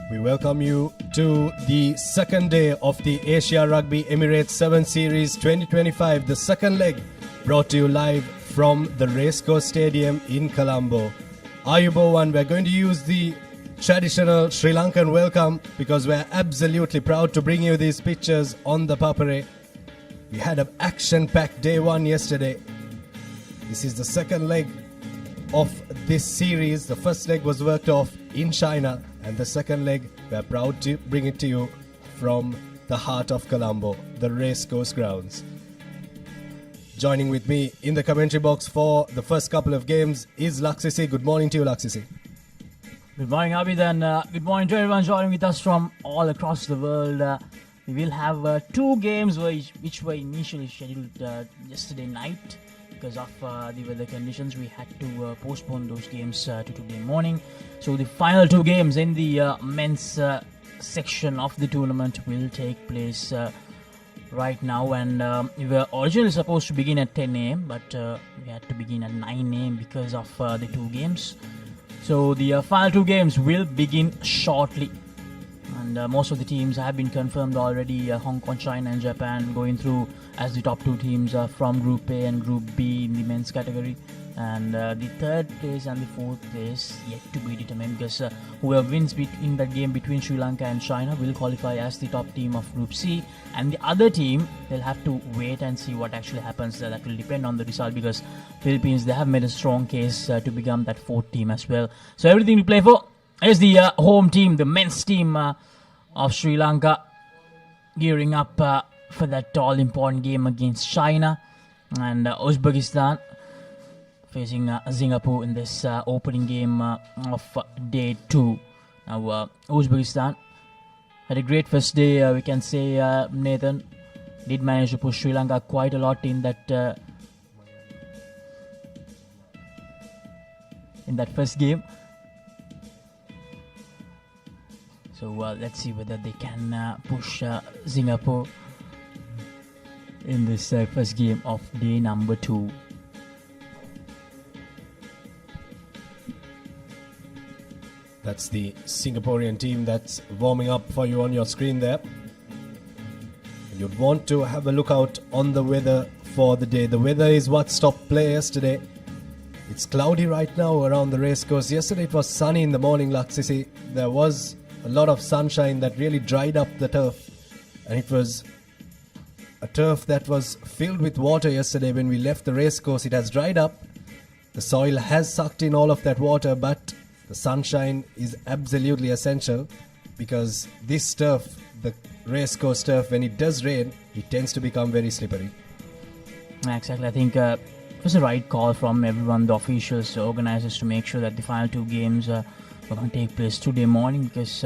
We welcome you to the second day of the Asia Rugby Emirates 7 Series 2025, the second leg, brought to you live from the Racecourse Stadium in Colombo. Ayubowan, we're going to use the traditional Sri Lankan welcome because we're absolutely proud to bring you these pictures on the Papare. We had an action-packed day one yesterday. This is the second leg of this series. The first leg was worked off in China, and the second leg, we're proud to bring it to you from the heart of Colombo, the Racecourse grounds. Joining with me in the commentary box for the first couple of games is Laksisi. Good morning to you, Laksisi. Good morning, Abid, and good morning to everyone joining with us from all across the world. We will have two games which were initially scheduled yesterday night. Because of the weather conditions, we had to postpone those games to today morning. So the final two games in the men's section of the tournament will take place right now. And we were originally supposed to begin at 10 a.m. but we had to begin at 9 a.m. because of the two games. So the final two games will begin shortly. And most of the teams have been confirmed already. Hong Kong, China and Japan going through as the top two teams from Group A and Group B in the men's category. And the third place and the fourth place yet to be determined, because whoever wins in that game between Sri Lanka and China will qualify as the top team of Group C. And the other team, they'll have to wait and see what actually happens. That will depend on the result, because Philippines, they have made a strong case to become that fourth team as well. So everything we play for is the home team, the men's team of Sri Lanka, gearing up for that all-important game against China, and Uzbekistan facing Singapore in this opening game of day 2. Now, Uzbekistan had a great first day, we can say. Nathan did manage to push Sri Lanka quite a lot in that first game. So let's see whether they can push Singapore in this first game of day number 2. That's the Singaporean team that's warming up for you on your screen there. You'd want to have a look out on the weather for the day. The weather is what stopped play yesterday. It's cloudy right now around the racecourse. Yesterday it was sunny in the morning, Laksisi. There was a lot of sunshine that really dried up the turf, and it was a turf that was filled with water yesterday. When we left the racecourse, it has dried up. The soil has sucked in all of that water, but the sunshine is absolutely essential, because this turf, the racecourse turf, when it does rain, it tends to become very slippery. Exactly. I think it was the right call from everyone, the officials, the organizers, to make sure that the final two games were going to take place today morning, because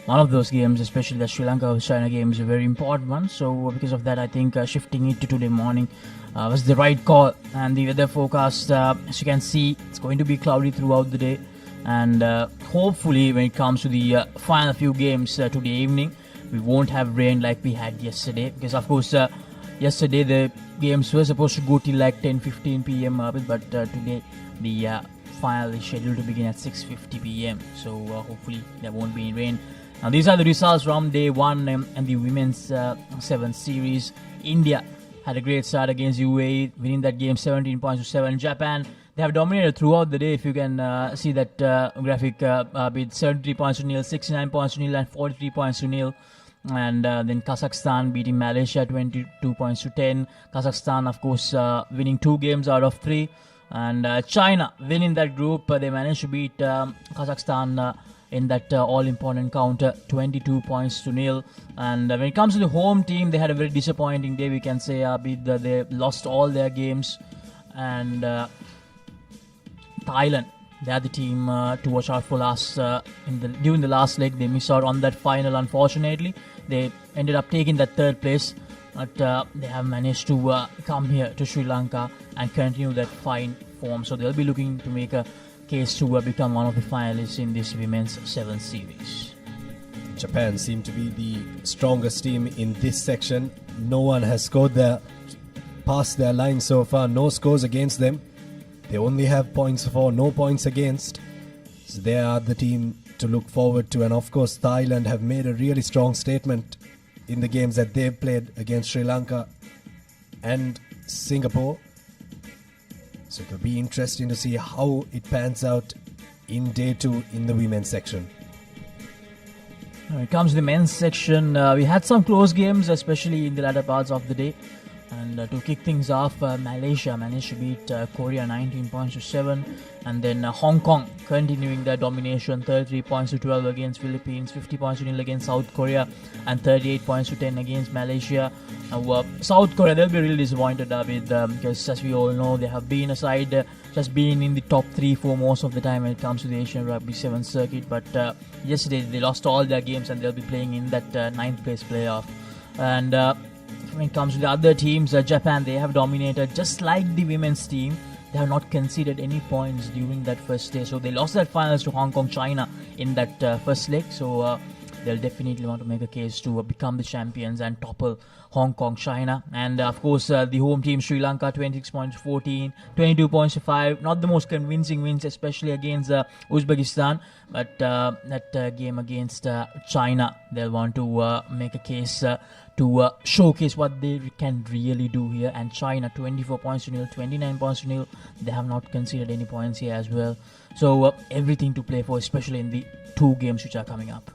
one of those games, especially the Sri Lanka China game, is a very important one. So because of that, I think shifting it to today morning was the right call. And the weather forecast, as you can see, it's going to be cloudy throughout the day, and hopefully when it comes to the final few games today evening, we won't have rain like we had yesterday, because of course yesterday the games were supposed to go till like 10:15 p.m. But today the final is scheduled to begin at 6:50 p.m. So hopefully there won't be any rain. Now these are the results from day 1 and the women's 7 series. India had a great start against UAE, winning that game 17 points to 7. Japan, they have dominated throughout the day. If you can see that graphic, with 73 points to nil, 69 points to nil, and 43 points to nil. And then Kazakhstan beating Malaysia 22 points to 10. Kazakhstan, of course, winning 2 games out of 3. And China winning that group. They managed to beat Kazakhstan in that all-important counter, 22 points to nil. And when it comes to the home team, they had a very disappointing day, we can say. They lost all their games. And Thailand, they are the team to watch out for during the last leg. They missed out on that final, unfortunately. They ended up taking that third place, but they have managed to come here to Sri Lanka and continue that fine form. So they'll be looking to make a case to become one of the finalists in this women's 7 series. Japan seem to be the strongest team in this section. No one has scored past their line so far. No scores against them. They only have points for, no points against. So they are the team to look forward to. And of course, Thailand have made a really strong statement in the games that they've played against Sri Lanka and Singapore. So it'll be interesting to see how it pans out in day 2 in the women's section. When it comes to the men's section, we had some close games, especially in the latter parts of the day. And to kick things off, Malaysia managed to beat Korea 19 points to 7. And then Hong Kong continuing their domination, 33 points to 12 against Philippines, 50 points to 0 against South Korea, and 38 points to 10 against Malaysia. South Korea, they'll be really disappointed with because as we all know, they have been a side just being in the top 3-4 most of the time when it comes to the Asian Rugby 7 circuit. But yesterday they lost all their games and they'll be playing in that 9th place playoff. And when it comes to the other teams, Japan, they have dominated just like the women's team. They have not conceded any points during that first day. So they lost their finals to Hong Kong, China in that first leg. So they'll definitely want to make a case to become the champions and topple Hong Kong, China. And of course, the home team, Sri Lanka, 26 points to 14, 22 points to 5. Not the most convincing wins, especially against Uzbekistan. But that game against China, they'll want to make a case to showcase what they can really do here. And China, 24 points to 0, 29 points to 0. They have not conceded any points here as well. So everything to play for, especially in the 2 games which are coming up.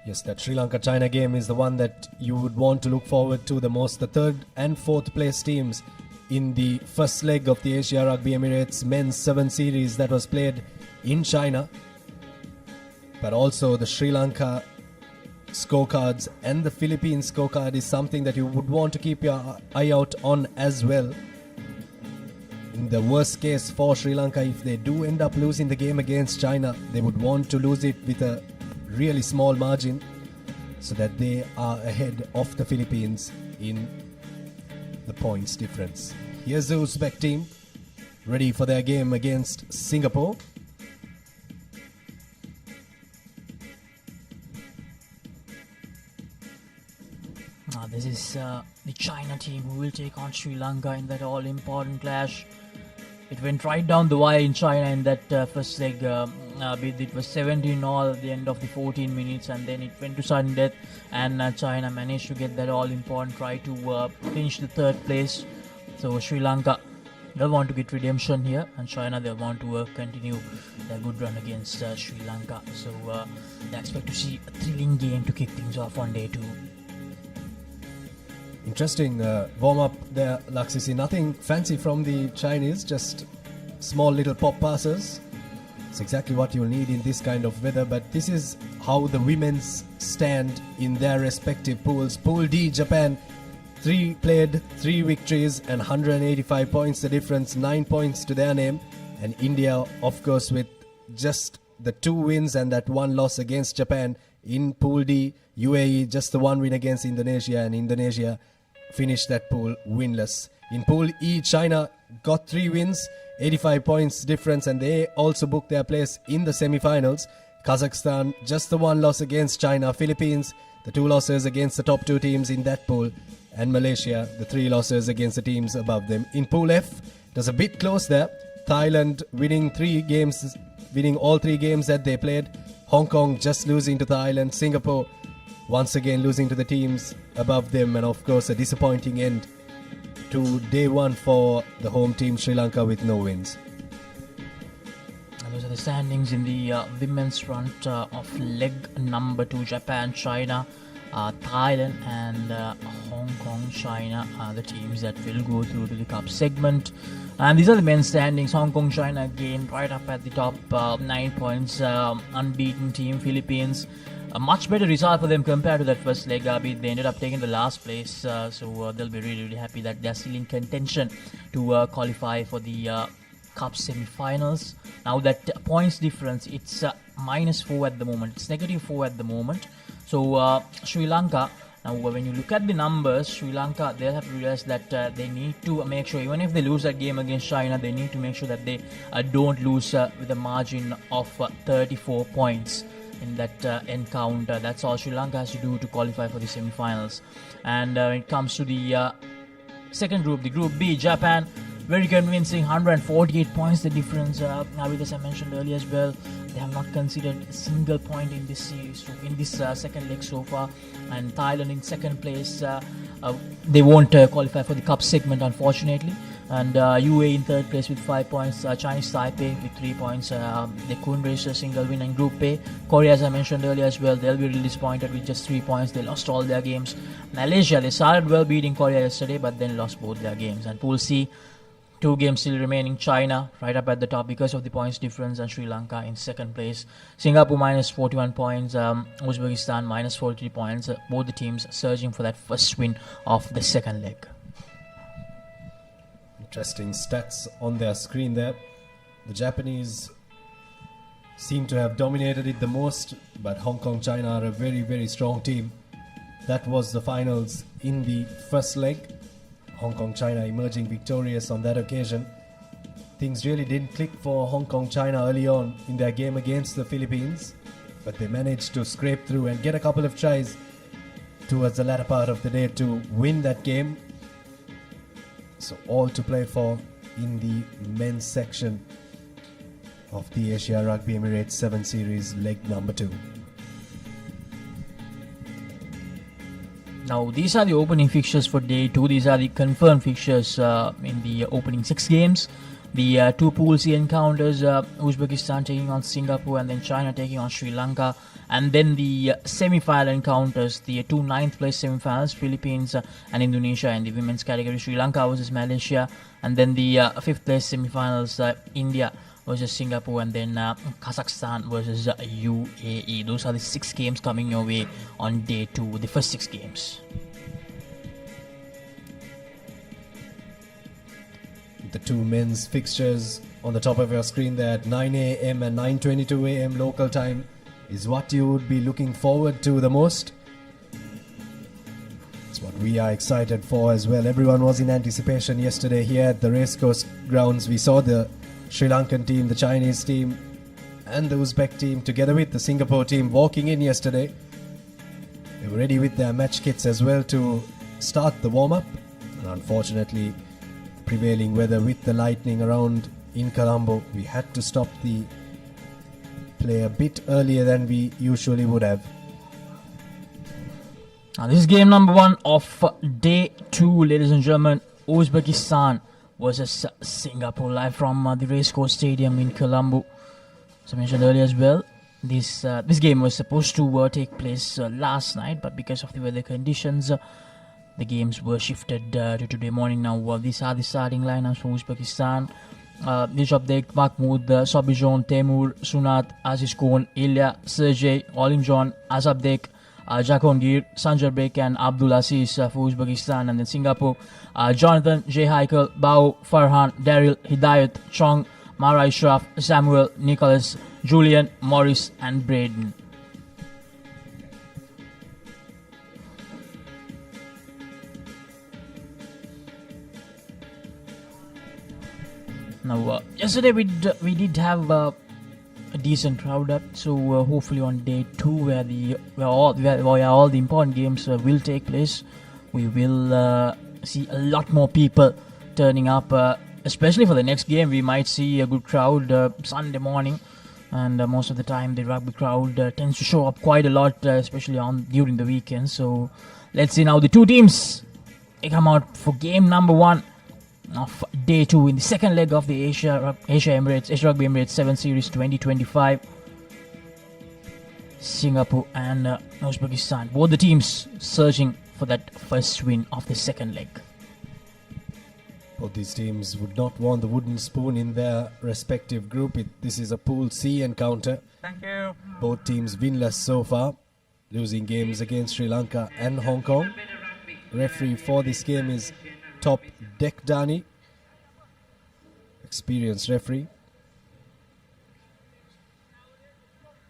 Yes, that Sri Lanka-China game is the one that you would want to look forward to the most. The 3rd and 4th place teams in the first leg of the Asia Rugby Emirates Men's 7 series that was played in China. But also the Sri Lanka scorecards and the Philippines scorecard is something that you would want to keep your eye out on as well. In the worst case for Sri Lanka, if they do end up losing the game against China, they would want to lose it with a really small margin so that they are ahead of the Philippines in the points difference. Here's the Uzbek team ready for their game against Singapore. This is the China team who will take on Sri Lanka in that all-important clash. It went right down the wire in China in that first leg. It was 17-all at the end of the 14 minutes, and then it went to sudden death. And China managed to get that all-important try to finish the 3rd place. So Sri Lanka, they'll want to get redemption here, and China, they'll want to continue their good run against Sri Lanka. So they expect to see a thrilling game to kick things off on day 2. Interesting warm-up there, Laksisi. Nothing fancy from the Chinese, just small little pop passes. It's exactly what you'll need in this kind of weather. But this is how the women's stand in their respective pools. Pool D, Japan, 3 played, 3 victories and 185 points the difference, 9 points to their name. And India, of course, with just the 2 wins and that 1 loss against Japan. In Pool D, UAE just the 1 win against Indonesia, and Indonesia finished that pool winless. In Pool E, China got 3 wins, 85 points difference, and they also booked their place in the semi-finals. Kazakhstan just the 1 loss against China. Philippines, the 2 losses against the top 2 teams in that pool, and Malaysia, the 3 losses against the teams above them. In Pool F, it was a bit close there. Thailand winning all 3 games that they played. Hong Kong just losing to Thailand. Singapore once again losing to the teams above them. And of course a disappointing end to day 1 for the home team Sri Lanka with no wins. And those are the standings in the women's front of leg number 2. Japan, China, Thailand and Hong Kong, China are the teams that will go through to the cup segment. And these are the men's standings. Hong Kong, China again right up at the top, 9 points, unbeaten team. Philippines, a much better result for them compared to that first leg. They ended up taking the last place, so they'll be really, really happy that they're still in contention to qualify for the cup semi-finals. Now that points difference, it's -4 at the moment. It's -4 at the moment. So Sri Lanka, now when you look at the numbers, Sri Lanka, they'll have to realize that they need to make sure, even if they lose that game against China, they need to make sure that they don't lose with a margin of 34 points in that encounter. That's all Sri Lanka has to do to qualify for the semi-finals. And when it comes to the second group, the Group B, Japan, very convincing, 148 points the difference, as I mentioned earlier as well. they have not conceded a single point in this series, in this second leg so far. And Thailand in second place, they won't qualify for the cup segment, unfortunately. And UAE in third place with 5 points. Chinese Taipei with 3 points. They couldn't reach a single win in Group A. Korea, as I mentioned earlier as well, they'll be really disappointed with just 3 points. They lost all their games. Malaysia, they started well beating Korea yesterday, but then lost both their games. And Pool C, 2 games still remaining. China right up at the top because of the points difference, and Sri Lanka in second place. Singapore minus 41 points. Uzbekistan minus 43 points. Both the teams surging for that first win of the second leg. Interesting stats on their screen there. The Japanese seem to have dominated it the most, but Hong Kong, China are a very, very strong team. That was the finals in the first leg. Hong Kong, China emerging victorious on that occasion. Things really didn't click for Hong Kong, China early on in their game against the Philippines, but they managed to scrape through and get a couple of tries towards the latter part of the day to win that game. So all to play for in the men's section of the Asia Rugby Emirates 7 Series leg number 2. Now, these are the opening fixtures for day 2. These are the confirmed fixtures in the opening 6 games. The 2 Pool C encounters, Uzbekistan taking on Singapore, and then China taking on Sri Lanka. And then the semi-final encounters, the 2 9th place semi-finals, Philippines and Indonesia in the women's category, Sri Lanka versus Malaysia. And then the 5th place semi-finals, India versus Singapore, and then Kazakhstan versus UAE. Those are the 6 games coming your way on day 2, the first 6 games. The 2 men's fixtures on the top of your screen there at 9 a.m. and 9:22 a.m. local time is what you would be looking forward to the most. It's what we are excited for as well. Everyone was in anticipation yesterday here at the Racecourse grounds. We saw the Sri Lankan team, the Chinese team and the Uzbek team together with the Singapore team walking in yesterday. They were ready with their match kits as well to start the warm-up, and unfortunately prevailing weather with the lightning around in Colombo, we had to stop the play a bit earlier than we usually would have. Now, this is game number 1 of day 2, ladies and gentlemen. Uzbekistan versus Singapore, live from the Racecourse Stadium in Colombo. As I mentioned earlier as well, this game was supposed to take place last night, but because of the weather conditions, the games were shifted to today morning. Now, these are the starting lineups for Uzbekistan. Nishabdek, Mahmoud, Sobijon, Temur, Sunat, Aziz Khan, Ilya, Sergey, Olimjon, Azabdek, Jakongir, Sanjar Bek and Abdul Aziz for Uzbekistan. And then Singapore, Jonathan, Jay Heikel, Bao, Farhan, Daryl, Hidayat, Chong, Mara Ishraf, Samuel, Nicholas, Julian, Morris and Braden. Now, yesterday we did have a decent crowd up, so hopefully on day 2, where all the important games will take place, we will see a lot more people turning up. Especially for the next game, we might see a good crowd Sunday morning, and most of the time the rugby crowd tends to show up quite a lot, especially during the weekend. So let's see now the 2 teams come out for game number 1 of day 2 in the second leg of the Asia Rugby Emirates 7 Series 2025. Singapore and Uzbekistan, both the teams searching for that first win of the second leg. Both these teams would not want the wooden spoon in their respective group. This is a Pool C encounter. Thank you. Both teams winless so far, losing games against Sri Lanka and Hong Kong. Referee for this game is Top Dek Dani, experienced referee.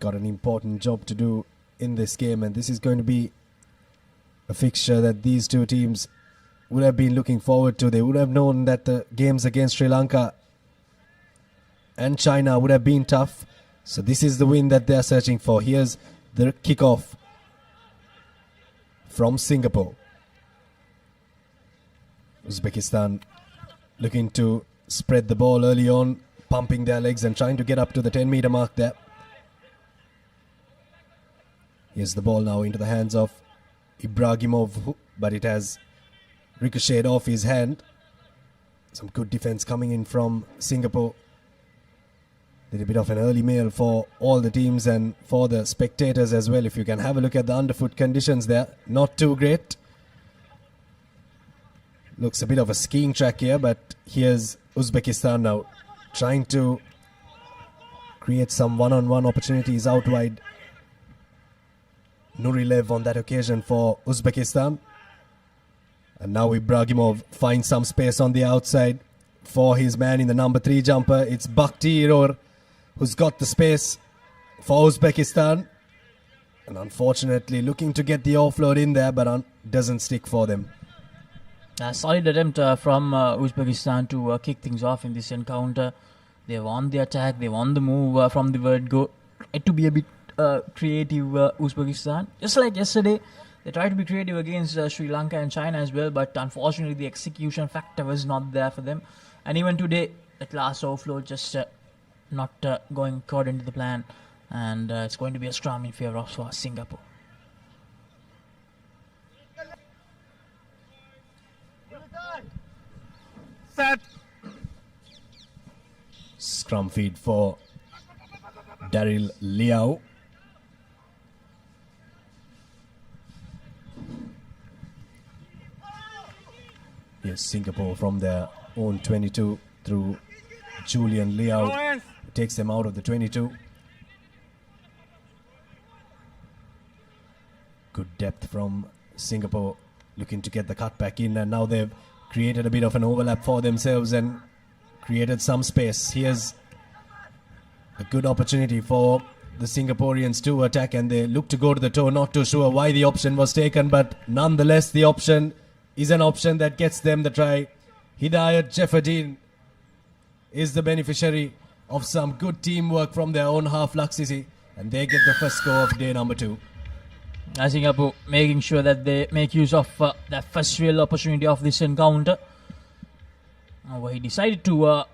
Got an important job to do in this game, and this is going to be a fixture that these 2 teams would have been looking forward to. They would have known that the games against Sri Lanka and China would have been tough. So this is the win that they are searching for. Here's the kickoff from Singapore. Uzbekistan looking to spread the ball early on, pumping their legs and trying to get up to the 10-meter mark there. Here's the ball now into the hands of Ibrahimov, but it has ricocheted off his hand. Some good defense coming in from Singapore. Did a bit of an early meal for all the teams and for the spectators as well. If you can have a look at the underfoot conditions there, not too great. Looks a bit of a skiing track here, but here's Uzbekistan now trying to create some one-on-one opportunities out wide. Nurilev on that occasion for Uzbekistan. And now Ibrahimov finds some space on the outside for his man in the number 3 jumper. It's Bakhti Iror who's got the space for Uzbekistan. And unfortunately looking to get the offload in there, but doesn't stick for them. A solid attempt from Uzbekistan to kick things off in this encounter. They won the attack, they won the move from the word go. It to be a bit creative, Uzbekistan. Just like yesterday, they tried to be creative against Sri Lanka and China as well, but unfortunately the execution factor was not there for them. And even today, that last offload just not going according to the plan. And it's going to be a scrum in favor of Singapore. Set. Scrum feed for Daryl Liao. Yes, Singapore from their own 22 through Julian Liao. Who takes them out of the 22. Good depth from Singapore, looking to get the cut back in, and now they've created a bit of an overlap for themselves and created some space. Here's a good opportunity for the Singaporeans to attack, and they look to go to the toe. Not too sure why the option was taken, but nonetheless the option is an option that gets them the try. Hidayat Jefferdine is the beneficiary of some good teamwork from their own half, Laksisi, and they get the first score of day number 2. Singapore making sure that they make use of that first real opportunity of this encounter. Where he decided to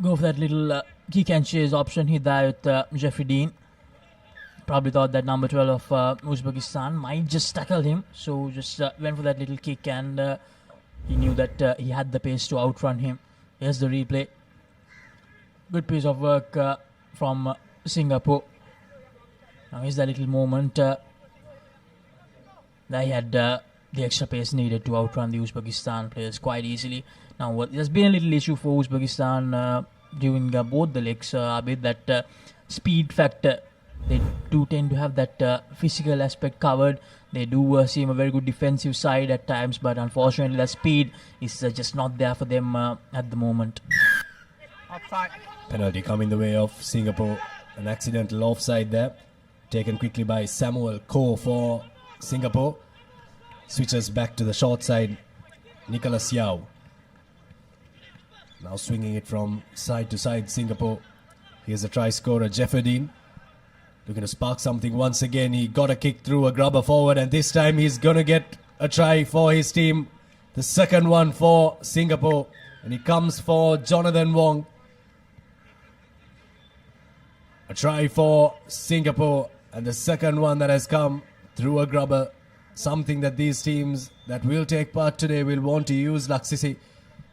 go for that little kick and chase option. Hidayat Jefferdine probably thought that number 12 of Uzbekistan might just tackle him, so just went for that little kick, and he knew that he had the pace to outrun him. Here's the replay. Good piece of work from Singapore. Now here's that little moment. They had the extra pace needed to outrun the Uzbekistan players quite easily. Now, there's been a little issue for Uzbekistan during both the legs, with that speed factor. They do tend to have that physical aspect covered. They do seem a very good defensive side at times, but unfortunately, the speed is just not there for them at the moment. Offside. Penalty coming the way of Singapore. An accidental offside there. Taken quickly by Samuel Koh for Singapore. Switches back to the short side. Nicholas Yao. Now swinging it from side to side, Singapore. Here's a try scorer, Jefferdine. Looking to spark something once again. He got a kick through, a grubber forward, and this time he's going to get a try for his team. The second one for Singapore. And it comes for Jonathan Wong. A try for Singapore. And the second one that has come through a grubber. Something that these teams that will take part today will want to use, Laksisi.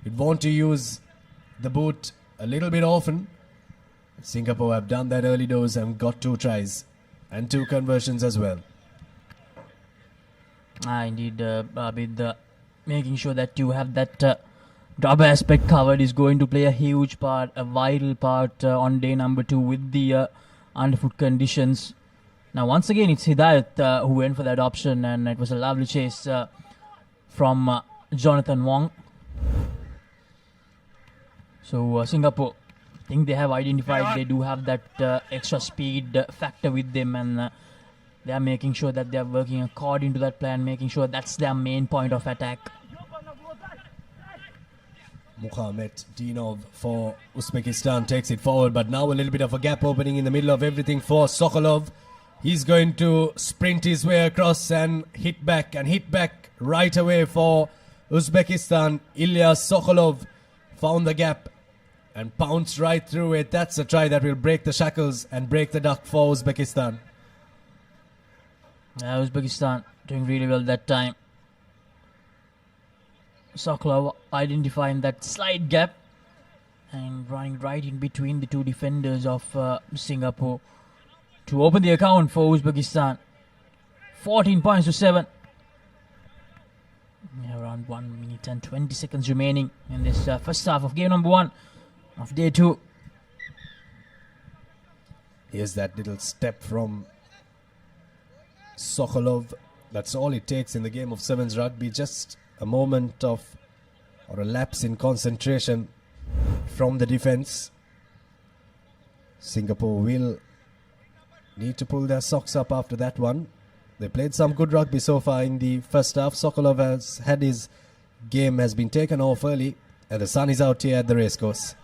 Will want to use the boot a little bit often. Singapore have done that early dose and got 2 tries and 2 conversions as well. Indeed, with making sure that you have that grubber aspect covered is going to play a huge part, a vital part on day number 2 with the underfoot conditions. Now, once again, it's Hidayat who went for that option, and it was a lovely chase from Jonathan Wong. So, Singapore, I think they have identified they do have that extra speed factor with them, and they are making sure that they are working according to that plan, making sure that's their main point of attack. Mukhamed Dinov for Uzbekistan takes it forward, but now a little bit of a gap opening in the middle of everything for Sokolov. He's going to sprint his way across and hit back right away for Uzbekistan. Ilyas Sokolov found the gap and pounced right through it. That's a try that will break the shackles and break the duck for Uzbekistan. Uzbekistan doing really well that time. Sokolov identifying that slight gap and running right in between the two defenders of Singapore to open the account for Uzbekistan. 14 points to 7. Around 1 minute and 20 seconds remaining in this first half of game number 1 of day 2. Here's that little step from Sokolov. That's all it takes in the game of sevens rugby. Just a moment of, or a lapse in concentration from the defense. Singapore will need to pull their socks up after that one. They played some good rugby so far in the first half. Sokolov has had his game has been taken off early, and the sun is out here at the racecourse.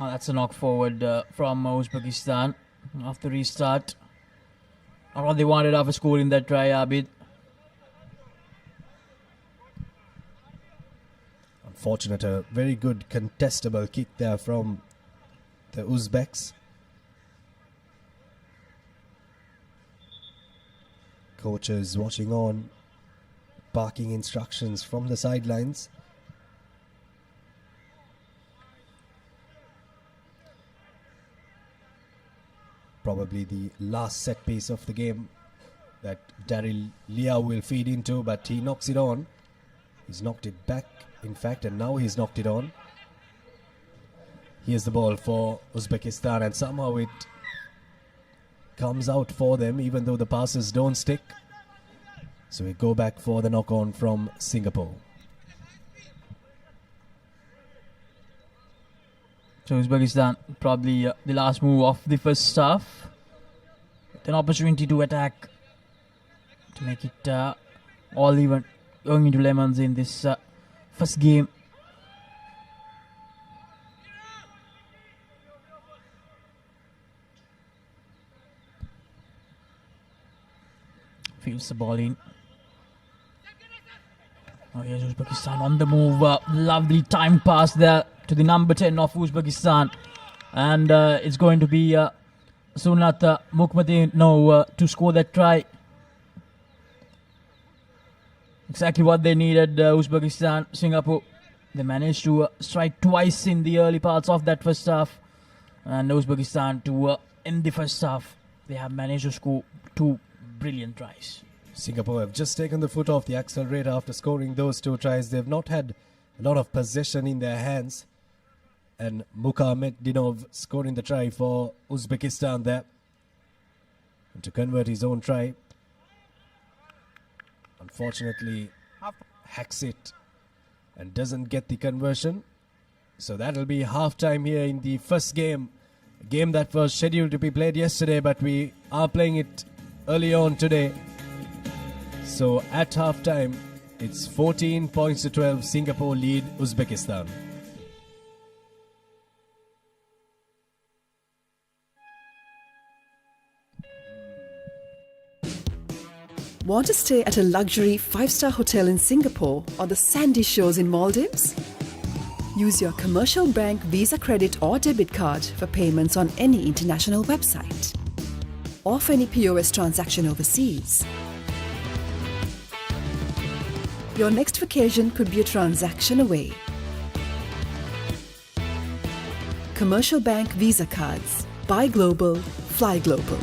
Oh, that's a knock forward from Uzbekistan after restart. Not what they wanted after scoring that try, Abid. Unfortunate, a very good contestable kick there from the Uzbeks. Coaches watching on, barking instructions from the sidelines. Probably the last set piece of the game that Daryl Liao will feed into, but he knocks it on. He's knocked it back, in fact, and now he's knocked it on. Here's the ball for Uzbekistan, and somehow it comes out for them, even though the passes don't stick. So we go back for the knock-on from Singapore. So Uzbekistan, probably the last move of the first half. With an opportunity to attack, to make it all even, going into lemons in this first game. Feels the ball in. Oh, here's Uzbekistan on the move. Lovely time pass there to the number 10 of Uzbekistan. And it's going to be Sunat Mukhmadinov to score that try. Exactly what they needed, Uzbekistan. Singapore, they managed to strike twice in the early parts of that first half. And Uzbekistan, to end the first half, they have managed to score 2 brilliant tries. Singapore have just taken the foot off the accelerator after scoring those 2 tries. They've not had a lot of possession in their hands. And Mukhmadinov scoring the try for Uzbekistan there. And to convert his own try. Unfortunately, hacks it and doesn't get the conversion. So that'll be half-time here in the first game. A game that was scheduled to be played yesterday, but we are playing it early on today. So at half-time, it's 14 points to 12. Singapore lead Uzbekistan. Want to stay at a luxury 5-star hotel in Singapore or the sandy shores in Maldives? Use your commercial bank Visa credit or debit card for payments on any international website or for any POS transaction overseas. Your next vacation could be a transaction away. Commercial bank Visa cards. Buy global, fly global.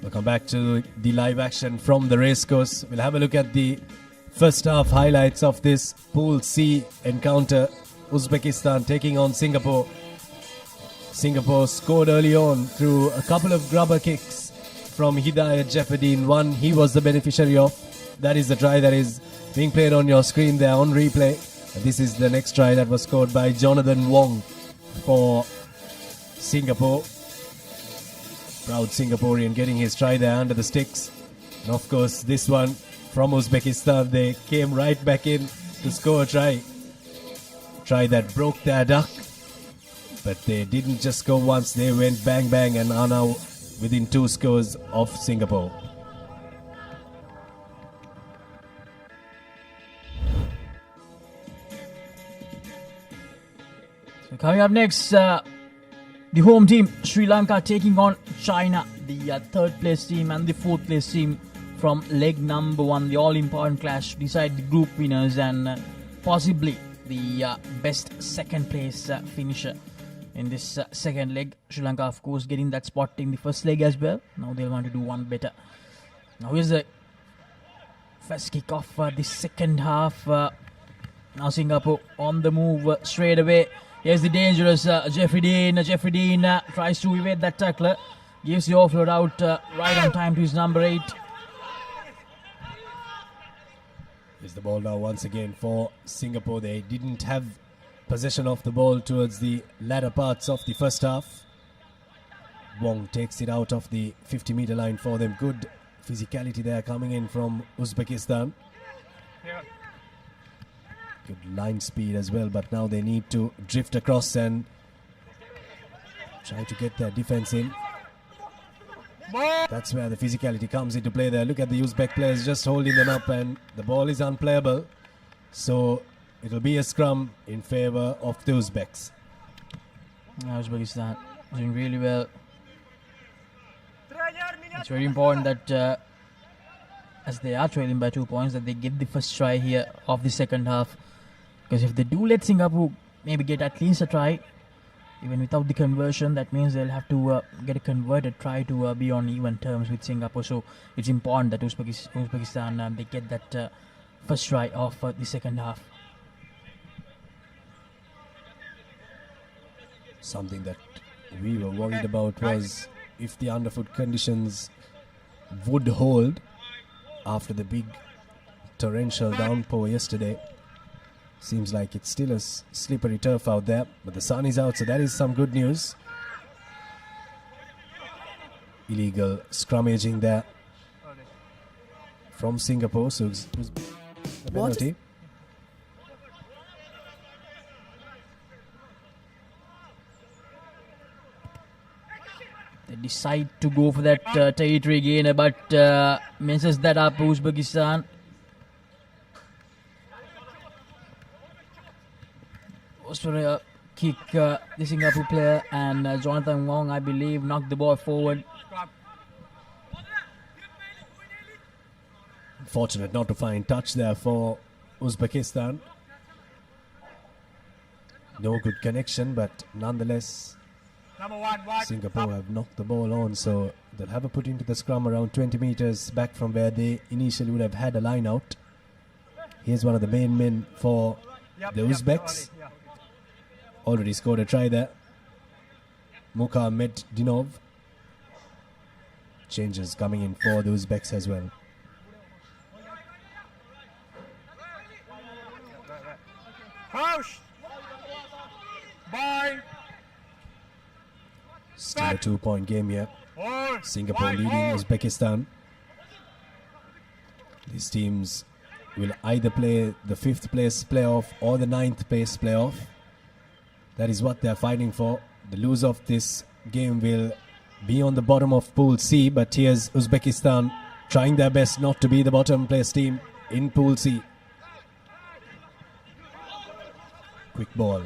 Welcome back to the live action from the racecourse. We'll have a look at the first half highlights of this Pool C encounter. Uzbekistan taking on Singapore. Singapore scored early on through a couple of grubber kicks from Hidayat Jefferdine. One he was the beneficiary of. That is the try that is being played on your screen there on replay. And this is the next try that was scored by Jonathan Wong for Singapore. Proud Singaporean getting his try there under the sticks. And of course this one from Uzbekistan, they came right back in to score a try. Try that broke their duck. But they didn't just go once, they went bang bang and are now within 2 scores of Singapore. So coming up next, the home team, Sri Lanka, taking on China, the third place team and the fourth place team from leg number 1, the all-important clash to decide the group winners and possibly the best second place finisher in this second leg. Sri Lanka, of course, getting that spot in the first leg as well. Now they want to do one better. Now here's the first kick off the second half. Now Singapore on the move straight away. Here's the dangerous Jeffrey Dean. Jeffrey Dean tries to evade that tackler. Gives the offload out right on time to his number 8. Here's the ball now once again for Singapore. They didn't have possession of the ball towards the latter parts of the first half. Wong takes it out of the 50-meter line for them. Good physicality there coming in from Uzbekistan. Good line speed as well, but now they need to drift across and try to get their defense in. That's where the physicality comes into play there. Look at the Uzbek players just holding them up, and the ball is unplayable. So it'll be a scrum in favor of the Uzbeks. Uzbekistan doing really well. It's very important that as they are trailing by 2 points, that they get the first try here of the second half. Because if they do let Singapore maybe get at least a try, even without the conversion, that means they'll have to get a converted try to be on even terms with Singapore. So it's important that Uzbekistan they get that first try of the second half. Something that we were worried about was if the underfoot conditions would hold after the big torrential downpour yesterday. Seems like it's still a slippery turf out there, but the sun is out, so that is some good news. Illegal scrummaging there from Singapore, so it was a penalty. They decide to go for that territory gainer, but messes that up Uzbekistan. Was for a kick, the Singapore player, and Jonathan Wong, I believe, knocked the ball forward. Fortunate not to find touch there for Uzbekistan. No good connection, but nonetheless, Singapore have knocked the ball on, so they'll have a put into the scrum around 20 meters back from where they initially would have had a line out. Here's one of the main men for the Uzbeks. Already scored a try there. Muka Meddinov. Changes coming in for the Uzbeks as well. Push. Bye. Still a 2-point game here. Singapore leading Uzbekistan. These teams will either play the 5th place playoff or the 9th place playoff. That is what they're fighting for. The loser of this game will be on the bottom of Pool C, but here's Uzbekistan trying their best not to be the bottom place team in Pool C. Quick ball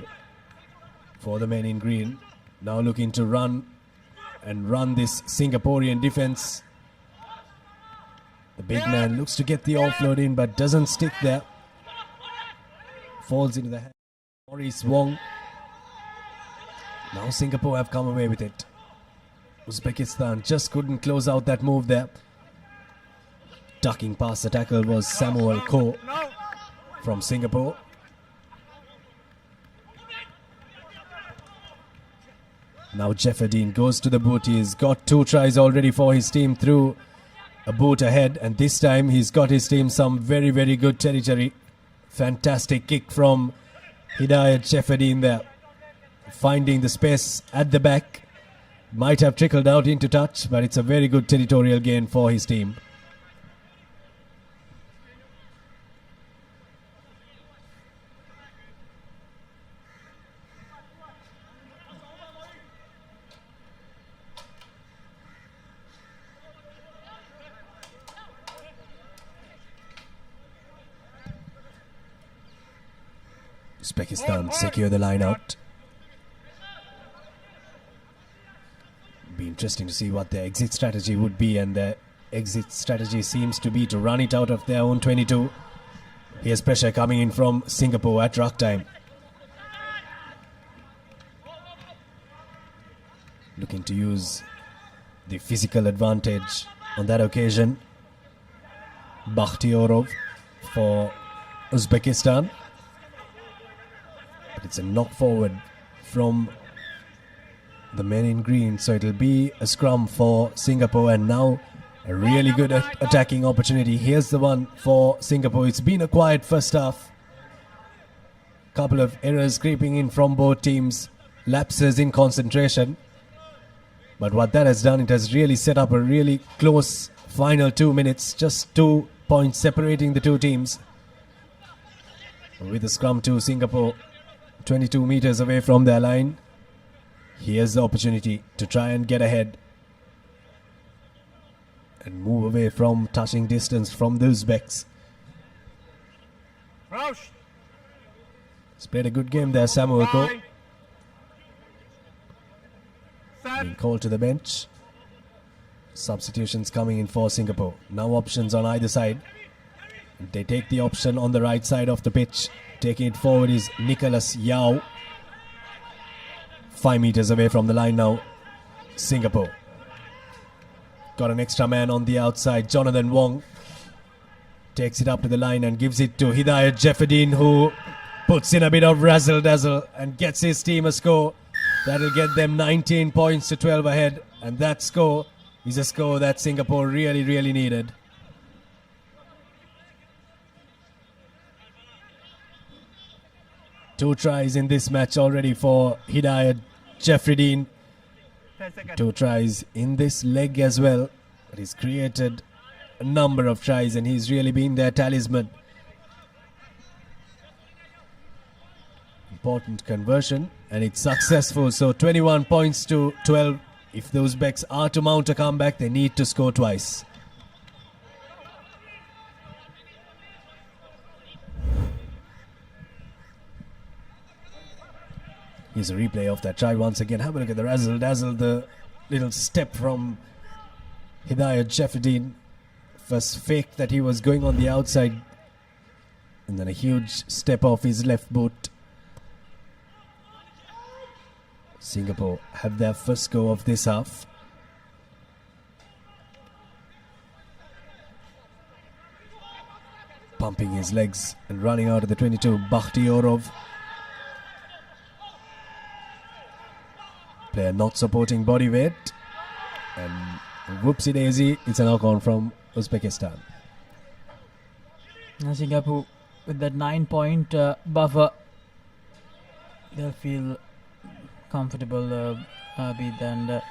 for the men in green. Now looking to run this Singaporean defense. The big man looks to get the offload in, but doesn't stick there. Falls into the hand of Maurice Wong. Now Singapore have come away with it. Uzbekistan just couldn't close out that move there. Ducking past the tackle was Samuel Koh from Singapore. Now Jefferdine goes to the boot. He's got 2 tries already for his team through a boot ahead, and this time he's got his team some very, very good territory. Fantastic kick from Hidayat Jefferdine there. Finding the space at the back. Might have trickled out into touch, but it's a very good territorial gain for his team. Uzbekistan secure the line out. Interesting to see what their exit strategy would be, and their exit strategy seems to be to run it out of their own 22. Here's pressure coming in from Singapore at ruck time. Looking to use the physical advantage on that occasion. Bakhtiyorov for Uzbekistan. But it's a knock forward from the men in green, so it'll be a scrum for Singapore, and now a really good attacking opportunity. Here's the one for Singapore. It's been a quiet first half. Couple of errors creeping in from both teams, lapses in concentration. But what that has done, it has really set up a really close final 2 minutes, just 2 points separating the two teams. With the scrum to Singapore, 22 meters away from their line. Here's the opportunity to try and get ahead and move away from touching distance from the Uzbeks. Rausch. He's played a good game there, Samuel Ko. Bye. Being Set. called to the bench. Substitutions coming in for Singapore. Now options on either side. They take the option on the right side of the pitch. Taking it forward is Nicholas Yao. 5 meters away from the line now. Singapore. Got an extra man on the outside. Jonathan Wong takes it up to the line and gives it to Hidayat Jefferdine, who puts in a bit of razzle-dazzle and gets his team a score. That'll get them 19 points to 12 ahead. And that score is a score that Singapore really, really needed. Two tries in this match already for Hidayat Jefferdine. 10 seconds. 2 tries in this leg as well. But he's created a number of tries and he's really been their talisman. Important conversion and it's successful. So 21 points to 12. If the Uzbeks are to mount a comeback, they need to score twice. Here's a replay of that try once again. Have a look at the razzle-dazzle, the little step from Hidayat Jefferdine. First fake that he was going on the outside. And then a huge step off his left boot. Singapore have their first go of this half. Pumping his legs and running out of the 22, Bakhtiyorov. Player not supporting body weight. And whoopsie daisy, it's a knock on from Uzbekistan. Now Singapore with that 9-point buffer, they'll feel comfortable Abid, and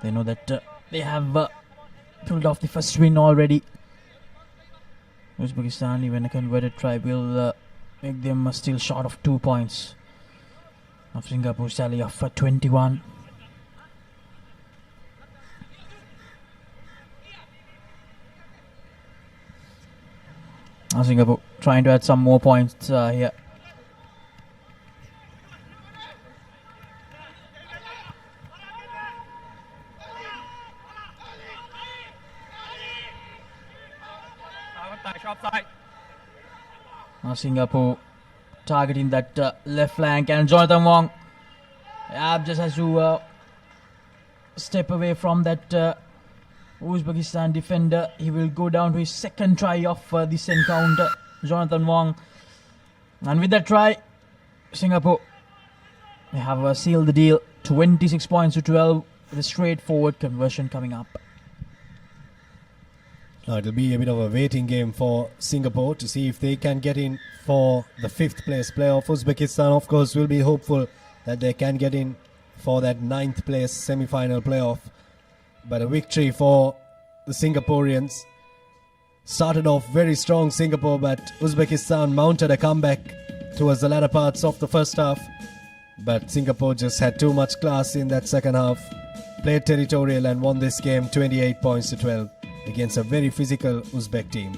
they know that they have pulled off the first win already. Uzbekistan, even a converted try, will make them still short of 2 points of Singapore's tally of 21. Now Singapore trying to add some more points here. Offside. Now Singapore targeting that left flank, and Jonathan Wong just has to step away from that Uzbekistan defender. He will go down to his second try of this encounter, Jonathan Wong. And with that try, Singapore they have sealed the deal. 26 points to 12 with a straightforward conversion coming up. Now it'll be a bit of a waiting game for Singapore to see if they can get in for the 5th place playoff. Uzbekistan, of course, will be hopeful that they can get in for that 9th place semi-final playoff. But a victory for the Singaporeans. Started off very strong, Singapore, but Uzbekistan mounted a comeback towards the latter parts of the first half. But Singapore just had too much class in that second half. Played territorial and won this game 28 points to 12 against a very physical Uzbek team.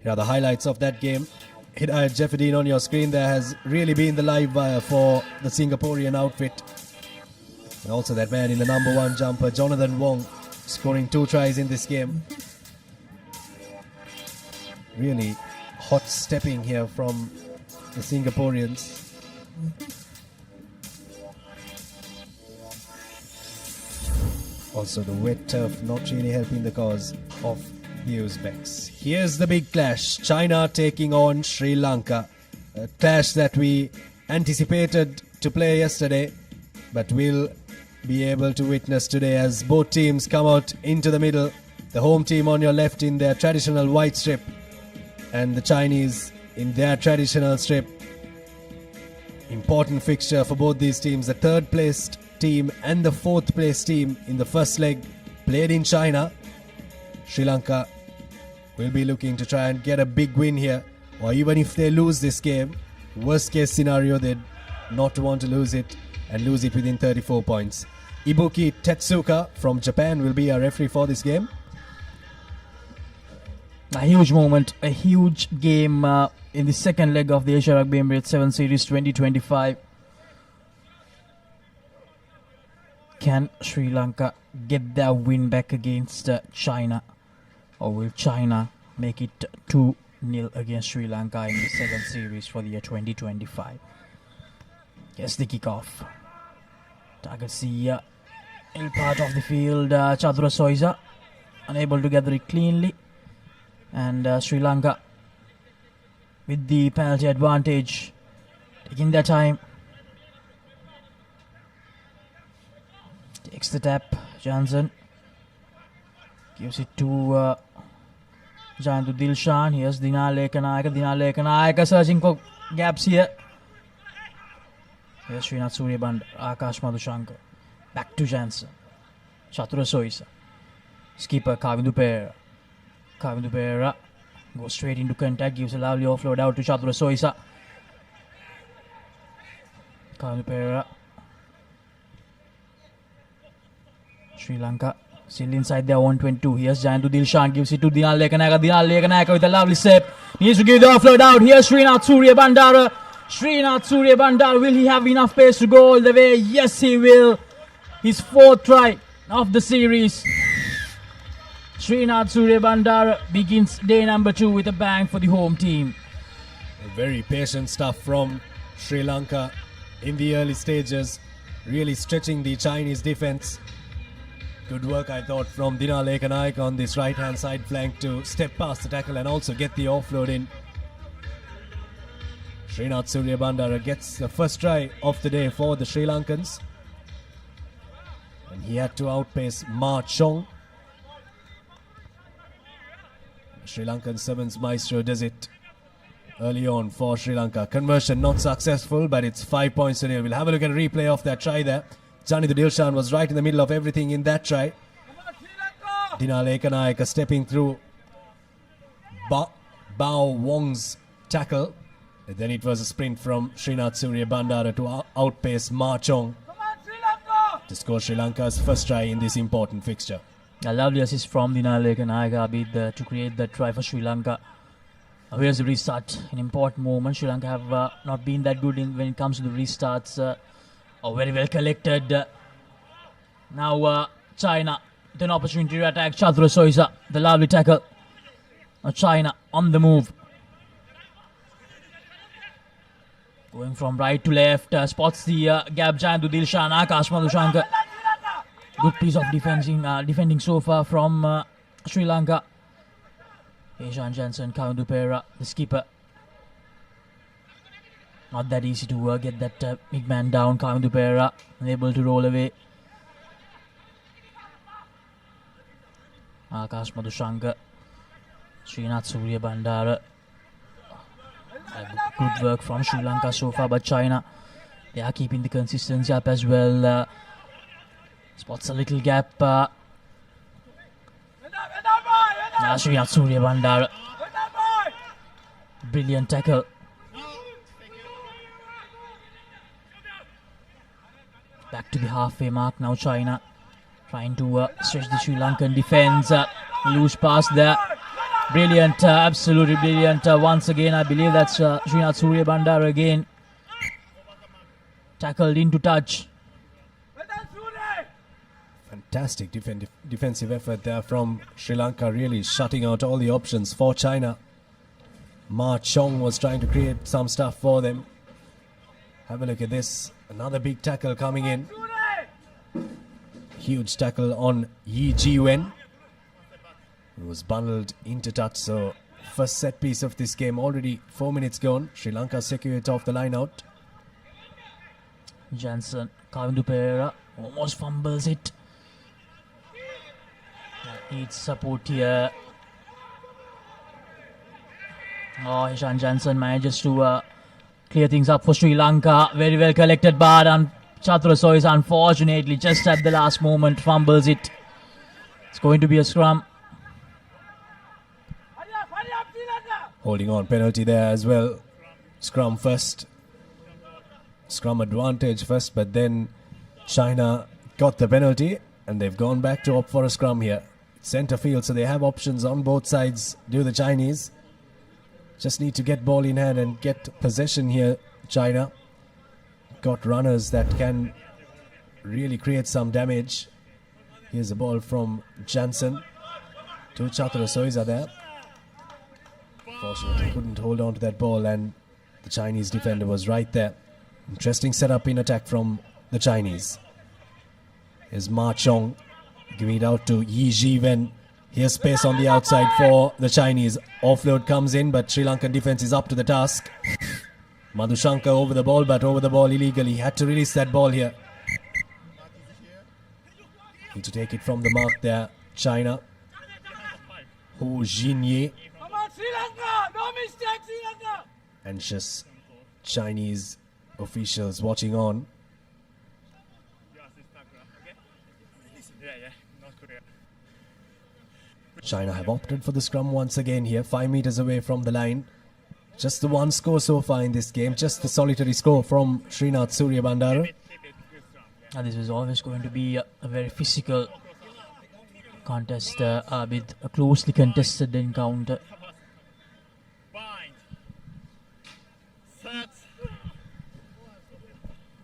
Here are the highlights of that game. Hidayat Jefferdine on your screen there has really been the live wire for the Singaporean outfit. And also that man in the number 1 jumper, Jonathan Wong, scoring 2 tries in this game. Really hot stepping here from the Singaporeans. Also the wet turf not really helping the cause of the Uzbeks. Here's the big clash. China taking on Sri Lanka. A clash that we anticipated to play yesterday, but we'll be able to witness today as both teams come out into the middle. The home team on your left in their traditional white strip, and the Chinese in their traditional strip. Important fixture for both these teams. The 3rd placed team and the 4th placed team in the first leg played in China. Sri Lanka will be looking to try and get a big win here, or even if they lose this game, worst case scenario, they'd not want to lose it and lose it within 34 points. Ibuki Tetsuka from Japan will be our referee for this game. A huge moment, a huge game in the second leg of the Asia Rugby Emirates 7 Series 2025. Can Sri Lanka get their win back against China? Or will China make it 2-0 against Sri Lanka in the 7th series for the year 2025? Here's the kickoff. Target C, in part of the field, Chadra Soisa unable to gather it cleanly. And Sri Lanka with the penalty advantage, taking their time. Takes the tap, Johnson. Gives it to Jantu Dilshan. Here's Dinale Kanayaka searching for gaps here. Here's Srinath Suryaband, Akash Madhushankar. Back to Jansen. Chatura Soisa. Skipper Kavindu Pera. Kavindu Pera goes straight into contact, gives a lovely offload out to Chatura Soisa. Kavindu Pera. Sri Lanka still inside their 122. Here's Jantu Dilshan, gives it to Dinal Lekanaka. Dinal Lekanaka with a lovely step. Needs to give the offload out. Here's Srinath Suryabandara. Srinath Suryabandara, will he have enough pace to go all the way? Yes, he will. His 4th try of the series. Srinath Suryabandara begins day number 2 with a bang for the home team. Very patient stuff from Sri Lanka in the early stages, really stretching the Chinese defense. Good work, I thought, from Dinal Lekanayaka on this right-hand side flank to step past the tackle and also get the offload in. Srinath Suryabandara gets the first try of the day for the Sri Lankans. And he had to outpace Ma Chong. Sri Lankan Sevens Maestro does it early on for Sri Lanka. Conversion not successful, but it's 5 points to nil. We'll have a look at a replay of that try there. Janithu Dilshan was right in the middle of everything in that try. Dinal Lekanayaka stepping through Bao Wong's tackle. And then it was a sprint from Srinath Suryabandara to outpace Ma Chong to score Sri Lanka's first try in this important fixture. A lovely assist from Dinal Lekanayaka to create that try for Sri Lanka. Here's the restart, an important moment. Sri Lanka have not been that good when it comes to the restarts. Very well collected. Now China with an opportunity to attack. Chadra Soisa, the lovely tackle. Now China on the move. Going from right to left, spots the gap. Jantu Dilshan, Akash Madhushankar. Good piece of defending so far from Sri Lanka. Ajan Jansen, Kavindu Pera, the skipper. Not that easy to get that big man down. Kavindu Pera unable to roll away. Akash Madhushankar, Srinath Suryabandara. Good work from Sri Lanka so far, but China, they are keeping the consistency up as well. Spots a little gap. Srinath Suryabandara. Brilliant tackle. Back to the halfway mark now. China trying to stretch the Sri Lankan defense. Loose pass there. Brilliant, absolutely brilliant. Once again, I believe that's Srinath Suryabandara again. Tackled into touch. Fantastic defensive effort there from Sri Lanka, really shutting out all the options for China. Ma Chong was trying to create some stuff for them. Have a look at this. Another big tackle coming in. Huge tackle on Yi Ji-wen. It was bundled into touch. So first set piece of this game, already 4 minutes gone. Sri Lanka secure it off the line out. Jansen, Kavindu Pereira almost fumbles it. Needs support here. Oh, Ishan Jansen manages to clear things up for Sri Lanka. Very well collected, but Chatura Sois unfortunately just at the last moment fumbles it. It's going to be a scrum. Holding on, penalty there as well. Scrum first. Scrum advantage first, but then China got the penalty and they've gone back to opt for a scrum here. Centre field, so they have options on both sides. Do the Chinese. Just need to get ball in hand and get possession here, China. Got runners that can really create some damage. Here's a ball from Jansen. Two Chatura Sois are there. Fortunately couldn't hold on to that ball and the Chinese defender was right there. Interesting setup in attack from the Chinese. Here's Ma Chong giving it out to Yi Ji-wen. Here's space on the outside for the Chinese. Offload comes in, but Sri Lankan defense is up to the task. Madhushanka over the ball, but over the ball illegally. Had to release that ball here. Need to take it from the mark there, China. Hu Jinye. Come on, Sri Lanka! No mistake, Sri Lanka! Anxious Chinese officials watching on. China have opted for the scrum once again here, 5 meters away from the line. Just the one score so far in this game, just the solitary score from Srinath Surya Bandara. And this is always going to be a very physical contest with a closely contested encounter.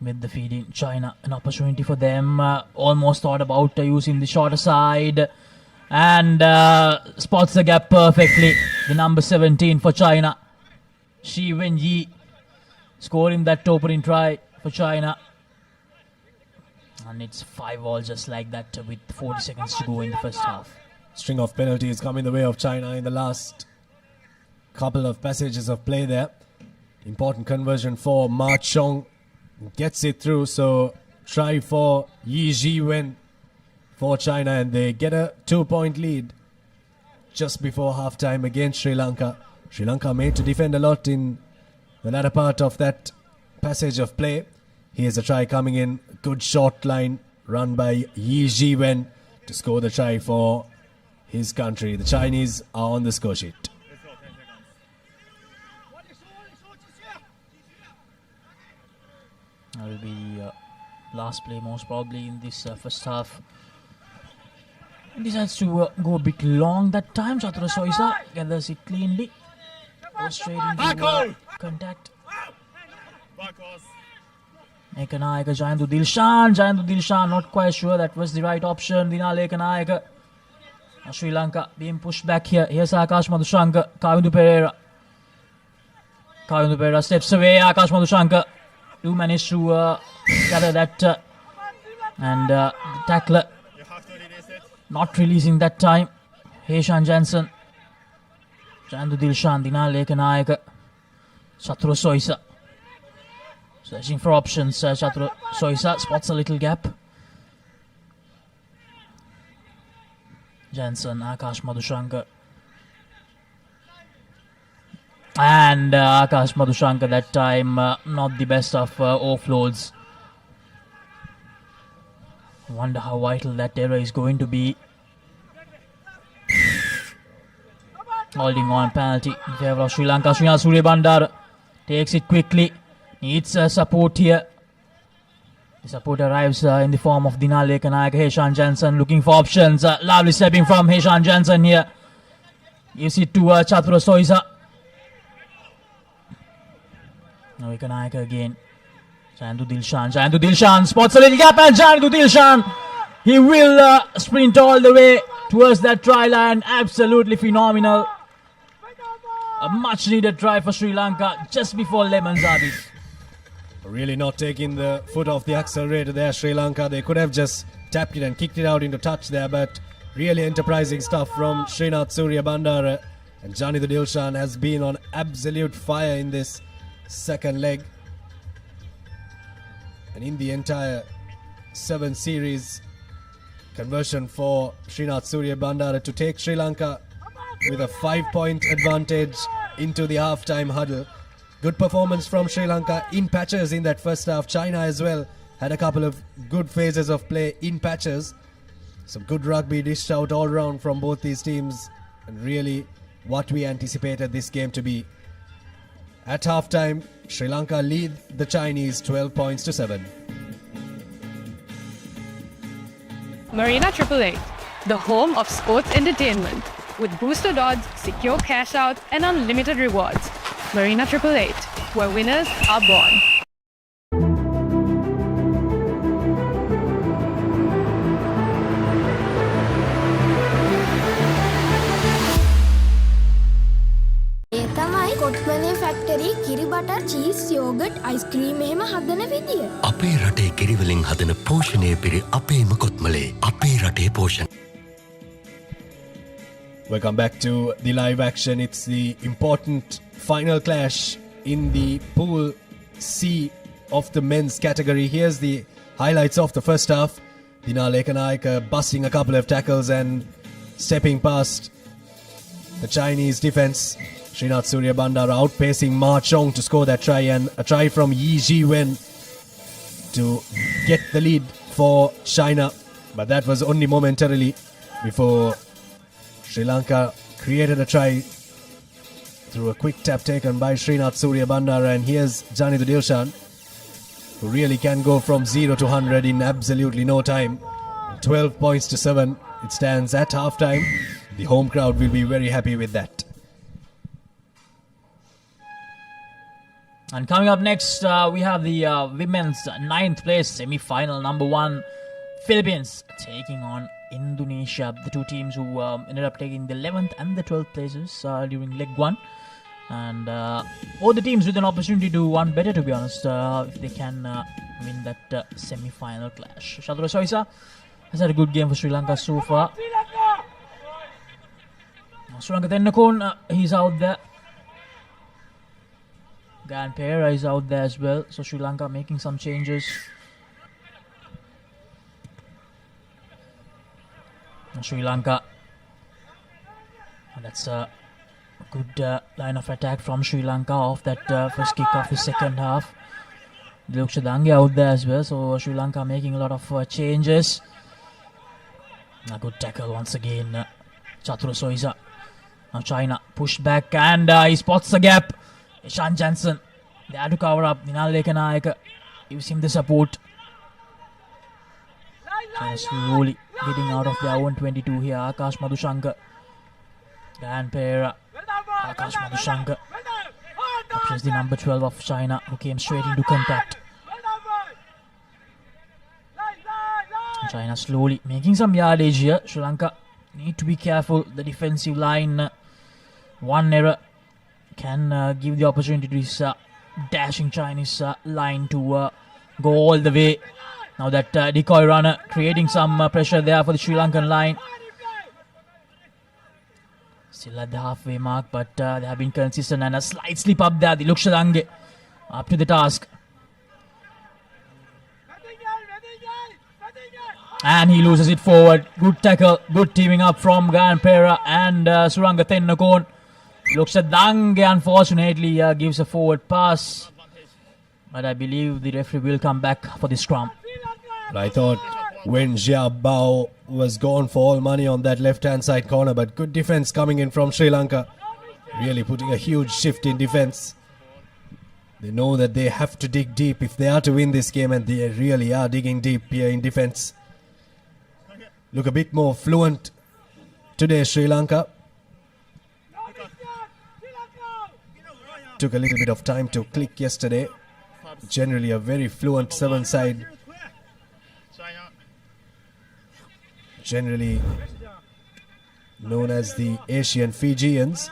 With the feeding, China, an opportunity for them. Almost thought about using the shorter side. And spots the gap perfectly. The number 17 for China, Shi Wenyi, scoring that opening try for China. And it's 5-all just like that with 40 seconds to go in the first half. String of penalties come in the way of China in the last couple of passages of play there. Important conversion for Ma Chong. Gets it through, so try for Yi Ji-wen for China, and they get a 2-point lead just before half-time against Sri Lanka. Sri Lanka made to defend a lot in the latter part of that passage of play. Here's a try coming in. Good short line run by Yi Ji-wen to score the try for his country. The Chinese are on the score sheet. That will be last play most probably in this first half. He decides to go a bit long that time. Chatura Soisa gathers it cleanly. Goes straight into contact. Ekanayaka, Jayantu Dilshan, not quite sure that was the right option. Dinale Ekanayaka. Sri Lanka being pushed back here. Here's Akash Madhushanka, Kavindu Pereira. Kavindu Pereira steps away. Akash Madhushanka do manage to gather that and the tackler not releasing that time. Heshan Jansen, Jandu Dilshan, Dinal Ekanayaka, Chatura Soisa. Searching for options. Chatura Soisa spots a little gap. Jansen, Akash Madhushanka. And Akash Madhushanka that time not the best of offloads. Wonder how vital that error is going to be. Holding on, penalty in favor of Sri Lanka. Srinath Surya Bandara takes it quickly. Needs support here. The support arrives in the form of Dinal Ekanayaka. Heshan Jansen looking for options. Lovely stepping from Heshan Jansen here. Gives it to Chatura Soisa. Now Ekanayaka again. Jayantu Dilshan spots a little gap, and Jayantu Dilshan, He will sprint all the way towards that try line. Absolutely phenomenal. A much needed try for Sri Lanka just before Lemons Abi. Really not taking the foot off the accelerator there, Sri Lanka. They could have just tapped it and kicked it out into touch there, but really enterprising stuff from Srinath Surya Bandara. And Johnny the Dilshan has been on absolute fire in this second leg. And in the entire 7 series, conversion for Srinath Surya Bandara to take Sri Lanka with a 5-point advantage into the half-time huddle. Good performance from Sri Lanka in patches in that first half. China as well had a couple of good phases of play in patches. Some good rugby dished out all round from both these teams, and really what we anticipated this game to be. At halftime, Sri Lanka lead the Chinese 12 points to 7. Marina 888, the home of sports entertainment. With boosted odds, secure cash out, and unlimited rewards. Marina 888, where winners are born. ඒ තමයි කොට්මනේ factory කිරි butter cheese yoghurt ice cream එහෙම හදන විදිය. අපේ රටේ කිරි වලින් හදන පෝෂණය පිරි අපේම කොත්මලේ අපේ රටේ පෝෂණ. Welcome back to the live action. It's the important final clash in the Pool C of the men's category. Here's the highlights of the first half. Dina Lekanayaka busting a couple of tackles and stepping past the Chinese defense. Srinath Surya Bandara outpacing Ma Chong to score that try, and a try from Yi Ji Wen to get the lead for China. But that was only momentarily before Sri Lanka created a try through a quick tap taken by Srinath Surya Bandara. And here's Jani Dilshan, who really can go from 0 to 100 in absolutely no time. 12 points to 7. It stands at halftime. The home crowd will be very happy with that. And coming up next, we have the women's 9th place semi-final. Number 1, Philippines taking on Indonesia. The two teams who ended up taking the 11th and the 12th places during leg 1. And both the teams with an opportunity to do one better, to be honest, if they can win that semi-final clash. Shadra Soisa has had a good game for Sri Lanka so far. Sri Lanka Tennakon, he's out there. Papare is out there as well. So Sri Lanka making some changes. Sri Lanka. And that's a good line of attack from Sri Lanka off that first kick of the second half. Dialog Shadange out there as well. So Sri Lanka making a lot of changes. A good tackle once again. Chatura Soisa. Now China pushed back and he spots the gap. Ishan Jansen there to cover up. Ninal Lekanayaka gives him the support. Slowly getting out of their own 22 here. Akash Madhushankar. Papare. Akash Madhushankar. Captures the number 12 of China, who came straight into contact. China slowly making some yardage here. Sri Lanka need to be careful. The defensive line, one error can give the opportunity to this dashing Chinese line to go all the way. Now that decoy runner creating some pressure there for the Sri Lankan line. Still at the halfway mark, but they have been consistent, and a slight slip up there. Dialog Shadange up to the task. And he loses it forward. Good tackle, good teaming up from Papare and Suranga Tennakon. Dialog Shadange unfortunately gives a forward pass, but I believe the referee will come back for the scrum. I thought when Jia Bao was gone for all money on that left-hand side corner, but good defense coming in from Sri Lanka. Really putting a huge shift in defense. They know that they have to dig deep if they are to win this game, and they really are digging deep here in defense. Look a bit more fluent today, Sri Lanka. Took a little bit of time to click yesterday. Generally a very fluent seven-side. generally known as the Asian Fijians.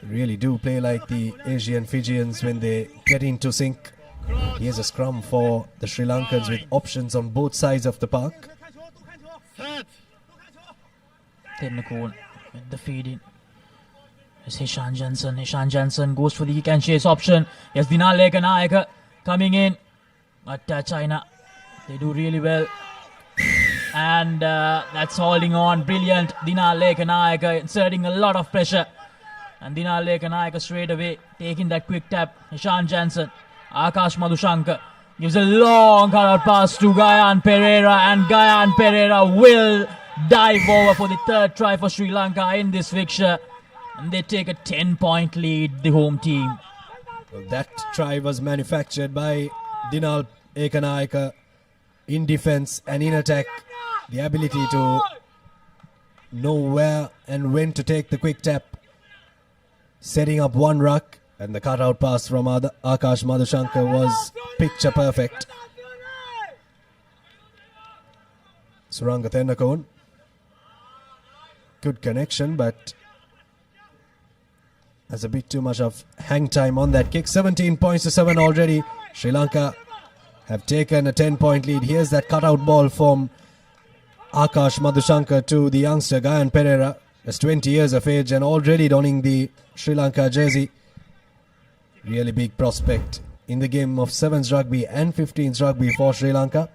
They really do play like the Asian Fijians when they get into sync. Here's a scrum for the Sri Lankans with options on both sides of the park. Tennakon with the feed in. It's Hishan Jensen. Hishan Jensen goes for the kick and chase option. Yes, Dinar Lekanayaka coming in. But China, they do really well. And that's holding on. Brilliant. Dinar Lekanayaka inserting a lot of pressure. And Dinar Lekanayaka straight away taking that quick tap. Hishan Jensen. Akash Madhushankar gives a long cutout pass to Gayan Pereira. And Gayan Pereira will dive over for the third try for Sri Lanka in this fixture. And they take a 10-point lead, the home team. Well, that try was manufactured by Dinal Ekanayaka in defense and in attack. The ability to know where and when to take the quick tap. Setting up one ruck, and the cutout pass from Akash Madhushankar was picture perfect. Suranga Tennakon. Good connection, but there's a bit too much of hang time on that kick. 17 points to 7 already. Sri Lanka have taken a 10-point lead. Here's that cutout ball from Akash Madhushankar to the youngster Gayan Pereira. Just 20 years of age and already donning the Sri Lanka jersey. Really big prospect in the game of 7s rugby and 15s rugby for Sri Lanka.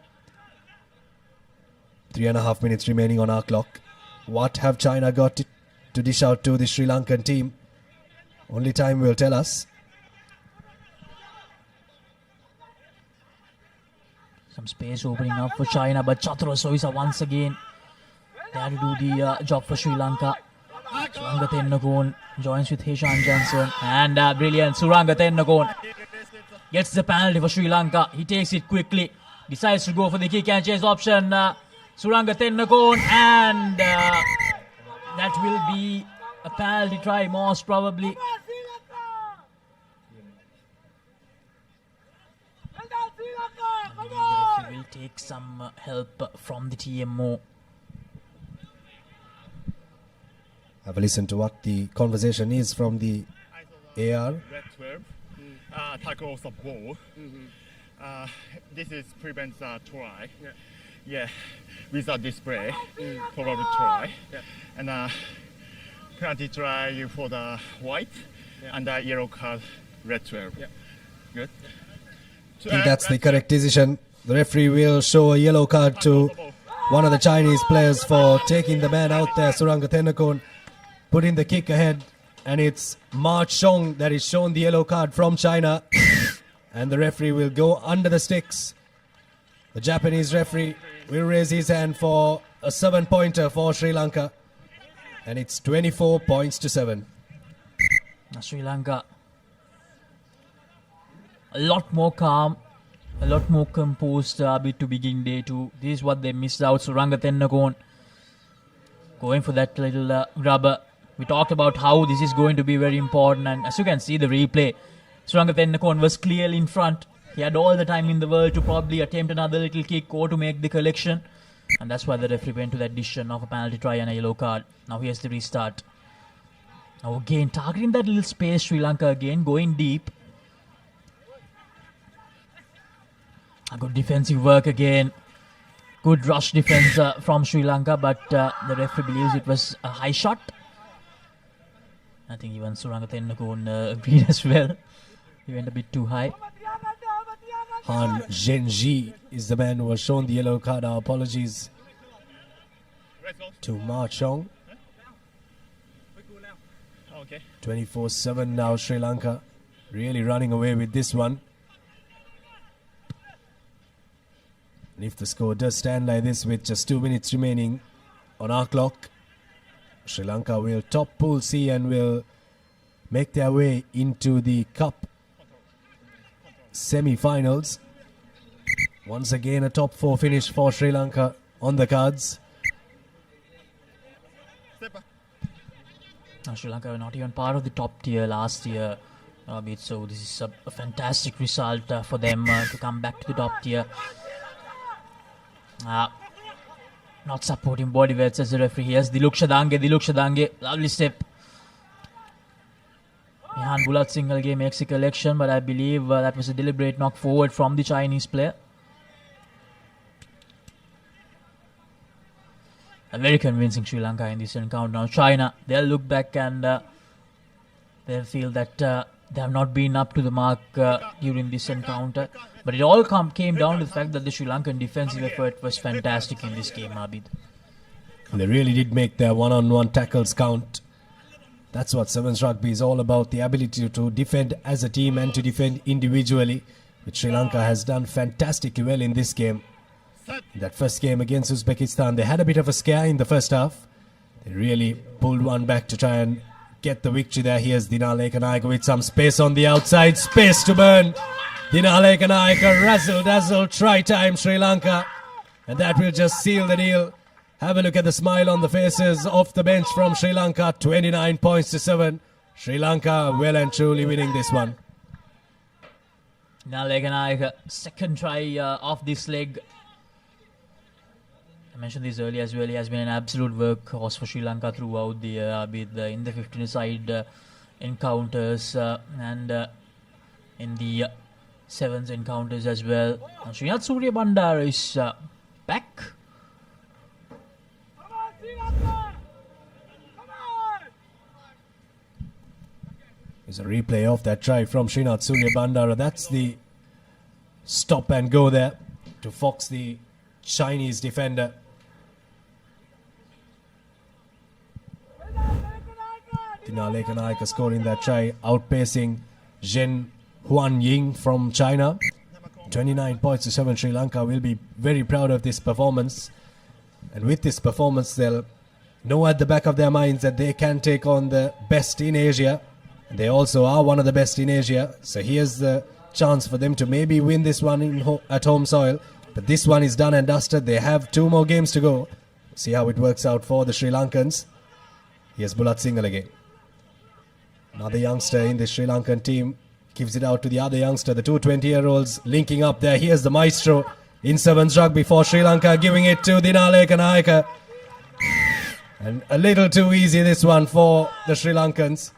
3.5 minutes remaining on our clock. What have China got to dish out to the Sri Lankan team? Only time will tell us. Some space opening up for China, but Chatro Soisa once again there to do the job for Sri Lanka. Suranga Tennakon joins with Hishan Jensen, and brilliant. Suranga Tennakon gets the penalty for Sri Lanka. He takes it quickly, decides to go for the kick and chase option. Suranga Tennakon, and that will be a penalty try most probably. He will take some help from the TMO. Have a listen to what the conversation is from the AR. Red 12, tackles the ball. This is prevents a try. Yeah, with a display, probably try. And penalty try for the white and the yellow card, red 12. Good. I think that's the correct decision. The referee will show a yellow card to one of the Chinese players for taking the man out there, Suranga Tennakon, putting the kick ahead, and it's Ma Chong that is shown the yellow card from China, and the referee will go under the sticks. The Japanese referee will raise his hand for a 7-pointer for Sri Lanka, and it's 24 points to 7. Now Sri Lanka a lot more calm, a lot more composed to begin day 2. This is what they missed out. Suranga Tennakon going for that little rubber. We talked about how this is going to be very important, and as you can see the replay, Suranga Tennakon was clearly in front. He had all the time in the world to probably attempt another little kick or to make the collection, and that's why the referee went to that decision of a penalty try and a yellow card. Now here's the restart. Now again targeting that little space, Sri Lanka again going deep. A good defensive work again. Good rush defense from Sri Lanka, but the referee believes it was a high shot. I think even Suranga Tennakon agreed as well. He went a bit too high. Han Zhenji is the man who was shown the yellow card. Our apologies to Ma Chong. 24-7 now, Sri Lanka really running away with this one. And if the score does stand like this with just 2 minutes remaining on our clock, Sri Lanka will top Pool C and will make their way into the Cup semi-finals. Once again, a top 4 finish for Sri Lanka on the cards. Now Sri Lanka were not even part of the top tier last year, so this is a fantastic result for them to come back to the top tier. not supporting body weights as the referee. Here's Diluk Shadange, lovely step. Ihan Bulat Singalge makes a collection, but I believe that was a deliberate knock forward from the Chinese player. A very convincing Sri Lanka in this encounter. Now China, they'll look back and they'll feel that they have not been up to the mark during this encounter. But it all came down to the fact that the Sri Lankan defensive effort was fantastic in this game, Abid. They really did make their one-on-one tackles count. That's what Sevens Rugby is all about, the ability to defend as a team and to defend individually, which Sri Lanka has done fantastically well in this game. In that first game against Uzbekistan, they had a bit of a scare in the first half. They really pulled one back to try and get the victory there. Here's Dinah Lekanayaka with some space on the outside, space to burn. Dinah Lekanayaka, razzle-dazzle, try time Sri Lanka. And that will just seal the deal. Have a look at the smile on the faces of the bench from Sri Lanka. 29 points to 7. Sri Lanka well and truly winning this one. Now Lekanayaka, second try off this leg. I mentioned this earlier as well. He has been an absolute workhorse for Sri Lanka throughout the year in the 15-side encounters and in the sevens encounters as well. And Srinath Surya Bandara is back. There's a replay of that try from Srinath Surya Bandara. That's the stop and go there to fox the Chinese defender. Dinah Lekanayaka scoring that try, outpacing Zhen Huan Ying from China. 29 points to 7. Sri Lanka will be very proud of this performance. And with this performance, they'll know at the back of their minds that they can take on the best in Asia. They also are one of the best in Asia. So here's the chance for them to maybe win this one at home soil. But this one is done and dusted. They have 2 more games to go. See how it works out for the Sri Lankans. Here's Bulat Singhal again. Another youngster in the Sri Lankan team gives it out to the other youngster. The 2 20-year-olds linking up there. Here's the maestro in sevens rugby for Sri Lanka, giving it to Dinah Lekanayaka. And a little too easy this one for the Sri Lankans.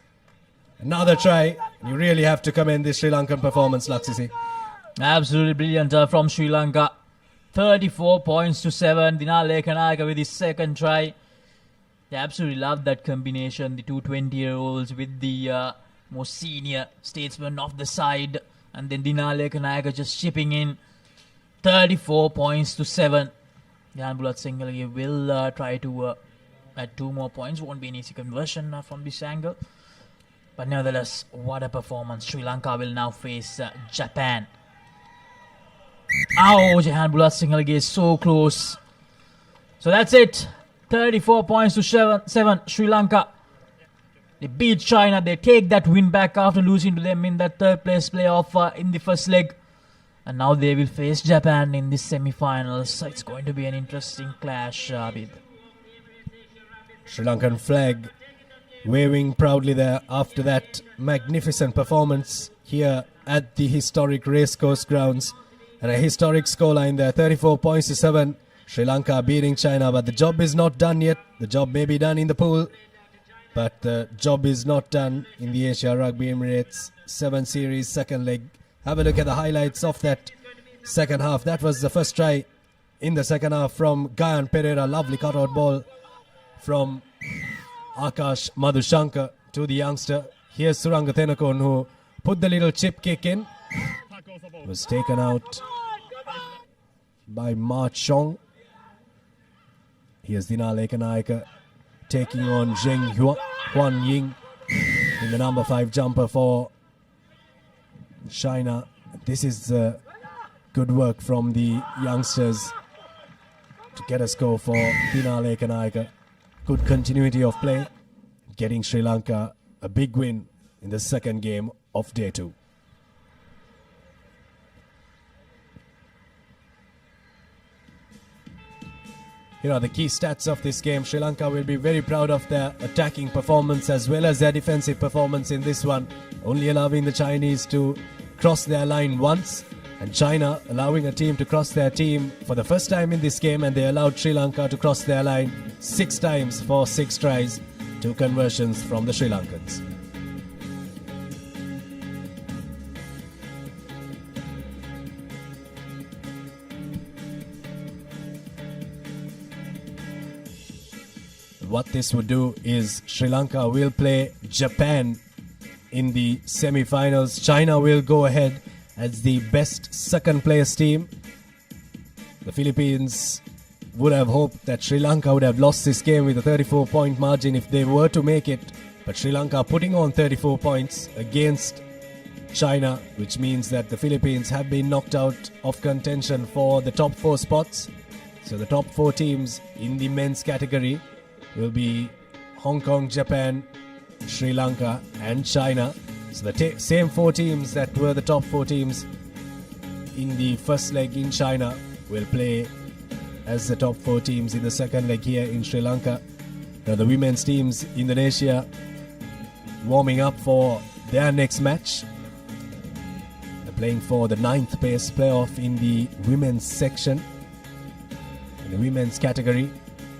Another try. You really have to commend this Sri Lankan performance, Laksisi. Absolutely brilliant from Sri Lanka. 34 points to 7. Dinah Lekanayaka with his second try. They absolutely love that combination. The 2 20-year-olds with the more senior statesman of the side. And then Dinah Lekanayaka just chipping in. 34 points to 7. Jan Bulat Singhal will try to add 2 more points. Won't be an easy conversion from this angle. But nevertheless, what a performance. Sri Lanka will now face Japan. Oh, Jahan Bulat Singhal is so close. So that's it. 34 points to 7. Sri Lanka. They beat China. They take that win back after losing to them in that third place playoff in the first leg. And now they will face Japan in the semi-finals. So it's going to be an interesting clash, Abid. Sri Lankan flag waving proudly there after that magnificent performance here at the historic Racecourse grounds. And a historic scoreline there, 34 points to 7. Sri Lanka beating China, but the job is not done yet. The job may be done in the pool, but the job is not done in the Asia Rugby Emirates 7 Series second leg. Have a look at the highlights of that second half. That was the first try in the second half from Gayan Pereira. Lovely cutout ball from Akash Madhushankar to the youngster. Here's Suranga Thenakon who put the little chip kick in. Was taken out by Ma Chong. Here's Dinah Lekanayaka taking on Zheng Huan Ying in the number 5 jumper for China. This is good work from the youngsters to get a score for Dinah Lekanayaka. Good continuity of play, getting Sri Lanka a big win in the second game of day 2. Here are the key stats of this game. Sri Lanka will be very proud of their attacking performance as well as their defensive performance in this one. Only allowing the Chinese to cross their line once And China allowing a team to cross their team for the first time in this game, and they allowed Sri Lanka to cross their line 6 times for 6 tries, 2 conversions from the Sri Lankans. What this would do is Sri Lanka will play Japan in the semi-finals. China will go ahead as the best second place team. The Philippines would have hoped that Sri Lanka would have lost this game with a 34-point margin if they were to make it. But Sri Lanka putting on 34 points against China, which means that the Philippines have been knocked out of contention for the top 4 spots. So the top 4 teams in the men's category will be Hong Kong, Japan, Sri Lanka and China. So the same 4 teams that were the top 4 teams in the first leg in China will play as the top 4 teams in the second leg here in Sri Lanka. Now the women's teams, Indonesia, warming up for their next match. They're playing for the 9th place playoff in the women's section. In the women's category,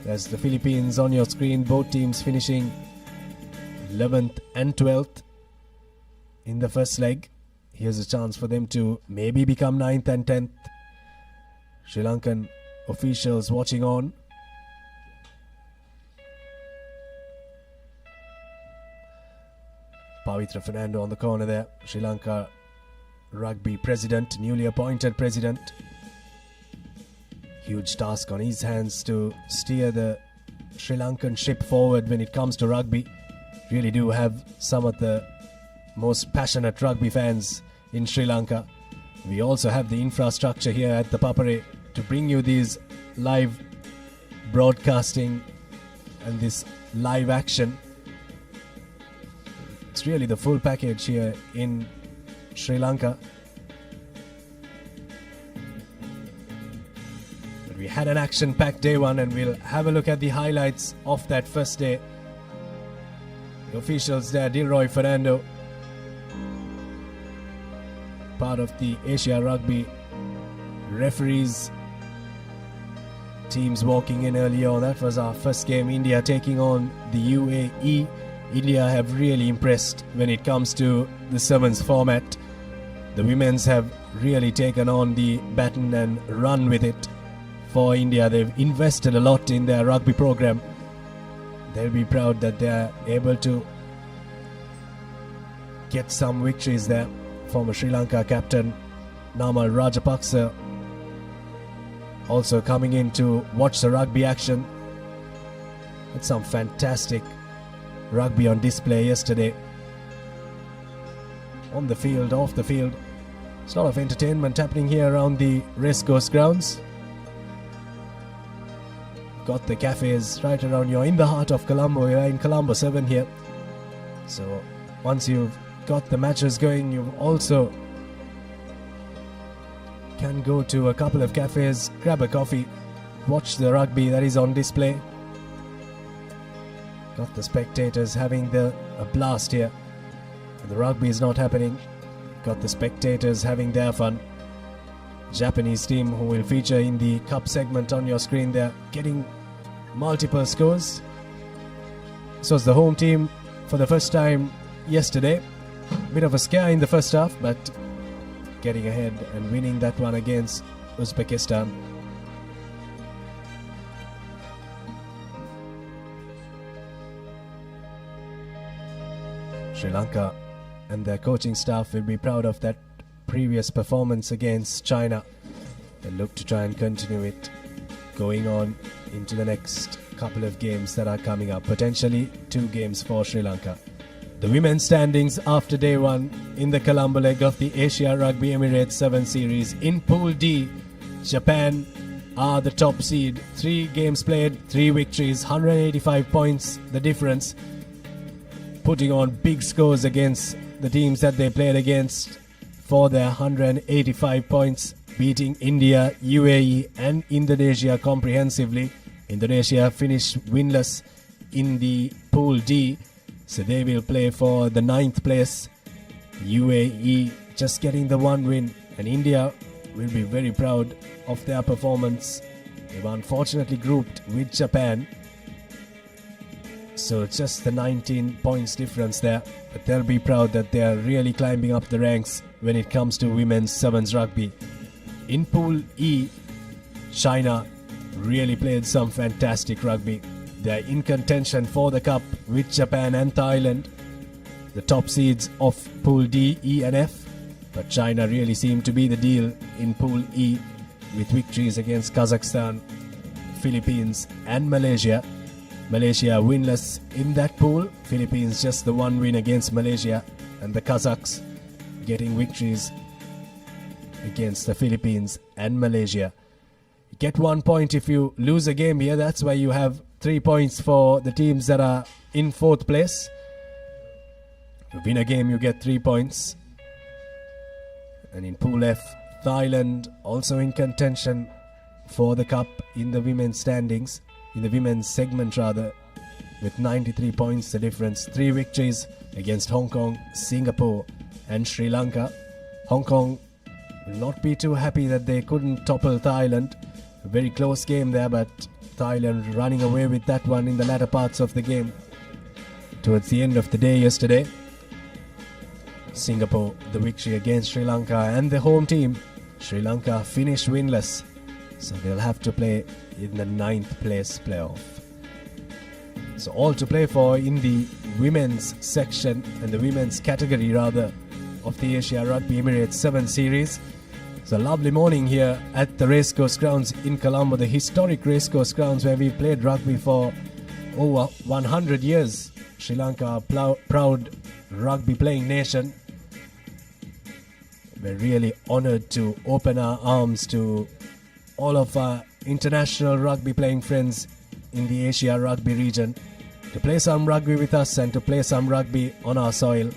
there's the Philippines on your screen, both teams finishing 11th and 12th in the first leg. Here's a chance for them to maybe become 9th and 10th. Sri Lankan officials watching on. Pavitra Fernando on the corner there. Sri Lanka rugby president, newly appointed president. Huge task on his hands to steer the Sri Lankan ship forward when it comes to rugby. Really do have some of the most passionate rugby fans in Sri Lanka. We also have the infrastructure here at the Papare to bring you these live broadcasting and this live action. It's really the full package here in Sri Lanka. But we had an action-packed day 1, and we'll have a look at the highlights of that first day. The officials there, Dilroy Fernando, part of the Asia Rugby referees. Teams walking in earlier on. That was our first game. India taking on the UAE. India have really impressed when it comes to the sevens format. The women's have really taken on the baton and run with it. For India, they've invested a lot in their rugby program. They'll be proud that they're able to get some victories there. Former Sri Lanka captain Namal Rajapaksa also coming in to watch the rugby action. It's some fantastic rugby on display yesterday. On the field, off the field. There's a lot of entertainment happening here around the Racecourse grounds. Got the cafes right around you. In the heart of Colombo. You're in Colombo 7 here. So once you've got the matches going, you also can go to a couple of cafes, grab a coffee, watch the rugby that is on display. Got the spectators having a blast here. The rugby is not happening. Got the spectators having their fun. Japanese team who will feature in the cup segment on your screen there, getting multiple scores. This was the home team for the first time yesterday. Bit of a scare in the first half, but getting ahead and winning that one against Uzbekistan. Sri Lanka and their coaching staff will be proud of that previous performance against China. They look to try and continue it going on into the next couple of games that are coming up. Potentially 2 games for Sri Lanka. The women's standings after day 1 in the Colombo leg of the Asia Rugby Emirates 7 series. In Pool D, Japan are the top seed. 3 games played, 3 victories, 185 points the difference. Putting on big scores against the teams that they played against for their 185 points. Beating India, UAE and Indonesia comprehensively. Indonesia finished winless in the Pool D. So they will play for the 9th place. UAE just getting the 1 win. And India will be very proud of their performance. They were unfortunately grouped with Japan, so just the 19 points difference there, but they'll be proud that they are really climbing up the ranks when it comes to women's sevens rugby. In Pool E, China really played some fantastic rugby. They are in contention for the cup with Japan and Thailand, the top seeds of Pool D, E and F, but China really seemed to be the deal in Pool E with victories against Kazakhstan, Philippines and Malaysia. Malaysia winless in that pool, Philippines just the one win against Malaysia, and the Kazakhs getting victories against the Philippines and Malaysia. You get 1 point if you lose a game here, that's why you have 3 points for the teams that are in 4th place. If you win a game, you get 3 points. And in Pool F, Thailand also in contention for the cup in the women's standings, in the women's segment rather, with 93 points the difference. 3 victories against Hong Kong, Singapore and Sri Lanka. Hong Kong will not be too happy that they couldn't topple Thailand. A very close game there, but Thailand running away with that one in the latter parts of the game. Towards the end of the day yesterday, Singapore the victory against Sri Lanka, and the home team Sri Lanka finished winless, so they'll have to play in the 9th place playoff. So all to play for in the women's section and the women's category rather of the Asia Rugby Emirates 7 series. It's a lovely morning here at the Racecourse grounds in Colombo, the historic Racecourse grounds where we've played rugby for over 100 years. Sri Lanka, a proud rugby playing nation. We're really honoured to open our arms to all of our international rugby playing friends in the Asia Rugby region to play some rugby with us and to play some rugby on our soil.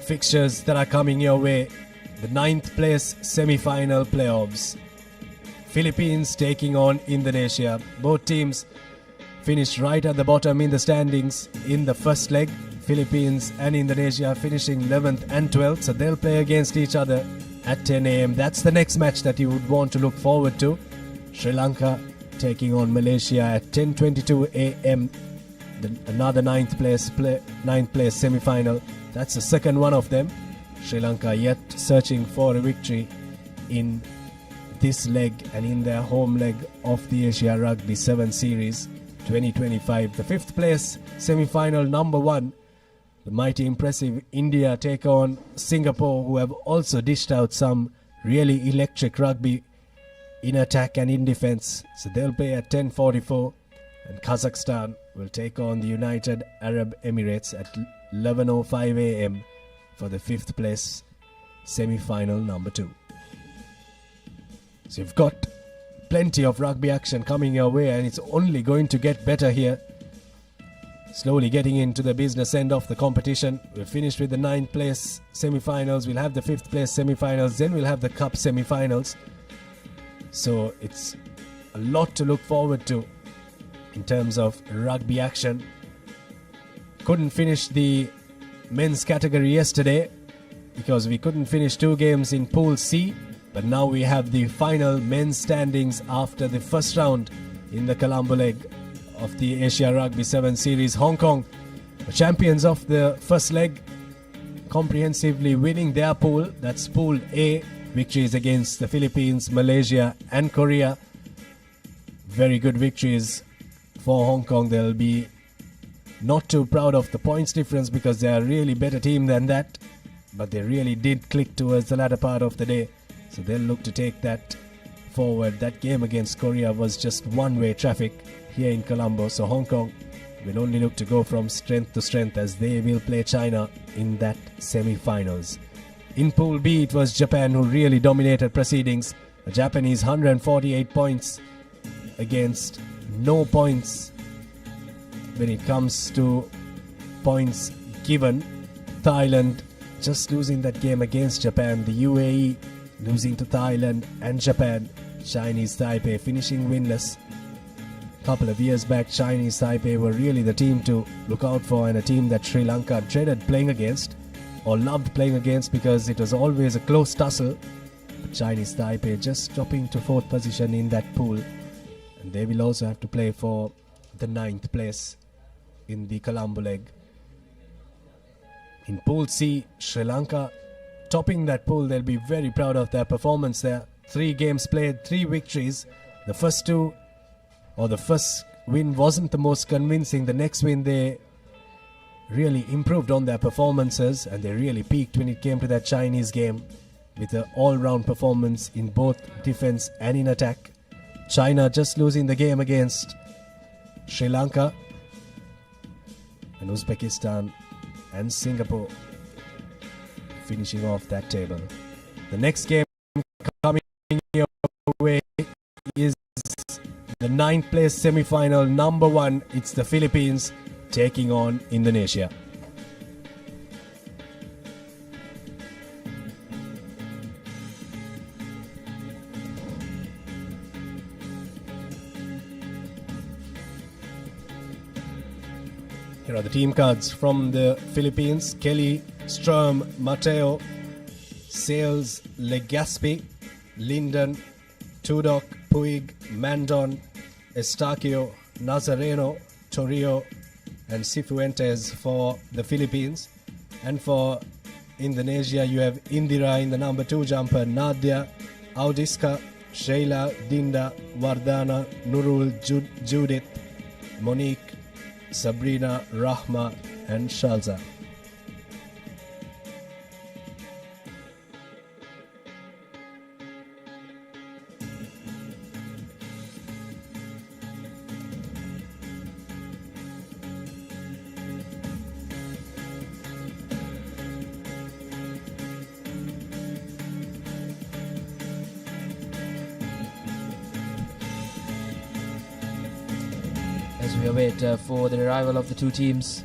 Fixtures that are coming your way: the 9th place semi-final playoffs. Philippines taking on Indonesia. Both teams finished right at the bottom in the standings in the first leg. Philippines and Indonesia finishing 11th and 12th, so they'll play against each other at 10 a.m. That's the next match that you would want to look forward to. Sri Lanka taking on Malaysia at 10:22 a.m. Another 9th place semi-final. That's the second one of them. Sri Lanka yet searching for a victory in this leg and in their home leg of the Asia Rugby 7 Series 2025. The 5th place semi-final number 1. The mighty impressive India take on Singapore, who have also dished out some really electric rugby in attack and in defense. So they'll play at 10:44. And Kazakhstan will take on the United Arab Emirates at 11:05 a.m. for the 5th place semi-final number 2. So you've got plenty of rugby action coming your way, and it's only going to get better here. Slowly getting into the business end of the competition. We'll finish with the 9th place semi-finals. We'll have the 5th place semi-finals. Then we'll have the cup semi-finals. So it's a lot to look forward to in terms of rugby action. Couldn't finish the men's category yesterday because we couldn't finish 2 games in Pool C. But now we have the final men's standings after the first round in the Colombo leg of the Asia Rugby 7 Series. Hong Kong, the champions of the first leg, comprehensively winning their pool. That's Pool A. Victories against the Philippines, Malaysia and Korea. Very good victories for Hong Kong. They'll be not too proud of the points difference because they are a really better team than that. But they really did click towards the latter part of the day. So they'll look to take that forward. That game against Korea was just one-way traffic here in Colombo. So Hong Kong will only look to go from strength to strength as they will play China in that semi-finals. In Pool B, it was Japan who really dominated proceedings. The Japanese 148 points against no points when it comes to points given. Thailand just losing that game against Japan. The UAE losing to Thailand and Japan. Chinese Taipei finishing winless. A couple of years back, Chinese Taipei were really the team to look out for and a team that Sri Lanka dreaded playing against. or loved playing against because it was always a close tussle. Chinese Taipei just dropping to 4th position in that pool, and they will also have to play for the 9th place in the Colombo leg. In Pool C, Sri Lanka topping that pool. They'll be very proud of their performance there. 3 games played, 3 victories. The first win wasn't the most convincing. The next win they really improved on their performances, and they really peaked when it came to that Chinese game with an all-round performance in both defense and in attack. China just losing the game against Sri Lanka, and Uzbekistan and Singapore finishing off that table. The next game coming your way is the 9th place semi-final, number 1. It's the Philippines taking on Indonesia. Here are the team cards from the Philippines. Kelly, Sturm, Mateo, Sales, Legaspi, Linden, Tudok, Puig, Mandon, Estacio, Nazareno, Torrio and Cifuentes for the Philippines. And for Indonesia, you have Indira in the number 2 jumper, Nadia, Audiska, Sheila, Dinda, Wardana, Nurul, Judith, Monique, Sabrina, Rahma and Shalza. As we await for the arrival of the two teams.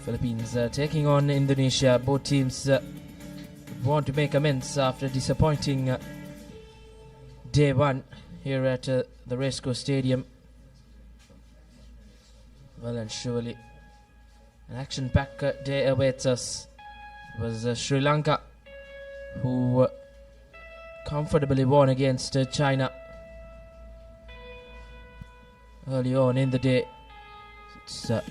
Philippines taking on Indonesia. Both teams want to make amends after disappointing day 1 here at the Racecourse Stadium. Well and surely an action-packed day awaits us. It was Sri Lanka who comfortably won against China early on in the day. It's a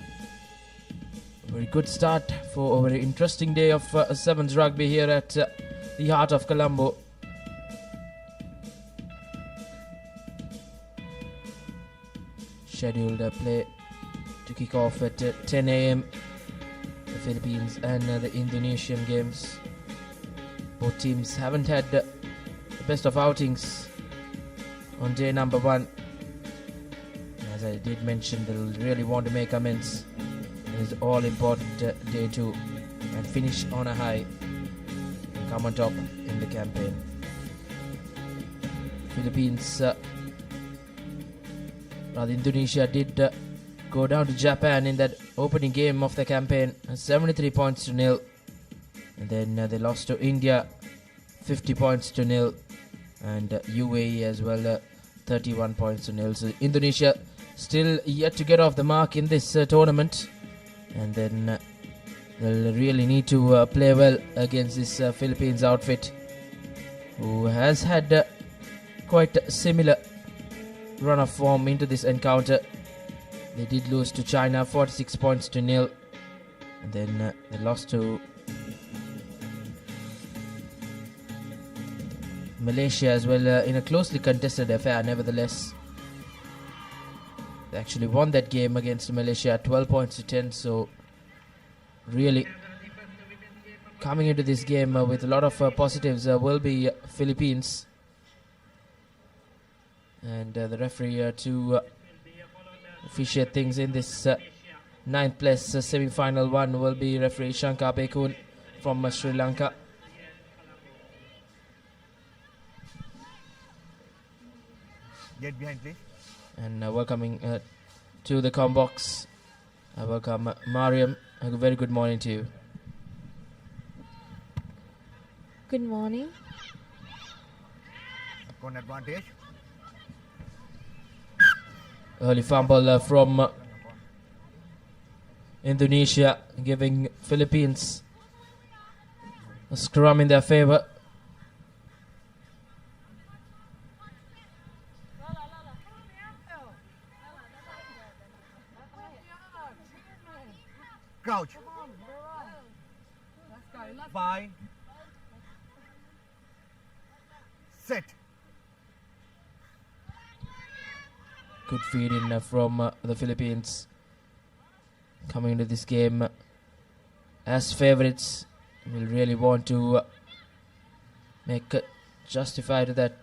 very good start for a very interesting day of sevens rugby here at the heart of Colombo. Scheduled play to kick off at 10 a.m. The Philippines and the Indonesian games. Both teams haven't had the best of outings on day number 1. As I did mention, they'll really want to make amends. It is all important day 2 and finish on a high and come on top in the campaign. Indonesia did go down to Japan in that opening game of the campaign, 73 points to 0, and then they lost to India 50 points to 0, and UAE as well 31 points to 0. So Indonesia still yet to get off the mark in this tournament, and then they'll really need to play well against this Philippines outfit, who has had quite a similar run of form into this encounter. They did lose to China 46 points to 0, and then they lost to Malaysia as well in a closely contested affair. Nevertheless, they actually won that game against Malaysia 12 points to 10. So really coming into this game with a lot of positives will be Philippines, and the referee to officiate things in this 9th place semi-final 1 will be referee Shankar Bekun from Sri Lanka. Get behind, please. And welcoming to the com box, I welcome Mariam. A very good morning to you. Good morning. On advantage. Early fumble from Indonesia, giving Philippines a scrum in their favor. Crouch. Bye. Set. Good feed in from the Philippines, coming into this game as favourites. Will really want to make justify to that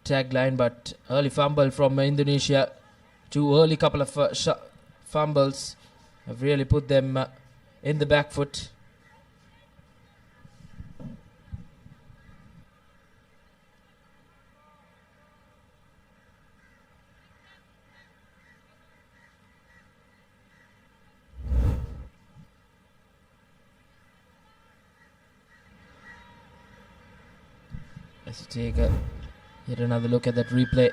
tagline, but early fumble from Indonesia. Too early couple of fumbles have really put them in the back foot. Let's take yet another look at that replay.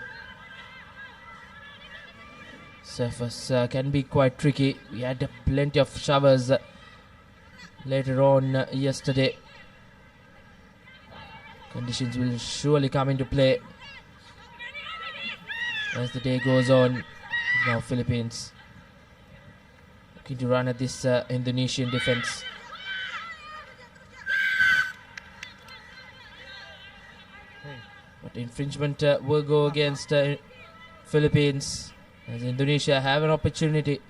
Surface can be quite tricky. We had plenty of showers later on yesterday. Conditions will surely come into play as the day goes on. Now Philippines looking to run at this Indonesian defense. But infringement will go against Philippines, as Indonesia have an opportunity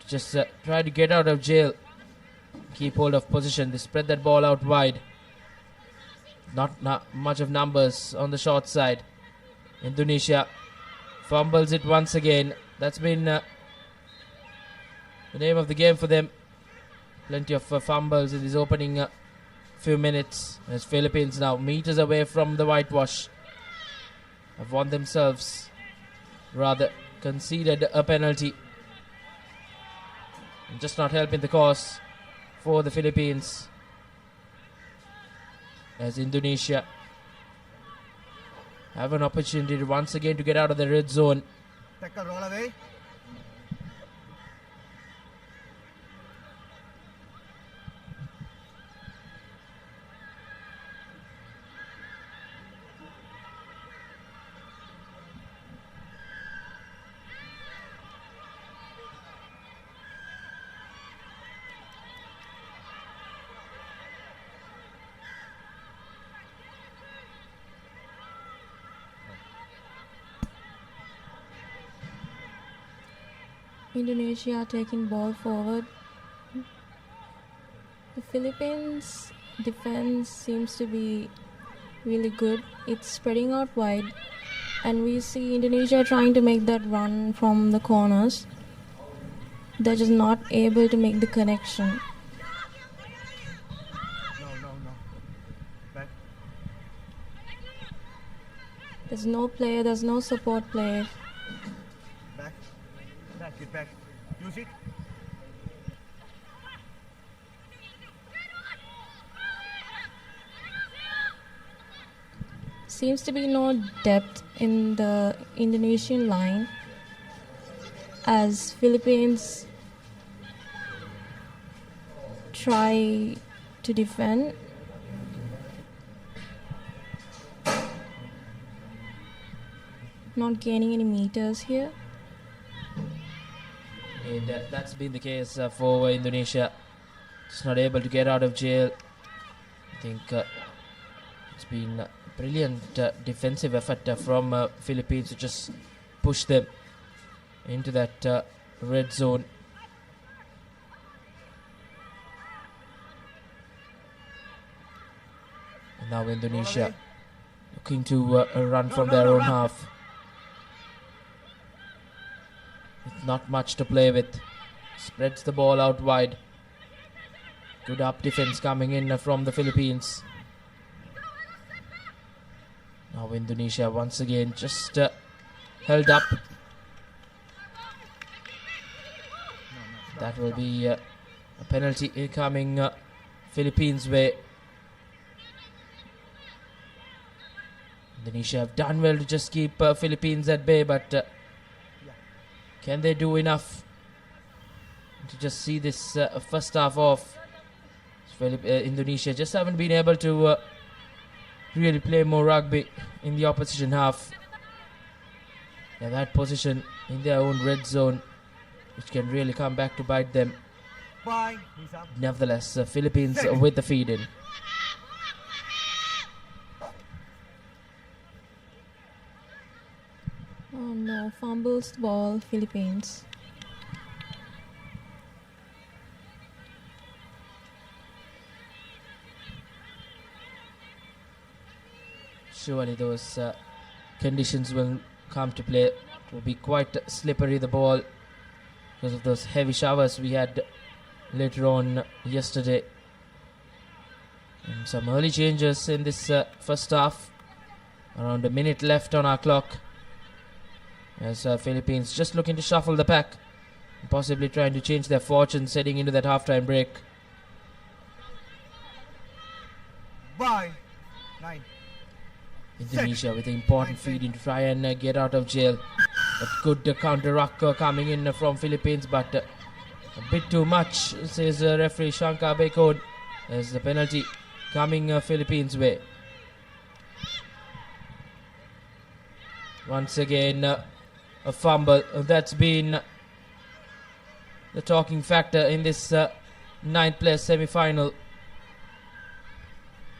to just try to get out of jail, keep hold of position. They spread that ball out wide. Not much of numbers on the short side. Indonesia fumbles it once again. That's been the name of the game for them. Plenty of fumbles in this opening few minutes, as Philippines now meters away from the whitewash have won themselves, rather conceded a penalty, and just not helping the cause for the Philippines, as Indonesia have an opportunity to once again to get out of the red zone. Tackle roll away. Indonesia taking ball forward. The Philippines defense seems to be really good. It's spreading out wide, and we see Indonesia trying to make that run from the corners. They're just not able to make the connection. No. Back. There's no player, there's no support player. Back. Get back. Use it. Seems to be no depth in the Indonesian line, as Philippines try to defend. Not gaining any meters here. And that's been the case for Indonesia. Just not able to get out of jail. I think it's been a brilliant defensive effort from Philippines to just push them into that red zone. And now Indonesia looking to run from their own half. With not much to play with. Spreads the ball out wide. Good up defense coming in from the Philippines. Now Indonesia once again just held up. That will be a penalty coming Philippines' way. Indonesia have done well to just keep Philippines at bay, but can they do enough to just see this first half off. Indonesia just haven't been able to really play more rugby in the opposition half. They have had position in their own red zone, which can really come back to bite them. Bye. He's up. Nevertheless, Philippines with the feed in. Oh no, fumbles the ball, Philippines. Surely those conditions will come to play. It will be quite slippery, the ball, because of those heavy showers we had later on yesterday. And some early changes in this first half. Around a minute left on our clock, as Philippines just looking to shuffle the pack, possibly trying to change their fortunes heading into that halftime break. Bye. 9. Indonesia with an important feed in to try and get out of jail. A good counter ruck coming in from Philippines, but a bit too much, says referee Shankar Bekod, as the penalty coming Philippines' way. Once again, a fumble. That's been the talking factor in this ninth place semi-final.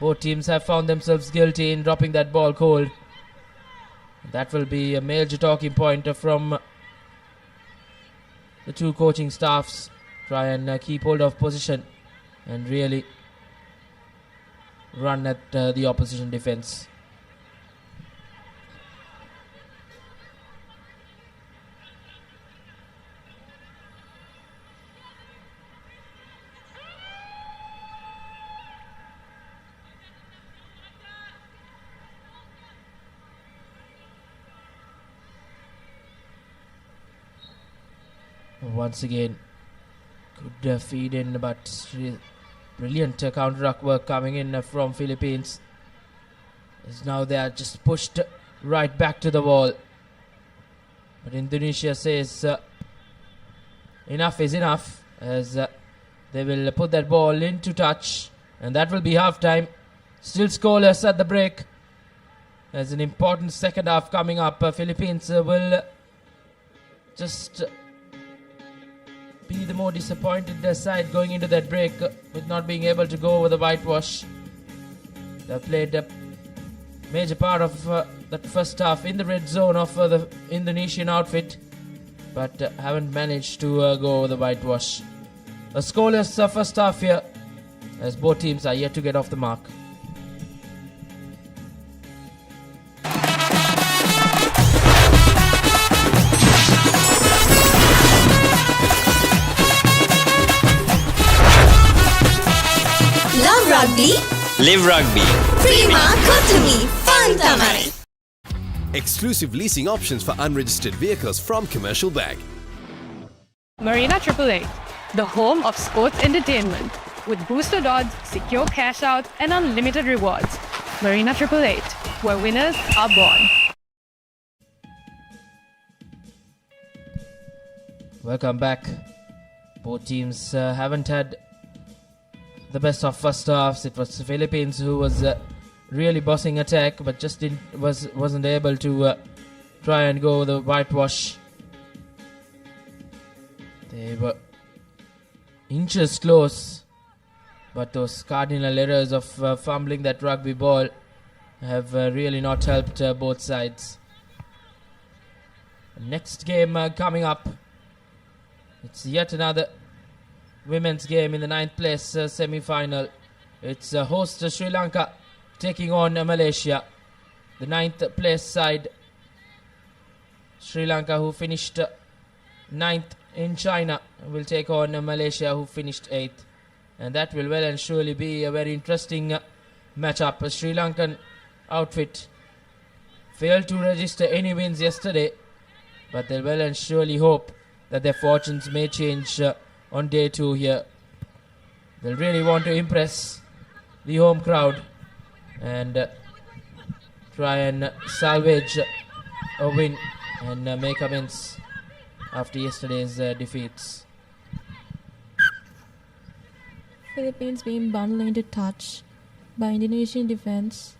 Both teams have found themselves guilty in dropping that ball cold. That will be a major talking point from the two coaching staffs. Try and keep hold of position and really run at the opposition defense. Once again, good feed in, but brilliant counter-ruck work coming in from Philippines. As now they are just pushed right back to the wall. But Indonesia says enough is enough, as they will put that ball into touch, and that will be half-time. Still scoreless at the break. There's an important second half coming up. Philippines will just be the more disappointed side going into that break with not being able to go over the whitewash. They played a major part of that first half in the red zone of the Indonesian outfit, but haven't managed to go over the whitewash. A scoreless first half here, as both teams are yet to get off the mark. Rugby, live rugby. Prima Kotami, fun tamai. Exclusive leasing options for unregistered vehicles from Commercial Bank. Marina 888, the home of sports entertainment, with boosted odds, secure cash out, and unlimited rewards. Marina 888, where winners are born. Welcome back. Both teams haven't had the best of first halves. It was the Philippines who was really bossing attack, but just wasn't able to try and go the whitewash. They were inches close, but those cardinal errors of fumbling that rugby ball have really not helped both sides. Next game coming up, it's yet another women's game in the 9th place semi-final. It's host Sri Lanka taking on Malaysia. The 9th place side, Sri Lanka, who finished 9th in China, will take on Malaysia, who finished 8th. And that will well and surely be a very interesting matchup. A Sri Lankan outfit failed to register any wins yesterday, but they'll well and surely hope that their fortunes may change on day 2 here. They'll really want to impress the home crowd and try and salvage a win and make amends after yesterday's defeats. Philippines being bundled into touch by Indonesian defense.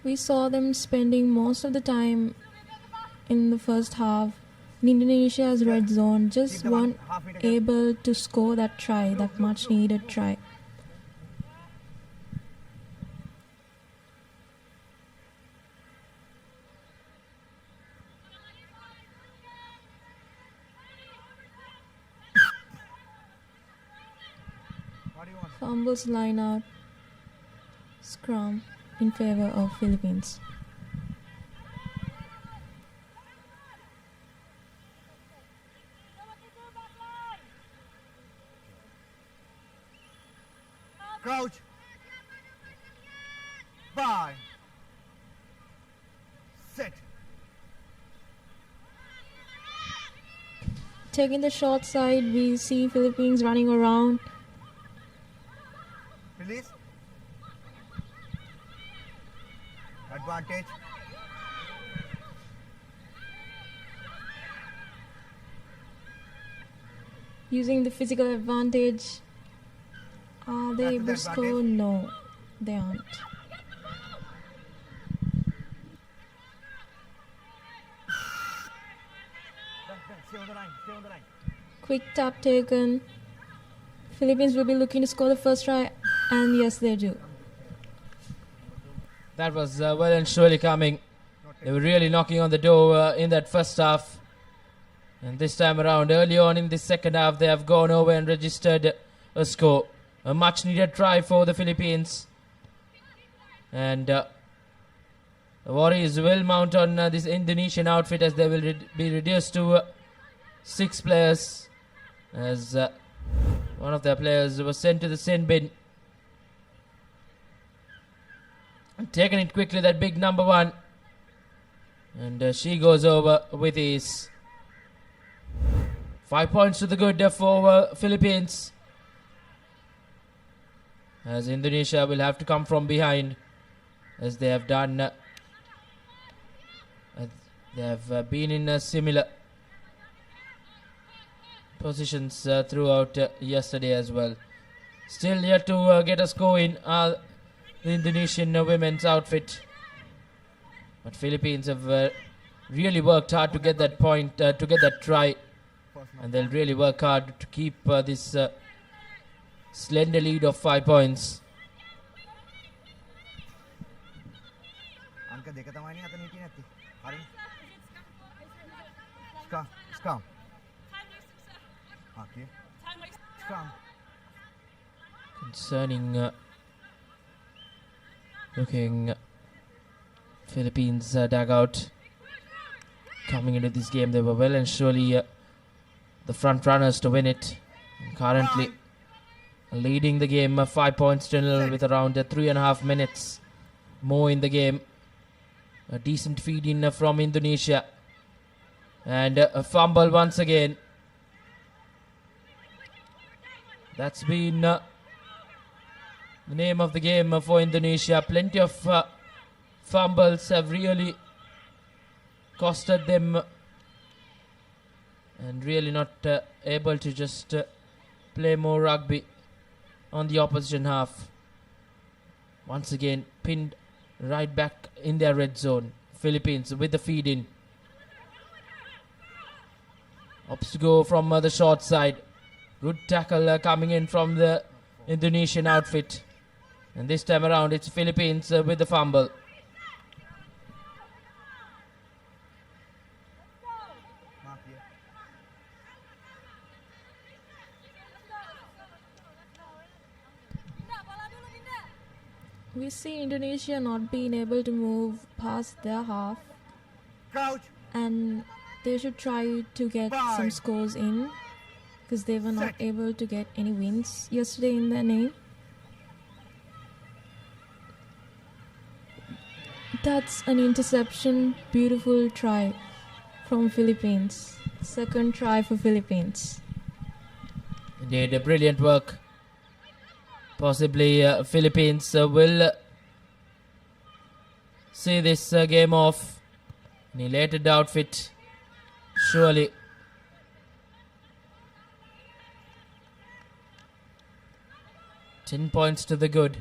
We saw them spending most of the time in the first half in Indonesia's red zone, just weren't able to score that try, that much needed try. Fumbles line out, scrum in favor of Philippines. Crouch. Bye. Set. Taking the short side, we see Philippines running around. Release. Advantage. Using the physical advantage. Are they able to score? No, they aren't. Stay on the line. Stay on the line. Quick tap taken. Philippines will be looking to score the first try, and yes, they do. That was well and surely coming. They were really knocking on the door in that first half. And this time around, early on in the second half, they have gone over and registered a score. A much needed try for the Philippines. And the Warriors will mount on this Indonesian outfit as they will be reduced to 6 players. As one of their players was sent to the sin bin. Taking it quickly, that big number 1. And she goes over with ease. 5 points to the good for Philippines. As Indonesia will have to come from behind, as they have done. They have been in similar positions throughout yesterday as well. Still yet to get a score in the Indonesian women's outfit. But Philippines have really worked hard to get that point, to get that try. And they'll really work hard to keep this slender lead of 5 points. Scrum. Okay. Scrum. Concerning looking Philippines dugout coming into this game, they were well and surely the front runners to win it. And currently leading the game 5 points to nil with around 3.5 minutes more in the game. A decent feed in from Indonesia. And a fumble once again. That's been the name of the game for Indonesia. Plenty of fumbles have really costed them. And really not able to just play more rugby on the opposition half. Once again pinned right back in their red zone. Philippines with the feed in. Opts to go from the short side. Good tackle coming in from the Indonesian outfit. And this time around it's Philippines with the fumble. We see Indonesia not being able to move past their half. Crouch. And they should try to get some scores in, because they were not able to get any wins yesterday in their name. That's an interception. Beautiful try from Philippines. Second try for Philippines. Indeed, a brilliant work. Possibly Philippines will see this game off. An elated outfit, surely. 10 points to the good.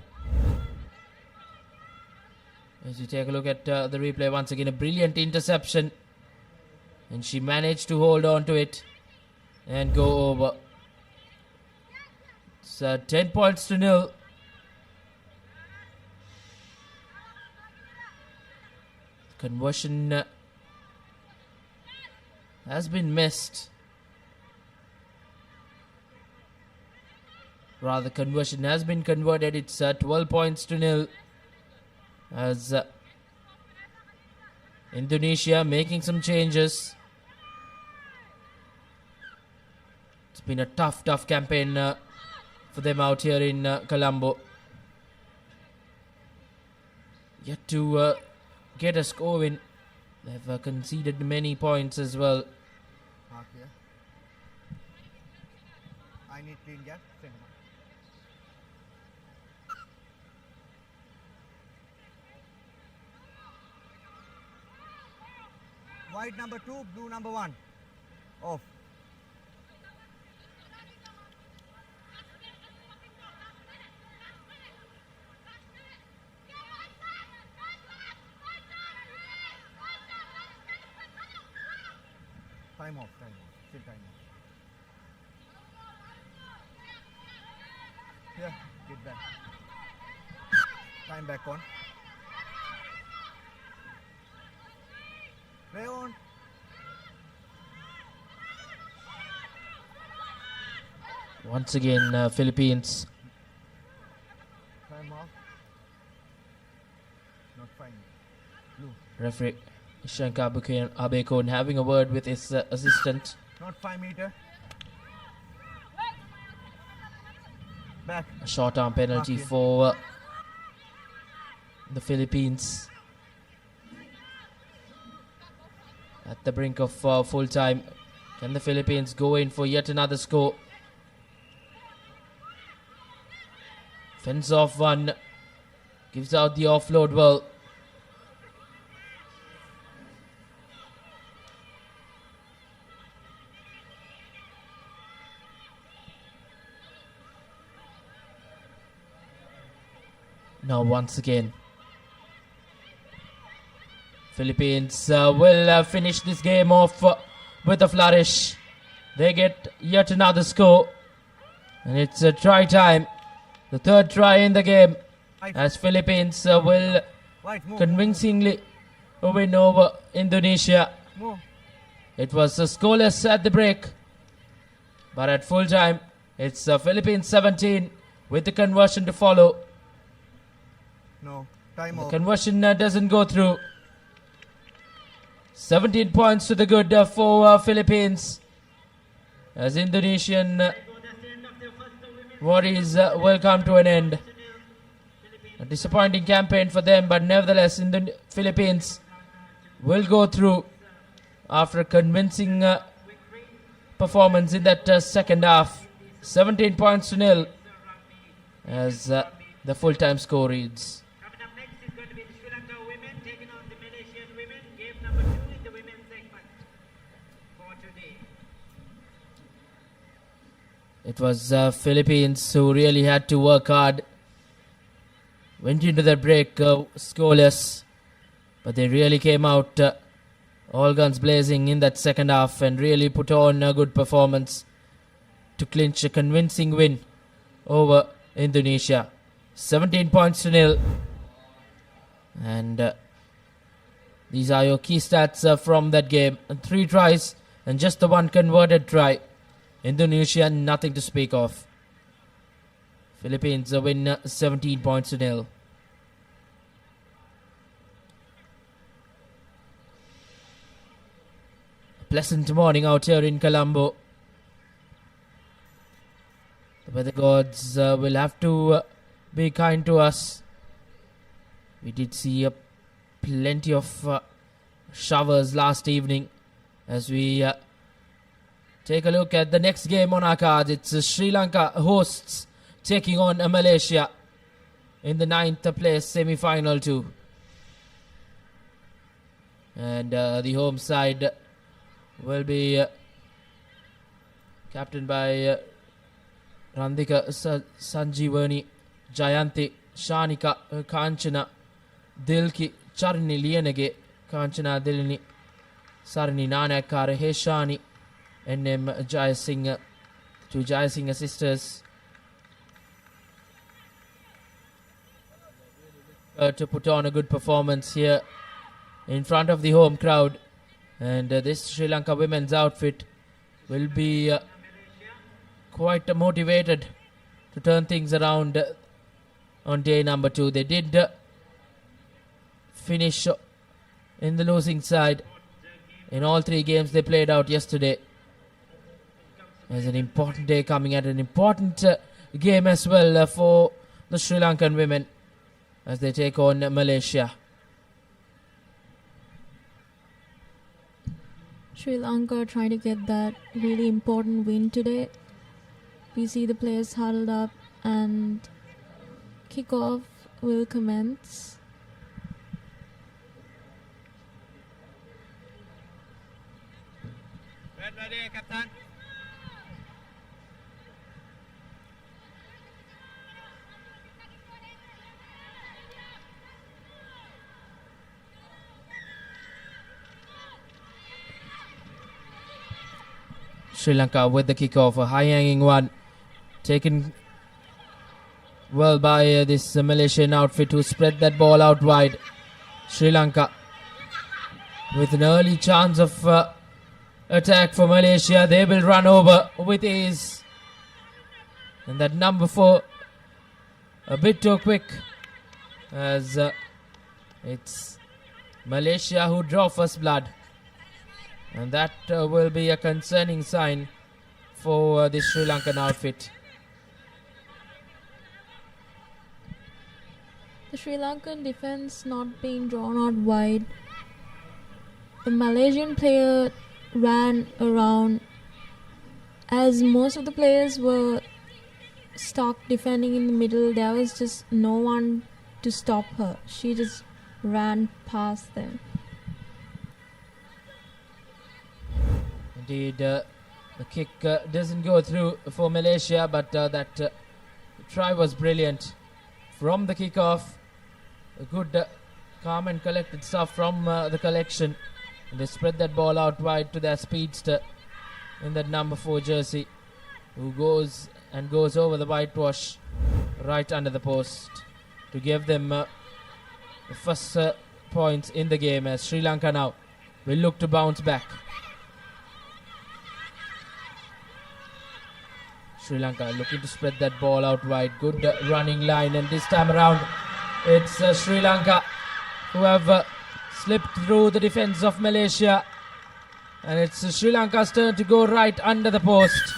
As you take a look at the replay, once again a brilliant interception, and she managed to hold on to it and go over. It's 10 points to nil. Conversion has been missed. Rather, conversion has been converted. It's 12 points to nil. As Indonesia making some changes. It's been a tough campaign for them out here in Colombo. Yet to get a score win. They've conceded many points as well. Okay. I need clean gap. White number 2, blue number 1. Off. Time off. Still time off. Here, get back. Time back on. Play on. Once again, Philippines. Time off. Not fine. Blue. Referee Shankar Abekon having a word with his assistant. Not 5 meter. Back. A short arm penalty for the Philippines. At the brink of full time. Can the Philippines go in for yet another score? Fends off one. Gives out the offload well. Now once again, Philippines will finish this game off with a flourish. They get yet another score, and it's a try time. The third try in the game, as Philippines will convincingly win over Indonesia. It was scoreless at the break, but at full time, it's Philippines 17 with the conversion to follow. No, time The off. conversion doesn't go through. 17 points to the good for Philippines, as Indonesian worries will come to an end. A disappointing campaign for them, but nevertheless, the Philippines will go through after a convincing performance in that second half. 17 points to nil, as the full-time score reads. Coming up next is going to be the Sri Lanka women taking on the Malaysian women. Game number 2 in the women's segment for today. It was Philippines who really had to work hard. Went into the break scoreless, but they really came out all guns blazing in that second half and really put on a good performance to clinch a convincing win over Indonesia. 17 points to nil. And these are your key stats from that game. 3 tries and just the 1 converted try. Indonesia, nothing to speak of. Philippines win 17 points to nil. A pleasant morning out here in Colombo. The weather gods will have to be kind to us. We did see plenty of showers last evening. As we take a look at the next game on our card, it's Sri Lanka hosts taking on Malaysia in the 9th place semi-final 2. And the home side will be captained by Randhika Sanjeevani Jayanti, Shanika, Kanchana, Dilki, Charni Lianage, Kanchana Dilini, Sarni Nanakar, Heshani, NM Jaya Singh, two Jaya Singh sisters. To put on a good performance here in front of the home crowd, and this Sri Lanka women's outfit will be quite motivated to turn things around on day number 2. They did finish in the losing side in all 3 games they played out yesterday. There's an important day coming at an important game as well for the Sri Lankan women as they take on Malaysia. Sri Lanka trying to get that really important win today. We see the players huddled up and kickoff will commence. Ready, Captain. Sri Lanka with the kickoff, a high-hanging one, taken well by this Malaysian outfit who spread that ball out wide. Sri Lanka with an early chance of attack for Malaysia. They will run over with ease. And that number 4, a bit too quick, as it's Malaysia who draw first blood. And that will be a concerning sign for the Sri Lankan outfit. The Sri Lankan defense not being drawn out wide. The Malaysian player ran around as most of the players were stuck defending in the middle. There was just no one to stop her. She just ran past them. Indeed, the kick doesn't go through for Malaysia, but that try was brilliant. From the kickoff, a good calm and collected stuff from the collection. And they spread that ball out wide to their speedster in that number 4 jersey, who goes over the whitewash right under the post to give them the first points in the game, as Sri Lanka now will look to bounce back. Sri Lanka looking to spread that ball out wide. Good running line, and this time around it's Sri Lanka who have slipped through the defense of Malaysia, and it's Sri Lanka's turn to go right under the post.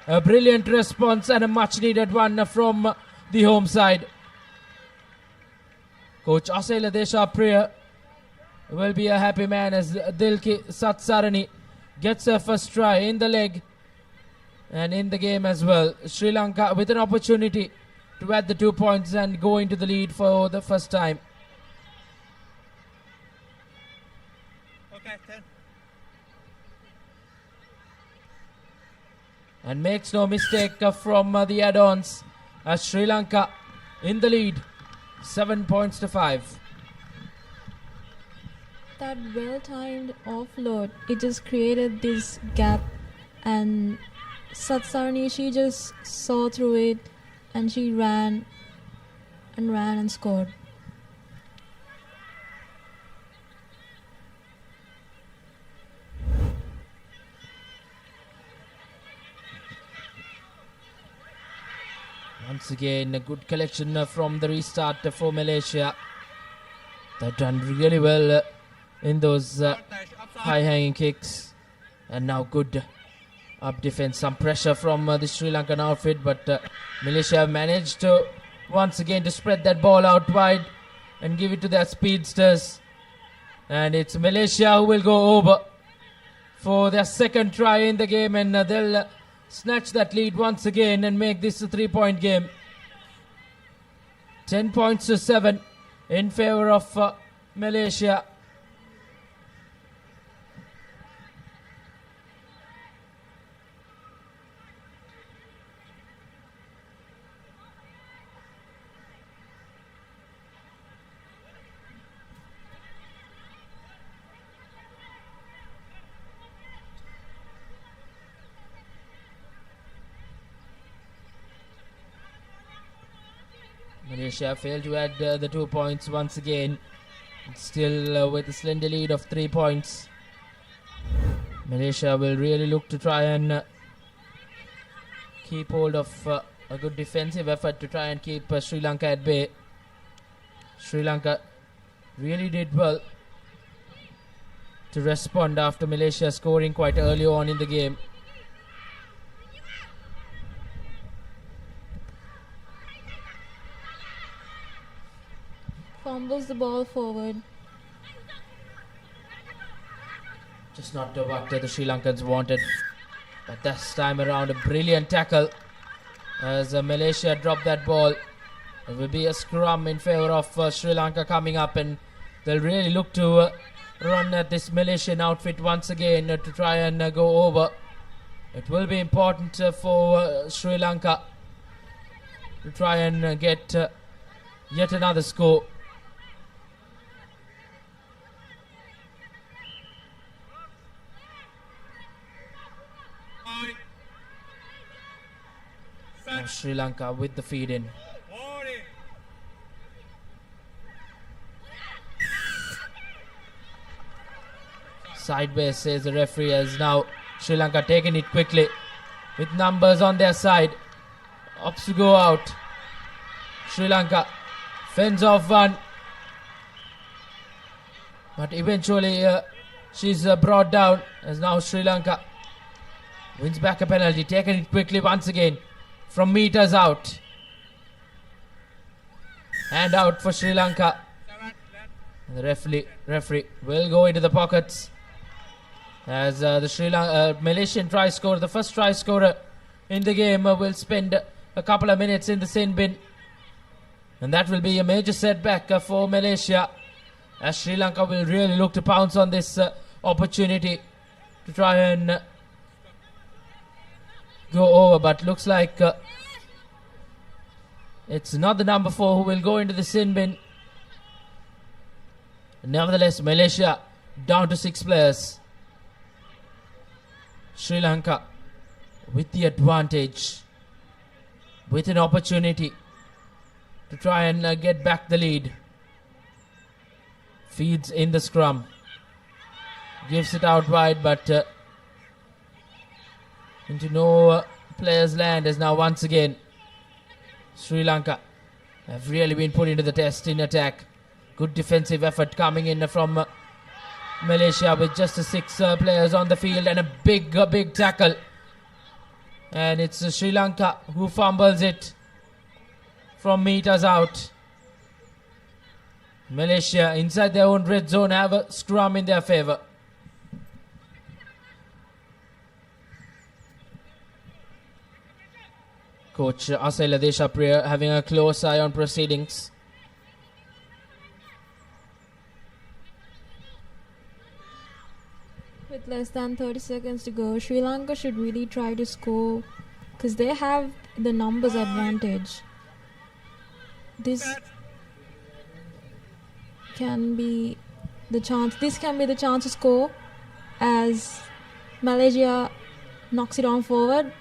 A brilliant response and a much needed one from the home side. Coach Asela Deshapriya will be a happy man as Dilki Satsarani gets her first try in the leg and in the game as well. Sri Lanka with an opportunity to add the 2 points and go into the lead for the first time. Okay, 10. And makes no mistake from the add-ons as Sri Lanka in the lead, 7 points to 5. That well-timed offload, it just created this gap, and Satsarani, she just saw through it and she ran and scored. Once again, a good collection from the restart for Malaysia. They've done really well in those high-hanging kicks. And now good up defense, some pressure from the Sri Lankan outfit, but Malaysia have managed to once again to spread that ball out wide and give it to their speedsters. And it's Malaysia who will go over for their second try in the game, and they'll snatch that lead once again and make this a 3-point game. 10 points to 7 in favor of Malaysia. Malaysia failed to add the 2 points once again. Still with a slender lead of 3 points. Malaysia will really look to try and keep hold of a good defensive effort to try and keep Sri Lanka at bay. Sri Lanka really did well to respond after Malaysia scoring quite early on in the game. Fumbles the ball forward. Just not what the Sri Lankans wanted. But this time around, a brilliant tackle as Malaysia dropped that ball. It will be a scrum in favour of Sri Lanka coming up, and they'll really look to run at this Malaysian outfit once again to try and go over. It will be important for Sri Lanka to try and get yet another score. And Sri Lanka with the feed in. Sideways, says the referee, as now Sri Lanka taking it quickly with numbers on their side. Opts to go out. Sri Lanka fends off one, but eventually she's brought down as now Sri Lanka wins back a penalty, taking it quickly once again from meters out. And out for Sri Lanka. And the referee will go into the pockets as the Malaysian try scorer, the first try scorer in the game, will spend a couple of minutes in the sin bin. And that will be a major setback for Malaysia, as Sri Lanka will really look to pounce on this opportunity to try and go over. But looks like it's not the number 4 who will go into the sin bin. Nevertheless, Malaysia down to 6 players. Sri Lanka with the advantage, with an opportunity to try and get back the lead. Feeds in the scrum, gives it out wide, but into no player's land, as now once again Sri Lanka have really been put into the test in attack. Good defensive effort coming in from Malaysia with just 6 players on the field, and a big tackle. And it's Sri Lanka who fumbles it from meters out. Malaysia inside their own red zone have a scrum in their favour. Coach Asayla Deshapriya having a close eye on proceedings. With less than 30 seconds to go, Sri Lanka should really try to score because they have the numbers advantage. This can be the chance. This can be the chance to score as Malaysia knocks it on forward.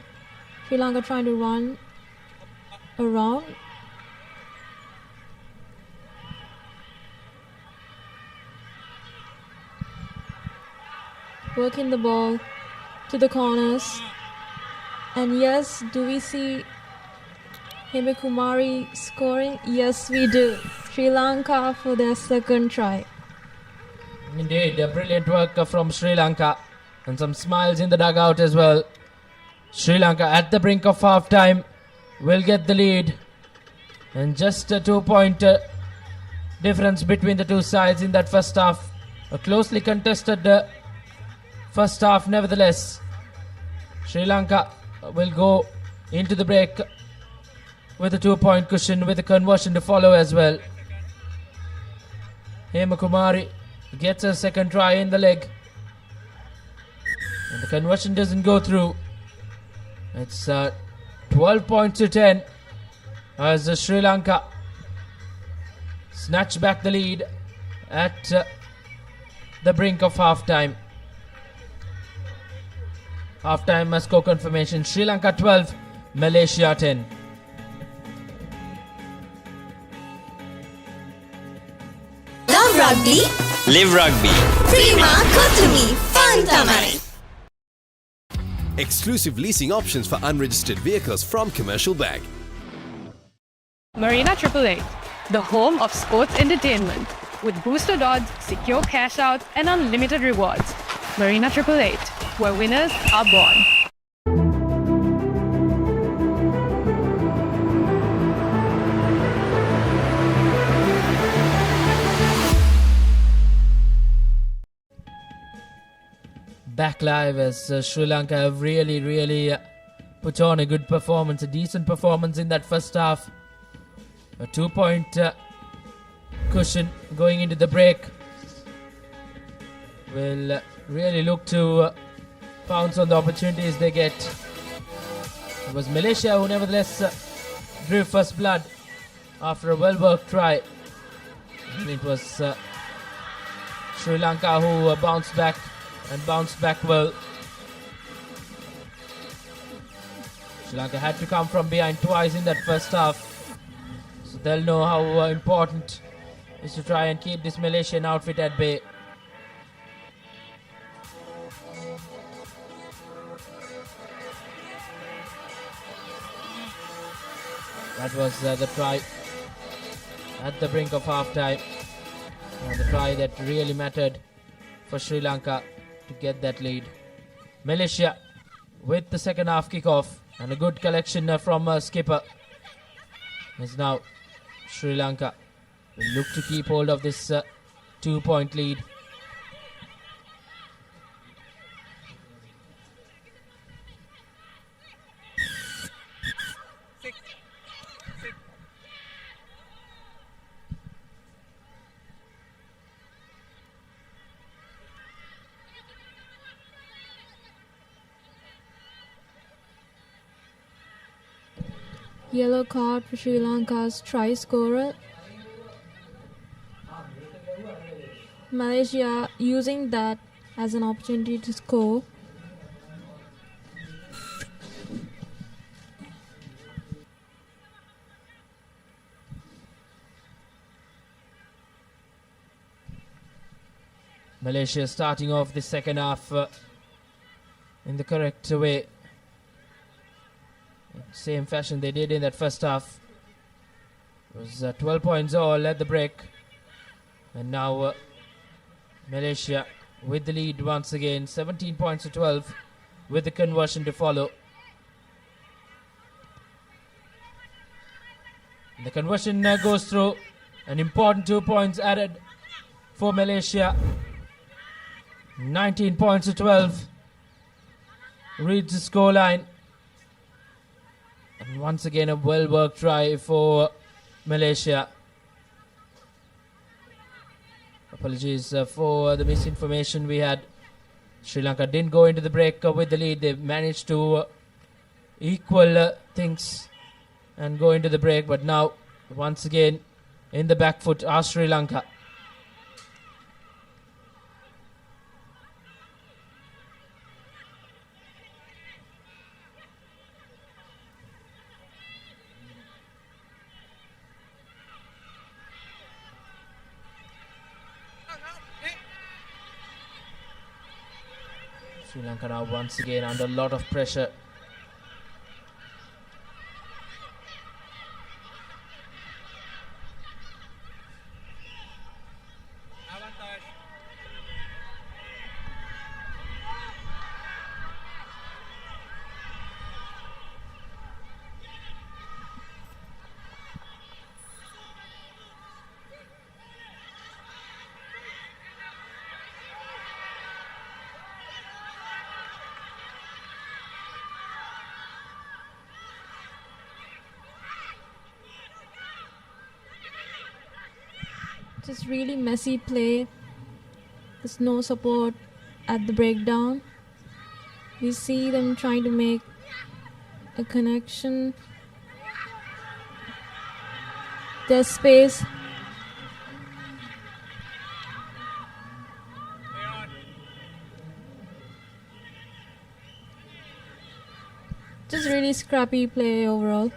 Sri Lanka trying to run around. Working the ball to the corners. And yes, do we see Hemakumari scoring? Yes, we do. Sri Lanka for their second try. Indeed, a brilliant work from Sri Lanka, and some smiles in the dugout as well. Sri Lanka at the brink of half time will get the lead, and just a 2-point difference between the two sides in that first half. A closely contested first half, nevertheless. Sri Lanka will go into the break with a 2-point cushion, with a conversion to follow as well. Hemakumari gets a second try in the leg, and the conversion doesn't go through. It's 12 points to 10 as Sri Lanka snatch back the lead at the brink of half time. Half-time score confirmation: Sri Lanka 12, Malaysia 10. Rugby. Live rugby. Prima Kotami. Fun Tamari. Exclusive leasing options for unregistered vehicles from Commercial Bank. Marina 888, the home of sports entertainment with boosted odds, secure cash outs, and unlimited rewards. Marina 888, where winners are born. Back live as Sri Lanka have really put on a good performance, a decent performance in that first half. A 2-point cushion going into the break. Will really look to pounce on the opportunities they get. It was Malaysia who nevertheless drew first blood after a well-worked try. And it was Sri Lanka who bounced back well. Sri Lanka had to come from behind twice in that first half. So they'll know how important it is to try and keep this Malaysian outfit at bay. That was the try at the brink of half-time. The try that really mattered for Sri Lanka to get that lead. Malaysia with the second half kickoff and a good collection from skipper. As now Sri Lanka will look to keep hold of this 2-point lead. Yellow card for Sri Lanka's try scorer. Malaysia using that as an opportunity to score. Malaysia starting off the second half in the correct way. Same fashion they did in that first half. It was 12 points all at the break. And now Malaysia with the lead once again. 17 points to 12 with the conversion to follow. And the conversion goes through. An important 2 points added for Malaysia. 19 points to 12. Reads the scoreline. And once again a well-worked try for Malaysia. Apologies for the misinformation we had. Sri Lanka didn't go into the break with the lead. They managed to equal things and go into the break. But now, once again, in the back foot are Sri Lanka. Sri Lanka now once again under a lot of pressure. Just really messy play. There's no support at the breakdown. We see them trying to make a connection. There's space. Just really scrappy play overall.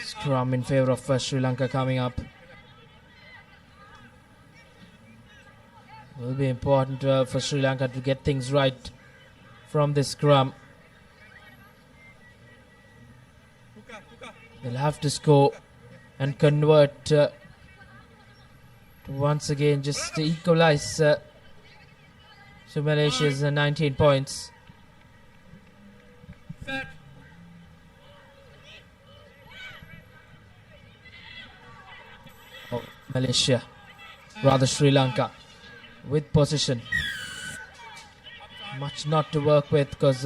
Scrum in favour of Sri Lanka coming up. Will be important for Sri Lanka to get things right from this scrum. They'll have to score and convert to once again just to equalize to Malaysia's 19 points. Oh, Malaysia, rather Sri Lanka, with position. Much not to work with because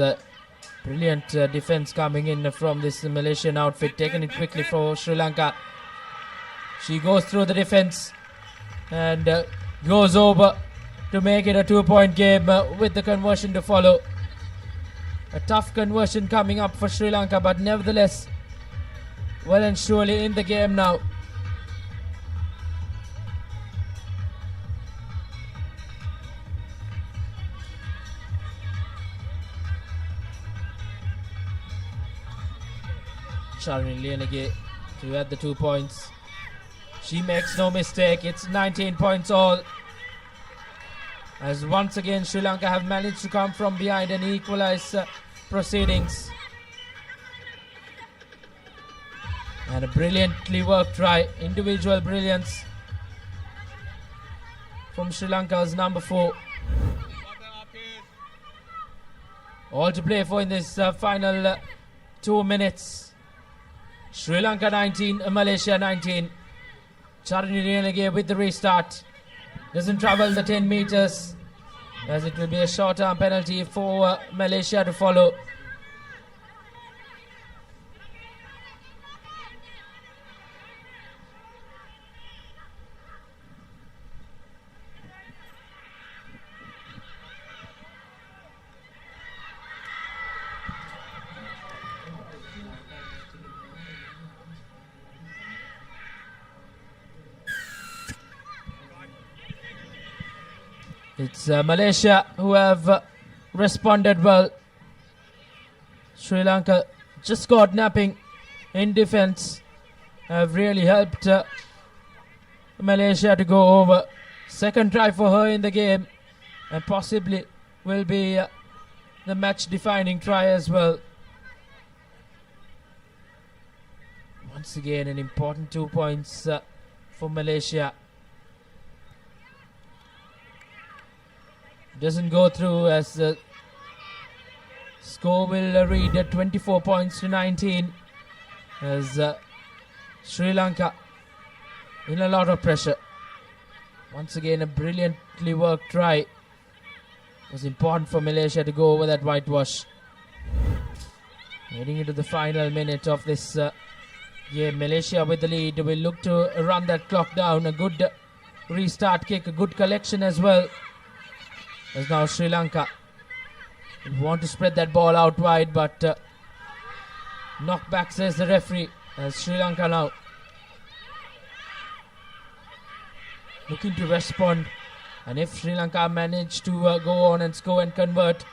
brilliant defense coming in from this Malaysian outfit. Taking it quickly for Sri Lanka. She goes through the defense and goes over to make it a 2-point game with the conversion to follow. A tough conversion coming up for Sri Lanka, but nevertheless, well and surely in the game now. Sharon Lienege to add the 2 points. She makes no mistake. It's 19 points all. As once again Sri Lanka have managed to come from behind and equalize proceedings. And a brilliantly worked try. Individual brilliance from Sri Lanka's number 4. All to play for in this final 2 minutes. Sri Lanka 19, Malaysia 19. Charini Renegade with the restart. Doesn't travel the 10 meters as it will be a short-term penalty for Malaysia to follow. It's Malaysia who have responded well. Sri Lanka just got napping in defense. Have really helped Malaysia to go over. Second try for her in the game and possibly will be the match defining try as well. Once again an important 2 points for Malaysia. Doesn't go through as the score will read at 24 points to 19 as Sri Lanka in a lot of pressure. Once again a brilliantly worked try. It was important for Malaysia to go over that whitewash. Heading into the final minute of this game, Malaysia with the lead will look to run that clock down. A good restart kick, a good collection as well. As now Sri Lanka want to spread that ball out wide, but knock back, says the referee. As Sri Lanka now looking to respond, and if Sri Lanka manage to go on and score and convert,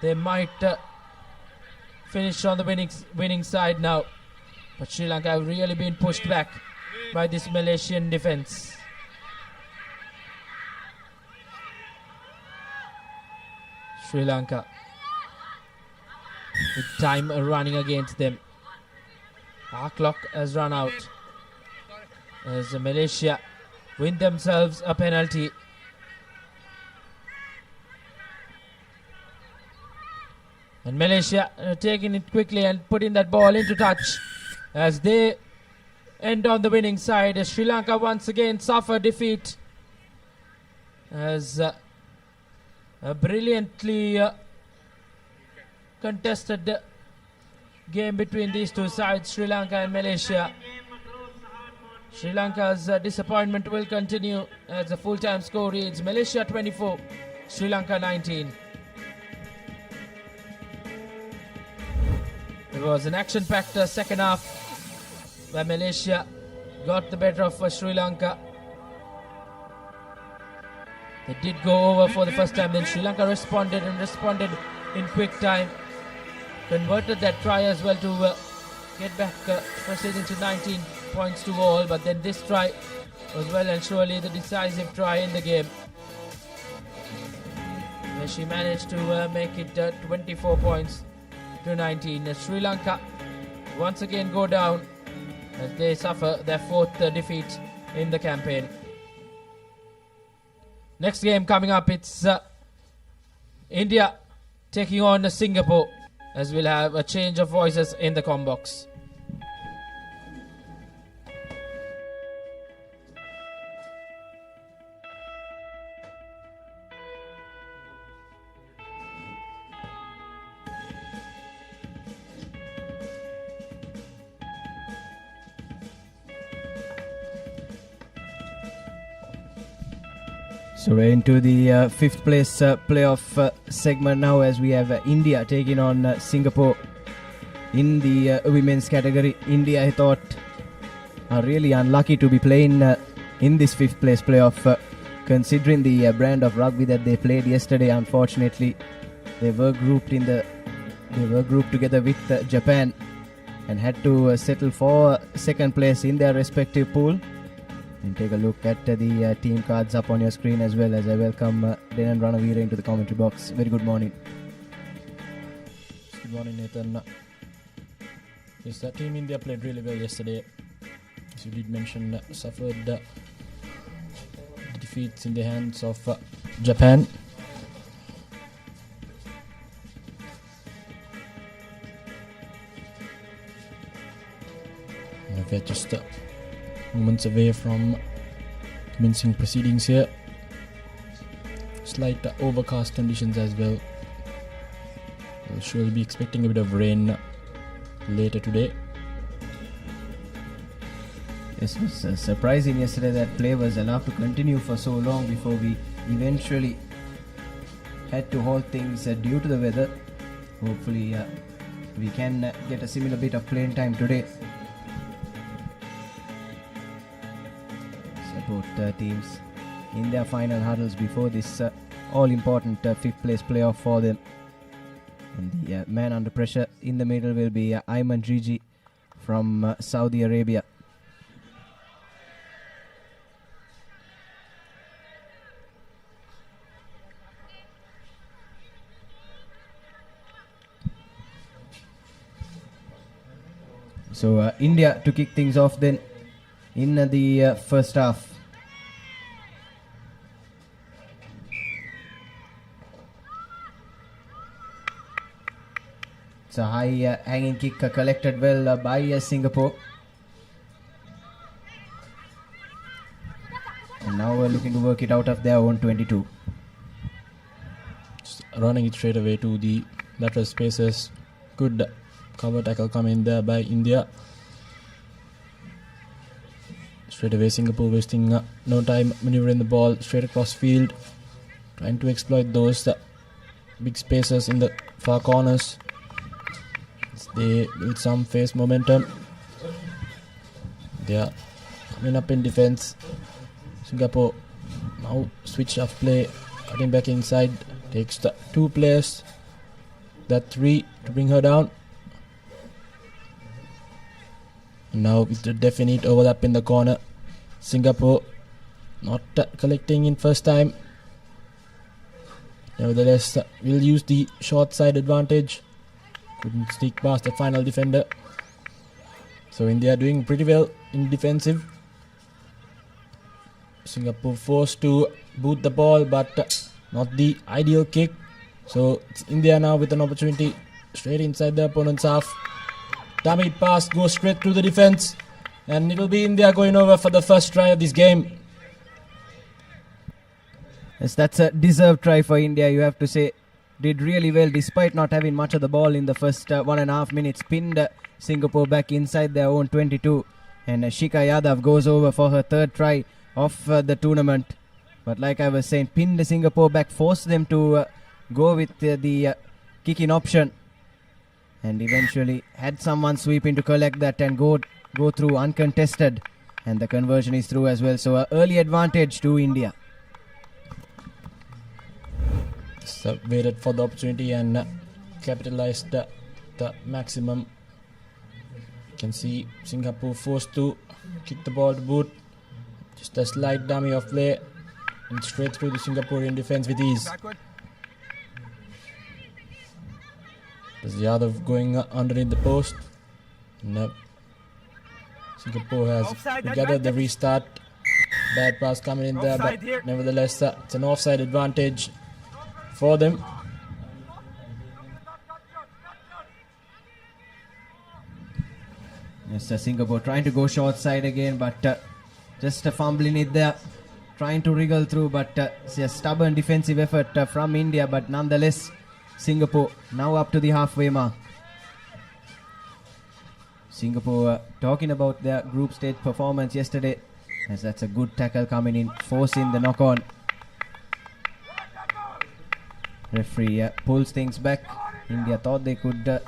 they might finish on the winning side now. But Sri Lanka have really been pushed back by this Malaysian defense. Sri Lanka with time running against them. Our clock has run out as Malaysia win themselves a penalty. And Malaysia taking it quickly and putting that ball into touch as they end on the winning side. As Sri Lanka once again suffer defeat as a brilliantly contested game between these two sides, Sri Lanka and Malaysia. Sri Lanka's disappointment will continue as the full-time score reads Malaysia 24, Sri Lanka 19. It was an action-packed second half where Malaysia got the better of Sri Lanka. They did go over for the first time, then Sri Lanka responded in quick time. Converted that try as well to get back proceeding to 19 points to all, but then this try was well and surely the decisive try in the game, where she managed to make it 24 points to 19. Sri Lanka once again go down as they suffer their fourth defeat in the campaign. Next game coming up, it's India taking on Singapore, as we'll have a change of voices in the comm box. So we're into the fifth place playoff segment now, as we have India taking on Singapore in the women's category. India, I thought, are really unlucky to be playing in this fifth place playoff, considering the brand of rugby that they played yesterday. Unfortunately, they were grouped together with Japan and had to settle for second place in their respective pool. And take a look at the team cards up on your screen as well, as I welcome Denan Ranavira into the commentary box. Very good morning. Good morning, Nathan. Yes, that team India played really well yesterday. As you did mention, suffered defeats in the hands of Japan. We're just moments away from commencing proceedings here. Slight overcast conditions as well. We'll surely be expecting a bit of rain later today. It was surprising yesterday that play was allowed to continue for so long before we eventually had to halt things due to the weather. Hopefully we can get a similar bit of playing time today. Both teams in their final hurdles before this all-important fifth place playoff for them. And the man under pressure in the middle will be Ayman Gigi from Saudi Arabia. So India to kick things off then in the first half. It's a high hanging kick collected well by Singapore. And now we're looking to work it out of their own 22. Just running it straight away to the lateral spaces. Good cover tackle coming there by India. Straight away Singapore wasting no time maneuvering the ball straight across field, trying to exploit those big spaces in the far corners. They build some face momentum. They are coming up in defense. Singapore now switch of play, cutting back inside, takes the 2 players, that 3 to bring her down. Now with the definite overlap in the corner, Singapore not collecting in first time. Nevertheless, will use the short side advantage. Couldn't sneak past the final defender. So India doing pretty well in defensive. Singapore forced to boot the ball, but not the ideal kick. So it's India now with an opportunity straight inside the opponent's half. Dummy pass goes straight through the defense, and it will be India going over for the first try of this game. Yes, that's a deserved try for India, you have to say. Did really well despite not having much of the ball in the first 1.5 minutes. Pinned Singapore back inside their own 22 And Shika Yadav goes over for her third try of the tournament. But like I was saying, pinned Singapore back, forced them to go with the kicking option. And eventually had someone sweep in to collect that and go through uncontested. And the conversion is through as well. So early advantage to India. So waited for the opportunity and capitalized the maximum. You can see Singapore forced to kick the ball to boot. Just a slight dummy of play and straight through the Singaporean defense with ease. There's Yadav going underneath the post. And, Singapore has gathered the restart. Bad pass coming in there, but nevertheless it's an offside advantage for them. Yes, Singapore trying to go short side again, but just fumbling it there. Trying to wriggle through, but it's a stubborn defensive effort from India, but nonetheless Singapore now up to the halfway mark. Singapore talking about their group stage performance yesterday, as that's a good tackle coming in, forcing the knock on. Referee pulls things back. India thought they could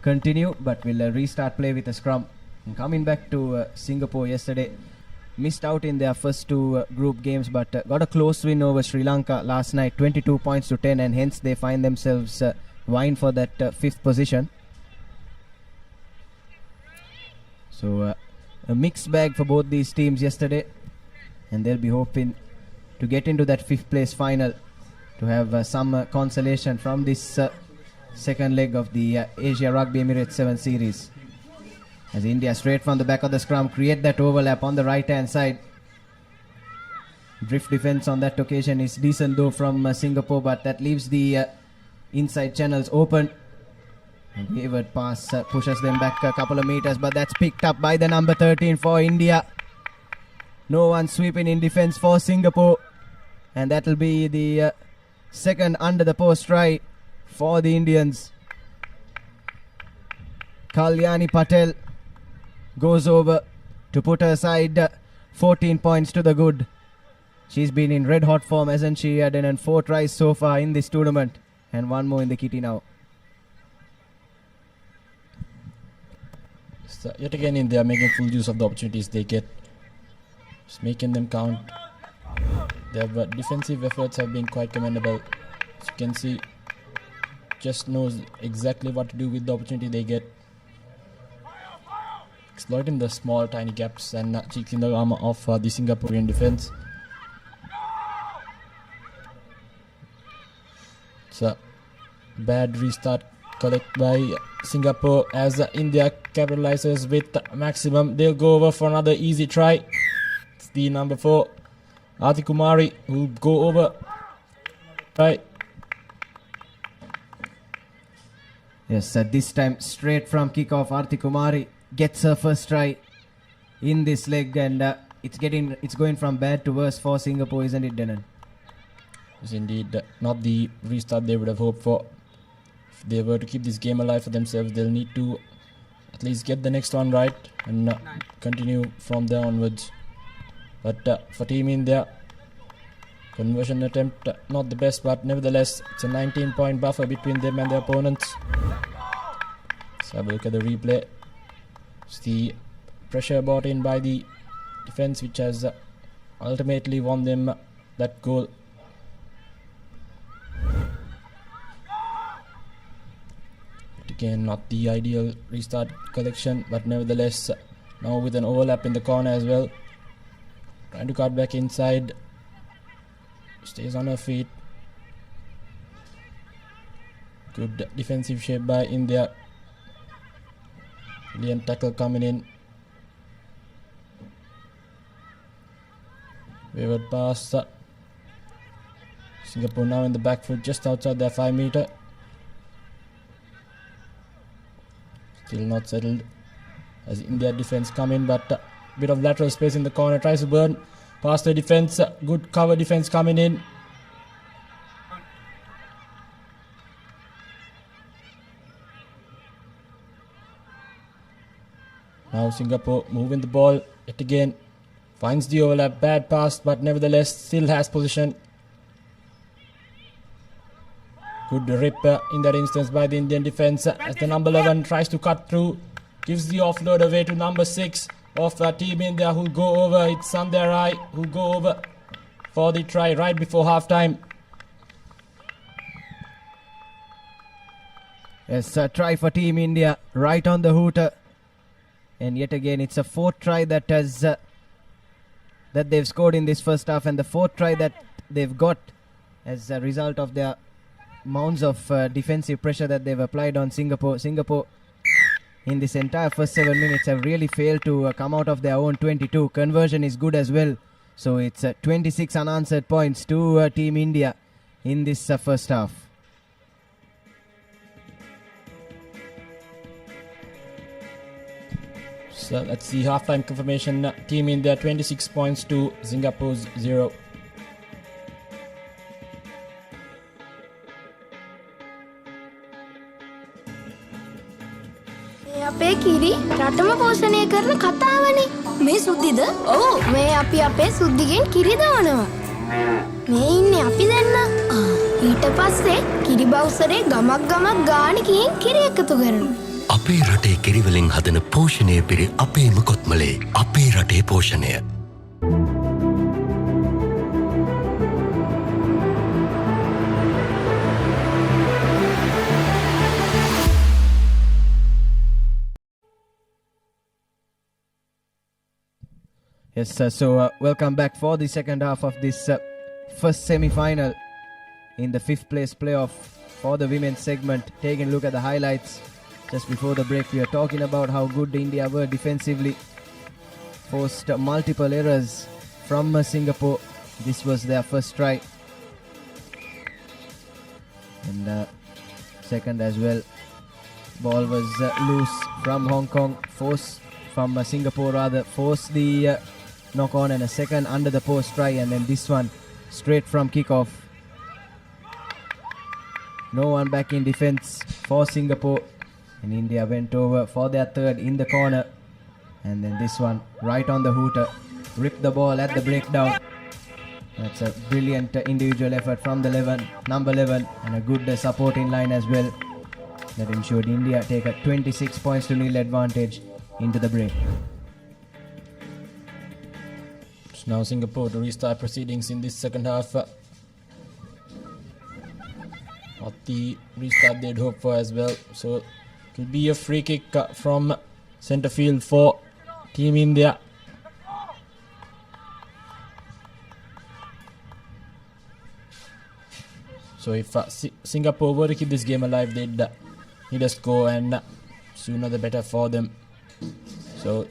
continue, but will restart play with a scrum. And coming back to Singapore yesterday, missed out in their first two group games, but got a close win over Sri Lanka last night, 22 points to 10, and hence they find themselves vying for that fifth position. So a mixed bag for both these teams yesterday, and they'll be hoping to get into that fifth place final to have some consolation from this second leg of the Asia Rugby Emirates 7 series. As India straight from the back of the scrum create that overlap on the right hand side. Drift defense on that occasion is decent though from Singapore, but that leaves the inside channels open. Wayward pass pushes them back a couple of meters, but that's picked up by the number 13 for India. No one sweeping in defense for Singapore, and that'll be the second under the post try for the Indians. Kalyani Patel goes over to put her side 14 points to the good. She's been in red hot form, hasn't she? Done 4 tries so far in this tournament, and 1 more in the kitty now. So yet again India making full use of the opportunities they get, just making them count. Their defensive efforts have been quite commendable. As you can see, just knows exactly what to do with the opportunity they get, exploiting the small tiny gaps and cheeks in the armor of the Singaporean defense. So bad restart collect by Singapore as India capitalizes with maximum. They'll go over for another easy try. It's the number 4 Aarti Kumari who go over. Right. Yes, this time straight from kickoff, Aarti Kumari gets her first try in this leg, and it's going from bad to worse for Singapore, isn't it, Denon? Yes, indeed. Not the restart they would have hoped for. If they were to keep this game alive for themselves, they'll need to at least get the next one right and continue from there onwards. But for Team India, conversion attempt not the best, but nevertheless it's a 19-point buffer between them and their opponents. Let's have a look at the replay. It's the pressure brought in by the defense which has ultimately won them that goal. Again, not the ideal restart collection, but nevertheless now with an overlap in the corner as well. Trying to cut back inside. Stays on her feet. Good defensive shape by India. Brilliant tackle coming in. Wayward pass. Singapore now in the back foot just outside their 5 meter. Still not settled as India defense come in, but a bit of lateral space in the corner. Tries to burn past the defense. Good cover defense coming in. Now Singapore moving the ball yet again. Finds the overlap. Bad pass, but nevertheless still has position. Good rip in that instance by the Indian defence as the number 11 tries to cut through. Gives the offload away to number 6 of Team India, who'll go over. It's Sandhya who'll go over for the try right before half-time. Yes, a try for Team India right on the hooter. And yet again, it's a fourth try that has that they've scored in this first half, and the fourth try that they've got as a result of their mounds of defensive pressure that they've applied on Singapore. Singapore in this entire first 7 minutes have really failed to come out of their own 22. Conversion is good as well. So it's 26 unanswered points to Team India in this first half. So let's see half-time confirmation. Team India 26 points to Singapore's 0. අපේ කිරි රටම පෝෂණය කරන කතාවනේ. මේ සුද්දිද? ඔව් මේ අපි අපේ සුද්දිගෙන් කිරි දානවා. මේ ඉන්නේ අපි දෙන්න. ඊට පස්සේ කිරි බවුසරේ ගමක් ගානකින් කිරි එකතු කරනවා. අපේ රටේ කිරිවලින් හදන පෝෂණය පිරි අපේම කොත්මලේ අපේ රටේ පෝෂණය. Yes, so welcome back for the second half of this first semi-final in the 5th place playoff for the women's segment. Taking a look at the highlights just before the break, we are talking about how good India were defensively. Forced multiple errors from Singapore. This was their first try. And second as well. Ball was loose from Hong Kong. From Singapore rather. Forced the knock on, and a second under the post try, and then this one straight from kickoff. No one back in defense for Singapore, and India went over for their third in the corner, and then this one right on the hooter, ripped the ball at the breakdown. That's a brilliant individual effort from the number 11, and a good supporting line as well that ensured India take a 26 points to nil advantage into the break. Now Singapore to restart proceedings in this second half. Not the restart they'd hoped for as well. So it will be a free kick from centre field for Team India. So if Singapore were to keep this game alive, they'd need a score, and sooner the better for them. So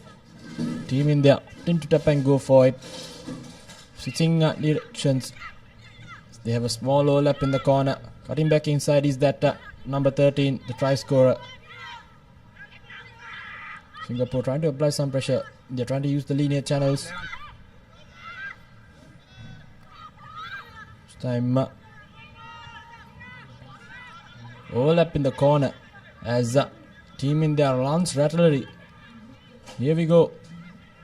Team India tend to tap and go for it. Switching directions. They have a small overlap in the corner. Cutting back inside is that number 13, the try scorer. Singapore trying to apply some pressure. They're trying to use the linear channels. This time overlap in the corner as Team India runs artillery. Here we go.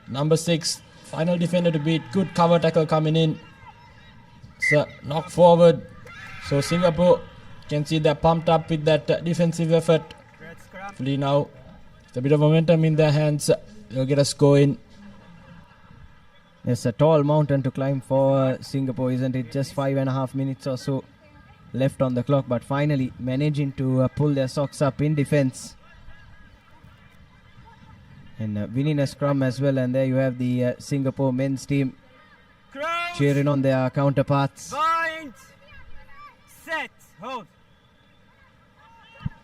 Number 6, final defender to beat. Good cover tackle coming in. It's a knock forward. So Singapore can see they're pumped up with that defensive effort. Hopefully now, with a bit of momentum in their hands, they'll get a score in. It's a tall mountain to climb for Singapore, isn't it? Just 5.5 minutes or so left on the clock, but finally managing to pull their socks up in defense. And winning a scrum as well, and there you have the Singapore men's team cheering on their counterparts. Point. Set. Hold.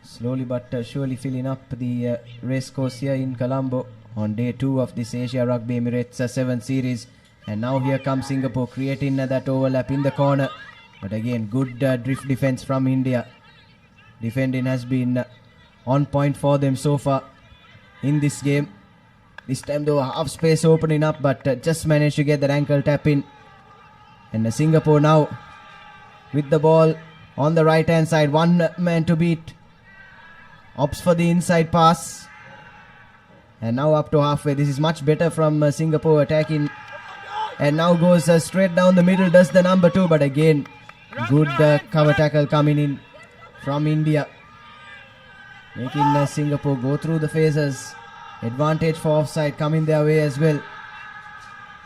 Slowly but surely filling up the racecourse here in Colombo on day 2 of this Asia Rugby Emirates 7 series. And now here comes Singapore creating that overlap in the corner. But again, good drift defense from India. Defending has been on point for them so far in this game. This time though, half space opening up, but just managed to get that ankle tap in. And Singapore now with the ball on the right hand side. One man to beat. Opts for the inside pass. And now up to halfway. This is much better from Singapore attacking. And now goes straight down the middle. Does the number 2. But again, good cover tackle coming in from India. Making Singapore go through the phases. Advantage for offside coming their way as well.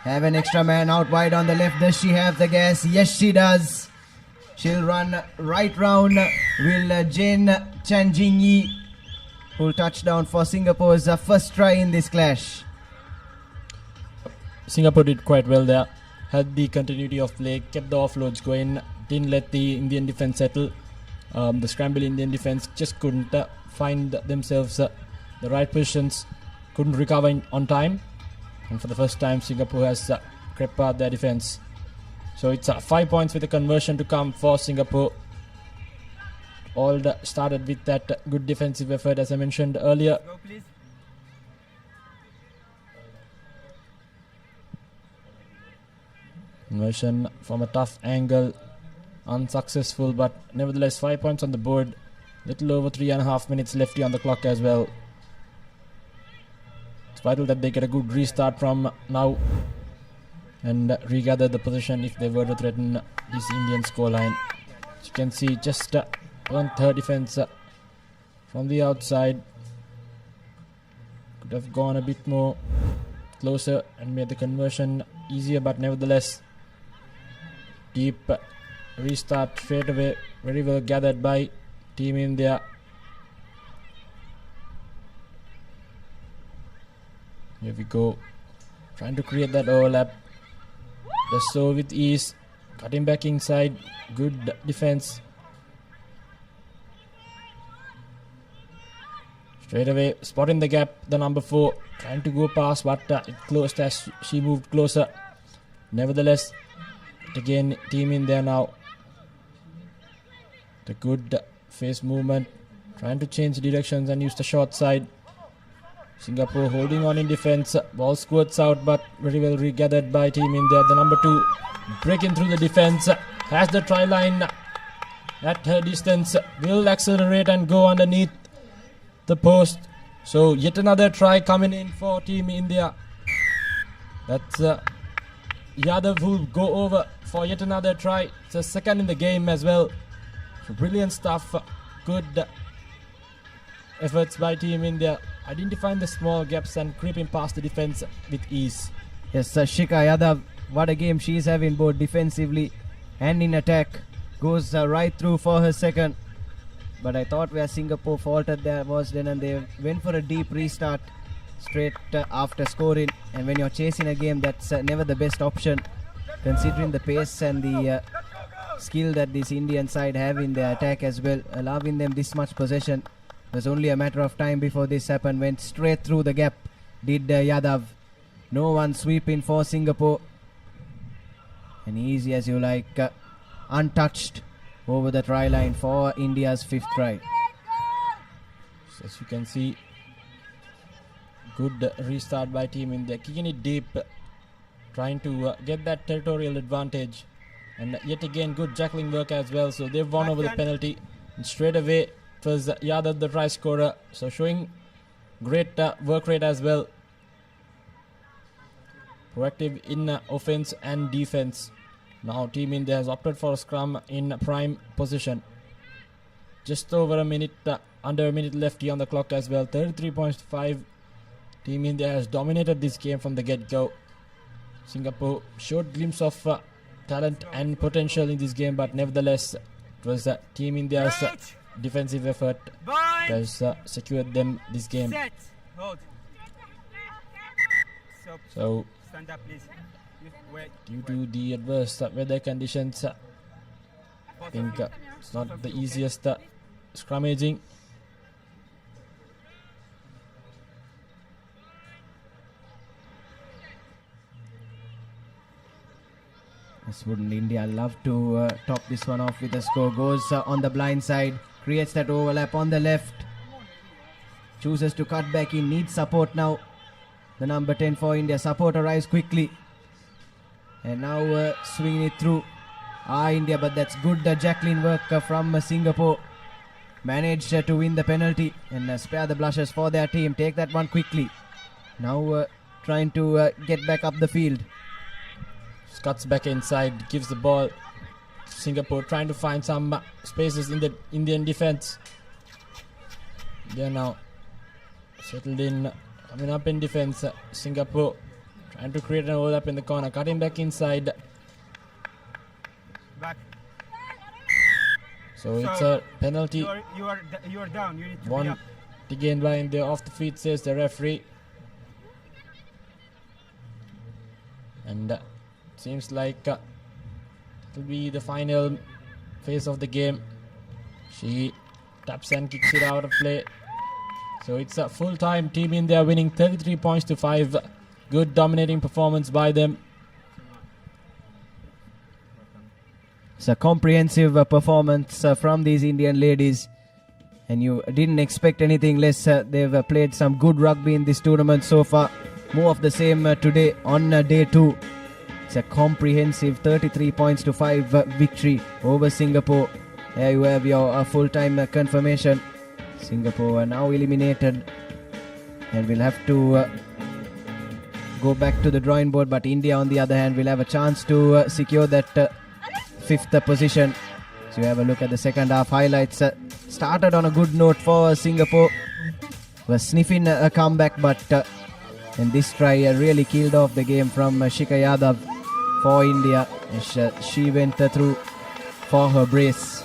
Have an extra man out wide on the left. Does she have the gas? Yes, she does. She'll run right round. Will Jane Chanjingyi pull touchdown for Singapore's first try in this clash. Singapore did quite well there. Had the continuity of play, kept the offloads going, didn't let the Indian defense settle. The scramble Indian defense just couldn't find themselves the right positions, couldn't recover on time. And for the first time, Singapore has crept out their defense. So it's 5 points with a conversion to come for Singapore. All started with that good defensive effort, as I mentioned earlier. Go, please. Conversion from a tough angle, unsuccessful, but nevertheless 5 points on the board. Little over 3.5 minutes left on the clock as well. It's vital that they get a good restart from now and regather the position if they were to threaten this Indian scoreline. As you can see, just on third defense from the outside. Could have gone a bit more closer and made the conversion easier, but nevertheless, deep restart straight away. Very well gathered by Team India. Here we go. Trying to create that overlap. Does so with ease. Cutting back inside. Good defense. Straight away, spotting the gap, the number 4. Trying to go past, but it closed as she moved closer. Nevertheless, again, Team India now. The good face movement. Trying to change directions and use the short side. Singapore holding on in defense. Ball squirts out, but very well regathered by Team India. The number 2 breaking through the defense. Has the try line at her distance. Will accelerate and go underneath the post. So yet another try coming in for Team India. That's Yadav who will go over for yet another try. It's a second in the game as well. So brilliant stuff. Good efforts by Team India, identifying the small gaps and creeping past the defense with ease. Yes, Shika Yadav, what a game she's having both defensively and in attack. Goes right through for her second. But I thought where Singapore faltered there was then, and they went for a deep restart straight after scoring. And when you're chasing a game, that's never the best option, considering the pace and the skill that this Indian side have in their attack as well. Allowing them this much possession, it was only a matter of time before this happened. Went straight through the gap, did Yadav. No one sweeping for Singapore. And easy as you like, untouched over the try line for India's 5th try. So as you can see, good restart by Team India, kicking it deep, trying to get that territorial advantage. And yet again, good jackling work as well. So they've won over the penalty. And straight away, it was Yadav the try scorer. So showing great work rate as well. Proactive in offense and defense. Now Team India has opted for a scrum in prime position. Just over a minute, under a minute left on the clock as well. 33.5. Team India has dominated this game from the get-go. Singapore showed glimpse of talent and potential in this game, but nevertheless, it was Team India's defensive effort that has secured them this game. Hold. So, Stand up, please. due to the adverse weather conditions, I think it's not the easiest scrummaging. Yes, wouldn't India love to top this one off with a score? Goes on the blind side, creates that overlap on the left. Chooses to cut back in, needs support now. The number 10 for India. Support arrives quickly. And now swinging it through. India, but that's good Jacqueline work from Singapore. Managed to win the penalty and spare the blushes for their team. Take that one quickly. Now trying to get back up the field. Cuts back inside, gives the ball. Singapore trying to find some spaces in the Indian defense. They are now settled in, coming up in defense. Singapore trying to create an overlap in the corner, cutting back inside. Back. So it's a penalty. You are down. You need to be One up. again by in the off the feet, says the referee. And seems like it will be the final phase of the game. She taps and kicks it out of play. So it's a full-time Team India winning 33 points to 5. Good dominating performance by them. It's a comprehensive performance from these Indian ladies, and you didn't expect anything less. They've played some good rugby in this tournament so far. More of the same today on day 2. It's a comprehensive 33 points to 5 victory over Singapore. There you have your full-time confirmation. Singapore are now eliminated and will have to go back to the drawing board, but India on the other hand will have a chance to secure that 5th position. So you have a look at the second half highlights. Started on a good note for Singapore. Was sniffing a comeback, but and this try really killed off the game from Shikha Yadav for India as she went through for her brace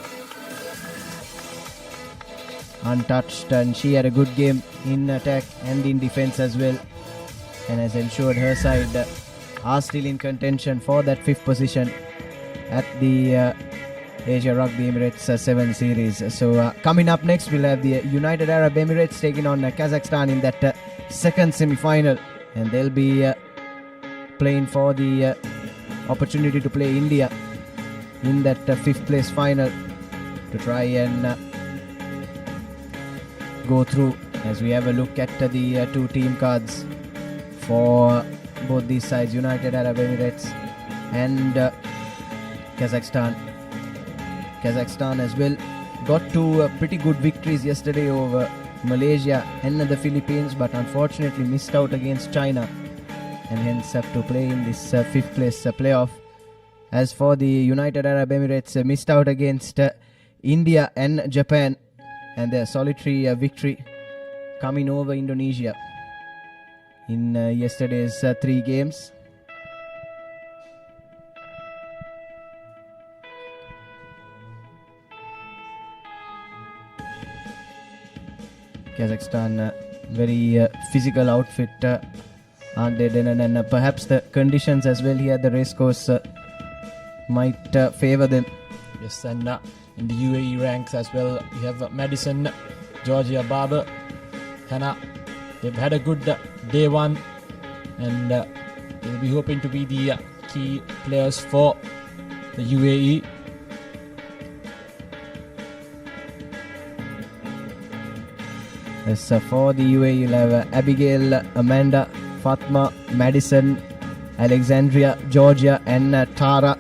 untouched, and she had a good game in attack and in defense as well, and has ensured her side are still in contention for that 5th position at the Asia Rugby Emirates 7 series. So coming up next we'll have the United Arab Emirates taking on Kazakhstan in that second semi-final, and they'll be playing for the opportunity to play India in that 5th place final to try and go through. As we have a look at the 2 team cards for both these sides, United Arab Emirates and Kazakhstan. Kazakhstan as well got 2 pretty good victories yesterday over Malaysia and the Philippines, but unfortunately missed out against China and hence have to play in this 5th place playoff. As for the United Arab Emirates, missed out against India and Japan, and their solitary victory coming over Indonesia in yesterday's 3 games. Kazakhstan, very physical outfit, aren't they, Denan? And perhaps the conditions as well here at the racecourse might favour them. Yes, and in the UAE ranks as well, we have Madison, Georgia Barber, Hannah. They've had a good day 1, and they'll be hoping to be the key players for the UAE. Yes, for the UAE, you'll have Abigail, Amanda, Fatma, Madison, Alexandria, Georgia, and Tara.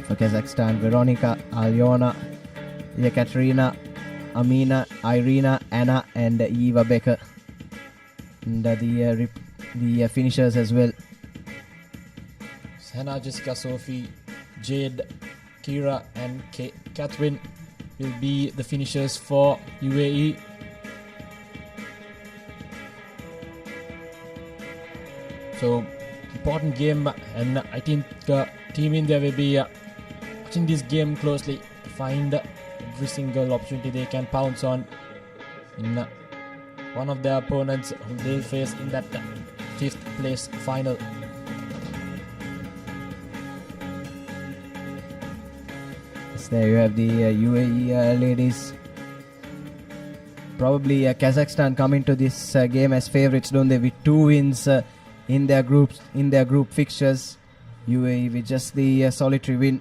For Kazakhstan, Veronica, Alyona, Yekaterina, Amina, Irina, Anna, and Eva Becker. And the finishers as well. Hannah, Jessica, Sophie, Jade, Kira, and Catherine will be the finishers for UAE. So, important game, and I think Team India will be watching this game closely to find every single opportunity they can pounce on in one of their opponents who they'll face in that 5th place final. So there you have the UAE ladies. Probably Kazakhstan come into this game as favourites, don't they, with 2 wins in their group fixtures. UAE with just the solitary win,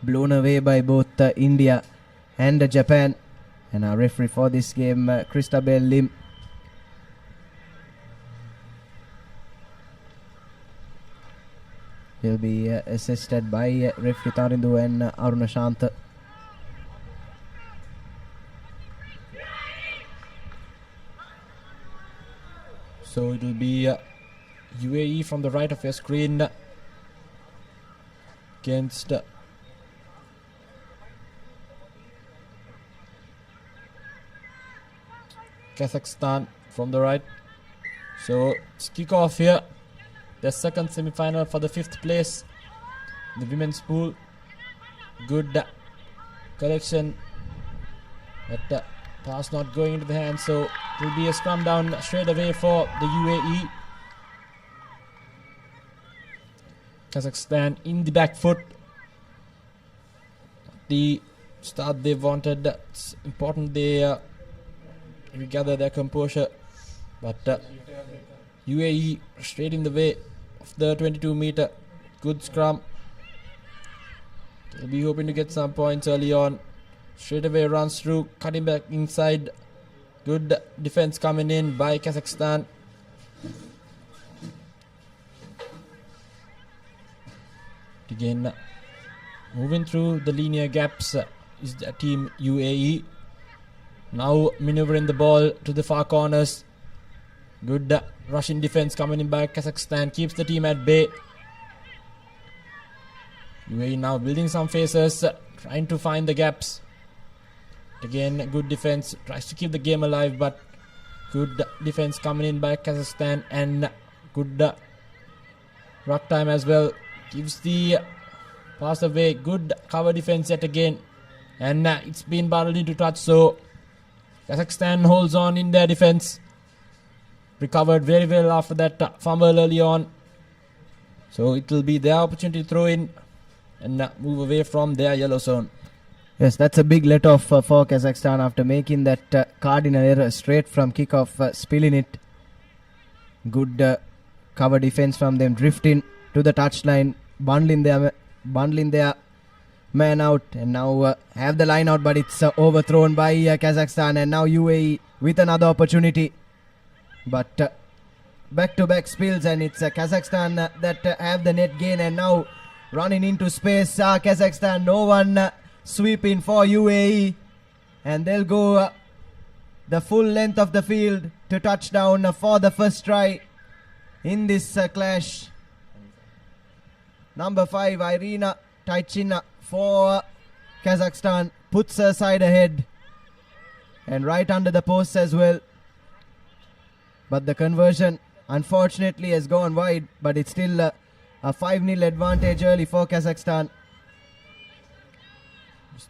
blown away by both India and Japan. And our referee for this game, Christabel Lim. He'll be assisted by referee Tarindu and Aruna Shanta. So it will be UAE from the right of your screen against Kazakhstan from the right. So it's kick off here. The second semi-final for the 5th place in the women's pool. Good collection, but pass not going into the hands, so it will be a scrum down straight away for the UAE. Kazakhstan in the back foot. The start they wanted. It's important they regather their composure, but UAE straight in the way of the 22-meter. Good scrum. They'll be hoping to get some points early on. Straight away runs through, cutting back inside. Good defense coming in by Kazakhstan. Again, moving through the linear gaps is the team UAE. Now maneuvering the ball to the far corners. Good Russian defense coming in by Kazakhstan. Keeps the team at bay. UAE now building some faces, trying to find the gaps. Again, good defense, tries to keep the game alive, but good defense coming in by Kazakhstan, and good ruck time as well. Gives the pass away. Good cover defense yet again, and it's been battled into touch, so Kazakhstan holds on in their defense. Recovered very well after that fumble early on, so it will be their opportunity to throw in and move away from their yellow zone. Yes, that's a big let off for Kazakhstan after making that cardinal error straight from kickoff, spilling it. Good cover defense from them, drifting to the touchline, bundling their man out, and now have the line out, but it's overthrown by Kazakhstan, and now UAE with another opportunity. But back-to-back spills, and it's Kazakhstan that have the net gain, and now running into space. Kazakhstan, no one sweeping for UAE, and they'll go the full length of the field to touchdown for the first try in this clash. Number 5, Irina Taichina for Kazakhstan, puts her side ahead and right under the post as well. But the conversion unfortunately has gone wide, but it's still a 5-0 advantage early for Kazakhstan.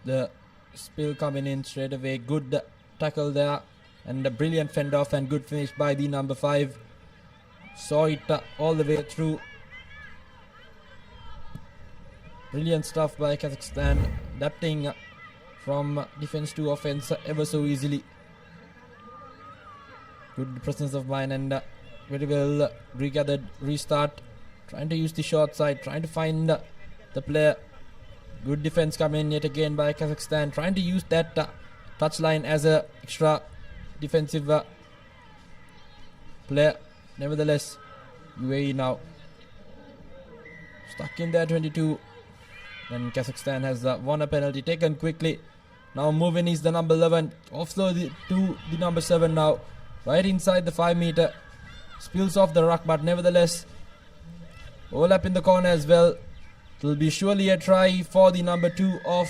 The spill coming in straight away. Good tackle there, and a brilliant fend off, and good finish by the number 5. Saw it all the way through. Brilliant stuff by Kazakhstan, adapting from defense to offense ever so easily. Good presence of mind, and very well regathered restart. Trying to use the short side, trying to find the player. Good defense coming yet again by Kazakhstan, trying to use that touchline as a extra defensive player. Nevertheless, UAE now stuck in their 22, and Kazakhstan has won a penalty taken quickly. Now moving is the number 11, offload to the number 7 now, right inside the 5 meter. Spills off the ruck, but nevertheless overlap in the corner as well. It will be surely a try for the number 2 of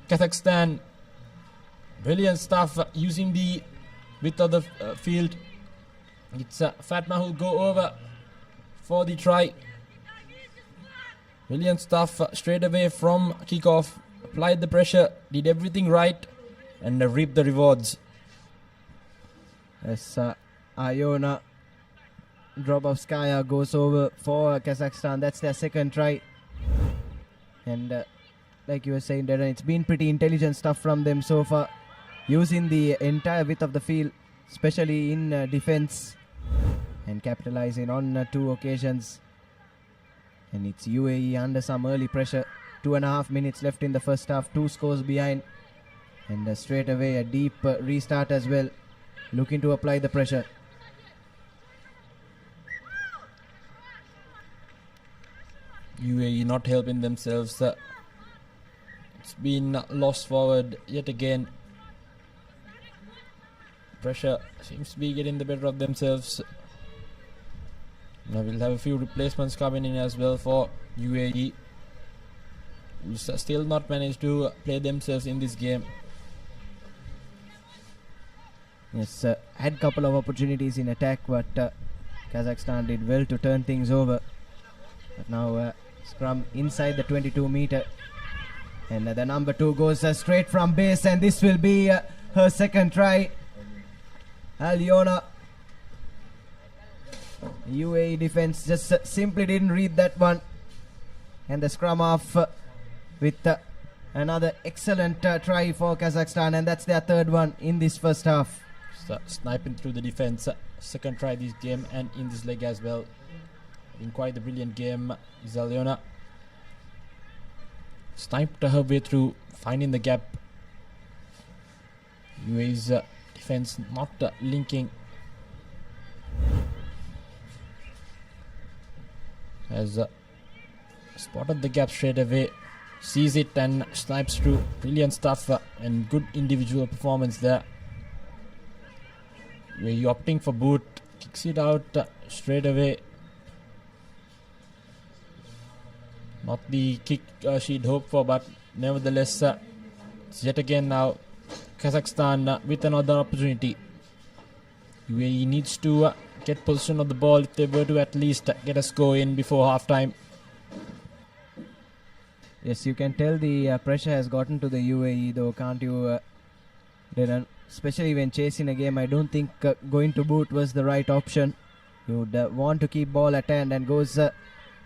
Kazakhstan. Brilliant stuff using the width of the field. It's Fatma who will go over for the try. Brilliant stuff straight away from kickoff. Applied the pressure, did everything right, and reaped the rewards. As Iona Drobovskaya goes over for Kazakhstan. That's their second try. And like you were saying, Darren, it's been pretty intelligent stuff from them so far, using the entire width of the field, especially in defense, and capitalizing on 2 occasions. And it's UAE under some early pressure. 2.5 minutes left in the first half, 2 scores behind, and straight away a deep restart as well, looking to apply the pressure. UAE not helping themselves. It's been lost forward yet again. Pressure seems to be getting the better of themselves. Now we'll have a few replacements coming in as well for UAE. Who still not managed to play themselves in this game. Yes, had couple of opportunities in attack, but Kazakhstan did well to turn things over. But now scrum inside the 22 meter, and the number 2 goes straight from base, and this will be her second try. Alyona, UAE defense just simply didn't read that one, and the scrum off with another excellent try for Kazakhstan, and that's their third one in this first half. Sniping through the defense, second try this game and in this leg as well. In quite a brilliant game is Alyona. Sniped her way through, finding the gap. UAE's defense not linking. Has spotted the gap straight away, sees it and snipes through. Brilliant stuff and good individual performance there. UAE opting for boot, kicks it out straight away. Not the kick she'd hoped for, but nevertheless, it's yet again now Kazakhstan with another opportunity. UAE needs to get possession of the ball if they were to at least get a score in before halftime. Yes, you can tell the pressure has gotten to the UAE though, can't you, Dylan? Especially when chasing a game, I don't think going to boot was the right option. You would want to keep ball at hand, and goes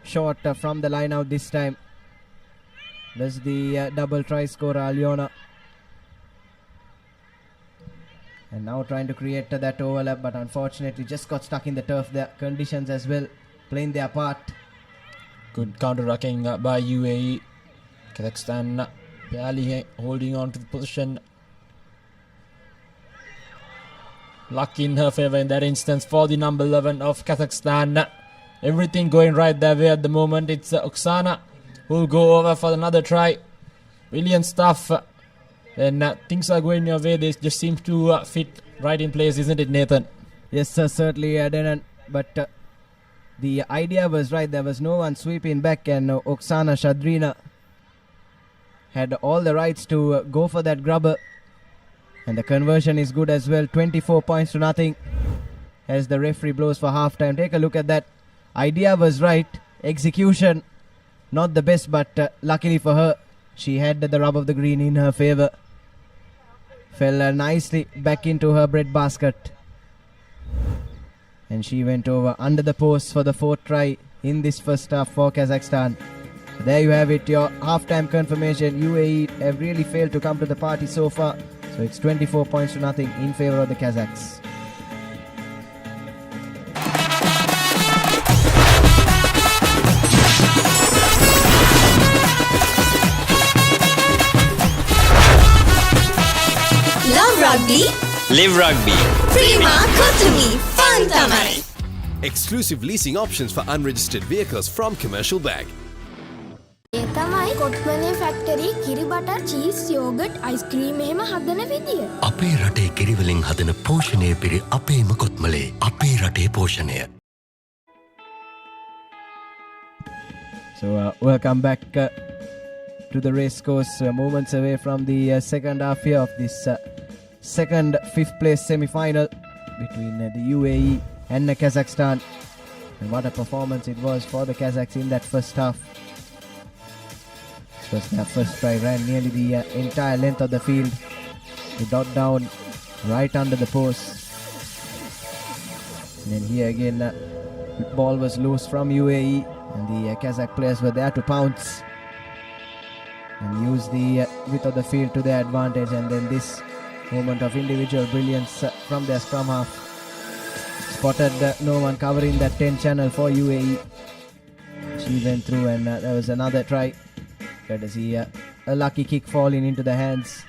short from the line out this time. That's the double try scorer Alyona. And now trying to create that overlap, but unfortunately just got stuck in the turf. The conditions as well playing their part. Good counter-rucking by UAE. Kazakhstan barely holding on to the position. Luck in her favor in that instance for the number 11 of Kazakhstan. Everything going right their way at the moment. It's Oksana who will go over for another try. Brilliant stuff. And things are going your way. They just seem to fit right in place, isn't it, Nathan? Yes, sir, certainly, Denan. But the idea was right. There was no one sweeping back, and Oksana Shadrina had all the rights to go for that grubber. And the conversion is good as well. 24 points to nothing as the referee blows for halftime. Take a look at that. Idea was right. Execution not the best, but luckily for her, she had the rub of the green in her favor. Fell nicely back into her bread basket. And she went over under the post for the 4th try in this first half for Kazakhstan. So there you have it, your halftime confirmation. UAE have really failed to come to the party so far. So it's 24 points to nothing in favor of the Kazakhs. Love rugby. Live rugby. Prima Kotumi. Fun Tamari. Exclusive leasing options for unregistered vehicles from Commercial Bank. ඒ තමයි කොට්මනේ factory කිරි butter cheese yoghurt ice cream එහෙම හදන විදිය. අපේ රටේ කිරිවලින් හදන පෝෂණය පිරි අපේම කොත්මලේ අපේ රටේ පෝෂණය. So welcome back to the racecourse, moments away from the second half here of this second 5th place semi-final between the UAE and Kazakhstan. And what a performance it was for the Kazakhs in that first half. This was their first try, ran nearly the entire length of the field. They dot down right under the post. And then here again, the ball was loose from UAE, and the Kazakh players were there to pounce and use the width of the field to their advantage. And then this moment of individual brilliance from their scrum half. Spotted no one covering that 10 channel for UAE. She went through, and there was another try. Courtesy a lucky kick falling into the hands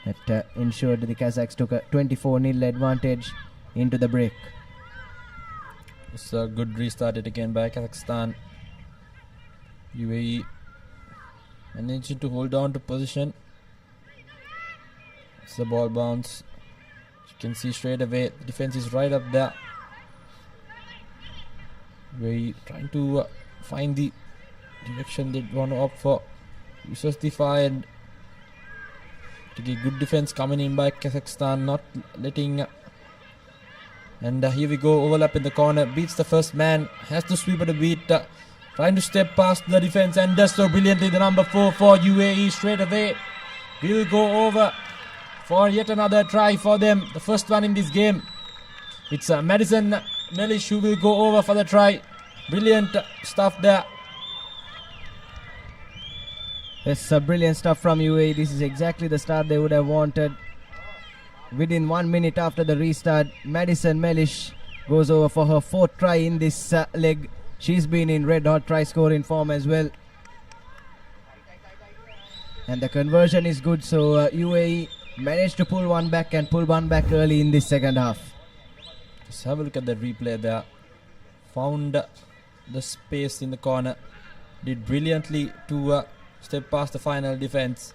that ensured the Kazakhs took a 24-0 advantage into the break. It's a good restart it again by Kazakhstan. UAE managing to hold on to position. It's the ball bounce. You can see straight away the defense is right up there. UAE trying to find the direction they want to opt for. Uses the fire and to get good defense coming in by Kazakhstan, not letting. And here we go, overlap in the corner, beats the first man, has to sweep at a beat, trying to step past the defense and does so brilliantly. The number 4 for UAE straight away will go over for yet another try for them, the first one in this game. It's Madison Melish who will go over for the try. Brilliant stuff there. It's brilliant stuff from UAE. This is exactly the start they would have wanted. Within 1 minute after the restart, Madison Melish goes over for her 4th try in this leg. She's been in red hot try scoring form as well. And the conversion is good, so UAE managed to pull one back and pull one back early in this second half. Just have a look at the replay there. Found the space in the corner. Did brilliantly to step past the final defense.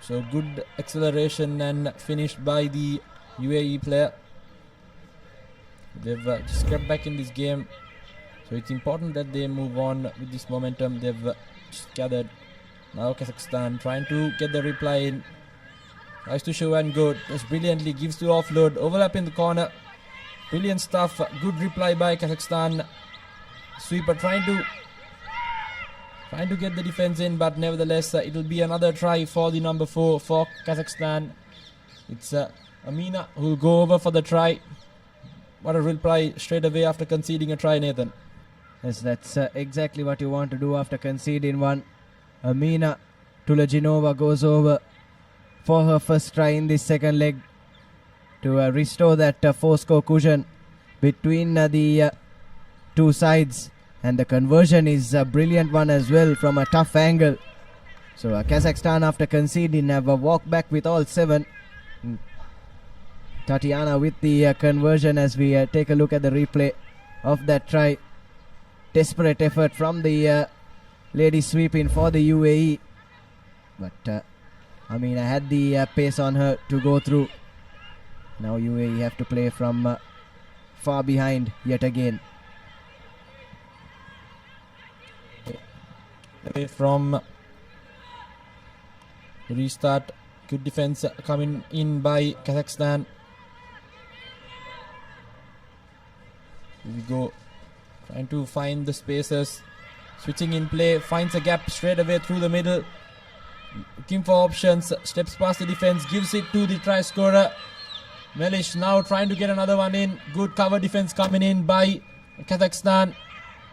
So good acceleration and finished by the UAE player. They've just crept back in this game. So it's important that they move on with this momentum they've just gathered. Now Kazakhstan trying to get the reply in. Tries to show and go. Does brilliantly. Gives to offload. Overlap in the corner. Brilliant stuff. Good reply by Kazakhstan. Sweeper trying to get the defense in, but nevertheless it will be another try for the number 4 for Kazakhstan. It's Amina who will go over for the try. What a reply straight away after conceding a try, Nathan. Yes, that's exactly what you want to do after conceding one. Amina Tulajinova goes over for her first try in this second leg to restore that 4-score cushion between the two sides. And the conversion is a brilliant one as well from a tough angle. So Kazakhstan, after conceding, have walked back with all 7. Tatiana with the conversion as we take a look at the replay of that try. Desperate effort from the lady sweeping for the UAE. But I had the pace on her to go through. Now UAE have to play from far behind yet again. Away from the restart. Good defense coming in by Kazakhstan. Here we go. Trying to find the spaces. Switching in play. Finds a gap straight away through the middle. Looking for options. Steps past the defense. Gives it to the try scorer. Melish now trying to get another one in. Good cover defense coming in by Kazakhstan.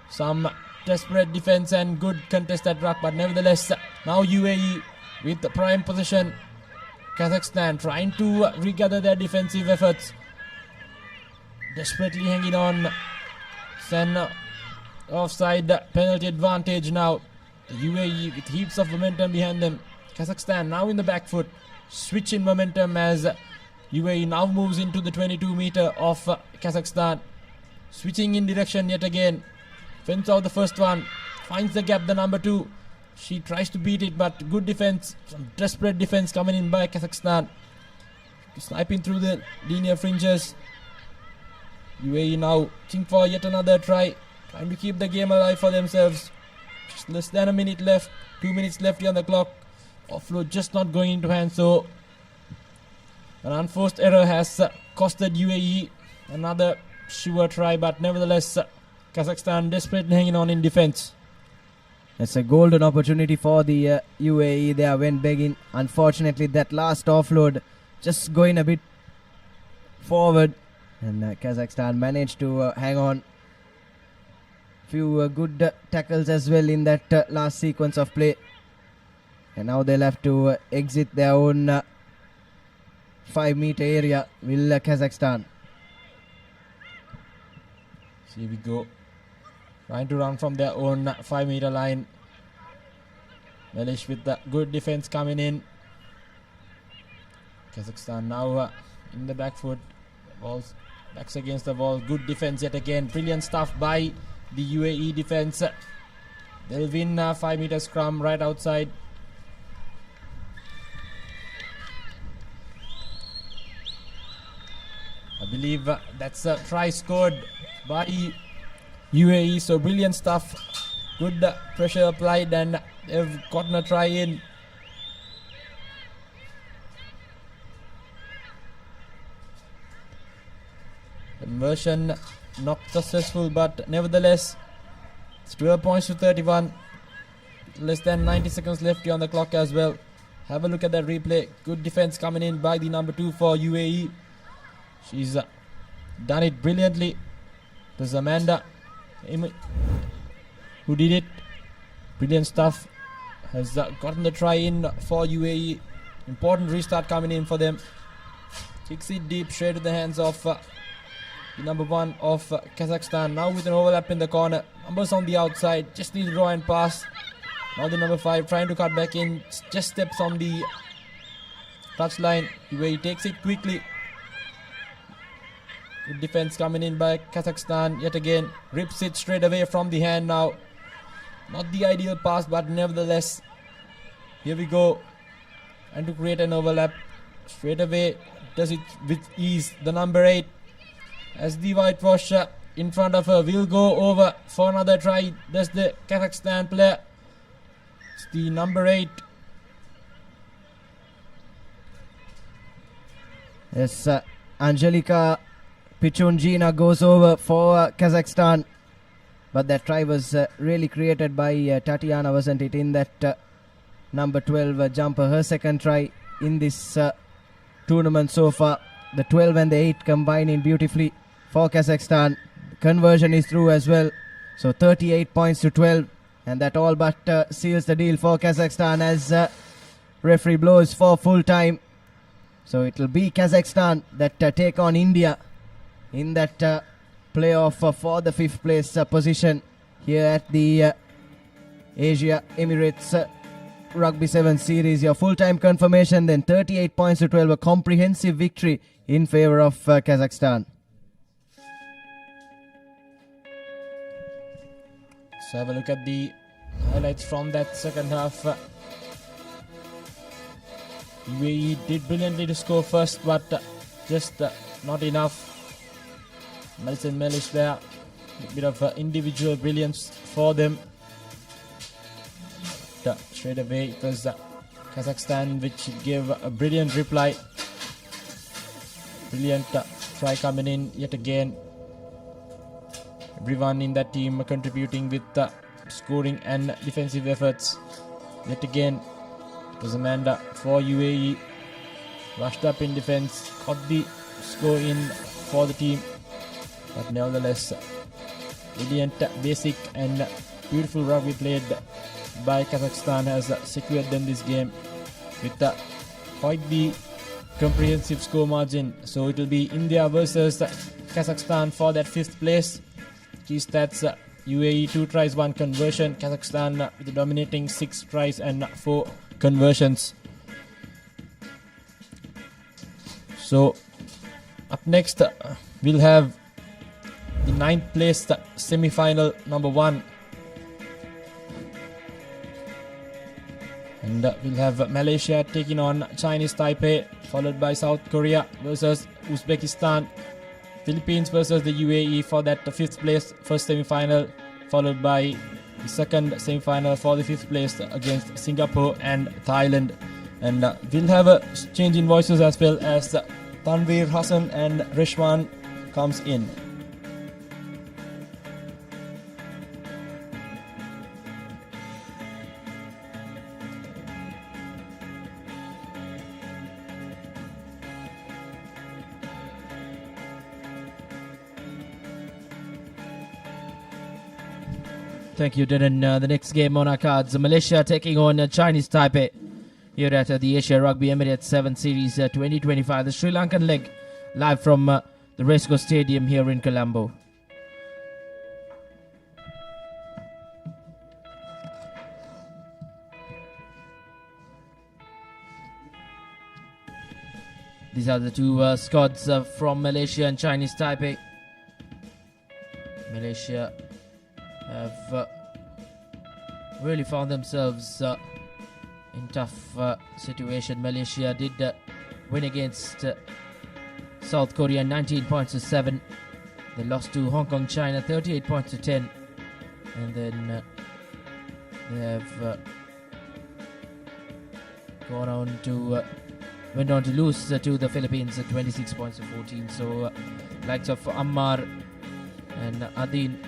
Some desperate defense and good contested ruck, but nevertheless now UAE with the prime position. Kazakhstan trying to regather their defensive efforts, desperately hanging on. Sen offside penalty advantage now. The UAE with heaps of momentum behind them. Kazakhstan now in the back foot, switch in momentum as UAE now moves into the 22 meter of Kazakhstan, switching in direction yet again. Fends out the first one, finds the gap, the number 2. She tries to beat it, but good defense, some desperate defense coming in by Kazakhstan. Sniping through the linear fringes. UAE now looking for yet another try, trying to keep the game alive for themselves. Just less than a minute left, 2 minutes left on the clock. Offload just not going into hand, so an unforced error has costed UAE another sure try, but nevertheless Kazakhstan desperately hanging on in defense. It's a golden opportunity for the UAE. They went begging. Unfortunately, that last offload just going a bit forward, and Kazakhstan managed to hang on. Few good tackles as well in that last sequence of play, and now they'll have to exit their own 5-meter area. Will Kazakhstan? Here we go. Trying to run from their own 5-meter line. Melish with the good defense coming in. Kazakhstan now in the back foot. Balls backs against the wall. Good defense yet again. Brilliant stuff by the UAE defense. They'll win 5-meter scrum right outside. I believe that's a try scored by UAE. So brilliant stuff. Good pressure applied and they've gotten a try in. Conversion not successful, but nevertheless it's 12 points to 31. Less than 90 seconds left on the clock as well. Have a look at that replay. Good defense coming in by the number 2 for UAE. She's done it brilliantly. There's Amanda who did it. Brilliant stuff. Has gotten the try in for UAE. Important restart coming in for them. Kicks it deep straight to the hands of the number 1 of Kazakhstan. Now with an overlap in the corner. Numbers on the outside. Just need to draw and pass. Now the number 5 trying to cut back in. Just steps on the touchline. UAE takes it quickly. Good defense coming in by Kazakhstan yet again. Rips it straight away from the hand now. Not the ideal pass, but nevertheless. Here we go. And to create an overlap. Straight away does it with ease. The number 8. As the whitewash in front of her will go over for another try. Does the Kazakhstan player. It's the number 8. Yes, Angelika Pichunjina goes over for Kazakhstan. But that try was really created by Tatiana, wasn't it? In that number 12 jumper. Her second try in this tournament so far. The 12 and the 8 combining beautifully for Kazakhstan. Conversion is through as well. So 38 points to 12. And that all but seals the deal for Kazakhstan as referee blows for full time. So it will be Kazakhstan that take on India in that playoff for the 5th place position here at the Asia Emirates Rugby 7 series. Your full-time confirmation then 38 points to 12. A comprehensive victory in favor of Kazakhstan. Let's have a look at the highlights from that second half. UAE did brilliantly to score first, but just not enough. Melson Melish there, a bit of individual brilliance for them. Straight away it was Kazakhstan which gave a brilliant reply. Brilliant try coming in yet again. Everyone in that team contributing with scoring and defensive efforts. Yet again it was Amanda for UAE. Rushed up in defense, got the score in for the team. But nevertheless, brilliant, basic and beautiful rugby played by Kazakhstan has secured them this game with quite the comprehensive score margin. So it will be India versus Kazakhstan for that 5th place. Key stats, UAE 2 tries 1 conversion, Kazakhstan with the dominating 6 tries and 4 conversions. So up next we'll have the 9th place semi-final number 1. And we'll have Malaysia taking on Chinese Taipei, followed by South Korea versus Uzbekistan. Philippines versus the UAE for that 5th place first semi-final, followed by the second semi-final for the 5th place against Singapore and Thailand. And we'll have a change in voices as well as Tanveer Hassan and Rishwan comes in. Thank you, Dylan. The next game on our cards, Malaysia taking on Chinese Taipei here at the Asia Rugby Emirates 7 Series 2025. The Sri Lankan leg live from the Racecourse Stadium here in Colombo. These are the two squads from Malaysia and Chinese Taipei. Malaysia have really found themselves in tough situation. Malaysia did win against South Korea 19 points to 7. They lost to Hong Kong, China, 38 points to 10. And then they have went on to lose to the Philippines at 26 points to 14. So likes of Ammar and Adin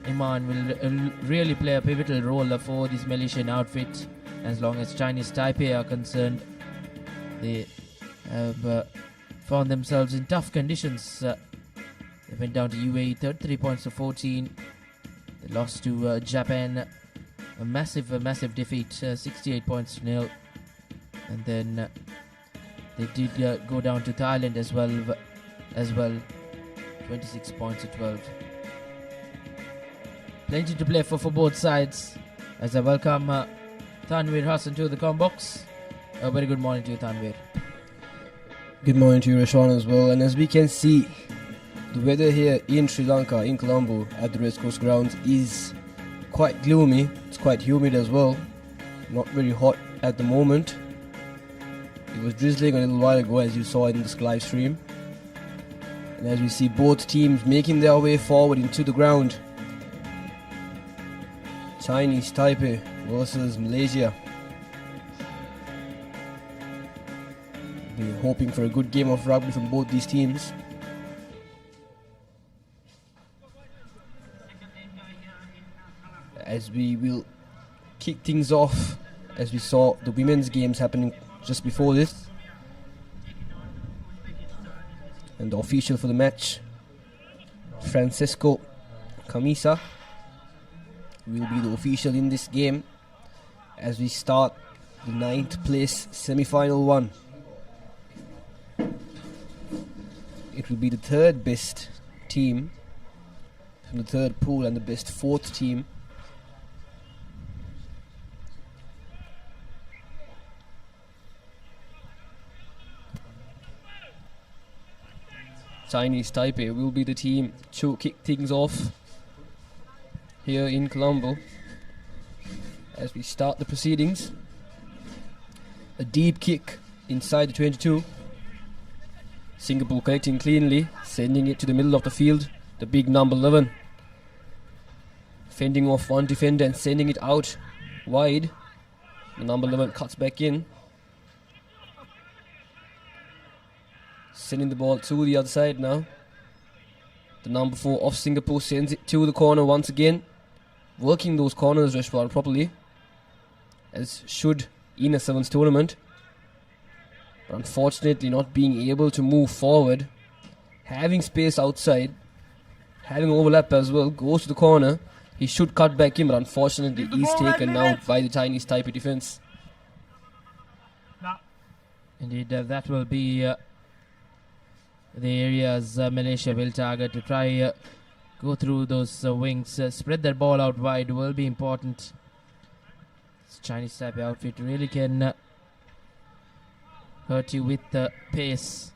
Iman will really play a pivotal role for this Malaysian outfit. As long as Chinese Taipei are concerned, they have found themselves in tough conditions. They went down to UAE 33 points to 14. They lost to Japan, a massive defeat, 68 points to 0. And then they did go down to Thailand as well, 26 points to 12. Plenty to play for both sides. As I welcome Tanvir Hassan to the com box. A very good morning to you, Tanvir. Good morning to you, Rashwan, as well. And as we can see, the weather here in Sri Lanka, in Colombo, at the Racecourse grounds is quite gloomy. It's quite humid as well. Not very hot at the moment. It was drizzling a little while ago, as you saw in this live stream. And as we see both teams making their way forward into the ground. Chinese Taipei versus Malaysia. We're hoping for a good game of rugby from both these teams. As we will kick things off, as we saw the women's games happening just before this. And the official for the match, Francisco Camisa, will be the official in this game as we start the 9th place semi-final one. It will be the third best team from the third pool and the best fourth team. Chinese Taipei will be the team to kick things off here in Colombo as we start the proceedings. A deep kick inside the 22. Singapore collecting cleanly, sending it to the middle of the field. The big number 11 fending off one defender and sending it out wide. The number 11 cuts back in, sending the ball to the other side now. The number 4 of Singapore sends it to the corner once again, working those corners, Rashwan, properly, as should in a sevens tournament. But unfortunately not being able to move forward, having space outside, having overlap as well, goes to the corner. He should cut back in, but unfortunately he's taken out by the Chinese Taipei defense. Indeed, that will be the areas Malaysia will target to try go through those wings. Spread their ball out wide will be important. This Chinese Taipei outfit really can hurt you with the pace.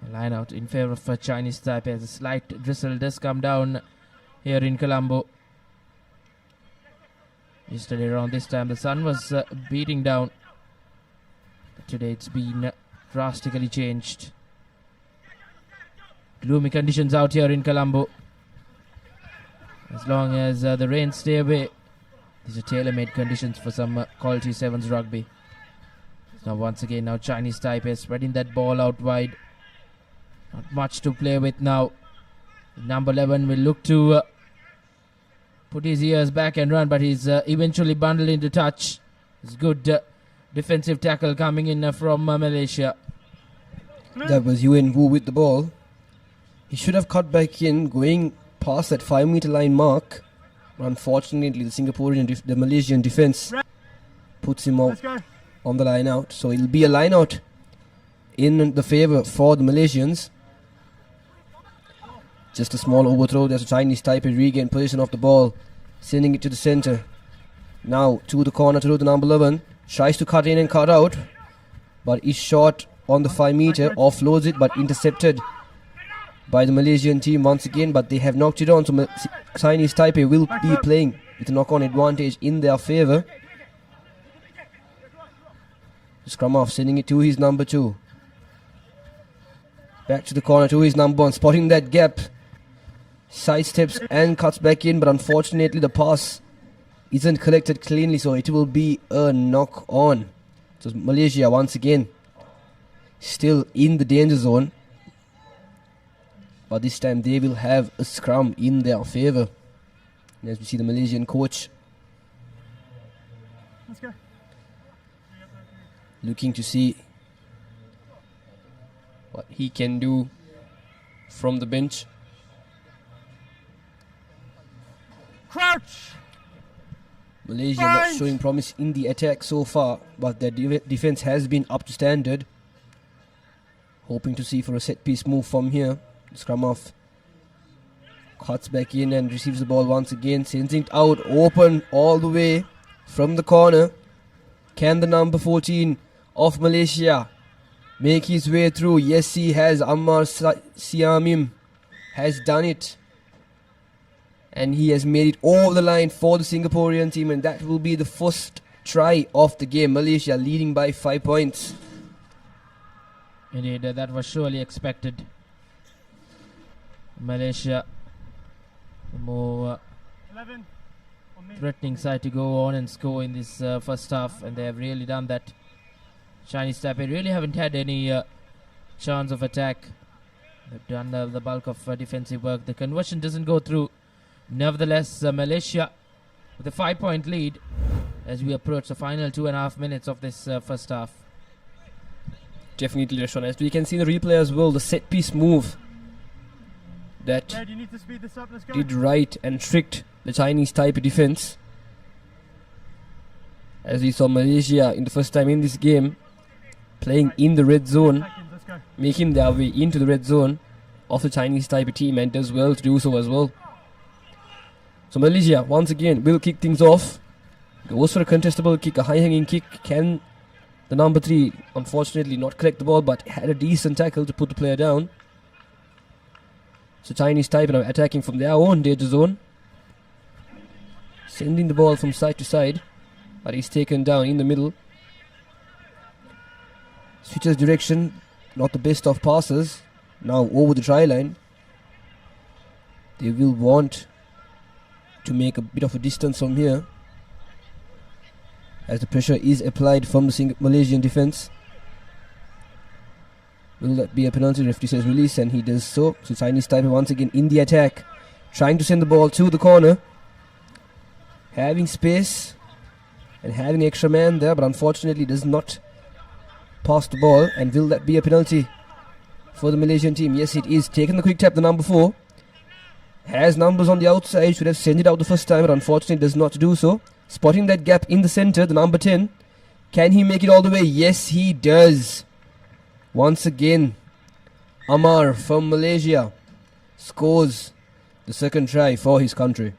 A line out in favor of Chinese Taipei as a slight drizzle does come down here in Colombo. Yesterday around this time the sun was beating down. But today it's been drastically changed. Gloomy conditions out here in Colombo. As long as the rain stay away, these are tailor-made conditions for some quality sevens rugby. Now once again, now Chinese Taipei spreading that ball out wide. Not much to play with now. Number 11 will look to put his ears back and run, but he's eventually bundled into touch. It's good defensive tackle coming in from Malaysia. That was Yuen Wu with the ball. He should have cut back in, going past that 5 meter line mark. Unfortunately, the Singaporean, the Malaysian defense puts him out on the line out. So it'll be a line out in the favor for the Malaysians. Just a small overthrow. There's a Chinese Taipei regain position of the ball, sending it to the center. Now to the corner to the number 11. Tries to cut in and cut out, but is short on the 5 meter. Offloads it, but intercepted by the Malaysian team once again. But they have knocked it on, so Chinese Taipei will be playing with a knock-on advantage in their favor. Scrum off, sending it to his number 2. Back to the corner to his number 1, spotting that gap. Sidesteps and cuts back in, but unfortunately the pass isn't collected cleanly, so it will be a knock on. So Malaysia once again still in the danger zone, but this time they will have a scrum in their favour. And as we see the Malaysian coach looking to see what he can do from the bench. Crouch! Malaysia not showing promise in the attack so far, but their defense has been up to standard. Hoping to see for a set piece move from here. Scrum off. Cuts back in and receives the ball once again. Sends it out open all the way from the corner. Can the number 14 of Malaysia make his way through? Yes, he has. Ammar Siamim has done it. And he has made it over the line for the Singaporean team. And that will be the first try of the game. Malaysia leading by 5 points. Indeed, that was surely expected. Malaysia, the more threatening side to go on and score in this first half, and they have really done that. Chinese Taipei really haven't had any chance of attack. They've done the bulk of defensive work. The conversion doesn't go through. Nevertheless, Malaysia with a 5-point lead as we approach the final 2.5 minutes of this first half. Definitely, Rashwan. As we can see the replay as well, the set piece move that did right and tricked the Chinese Taipei defense. As we saw Malaysia in the first time in this game playing in the red zone, making their way into the red zone of the Chinese Taipei team, and does well to do so as well. So Malaysia once again will kick things off. Goes for a contestable kick, a high hanging kick. Can the number 3 unfortunately not collect the ball, but had a decent tackle to put the player down. So Chinese Taipei now attacking from their own danger zone, sending the ball from side to side, but he's taken down in the middle. Switches direction, not the best of passes. Now over the try line. They will want to make a bit of a distance from here, as the pressure is applied from the Malaysian defense. Will that be a penalty? Referee says release, and he does so. So Chinese Taipei once again in the attack, trying to send the ball to the corner, having space and having extra man there, but unfortunately does not pass the ball. And will that be a penalty for the Malaysian team? Yes, it is. Taking the quick tap, the number 4 has numbers on the outside, should have sent it out the first time, but unfortunately does not do so. Spotting that gap in the center, the number 10. Can he make it all the way? Yes, he does. Once again, Ammar from Malaysia scores the second try for his country.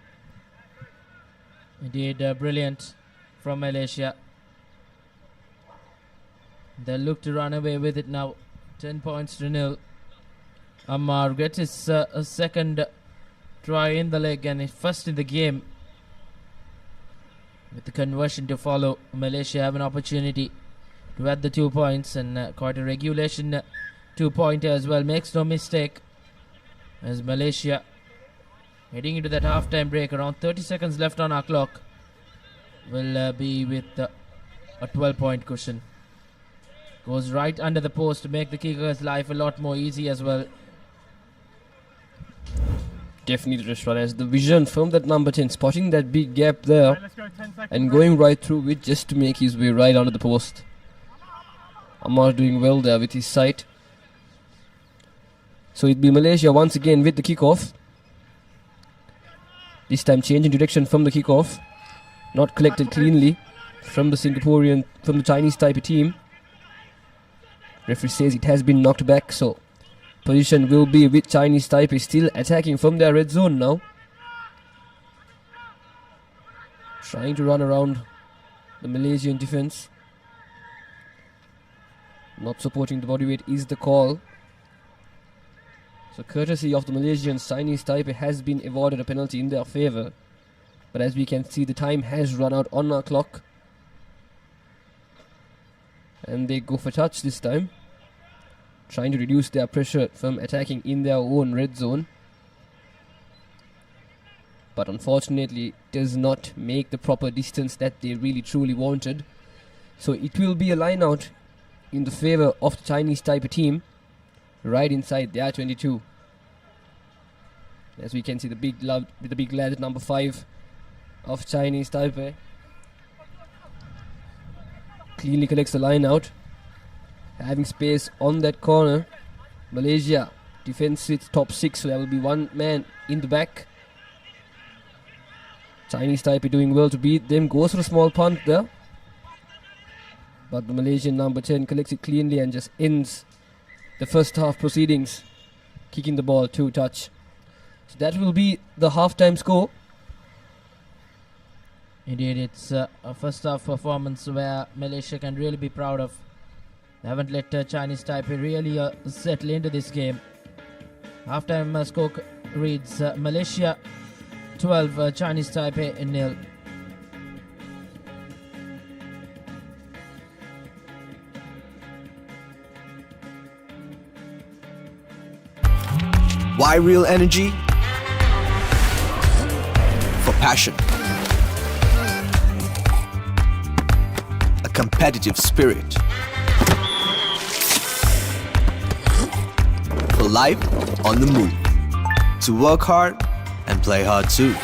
Indeed, brilliant from Malaysia. They look to run away with it now. 10 points to 0. Ammar gets his second try in the leg and his first in the game. With the conversion to follow, Malaysia have an opportunity to add the 2 points, and quite a regulation 2-pointer as well. Makes no mistake, as Malaysia heading into that half-time break, around 30 seconds left on our clock, will be with a 12-point cushion. Goes right under the post to make the kicker's life a lot more easy as well. Definitely, Rashwan, as the vision from that number 10, spotting that big gap there and going right through it just to make his way right under the post. Ammar doing well there with his sight. So it'll be Malaysia once again with the kickoff. This time changing direction from the kickoff. Not collected cleanly from the Chinese Taipei team. Referee says it has been knocked back, so position will be with Chinese Taipei, still attacking from their red zone now. Trying to run around the Malaysian defense. Not supporting the body weight is the call. So courtesy of the Malaysians, Chinese Taipei has been awarded a penalty in their favour. But as we can see, the time has run out on our clock. And they go for touch this time. trying to reduce their pressure from attacking in their own red zone. But unfortunately, does not make the proper distance that they really truly wanted. So it will be a line out in the favor of the Chinese Taipei team, right inside their 22. As we can see, the big lad, number 5 of Chinese Taipei, cleanly collects the line out, having space on that corner. Malaysia defends its top 6, so there will be one man in the back. Chinese Taipei doing well to beat them, goes for a small punt there, but the Malaysian number 10 collects it cleanly and just ends the first half proceedings, kicking the ball to touch. So that will be the halftime score. Indeed, it's a first half performance where Malaysia can really be proud of. They haven't let Chinese Taipei really settle into this game. Halftime score reads Malaysia 12, Chinese Taipei 0. Why real energy? For passion. A competitive spirit. For life on the move. To work hard and play hard too.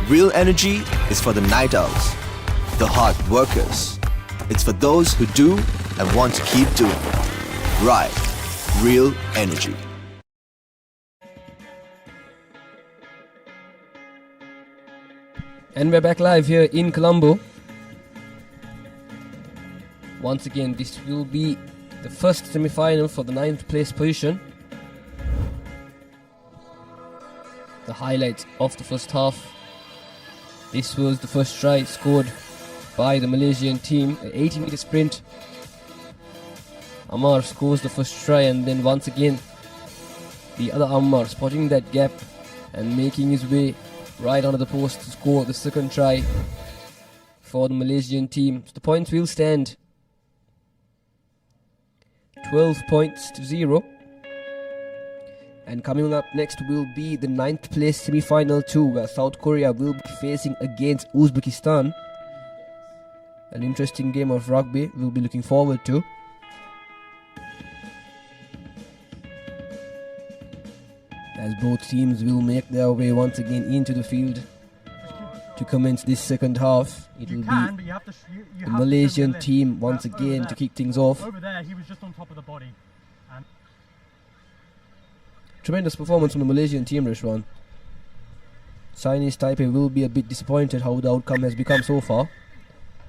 Real energy is for the night owls, the hard workers. It's for those who do and want to keep doing. Right, real energy. And we're back live here in Colombo. Once again, this will be the first semi-final for the 9th place position. The highlights of the first half. This was the first try scored by the Malaysian team, an 80-meter sprint. Ammar scores the first try, and then once again the other Ammar spotting that gap and making his way right onto the post to score the second try for the Malaysian team. So the points will stand 12 points to 0. And coming up next will be the 9th place semi-final 2, where South Korea will be facing against Uzbekistan. An interesting game of rugby we'll be looking forward to. As both teams will make their way once again into the field to commence this second half. It will be the Malaysian team once again to kick things off. Over there, he was just on top of the body. And tremendous performance from the Malaysian team, Rishwan. Chinese Taipei will be a bit disappointed how the outcome has become so far.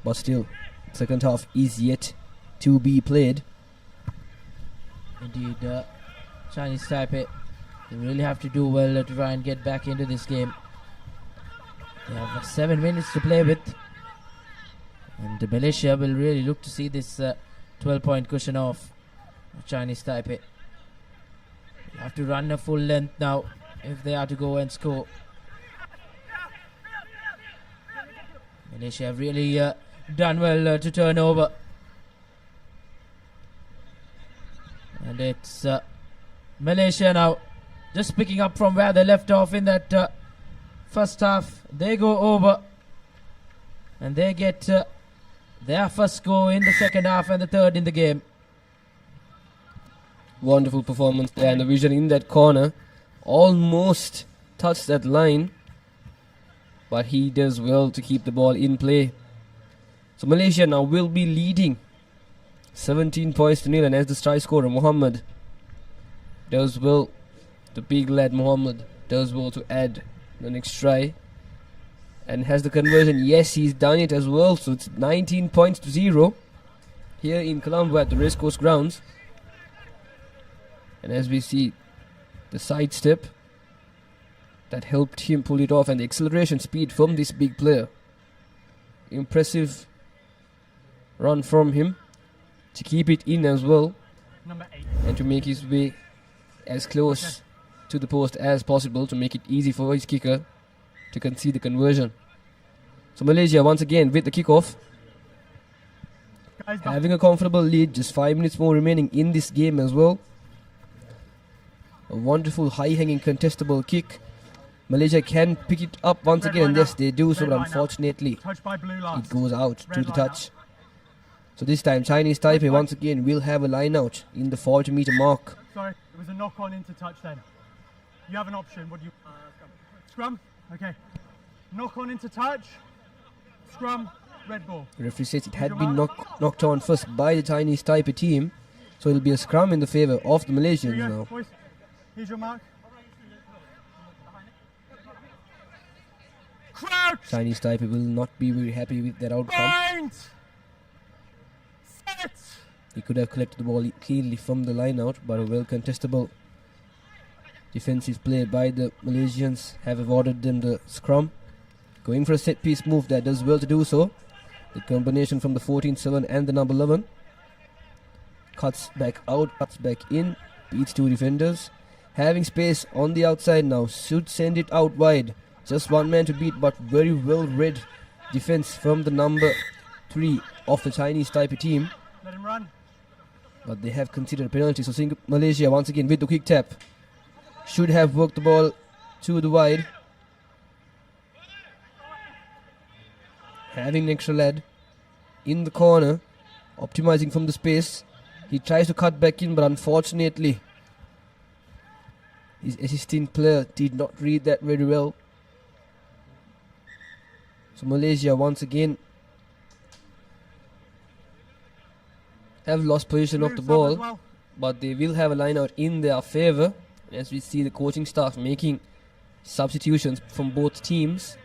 But still, second half is yet to be played. Indeed, Chinese Taipei, they really have to do well to try and get back into this game. They have 7 minutes to play with. And Malaysia will really look to see this 12-point cushion off Chinese Taipei. They have to run a full length now if they are to go and score. Malaysia have really done well to turn over. And it's Malaysia now just picking up from where they left off in that first half. They go over and they get their first goal in the second half and the third in the game. Wonderful performance there, and the vision in that corner almost touched that line, but he does well to keep the ball in play. So Malaysia now will be leading 17 points to 0, and as the try scorer Muhammad does well, the big lad Muhammad does well to add the next try and has the conversion. Yes, he's done it as well, so it's 19 points to 0 here in Colombo at the Racecourse grounds. And as we see, the side step that helped him pull it off, and the acceleration speed from this big player. Impressive run from him to keep it in as well, and to make his way as close to the post as possible to make it easy for his kicker to concede the conversion. So Malaysia once again with the kickoff, having a comfortable lead, just 5 minutes more remaining in this game as well. A wonderful high-hanging contestable kick. Malaysia can pick it up once again, and yes, they do so, but unfortunately it goes out to the touch. So this time Chinese Taipei once again will have a line out in the 40 meter mark. Sorry, it was a knock on into touch then. You have an option. What do you... Scrum? Okay. Knock on into touch. Scrum. Red ball. The referee says it had been knocked on first by the Chinese Taipei team. So it'll be a scrum in the favour of the Malaysians now. Boys. Here's your mark. Crouch. Chinese Taipei will not be very happy with that outcome. Bind. Set. He could have collected the ball cleanly from the line out, but a well contestable defensive play by the Malaysians have awarded them the scrum. Going for a set piece move that does well to do so. The combination from the 14-7 and the number 11. Cuts back out, cuts back in, beats two defenders. Having space on the outside now, should send it out wide. Just one man to beat, but very well read defense from the number 3 of the Chinese Taipei team. Let him run. But they have considered a penalty, so Malaysia once again with the quick tap. Should have worked the ball to the wide. Having an extra lad in the corner, optimizing from the space. He tries to cut back in, but unfortunately his assisting player did not read that very well. So Malaysia once again have lost position of the ball, but they will have a line out in their favour. As we see the coaching staff making substitutions from both teams.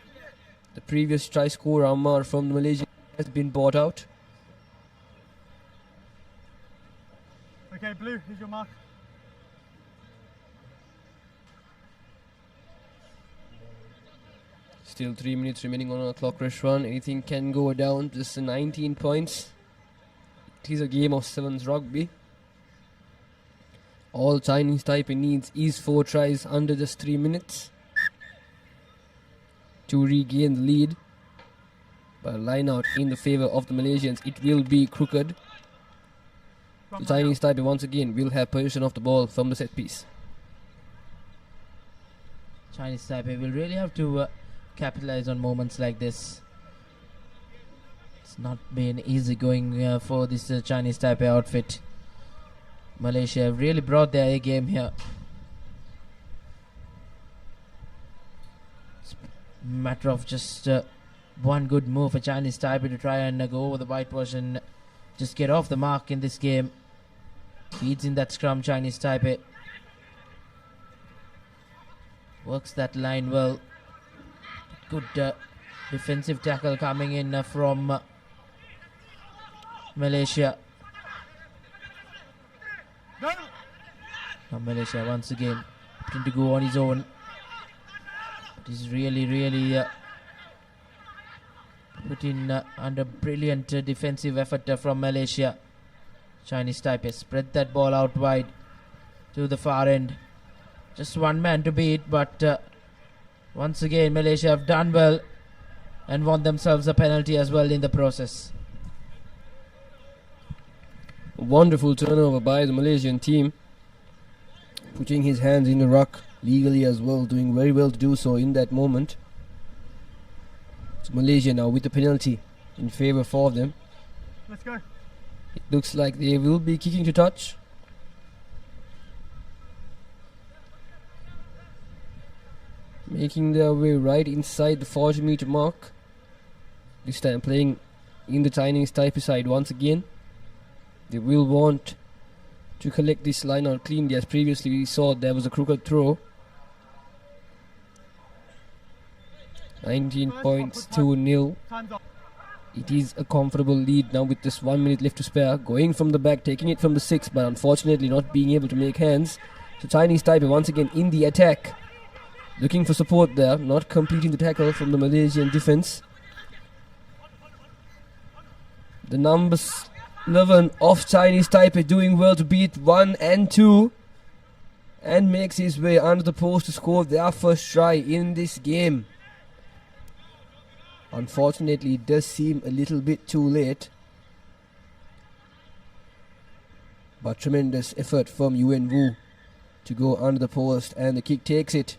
The previous try scorer Ammar from the Malaysia has been bought out. Okay, Blue, here's your mark. Still 3 minutes remaining on our clock, Reshwan. Anything can go down. Just 19 points. It is a game of sevens rugby. All Chinese Taipei needs is 4 tries under just 3 minutes to regain the lead. But a line out in the favour of the Malaysians. It will be crooked. The Chinese Taipei once again will have possession of the ball from the set piece. Chinese Taipei will really have to capitalize on moments like this. It's not been easy going for this Chinese Taipei outfit. Malaysia have really brought their A game here. It's a matter of just one good move for Chinese Taipei to try and go over the whitewash and just get off the mark in this game. Feeds in that scrum, Chinese Taipei. Works that line well. Good defensive tackle coming in from Malaysia. Now Malaysia once again trying to go on his own. But he's really put in under brilliant defensive effort from Malaysia. Chinese Taipei spread that ball out wide to the far end. Just one man to beat, but once again Malaysia have done well and won themselves a penalty as well in the process. A wonderful turnover by the Malaysian team, putting his hands in the ruck legally as well, doing very well to do so in that moment. It's Malaysia now with the penalty in favour for them. Let's go. It looks like they will be kicking to touch. Making their way right inside the 40 meter mark. This time playing in the Chinese Taipei side once again. They will want to collect this line out cleanly, as previously we saw there was a crooked throw. 19 points to 0. It is a comfortable lead now with just 1 minute left to spare. Going from the back, taking it from the 6, but unfortunately not being able to make hands. So Chinese Taipei once again in the attack. Looking for support there, not completing the tackle from the Malaysian defense. The numbers 11 of Chinese Taipei doing well to beat 1 and 2. And makes his way under the post to score their first try in this game. Unfortunately, it does seem a little bit too late. But tremendous effort from Yuan Wu to go under the post, and the kick takes it.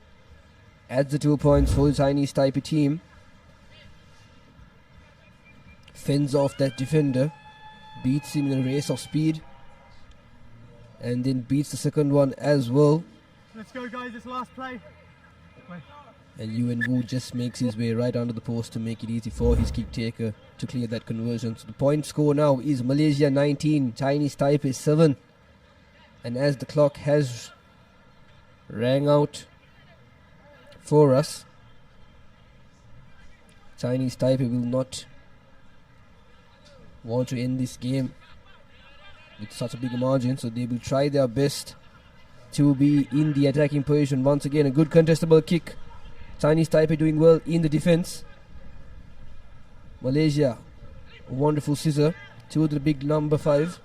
Adds the 2 points for the Chinese Taipei team. Fends off that defender, beats him in a race of speed, and then beats the second one as well. Let's go, guys. This last play. Wait. And Yuan Wu just makes his way right under the post to make it easy for his kick taker to clear that conversion. So the point score now is Malaysia 19, Chinese Taipei 7. And as the clock has rang out for us, Chinese Taipei will not want to end this game with such a big margin, so they will try their best to be in the attacking position. Once again, a good contestable kick. Chinese Taipei doing well in the defense. Malaysia, a wonderful scissor to the big number 5.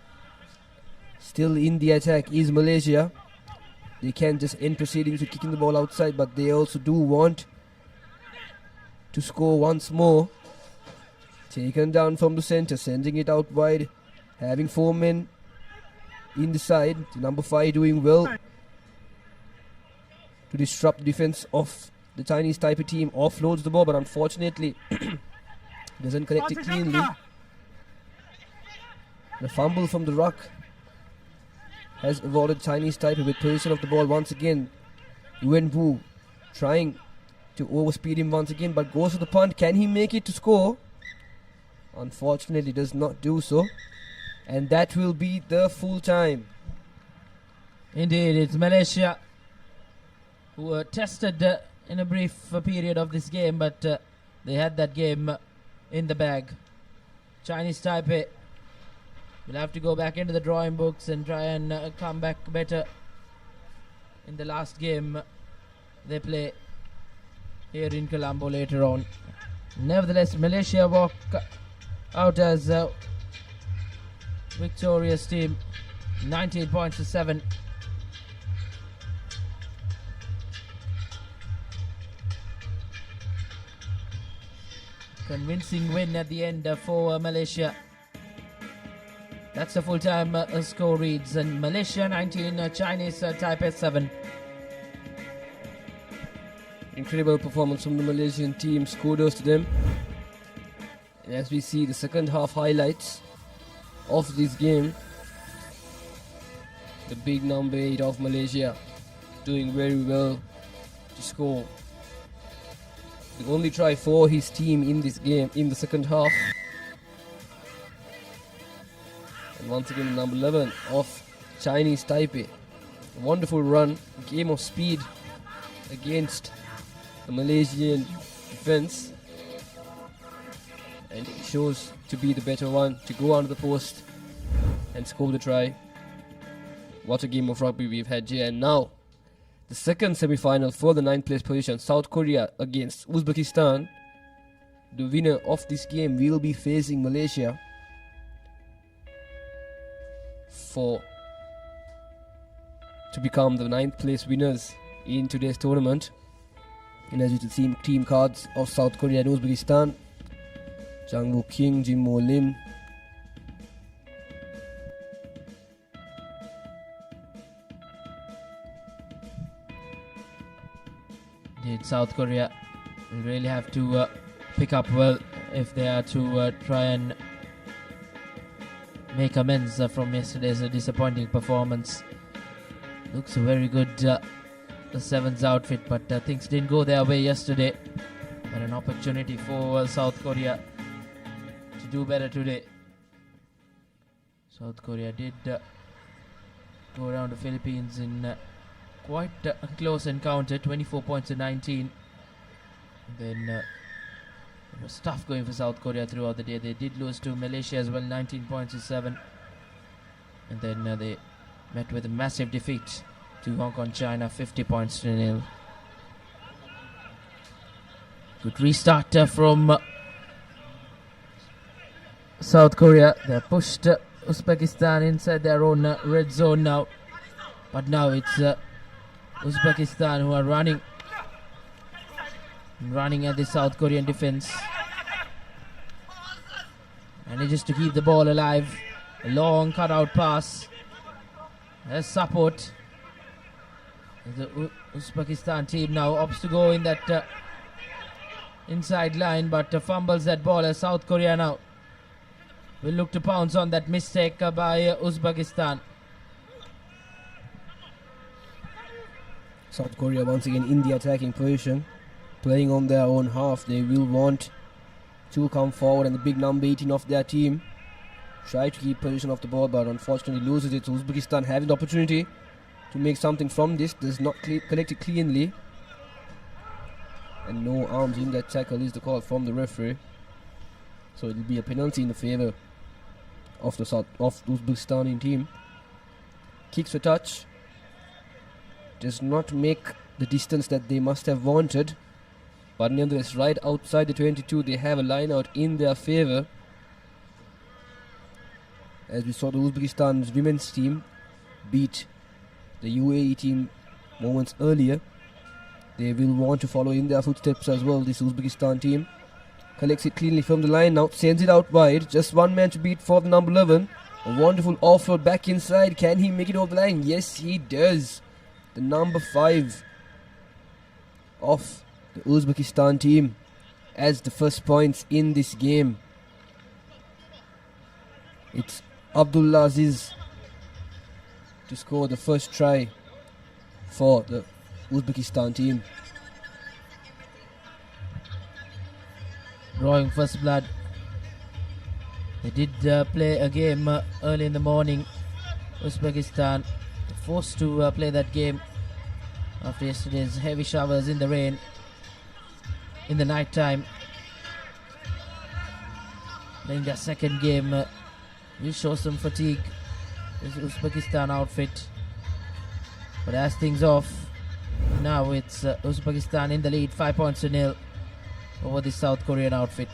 Still in the attack is Malaysia. They can't just end proceedings with kicking the ball outside, but they also do want to score once more. Taken down from the center, sending it out wide, having 4 men in the side. The number 5 doing well to disrupt the defense of the Chinese Taipei team. Offloads the ball, but unfortunately doesn't connect it cleanly. The fumble from the ruck has avoided Chinese Taipei with possession of the ball once again. Yuan Wu trying to overspeed him once again, but goes to the punt. Can he make it to score? Unfortunately does not do so, and that will be the full time. Indeed, it's Malaysia who were tested in a brief period of this game, but they had that game in the bag. Chinese Taipei will have to go back into the drawing books and try and come back better in the last game they play here in Colombo later on. Nevertheless, Malaysia walk out as a victorious team, 19 points to 7. Convincing win at the end for Malaysia. That's the full-time score reads, and Malaysia 19, Chinese Taipei 7. Incredible performance from the Malaysian team. Kudos to them. And as we see the second half highlights of this game, the big number 8 of Malaysia doing very well to score. The only try for his team in this game in the second half. And once again, number 11 of Chinese Taipei. A wonderful run, game of speed against the Malaysian defense. And it shows to be the better one to go under the post and score the try. What a game of rugby we've had here. And now, the second semi-final for the 9th place position, South Korea against Uzbekistan. The winner of this game will be facing Malaysia to become the 9th place winners in today's tournament. And as you can see, team cards of South Korea and Uzbekistan: Jang Lu King, Jim Mo Lim, South Korea will really have to pick up well if they are to try and make amends from yesterday's disappointing performance. Looks a very good the Sevens outfit, but things didn't go their way yesterday. But an opportunity for South Korea to do better today. South Korea did go around the Philippines in quite a close encounter, 24 points to 19. Then it was tough going for South Korea throughout the day. They did lose to Malaysia as well, 19 points to 7. And then they met with a massive defeat to Hong Kong China, 50 points to 0. Good restart from South Korea. They pushed Uzbekistan inside their own red zone now. But now it's Uzbekistan who are running at the South Korean defense. Manages to keep the ball alive. A long cutout pass. There's support. The Uzbekistan team now opts to go in that inside line, but fumbles that ball as South Korea now will look to pounce on that mistake by Uzbekistan. South Korea once again in the attacking position, playing on their own half. They will want to come forward, and the big number 18 of their team try to keep possession of the ball, but unfortunately loses it. So Uzbekistan having the opportunity to make something from this, does not collect it cleanly, and no arms in that tackle is the call from the referee. So it will be a penalty in the favour of the Uzbekistani team. Kicks for touch, does not make the distance that they must have wanted, but nevertheless right outside the 22 they have a line out in their favour. As we saw the Uzbekistan's women's team beat the UAE team moments earlier, they will want to follow in their footsteps as well. This Uzbekistan team collects it cleanly from the line now, sends it out wide, just one man to beat for the number 11. A wonderful offload back inside. Can he make it over the line? Yes, he does. The number 5 of the Uzbekistan team as the first points in this game. It's Abdullah Aziz to score the first try for the Uzbekistan team. Drawing first blood. They did play a game early in the morning. Uzbekistan forced to play that game after yesterday's heavy showers in the rain in the night time. Playing their second game will show some fatigue, this Uzbekistan outfit. But as things off, now it's Uzbekistan in the lead, 5-0 over the South Korean outfit.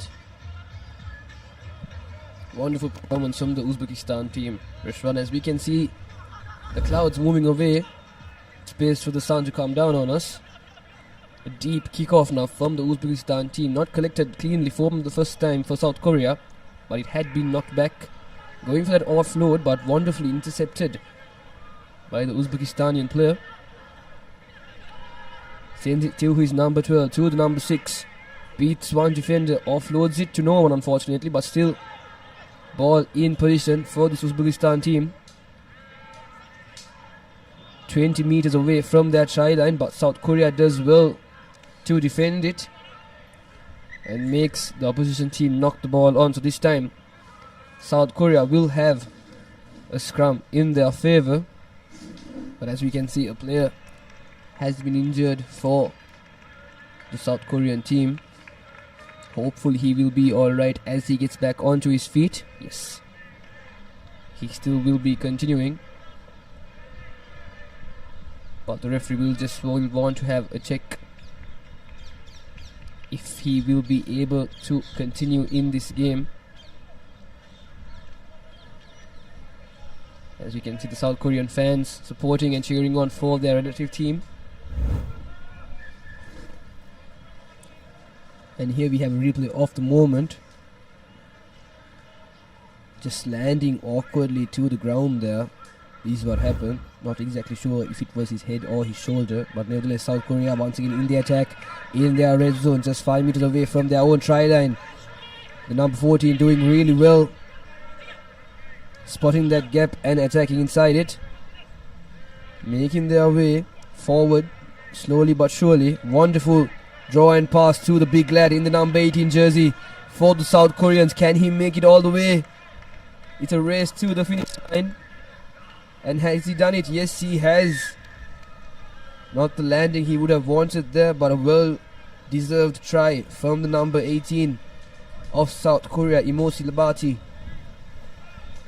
Wonderful performance from the Uzbekistan team, Rishwan. As we can see the clouds moving away, space for the sun to come down on us. A deep kickoff now from the Uzbekistan team, not collected cleanly for the first time for South Korea, but it had been knocked back. Going for that offload, but wonderfully intercepted by the Uzbekistanian player. Sends it to his number 12, to the number 6. Beats one defender, offloads it to no one unfortunately, but still ball in position for this Uzbekistan team. 20 meters away from that try line, but South Korea does well to defend it and makes the opposition team knock the ball on. So this time South Korea will have a scrum in their favour, but as we can see, a player has been injured for the South Korean team. Hopefully he will be alright as he gets back onto his feet. Yes, he still will be continuing, but the referee will want to have a check if he will be able to continue in this game. As you can see, the South Korean fans supporting and cheering on for their relative team. And here we have a replay of the moment. Just landing awkwardly to the ground there is what happened. Not exactly sure if it was his head or his shoulder, but nevertheless South Korea once again in the attack, in their red zone, just 5 meters away from their own try line. The number 14 doing really well, spotting that gap and attacking inside it, making their way forward slowly but surely. Wonderful draw and pass to the big lad in the number 18 jersey for the South Koreans. Can he make it all the way? It's a race to the finish line, and has he done it? Yes, he has. Not the landing he would have wanted there, but a well deserved try from the number 18 of South Korea. Imosi Labati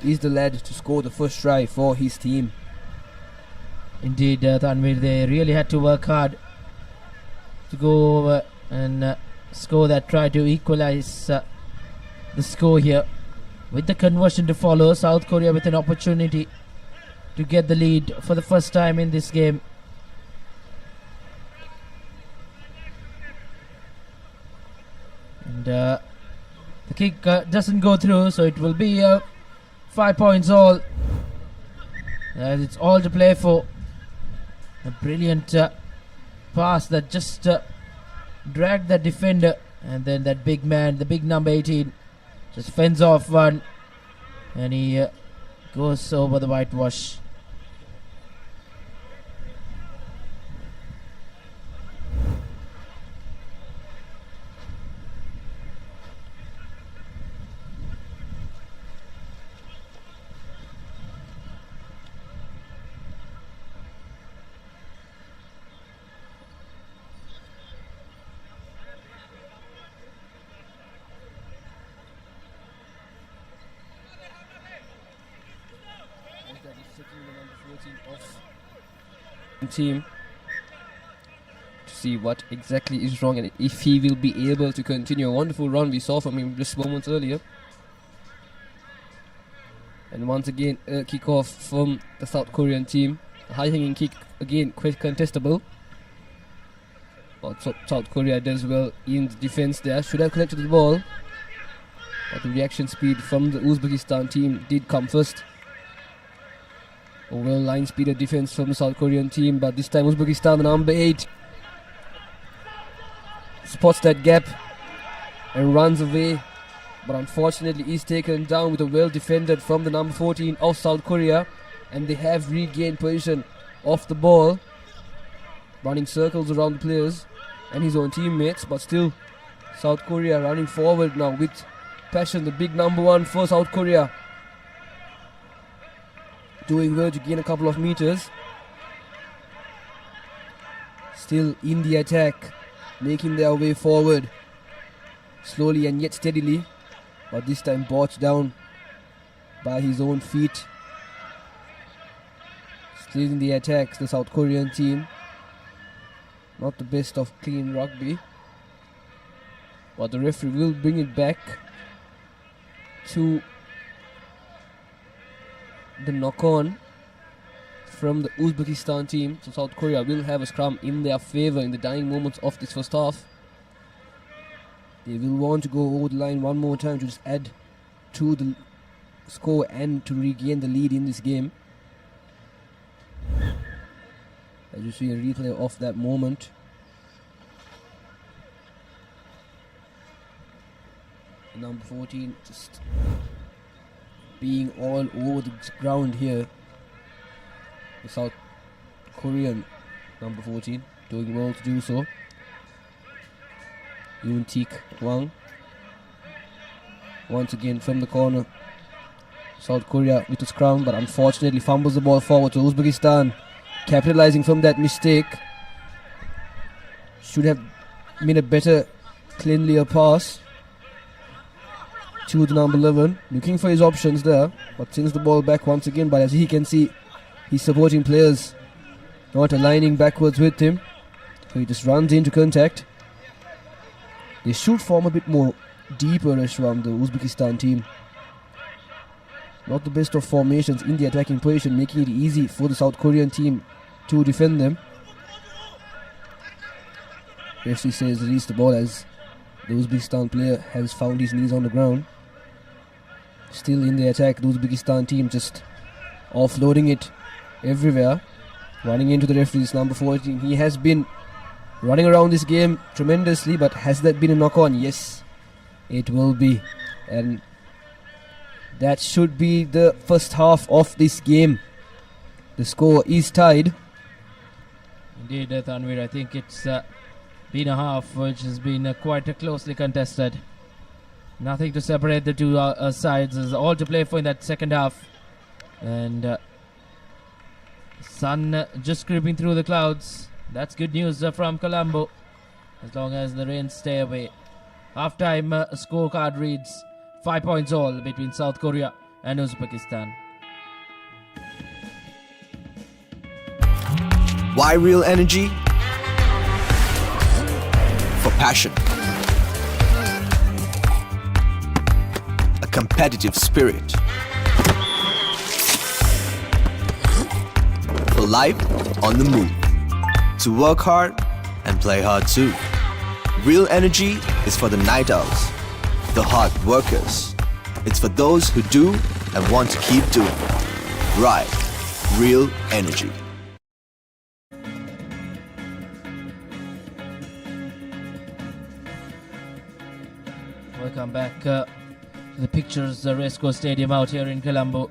is the lad to score the first try for his team. Indeed, Tanvir, they really had to work hard to go over and score that try to equalize the score here. With the conversion to follow, South Korea with an opportunity to get the lead for the first time in this game. And the kick doesn't go through, so it will be 5 points all. It's all to play for. A brilliant pass that just dragged the defender, and then that big man, the big number 18, just fends off one, and he goes over the whitewash. Team to see what exactly is wrong and if he will be able to continue a wonderful run we saw from him just moments earlier. And once again a kick-off from the South Korean team. A high-hanging kick again, quite contestable, but South Korea does well in the defense there. Should have collected the ball, but the reaction speed from the Uzbekistan team did come first. A well line speed defense from the South Korean team, but this time Uzbekistan, the number 8, spots that gap and runs away, but unfortunately is taken down with a well defended from the number 14 of South Korea, and they have regained position of the ball, running circles around the players and his own teammates, but still South Korea running forward now with passion. The big number 1 for South Korea, doing well to gain a couple of meters. Still in the attack, making their way forward slowly and yet steadily, but this time brought down by his own feet. Still in the attacks, the South Korean team. Not the best of clean rugby, but the referee will bring it back to the knock-on from the Uzbekistan team. So South Korea will have a scrum in their favour in the dying moments of this first half. They will want to go over the line one more time to just add to the score and to regain the lead in this game. As you see a replay of that moment. Number 14 just being all over the ground here. The South Korean number 14 doing well to do so. Yoon Teek Wang once again from the corner. South Korea with a scrum, but unfortunately fumbles the ball forward to Uzbekistan, capitalizing from that mistake. Should have made a better, cleanlier pass to the number 11, looking for his options there, but sends the ball back once again. But as he can see, his supporting players not aligning backwards with him, so he just runs into contact. They should form a bit more deeper rush around the Uzbekistan team. Not the best of formations in the attacking position, making it easy for the South Korean team to defend them. Referee says release the ball as the Uzbekistan player has found his knees on the ground. Still in the attack, the Uzbekistan team just offloading it everywhere. Running into the referee's number 14. He has been running around this game tremendously, but has that been a knock-on? Yes, it will be. And that should be the first half of this game. The score is tied. Indeed, Tanvir, I think it's been a half which has been quite closely contested. Nothing to separate the two sides. Is all to play for in that second half. And sun just creeping through the clouds. That's good news from Colombo, as long as the rains stay away. Half-time scorecard reads 5 points all between South Korea and Uzbekistan. Why real energy? For passion. A competitive spirit. For life on the move. To work hard and play hard too. Real energy is for the night owls, the hard workers. It's for those who do and want to keep doing. Right, real energy. Welcome back to the pictures, the Racecourse Stadium out here in Colombo.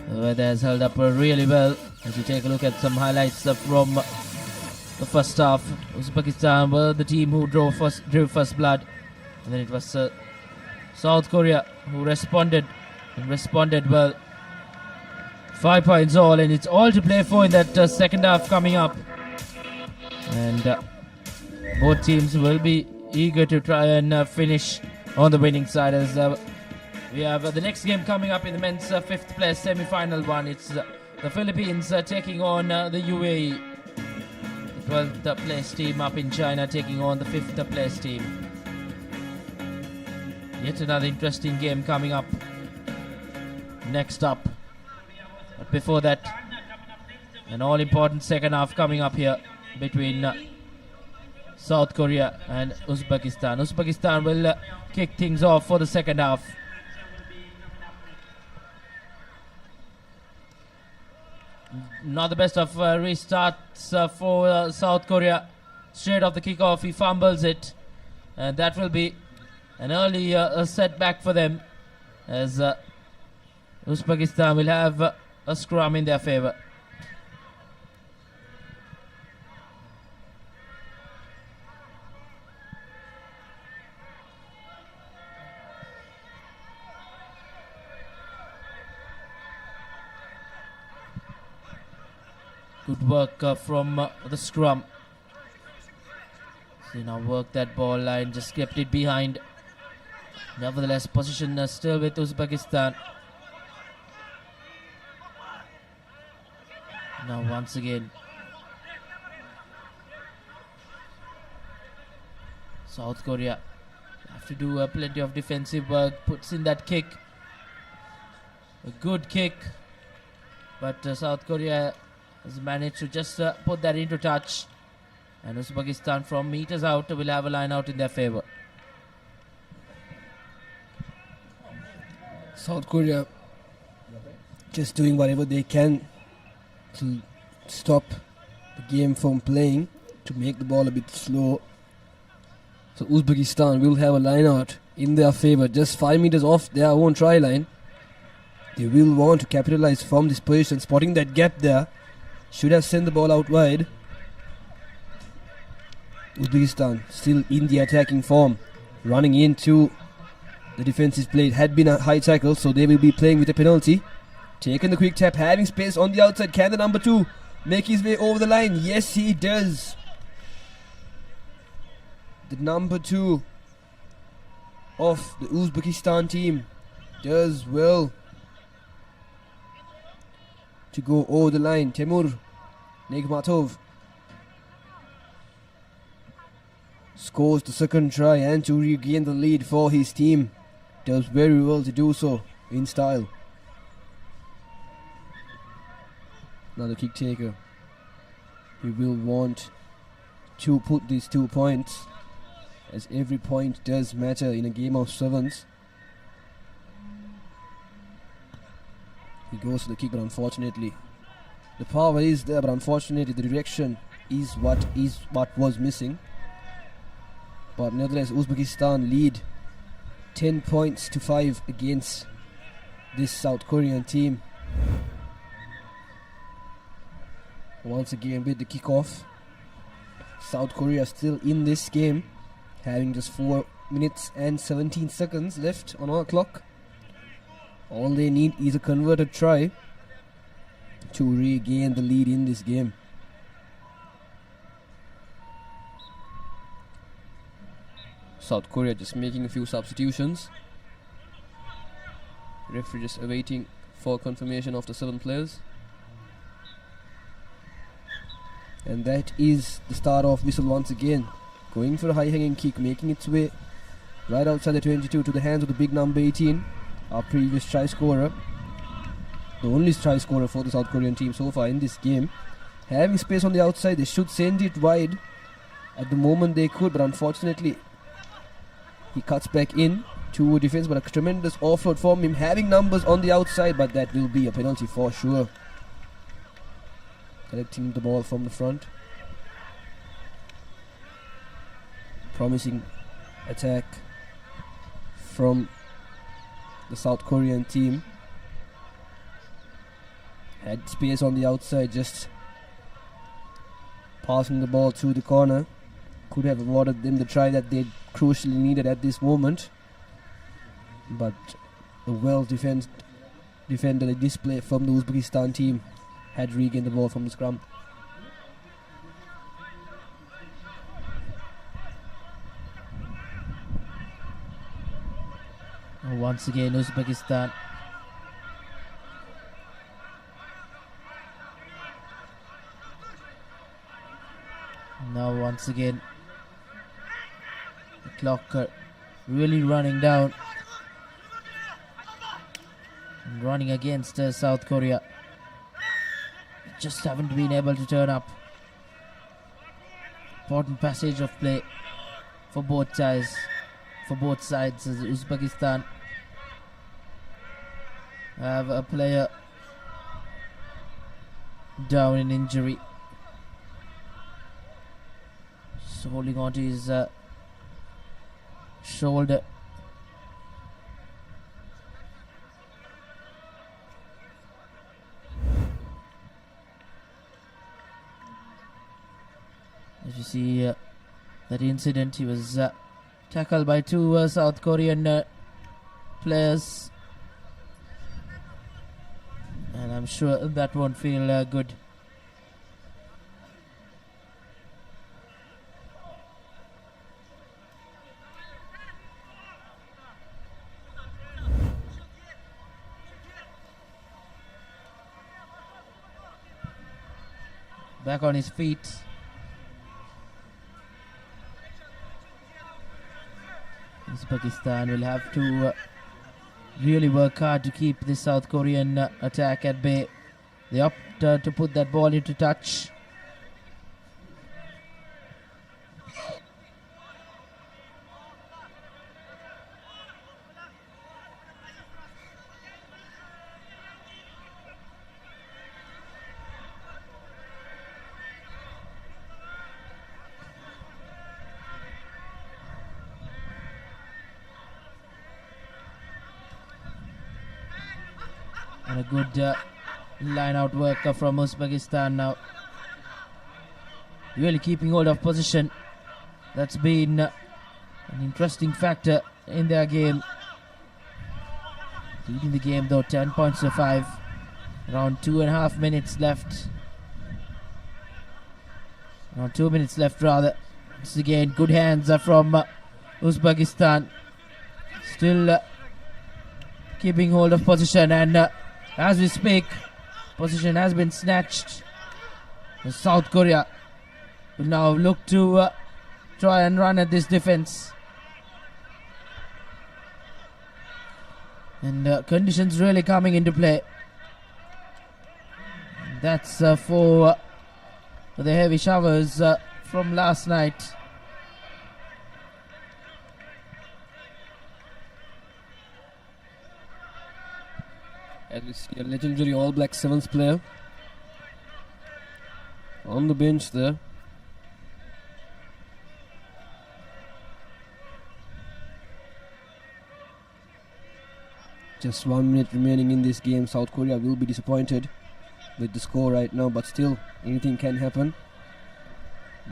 The weather has held up really well. As you take a look at some highlights from the first half, Uzbekistan were the team who drew first blood. And then it was South Korea who responded well. 5 points all, and it's all to play for in that second half coming up. And both teams will be eager to try and finish on the winning side, as we have the next game coming up in the men's 5th place semi-final one. It's the Philippines taking on the UAE. The 12th place team up in China taking on the 5th place team. Yet another interesting game coming up next up. But before that, an all-important second half coming up here between South Korea and Uzbekistan. Uzbekistan will kick things off for the second half. Not the best of restarts for South Korea. Straight off the kickoff, he fumbles it, and that will be an early setback for them, as Uzbekistan will have a scrum in their favour. Good work from the scrum. They now work that ball line, just kept it behind. Nevertheless, position still with Uzbekistan. Now once again, South Korea have to do plenty of defensive work. Puts in that kick, a good kick, but South Korea has managed to just put that into touch, and Uzbekistan from meters out will have a line out in their favour. South Korea just doing whatever they can to stop the game from playing, to make the ball a bit slow. So Uzbekistan will have a line out in their favour, just 5 meters off their own try line. They will want to capitalise from this position, spotting that gap there. Should have sent the ball out wide. Uzbekistan still in the attacking form, running into the defensive play. It had been a high tackle, so they will be playing with a penalty. Taking the quick tap, having space on the outside. Can the number 2 make his way over the line? Yes, he does. The number 2 of the Uzbekistan team does well to go over the line. Temur Negmatov scores the second try and to regain the lead for his team. Does very well to do so in style. Another kick taker. He will want to put these 2 points, as every point does matter in a game of sevens. He goes to the kick, but unfortunately the power is there, but unfortunately the direction is what was missing. But nevertheless, Uzbekistan lead 10 points to 5 against this South Korean team. Once again with the kickoff, South Korea still in this game, having just 4 minutes and 17 seconds left on our clock. All they need is a converted try to regain the lead in this game. South Korea just making a few substitutions. Referee just awaiting for confirmation of the 7 players. And that is the start of whistle once again. Going for a high hanging kick, making its way right outside the 22 to the hands of the big number 18, our previous try scorer. The only try scorer for the South Korean team so far in this game. Having space on the outside, they should send it wide. At the moment they could, but unfortunately he cuts back in to defense, but a tremendous offload from him, having numbers on the outside, but that will be a penalty for sure. Collecting the ball from the front. Promising attack from the South Korean team. Had space on the outside, just passing the ball to the corner. Could have awarded them the try that they crucially needed at this moment. But the defended display from the Uzbekistan team had regained the ball from the scrum. Once again, Uzbekistan. Now once again, the clock really running down. And running against South Korea. Just haven't been able to turn up. Important passage of play for both sides. As Uzbekistan have a player down in injury. So holding on to his shoulder. As you see that incident, he was tackled by two South Korean players, and I'm sure that won't feel good. Back on his feet. Uzbekistan will have to really work hard to keep this South Korean attack at bay. They opt to put that ball into touch. And a good line out work from Uzbekistan now. Really keeping hold of position. That's been an interesting factor in their game. Leading the game though, 10 points to 5. Around 2.5 minutes left. Around 2 minutes left rather. Once again, good hands from Uzbekistan. Still keeping hold of position, and as we speak, position has been snatched. South Korea will now look to try and run at this defense. And conditions really coming into play. That's for the heavy showers from last night. And we see a legendary All Black Sevens player on the bench there. Just 1 minute remaining in this game. South Korea will be disappointed with the score right now, but still anything can happen.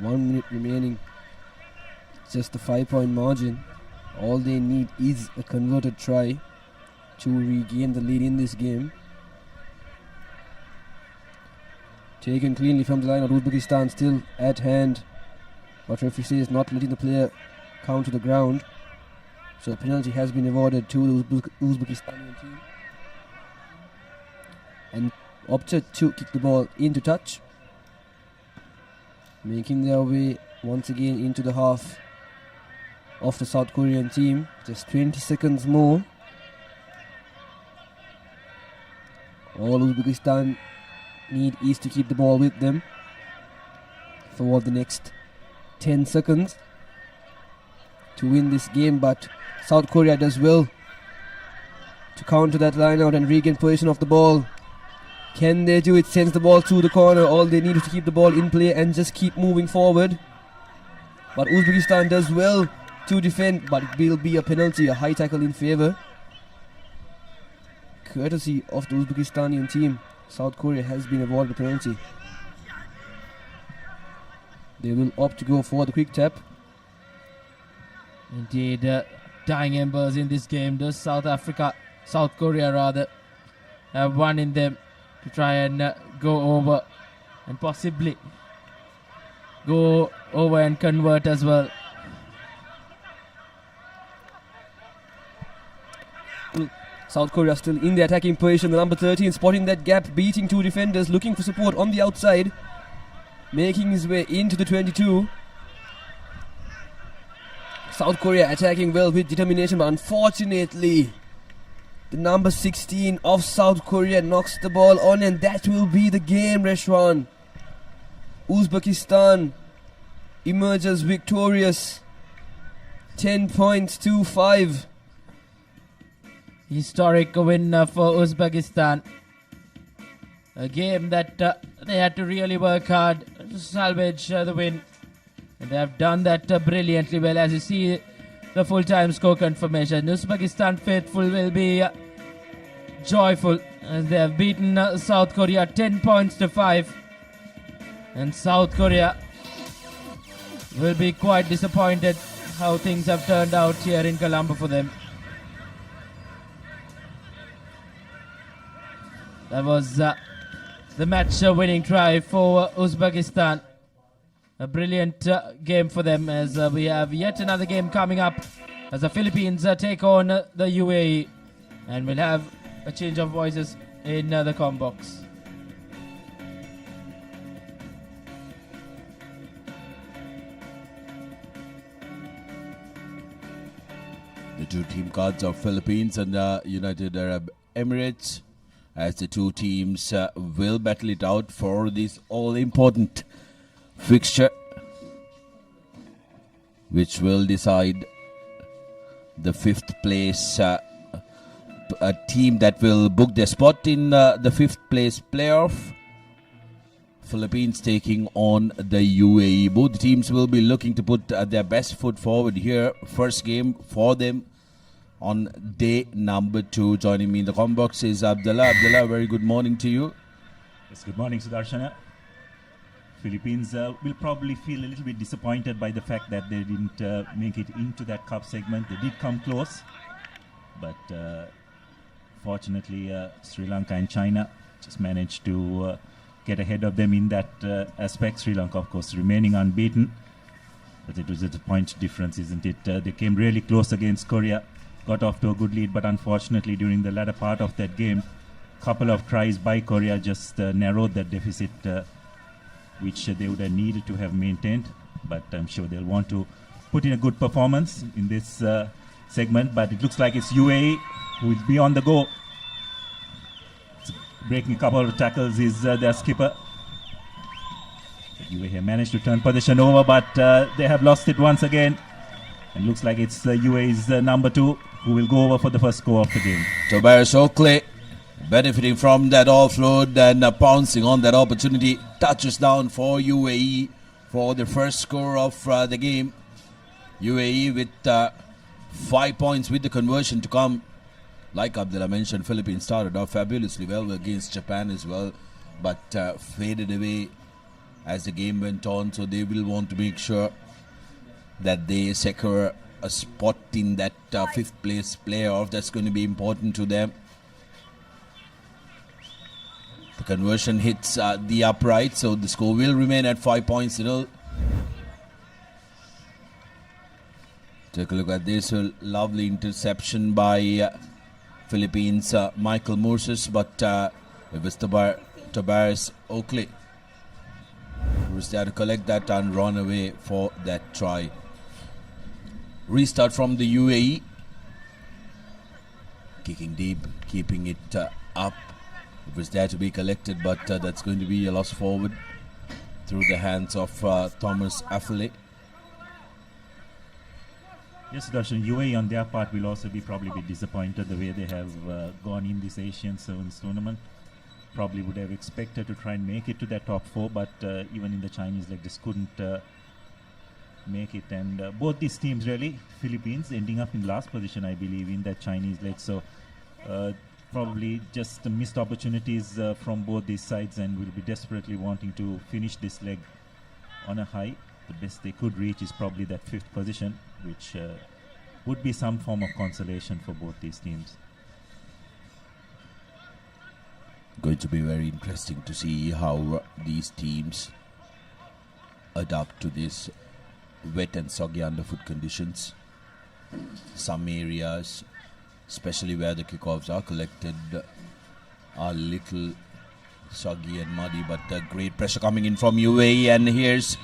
1 minute remaining. It's just a 5-point margin. All they need is a converted try to regain the lead in this game. Taken cleanly from the line of Uzbekistan, still at hand, but referee says not letting the player count to the ground, so the penalty has been awarded to the Uzbekistani team, and opted to kick the ball into touch, making their way once again into the half of the South Korean team. Just 20 seconds more. All Uzbekistan need is to keep the ball with them for the next 10 seconds to win this game, but South Korea does well to counter that line out and regain possession of the ball. Can they do it? Sends the ball to the corner. All they need is to keep the ball in play and just keep moving forward. But Uzbekistan does well to defend, but it will be a penalty, a high tackle in favour. Courtesy of the Uzbekistani team, South Korea has been awarded a penalty. They will opt to go for the quick tap. Indeed, dying embers in this game. Does South Korea rather, have one in them to try and go over and possibly go over and convert as well. South Korea still in the attacking position. The number 13 spotting that gap, beating two defenders, looking for support on the outside, making his way into the 22. South Korea attacking well with determination, but unfortunately the number 16 of South Korea knocks the ball on, and that will be the game, Reshwan. Uzbekistan emerges victorious, 10 points to 5. Historic win for Uzbekistan. A game that they had to really work hard to salvage the win. And they have done that brilliantly well. As you see the full-time score confirmation, Uzbekistan faithful will be joyful as they have beaten South Korea 10 points to 5. And South Korea will be quite disappointed how things have turned out here in Colombo for them. That was the match-winning try for Uzbekistan. A brilliant game for them, as we have yet another game coming up as the Philippines take on the UAE. And we'll have a change of voices in the comm box. The two team cards of Philippines and United Arab Emirates, as the two teams will battle it out for this all-important fixture, which will decide the 5th place a team that will book their spot in the 5th place playoff. Philippines taking on the UAE. Both teams will be looking to put their best foot forward here. First game for them on day number 2. Joining me in the comm box is Abdullah. Abdullah, very good morning to you. Yes, good morning, Sudarshana. Philippines will probably feel a little bit disappointed by the fact that they didn't make it into that cup segment. They did come close, but fortunately Sri Lanka and China just managed to get ahead of them in that aspect. Sri Lanka, of course, remaining unbeaten, but it was a point difference, isn't it? They came really close against Korea, got off to a good lead, but unfortunately during the latter part of that game, couple of tries by Korea just narrowed that deficit, which they would have needed to have maintained. But I'm sure they'll want to put in a good performance in this segment. But it looks like it's UAE who will be on the go. Breaking a couple of tackles is their skipper. UAE have managed to turn position over, but they have lost it once again. And looks like it's UAE's number 2 who will go over for the first score of the game. Tobias Oakley benefiting from that offload and pouncing on that opportunity. Touches down for UAE for the first score of the game. UAE with 5 points with the conversion to come. Like Abdullah mentioned, Philippines started off fabulously well against Japan as well, but faded away as the game went on. So they will want to make sure that they secure a spot in that 5th place playoff. That's going to be important to them. The conversion hits the upright, so the score will remain at 5 points to 0. Take a look at this. A lovely interception by Philippines, Michael Moses, but it was Tobias Oakley who was there to collect that and run away for that try. Restart from the UAE. Kicking deep, keeping it up. It was there to be collected, but that's going to be a loss forward through the hands of Thomas Affley. Yes, Darshan, UAE on their part will also be probably be disappointed the way they have gone in this Asian Sevens tournament. Probably would have expected to try and make it to that top 4, but even in the Chinese leg just couldn't make it. And both these teams really, Philippines ending up in last position, I believe, in that Chinese leg. So probably just missed opportunities from both these sides, and will be desperately wanting to finish this leg on a high. The best they could reach is probably that 5th position, which would be some form of consolation for both these teams. Going to be very interesting to see how these teams adapt to this wet and soggy underfoot conditions. Some areas, especially where the kickoffs are collected, are a little soggy and muddy, but great pressure coming in from UAE, and here's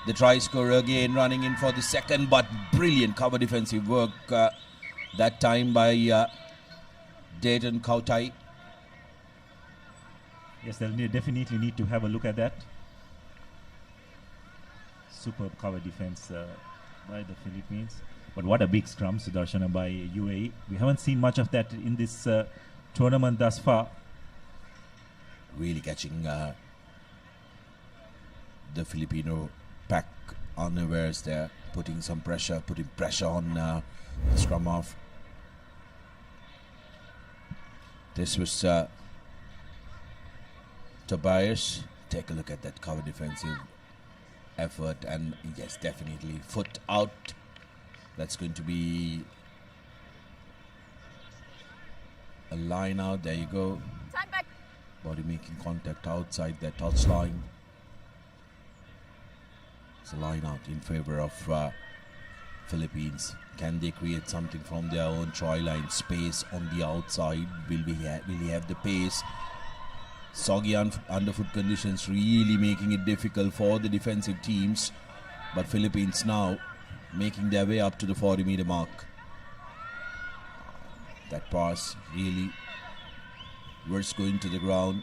the try scorer again running in for the second, but brilliant cover defensive work that time by Dayton Kautai. Yes, they'll definitely need to have a look at that. Superb cover defense by the Philippines. But what a big scrum, Sudarshana, by UAE. We haven't seen much of that in this tournament thus far. Really catching the Filipino pack unawares there, putting pressure on the scrum half. This was Tobias. Take a look at that cover defensive effort, and yes, definitely foot out. That's going to be a line out. There you go. Body making contact outside their touchline. It's a line out in favor of Philippines. Can they create something from their own try line? Space on the outside. Will he have the pace? Soggy underfoot conditions really making it difficult for the defensive teams, but Philippines now making their way up to the 40-meter mark. That pass really was going to the ground.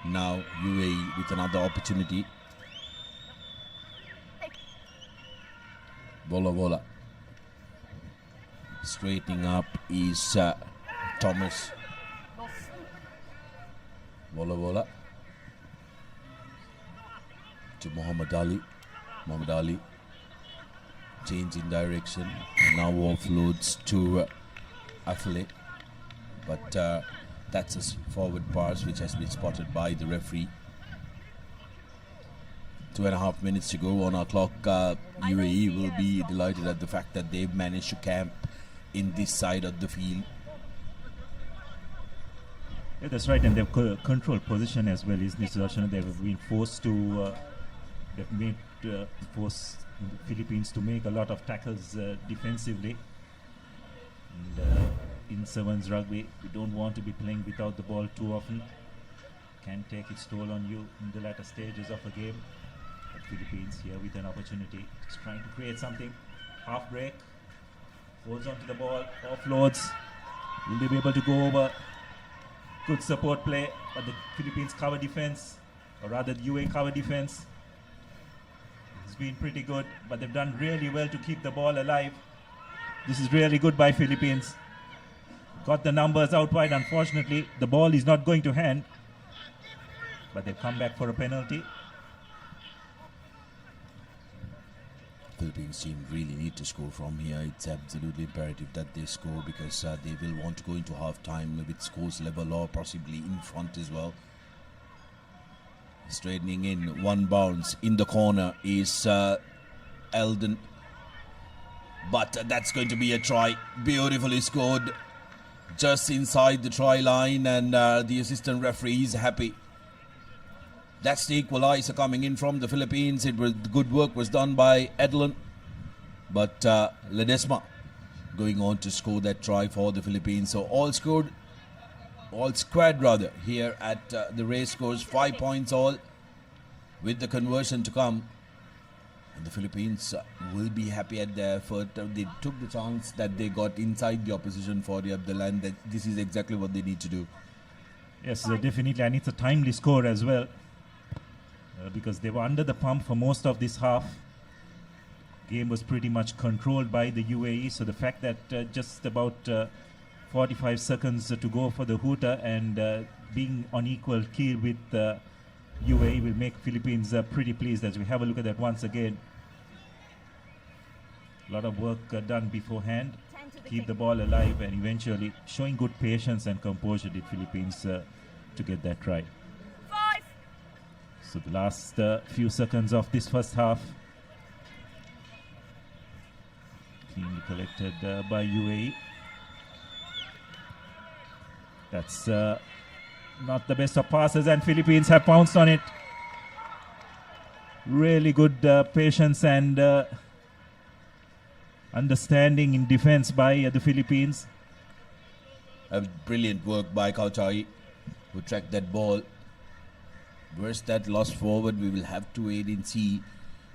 Now UAE with another opportunity. Bola. Straightening up is Thomas. Bola to Muhammad Ali. Muhammad Ali change in direction. Now offloads to Affle. But that's a forward pass which has been spotted by the referee. 2.5 minutes to go on our clock. UAE will be delighted at the fact that they've managed to camp in this side of the field. Yeah, that's right, and they've controlled position as well, isn't it, Sudarshan? They've been forced to, forced the Philippines to make a lot of tackles defensively. And in sevens rugby, you don't want to be playing without the ball too often. Can take its toll on you in the latter stages of a game. But Philippines here with an opportunity, just trying to create something. Half break, holds onto the ball, offloads. Will they be able to go over? Good support play, but the Philippines cover defense, or rather the UAE cover defense, has been pretty good, but they've done really well to keep the ball alive. This is really good by Philippines. Got the numbers out wide. Unfortunately, the ball is not going to hand, but they've come back for a penalty. Philippines team really need to score from here. It's absolutely imperative that they score, because they will want to go into half-time with scores level or possibly in front as well. Straightening in, one bounce in the corner is Eldon, but that's going to be a try. Beautifully scored just inside the try line, and the assistant referee is happy. That's the equalizer coming in from the Philippines. It was good work was done by Edlin, but Ledesma going on to score that try for the Philippines. So all squad here at the Racecourse, 5 points all, with the conversion to come. And the Philippines will be happy at their effort. They took the chance that they got inside the opposition 40 of the land. That this is exactly what they need to do. Yes, definitely, and it's a timely score as well. Because they were under the pump for most of this half. Game was pretty much controlled by the UAE, so the fact that just about 45 seconds to go for the hooter and being on equal keel with UAE will make Philippines pretty pleased. As we have a look at that once again. A lot of work done beforehand. Keep the ball alive and eventually showing good patience and composure did Philippines to get that right. So the last few seconds of this first half. Cleanly collected by UAE. That's not the best of passes, and Philippines have pounced on it. Really good patience and understanding in defense by the Philippines. A brilliant work by Kautai, who tracked that ball. Where's that lost forward? We will have to wait and see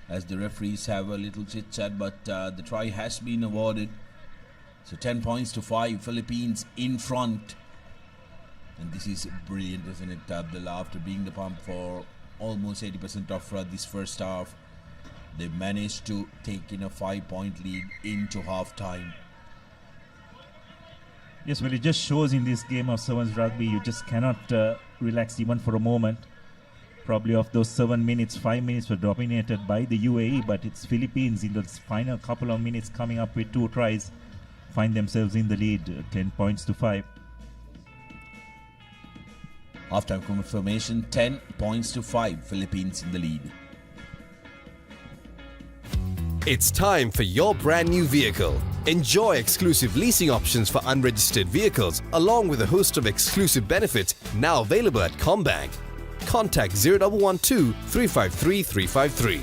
as the referees have a little chit chat, but the try has been awarded. So 10 points to 5, Philippines in front. And this is brilliant, isn't it, Abdullah? After being the pump for almost 80% of this first half, they managed to take in a 5-point lead into half-time. Yes, well, it just shows in this game of sevens rugby, you just cannot relax even for a moment. Probably of those 7 minutes, 5 minutes were dominated by the UAE, but it's Philippines in the final couple of minutes coming up with 2 tries, find themselves in the lead, 10 points to 5. Halftime confirmation, 10 points to 5, Philippines in the lead. It's time for your brand new vehicle. Enjoy exclusive leasing options for unregistered vehicles, along with a host of exclusive benefits now available at Combank. Contact 0112 353 353.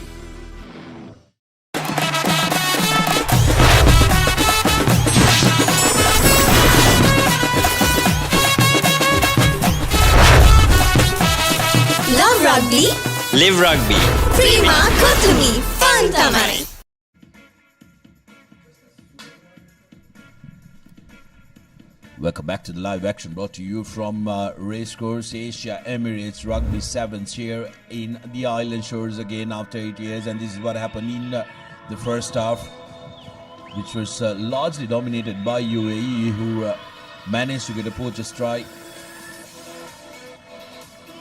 Love rugby. Live rugby. Prima Kotumi Fun Tamari. Welcome back to the live action brought to you from Racecourse Asia Emirates Rugby Sevens here in the island shores again after 8 years, and this is what happened in the first half, which was largely dominated by UAE, who managed to get a poacher's try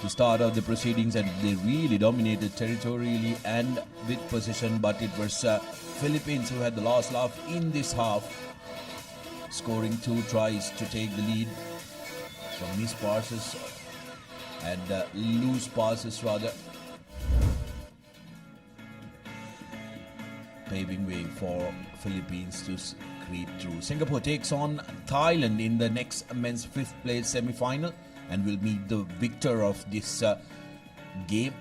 to start out the proceedings, and they really dominated territorially and with possession, but it was Philippines who had the last laugh in this half, scoring 2 tries to take the lead from missed passes and loose passes rather, paving way for Philippines to creep through. Singapore takes on Thailand in the next men's 5th place semi-final and will meet the victor of this game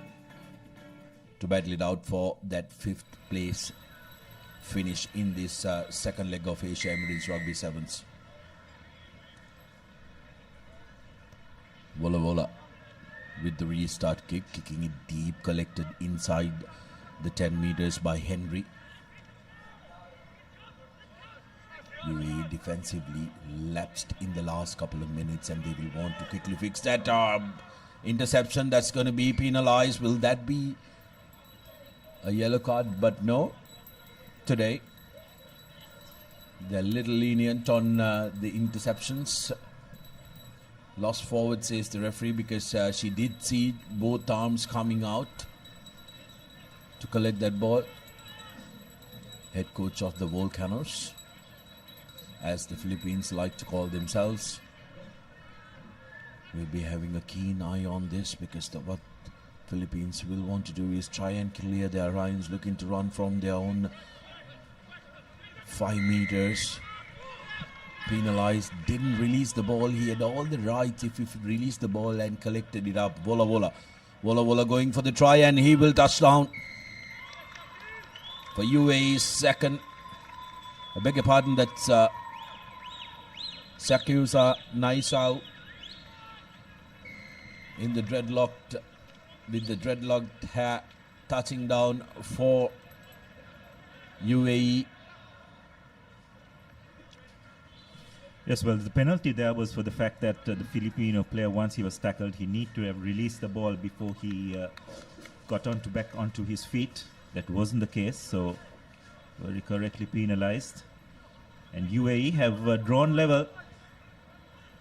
to battle it out for that 5th place finish in this second leg of Asia Emirates Rugby Sevens. Wola Wola with the restart kick, kicking it deep, collected inside the 10 meters by Henry. UAE defensively lapsed in the last couple of minutes, and they will want to quickly fix that interception. That's going to be penalized. Will that be a yellow card? But no. Today, they're a little lenient on the interceptions. Lost forward, says the referee, because she did see both arms coming out to collect that ball. Head coach of the Volcanoes, as the Philippines like to call themselves, will be having a keen eye on this, because what Philippines will want to do is try and clear their lines, looking to run from their own 5 meters. Penalized, didn't release the ball. He had all the rights if he released the ball and collected it up. Wola Wola. Wola Wola going for the try, and he will touch down for UAE's second. I beg your pardon, that's Sakyusa Naisau in the dreadlocked, with the dreadlocked hair, touching down for UAE. Yes, well, the penalty there was for the fact that the Filipino player, once he was tackled, he need to have released the ball before he got back onto his feet. That wasn't the case, so very correctly penalized. And UAE have drawn level.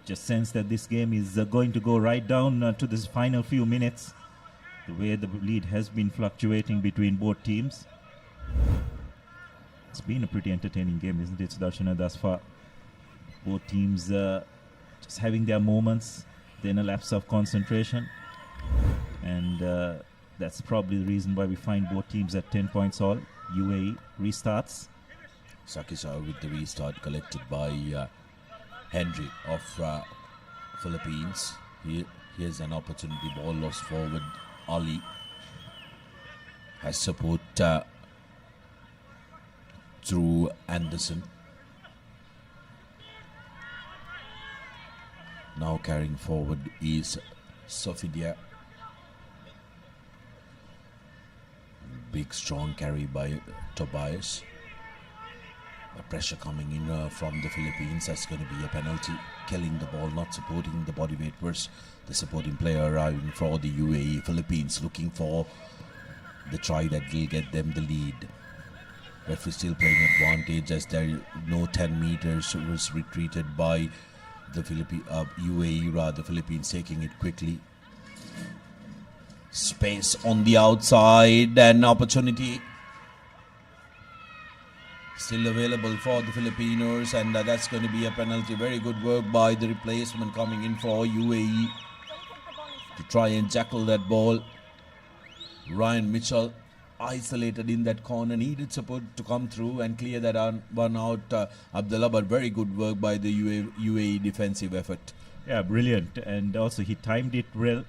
Just sense that this game is going to go right down to this final few minutes, the way the lead has been fluctuating between both teams. It's been a pretty entertaining game, isn't it, Sudarshana, thus far? Both teams just having their moments, then a lapse of concentration. And that's probably the reason why we find both teams at 10 points all. UAE restarts. Sakisa with the restart collected by Henry of Philippines. Here's an opportunity. Ball lost forward. Ali has support through Anderson. Now carrying forward is Sofidia. Big strong carry by Tobias. A pressure coming in from the Philippines. That's going to be a penalty. Killing the ball, not supporting the body weight versus the supporting player arriving for the UAE. Philippines looking for the try that will get them the lead. Referee still playing advantage as there no 10 meters was retreated by the UAE, rather Philippines taking it quickly. Space on the outside and opportunity still available for the Filipinos, and that's going to be a penalty. Very good work by the replacement coming in for UAE to try and jackal that ball. Ryan Mitchell isolated in that corner, needed support to come through and clear that one out, Abdullah, but very good work by the UAE defensive effort. Yeah, brilliant, and also he timed it well.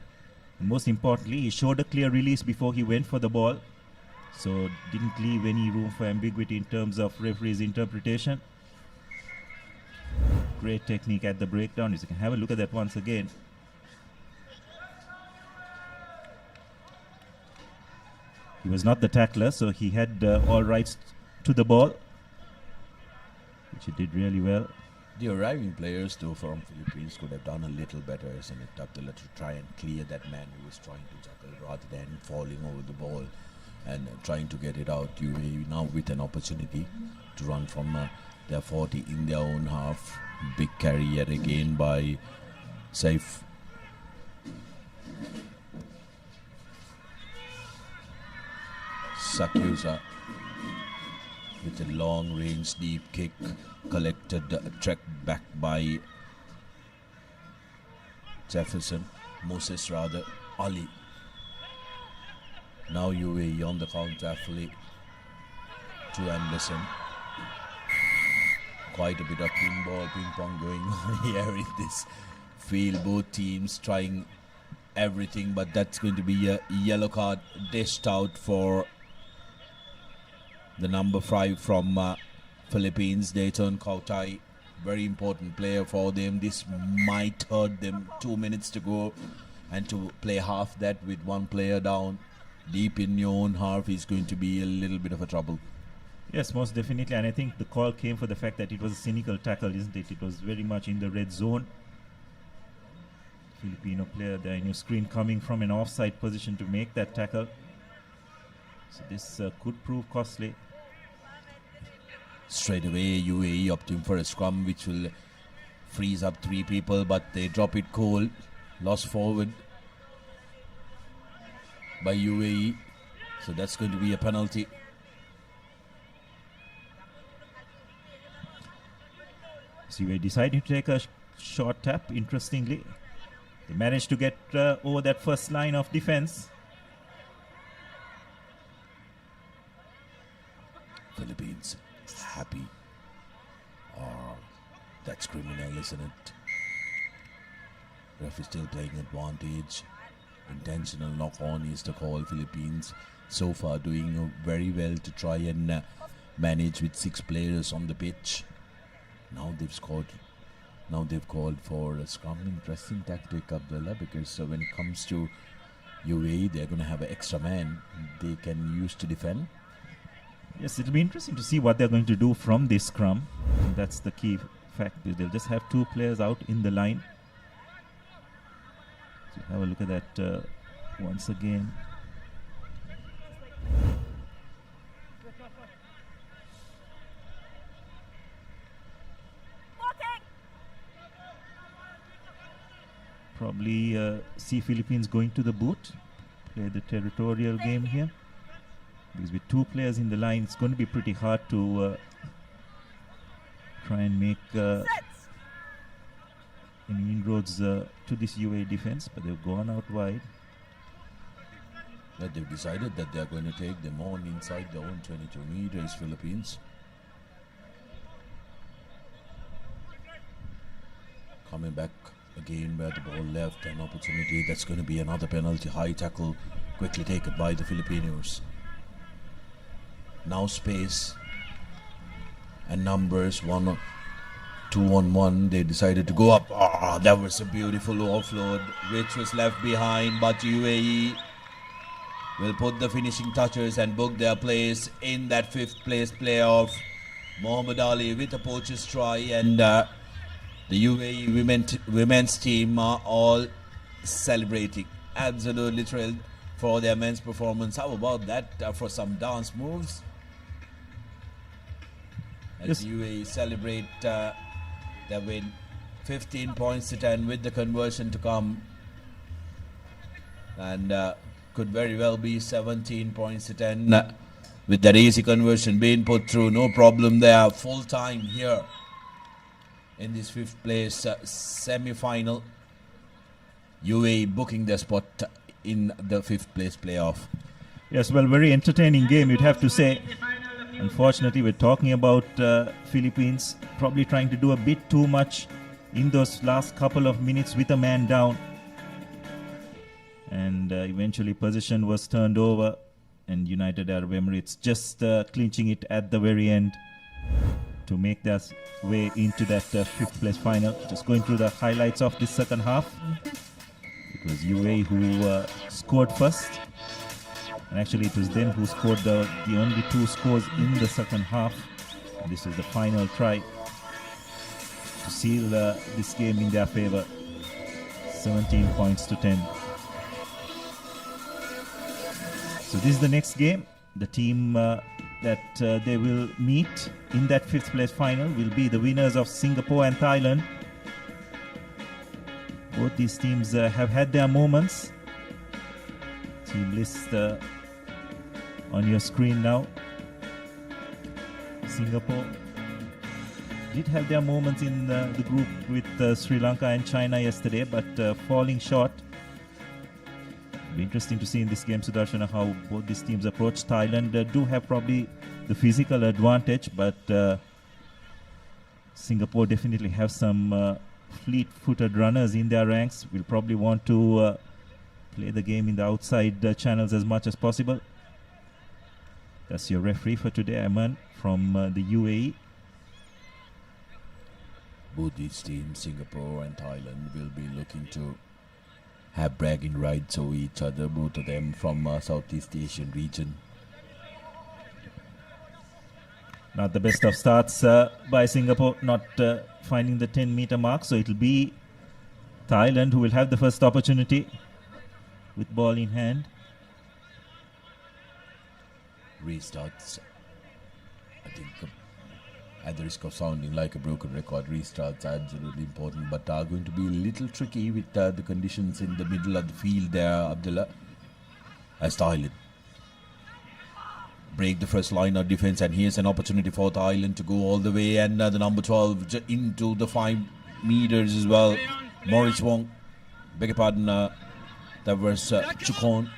And most importantly, he showed a clear release before he went for the ball, so didn't leave any room for ambiguity in terms of referee's interpretation. Great technique at the breakdown. You can have a look at that once again. He was not the tackler, so he had all rights to the ball, which he did really well. The arriving players, though, from Philippines could have done a little better, isn't it, Abdullah, to try and clear that man who was trying to jackal rather than falling over the ball and trying to get it out. UAE now with an opportunity to run from their 40 in their own half. Big carry yet again by Saif. Sakyusa with a long range deep kick, collected, tracked back by Moses rather, Ali. Now UAE on the counter fully to Anderson. Quite a bit of ping pong going on here in this field. Both teams trying everything, but that's going to be a yellow card dished out for the number 5 from Philippines, Dayton Kautai. Very important player for them. This might hurt them. 2 minutes to go, and to play half that with one player down deep in your own half is going to be a little bit of a trouble. Yes, most definitely, and I think the call came for the fact that it was a cynical tackle, isn't it? It was very much in the red zone. Filipino player there in your screen coming from an offside position to make that tackle. So this could prove costly. Straight away UAE opting for a scrum which will freeze up 3 people, but they drop it cold. Lost forward by UAE, so that's going to be a penalty. So we decided to take a short tap. Interestingly, they managed to get over that first line of defense. Philippines happy. That's criminal, isn't it? Ref is still playing advantage. Intentional knock-on is the call. Philippines so far doing very well to try and manage with 6 players on the pitch. Now they've scored. Now they've called for a scrum. Interesting tactic, Abdullah, because when it comes to UAE, they're going to have an extra man they can use to defend. Yes, it'll be interesting to see what they're going to do from this scrum. And that's the key fact. They'll just have 2 players out in the line. So have a look at that once again. Probably see Philippines going to the boot, play the territorial game here. Because with two players in the line, it's going to be pretty hard to try and make any inroads to this UAE defense, but they've gone out wide. That they've decided that they're going to take them on inside their own 22 meters, Philippines. Coming back again where the ball left, an opportunity. That's going to be another penalty. High tackle quickly taken by the Filipinos. Now space and numbers, 1 2 on 1. They decided to go up. That was a beautiful offload which was left behind, but UAE will put the finishing touches and book their place in that 5th place playoff. Mohammad Ali with a poacher's try, and the UAE women's team are all celebrating, absolutely thrilled for their men's performance. How about that for some dance moves? As UAE celebrate their win, 15 points to 10 with the conversion to come, and could very well be 17 points to 10 with that easy conversion being put through. No problem there. Full time here in this 5th place semi-final. UAE booking their spot in the 5th place playoff. Yes, well, very entertaining game, you'd have to say. Unfortunately, we're talking about Philippines probably trying to do a bit too much in those last couple of minutes with a man down. And eventually possession was turned over, and United Arab Emirates just clinching it at the very end to make their way into that 5th place final. Just going through the highlights of this second half. It was UAE who scored first. And actually it was them who scored the only 2 scores in the second half. And this was the final try to seal this game in their favor. 17 points to 10. So this is the next game. The team that they will meet in that 5th place final will be the winners of Singapore and Thailand. Both these teams have had their moments. Team list on your screen now. Singapore did have their moments in the group with Sri Lanka and China yesterday, but falling short. It'll be interesting to see in this game, Sudarshana, how both these teams approach. Thailand do have probably the physical advantage, but Singapore definitely have some fleet-footed runners in their ranks. Will probably want to play the game in the outside channels as much as possible. That's your referee for today, Aman, from the UAE. Both these teams, Singapore and Thailand, will be looking to have bragging rights over each other, both of them from Southeast Asian region. Not the best of starts by Singapore, not finding the 10-meter mark, so it'll be Thailand who will have the first opportunity with ball in hand. Restarts, I think, at the risk of sounding like a broken record, restarts are absolutely important, but are going to be a little tricky with the conditions in the middle of the field there, Abdullah, as Thailand break the first line of defense. And here's an opportunity for Thailand to go all the way, and the number 12 into the 5 meters as well. Maurice Wong, beg your pardon, that was Chukon.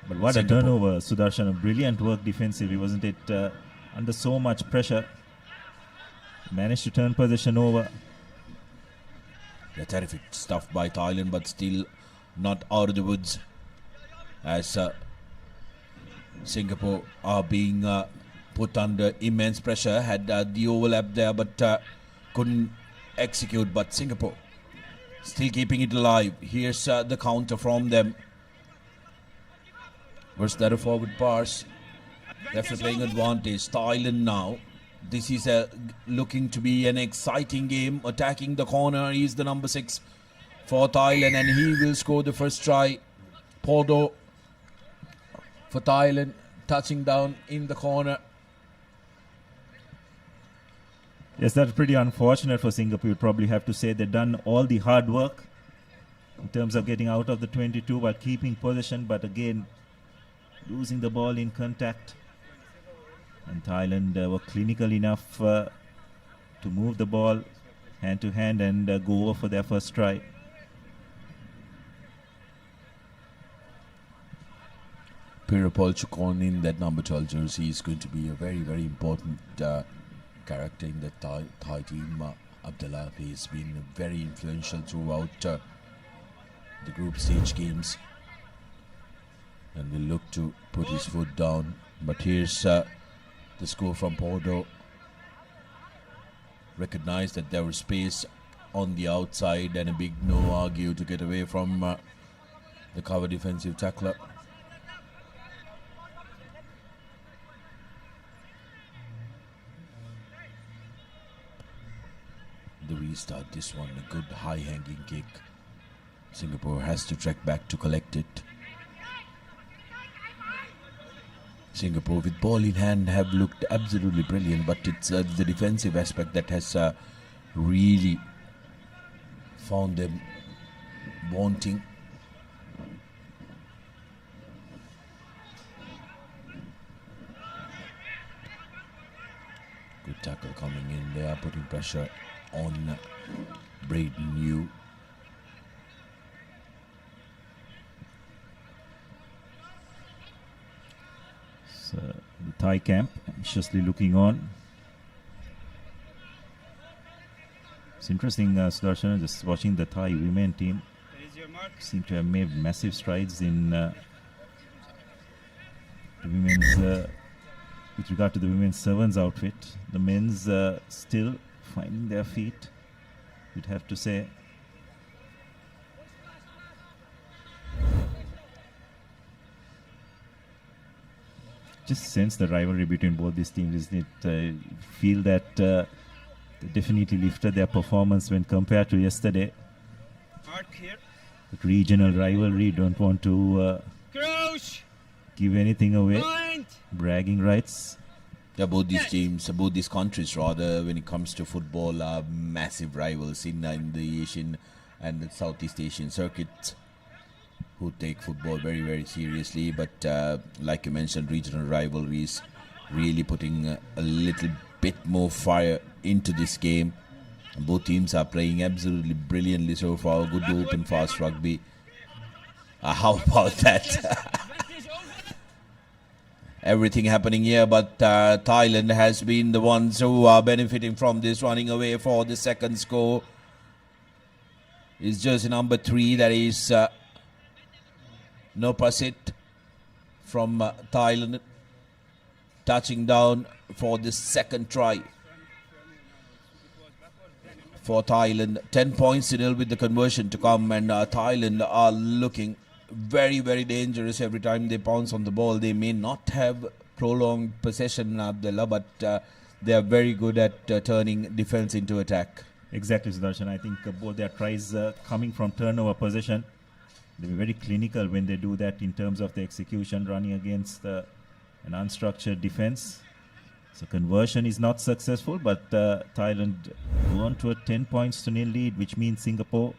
But what a turnover, Sudarshan. Brilliant work defensively, wasn't it? Under so much pressure, managed to turn possession over. Yeah, terrific stuff by Thailand, but still not out of the woods, as Singapore are being put under immense pressure. Had the overlap there, but couldn't execute. But Singapore still keeping it alive. Here's the counter from them. Where's that a forward pass? Definitely playing advantage. Thailand now. This is looking to be an exciting game. Attacking the corner. He's the number 6 for Thailand, and he will score the first try. Pordo for Thailand, touching down in the corner. Yes, that's pretty unfortunate for Singapore. You'd probably have to say they've done all the hard work in terms of getting out of the 22 while keeping possession, but again, losing the ball in contact. And Thailand were clinical enough to move the ball hand to hand and go over for their first try. Pirapol Chukon in that number 12 jersey is going to be a very, very important character in the Thai team. Abdullah has been very influential throughout the group stage games and will look to put his foot down. But here's the score from Porto. Recognized that there was space on the outside and a big no argue to get away from the cover defensive tackler. The restart, this one, a good high hanging kick. Singapore has to trek back to collect it. Singapore with ball in hand have looked absolutely brilliant, but it's the defensive aspect that has really found them wanting. Good tackle coming in there, putting pressure on Braden Yu. So the Thai camp anxiously looking on. It's interesting, Sudarshan, just watching the Thai women team. Seem to have made massive strides in the women's, with regard to the women's sevens outfit. The men's still finding their feet, you'd have to say. Just sense the rivalry between both these teams, isn't it? Feel that they definitely lifted their performance when compared to yesterday. But regional rivalry, don't want to give anything away. Bragging rights. Yeah, both these teams, both these countries rather, when it comes to football, are massive rivals in the Asian and the Southeast Asian circuit, who take football very, very seriously. But like you mentioned, regional rivalries really putting a little bit more fire into this game. And both teams are playing absolutely brilliantly so far. Good open, fast rugby. How about that? Everything happening here, but Thailand has been the ones who are benefiting from this, running away for the second score. It's jersey number 3, that is Nopasit from Thailand, touching down for the second try for Thailand. 10 points to nil with the conversion to come, and Thailand are looking very, very dangerous every time they pounce on the ball. They may not have prolonged possession, Abdullah, but they are very good at turning defense into attack. Exactly, Sudarshan. I think both their tries coming from turnover possession. They were very clinical when they do that in terms of the execution, running against an unstructured defense. So conversion is not successful, but Thailand go on to a 10 points to nil lead, which means Singapore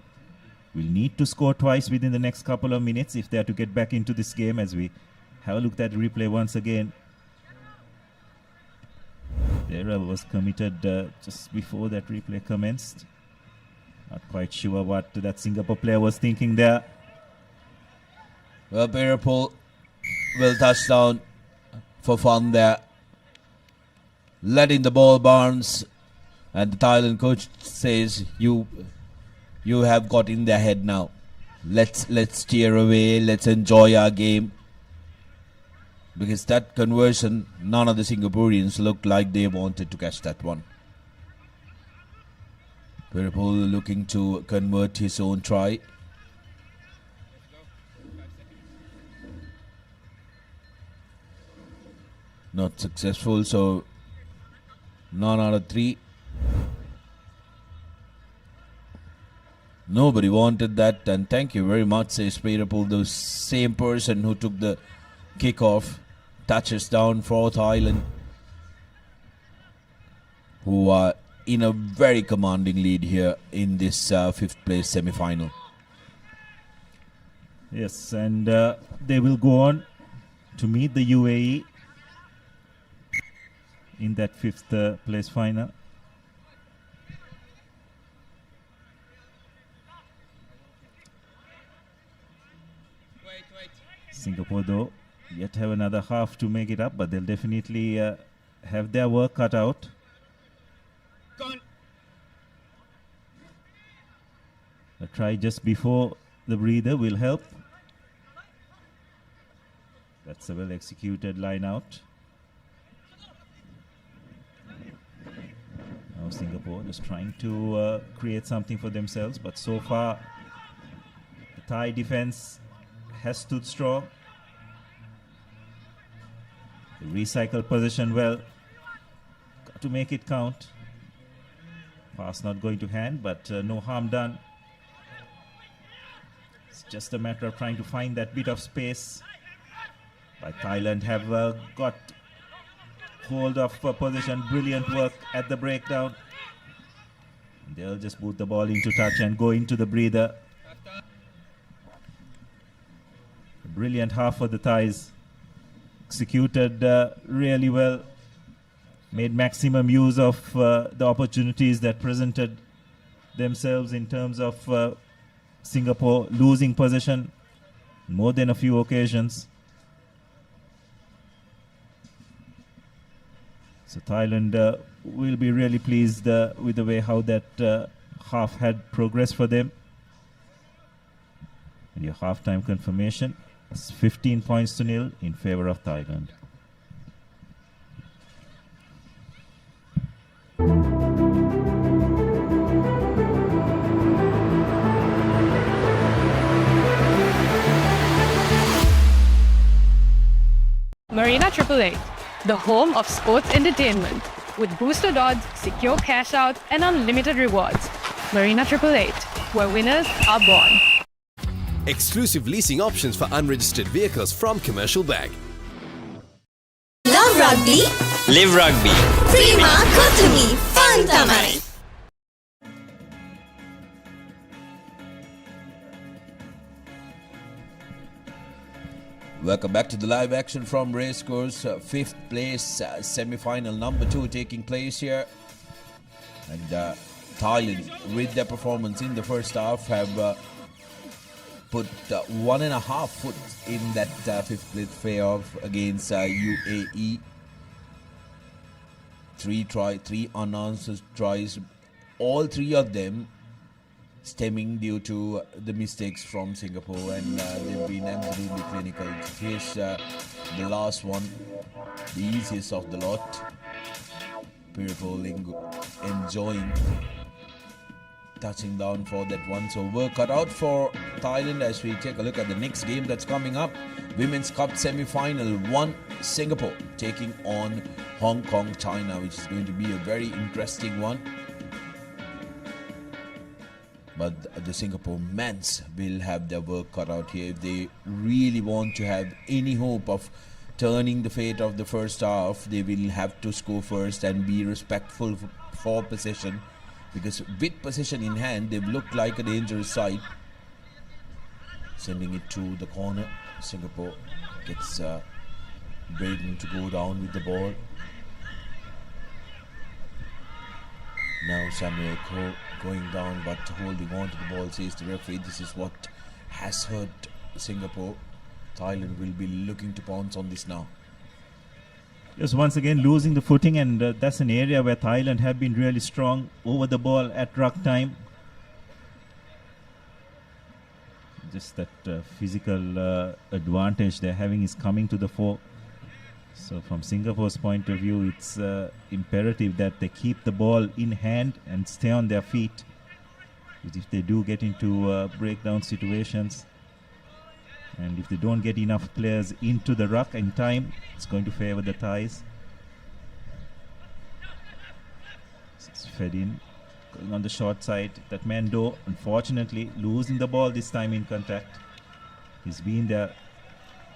will need to score twice within the next couple of minutes if they are to get back into this game, as we have a look at the replay once again. The error was committed just before that replay commenced. Not quite sure what that Singapore player was thinking there. Well, Pirapol will touch down for fun there, letting the ball bounce, and the Thailand coach says, you have got in their head now. Let's steer away, let's enjoy our game. Because that conversion, none of the Singaporeans looked like they wanted to catch that one. Pirapol looking to convert his own try. Not successful, so none out of 3. Nobody wanted that, and thank you very much, says Pirapol, the same person who took the kickoff. Touches down for Thailand, who are in a very commanding lead here in this 5th place semi-final. Yes, and they will go on to meet the UAE in that fifth place final. Singapore, though, yet have another half to make it up, but they'll definitely have their work cut out. A try just before the breather will help. That's a well executed line out. Now Singapore just trying to create something for themselves, but so far the Thai defense has stood strong. They recycle possession well. Got to make it count. Pass not going to hand, but no harm done. It's just a matter of trying to find that bit of space. But Thailand have got hold of possession. Brilliant work at the breakdown. They'll just boot the ball into touch and go into the breather. A brilliant half for the Thais. Executed really well. Made maximum use of the opportunities that presented themselves in terms of Singapore losing possession more than a few occasions. So Thailand will be really pleased with the way how that half had progressed for them. And your halftime confirmation is 15 points to 0 in favor of Thailand. Marina 888, the home of sports entertainment, with boosted odds, secure cash out, and unlimited rewards. Marina 888, where winners are born. Exclusive leasing options for unregistered vehicles from Commercial Bank. Love rugby? Live rugby. Prima Kotumi Fun Tamari. Welcome back to the live action from Racecourse. Fifth place semi-final number 2 taking place here. And Thailand, with their performance in the first half, have put 1.5 foot in that fifth place playoff against UAE. 3 unanswered tries, all 3 of them stemming due to the mistakes from Singapore, and they've been absolutely clinical. Here's the last one, the easiest of the lot. Piripol enjoying touching down for that one. So work cut out for Thailand as we take a look at the next game that's coming up. Women's Cup semi-final 1, Singapore taking on Hong Kong, China, which is going to be a very interesting one. But the Singapore men's will have their work cut out here if they really want to have any hope of turning the fate of the first half. They will have to score first and be respectful for possession, because with possession in hand they've looked like a dangerous side. Sending it to the corner. Singapore gets Braden to go down with the ball. Now Samuel Coe going down but holding on to the ball, says the referee. This is what has hurt Singapore. Thailand will be looking to pounce on this now. Just once again losing the footing, and that's an area where Thailand have been really strong over the ball at ruck time. Just that physical advantage they're having is coming to the fore. So from Singapore's point of view, it's imperative that they keep the ball in hand and stay on their feet. Because if they do get into breakdown situations, and if they don't get enough players into the ruck in time, it's going to favor the Thais. It's fed in, going on the short side. That Mendo, unfortunately, losing the ball this time in contact. He's been their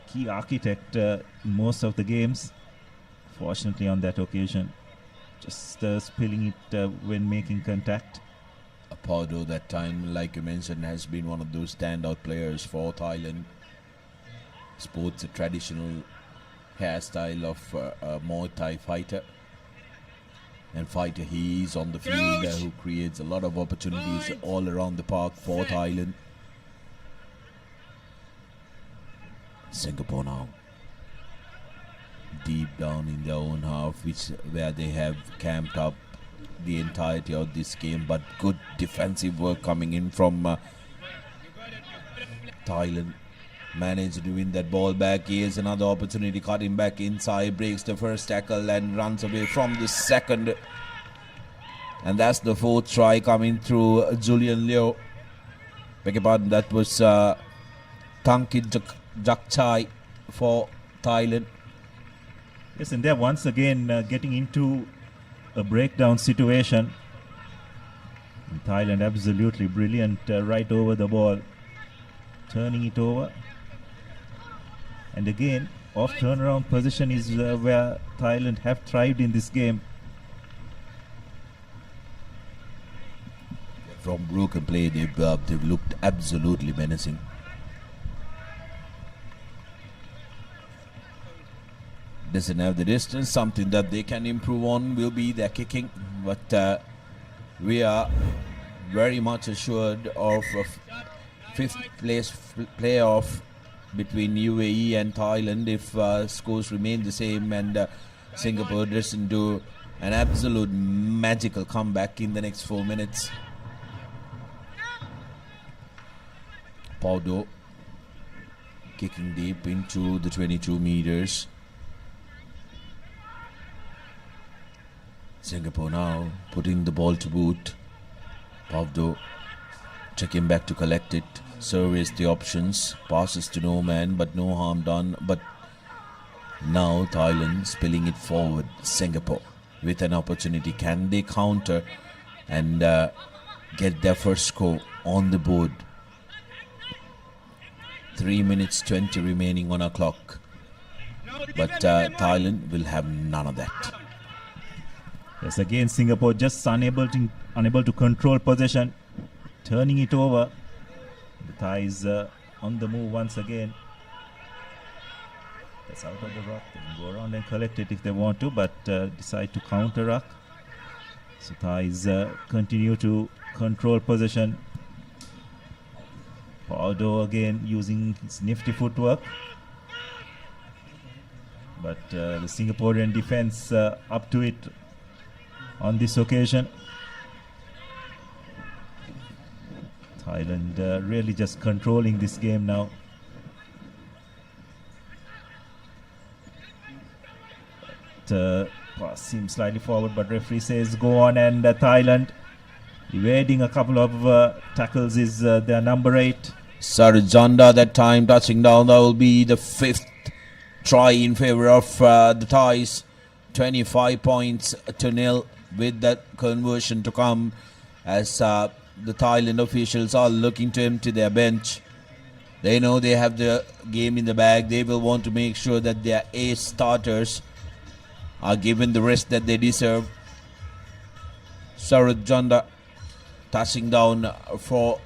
key architect in most of the games. Fortunately, on that occasion, just spilling it when making contact. Pardo that time, like you mentioned, has been one of those standout players for Thailand. Sports a traditional hairstyle of a Muay Thai fighter. And fighter he is on the field who creates a lot of opportunities all around the park for Thailand. Singapore now deep down in their own half, where they have camped up the entirety of this game, but good defensive work coming in from Thailand. Managed to win that ball back. Here's another opportunity, cutting back inside, breaks the first tackle and runs away from the second. And that's the fourth try coming through Julian Leo. Beg your pardon, that was Tankit Jakchai for Thailand. Yes, and they're once again getting into a breakdown situation. And Thailand absolutely brilliant right over the ball, turning it over. And again, off turnaround position is where Thailand have thrived in this game. From broken play, they've looked absolutely menacing. Doesn't have the distance. Something that they can improve on will be their kicking. But we are very much assured of a fifth place playoff between UAE and Thailand if scores remain the same and Singapore doesn't do an absolute magical comeback in the next 4 minutes. Paudo kicking deep into the 22 meters. Singapore now putting the ball to boot. Paudo checking back to collect it. Surveys the options, passes to no man, but no harm done. But now Thailand spilling it forward. Singapore with an opportunity. Can they counter and get their first score on the board? 3 minutes 20 remaining on our clock. But Thailand will have none of that. Yes, again Singapore just unable to control possession, turning it over. The Thais on the move once again. That's out of the ruck. They can go around and collect it if they want to, but decide to counter ruck. So Thais continue to control possession. Paudo again using his nifty footwork. But the Singaporean defense up to it on this occasion. Thailand really just controlling this game now. Pass seems slightly forward, but referee says go on, and Thailand evading a couple of tackles is their number 8. Sarjanda that time touching down. That will be the 5th try in favor of the Thais. 25 points to nil with that conversion to come as the Thailand officials are looking to empty their bench. They know they have the game in the bag. They will want to make sure that their ace starters are given the rest that they deserve. Sarad Janda touching down for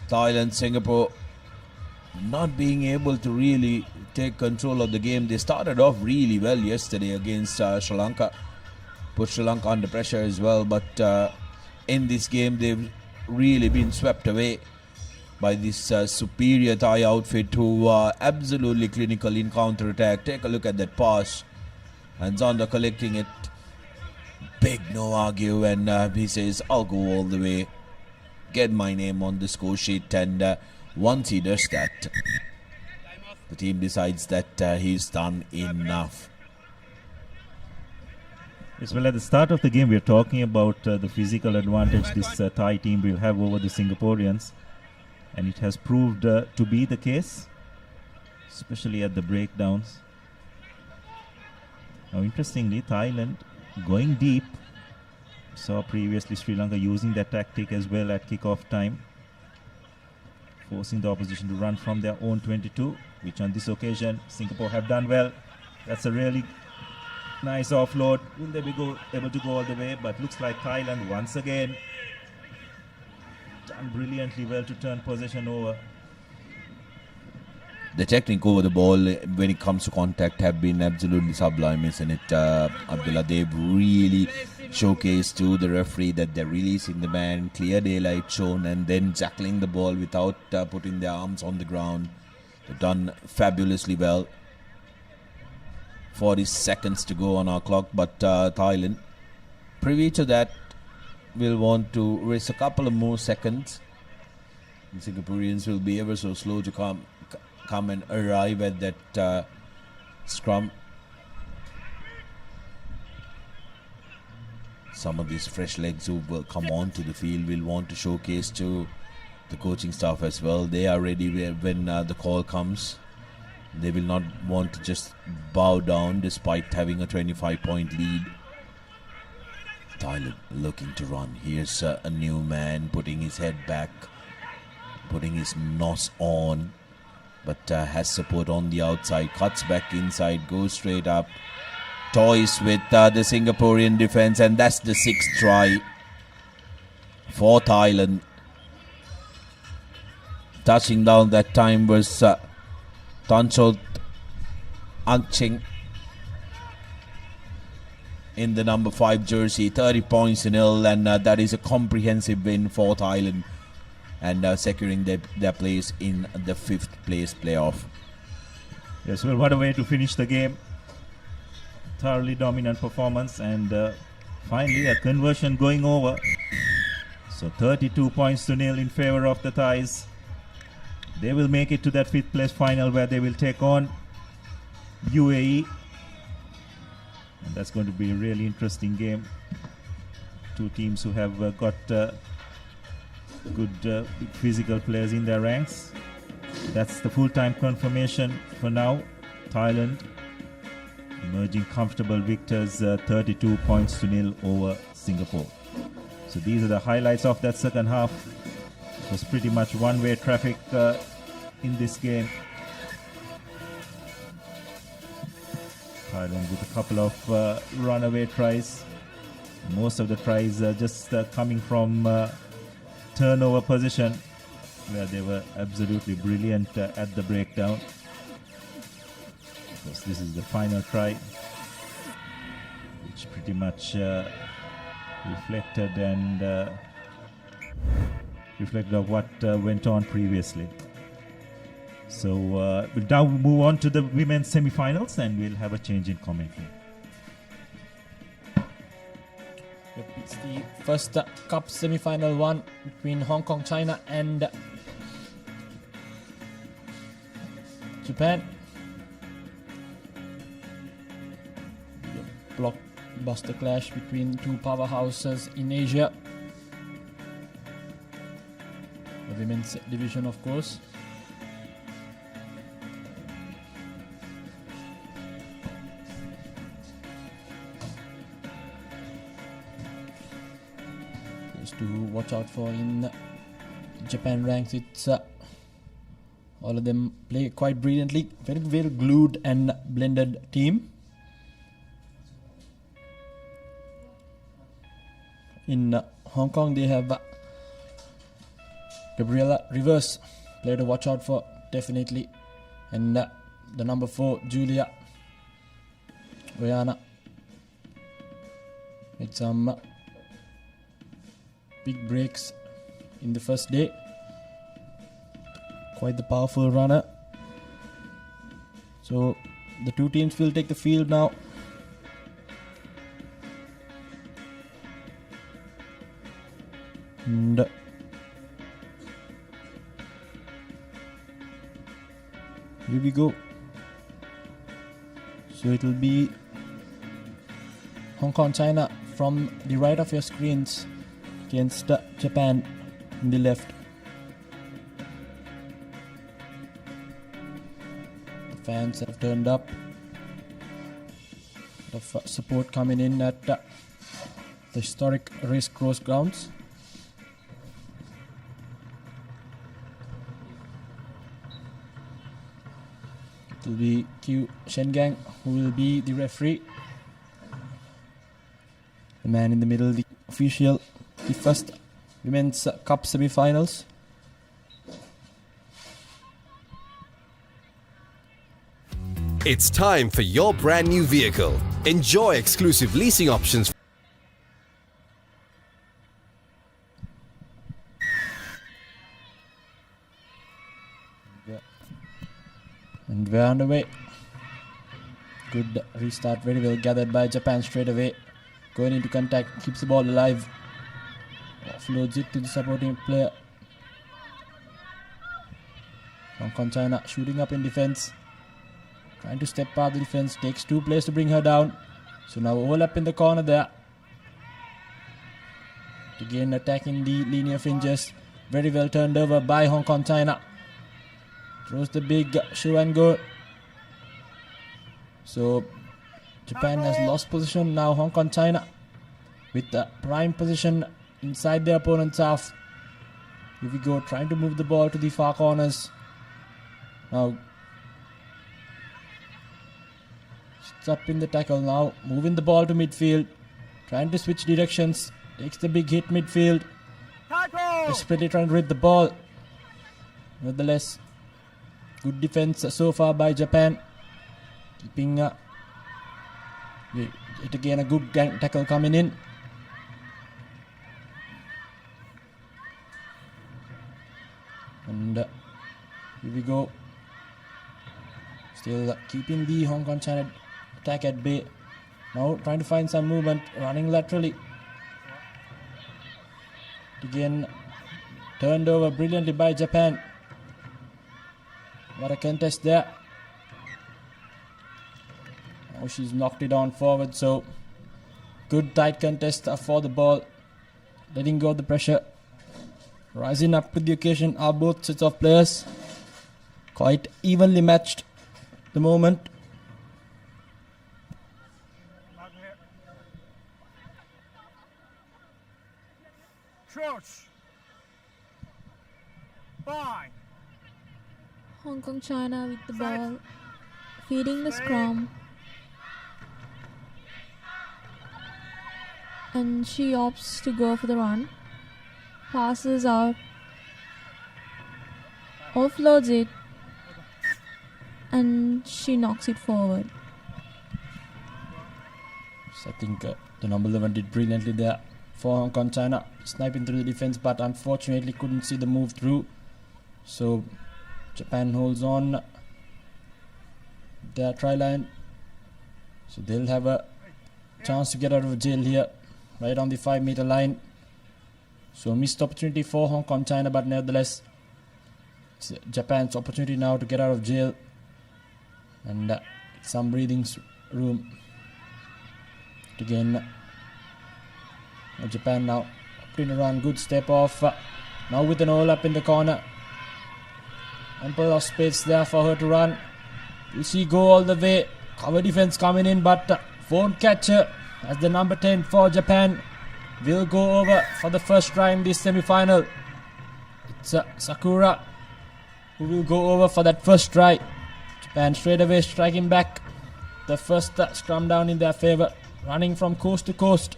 Thailand. Singapore not being able to really take control of the game. They started off really well yesterday against Sri Lanka. Put Sri Lanka under pressure as well, but in this game they've really been swept away by this superior Thai outfit who are absolutely clinical in counter-attack. Take a look at that pass, and Zonda collecting it. Big no argue, and he says I'll go all the way, get my name on the score sheet. And once he does that, the team decides that he's done enough. Yes, well, at the start of the game, we are talking about the physical advantage this Thai team will have over the Singaporeans. And it has proved to be the case, especially at the breakdowns. Now, interestingly, Thailand going deep. Saw previously Sri Lanka using that tactic as well at kickoff time, forcing the opposition to run from their own 22, which on this occasion Singapore have done well. That's a really nice offload. Will they be able to go all the way? But looks like Thailand once again done brilliantly well to turn possession over. the technique over the ball when it comes to contact have been absolutely sublime, isn't it, Abdullah? They've really showcased to the referee that they're releasing the man, clear daylight shown, and then tackling the ball without putting their arms on the ground. They've done fabulously well. 40 seconds to go on our clock, but Thailand, privy to that, will want to race a couple of more seconds. The Singaporeans will be ever so slow to come and arrive at that scrum. Some of these fresh legs who will come onto the field will want to showcase to the coaching staff as well. They are ready when the call comes. They will not want to just bow down despite having a 25-point lead. Thailand looking to run. Here's a new man putting his head back, putting his nose on, but has support on the outside, cuts back inside, goes straight up, toys with the Singaporean defense, and that's the 6th try for Thailand. Touching down that time was Tanchot Angching in the number 5 jersey. 30 points to nil, and that is a comprehensive win for Thailand, and securing their place in the 5th place playoff. Yes, well, what a way to finish the game. Thoroughly dominant performance, and finally a conversion going over. So 32 points to nil in favor of the Thais. They will make it to that 5th place final where they will take on UAE. And that's going to be a really interesting game. Two teams who have got good physical players in their ranks. That's the full-time confirmation for now. Thailand emerging comfortable victors, 32 points to nil over Singapore. So these are the highlights of that second half. It was pretty much one-way traffic in this game. Thailand with a couple of runaway tries. Most of the tries just coming from turnover position, where they were absolutely brilliant at the breakdown. Of course, this is the final try, which pretty much reflected of what went on previously. So we'll now move on to the women's semi-finals, and we'll have a change in commentary. Yep, it's the first cup semi-final one between Hong Kong, China and Japan. The blockbuster clash between two powerhouses in Asia. The women's division, of course. To watch out for in Japan ranks, it's all of them play quite brilliantly, very well glued and blended team. In Hong Kong they have Gabriella Rivers, player to watch out for definitely, and the number 4 Julia Rihanna. It's big breaks in the first day. Quite the powerful runner. So the two teams will take the field now. And here we go. So it will be Hong Kong, China from the right of your screens against Japan in the left. The fans have turned up. The support coming in at the historic Racecourse grounds. It will be Q Shengang who will be the referee. The man in the middle, the official. The first women's cup semi-finals. It's time for your brand new vehicle. Enjoy exclusive leasing options. And we're underway. Good restart, very well gathered by Japan straight away. Going into contact, keeps the ball alive. Offloads it to the supporting player. Hong Kong China shooting up in defense. Trying to step out the defense. Takes 2 players to bring her down. So now overlap in the corner there. Again attacking the linear fringes. Very well turned over by Hong Kong China. Throws the big shoe and go. So Japan has lost position. Now Hong Kong China with the prime position inside the opponent's half. Here we go, trying to move the ball to the far corners. Now it's up in the tackle now. Moving the ball to midfield. Trying to switch directions. Takes the big hit midfield. Desperately trying to rid the ball. Nevertheless, good defense so far by Japan. Keeping it again, a good tackle coming in. And here we go. Still keeping the Hong Kong China attack at bay. Now trying to find some movement, running laterally. Again, turned over brilliantly by Japan. What a contest there. Now she's knocked it on forward, so good tight contest for the ball. Letting go of the pressure. Rising up to the occasion are both sets of players. Quite evenly matched at the moment. Crouch. Fine. Hong Kong China with the ball, feeding the scrum, and she opts to go for the run, passes out, offloads it, and she knocks it forward. So I think the number 11 did brilliantly there for Hong Kong China, sniping through the defense, but unfortunately couldn't see the move through. So Japan holds on their try line, so they'll have a chance to get out of jail here, right on the 5-meter line. So missed opportunity for Hong Kong China, but nevertheless it's Japan's opportunity now to get out of jail and some breathing room. Again, Japan now opting to run, good step off. Now with an overlap in the corner. Ample of space there for her to run. Will she go all the way? Cover defense coming in, but won't catch her as the number 10 for Japan will go over for the first try in this semi-final. It's Sakura who will go over for that first try. Japan straight away striking back. The first scrum down in their favour, running from coast to coast.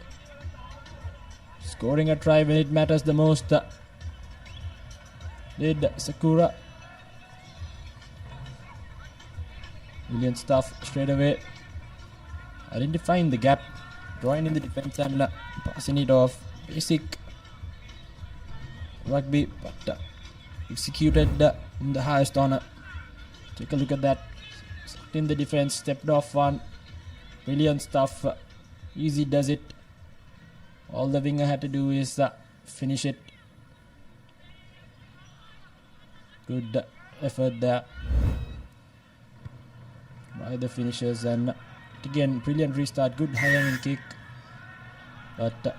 Scoring a try when it matters the most. Did Sakura. Brilliant stuff straight away. Identifying the gap, drawing in the defense and passing it off. Basic rugby, but executed in the highest honor. Take a look at that. Sucked in the defense, stepped off one. Brilliant stuff. Easy does it. All the winger had to do is finish it. Good effort there by the finishers, and again brilliant restart, good high hanging kick, but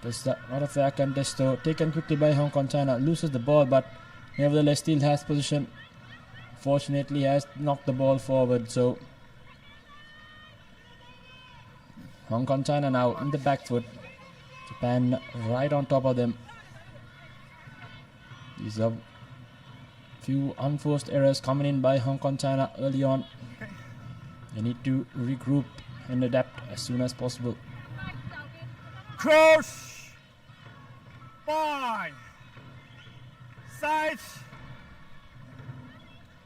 there's not a fair contest, so taken quickly by Hong Kong China. Loses the ball, but nevertheless still has position. Fortunately has knocked the ball forward, so Hong Kong China now in the back foot. Japan right on top of them. These are few unforced errors coming in by Hong Kong China early on. They need to regroup and adapt as soon as possible. Cross. Fine. Side.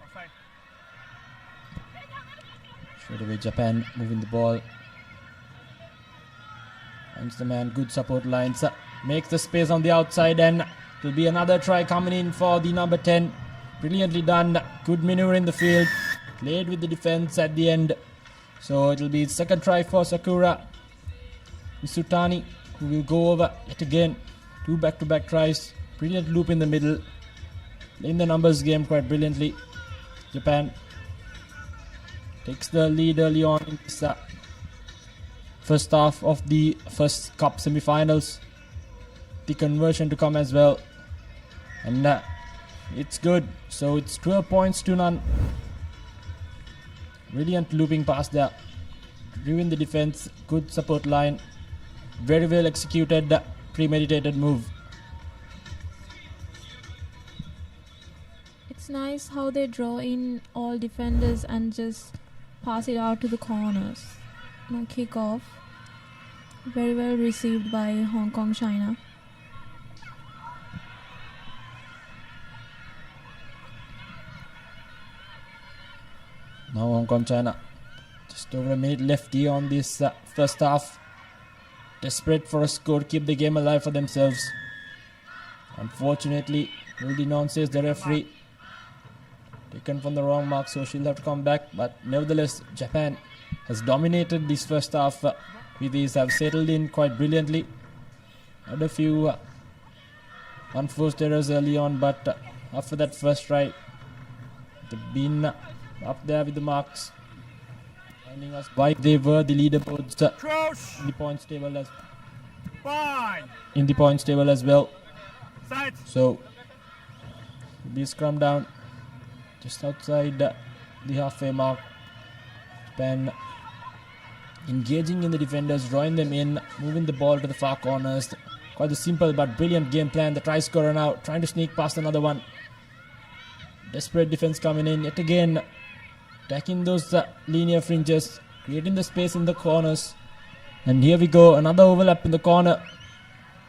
Offside. Straight away Japan moving the ball. Finds the man, good support lines. Makes the space on the outside, and it will be another try coming in for the number 10. Brilliantly done. Good maneuver in the field. Played with the defense at the end. So it will be second try for Sakura Misutani, who will go over yet again. 2 back-to-back tries. Brilliant loop in the middle. Playing the numbers game quite brilliantly. Japan takes the lead early on in this first half of the first cup semi-finals. The conversion to come as well. And it's good. So it's 12 points to none. Brilliant looping pass there. Ruin the defense. Good support line. Very well executed, premeditated move. It's nice how they draw in all defenders and just pass it out to the corners. No kick off. Very well received by Hong Kong, China. Now Hong Kong, China. Just over a minute left here on this first half. Desperate for a score, keep the game alive for themselves. Unfortunately, Muldinon says the referee taken from the wrong mark, so she'll have to come back. But nevertheless, Japan has dominated this first half with these, have settled in quite brilliantly. Had a few unforced errors early on, but after that first try, they've been up there with the marks, finding us why they were the leaderboards in the points table as well. So be scrum down just outside the halfway mark. Japan engaging in the defenders, drawing them in, moving the ball to the far corners. Quite a simple but brilliant game plan. The try scorer now trying to sneak past another one. Desperate defense coming in yet again, attacking those linear fringes, creating the space in the corners. And here we go, another overlap in the corner.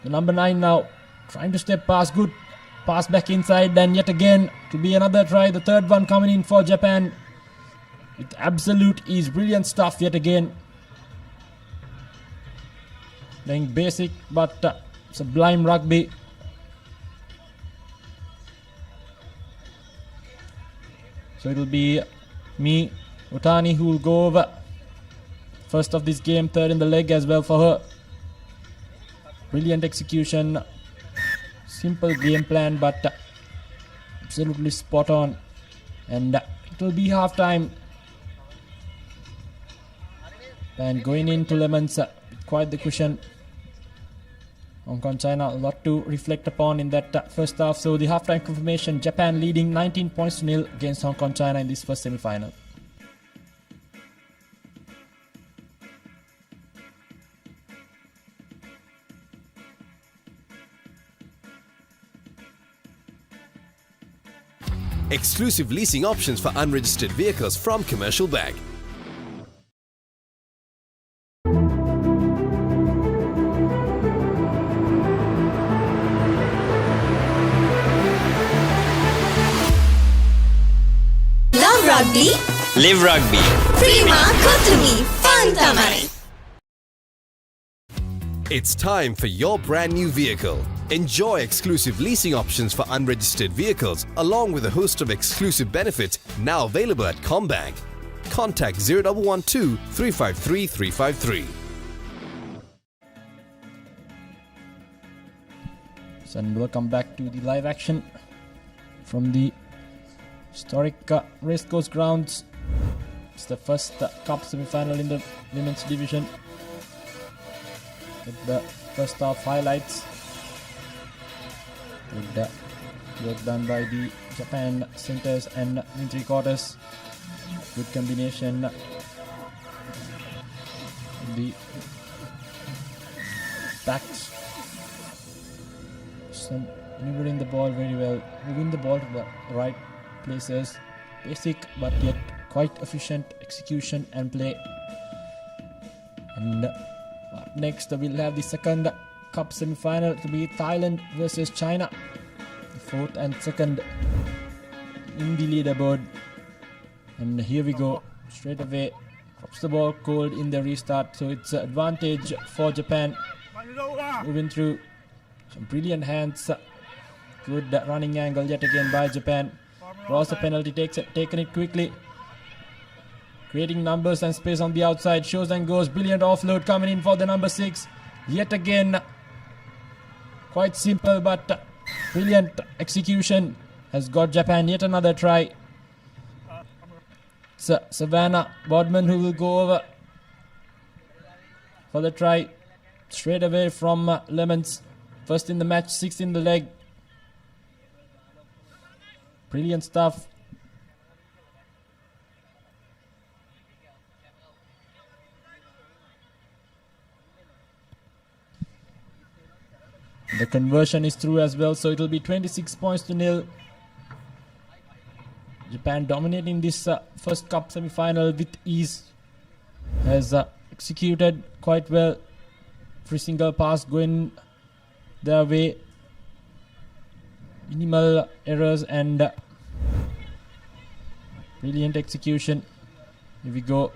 The number 9 now trying to step past, good pass back inside, and yet again to be another try, the third one coming in for Japan with absolute ease. Brilliant stuff yet again. Playing basic but sublime rugby. So it will be me, Otani, who will go over first of this game, third in the leg as well for her. Brilliant execution, simple game plan, but absolutely spot on. And it will be half time. And going into Lemons, quite the cushion. Hong Kong, China, a lot to reflect upon in that first half. So the halftime confirmation, Japan leading 19 points to nil against Hong Kong, China in this first semi-final. Exclusive leasing options for unregistered vehicles from Commercial Bank. Love rugby. Live rugby. Prima Kotumi Fun Tamari. It's time for your brand new vehicle. Enjoy exclusive leasing options for unregistered vehicles along with a host of exclusive benefits now available at Combank. Contact 0112 353 353. And welcome back to the live action from the historic Racecourse grounds. It's the first cup semi-final in the women's division. With the first half highlights. Good work done by the Japan centers and in three quarters. Good combination. The backs. Some maneuvering the ball very well. Moving the ball to the right places. Basic but yet quite efficient execution and play. And up next we'll have the second cup semi-final to be Thailand versus China. The fourth and second in the leaderboard. And here we go. Straight away drops the ball cold in the restart. So it's an advantage for Japan. Moving through. Some brilliant hands. Good running angle yet again by Japan. Draws the penalty, taken it quickly. Creating numbers and space on the outside. Shows and goes. Brilliant offload coming in for the number 6. Yet again. Quite simple but brilliant execution has got Japan yet another try. It's Savannah Bodman who will go over for the try. Straight away from Lemons. First in the match, 6th in the leg. Brilliant stuff. The conversion is through as well, so it will be 26 points to nil. Japan dominating this first cup semi-final with ease. Has executed quite well. Every single pass going their way. Minimal errors and brilliant execution. Here we go.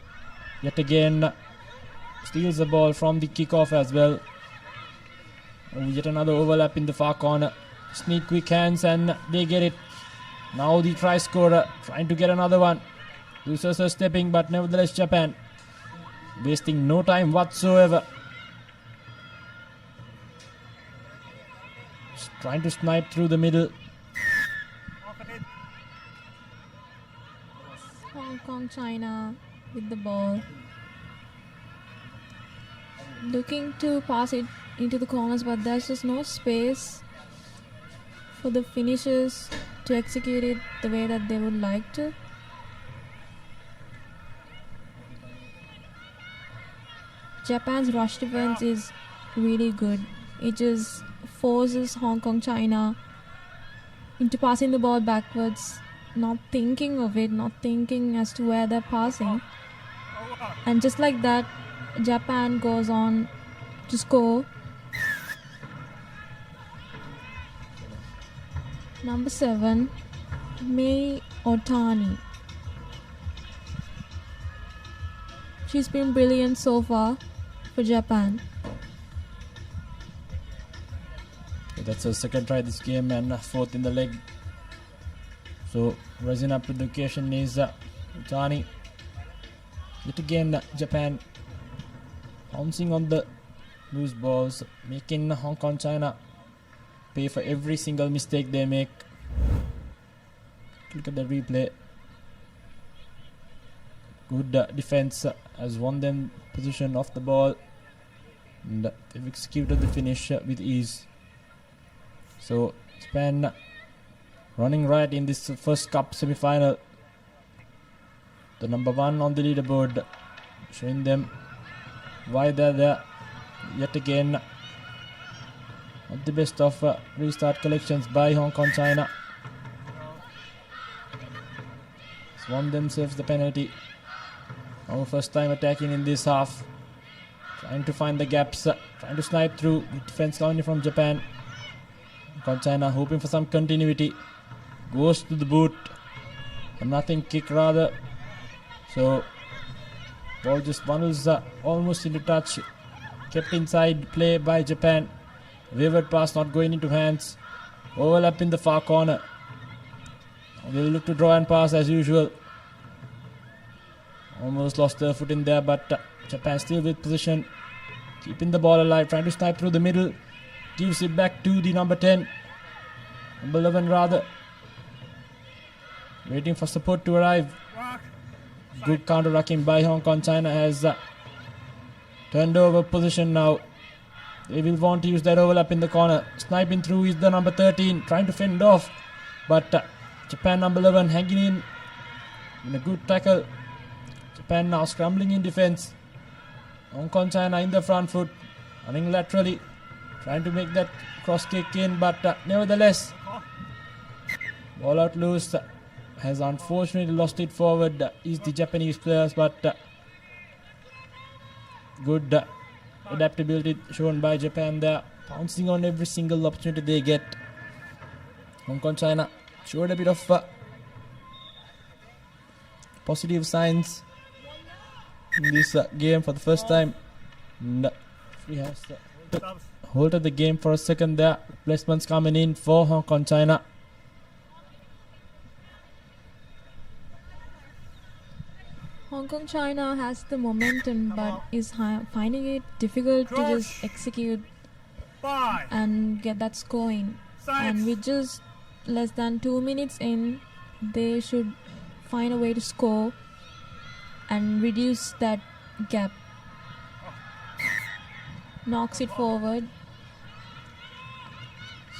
Yet again steals the ball from the kickoff as well. Yet another overlap in the far corner. Sneak quick hands and they get it. Now the try scorer trying to get another one. Users are stepping, but nevertheless Japan wasting no time whatsoever. Just trying to snipe through the middle. Hong Kong, China with the ball. Looking to pass it into the corners, but there's just no space for the finishers to execute it the way that they would like to. Japan's rush defense is really good. It just forces Hong Kong, China into passing the ball backwards, not thinking of it, not thinking as to where they're passing. And just like that, Japan goes on to score. Number 7, Mei Otani. She's been brilliant so far for Japan. That's her second try this game and fourth in the leg. So rising up to the occasion is Otani. Yet again Japan pouncing on the loose balls, making Hong Kong, China pay for every single mistake they make. Look at the replay. Good defense has won them position off the ball, and they've executed the finish with ease. So Japan running right in this first cup semi-final. The number 1 on the leaderboard, showing them why they're there. Yet again, not the best of restart collections by Hong Kong, China. Won themselves the penalty. Our first time attacking in this half. Trying to find the gaps, trying to snipe through. Defense coming from Japan. Hong Kong, China hoping for some continuity. Goes to the boot. A nothing kick rather. So ball just bundles almost into touch. Kept inside play by Japan. Wayward pass not going into hands. Overlap in the far corner. They'll look to draw and pass as usual. Almost lost their foot in there, but Japan still with position. Keeping the ball alive, trying to snipe through the middle. Gives it back to the number 10. Number 11 rather. Waiting for support to arrive. Good counter-rucking by Hong Kong. China has turned over position now. They will want to use that overlap in the corner. Sniping through is the number 13, trying to fend off. But Japan number 11 hanging in a good tackle. Japan now scrambling in defense. Hong Kong, China in the front foot, running laterally, trying to make that cross kick in, but nevertheless, ball out loose. Has unfortunately lost it forward is the Japanese players, but good adaptability shown by Japan there, pouncing on every single opportunity they get. Hong Kong, China showed a bit of positive signs in this game for the first time. He has hold of the game for a second there. Replacements coming in for Hong Kong, China. Hong Kong, China has the momentum but is finding it difficult to just execute and get that score in. And with just less than 2 minutes in, they should find a way to score and reduce that gap. Knocks it forward.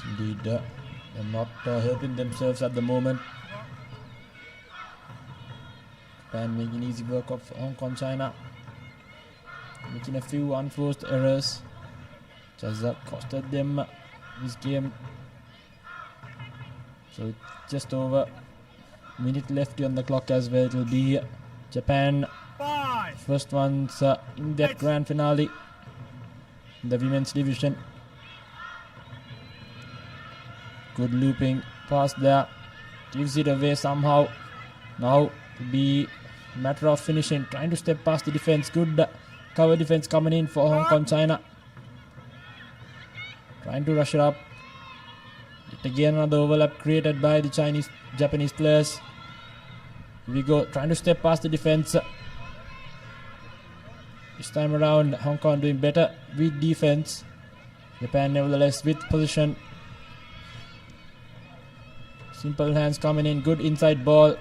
Indeed, they're not helping themselves at the moment. Japan making easy work of Hong Kong, China. Making a few unforced errors, which has costed them this game. So it's just over a minute left on the clock as well. It will be Japan first ones in that grand finale in the women's division. Good looping pass there, gives it away somehow. Now to be a matter of finishing, trying to step past the defense. Good cover defense coming in for Hong Kong, China. Trying to rush it up. Yet again another overlap created by the Japanese players. Here we go, trying to step past the defense. This time around, Hong Kong doing better with defense. Japan nevertheless with position. Simple hands coming in, good inside ball.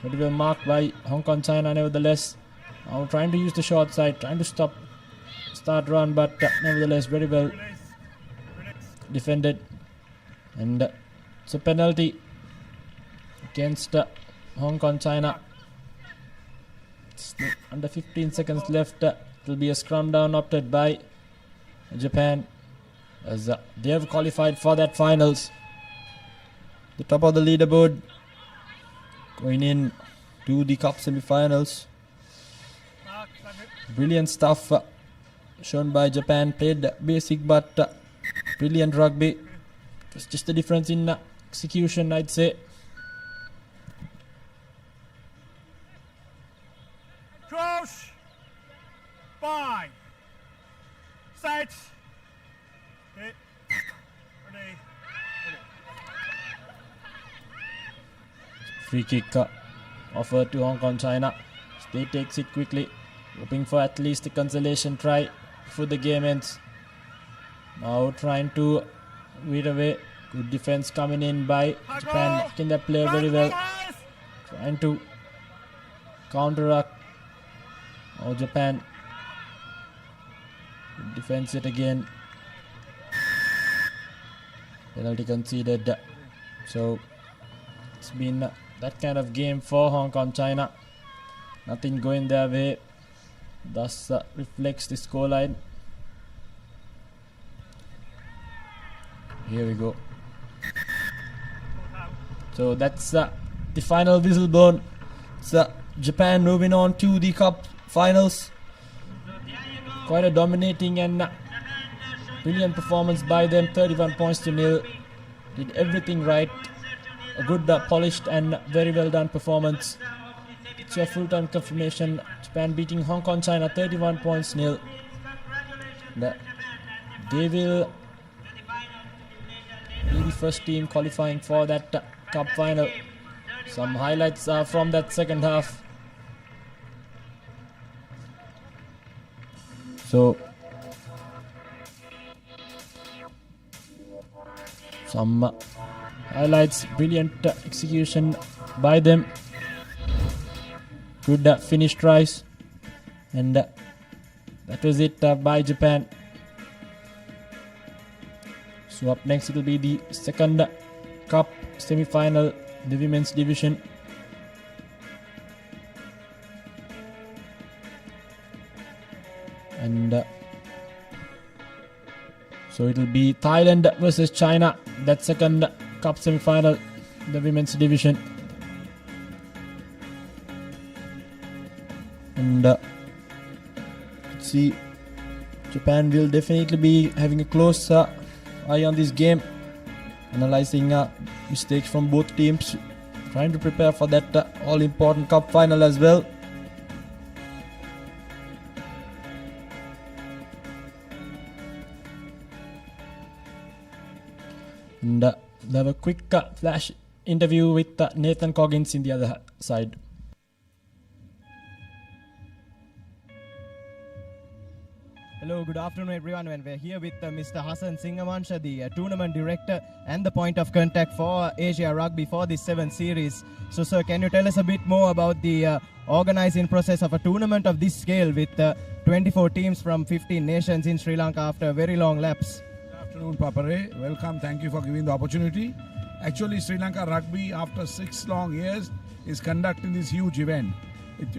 Very well marked by Hong Kong, China nevertheless. Now trying to use the short side, trying to start run, but nevertheless very well defended. And it's a penalty against Hong Kong, China. It's under 15 seconds left. It will be a scrum down opted by Japan, as they have qualified for that finals. The top of the leaderboard, going in to the cup semi-finals. Brilliant stuff shown by Japan. Played basic but brilliant rugby. It was just the difference in execution, I'd say. Close. 5. Set. Hit. Ready. Free kick offered to Hong Kong, China. They takes it quickly, hoping for at least a consolation try before the game ends. Now trying to weed away. Good defense coming in by Japan, making that player very well. Trying to counteract. Now Japan. Good defense it again. Penalty conceded. So it's been that kind of game for Hong Kong, China. Nothing going their way. Thus reflects the scoreline. Here we go. So that's the final whistle blown. It's Japan moving on to the cup finals. Quite a dominating and brilliant performance by them. 31 points to nil. Did everything right. A good polished and very well done performance. It's your full-time confirmation. Japan beating Hong Kong, China 31 points nil. They will be the first team qualifying for that cup final. Some highlights from that second half. So some highlights, brilliant execution by them. Good finish tries. And that was it by Japan. So up next it will be the second cup semi-final, the women's division. And so it will be Thailand versus China, that second cup semi-final, the women's division. And let's see, Japan will definitely be having a close eye on this game, analyzing mistakes from both teams, trying to prepare for that all-important cup final as well. And they have a quick flash interview with Nathan Coggins in the other side. Hello, good afternoon everyone. And we're here with Mr. Hassan Singamansha, the tournament director and the point of contact for Asia Rugby for this 7th series. So sir, can you tell us a bit more about the organizing process of a tournament of this scale with 24 teams from 15 nations in Sri Lanka after a very long lapse? Good afternoon, Papare. Welcome. Thank you for giving the opportunity. Actually, Sri Lanka Rugby, after 6 long years, is conducting this huge event.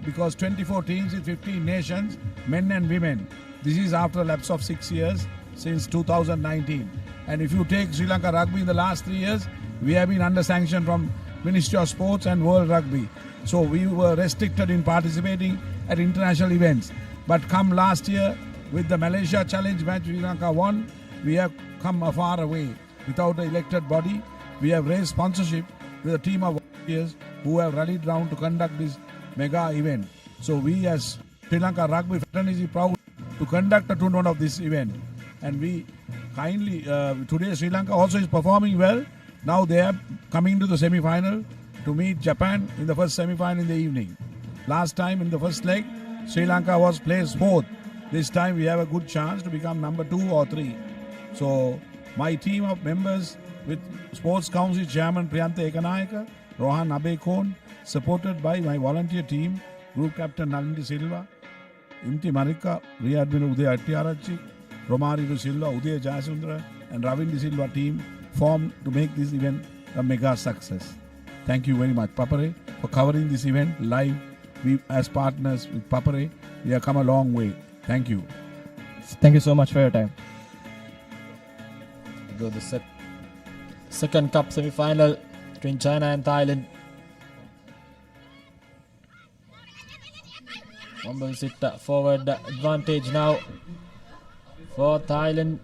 Because 24 teams with 15 nations, men and women. This is after a lapse of 6 years since 2019. And if you take Sri Lanka Rugby in the last 3 years, we have been under sanction from Ministry of Sports and World Rugby. So we were restricted in participating at international events. But come last year, with the Malaysia Challenge match Sri Lanka won, we have come far away. Without an elected body, we have raised sponsorship with a team of volunteers who have rallied round to conduct this mega event. So we as Sri Lanka Rugby Fraternity is proud to conduct a tournament of this event. And we kindly, today Sri Lanka also is performing well. Now they are coming to the semi-final to meet Japan in the first semi-final in the evening. Last time in the first leg, Sri Lanka was placed 4th. This time we have a good chance to become number 2 or 3. So my team of members with Sports Council Chairman Priyantha Ekanayaka, Rohan Abekon, supported by my volunteer team, Group Captain Nalindi Silva, Imti Marika, Rear Admiral Uday Attiarachi, Romari De Silva, Uday Jayasundra, and Ravin De Silva team formed to make this event a mega success. Thank you very much, Papare, for covering this event live. We, as partners with Papare, we have come a long way. Thank you. Thank you so much for your time. Go the second cup semi-final between China and Thailand. Fumbles it forward advantage now for Thailand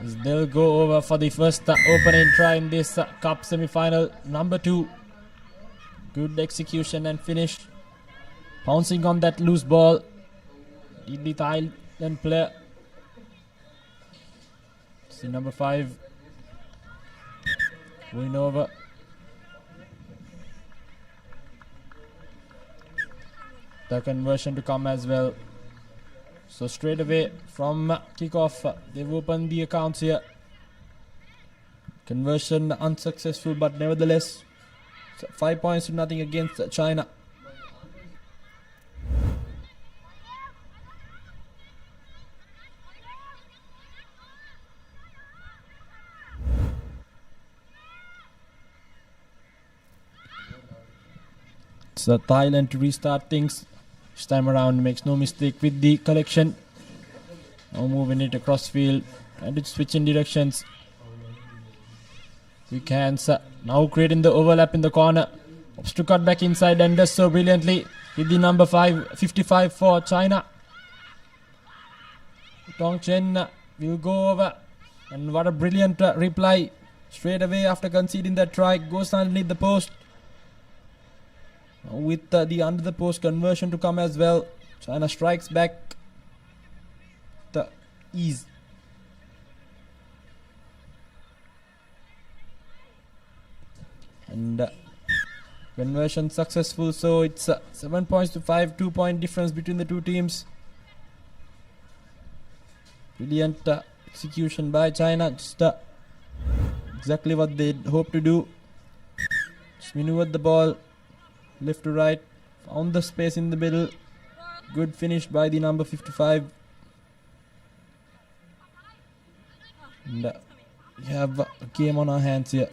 as they'll go over for the first opening try in this cup semi-final. Number 2. Good execution and finish. Pouncing on that loose ball. Did the Thailand player. See number 5 going over. The conversion to come as well. So straight away from kickoff, they've opened the accounts here. Conversion unsuccessful, but nevertheless 5 points to nothing against China. So Thailand to restart things. This time around makes no mistake with the collection. Now moving it across field and it's switching directions. Quick hands now creating the overlap in the corner. Opts to cut back inside and does so brilliantly with the number 55 for China. Tong Chen will go over, and what a brilliant reply straight away after conceding that try. Goes underneath the post. With the under the post conversion to come as well. China strikes back the ease. And conversion successful, so it's 7 points to 5, 2 point difference between the two teams. Brilliant execution by China, just exactly what they hoped to do. Just maneuvered the ball left to right, found the space in the middle. Good finish by the number 55. And we have a game on our hands here.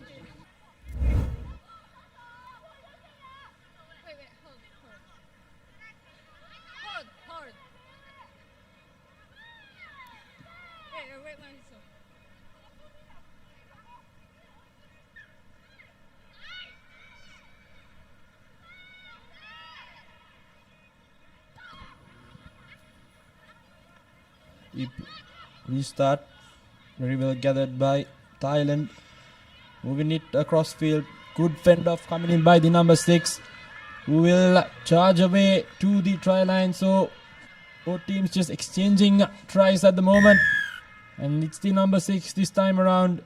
Restart, very well gathered by Thailand. Moving it across field. Good fend off coming in by the number 6, who will charge away to the try line. So both teams just exchanging tries at the moment. And it's the number 6 this time around.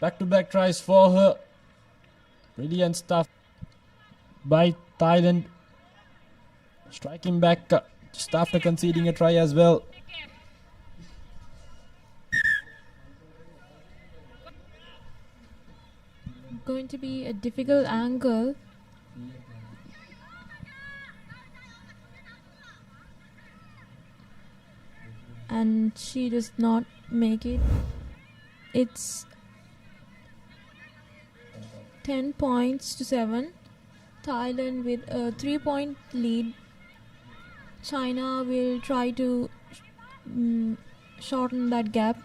Back-to-back tries for her. Brilliant stuff by Thailand. Striking back just after conceding a try as well. Going to be a difficult angle. And she does not make it. It's 10 points to 7. Thailand with a 3-point lead. China will try to shorten that gap.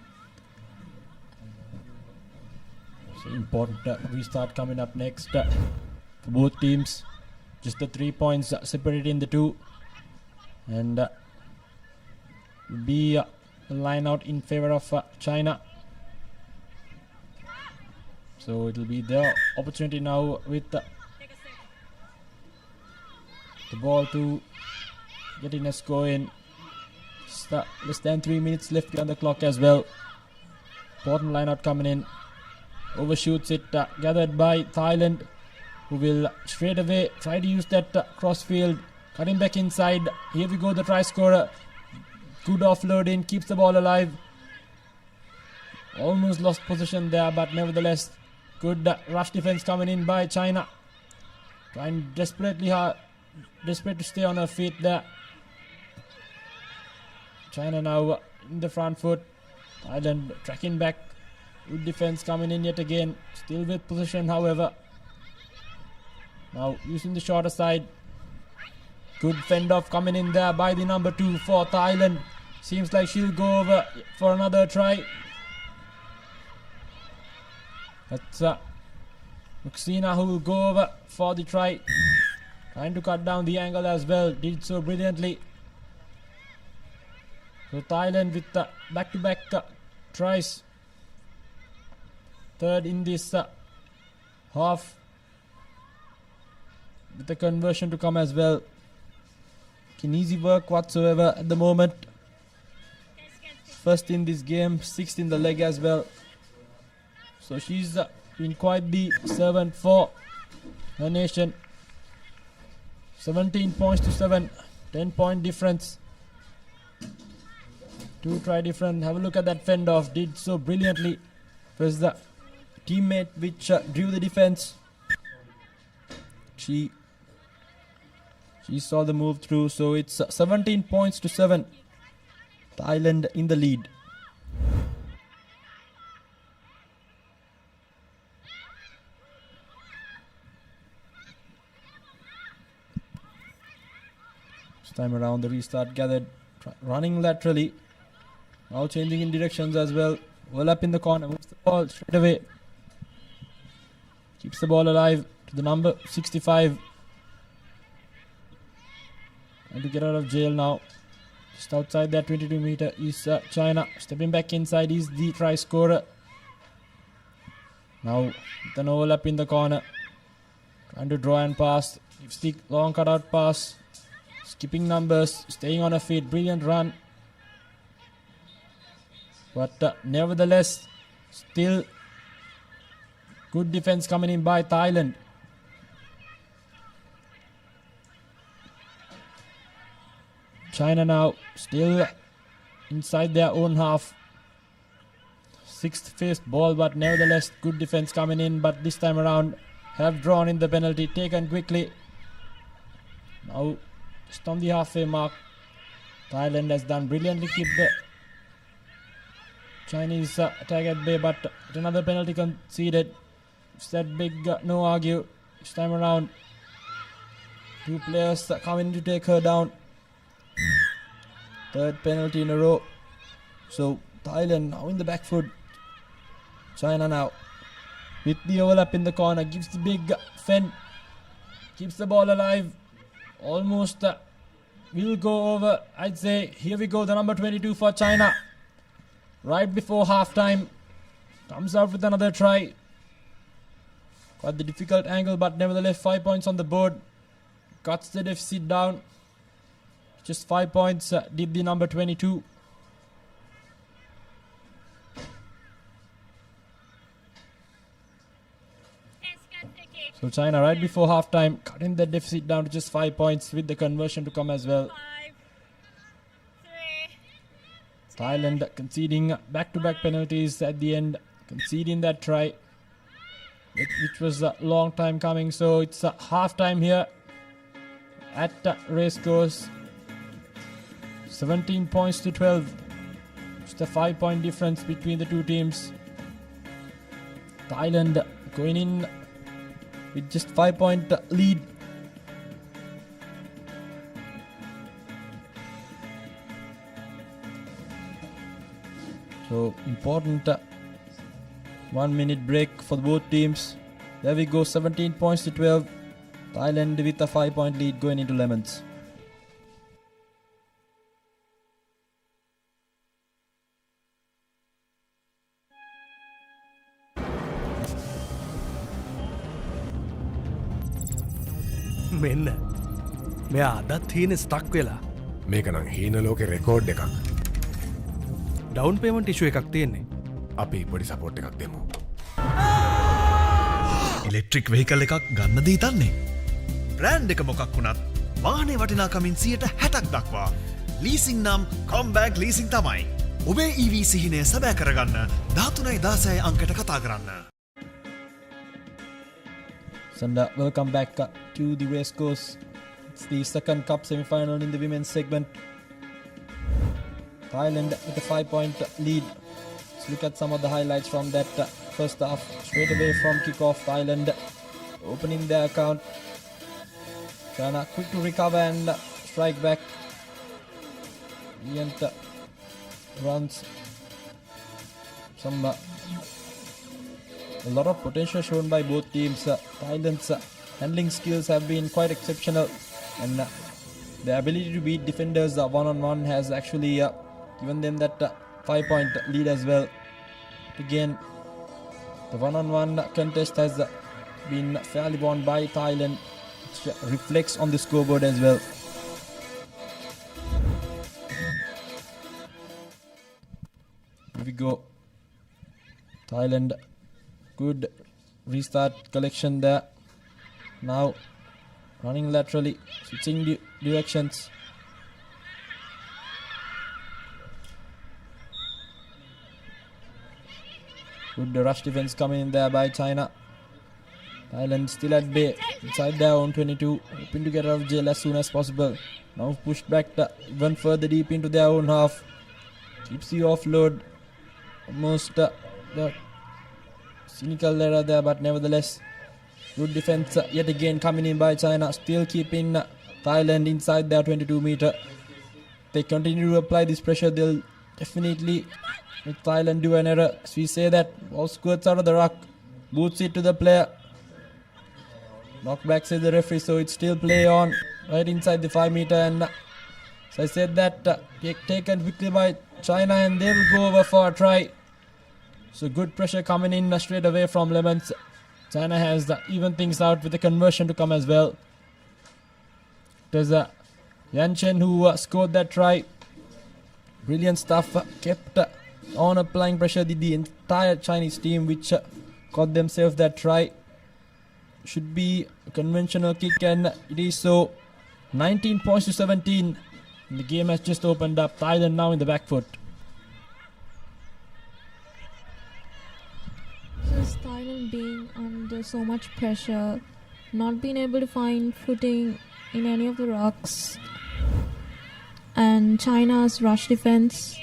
So important restart coming up next for both teams. Just the 3 points separating the two. And be a line out in favor of China. So it will be their opportunity now with the ball to get in a score in. Less than 3 minutes left on the clock as well. Important line out coming in. Overshoots it, gathered by Thailand, who will straight away try to use that crossfield. Cutting back inside. Here we go, the try scorer. Good offload in, keeps the ball alive. Almost lost position there, but nevertheless, good rush defense coming in by China. Trying desperate to stay on her feet there. China now in the front foot. Thailand tracking back. Good defense coming in yet again. Still with position, however. Now using the shorter side. Good fend off coming in there by the number 2 for Thailand. Seems like she'll go over for another try. That's Muxina who will go over for the try. Trying to cut down the angle as well. Did so brilliantly. So Thailand with back-to-back tries. Third in this half. With the conversion to come as well. Easy work whatsoever at the moment. First in this game, 6th in the leg as well. So she's been quite the servant for her nation. 17 points to 7, 10-point difference. 2 try different. Have a look at that fend off. Did so brilliantly. It was the teammate which drew the defense. She saw the move through. So it's 17 points to 7. Thailand in the lead. This time around the restart gathered, running laterally. Now changing in directions as well. Well up in the corner, moves the ball straight away. Keeps the ball alive to the number 65. Trying to get out of jail now. Just outside that 22 meter is China. Stepping back inside is the try scorer. Now with an overlap in the corner. Trying to draw and pass. Gives the long cutout pass. Skipping numbers. Staying on her feet. Brilliant run. But nevertheless, still good defense coming in by Thailand. China now still inside their own half. 6th faced ball, but nevertheless good defense coming in. But this time around have drawn in the penalty, taken quickly. Now just on the halfway mark. Thailand has done brilliantly, keep the Chinese attack at bay, but another penalty conceded. It's that big no argue. This time around 2 players coming to take her down. 3rd penalty in a row. So Thailand now in the back foot. China now with the overlap in the corner. Gives the big fend. Keeps the ball alive. Almost will go over. I'd say here we go. The number 22 for China. Right before halftime. Comes out with another try. Got the difficult angle, but nevertheless 5 points on the board. Cuts the deficit down. Just 5 points did the number 22. So China right before halftime cutting the deficit down to just 5 points with the conversion to come as well. Thailand conceding back-to-back penalties at the end, conceding that try, which was a long time coming. So it's a half-time here at Racecourse. 17 points to 12. Just a 5-point difference between the two teams. Thailand going in with just 5-point lead. So important 1 minute break for both teams. There we go, 17 points to 12. Thailand with a 5-point lead going into lemons. මෙන්න මෙයා අදත් හීන stuck වෙලා මේක නම් හීන ලෝකෙ record එකක් ඩවුන් පේමන්ට් ඉෂුව එකක් තියෙන්නේ අපි පොඩි සපෝට් එකක් දෙමු ඉලෙක්ට්‍රික් වෙහිකල් එකක් ගන්න දී තන්නේ බ්‍රෑන්ඩ් එක මොකක් වුණත් වාහනේ වටිනාකමින් 60% දක්වා ලීසින් නම් කොම්බෑග් ලීසින් තමයි ඔබේ EV සිහිනය සැබෑ කරගන්න 13.16 අංකට කතා කරන්න. And welcome back to the Racecourse. It's the second cup semi-final in the women's segment. Thailand with a 5-point lead. Let's look at some of the highlights from that first half. Straight away from kickoff, Thailand opening their account. China quick to recover and strike back. Brilliant runs. A lot of potential shown by both teams. Thailand's handling skills have been quite exceptional, and the ability to beat defenders one-on-one has actually given them that 5-point lead as well. Again, the one-on-one contest has been fairly won by Thailand, which reflects on the scoreboard as well. Here we go. Thailand. Good restart collection there. Now running laterally, switching directions. Good rush defense coming in there by China. Thailand still at bay inside their own 22, hoping to get out of jail as soon as possible. Now pushed back even further deep into their own half. Keeps the offload. Almost the cynical error there, but nevertheless good defense yet again coming in by China, still keeping Thailand inside their 22 meter. They continue to apply this pressure, they'll definitely make Thailand do an error. As we say that, ball squirts out of the ruck, boots it to the player. Knockback says the referee, so it's still play on right inside the 5 meter, and as I said that taken quickly by China, and they will go over for a try. So good pressure coming in straight away from Lemons. China has even things out with the conversion to come as well. It was Yan Chen who scored that try. Brilliant stuff. Kept on applying pressure the entire Chinese team, which got themselves that try. Should be a conventional kick, and it is so. 19 points to 17. The game has just opened up. Thailand now in the back foot. Just Thailand being under so much pressure, not being able to find footing in any of the rocks, and China's rush defense.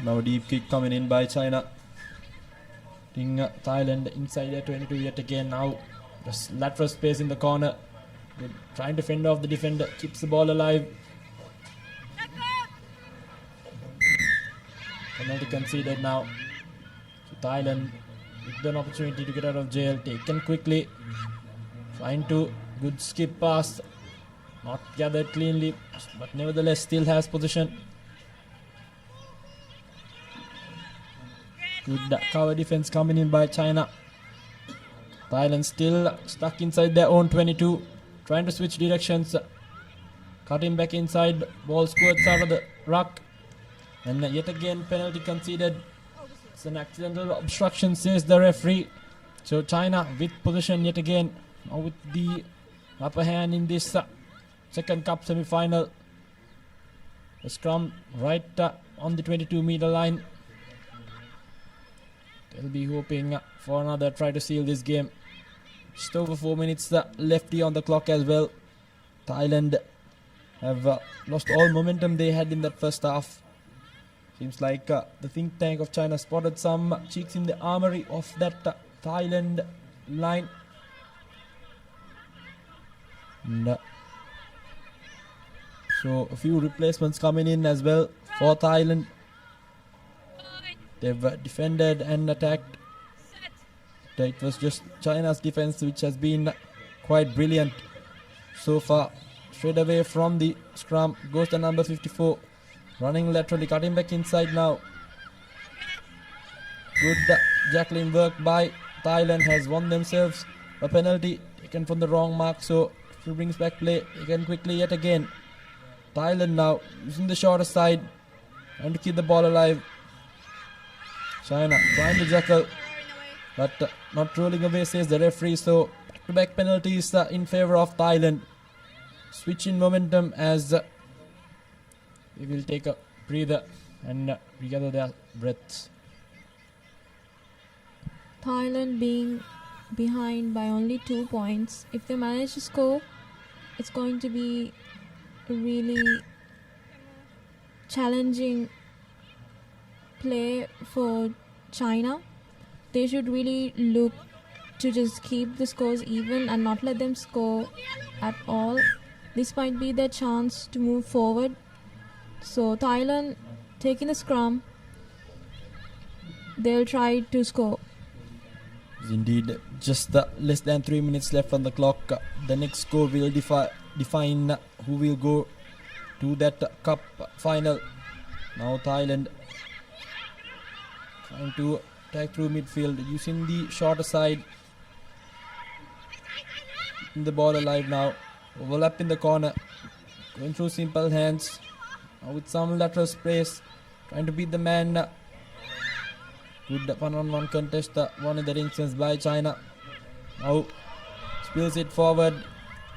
Now deep kick coming in by China. Thailand inside their 22 yet again. Now just lateral space in the corner. They're trying to fend off the defender. Keeps the ball alive. Penalty conceded now. So Thailand with an opportunity to get out of jail. Taken quickly. Trying to good skip pass. Not gathered cleanly, but nevertheless still has position. Good cover defense coming in by China. Thailand still stuck inside their own 22. Trying to switch directions. Cutting back inside. Ball squirts out of the ruck. And yet again, penalty conceded. It's an accidental obstruction, says the referee. So China with possession yet again, now with the upper hand in this second cup semi-final. A scrum right on the 22-meter line. They'll be hoping for another try to seal this game. Just over 4 minutes left on the clock as well. Thailand have lost all momentum they had in that first half. Seems like the think tank of China spotted some cheeks in the armory of that Thailand line. And, so a few replacements coming in as well for Thailand. They've defended and attacked. It was just China's defense which has been quite brilliant so far. Straight away from the scrum goes the number 54. Running laterally, cutting back inside now. Good Jacqueline work by Thailand, has won themselves a penalty taken from the wrong mark. So she brings back play again quickly yet again. Thailand now using the shorter side, trying to keep the ball alive. China trying to jackal, but not rolling away, says the referee. So back-to-back penalties in favor of Thailand. Switch in momentum as they will take a breather and regather their breaths. Thailand being behind by only 2 points. If they manage to score, it's going to be a really challenging play for China. They should really look to just keep the scores even and not let them score at all. This might be their chance to move forward. So Thailand taking the scrum, they'll try to score. Indeed, just less than 3 minutes left on the clock. The next score will define who will go to that cup final. Now Thailand trying to attack through midfield using the shorter side. Keeping the ball alive now. Overlap in the corner. Going through simple hands. Now with some lateral space. Trying to beat the man. Good one-on-one contest won in that instance by China. Now spills it forward.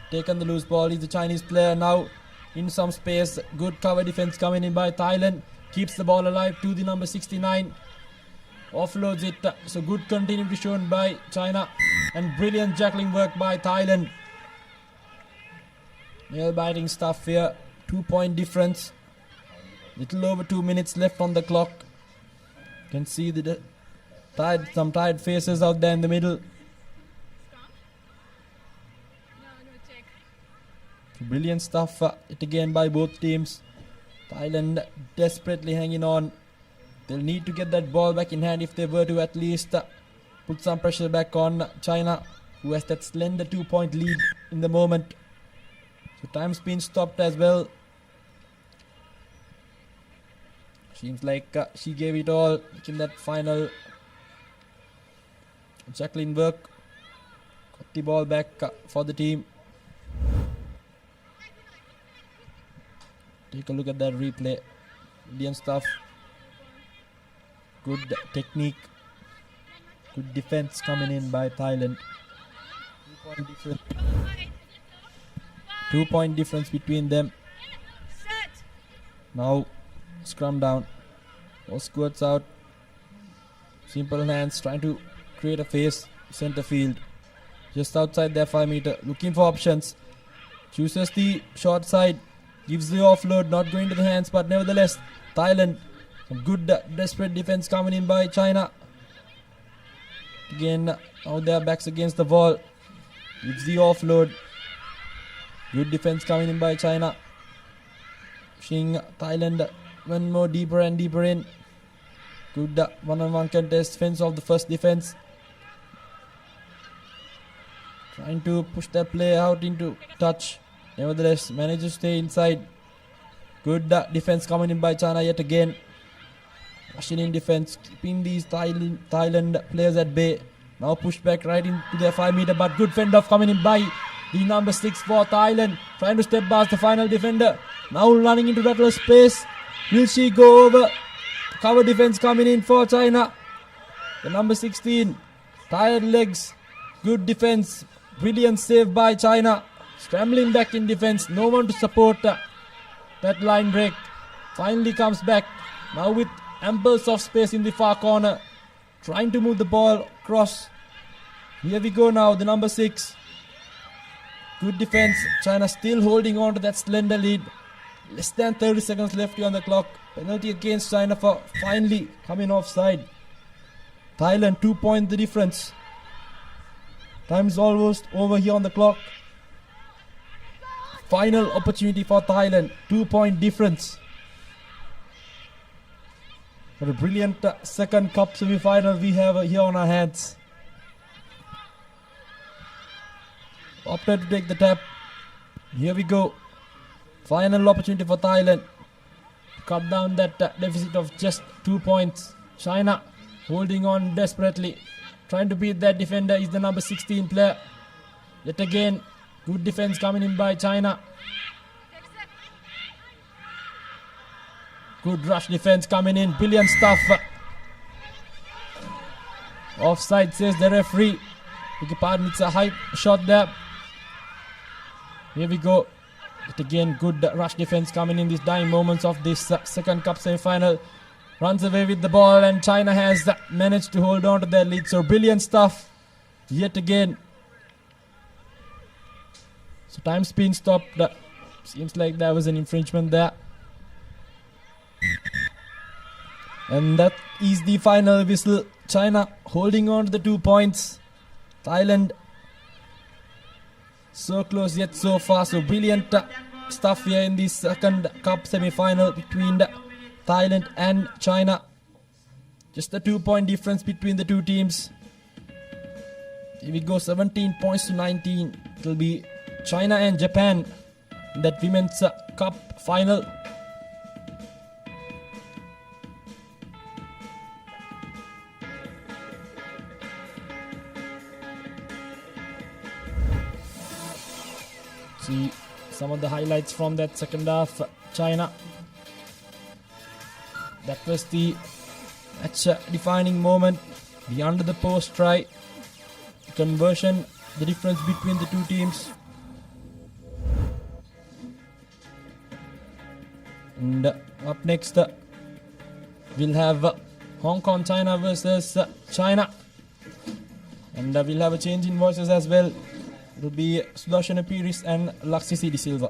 Taken the loose ball is the Chinese player now in some space. Good cover defense coming in by Thailand. Keeps the ball alive to the number 69. Offloads it. So good continuity shown by China. And brilliant jackling work by Thailand. Nail biting stuff here. 2-point difference. Little over 2 minutes left on the clock. You can see some tired faces out there in the middle. Brilliant stuff it again by both teams. Thailand desperately hanging on. They'll need to get that ball back in hand if they were to at least put some pressure back on China, who has that slender 2-point lead in the moment. So time's been stopped as well. Seems like she gave it all in that final. Jacqueline work. Got the ball back for the team. Take a look at that replay. Brilliant stuff. Good technique. Good defense coming in by Thailand. 2-point difference between them. Now scrum down. All squirts out. Simple hands trying to create a face. Center field. Just outside their 5 meter. Looking for options. Chooses the short side. Gives the offload. Not going to the hands, but nevertheless Thailand. Some good desperate defense coming in by China. Again, now their backs against the wall. Gives the offload. Good defense coming in by China. Pushing Thailand one more deeper and deeper in. Good one-on-one contest. Fence off the first defense. Trying to push their play out into touch. Nevertheless, manages to stay inside. Good defense coming in by China yet again. Rushing in defense, keeping these Thailand players at bay. Now pushed back right into their 5 meter, but good fend off coming in by the number 6 for Thailand. Trying to step past the final defender. Now running into lateral space. Will she go over? Cover defense coming in for China. The number 16. Tired legs. Good defense. Brilliant save by China. Scrambling back in defense. No one to support that line break. Finally comes back. Now with ample of space in the far corner. Trying to move the ball across. Here we go now. The number 6. Good defense. China still holding on to that slender lead. Less than 30 seconds left on the clock. Penalty against China for finally coming offside. Thailand 2 point the difference. Time is almost over here on the clock. Final opportunity for Thailand. 2 point difference. What a brilliant second cup semi-final we have here on our hands. Opted to take the tap. Here we go. Final opportunity for Thailand. Cut down that deficit of just 2 points. China holding on desperately. Trying to beat that defender is the number 16 player. Yet again, good defense coming in by China. Good rush defense coming in. Brilliant stuff. Offside says the referee. Beg your pardon, it's a high shot there. Here we go. Yet again, good rush defense coming in these dying moments of this second cup semi-final. Runs away with the ball and China has managed to hold on to their lead. So brilliant stuff. Yet again. So time's been stopped. Seems like there was an infringement there. And that is the final whistle. China holding on to the 2 points. Thailand so close yet so far. So brilliant stuff here in this second cup semi-final between Thailand and China. Just a 2 point difference between the two teams. Here we go, 17 points to 19. It will be China and Japan in that women's cup final. See some of the highlights from that second half. China. That was the match defining moment. The under the post try. The conversion. The difference between the two teams. And up next we'll have Hong Kong China versus China. And we'll have a change in voices as well. It'll be Sudarshana Piris and Laksisi De Silva.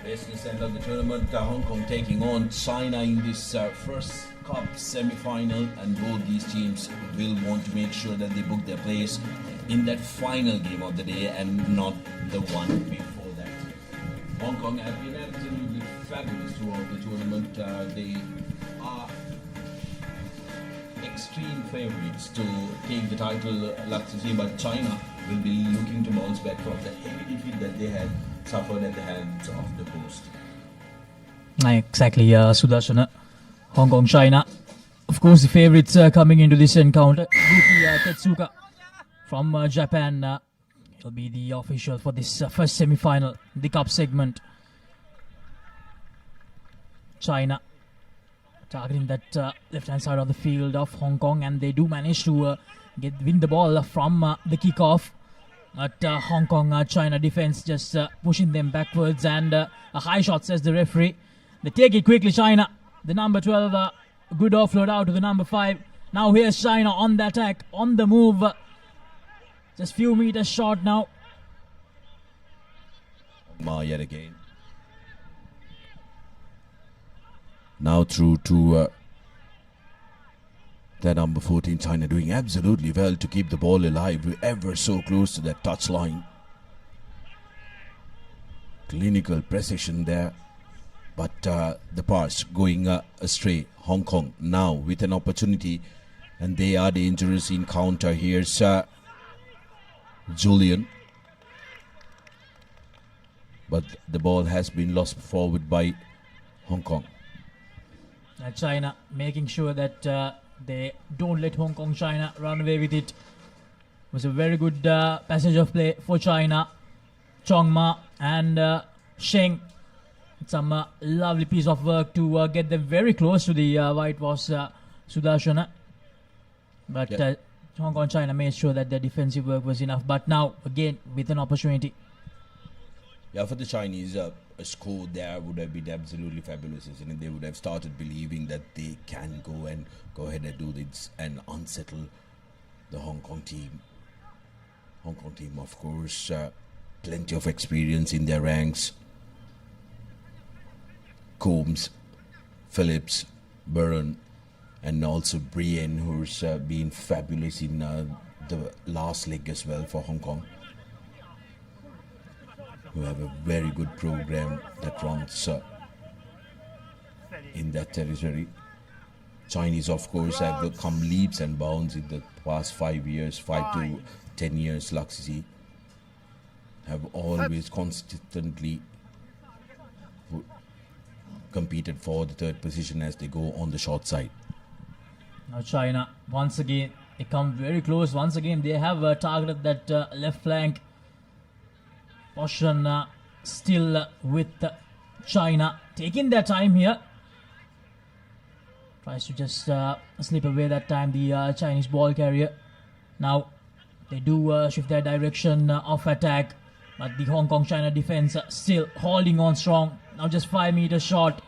Business end of the tournament, Hong Kong taking on China in this first cup semi-final, and both these teams will want to make sure that they book their place in that final game of the day and not the one before that. Hong Kong have been absolutely fabulous throughout the tournament. They are extreme favourites to take the title, Laksisi, but China will be looking to bounce back from the heavy defeat that they had suffered at the hands of the host. Exactly, Sudarshana. Hong Kong, China. Of course, the favourites coming into this encounter. Yuki Tetsuka from Japan. He'll be the official for this first semi-final, the cup segment. China targeting that left-hand side of the field of Hong Kong, and they do manage to win the ball from the kickoff. But Hong Kong China defense just pushing them backwards, and a high shot, says the referee. They take it quickly, China. The number 12, good offload out to the number 5. Now here's China on the attack, on the move. Just few meters short now. Ma yet again. Now through to the number 14, China doing absolutely well to keep the ball alive. We're ever so close to that touch line. Clinical precision there. But the pass going astray. Hong Kong now with an opportunity, and they are dangerous in counter. Here's Julian. but the ball has been lost forward by Hong Kong. China making sure that they don't let Hong Kong China run away with it. It was a very good passage of play for China. Chong Ma and Sheng. Some lovely piece of work to get them very close to the whitewash Sudarshana. But Hong Kong China made sure that their defensive work was enough. But now, again, with an opportunity. Yeah, for the Chinese, a score there would have been absolutely fabulous, isn't it? They would have started believing that they can go ahead and do this and unsettle the Hong Kong team. Hong Kong team, of course, plenty of experience in their ranks. Combs, Phillips, Burren, and also Brienne, who's been fabulous in the last leg as well for Hong Kong, who have a very good program that runs in that territory. Chinese, of course, have come leaps and bounds in the past 5 years, 5 to 10 years. Laxisi have always consistently competed for the third position as they go on the short side. Now China, once again, they come very close. Once again, they have targeted that left flank portion still with China. Taking their time here. Tries to just slip away that time, the Chinese ball carrier. Now, they do shift their direction of attack. But the Hong Kong China defense still holding on strong. Now just 5 meters short.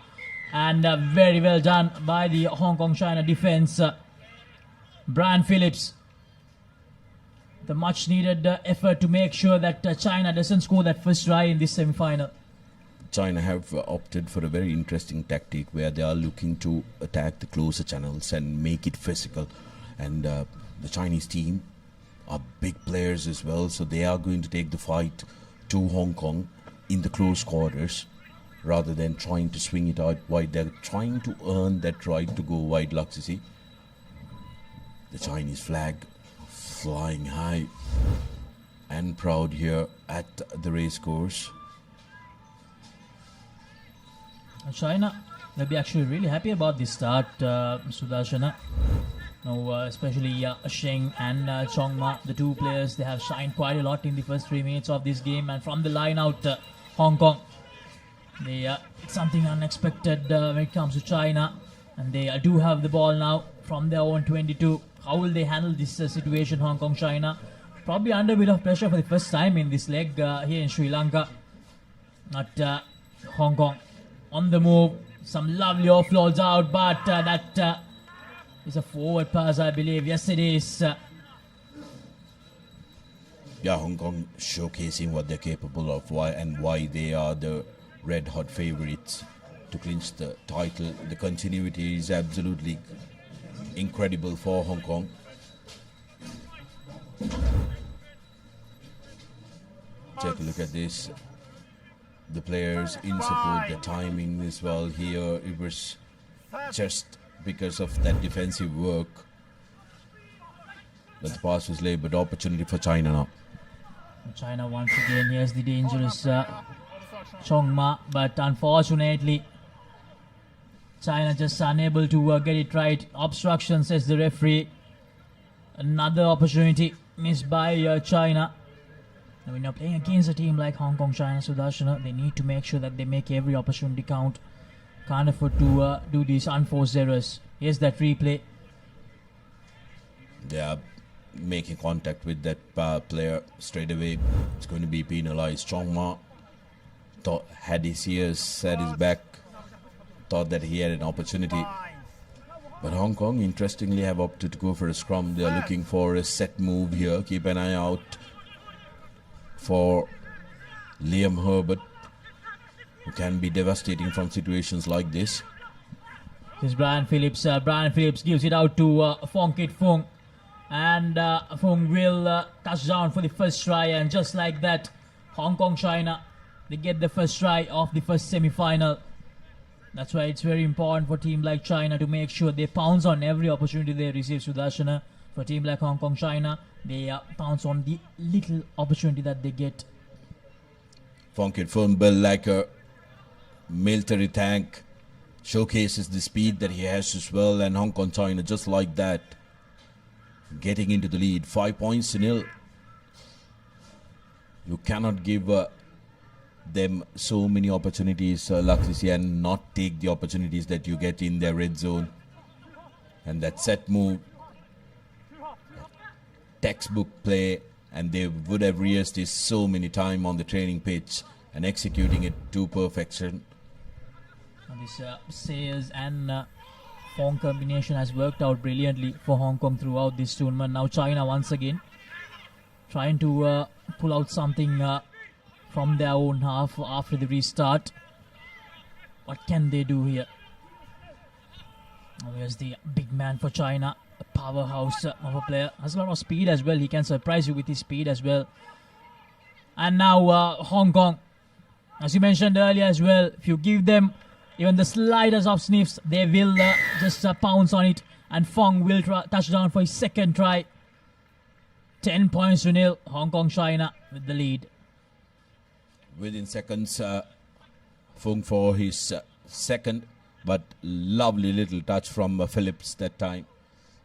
And very well done by the Hong Kong China defense. Brian Phillips. The much needed effort to make sure that China doesn't score that first try in this semi-final. China have opted for a very interesting tactic where they are looking to attack the closer channels and make it physical. And the Chinese team are big players as well, so they are going to take the fight to Hong Kong in the close quarters rather than trying to swing it out wide. They're trying to earn that right to go wide, Laxisi. The Chinese flag flying high and proud here at the racecourse. China will be actually really happy about this start, Sudarshana. Now, especially Sheng and Chongma, the two players, they have shined quite a lot in the first 3 minutes of this game. And from the line out, Hong Kong, they something unexpected when it comes to China. And they do have the ball now from their own 22. How will they handle this situation, Hong Kong, China? Probably under a bit of pressure for the first time in this leg here in Sri Lanka. Not Hong Kong on the move. Some lovely offloads out, but that is a forward pass, I believe. Yes, it is. Yeah, Hong Kong showcasing what they're capable of, why they are the red-hot favourites to clinch the title. The continuity is absolutely incredible for Hong Kong. Take a look at this. The players in support, the timing as well here. It was just because of that defensive work. But the pass was late, but opportunity for China now. China once again, here's the dangerous Chongma, but unfortunately China just unable to get it right. Obstruction, says the referee. Another opportunity missed by China. And when you're playing against a team like Hong Kong, China, Sudarshana, they need to make sure that they make every opportunity count. Can't afford to do these unforced errors. Here's that replay. They are making contact with that player straight away. It's going to be penalized. Chongma had his ears at his back, thought that he had an opportunity. But Hong Kong, interestingly, have opted to go for a scrum. They are looking for a set move here. Keep an eye out for Liam Herbert, who can be devastating from situations like this. This is Brian Phillips. Brian Phillips gives it out to Fong Kit Fung. And Fung will touch down for the first try. And just like that, Hong Kong, China, they get the first try of the first semi-final. That's why it's very important for a team like China to make sure they pounce on every opportunity they receive, Sudarshana. For a team like Hong Kong, China, they pounce on the little opportunity that they get. Fong can firm build like a military tank. Showcases the speed that he has as well, and Hong Kong China just like that, getting into the lead, 5-0. You cannot give them so many opportunities, Laksisi, and not take the opportunities that you get in their red zone. And that set move, textbook play, and they would have rehearsed this so many times on the training pitch and executing it to perfection. This Sayers and Fong combination has worked out brilliantly for Hong Kong throughout this tournament. Now China once again trying to pull out something from their own half after the restart. What can they do here? Now here's the big man for China, a powerhouse of a player. Has a lot of speed as well. He can surprise you with his speed as well. And now Hong Kong, as you mentioned earlier as well, if you give them even the slightest of sniffs, they will just pounce on it. And Fong will touch down for his second try. 10-0. Hong Kong China with the lead. Within seconds, Fong for his second, but lovely little touch from Phillips that time.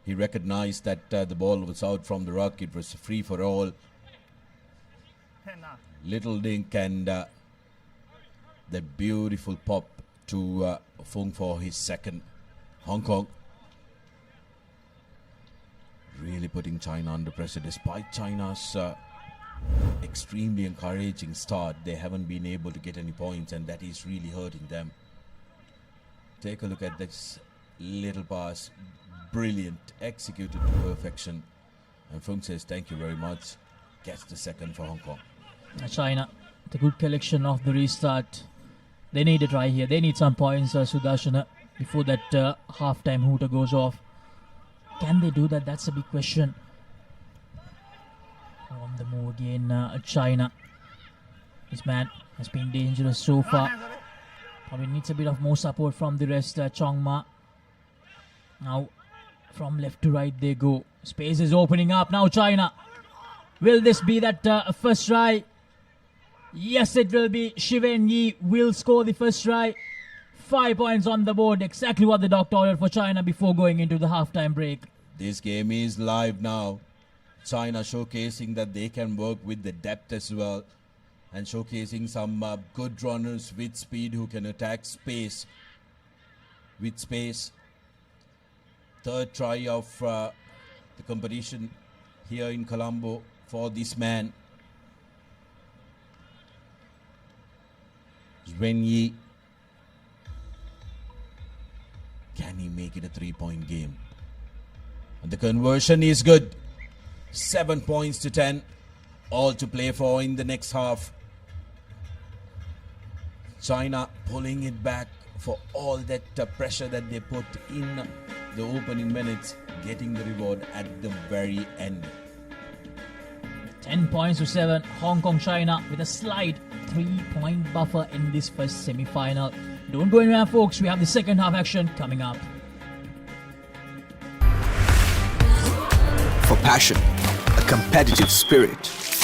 He recognized that the ball was out from the ruck. It was free for all. Little dink and the beautiful pop to Fong for his second. Hong Kong really putting China under pressure. Despite China's extremely encouraging start, they haven't been able to get any points, and that is really hurting them. Take a look at this little pass. Brilliant, executed to perfection. And Fong says thank you very much. Gets the second for Hong Kong. China, the good collection of the restart. They need a try here. They need some points, Sudarshana, before that half-time hooter goes off. Can they do that? That's a big question. On the move again, China. This man has been dangerous so far. Probably needs a bit of more support from the rest. Chong Ma. Now, from left to right they go. Space is opening up. Now China. Will this be that first try? Yes, it will be. Shiwen Yi will score the first try. 5 points on the board. Exactly what the doctor ordered for China before going into the halftime break. This game is live now. China showcasing that they can work with the depth as well, and showcasing some good runners with speed who can attack space with space. Third try of the competition here in Colombo for this man. Zwen Yi. Can he make it a 3-point game? And the conversion is good. 7 points to 10. All to play for in the next half. China pulling it back for all that pressure that they put in the opening minutes, getting the reward at the very end. 10 points to 7. Hong Kong China with a slight 3-point buffer in this first semi-final. Don't go anywhere, folks. We have the second half action coming up. For passion, a competitive spirit.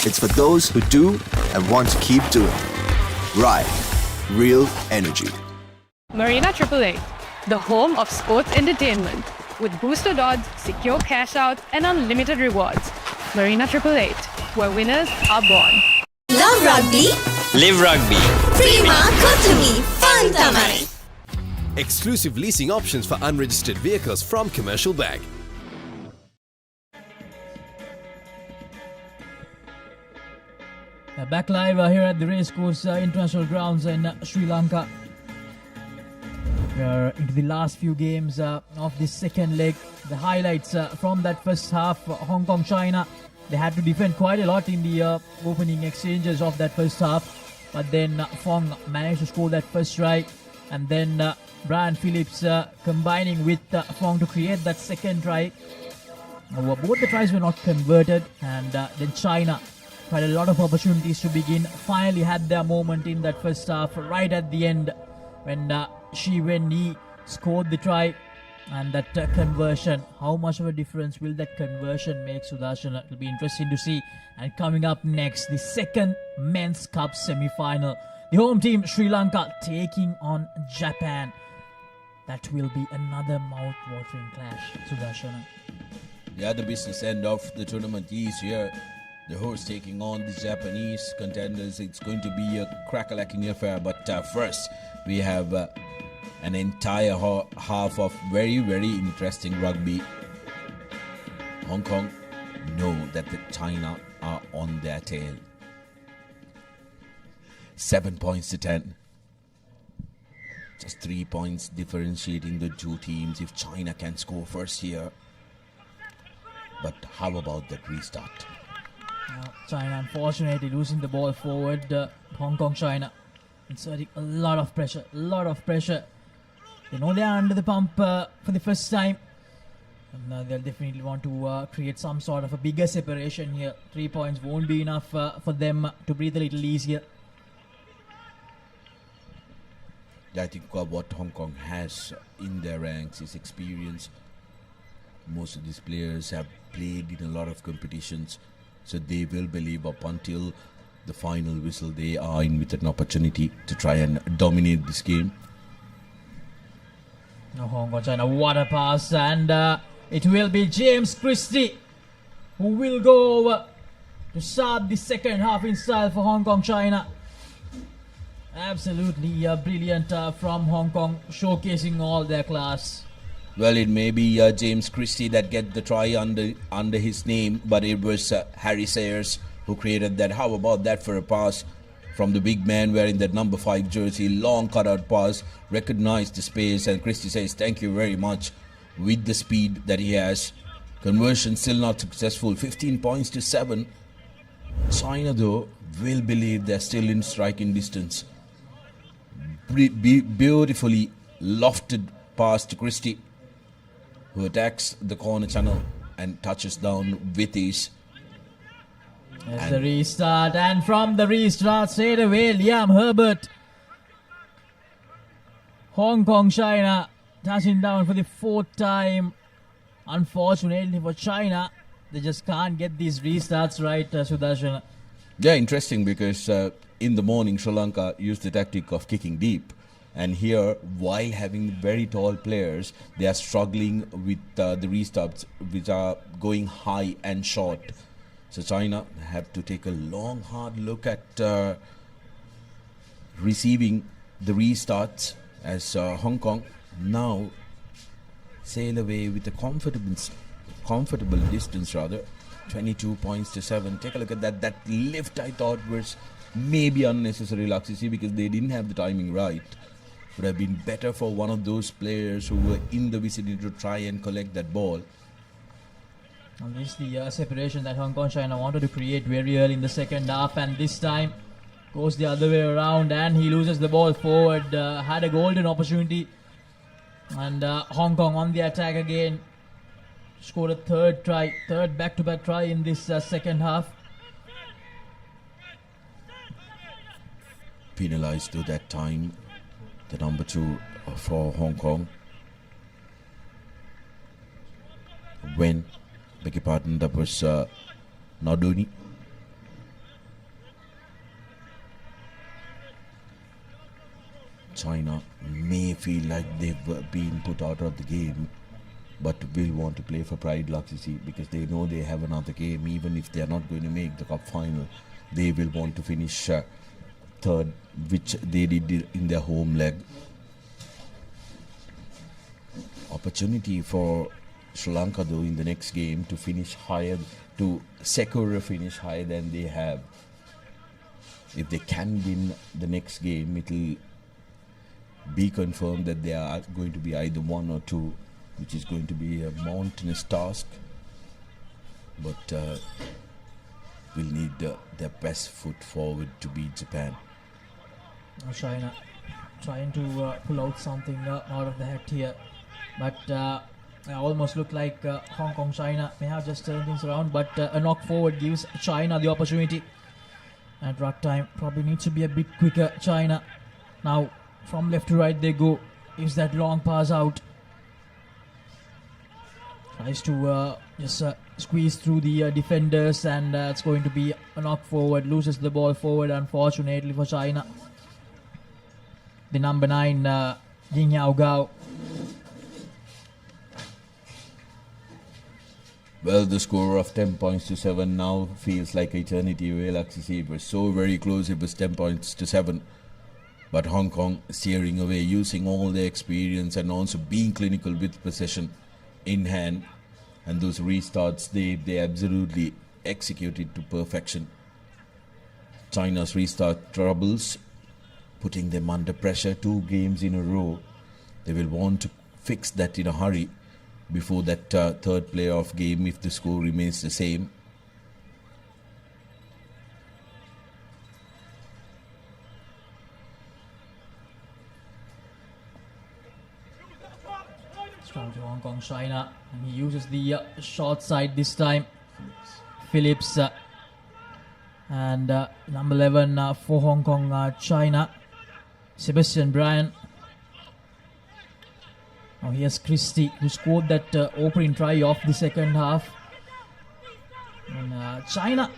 It's for those who do and want to keep doing. Ride real energy. Marina 888, the home of sports entertainment, with boosted odds, secure cash out, and unlimited rewards. Marina 888, where winners are born. Love rugby? Live rugby. Prima Kotumi Fun Tamari. Exclusive leasing options for unregistered vehicles from Commercial Bank. Back live here at the Racecourse International Grounds in Sri Lanka. We are into the last few games of this second leg. The highlights from that first half, Hong Kong China. They had to defend quite a lot in the opening exchanges of that first half. But then Fong managed to score that first try. And then Brian Phillips combining with Fong to create that second try. Both the tries were not converted. And then China had a lot of opportunities to begin. Finally had their moment in that first half, right at the end, when Shiwen Yi scored the try. And that conversion, how much of a difference will that conversion make, Sudarshan? It will be interesting to see. And coming up next, the second Men's Cup semi-final. The home team Sri Lanka taking on Japan. That will be another mouth-watering clash, Sudarshana. Yeah, the business end of the tournament is here. The host taking on the Japanese contenders. It's going to be a crack-a-lacking affair. But first, we have an entire half of very, very interesting rugby. Hong Kong know that the China are on their tail. 7 points to 10. Just 3 points differentiating the two teams if China can score first here. But how about that restart? China unfortunately losing the ball forward. Hong Kong, China inserting a lot of pressure. They know they are under the pump for the first time. And they'll definitely want to create some sort of a bigger separation here. 3 points won't be enough for them to breathe a little easier. I think what Hong Kong has in their ranks is experience. Most of these players have played in a lot of competitions, so they will believe up until the final whistle they are in with an opportunity to try and dominate this game. Now Hong Kong, China, what a pass, and it will be James Christie who will go over to start the second half in style for Hong Kong, China. Absolutely brilliant from Hong Kong, showcasing all their class. Well, it may be James Christie that get the try under his name, but it was Harry Sayers who created that. How about that for a pass from the big man wearing that number 5 jersey? Long cutout pass, recognized the space, and Christie says thank you very much with the speed that he has. Conversion still not successful. 15 points to 7. China, though, will believe they're still in striking distance. Beautifully lofted pass to Christie, who attacks the corner channel and touches down with ease. There's the restart, and from the restart straight away, Liam Herbert. Hong Kong, China touching down for the 4th time. Unfortunately for China, they just can't get these restarts right, Sudarshan. Yeah, interesting, because in the morning Sri Lanka used the tactic of kicking deep, and here, while having very tall players, they are struggling with the restarts which are going high and short. So China have to take a long hard look at receiving the restarts, as Hong Kong now sail away with a comfortable distance, rather. 22 points to 7. Take a look at that. That lift, I thought, was maybe unnecessary, Laxisi, because they didn't have the timing right. Would have been better for one of those players who were in the vicinity to try and collect that ball. And this is the separation that Hong Kong, China wanted to create very early in the second half, and this time goes the other way around, and he loses the ball forward. Had a golden opportunity, and Hong Kong on the attack again. Scored a third back-to-back try in this second half. Penalized to that time, the number 2 for Hong Kong. When, beg your pardon, that was Naduni. China may feel like they've been put out of the game, but will want to play for pride, Laxisi, because they know they have another game. Even if they are not going to make the cup final, they will want to finish third, which they did in their home leg. Opportunity for Sri Lanka, though, in the next game to finish higher, to secure a finish higher than they have. If they can win the next game, it will be confirmed that they are going to be either 1 or 2, which is going to be a mountainous task. But will need their best foot forward to beat Japan. China trying to pull out something out of the hat here, but almost look like Hong Kong, China may have just turned things around, but a knock forward gives China the opportunity. At ruck time, probably needs to be a bit quicker, China. Now from left to right they go. Is that long pass out? Tries to just squeeze through the defenders, and it's going to be a knock forward. Loses the ball forward, unfortunately for China. The number 9, Ying Yao Gao. Well, the score of 10 points to 7 now feels like eternity away. Laksisi, it was so very close. It was 10 points to 7. But Hong Kong steering away, using all their experience and also being clinical with possession in hand. And those restarts, they absolutely executed to perfection. China's restart troubles, putting them under pressure 2 games in a row. They will want to fix that in a hurry before that third playoff game if the score remains the same. Scrum to Hong Kong, China, and he uses the short side this time. Phillips and number 11 for Hong Kong, China, Sebastian Bryan. Now here's Christie, who scored that opening try of the second half. And China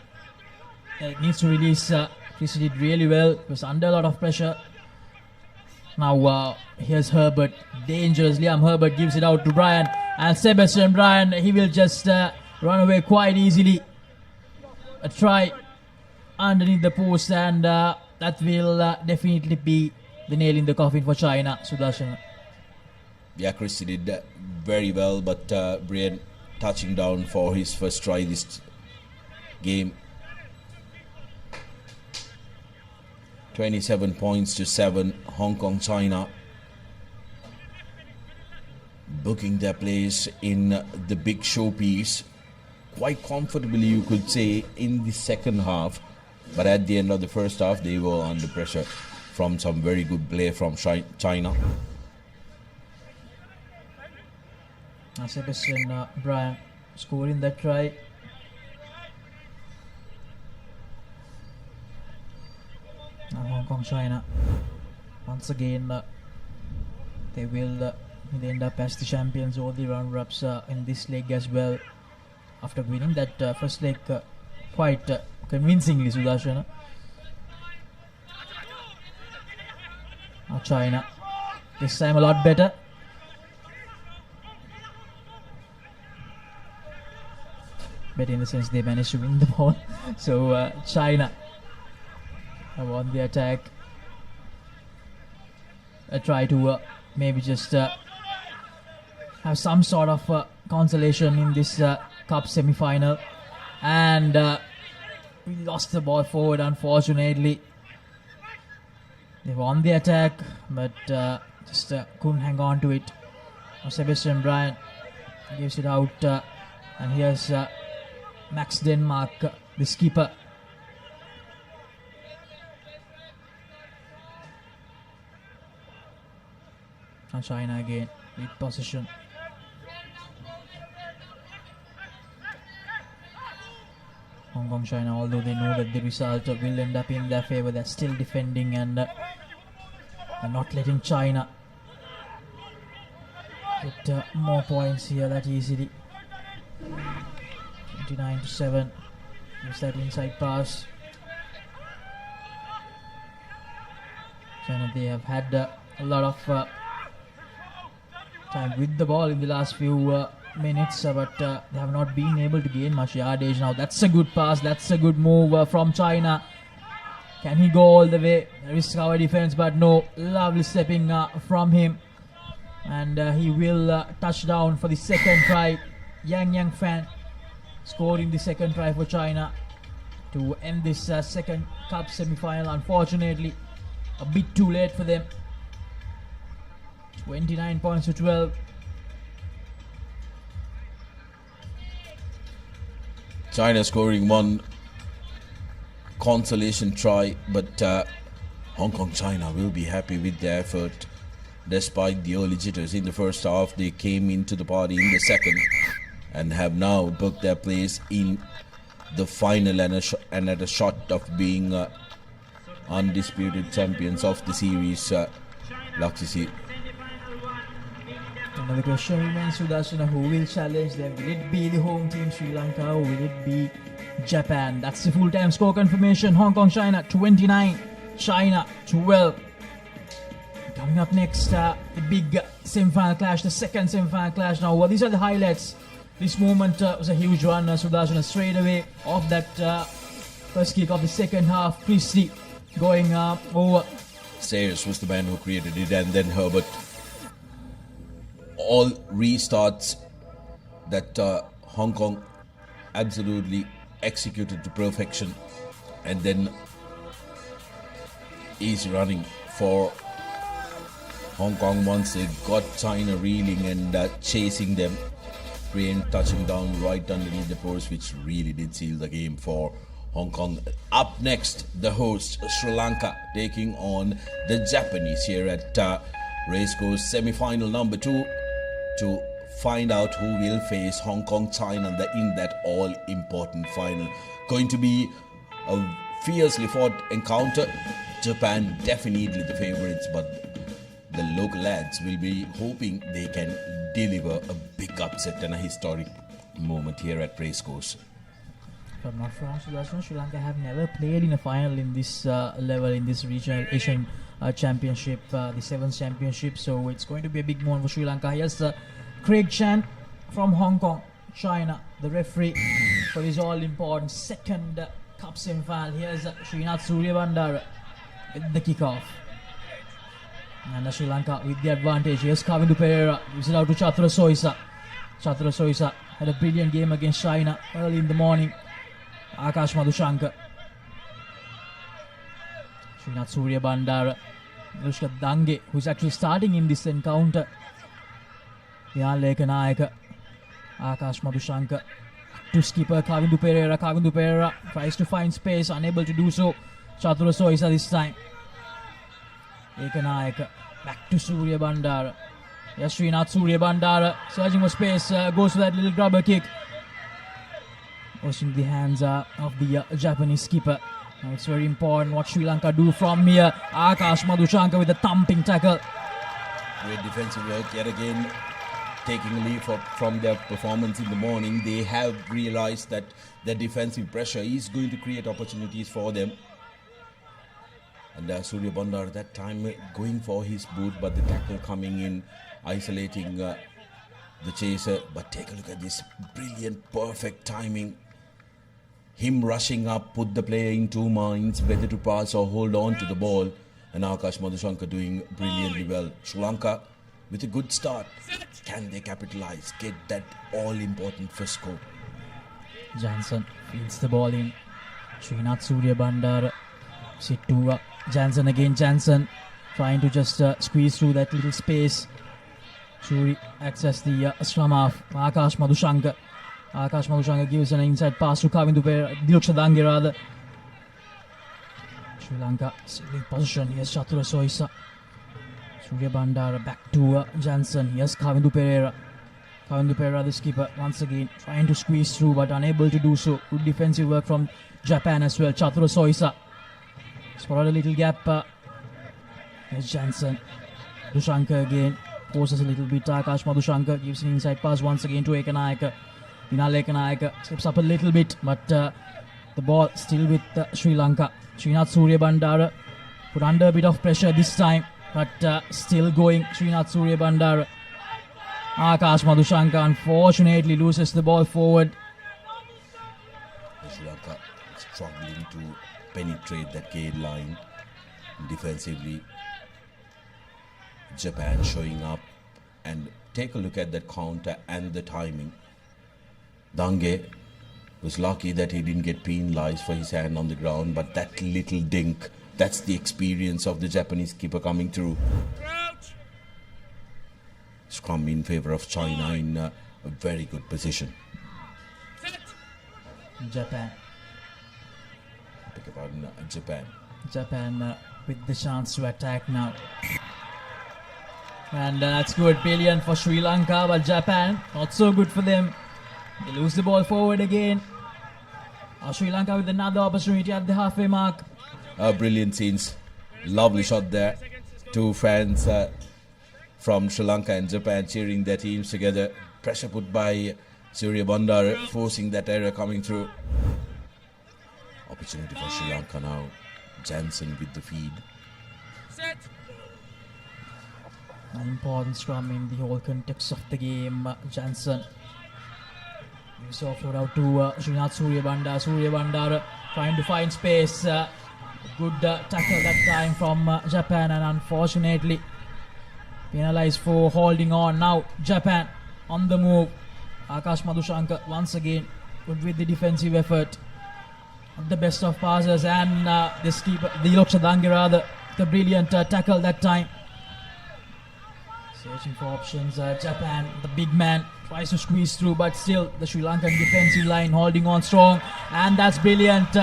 needs to release. Christie did really well. Was under a lot of pressure. Now here's Herbert, dangerous. Liam Herbert gives it out to Bryan, and Sebastian Bryan, he will just run away quite easily. A try underneath the post, and that will definitely be the nail in the coffin for China. Sudarshan. Yeah, Christie did very well, but Brian touching down for his first try this game. 27 points to 7, Hong Kong, China booking their place in the big showpiece quite comfortably, you could say, in the second half. But at the end of the first half, they were under pressure from some very good play from China. Sebastian Bryan scoring that try. Now Hong Kong, China, once again they will end up as the champions or the runner-ups in this leg as well, after winning that first leg quite convincingly. Sudarshan. Now China, this time a lot better. But in the sense they managed to win the ball. So China have won the attack. Try to maybe just have some sort of consolation in this cup semi-final. And we lost the ball forward, unfortunately. They won the attack, but just couldn't hang on to it. Sebastian Bryan gives it out, and here's Max Denmark, the skipper. And China again with possession. Hong Kong, China, although they know that the result will end up in their favor, they're still defending and not letting China get more points here that easily. 29-7. Is that inside pass? China, they have had a lot of time with the ball in the last few minutes, but they have not been able to gain much yardage. Now that's a good pass, that's a good move from China. Can he go all the way? Risk our defense, but no. Lovely stepping from him, and he will touch down for the second try. Yang Fan scoring the second try for China to end this second cup semi-final. Unfortunately, a bit too late for them. 29 points to 12. China scoring one consolation try, but Hong Kong, China will be happy with their effort. Despite the early jitters in the first half, they came into the party in the second and have now booked their place in the final and at a shot of being undisputed champions of the series. Laksisi. Now the question remains, Sudarshana, who will challenge them? Will it be the home team Sri Lanka or will it be Japan? That's the full-time score confirmation. Hong Kong, China 29, China 12. Coming up next, the big semi-final clash, the second semi-final clash. Now, these are the highlights. This moment was a huge one. Sudarshana straight away off that first kick of the second half. Christie going over. Sayers was the man who created it, and then Herbert. All restarts that Hong Kong absolutely executed to perfection, and then easy running for Hong Kong once they got China reeling and chasing them. Rain touching down right underneath the post, which really did seal the game for Hong Kong. Up next, the host Sri Lanka taking on the Japanese here at Racecourse semi-final number 2 to find out who will face Hong Kong, China in that all-important final. Going to be a fiercely fought encounter. Japan definitely the favourites, but the local lads will be hoping they can deliver a big upset and a historic moment here at Racecourse. If I'm not wrong, Sri Lanka have never played in a final in this level, in this regional Asian championship, the 7th championship. So it's going to be a big moment for Sri Lanka. Here's Craig Chan from Hong Kong, China, the referee for this all-important second cup semi-final. Here's Srinath Suryabandara with the kick-off. And Sri Lanka with the advantage. Here's Kavindu Pereira. Gives it out to Chathra Soisa. Chathra Soisa had a brilliant game against China early in the morning. Akash Madhushankar. Srinath Suryabandara. Anushka Dange, who's actually starting in this encounter. Dialog Nayaka. Akash Madhushankar. To skipper Kavindu Pereira. Kavindu Pereira tries to find space, unable to do so. Chathra Soisa this time. Ekanayaka back to Suryabandara. Yes, Srinath Suryabandara searching for space, goes for that little grubber kick. Washing the hands of the Japanese skipper. Now it's very important what Sri Lanka do from here. Akash Madhushankar with a thumping tackle. Great defensive work yet again, taking a lead from their performance in the morning. They have realized that their defensive pressure is going to create opportunities for them. And Suryabandar that time going for his boot, but the tackle coming in, isolating the chaser. But take a look at this brilliant, perfect timing. Him rushing up, put the player in two minds, whether to pass or hold on to the ball. And Akash Madhushankar doing brilliantly well. Sri Lanka with a good start. Can they capitalize, get that all-important first score? Jansen feeds the ball in. Srinath Suryabandar. Sit to Jansen again. Jansen trying to just squeeze through that little space. Shuri access the scrum half. Akash Madhushankar. Akash Madhushankar gives an inside pass to Kavindu Pereira. Diluksha Dange rather. Sri Lanka still in position. Here's Chathra Soisa. Suryabandara back to Jansen. Here's Kavindu Pereira. Kavindu Pereira, the skipper, once again trying to squeeze through but unable to do so. Good defensive work from Japan as well. Chathra Soisa. Spotted a little gap. Here's Jansen. Madhushankar again. Forces a little bit. Akash Madhushankar gives an inside pass once again to Ekanayaka. Dinal Ekanayaka slips up a little bit, but the ball still with Sri Lanka. Srinath Suryabandara put under a bit of pressure this time, but still going. Srinath Suryabandara. Akash Madhushankar unfortunately loses the ball forward. Sri Lanka struggling to penetrate that gate line defensively. Japan showing up, and take a look at that counter and the timing. Dange was lucky that he didn't get penalized for his hand on the ground, but that little dink, that's the experience of the Japanese keeper coming through. Scrum in favor of China in a very good position. Japan. Pick up on Japan. Japan with the chance to attack now. And that's good. Brilliant for Sri Lanka, but Japan, not so good for them. They lose the ball forward again. Sri Lanka with another opportunity at the halfway mark. Brilliant scenes. Lovely shot there. Two fans from Sri Lanka and Japan cheering their teams together. Pressure put by Surya Bandara, forcing that error coming through. Opportunity for Sri Lanka now. Jansen with the feed. An important scrum in the whole context of the game. Jansen gives offload out to Srinath Surya Bandara. Surya Bandara trying to find space. Good tackle that time from Japan, and unfortunately penalized for holding on. Now Japan on the move. Akash Madhushankar once again good with the defensive effort. The best of passes, and this keeper, the Lokshadangirada, the brilliant tackle that time. Searching for options. Japan, the big man, tries to squeeze through, but still the Sri Lankan defensive line holding on strong, and that's brilliant.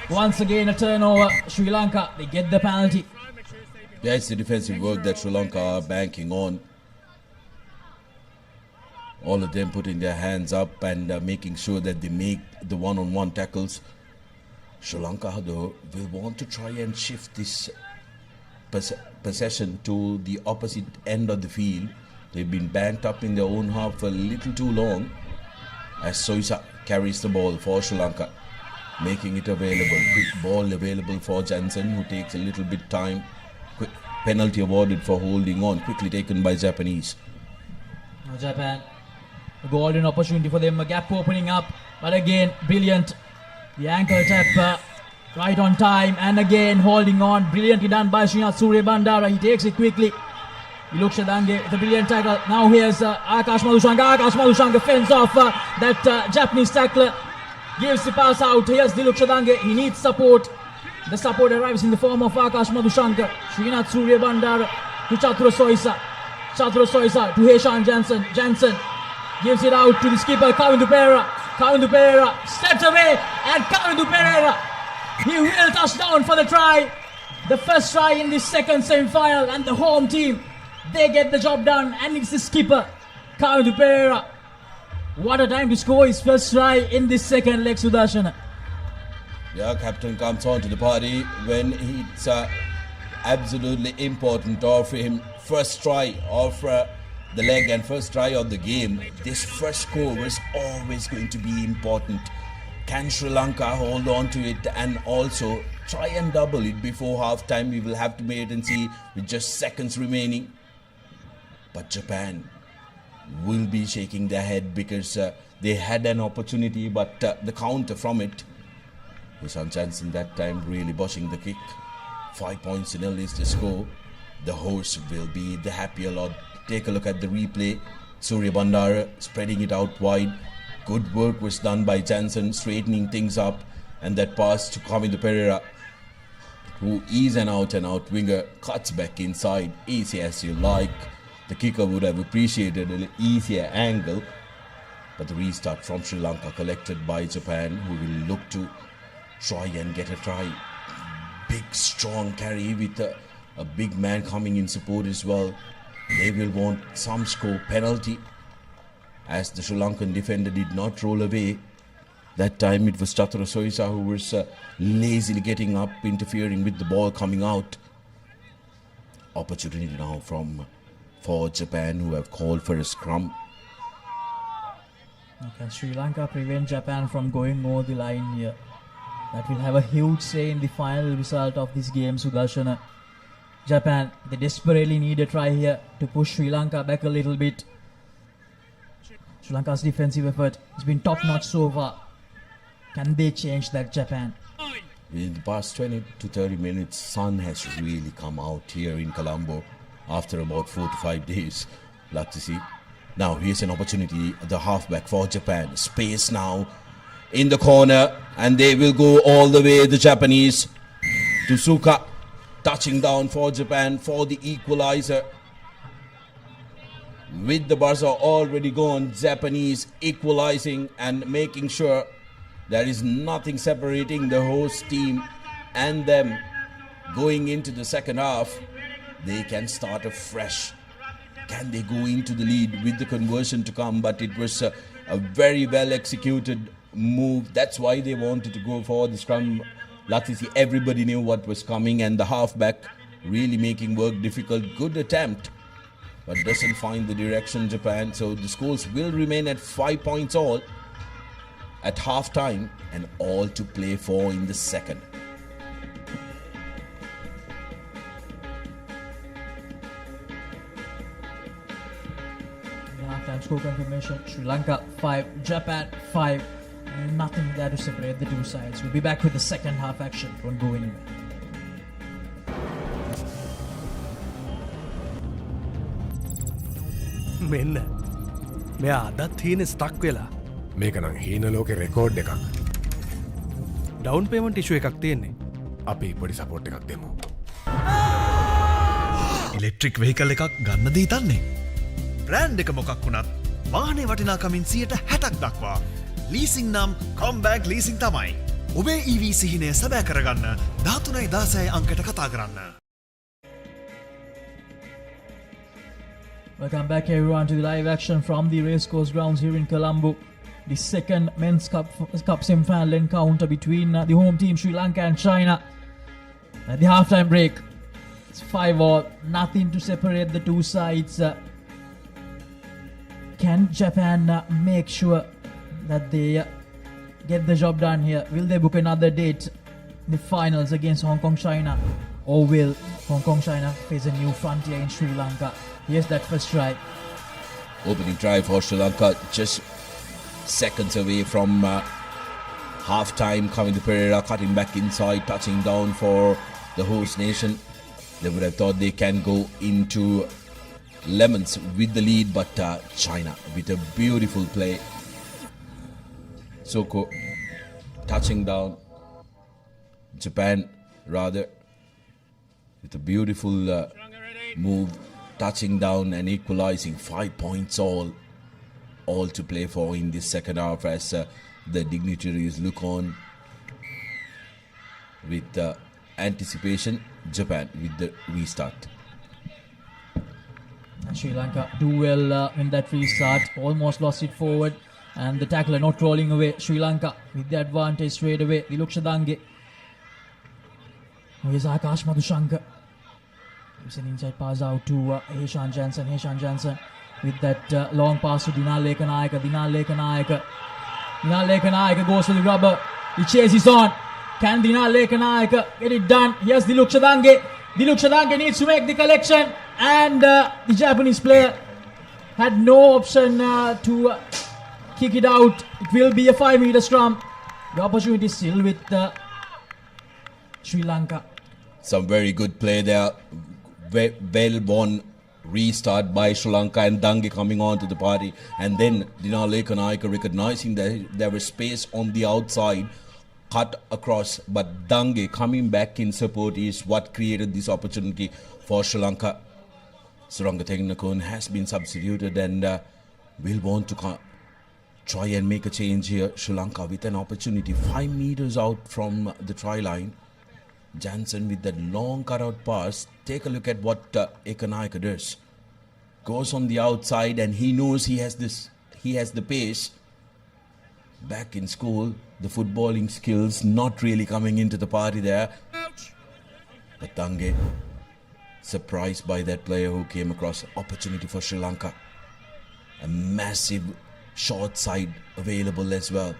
Once again a turnover. Sri Lanka, they get the penalty. That's the defensive work that Sri Lanka are banking on. All of them putting their hands up and making sure that they make the one-on-one tackles. Sri Lanka, though, will want to try and shift this possession to the opposite end of the field. They've been banked up in their own half for a little too long, as Soisa carries the ball for Sri Lanka, making it available. Quick ball available for Jansen, who takes a little bit time. Quick penalty awarded for holding on, quickly taken by Japanese. Now Japan, a golden opportunity for them, a gap opening up, but again brilliant. The ankle tap right on time, and again holding on, brilliantly done by Srinath Surya Bandara. He takes it quickly. Ilukshadangir with a brilliant tackle. Now here's Akash Madhushankar. Akash Madhushankar fends off that Japanese tackler. Gives the pass out. Here's Dilukshadangir. He needs support. The support arrives in the form of Akash Madhushankar. Srinath Surya Bandara to Chatura Soisa. Chatura Soisa to Heshan Jansen. Jansen gives it out to the skipper Kavindu Pereira. Kavindu Pereira steps away, and Kavindu Pereira, he will touch down for the try. The first try in the second semi-final, and the home team, they get the job done, and it's the skipper Kavindu Pereira. What a time to score his first try in this second leg, Sudarshan. Yeah, captain comes on to the party when it's absolutely important to offer him first try of the leg and first try of the game. This first score is always going to be important. Can Sri Lanka hold on to it and also try and double it before half time? We will have to wait and see with just seconds remaining. But Japan will be shaking their head because they had an opportunity, but the counter from it. Ishan Jansen that time really boshing the kick. 5 points to 0 is the score. The horse will be the happier lot. Take a look at the replay. Surya Bandara spreading it out wide. Good work was done by Jansen, straightening things up, and that pass to Kavindu Pereira, who is an out-and-out winger, cuts back inside, easy as you like. The kicker would have appreciated an easier angle, but the restart from Sri Lanka collected by Japan, who will look to try and get a try. Big strong carry with a big man coming in support as well. They will want some score penalty, as the Sri Lankan defender did not roll away. That time it was Chatura Soisa who was lazily getting up, interfering with the ball coming out. Opportunity now for Japan, who have called for a scrum. Can Sri Lanka prevent Japan from going over the line here? That will have a huge say in the final result of this game, Sudarshana. Japan, they desperately need a try here to push Sri Lanka back a little bit. Sri Lanka's defensive effort has been top-notch so far. Can they change that, Japan? In the past 20 to 30 minutes, sun has really come out here in Colombo after about 4 to 5 days. Like to see. Now here's an opportunity at the halfback for Japan. Space now in the corner, and they will go all the way, the Japanese, to Suka. Touching down for Japan for the equalizer. With the buzzer already gone, Japanese equalizing and making sure there is nothing separating the host team and them going into the second half. They can start afresh. Can they go into the lead with the conversion to come? But it was a very well executed move. That's why they wanted to go for the scrum. Latisi, everybody knew what was coming, and the halfback really making work difficult. Good attempt but doesn't find the direction, Japan. So the scores will remain at 5 points all at half time, and all to play for in the second. Half-time score confirmation: Sri Lanka 5, Japan 5. Nothing there to separate the two sides. We'll be back with the second half action. Don't go anywhere. මෙන්න මෙයා අදත් හීන stuck වෙලා මේක නම් හීන ලෝකෙ record එකක්. ඩවුන් පේමන්ට් ඉෂුව එකක් තියෙන්නේ. අපි පොඩි සපෝට් එකක් දෙමු. ඉලෙක්ට්‍රික් වෙහිකල් එකක් ගන්න දී තන්නේ. බ්‍රෑන්ඩ් එක මොකක් වුණත් වාහනේ වටිනාකමින් 60% දක්වා ලීසින් නම් කොම්බෑග් ලීසින් තමයි. ඔබේ EV සිහිනය සැබෑ කරගන්න 13.16 අංකයට කතා කරන්න. Welcome back everyone to the live action from the Racecourse grounds here in Colombo. The second men's cup semi-final encounter between the home team Sri Lanka and China. At the halftime break, it's 5-all, nothing to separate the two sides. Can Japan make sure that they get the job done here? Will they book another date in the finals against Hong Kong, China? Or will Hong Kong, China face a new frontier in Sri Lanka? Here's that first try. Opening try for Sri Lanka, just seconds away from half time. Coming to Pereira, cutting back inside, touching down for the host nation. They would have thought they can go into lemons with the lead, but China with a beautiful play. Soko touching down. Japan rather with a beautiful move, touching down and equalizing. 5 points all to play for in this second half as the dignitaries look on with anticipation. Japan with the restart. And Sri Lanka do well in that restart. Almost lost it forward, and the tackler not rolling away. Sri Lanka with the advantage straight away. Diluk Shadange. Here's Akash Madhushankar. Gives an inside pass out to Heshan Jansen. Heshan Jansen with that long pass to Dinal Lekanayaka. Dinal Lekanayaka. Dinal Lekanayaka goes for the rubber. The chase is on. Can Dinal Lekanayaka get it done? Here's Diluk Shadange. Diluk Shadange needs to make the collection, and the Japanese player had no option to kick it out. It will be a 5-meter scrum. The opportunity still with Sri Lanka. Some very good play there. Well won restart by Sri Lanka, and Dange coming on to the party, and then Dinal Lekanayaka recognizing that there was space on the outside, cut across, but Dange coming back in support is what created this opportunity for Sri Lanka. Suranga Tegnakon has been substituted and will want to try and make a change here. Sri Lanka with an opportunity 5 meters out from the try line. Jansen with that long cutout pass. Take a look at what Ekanayaka does. Goes on the outside, and he knows he has the pace. Back in school, the footballing skills not really coming into the party there. But Dange surprised by that player who came across. Opportunity for Sri Lanka. A massive short side available as well.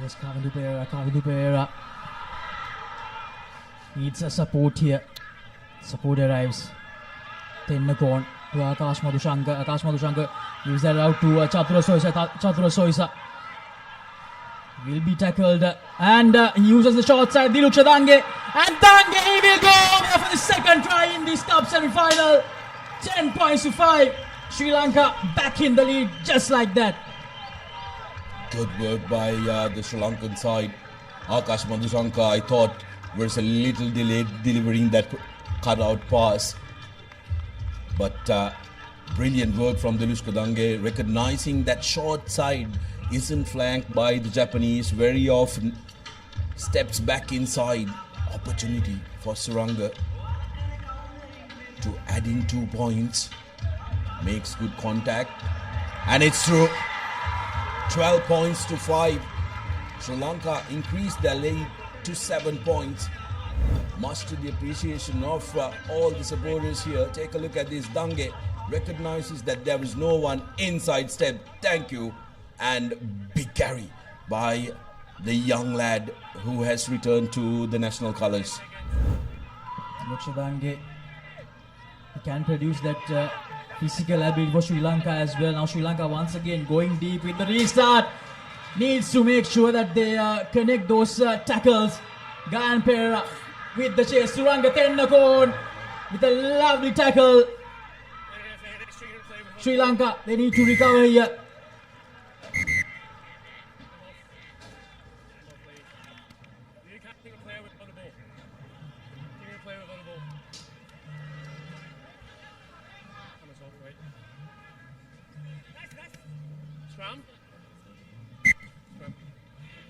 Yes, Kavindu Pereira needs a support here. Support arrives. Tennakon to Akash Madhushankar. Akash Madhushankar gives that out to Chatura Soisa. Chatura Soisa will be tackled, and he uses the short side. Diluk Shadange, and Dange, he will go over for the second try in this cup semi-final. 10 points to 5. Sri Lanka back in the lead just like that. Good work by the Sri Lankan side. Akash Madhushankar, I thought, was a little delayed delivering that cutout pass, but brilliant work from Diluk Shadange, recognizing that short side isn't flanked by the Japanese. Very often steps back inside. Opportunity for Suranga to add in 2 points. Makes good contact, and it's through. 12 points to 5. Sri Lanka increased their lead to 7 points. much to the appreciation of all the supporters here. Take a look at this. Dange recognizes that there is no one inside step. Thank you. And big carry by the young lad who has returned to the national colours. Dange, he can produce that physical ability for Sri Lanka as well. Now Sri Lanka once again going deep with the restart. Needs to make sure that they connect those tackles. Gayan Pera with the chase. Suranga Tennakon with a lovely tackle. Sri Lanka, they need to recover here.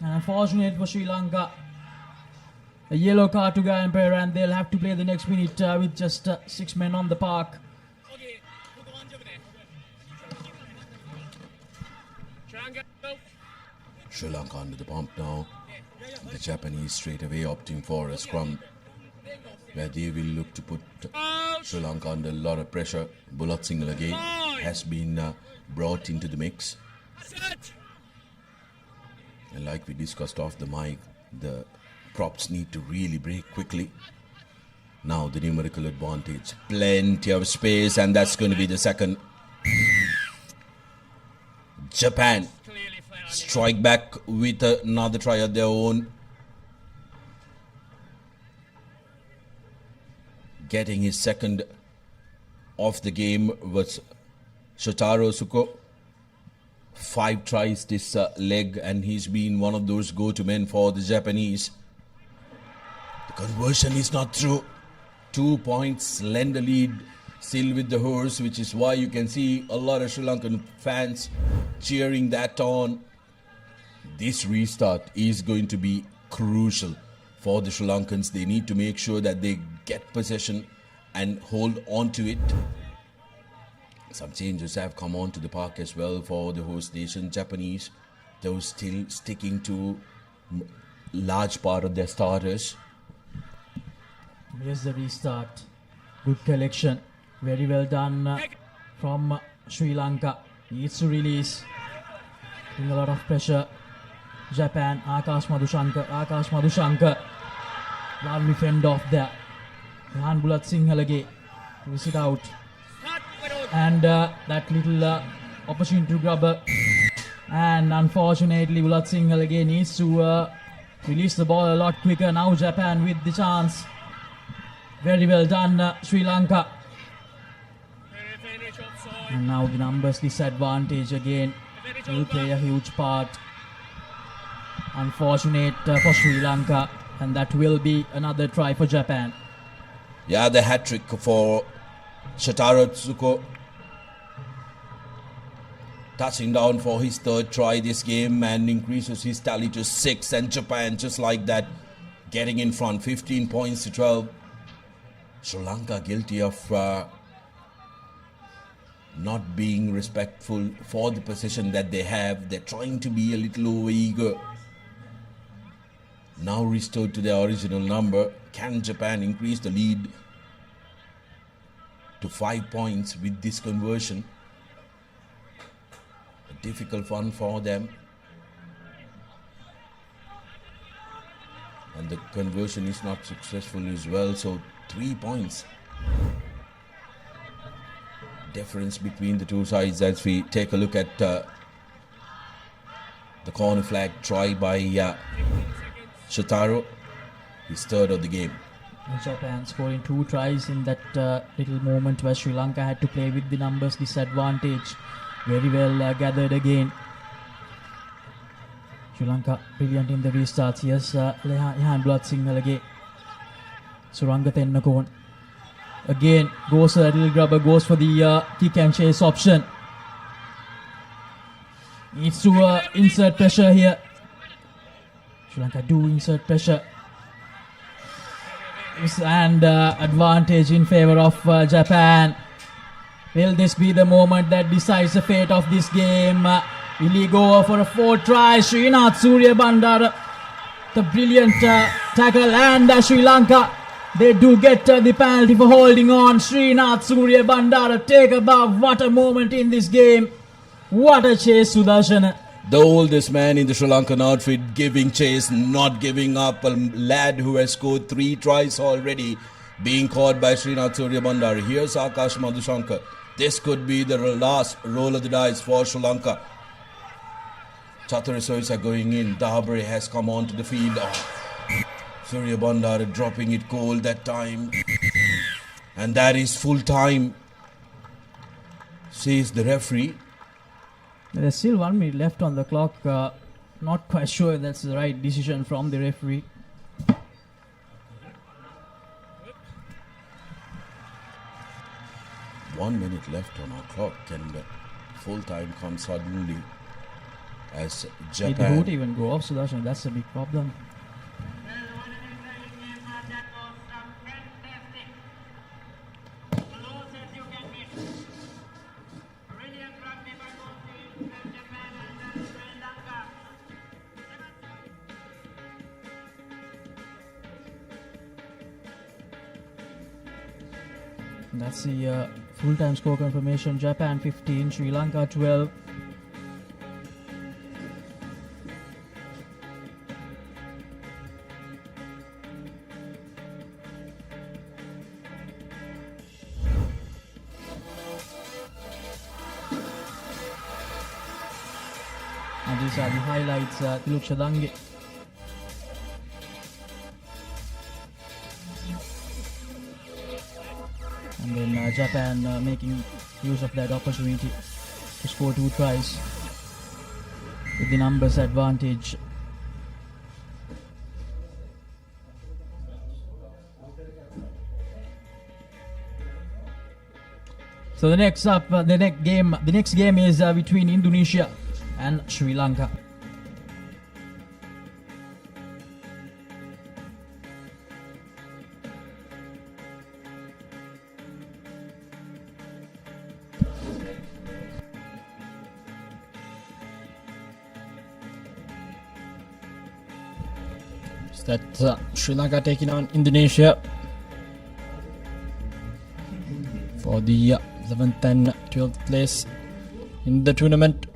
And unfortunate for Sri Lanka, a yellow card to Gayan Pera, and they'll have to play the next minute with just 6 men on the park. Sri Lanka under the pump now. The Japanese straight away opting for a scrum where they will look to put Sri Lanka under a lot of pressure. Bulat Singhal again has been brought into the mix. And like we discussed off the mic, the props need to really break quickly. Now the numerical advantage, plenty of space, and that's going to be the second. Japan strike back with another try of their own. Getting his second of the game was Shotaro Suko. 5 tries this leg, and he's been one of those go-to men for the Japanese. The conversion is not through. 2 points, slender lead still with the horse, which is why you can see a lot of Sri Lankan fans cheering that on. This restart is going to be crucial for the Sri Lankans. They need to make sure that they get possession and hold on to it. Some changes have come onto the park as well for the host nation. Japanese, those still sticking to large part of their starters. Here's the restart. Good collection. Very well done from Sri Lanka. Needs to release. Putting a lot of pressure. Japan, Akash Madhushankar. Lovely fend off there. Rehan Bulat Singhal again. Twist it out. And that little opportunity to grab and unfortunately Bulat Singhal again needs to release the ball a lot quicker. Now Japan with the chance. Very well done, Sri Lanka. And now the numbers disadvantage again will play a huge part. Unfortunate for Sri Lanka, and that will be another try for Japan. Yeah, the hat-trick for Shotaro Tsuko. Touching down for his 3rd try this game and increases his tally to 6, and Japan just like that getting in front, 15 points to 12. Sri Lanka guilty of not being respectful for the position that they have. They're trying to be a little over-eager. Now restored to their original number. Can Japan increase the lead to 5 points with this conversion? A difficult one for them. And the conversion is not successful as well, so 3 points difference between the two sides as we take a look at the corner flag try by Shotaro, his 3rd of the game. Japan scoring 2 tries in that little moment where Sri Lanka had to play with the numbers disadvantage. Very well gathered again. Sri Lanka brilliant in the restarts. Yes, Rehan Bulat Singhal again. Suranga Tennakon again goes a little grubber, goes for the kick and chase option. Needs to insert pressure here. Sri Lanka do insert pressure. And advantage in favor of Japan. Will this be the moment that decides the fate of this game? Will he go for a 4th try? Srinath Surya Bandara, the brilliant tackle, and Sri Lanka They do get the penalty for holding on. Srinath Surya Bandara take above. What a moment in this game. What a chase, Sudarshan. The oldest man in the Sri Lankan outfit giving chase, not giving up. A lad who has scored 3 tries already being caught by Srinath Surya Bandara. Here's Akash Madhushankar. This could be the last roll of the dice for Sri Lanka. Chatara Soisa going in. ThePapare has come onto the field. Surya Bandara dropping it cold that time. And that is full time, says the referee. There's still 1 minute left on the clock. Not quite sure if that's the right decision from the referee. One minute left on our clock, and full time comes suddenly as Japan. It won't even go off, Sudarshan. That's a big problem. That's the full-time score confirmation. Japan 15, Sri Lanka 12. And these are the highlights. Tiluk Shadangi. And then Japan making use of that opportunity to score 2 tries with the numbers advantage. So the next game is between Indonesia and Sri Lanka. That's Sri Lanka taking on Indonesia for the 11th and 12th place in the tournament.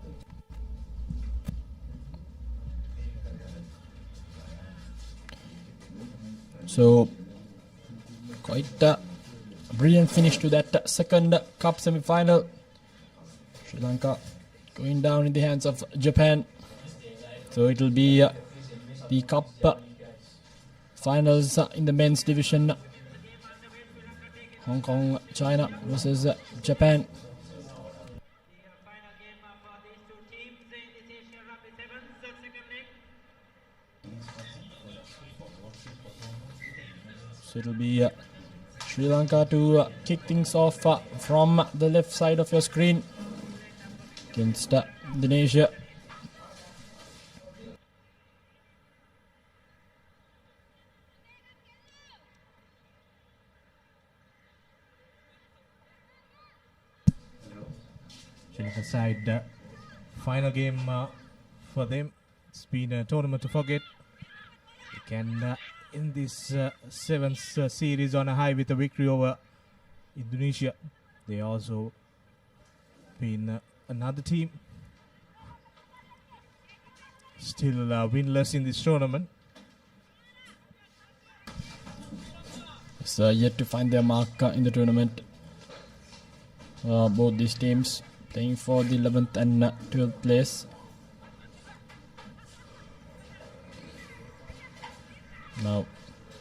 So quite a brilliant finish to that second cup semi-final. Sri Lanka going down in the hands of Japan. So it will be the cup finals in the men's division. Hong Kong, China versus Japan. So it will be Sri Lanka to kick things off from the left side of your screen against Indonesia. Sri Lanka side, final game for them. It's been a tournament to forget. They can end this 7th series on a high with a victory over Indonesia. They also been another team still winless in this tournament. It's yet to find their mark in the tournament. Both these teams playing for the 11th and 12th place. Now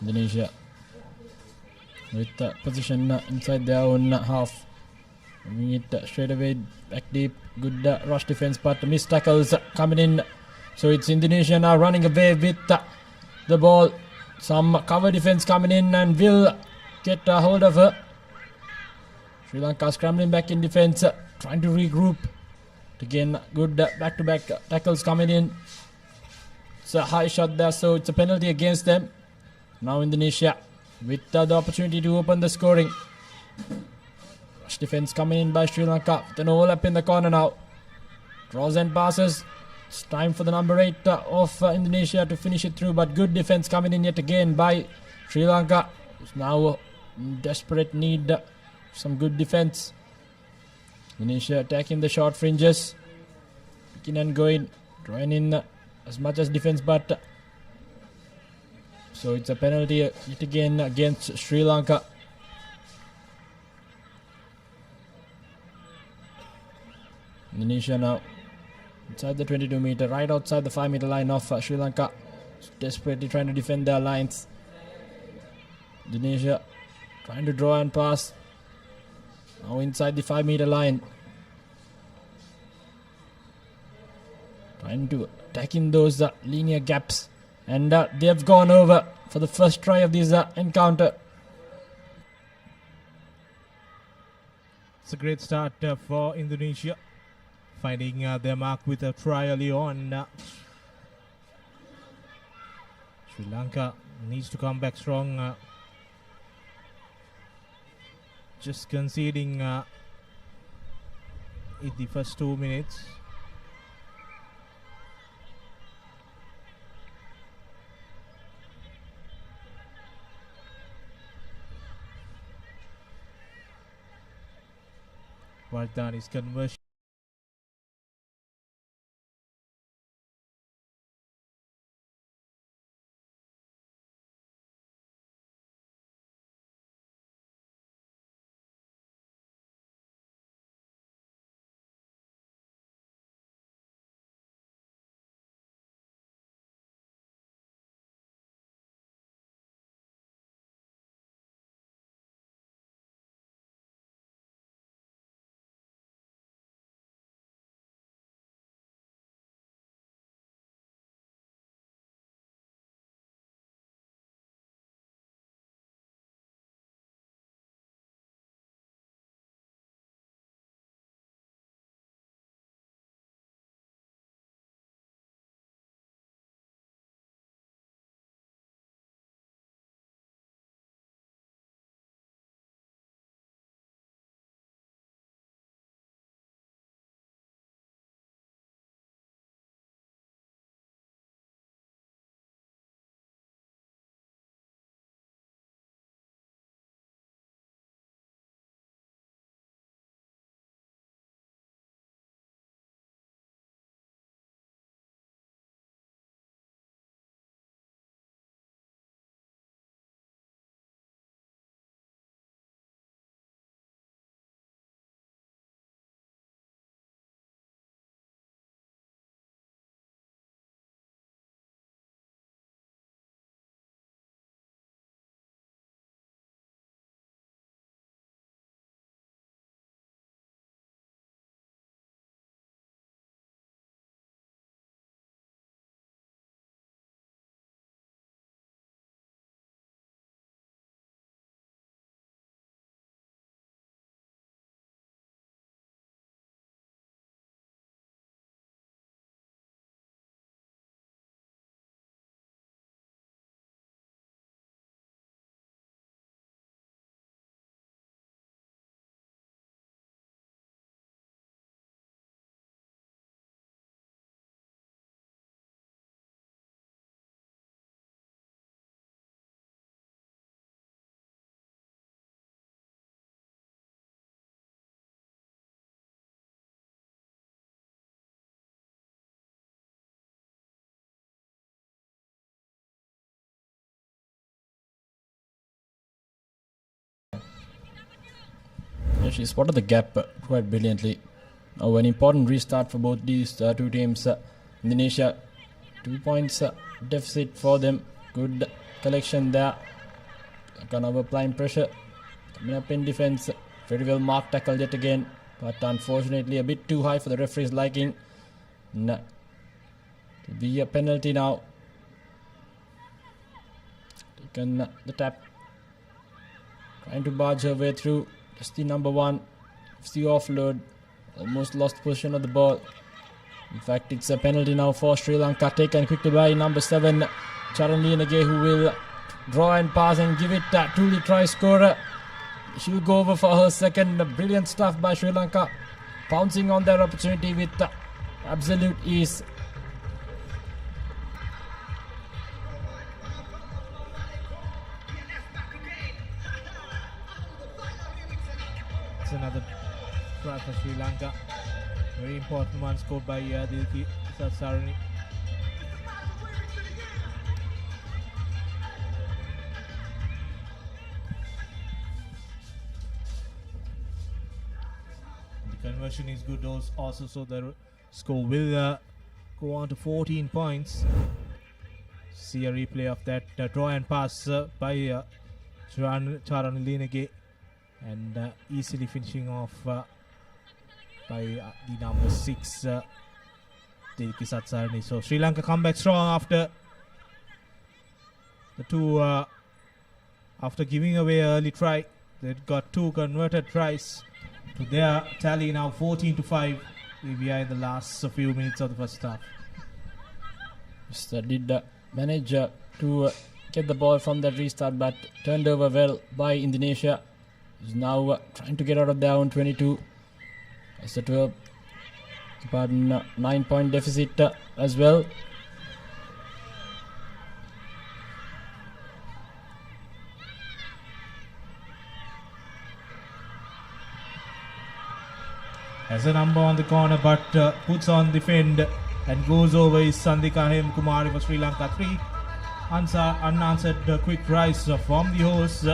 Indonesia with position inside their own half. Moving it straight away back deep. Good rush defense, but missed tackles coming in. So it's Indonesia now running away with the ball. Some cover defense coming in and will get a hold of her. Sri Lanka scrambling back in defense, trying to regroup. Again, good back-to-back tackles coming in. It's a high shot there, so it's a penalty against them. Now Indonesia with the opportunity to open the scoring. Rush defense coming in by Sri Lanka. With an overlap in the corner now. Draws and passes. It's time for the number 8 of Indonesia to finish it through, but good defense coming in yet again by Sri Lanka. who's now in desperate need of some good defense. Indonesia attacking the short fringes, picking and going, drawing in as much as defense, but so it's a penalty yet again against Sri Lanka. Indonesia now inside the 22 meter, right outside the 5 meter line of Sri Lanka, desperately trying to defend their lines. Indonesia trying to draw and pass, now inside the 5 meter line, trying to attack in those linear gaps, and they have gone over for the first try of this encounter. It's a great start for Indonesia, finding their mark with a try early on. Sri Lanka needs to come back strong, just conceding in the first 2 minutes. Well done, his conversion. She spotted the gap quite brilliantly. Now an important restart for both these two teams. Indonesia 2 points deficit for them. Good collection there. Kind of applying pressure. Coming up in defense. Very well marked tackle yet again. But unfortunately a bit too high for the referee's liking. It'll be a penalty now. Taken the tap. Trying to barge her way through. Just the number one. It's the offload. Almost lost possession of the ball. In fact, it's a penalty now for Sri Lanka. Taken quickly by number 7, Charan Lianage, who will draw and pass and give it to the try scorer. She'll go over for her second. Brilliant stuff by Sri Lanka. Pouncing on their opportunity with absolute ease. That's another try for Sri Lanka. Very important one scored by Dilki Satsarani. The conversion is good also, so the score will go on to 14 points. See a replay of that draw and pass by Charan Linege, and easily finishing off by the number 6 Dilki Satsarani. So Sri Lanka come back strong after the two after giving away an early try. They got 2 converted tries to their tally, now 14-5. We are in the last few minutes of the first half. Did manage to get the ball from that restart, but turned over well by Indonesia. Is now trying to get out of their own 22. It's a 12, about 9-point deficit as well. Has a number on the corner, but puts on the fend and goes over is Sandika Hemkumari for Sri Lanka. 3 unanswered quick tries from the hosts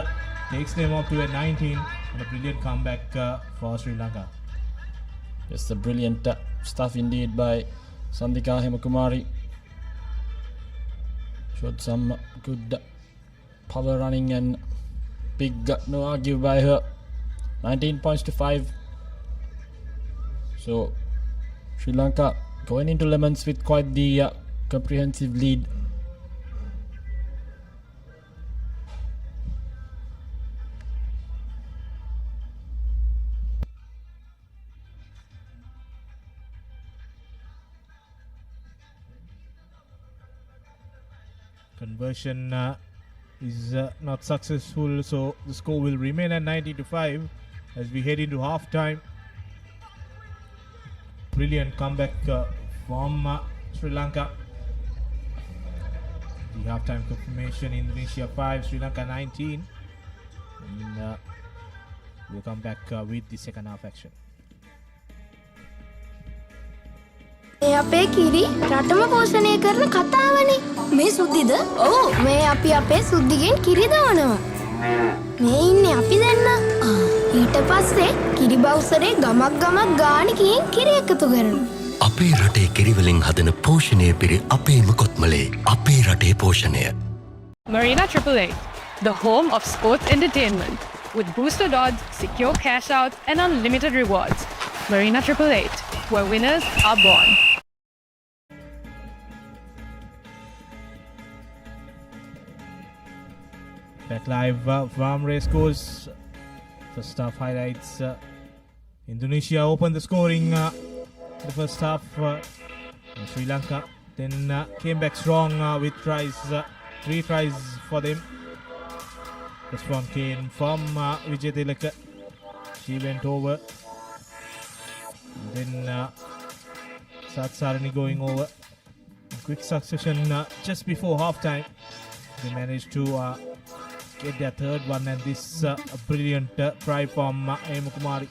takes them up to a 19, and a brilliant comeback for Sri Lanka. Yes, a brilliant stuff indeed by Sandika Hemakumari. Showed some good power running and big no argue by her. 19 points to 5. So Sri Lanka going into lemons with quite the comprehensive lead. Conversion is not successful, so the score will remain at 90-5 as we head into half time. Brilliant comeback from Sri Lanka. The halftime confirmation: Indonesia 5, Sri Lanka 19. And we'll come back with the second half action. මේ අපේ කිරි රටම පෝෂණය කරන කතාවනේ. මේ සුද්දිද? ඔව්, මේ අපි අපේ සුද්දිගෙන් කිරි දවනවා. මේ ඉන්නේ අපි දෙන්න. ඊට පස්සේ කිරි බවුසරේ ගමක් ගානකින් කිරි එකතු කරනවා. අපේ රටේ කිරිවලින් හදන පෝෂණය පිරි අපේම කොත්මලේ අපේ රටේ පෝෂණය. Marina 888, the home of sports entertainment, with boosted odds, secure cash out, and unlimited rewards. Marina 888, where winners are born. Back live from Racecourse. First half highlights. Indonesia opened the scoring the first half. Sri Lanka then came back strong with tries. 3 tries for them. First one came from Vijay Tilaka. She went over. Then Satsarani going over. Quick succession just before half time. They managed to get their third one, and this a brilliant try from Hemakumari.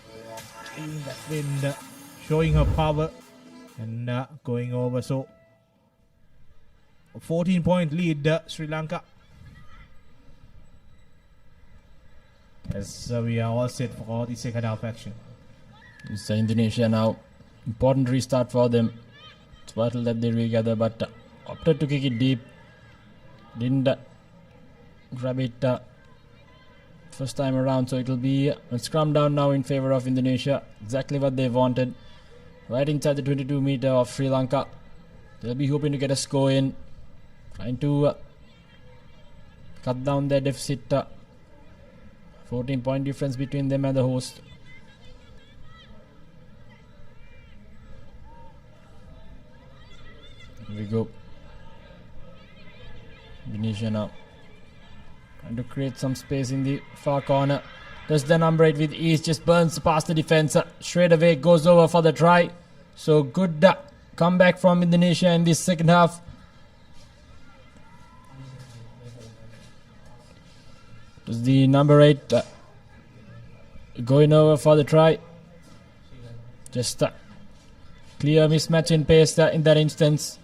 In that wind, showing her power and going over. So a 14-point lead, Sri Lanka. As we are all set for the second half action. It's Indonesia now. Important restart for them. It's vital that they regather, but opted to kick it deep. Didn't grab it first time around, so it will be a scrum down now in favor of Indonesia. Exactly what they wanted. Right inside the 22 meter of Sri Lanka. They'll be hoping to get a score in. Trying to cut down their deficit. 14-point difference between them and the host. Here we go. Indonesia now trying to create some space in the far corner. Does the number 8 with ease, just burns past the defense. Straight away goes over for the try. So good comeback from Indonesia in this second half. Does the number 8 going over for the try. Just a clear mismatch in pace in that instance.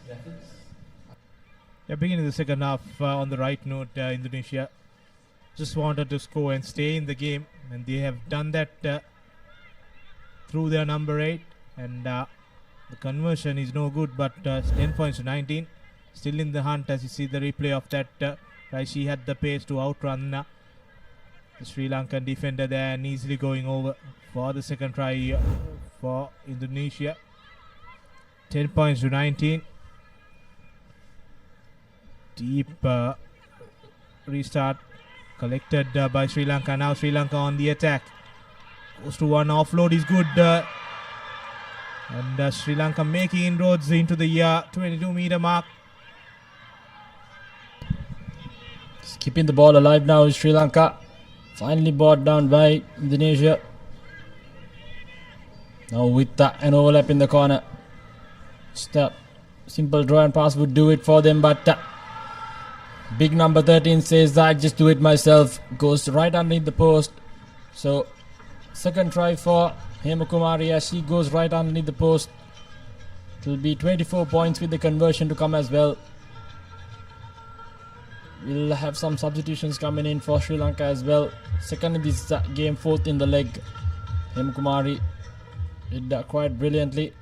Yeah, beginning the second half on the right note, Indonesia just wanted to score and stay in the game, and they have done that through their number 8, and the conversion is no good, but 10 points to 19, still in the hunt. As you see the replay of that, she had the pace to outrun the Sri Lankan defender there and easily going over for the second try for Indonesia. 10 points to 19. Deep restart collected by Sri Lanka. Now Sri Lanka on the attack. Goes to one, offload is good. And Sri Lanka making inroads into the 22-meter mark. Just keeping the ball alive now is Sri Lanka. Finally brought down by Indonesia. Now with an overlap in the corner. Just a simple draw and pass would do it for them, but big number 13 says that just do it myself. Goes right underneath the post. So second try for Hemakumari as she goes right underneath the post. It will be 24 points with the conversion to come as well. We'll have some substitutions coming in for Sri Lanka as well. Second in this game, fourth in the leg. Hemakumari did quite brilliantly.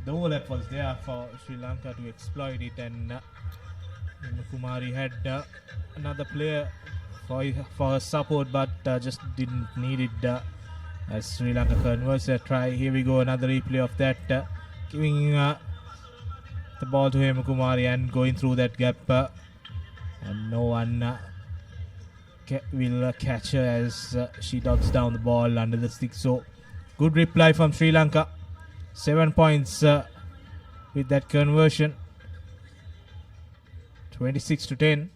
The overlap was there for Sri Lanka to exploit it, and Kumari had another player for her support, but just didn't need it as Sri Lanka converts a try. Here we go, another replay of that, giving the ball to Kumari and going through that gap, and no one will catch her as she dodges down the ball under the stick. So good reply from Sri Lanka. 7 points with that conversion. 26 to 10.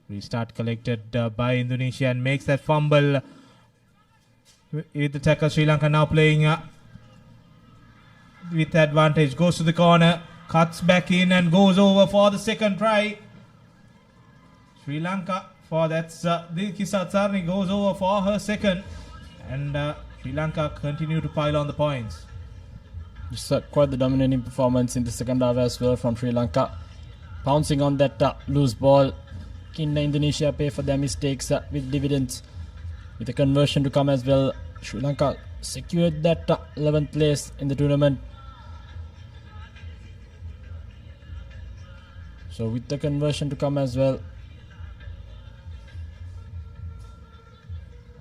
Restart collected by Indonesia and makes that fumble with the tackle. Sri Lanka now playing with advantage. Goes to the corner, cuts back in and goes over for the second try. Sri Lanka. For that's Dilki Satsarni goes over for her second, and Sri Lanka continue to pile on the points. Just quite the dominating performance in the second half as well from Sri Lanka, pouncing on that loose ball. Can Indonesia pay for their mistakes with dividends, with a conversion to come as well? Sri Lanka secured that 11th place in the tournament. So with the conversion to come as well.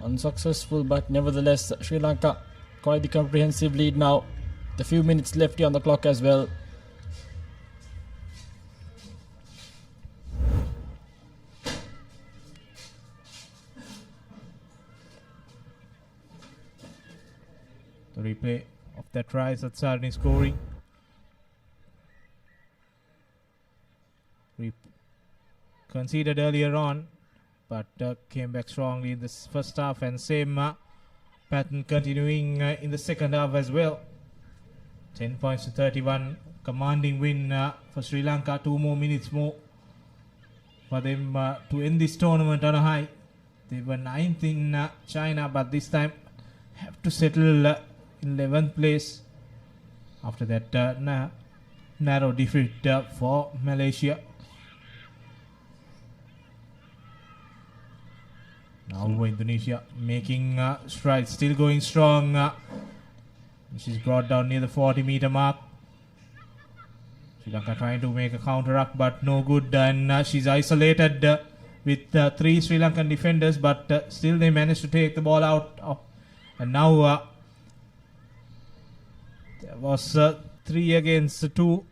Unsuccessful, but nevertheless Sri Lanka quite the comprehensive lead now. The few minutes left here on the clock as well. The replay of that try, Satsarni scoring. Conceded earlier on, but came back strongly in this first half, and same pattern continuing in the second half as well. 10 points to 31, commanding win for Sri Lanka. 2 more minutes more for them to end this tournament on a high. They were 9th in China, but this time have to settle in 11th place after that narrow defeat for Malaysia. Now Indonesia making strides, still going strong. She's brought down near the 40-meter mark. Sri Lanka trying to make a counteract, but no good, and she's isolated with 3 Sri Lankan defenders, but still they managed to take the ball out. And now there was 3 against 2,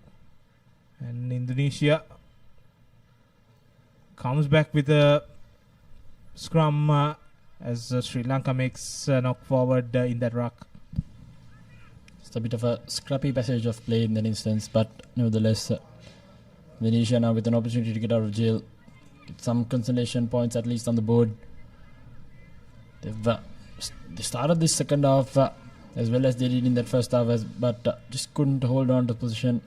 and Indonesia comes back with a scrum as Sri Lanka makes a knock forward in that ruck. It's a bit of a scrappy passage of play in that instance, but nevertheless Indonesia now with an opportunity to get out of jail, get some consolation points at least on the board. They started this second half as well as they did in that first half, but just couldn't hold on to position.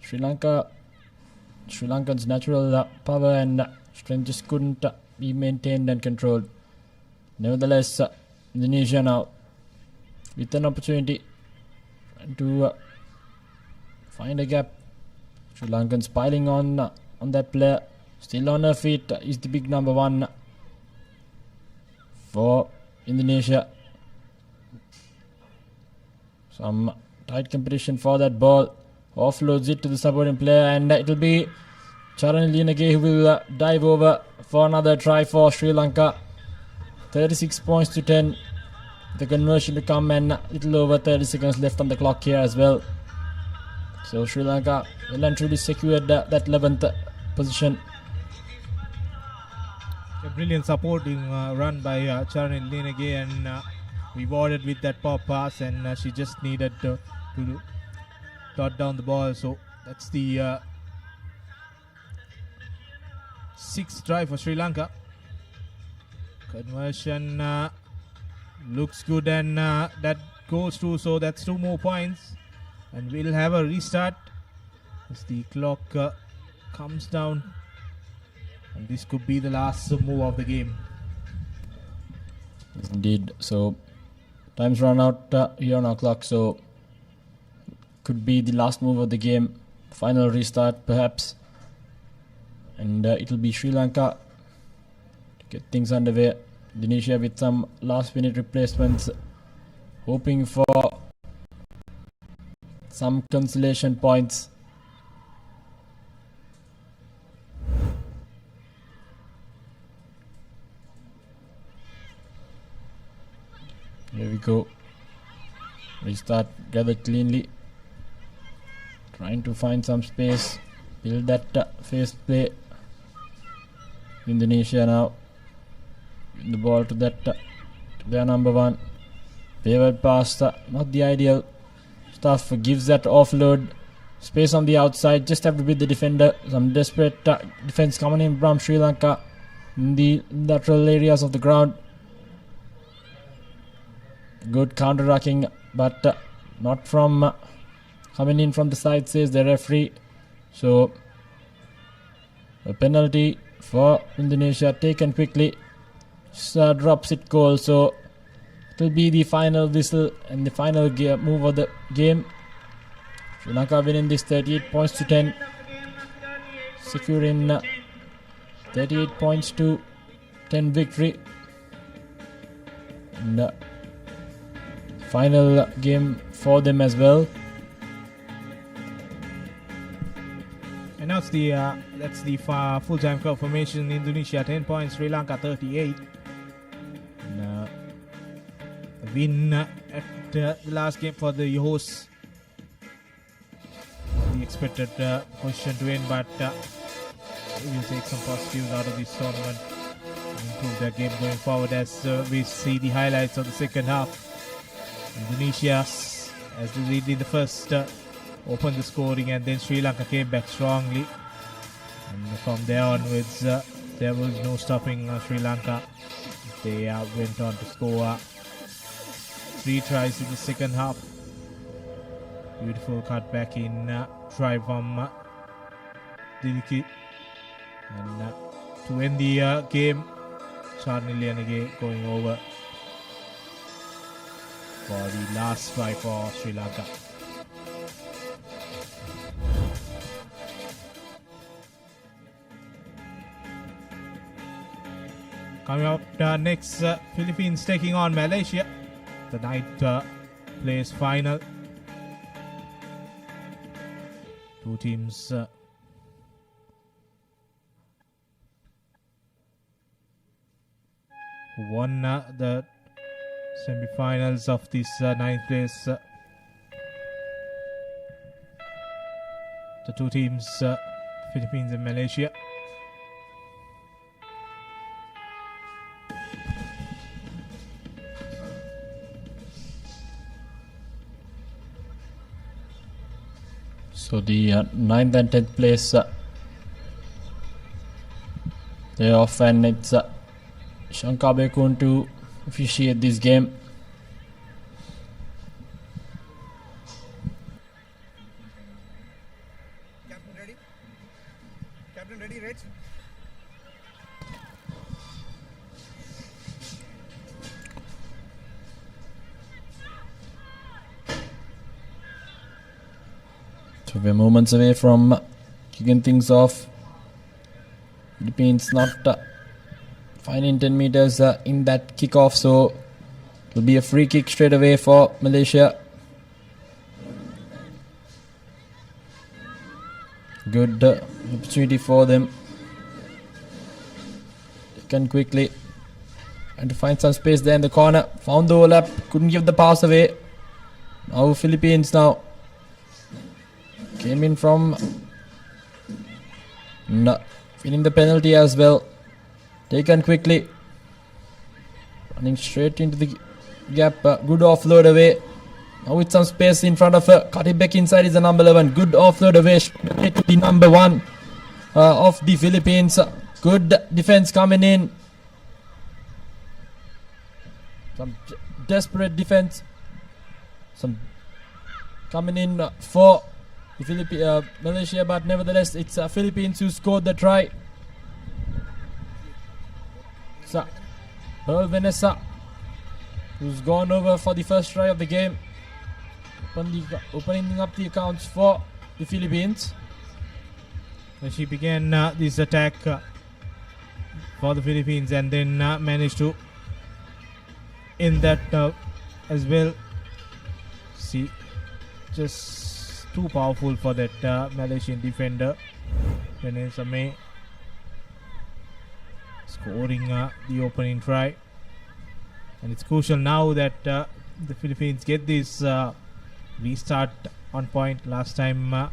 Sri Lankan's natural power and strength just couldn't be maintained and controlled. Nevertheless, Indonesia now with an opportunity to find a gap. Sri Lankans piling on that player. Still on her feet is the big number 1 for Indonesia. Some tight competition for that ball. Offloads it to the supporting player, and it will be Charan Linage who will dive over for another try for Sri Lanka. 36 points to 10. The conversion to come, and a little over 30 seconds left on the clock here as well. So Sri Lanka well and truly secured that 11th position. A brilliant supporting run by Charan Linage, and rewarded with that pop pass, and she just needed to dot down the ball. So that's the 6th try for Sri Lanka. Conversion looks good, and that goes through, so that's 2 more points, and we'll have a restart as the clock comes down, and this could be the last move of the game. Indeed. So time's run out here on our clock, so could be the last move of the game. Final restart perhaps, and it'll be Sri Lanka to get things underway. Indonesia with some last minute replacements, hoping for some consolation points. Here we go. Restart gathered cleanly. Trying to find some space. Build that phased play. Indonesia now. The ball to that to their number 1. Favored pass, not the ideal stuff. Gives that offload. Space on the outside. Just have to beat the defender. Some desperate defense coming in from Sri Lanka in the lateral areas of the ground. Good counter-attacking, but not from coming in from the side, says the referee. So a penalty for Indonesia taken quickly. Drops it goal, so it will be the final whistle and the final move of the game. Sri Lanka winning this 38 points to 10, securing 38 points to 10 victory. And final game for them as well. And now it's the that's the full-time crowd formation. Indonesia 10 points, Sri Lanka 38. And a win at the last game for the hosts. The expected position to win, but we'll take some positives out of this tournament and improve their game going forward as we see the highlights of the second half. Indonesia, as they did in the first, opened the scoring, and then Sri Lanka came back strongly. And from there onwards, there was no stopping Sri Lanka. They went on to score 3 tries in the second half. Beautiful cutback in try from Diliki. And to end the game, Charnilianage going over for the last try for Sri Lanka. Coming up next, Philippines taking on Malaysia. The night plays final. Two teams who won the semi-finals of this 9th place. The two teams, Philippines and Malaysia. So the 9th and 10th place they're off, and it's Shankar Bekun to officiate this game. Ready, Reg? So we're moments away from kicking things off. Philippines not finding 10 meters in that kickoff, so it'll be a free kick straight away for Malaysia. Good opportunity for them. They can quickly and to find some space there in the corner. Found the overlap, couldn't give the pass away. Now Philippines now came in from feeling the penalty as well. Taken quickly, running straight into the gap. Good offload away. Now with some space in front of her, cut it back inside is the number 11. Good offload away to the number 1 of the Philippines. Good defense coming in. Some desperate defense. Some coming in for the Malaysia, but nevertheless it's Philippines who scored the try. So, Vanessa, who's gone over for the first try of the game, opening up the accounts for the Philippines. And she began this attack for the Philippines and then managed to end that as well. See, just too powerful for that Malaysian defender. Vanessa May scoring the opening try. And it's crucial now that the Philippines get this restart on point. Last time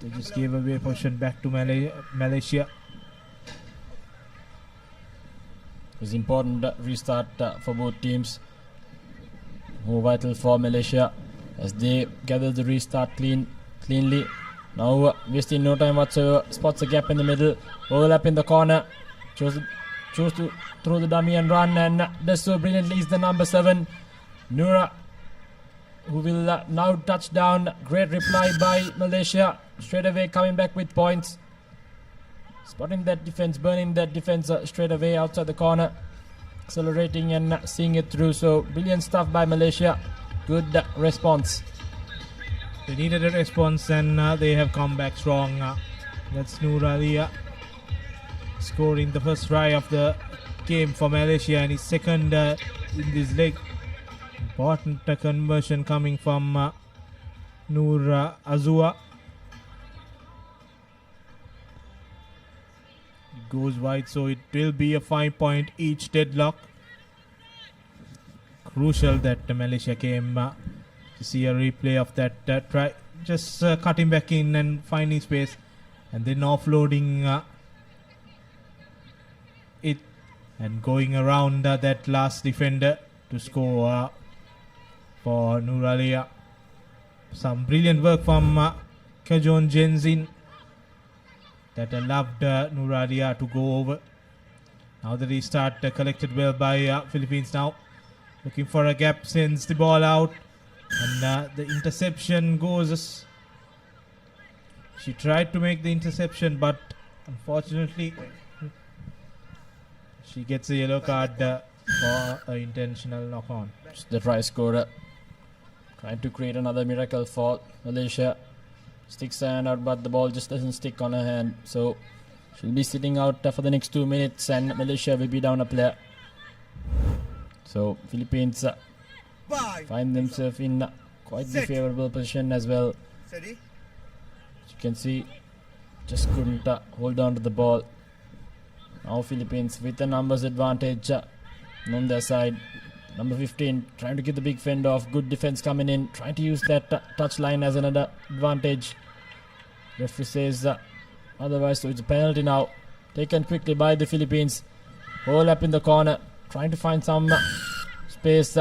they just gave away possession back to Malaysia. It was important restart for both teams. More vital for Malaysia as they gather the restart cleanly. Now wasting no time whatsoever. Spots a gap in the middle. Overlap in the corner. Chose to throw the dummy and run, and does so brilliantly is the number 7, Nura, who will now touch down. Great reply by Malaysia. Straight away coming back with points. Spotting that defense, burning that defense straight away outside the corner. Accelerating and seeing it through. So brilliant stuff by Malaysia. Good response. They needed a response and they have come back strong. That's Nuralia scoring the first try of the game for Malaysia and his second in this leg. Important conversion coming from Noor Azua. It goes wide, so it will be a 5-point each deadlock. Crucial that Malaysia came to see a replay of that try. Just cutting back in and finding space and then offloading it and going around that last defender to score for Nuralia. Some brilliant work from Kajon Jenzin that allowed Nuralia to go over. Now the restart collected well by Philippines now. Looking for a gap, sends the ball out and the interception goes. She tried to make the interception but unfortunately she gets a yellow card for an intentional knock-on. The try scorer trying to create another miracle for Malaysia. Sticks her hand out but the ball just doesn't stick on her hand. So she'll be sitting out for the next 2 minutes and Malaysia will be down a player. So Philippines find themselves in quite the favourable position as well. As you can see, just couldn't hold on to the ball. Now Philippines with a numbers advantage on their side. Number 15 trying to get the big fend off. Good defense coming in, trying to use that touch line as another advantage. Referee says otherwise, so it's a penalty now. Taken quickly by the Philippines. All up in the corner, trying to find some space.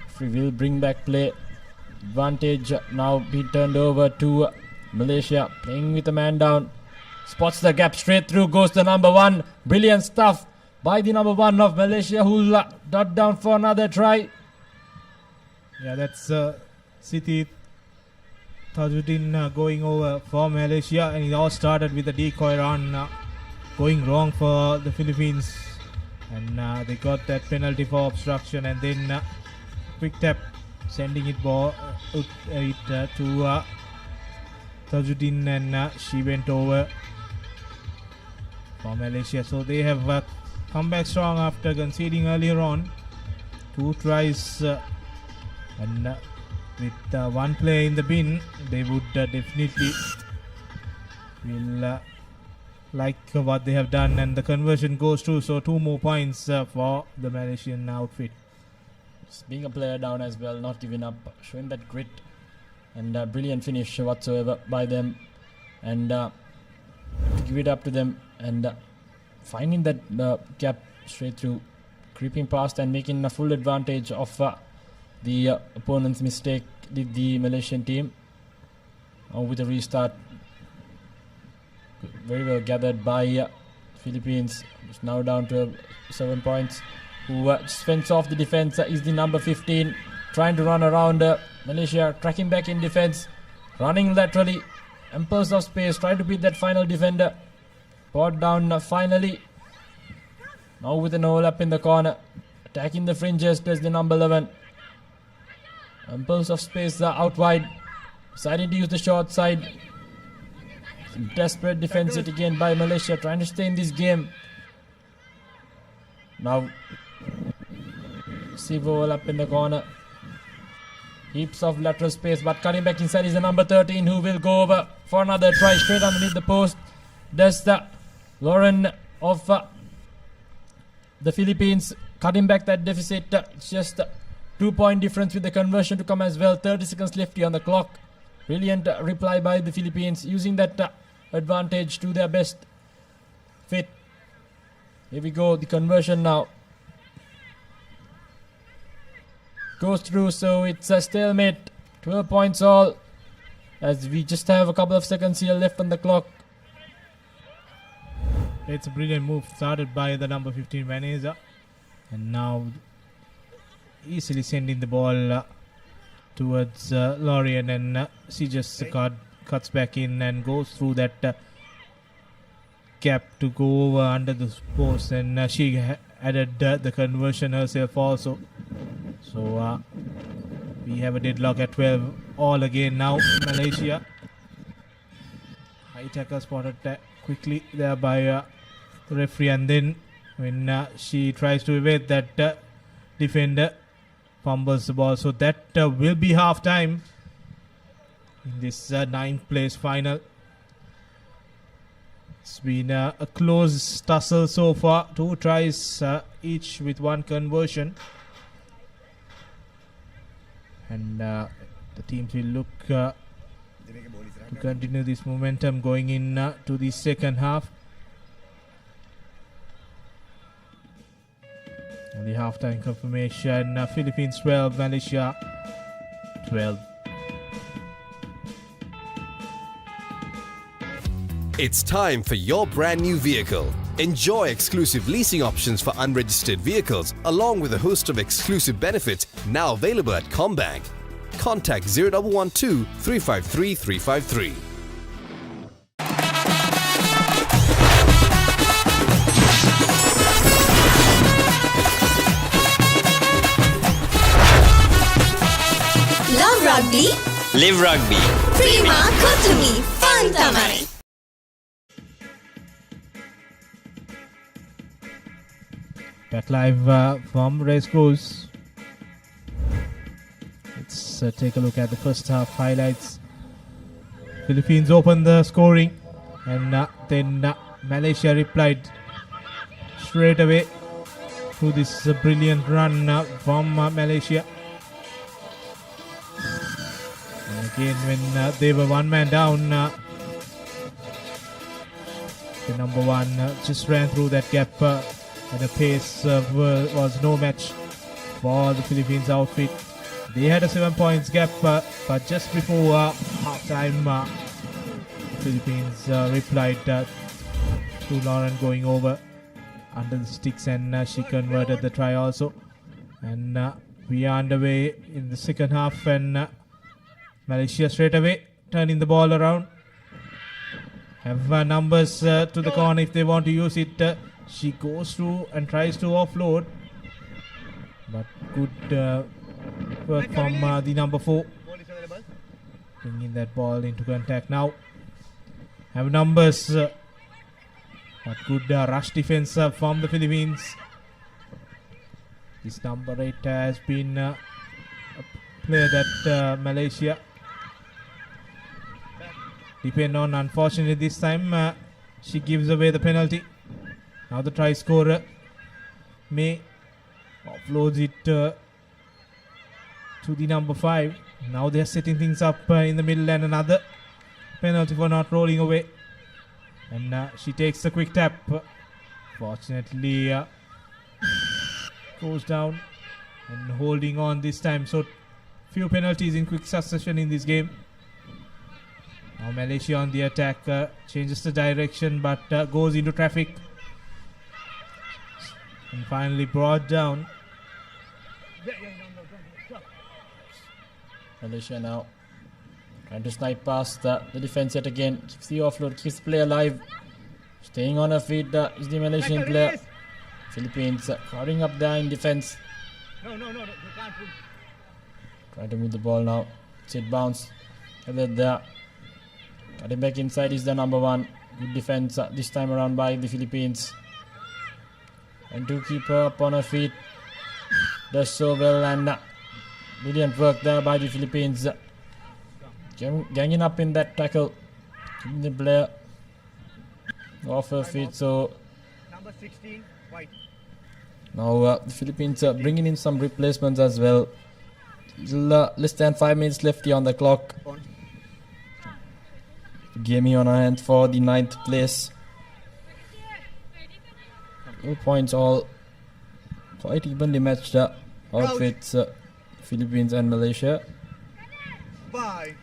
Referee will bring back play. Advantage now being turned over to Malaysia. Playing with a man down. Spots the gap straight through, goes the number 1. Brilliant stuff by the number 1 of Malaysia, who'll dot down for another try. Yeah, that's Siti Tajuddin going over for Malaysia, and it all started with a decoy run going wrong for the Philippines, and they got that penalty for obstruction, and then quick tap sending it to Tajuddin, and she went over for Malaysia. So they have come back strong after conceding earlier on. 2 tries, and with one player in the bin, they would definitely will like what they have done, and the conversion goes through. So 2 more points for the Malaysian outfit. Just being a player down as well, not giving up, showing that grit and brilliant finish whatsoever by them, and give it up to them, and finding that gap straight through, creeping past and making a full advantage of the opponent's mistake, the Malaysian team. With a restart, very well gathered by Philippines. It's now down to 7 points. Who just fends off the defense is the number 15, trying to run around Malaysia, tracking back in defense, running laterally, impulse of space, trying to beat that final defender. Brought down finally. Now with an overlap in the corner, attacking the fringes, there's the number 11. Impulse of space out wide, deciding to use the short side. Some desperate defense yet again by Malaysia, trying to stay in this game. Now, receive overlap in the corner. Heaps of lateral space, but cutting back inside is the number 13, who will go over for another try straight underneath the post. That's the Lauren of the Philippines, cutting back that deficit. It's just 2-point difference with the conversion to come as well. 30 seconds left on the clock. Brilliant reply by the Philippines, using that advantage to their best fit. Here we go, the conversion now goes through, so it's a stalemate. 12 points all, as we just have a couple of seconds here left on the clock. It's a brilliant move started by the number 15 Vanessa, and now easily sending the ball towards Lorien, and she just cuts back in and goes through that gap to go over under the post, and she added the conversion herself also. So we have a deadlock at 12 all again now. Malaysia, high tackle spotted quickly there by the referee, and then when she tries to evade that defender, fumbles the ball. So that will be half time in this 9th place final. It's been a close tussle so far. 2 tries each with 1 conversion, and the teams will look to continue this momentum going in to the second half. And the halftime confirmation: Philippines 12, Malaysia 12. It's time for your brand new vehicle. Enjoy exclusive leasing options for unregistered vehicles, along with a host of exclusive benefits now available at Combank. Contact 0112 353 353. Love rugby. Live rugby. Prima Kotumi. Fun tamai. Back live from Racecourse. Let's take a look at the first half highlights. Philippines opened the scoring, and then Malaysia replied straight away to this brilliant run from Malaysia. And again, when they were one man down, the number 1 just ran through that gap. And the pace was no match for the Philippines outfit. They had a 7 points gap, but just before half-time, the Philippines replied to Lauren going over under the sticks, and she converted the try also. And we are underway in the second half, and Malaysia straight away turning the ball around. Have numbers to the corner if they want to use it. She goes through and tries to offload. But good work from the number 4. Bringing that ball into contact now. Have numbers. But good rush defense from the Philippines. This number 8 has been a player that Malaysia depend on. Unfortunately this time she gives away the penalty. Now the try scorer May offloads it to the number 5. Now they're setting things up in the middle, and another penalty for not rolling away. And she takes a quick tap. Fortunately goes down and holding on this time. So few penalties in quick succession in this game. Now Malaysia on the attack, changes the direction but goes into traffic. And finally brought down. Malaysia now trying to snipe past the defense yet again. Keeps the offload, keeps the play alive. Staying on her feet is the Malaysian player. Philippines crowding up there in defense. No, you can't. Trying to move the ball now. Sit bounce. There. Cutting back inside is the number 1. Good defense this time around by the Philippines. And to keep her up on her feet. Does so well, and brilliant work there by the Philippines. Ganging up in that tackle. Keeping the player off her feet. So Number 16, white. now the Philippines are bringing in some replacements as well. Less than 5 minutes left here on the clock. Game on our hands for the 9th place. 2 points all quite evenly matched outfits, Philippines and Malaysia. Bye.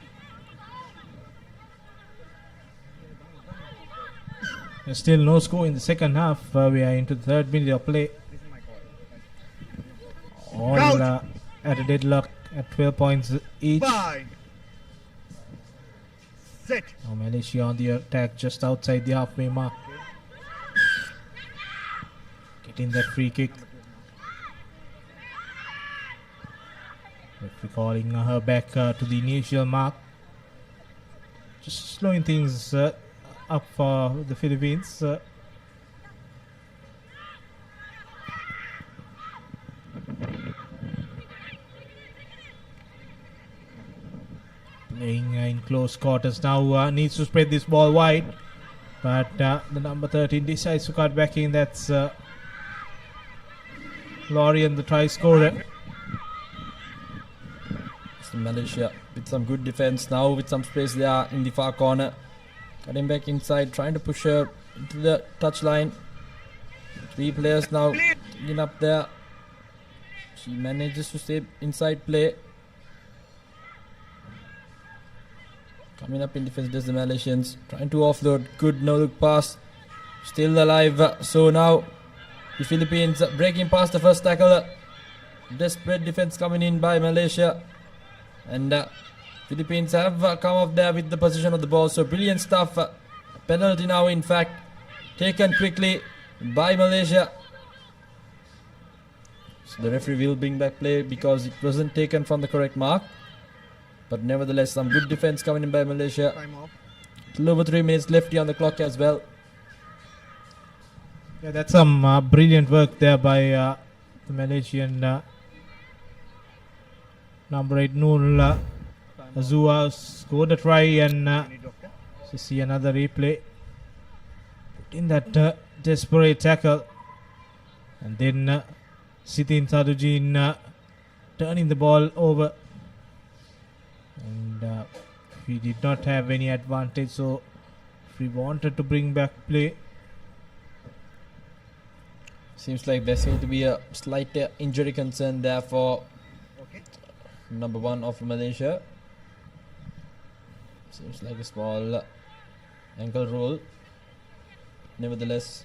There's still no score in the second half. We are into the 3rd minute of play. All at a deadlock at 12 points each. Bye. Set. Now Malaysia on the attack just outside the halfway mark. Getting that free kick. Referee calling her back to the initial mark. Just slowing things up for the Philippines. Playing in close quarters now, needs to spread this ball wide, but the number 13 decides to cut back in. That's Lorian, the try scorer. So Malaysia with some good defense now, with some space there in the far corner. Cutting back inside, trying to push her into the touchline. 3 players now getting up there. She manages to stay inside play. Coming up in defense does the Malaysians. Trying to offload. Good no-look pass. Still alive. So now the Philippines breaking past the first tackle. Desperate defense coming in by Malaysia. And Philippines have come up there with the position of the ball. So brilliant stuff. Penalty now in fact taken quickly by Malaysia. So the referee will bring back play because it wasn't taken from the correct mark. But nevertheless, some good defense coming in by Malaysia. Time off. A little over 3 minutes left here on the clock as well. Yeah, that's some brilliant work there by the Malaysian number 8 Noor Azua scored a try, and to see another replay. Put in that desperate tackle, and then Sitin Sadujin turning the ball over. And we did not have any advantage, so if we wanted to bring back play. Seems like there seems to be a slight injury concern there for number 1 of Malaysia. Seems like a small ankle roll. Nevertheless,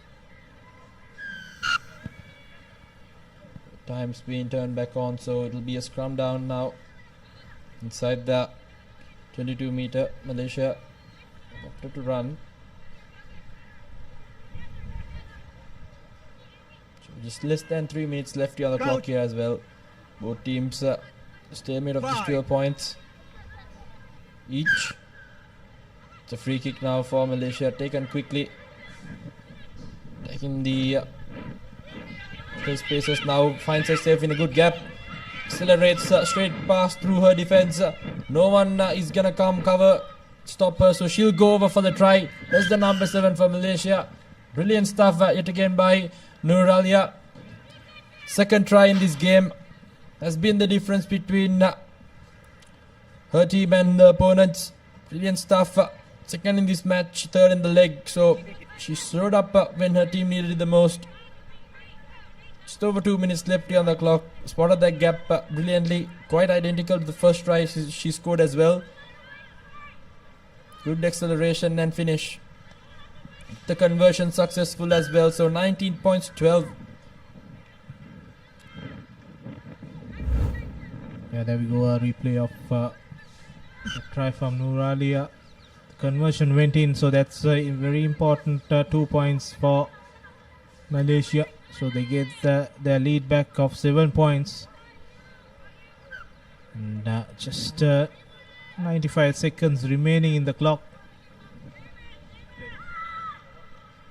time's been turned back on, so it'll be a scrum down now. Inside the 22 meter. Malaysia opted to run. So just less than 3 minutes left here on the clock here as well. Both teams stalemate of just 12 points each. It's a free kick now for Malaysia, taken quickly. Taking the spaces now, finds herself in a good gap. Accelerates straight past through her defense. No one is gonna come cover, stop her, so she'll go over for the try. That's the number 7 for Malaysia. Brilliant stuff yet again by Nuralia. Second try in this game has been the difference between her team and the opponents. Brilliant stuff. Second in this match, third in the leg, so she showed up when her team needed it the most. Just over 2 minutes left here on the clock. Spotted that gap brilliantly. Quite identical to the first try she scored as well. Good acceleration and finish. The conversion successful as well. So 19 points, 12. Yeah, there we go. A replay of the try from Nuralia. Conversion went in, so that's a very important 2 points for Malaysia. So they get their lead back of 7 points. And just 95 seconds remaining in the clock.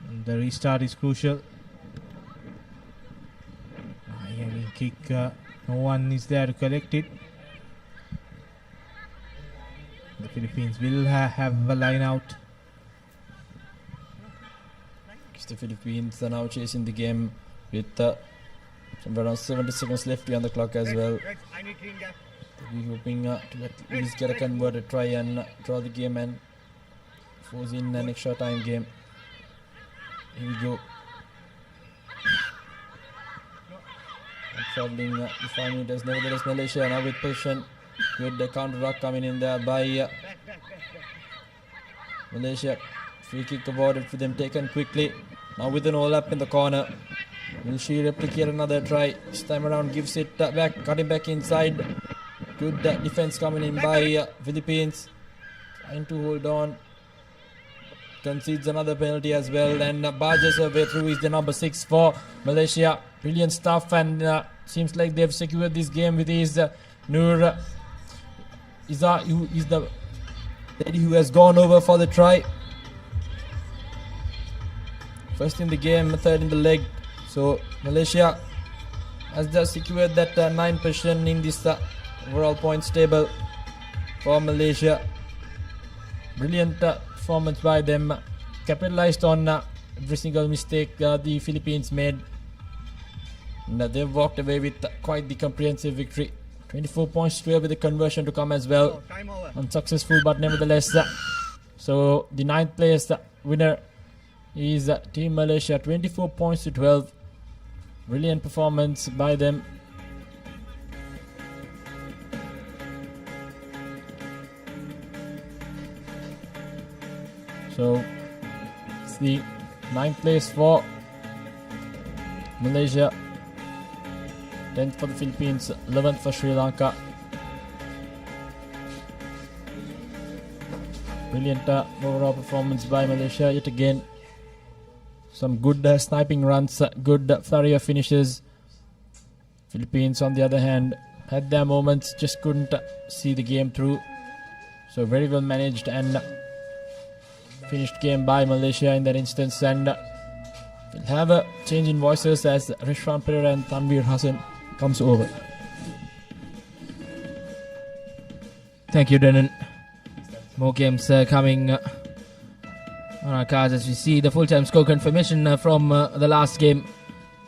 And the restart is crucial. Kick. No one is there to collect it. The Philippines will have a line out. The Philippines are now chasing the game with somewhere around 70 seconds left on the clock as well. We're hoping to at least get a converted try and draw the game and force in an extra time game. Here we go. Traveling the 5 meters. Nevertheless, Malaysia now with position. Good counter ruck coming in there by Malaysia. Free kick awarded for them, taken quickly. Now with an all up in the corner. Will she replicate another try? This time around gives it back, cutting back inside. Good defense coming in by Philippines. Trying to hold on. Concedes another penalty as well and barges her way through is the number 6 for Malaysia. Brilliant stuff, and seems like they've secured this game with his Nur Iza, who is the lady who has gone over for the try. First in the game, third in the leg. So Malaysia has just secured that 9th position in this overall points table for Malaysia. Brilliant performance by them. Capitalized on every single mistake the Philippines made. And they've walked away with quite the comprehensive victory. 24 points, 12 with the conversion to come as well. Unsuccessful, but nevertheless. So the 9th place winner is Team Malaysia, 24 points to 12. Brilliant performance by them. So it's the 9th place for Malaysia, 10th for the Philippines, 11th for Sri Lanka. Brilliant overall performance by Malaysia yet again. Some good sniping runs, good flurry of finishes. Philippines on the other hand had their moments, just couldn't see the game through. So very well managed and finished game by Malaysia in that instance, and we'll have a change in voices as Rishwan Pereira and Tanveer Hassan comes over. Thank you, Denon. More games coming on our cards as we see the full-time score confirmation from the last game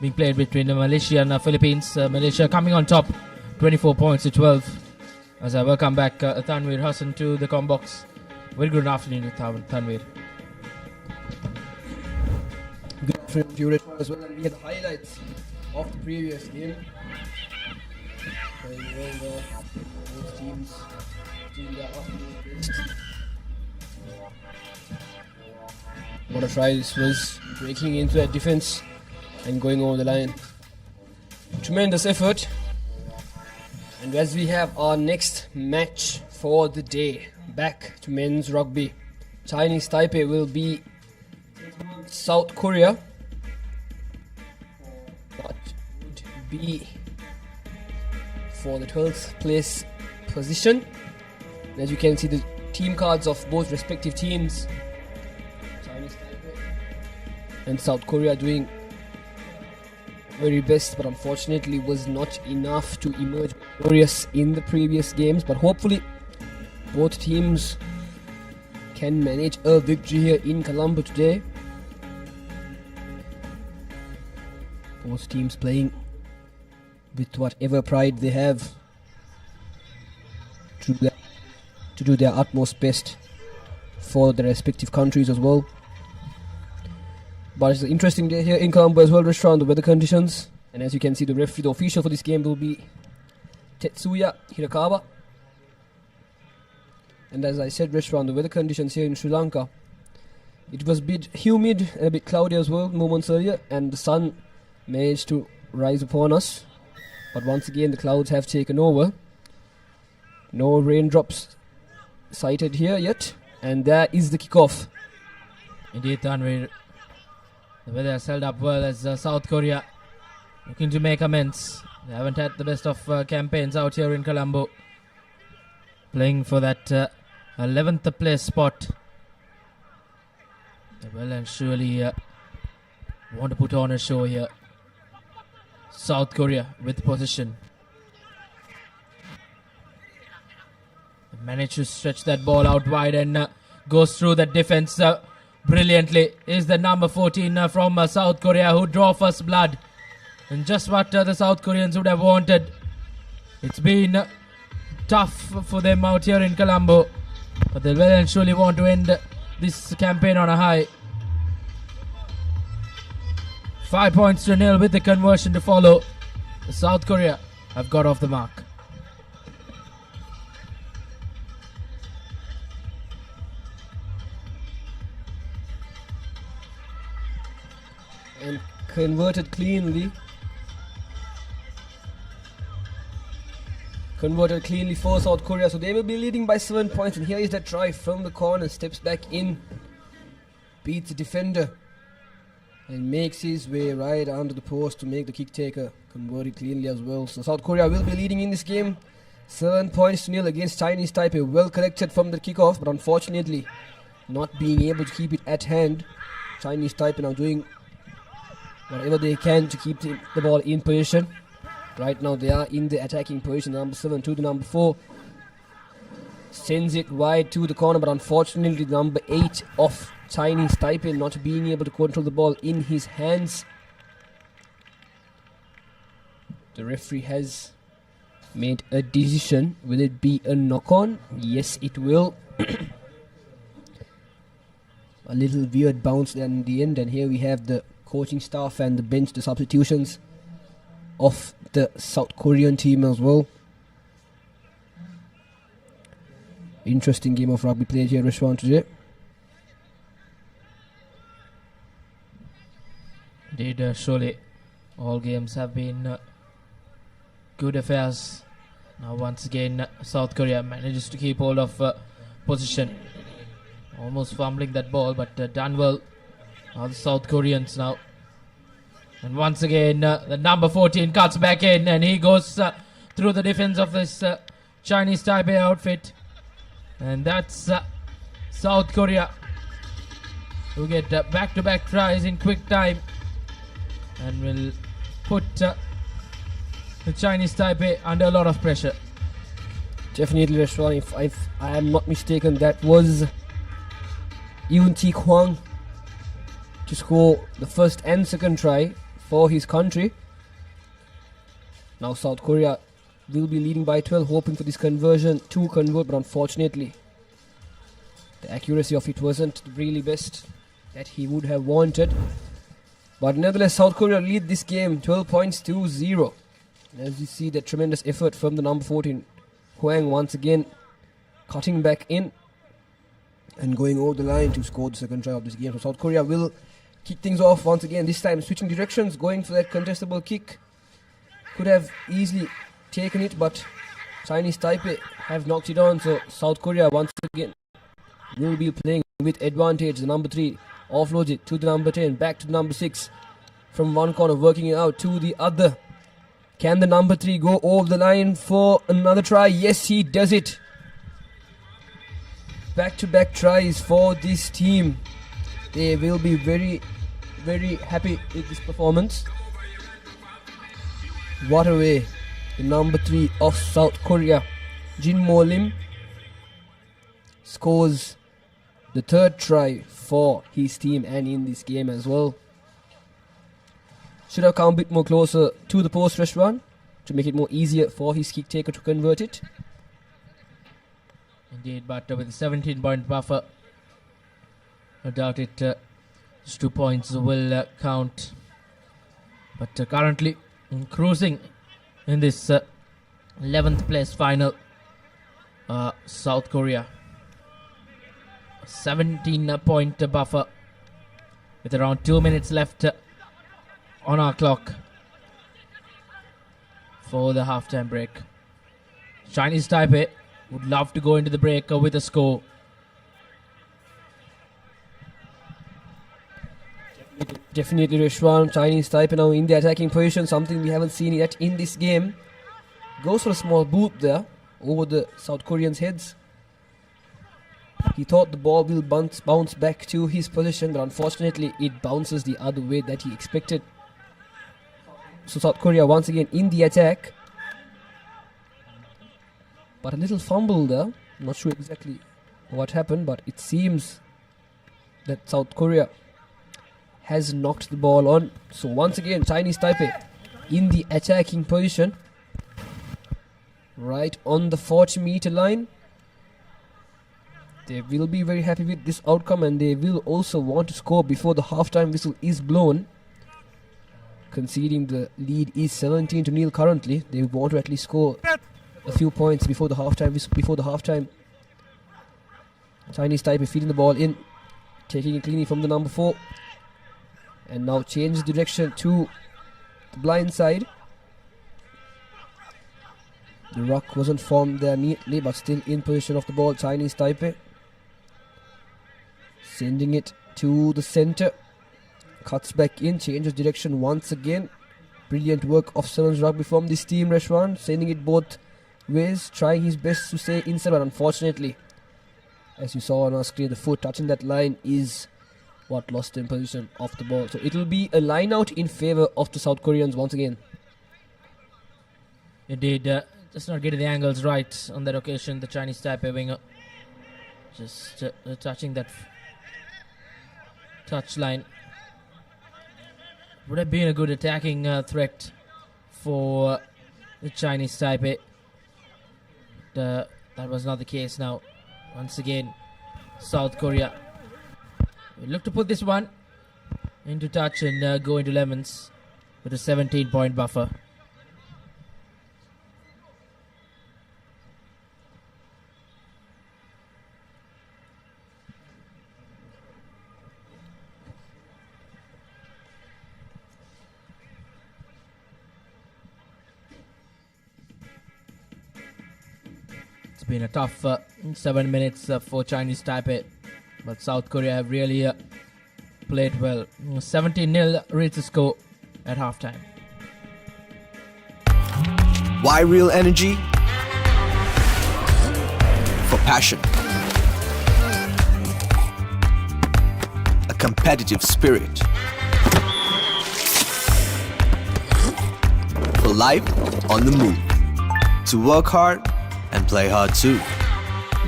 being played between Malaysia and Philippines. Malaysia coming on top, 24 points to 12. As I welcome back Tanveer Hassan to the Combox. Very good afternoon, Tanveer. Good afternoon to you as well. And we get the highlights of the previous game. Both teams doing their afternoon best. What a try this was, breaking into that defense and going over the line. Tremendous effort. And as we have our next match for the day, back to men's rugby. Chinese Taipei will be South Korea. What would be for the 12th place position. And as you can see, the team cards of both respective teams, Chinese Taipei and South Korea, doing very best, but unfortunately was not enough to emerge victorious in the previous games. But hopefully both teams can manage a victory here in Colombo today. Both teams playing with whatever pride they have to do their utmost best for their respective countries as well. But it's an interesting day here in Colombo as well, restaurant, the weather conditions. And as you can see, the referee, the official for this game will be Tetsuya Hirakawa. And as I said, restaurant, the weather conditions here in Sri Lanka. It was a bit humid and a bit cloudy as well moments earlier, and the sun managed to rise upon us. But once again, the clouds have taken over. No raindrops sighted here yet. And there is the kickoff. Indeed, Tanvir. The weather has held up well as South Korea looking to make amends. They haven't had the best of campaigns out here in Colombo. Playing for that 11th place spot. They well and surely want to put on a show here. South Korea with possession. They managed to stretch that ball out wide and goes through the defense brilliantly. Is the number 14 from South Korea who draw first blood. And just what the South Koreans would have wanted. It's been tough for them out here in Colombo. But they well and surely want to end this campaign on a high. 5 points to nil with the conversion to follow. South Korea have got off the mark. And converted cleanly. Converted cleanly for South Korea. So they will be leading by 7 points. And here is that try from the corner. Steps back in. Beats the defender. And makes his way right under the post to make the kick taker. Converted cleanly as well. So South Korea will be leading in this game. 7 points to nil against Chinese Taipei. Well collected from the kickoff. But unfortunately not being able to keep it at hand. Chinese Taipei now doing whatever they can to keep the ball in position. Right now they are in the attacking position. Number 7 to the number 4. Sends it wide to the corner, but unfortunately number 8 of Chinese Taipei not being able to control the ball in his hands. The referee has made a decision. Will it be a knock-on? Yes, it will. A little weird bounce there in the end, and here we have the coaching staff and the bench, the substitutions of the South Korean team as well. Interesting game of rugby played here, Rishwan, today. Indeed, surely all games have been good affairs. Now once again South Korea manages to keep hold of position. Almost fumbling that ball, but done well. Now the South Koreans now. And once again the number 14 cuts back in and he goes through the defense of this Chinese Taipei outfit. And that's South Korea who get back-to-back tries in quick time. And will put the Chinese Taipei under a lot of pressure. Definitely, Restaurant. If I am not mistaken, that was Yoon Tae Kwang to score the first and second try for his country. Now South Korea will be leading by 12, hoping for this conversion to convert, but unfortunately the accuracy of it wasn't the really best that he would have wanted. But nevertheless, South Korea lead this game 12 points to 0. As you see, the tremendous effort from the number 14 Huang once again cutting back in and going over the line to score the second try of this game. So South Korea will kick things off once again, this time switching directions, going for that contestable kick. Could have easily taken it, but Chinese Taipei have knocked it on, so South Korea once again will be playing with advantage. The number 3 offloads it to the number 10, back to the number 6. From one corner, working it out to the other. Can the number 3 go over the line for another try? Yes, he does it. Back-to-back tries for this team. They will be very, very happy with this performance. What a way. The number 3 of South Korea, Jin Mo Lim, scores the 3rd try for his team and in this game as well. Should have come a bit more closer to the post restaurant to make it more easier for his kick taker to convert it. Indeed, but with a 17-point buffer, I doubt it. Just 2 points will count. But currently cruising in this 11th place final, South Korea. 17-point buffer with around 2 minutes left on our clock for the halftime break. Chinese Taipei would love to go into the break with a score. Definitely Reshwan, Chinese Taipei now in the attacking position, something we haven't seen yet in this game. Goes for a small boot there over the South Koreans' heads. He thought the ball will bounce back to his position, but unfortunately it bounces the other way that he expected. So South Korea once again in the attack. But a little fumble there. Not sure exactly what happened, but it seems that South Korea has knocked the ball on. So once again, Chinese Taipei in the attacking position, right on the 40-meter line. They will be very happy with this outcome, and they will also want to score before the halftime whistle is blown. Conceding the lead is 17-0 currently. They want to at least score a few points before the halftime. Chinese Taipei feeding the ball in, taking it cleanly from the number 4, and now changes direction to the blind side. The ruck wasn't formed there neatly, but still in position of the ball. Chinese Taipei sending it to the center, cuts back in, changes direction once again. Brilliant work of Sevens Rugby from this team, Reshwan, sending it both ways, trying his best to stay inside, but unfortunately, as you saw on our screen, the foot touching that line is what lost him position of the ball. So it will be a line out in favor of the South Koreans once again. Indeed, just not getting the angles right on that occasion. The Chinese Taipei winger just touching that touch line. Would have been a good attacking threat for the Chinese Taipei. That was not the case now. Once again, South Korea will look to put this one into touch and go into lemons with a 17-point buffer. Been a tough 7 minutes for Chinese Taipei, but South Korea have really played well. 17-0 reads the score at halftime. Why real energy? For passion. A competitive spirit. For life on the move. To work hard and play hard too.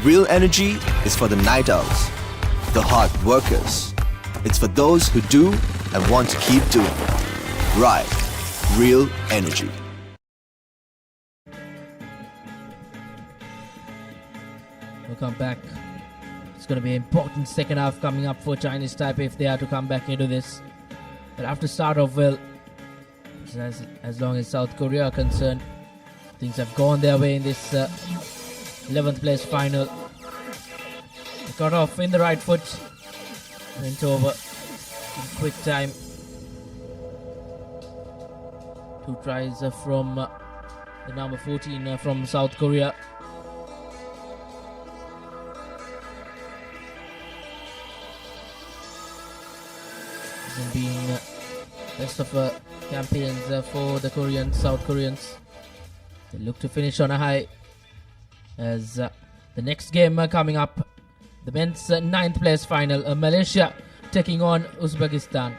Real energy is for the night owls, the hard workers. It's for those who do and want to keep doing. Right, real energy. We'll come back. It's going to be an important second half coming up for Chinese Taipei if they are to come back into this. But after start off well, as long as South Korea are concerned, things have gone their way in this 11th place final. They got off in the right foot, went over in quick time. 2 tries from the number 14 from South Korea. And being best of campaigns for the South Koreans. They look to finish on a high as the next game coming up, the men's 9th place final, Malaysia taking on Uzbekistan.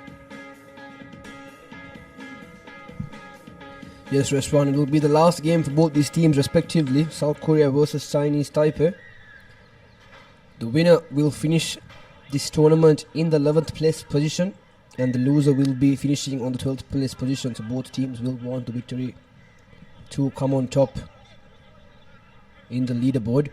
Yes, Restaurant, it will be the last game for both these teams respectively, South Korea versus Chinese Taipei. The winner will finish this tournament in the 11th place position, and the loser will be finishing on the 12th place position, so both teams will want the victory to come on top in the leaderboard.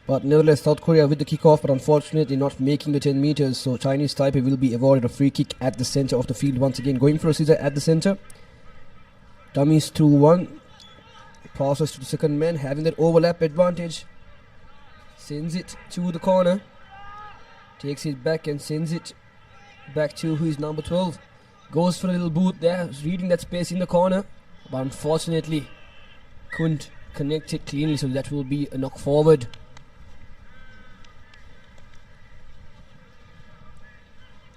But nevertheless, South Korea with the kickoff, but unfortunately not making the 10 meters, so Chinese Taipei will be awarded a free kick at the center of the field once again. Going for a scissor at the center. Dummies through one. Passes to the second man, having that overlap advantage. Sends it to the corner. Takes it back and sends it back to who is number 12. Goes for a little boot there, reading that space in the corner, but unfortunately couldn't connect it cleanly, so that will be a knock forward.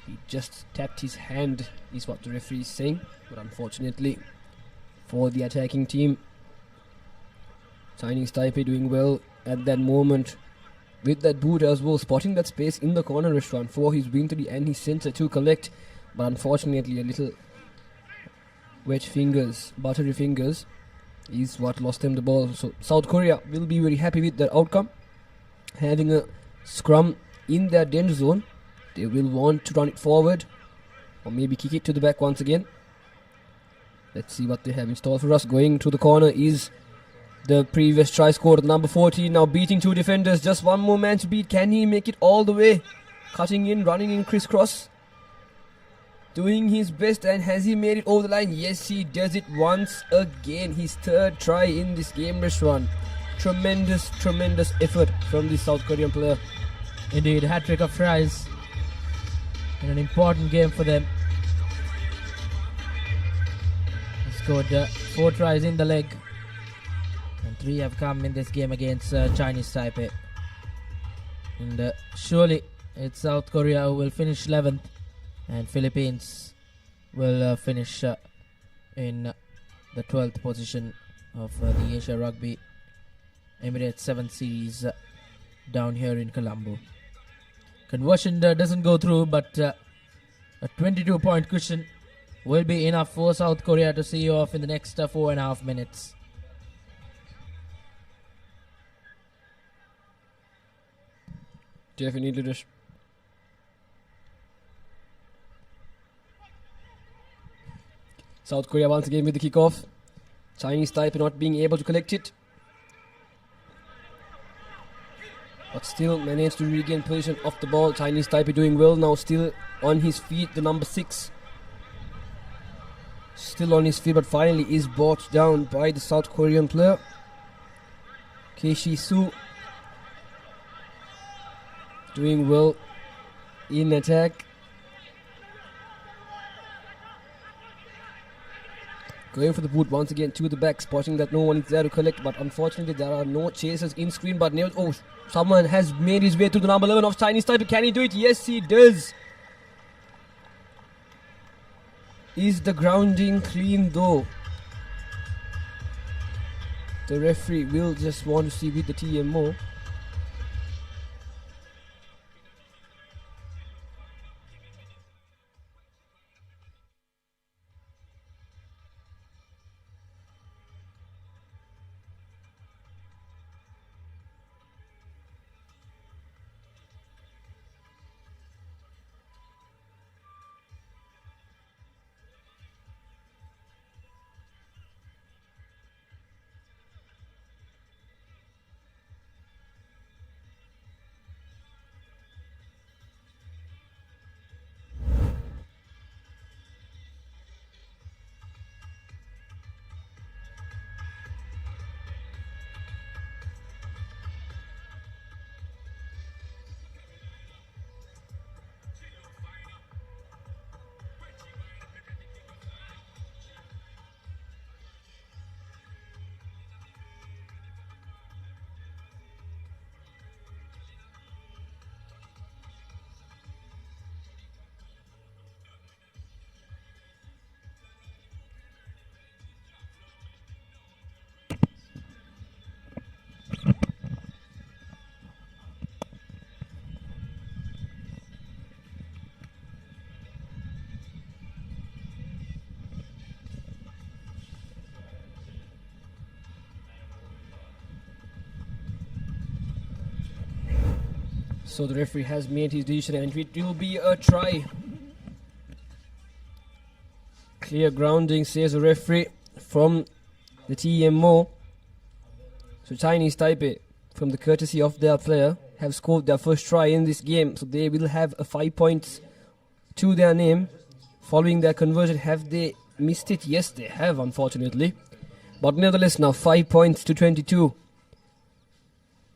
He just tapped his hand, is what the referee is saying, but unfortunately for the attacking team, Chinese Taipei doing well at that moment with that boot as well, spotting that space in the corner restaurant for his wing to the and his center to collect, but unfortunately a little wet fingers, buttery fingers is what lost them the ball. So South Korea will be very happy with that outcome. Having a scrum in their danger zone, they will want to run it forward or maybe kick it to the back once again. Let's see what they have in store for us. Going to the corner is the previous try scored, number 14, now beating two defenders. Just one more man to beat. Can he make it all the way? Cutting in, running in crisscross. Doing his best, and has he made it over the line? Yes, he does it once again. His third try in this game, Rishwan. Tremendous, tremendous effort from the South Korean player. Indeed, hat-trick of tries in an important game for them. He scored 4 tries in the leg, and 3 have come in this game against Chinese Taipei. And surely it's South Korea who will finish 11th, and Philippines will finish in the 12th position of the Asia Rugby Emirates 7th series down here in Colombo. Conversion doesn't go through, but a 22-point cushion will be enough for South Korea to see you off in the next 4.5 minutes. Definitely, Rish. South Korea once again with the kickoff. Chinese Taipei not being able to collect it, but still managed to regain position of the ball. Chinese Taipei doing well now, still on his feet. The number 6 still on his feet, but finally is brought down by the South Korean player, Keishi Su. Doing well in attack. Going for the boot once again to the back, spotting that no one is there to collect, but unfortunately there are no chasers in screen. But someone has made his way to the number 11 of Chinese Taipei. Can he do it? Yes, he does. Is the grounding clean though? The referee will just want to see with the TMO. So the referee has made his decision and it will be a try. Clear grounding, says the referee from the TMO. So Chinese Taipei, from the courtesy of their player, have scored their first try in this game. So they will have 5 points to their name following their conversion. Have they missed it? Yes, they have, unfortunately. But nevertheless, now 5 points to 22.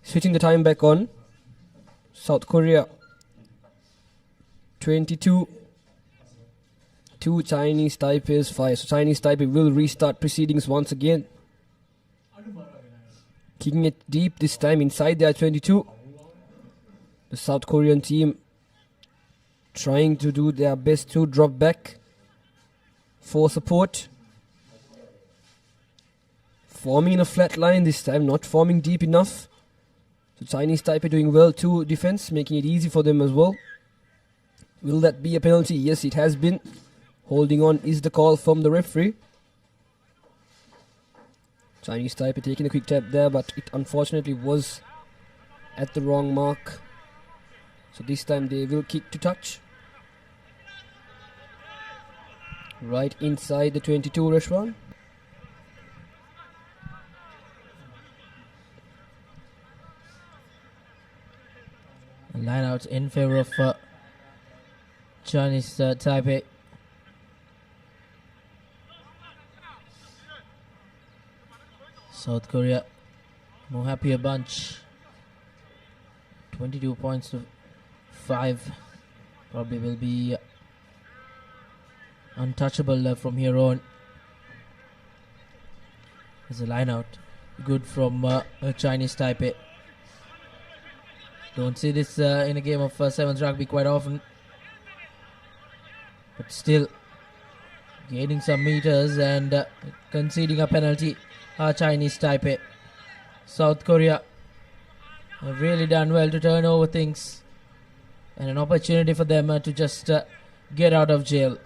Switching the time back on. South Korea 22 to Chinese Taipei's 5. So Chinese Taipei will restart proceedings once again. Kicking it deep this time inside their 22. The South Korean team trying to do their best to drop back for support. Forming in a flat line this time, not forming deep enough. So Chinese Taipei doing well to defense, making it easy for them as well. Will that be a penalty? Yes, it has been. Holding on is the call from the referee. Chinese Taipei taking a quick tap there, but it unfortunately was at the wrong mark. So this time they will kick to touch. Right inside the 22 restaurant. Line out in favor of Chinese Taipei. South Korea, more happier bunch. 22 points to 5. Probably will be untouchable from here on. There's a line out. Good from Chinese Taipei. Don't see this in a game of sevens rugby quite often. But still, gaining some meters and conceding a penalty. Chinese Taipei. South Korea have really done well to turn over things. And an opportunity for them to just get out of jail.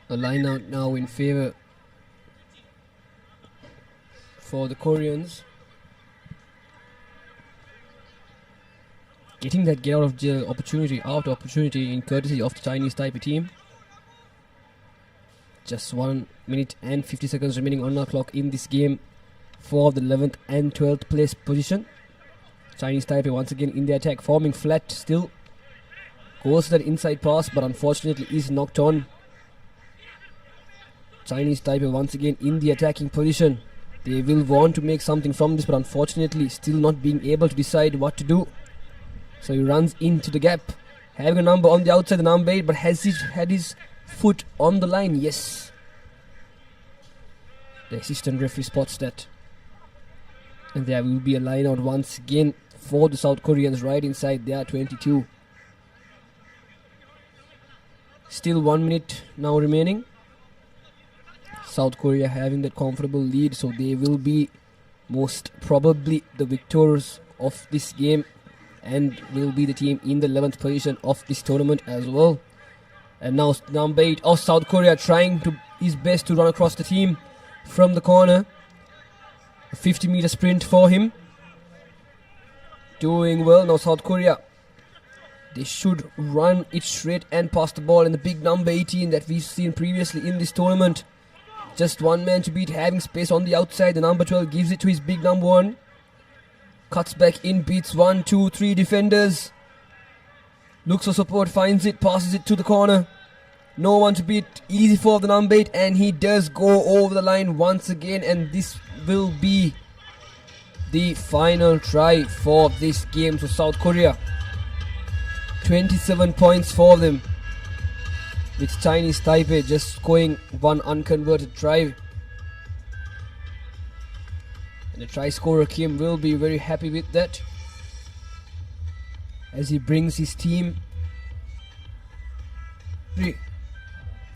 A line out now in favor for the Koreans. Getting that get out of jail opportunity after opportunity in courtesy of the Chinese Taipei team. Just 1 minute and 50 seconds remaining on our clock in this game for the 11th and 12th place position. Chinese Taipei once again in the attack, forming flat still. Goes that inside pass, but unfortunately is knocked on. Chinese Taipei once again in the attacking position. They will want to make something from this, but unfortunately still not being able to decide what to do. So he runs into the gap, having a number on the outside, the number 8, but has he had his foot on the line? Yes. The assistant referee spots that. And there will be a line out once again for the South Koreans right inside their 22. Still 1 minute now remaining. South Korea having that comfortable lead, so they will be most probably the victors of this game and will be the team in the 11th position of this tournament as well. And now number 8 of South Korea trying to his best to run across the team from the corner. A 50-meter sprint for him. Doing well now South Korea. They should run it straight and pass the ball, and the big number 18 that we've seen previously in this tournament. Just one man to beat, having space on the outside. The number 12 gives it to his big number 1. Cuts back in, beats 1, 2, 3 defenders. Looks for support, finds it, passes it to the corner. No one to beat, easy for the number 8, and he does go over the line once again, and this will be the final try for this game. So South Korea, 27 points for them, with Chinese Taipei just scoring one unconverted try. And the try scorer Kim will be very happy with that, as he brings his team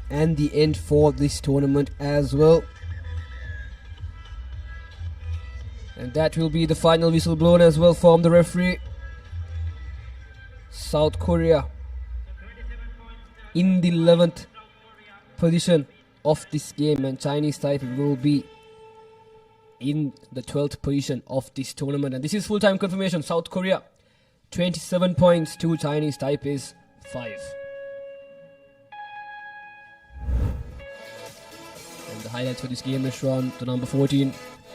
and the end for this tournament as well. And that will be the final whistle blown as well from the referee. South Korea in the 11th position of this game, and Chinese Taipei will be in the 12th position of this tournament. And this is full-time confirmation. South Korea 27 points to Chinese Taipei's 5. And the highlights for this game is shown to number 14,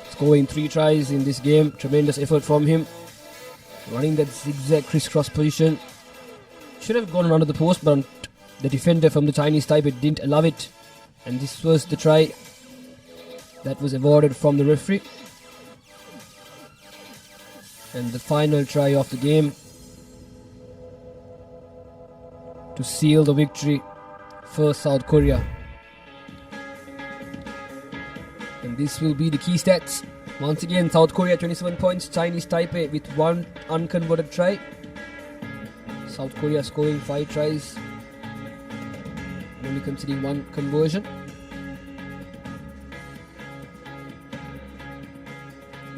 scoring 3 tries in this game. Tremendous effort from him, running that zigzag crisscross position. Should have gone under the post, but the defender from the Chinese Taipei didn't allow it, and this was the try that was awarded from the referee. And the final try of the game to seal the victory for South Korea. And this will be the key stats. Once again, South Korea 27 points, Chinese Taipei with 1 unconverted try. South Korea scoring 5 tries, only conceding 1 conversion.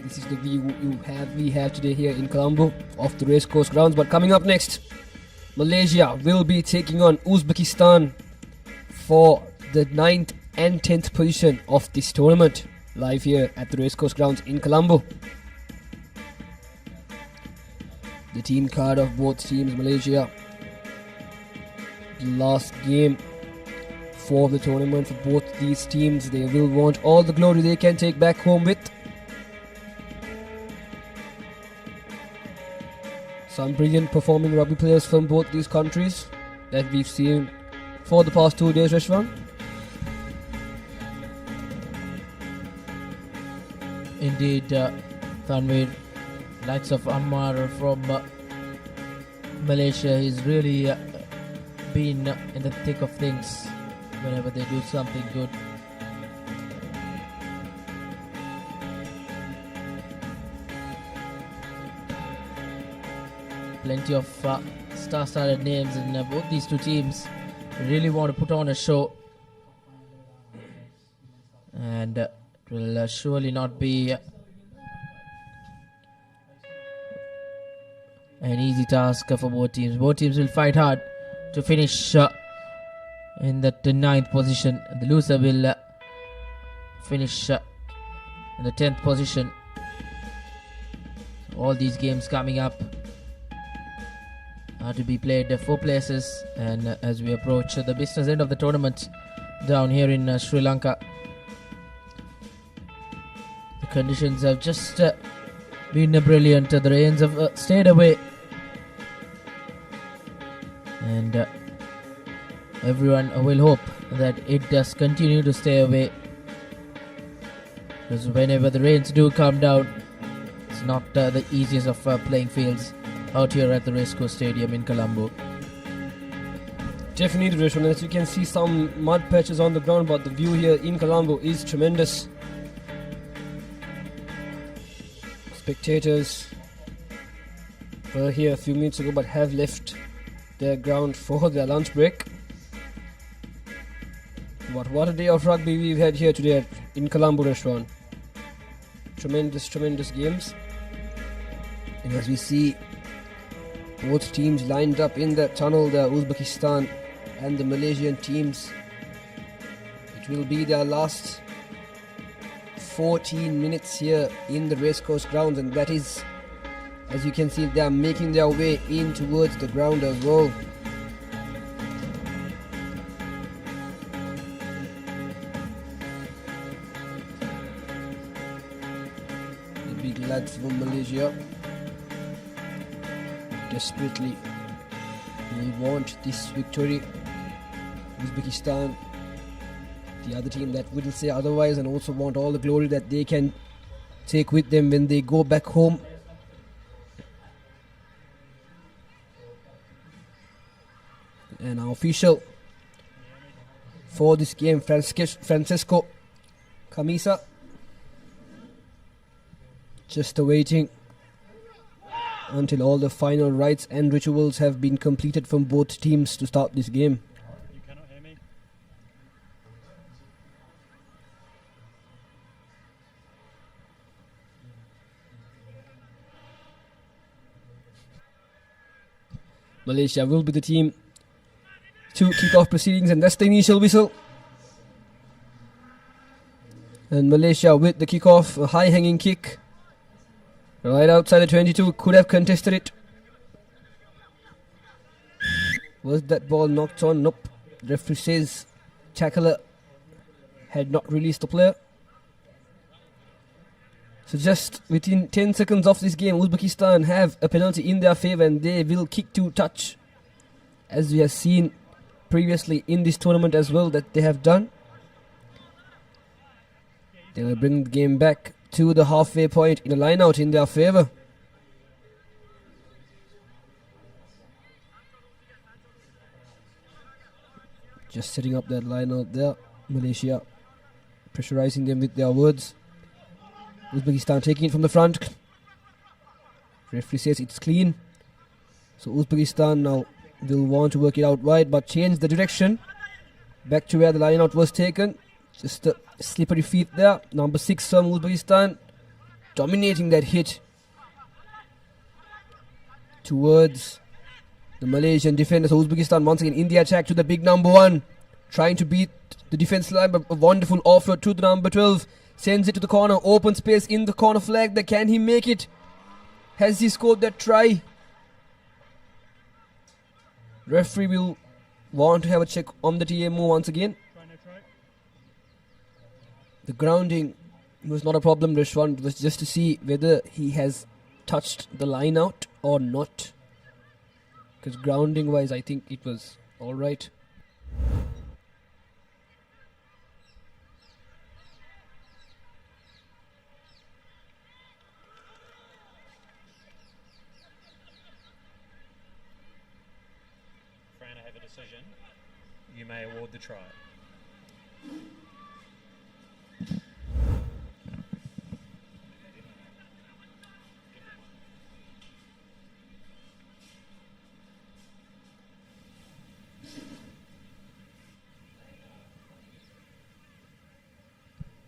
This is the view we have today here in Colombo of the Racecourse grounds. But coming up next, Malaysia will be taking on Uzbekistan for the 9th and 10th position of this tournament, live here at the Racecourse grounds in Colombo. The team card of both teams, Malaysia, the last game for the tournament for both these teams. They will want all the glory they can take back home with. Some brilliant performing rugby players from both these countries that we've seen for the past 2 days, Rashwan. Indeed, Tanvir, likes of Ammar from Malaysia, he's really been in the thick of things whenever they do something good. Plenty of star-studded names in both these two teams. Really want to put on a show, and it will surely not be an easy task for both teams. Both teams will fight hard to finish in the 9th position. The loser will finish in the 10th position. All these games coming up are to be played 4 places, and as we approach the business end of the tournament down here in Sri Lanka, the conditions have just been brilliant. The rains have stayed away, and everyone will hope that it does continue to stay away, because whenever the rains do come down, it's not the easiest of playing fields out here at the Racecourse Stadium in Colombo. Definitely, Rishwan. As you can see, some mud patches on the ground, but the view here in Colombo is tremendous. Spectators were here a few minutes ago but have left their ground for their lunch break. But what a day of rugby we've had here today in Colombo, Rishwan. Tremendous games. And as we see both teams lined up in the tunnel, the Uzbekistan and the Malaysian teams, it will be their last 14 minutes here in the Racecourse grounds, and that is, as you can see, they are making their way in towards the ground as well. The big lads from Malaysia desperately want this victory. Uzbekistan, the other team that wouldn't say otherwise, and also want all the glory that they can take with them when they go back home. And our official for this game, Francisco Camisa, just awaiting until all the final rites and rituals have been completed from both teams to start this game. You cannot hear me? Malaysia will be the team to kick off proceedings, and that's the initial whistle. And Malaysia with the kickoff, a high hanging kick. Right outside the 22, could have contested it. Was that ball knocked on? Nope. The referee says tackler had not released the player. So just within 10 seconds of this game, Uzbekistan have a penalty in their favour and they will kick to touch, as we have seen previously in this tournament as well that they have done. They will bring the game back to the halfway point in a line out in their favour. Just setting up that line out there. Malaysia pressurizing them with their words. Uzbekistan taking it from the front. Referee says it's clean. So Uzbekistan now will want to work it out wide but change the direction. Back to where the line out was taken. Just a slippery feet there. Number 6 from Uzbekistan dominating that hit towards the Malaysian defenders. So Uzbekistan once again in the attack to the big number 1, trying to beat the defense line, but a wonderful offload to the number 12. Sends it to the corner, open space in the corner flag there. Can he make it? Has he scored that try? Referee will want to have a check on the TMO once again. The grounding was not a problem, Rishwan. It was just to see whether he has touched the line out or not. Because grounding wise, I think it was alright. Fran, I have a decision. You may award the try.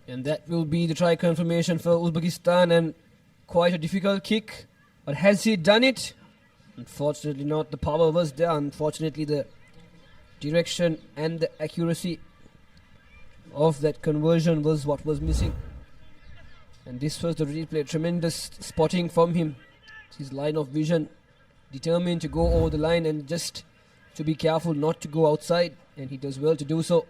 And that will be the try confirmation for Uzbekistan, and quite a difficult kick. But has he done it? Unfortunately not. The power was there. Unfortunately the direction and the accuracy of that conversion was what was missing. And this was the replay. Tremendous spotting from him. His line of vision. Determined to go over the line and just to be careful not to go outside. And he does well to do so.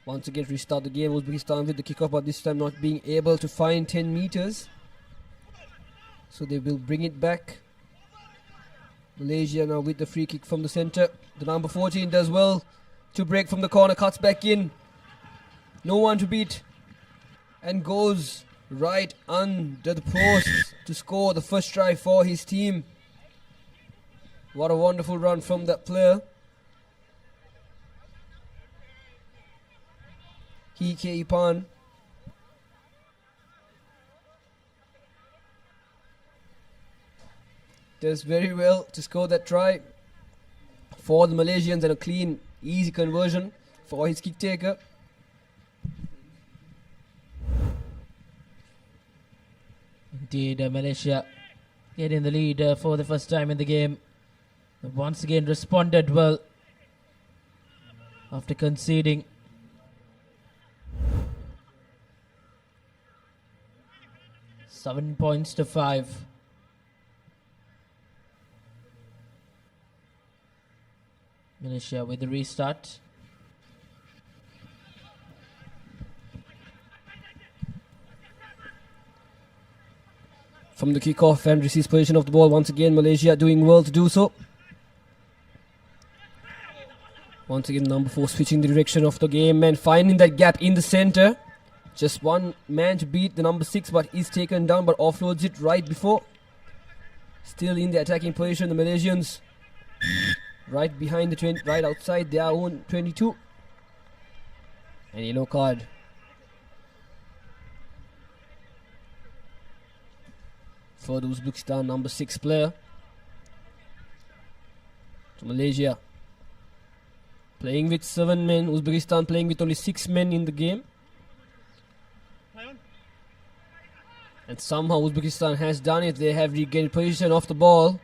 Once again restart the game. Uzbekistan with the kickoff, but this time not being able to find 10 meters. So they will bring it back. Malaysia now with the free kick from the centre. The number 14 does well to break from the corner, cuts back in. No one to beat. And goes right under the post to score the first try for his team. What a wonderful run from that player. Hike Ipan. Does very well to score that try for the Malaysians, and a clean, easy conversion for his kick taker. Indeed, Malaysia getting the lead for the first time in the game. Once again responded well after conceding. Seven points to 5. Malaysia with the restart. From the kickoff and receives possession of the ball once again. Malaysia doing well to do so. Once again, number 4 switching the direction of the game and finding that gap in the centre. Just one man to beat the number 6, but is taken down, but offloads it right before. Still in the attacking position, the Malaysians right behind the 20, right outside their own 22. And yellow card. For the Uzbekistan number 6 player. So Malaysia playing with 7 men, Uzbekistan playing with only 6 men in the game. And somehow Uzbekistan has done it. They have regained position of the ball.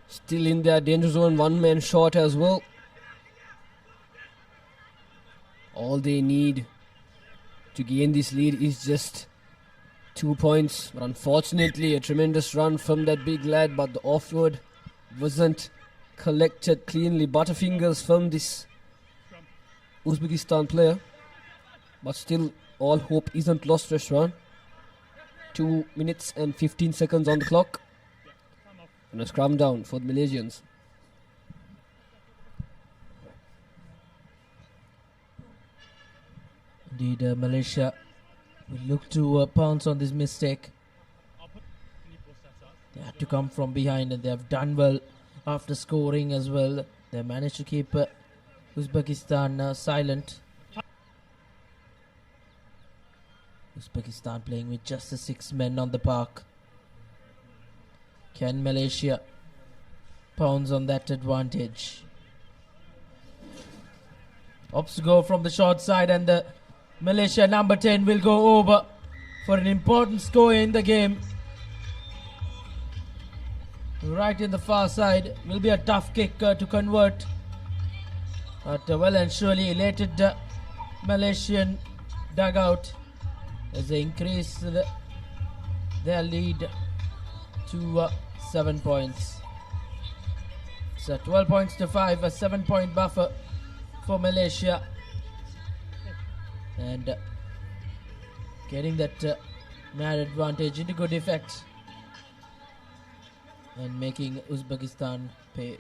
Still in their danger zone, 1 man short as well. All they need to gain this lead is just 2 points. But unfortunately, a tremendous run from that big lad, but the offload wasn't collected cleanly. Butterfingers from this Uzbekistan player. But still, all hope isn't lost, Reshwan. 2 minutes and 15 seconds on the clock. And a scrum down for the Malaysians. Indeed, Malaysia will look to pounce on this mistake. They had to come from behind, and they have done well after scoring as well. They managed to keep Uzbekistan silent. Uzbekistan playing with just the 6 men on the park. Can Malaysia pounce on that advantage? Opts to go from the short side, and the Malaysia number 10 will go over for an important score in the game. Right in the far side. Will be a tough kick to convert. But well and surely elated Malaysian dugout as they increase their lead to 7 points. So 12 points to 5, a 7-point buffer for Malaysia. And getting that man advantage into good effect and making Uzbekistan pay.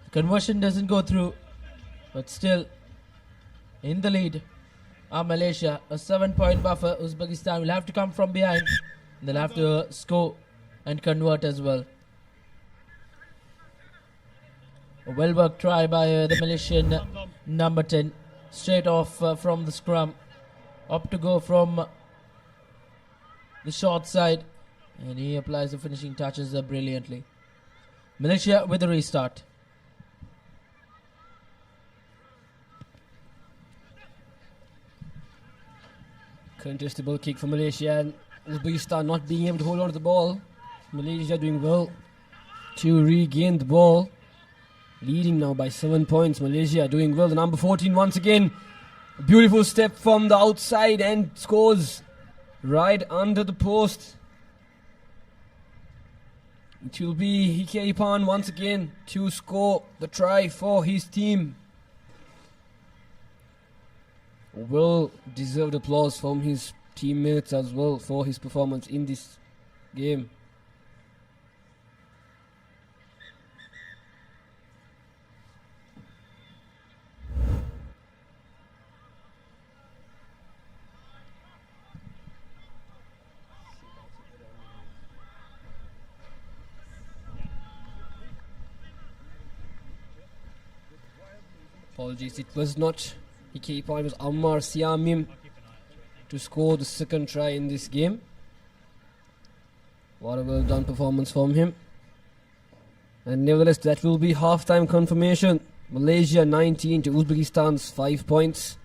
The conversion doesn't go through, but still in the lead are Malaysia. A 7-point buffer. Uzbekistan will have to come from behind. They'll have to score and convert as well. A well-worked try by the Malaysian number 10. Straight off from the scrum. Up to go from the short side. And he applies the finishing touches brilliantly. Malaysia with a restart. Contestable kick for Malaysia, and Uzbekistan not being able to hold on to the ball. Malaysia doing well to regain the ball. Leading now by 7 points. Malaysia doing well. The number 14 once again. A beautiful step from the outside and scores right under the post. It will be Hike Ipan once again to score the try for his team. Well deserved applause from his teammates as well for his performance in this game. Apologies, it was not Hike Ipan, it was Ammar Siamim to score the second try in this game. What a well done performance from him. And nevertheless, that will be half-time confirmation. Malaysia 19 to Uzbekistan's 5 points.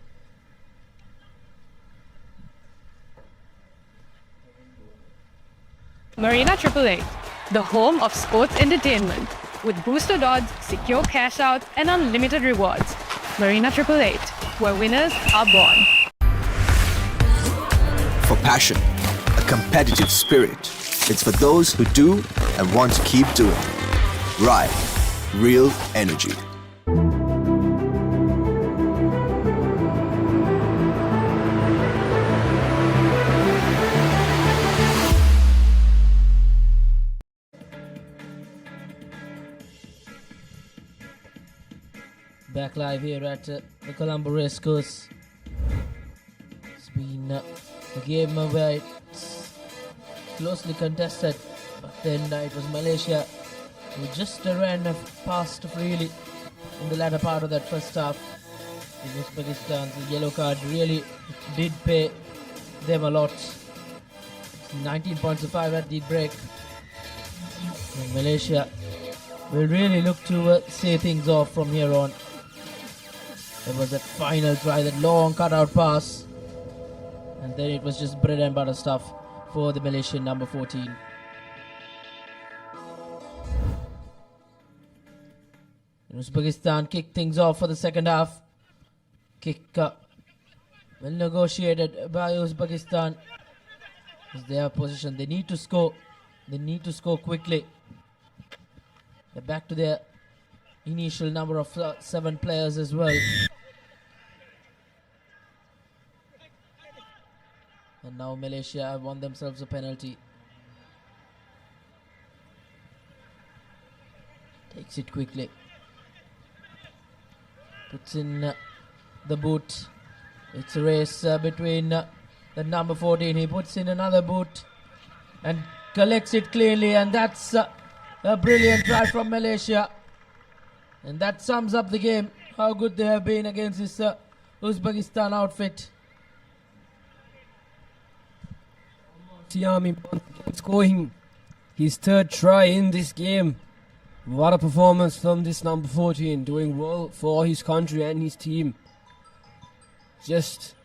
Marina 888, the home of sports entertainment. With booster odds, secure cash out, and unlimited rewards. Marina 888, where winners are born. For passion, a competitive spirit. It's for those who do and want to keep doing. Ride. Real energy. Back live here at the Colombo Racecourse. It's been a game where it's closely contested, but then it was Malaysia who just ran past freely in the latter part of that first half. In Uzbekistan's yellow card really did pay them a lot. It's 19 points to 5 at the break. And Malaysia will really look to see things off from here on. There was that final try, that long cutout pass. And then it was just bread and butter stuff for the Malaysian number 14. And Uzbekistan kicked things off for the second half. Kick well negotiated by Uzbekistan. It's their position. They need to score. They need to score quickly. They're back to their initial number of 7 players as well. And now Malaysia have won themselves a penalty. Takes it quickly. Puts in the boot. It's a race between the number 14. He puts in another boot and collects it cleanly, and that's a brilliant try from Malaysia. And that sums up the game, how good they have been against this Uzbekistan outfit. Tiami scoring his 3rd try in this game. What a performance from this number 14, doing well for his country and his team. Just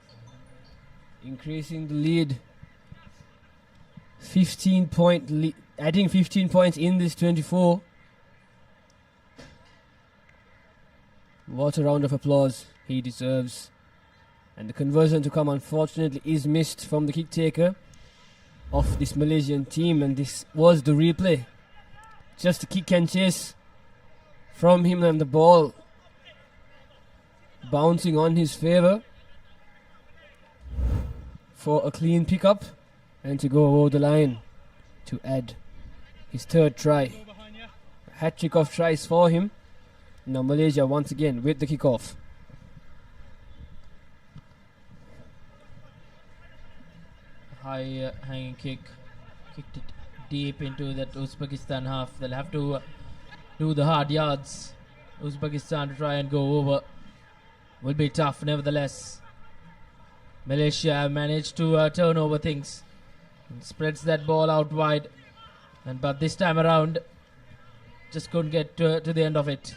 increasing the lead. 15-point lead, adding 15 points in this 24. What a round of applause he deserves. And the conversion to come, unfortunately, is missed from the kick taker of this Malaysian team, and this was the replay. Just a kick and chase from him, and the ball bouncing on his favour for a clean pickup and to go over the line to add his 3rd try. A hat-trick of tries for him. Now Malaysia once again with the kickoff. High hanging kick. Kicked it deep into that Uzbekistan half. They'll have to do the hard yards. Uzbekistan to try and go over. Will be tough nevertheless. Malaysia managed to turn over things and spreads that ball out wide, but this time around just couldn't get to the end of it.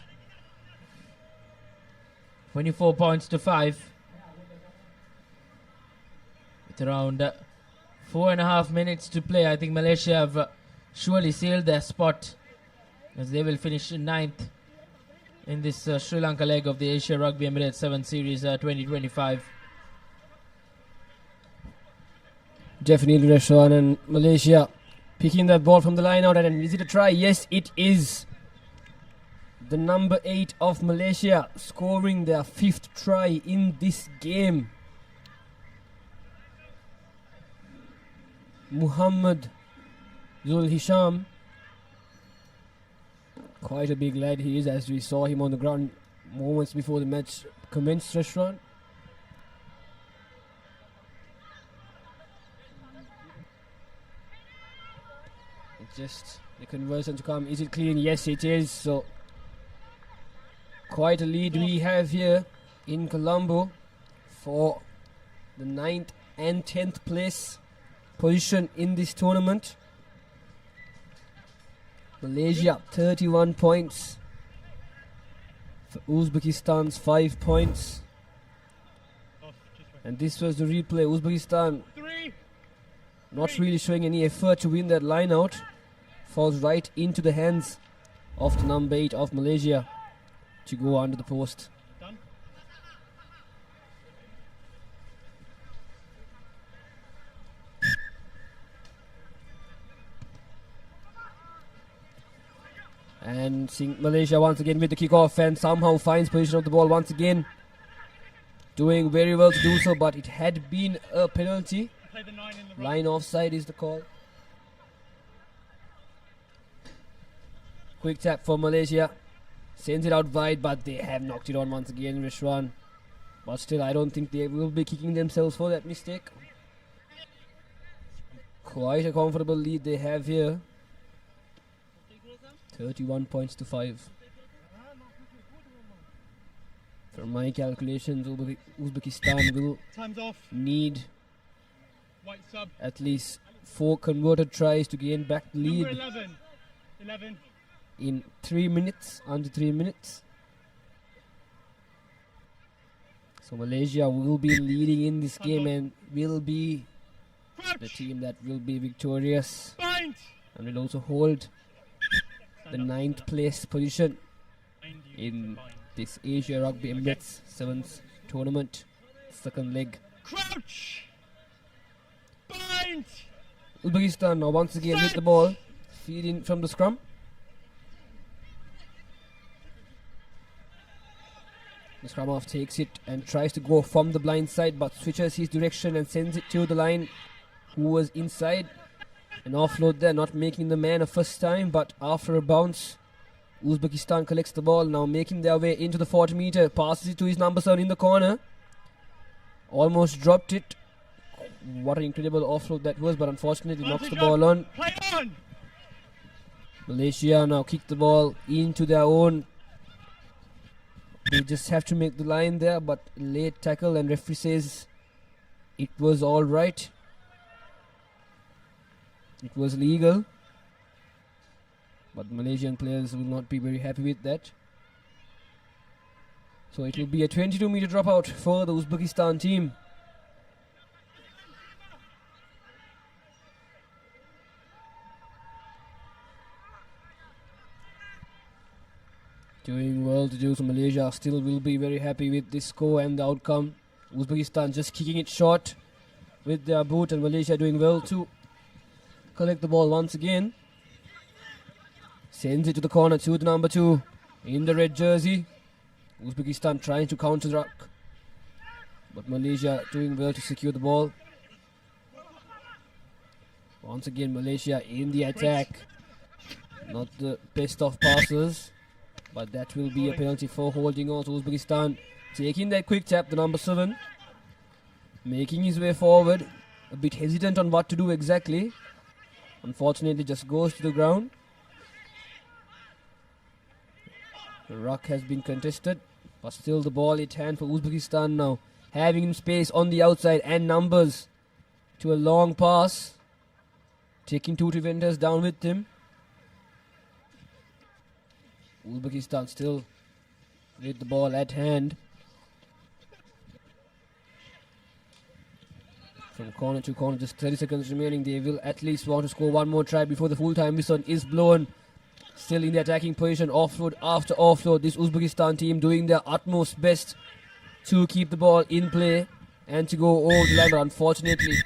24 points to 5 with around 4.5 minutes to play. I think Malaysia have surely sealed their spot, as they will finish in 9th in this Sri Lanka leg of the Asia Rugby Emirates 7 Series 2025. Definitely Rashwan, and Malaysia picking that ball from the line out. And is it a try? Yes, it is. The number 8 of Malaysia scoring their 5th try in this game. Muhammad Zul Hisham. Quite a big lad he is, as we saw him on the ground moments before the match commenced, Rashwan. Just the conversion to come. Is it clean? Yes, it is. So quite a lead we have here in Colombo for the 9th and 10th place position in this tournament. Malaysia 31 points for Uzbekistan's 5 points. And this was the replay. Uzbekistan not really showing any effort to win that line out. Falls right into the hands of the number 8 of Malaysia to go under the post. And seeing Malaysia once again with the kickoff, and somehow finds position of the ball once again. Doing very well to do so, but it had been a penalty. Line offside is the call. Quick tap for Malaysia. Sends it out wide, but they have knocked it on once again, Rishwan. But still, I don't think they will be kicking themselves for that mistake. Quite a comfortable lead they have here. 31 points to 5. From my calculations, Uzbekistan will need at least 4 converted tries to gain back the lead. 11. In 3 minutes, under 3 minutes. So Malaysia will be leading in this game and will be the team that will be victorious and will also hold the 9th place position in this Asia Rugby Emirates 7th tournament. Second leg. Crouch! Bind! Uzbekistan now once again with the ball. Feed in from the scrum. The scrum half takes it and tries to go from the blind side, but switches his direction and sends it to the line who was inside. An offload there, not making the man a first time, but after a bounce, Uzbekistan collects the ball, now making their way into the 40 meter, passes it to his number 7 in the corner. Almost dropped it. What an incredible offload that was, but unfortunately knocks the ball on. Play on! Malaysia now kick the ball into their own. They just have to make the line there, but late tackle, and referee says it was all right. It was legal. But Malaysian players will not be very happy with that. So it will be a 22 meter dropout for the Uzbekistan team. Doing well to do, so Malaysia still will be very happy with this score and the outcome. Uzbekistan just kicking it short with their boot, and Malaysia doing well to collect the ball once again. Sends it to the corner to the number 2 in the red jersey. Uzbekistan trying to counter-ruck, but Malaysia doing well to secure the ball. Once again Malaysia in the attack. Not the best of passes, but that will be a penalty for holding on to Uzbekistan. Taking that quick tap, the number 7. Making his way forward. A bit hesitant on what to do exactly. Unfortunately just goes to the ground. The ruck has been contested, but still the ball at hand for Uzbekistan now. Having space on the outside and numbers to a long pass. Taking 2 defenders down with him. Uzbekistan still with the ball at hand. From corner to corner, just 30 seconds remaining. They will at least want to score one more try before the full-time whistle is blown. Still in the attacking position, offload after offload. This Uzbekistan team doing their utmost best to keep the ball in play and to go over the line, but unfortunately,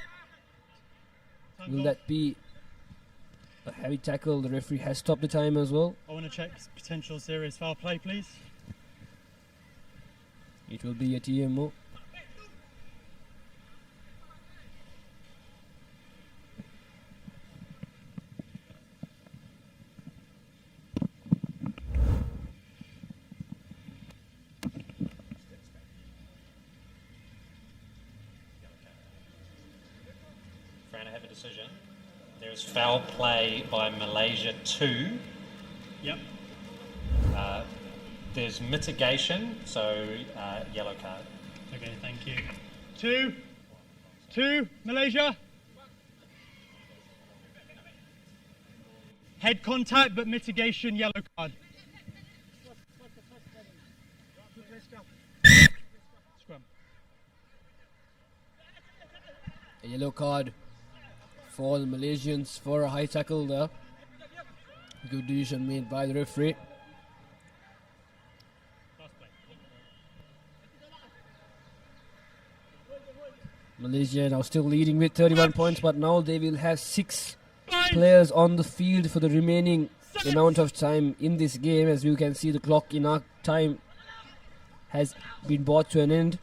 will that be a heavy tackle? The referee has stopped the time as well. I want to check potential serious foul play, please. It will be a TMO. Fran, I have a decision. There's foul play by Malaysia 2. Yep. There's mitigation, so yellow card. Okay, thank you. 2, Malaysia. Head contact, but mitigation, yellow card. Scrum. A yellow card for the Malaysians for a high tackle there. Good decision made by the referee. Malaysia now still leading with 31 points, but now they will have 6 players on the field for the remaining amount of time in this game. As you can see, the clock in our time has been brought to an end.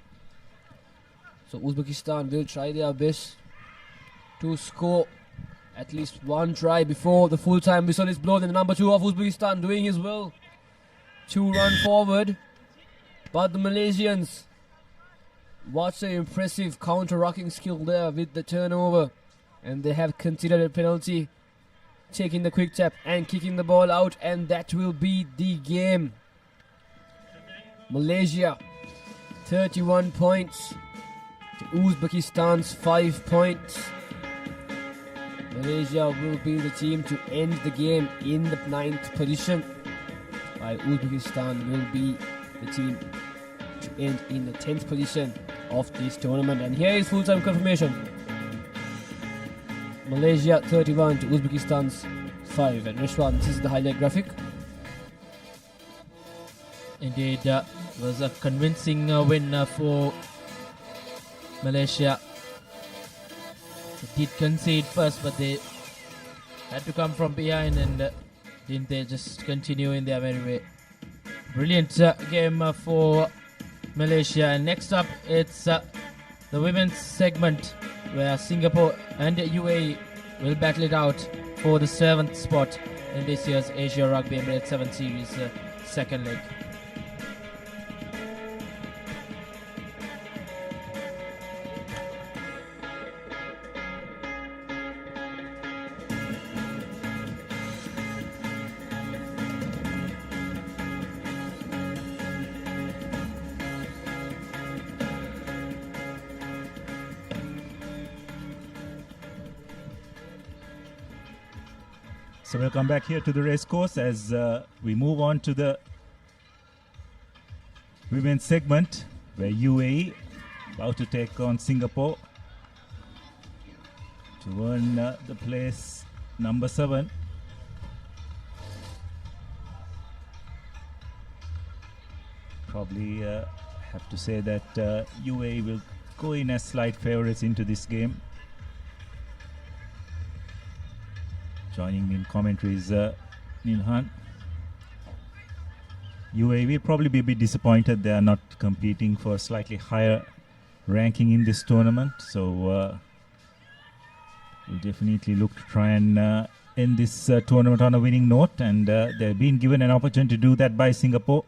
So Uzbekistan will try their best to score at least one try before the full-time whistle is blown. And the number 2 of Uzbekistan doing his will to run forward. But the Malaysians, what's an impressive counter-rucking skill there with the turnover. And they have considered a penalty, taking the quick tap and kicking the ball out. And that will be the game. Malaysia, 31 points to Uzbekistan's 5 points. Malaysia will be the team to end the game in the 9th position, while Uzbekistan will be the team to end in the 10th position of this tournament. And here is full-time confirmation. Malaysia 31 to Uzbekistan's 5. And Rishwan, this is the highlight graphic. Indeed, was a convincing win for Malaysia. They did concede first, but they had to come from behind, and didn't they just continue in their merry way. Brilliant game for Malaysia. And next up, it's the women's segment, where Singapore and UAE will battle it out for the 7th spot in this year's Asia Rugby Emirates 7 Series second leg. So we'll come back here to the racecourse as we move on to the women's segment, where UAE about to take on Singapore to earn the place number 7. Probably have to say that UAE will go in as slight favourites into this game. Joining me in commentary is Neil Hunt. UAE will probably be a bit disappointed they are not competing for a slightly higher ranking in this tournament. So we'll definitely look to try and end this tournament on a winning note. And they've been given an opportunity to do that by Singapore,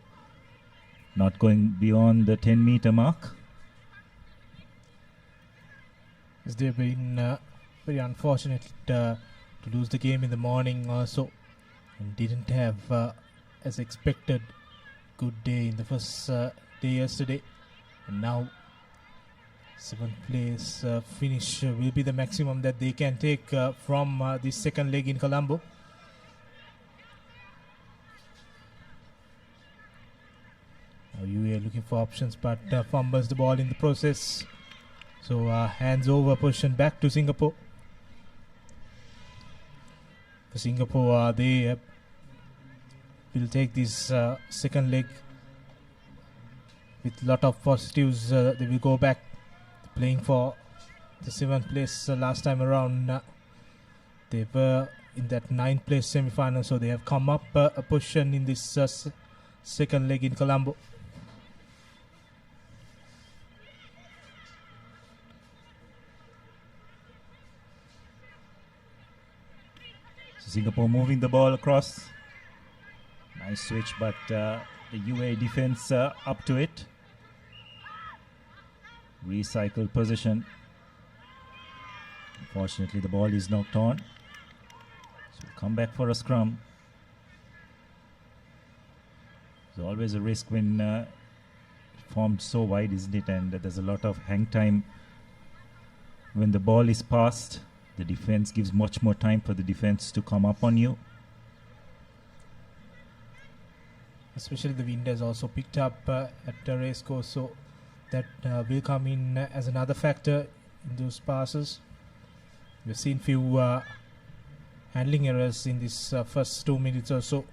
not going beyond the 10-meter mark. They've been very unfortunate to lose the game in the morning also, and didn't have, as expected, good day in the first day yesterday. And now 7th place finish will be the maximum that they can take from this second leg in Colombo. Now UAE are looking for options, but fumbles the ball in the process. So hands over position back to Singapore. For Singapore, they will take this second leg with a lot of positives. They will go back playing for the 7th place last time around. They were in that 9th place semi-final, so they have come up a position in this second leg in Colombo. Singapore moving the ball across. Nice switch, but the UAE defense up to it. Recycled position. Unfortunately, the ball is knocked on. So we'll come back for a scrum. There's always a risk when formed so wide, isn't it? And there's a lot of hang time when the ball is passed. The defense gives much more time for the defense to come up on you. Especially the wind has also picked up at the racecourse, so that will come in as another factor in those passes. We've seen few handling errors in this first 2 minutes or so.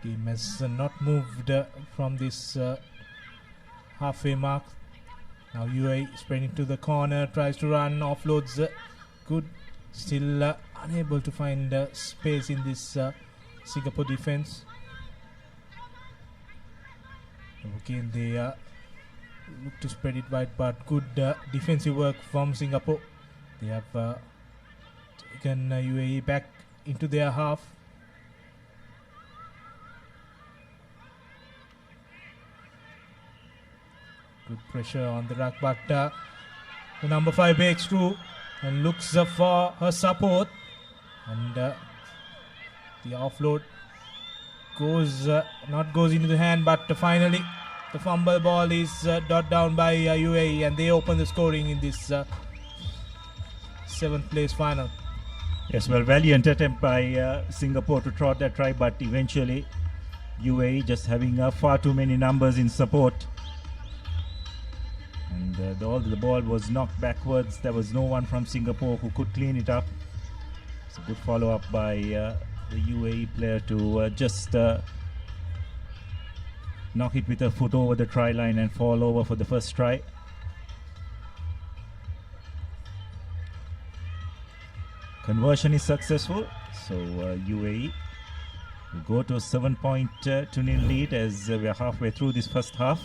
Game has not moved from this halfway mark. Now UAE spreading to the corner, tries to run, offloads. Good, still unable to find space in this Singapore defense. Again, they look to spread it wide, but good defensive work from Singapore. They have taken UAE back into their half. Good pressure on the rack, but the number 5 breaks through and looks for her support, and the offload goes into the hand, but finally the fumble ball is dot down by UAE, and they open the scoring in this 7th place final. Yes, well, valiant attempt by Singapore to trot that try, but eventually UAE just having far too many numbers in support. And the ball was knocked backwards. There was no one from Singapore who could clean it up. It's a good follow-up by the UAE player to just knock it with a foot over the try line and fall over for the first try. Conversion is successful, so UAE will go to a 7-2-0 lead as we are halfway through this first half.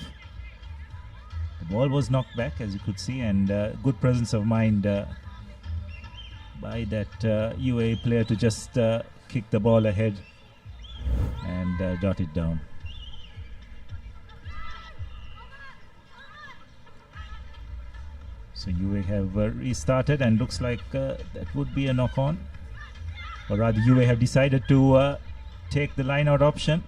The ball was knocked back, as you could see, and good presence of mind by that UAE player to just kick the ball ahead and dot it down. So UAE have restarted, and looks like that would be a knock-on, or rather UAE have decided to take the line-out option.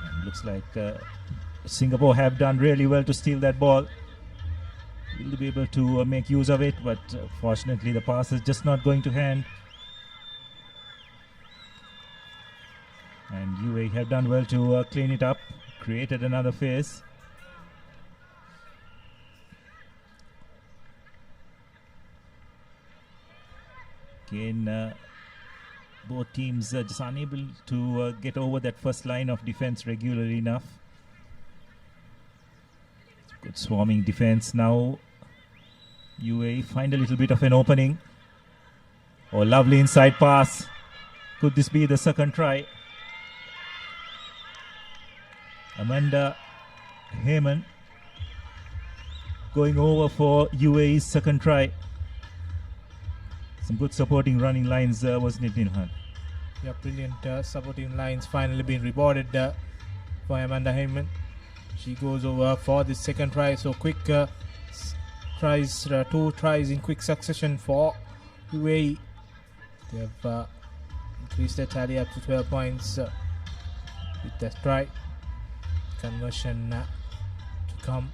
And looks like Singapore have done really well to steal that ball. Will be able to make use of it, but fortunately the pass is just not going to hand. And UAE have done well to clean it up, created another phase. Again, both teams just unable to get over that first line of defense regularly enough. Good swarming defense now. UAE find a little bit of an opening. Oh, lovely inside pass. Could this be the second try? Amanda Heyman going over for UAE's second try. Some good supporting running lines, wasn't it, Nilhan? Yeah, brilliant supporting lines finally being rewarded for Amanda Heyman. She goes over for the second try. So quick tries, 2 tries in quick succession for UAE. They have increased their tally up to 12 points with that try. Conversion to come.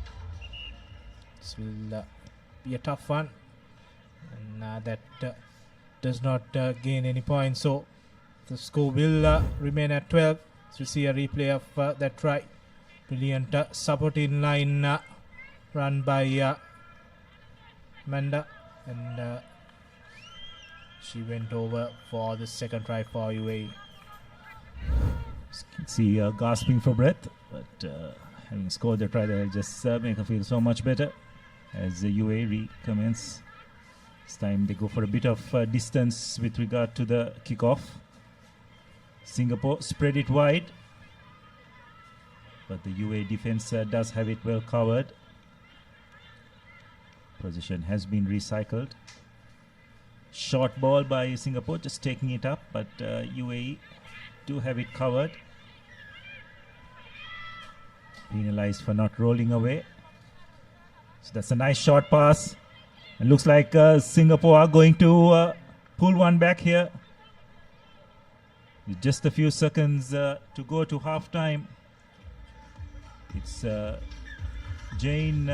This will be a tough one, and that does not gain any points. So the score will remain at 12. So we see a replay of that try. Brilliant supporting line run by Amanda, and she went over for the second try for UAE. See gasping for breath, but having scored the try, they'll just make her feel so much better as the UAE recommence. This time they go for a bit of distance with regard to the kickoff. Singapore spread it wide, but the UAE defense does have it well covered. Position has been recycled. Short ball by Singapore, just taking it up, but UAE do have it covered. Penalized for not rolling away. So that's a nice short pass. It looks like Singapore are going to pull one back here. With just a few seconds to go to half time. It's Jane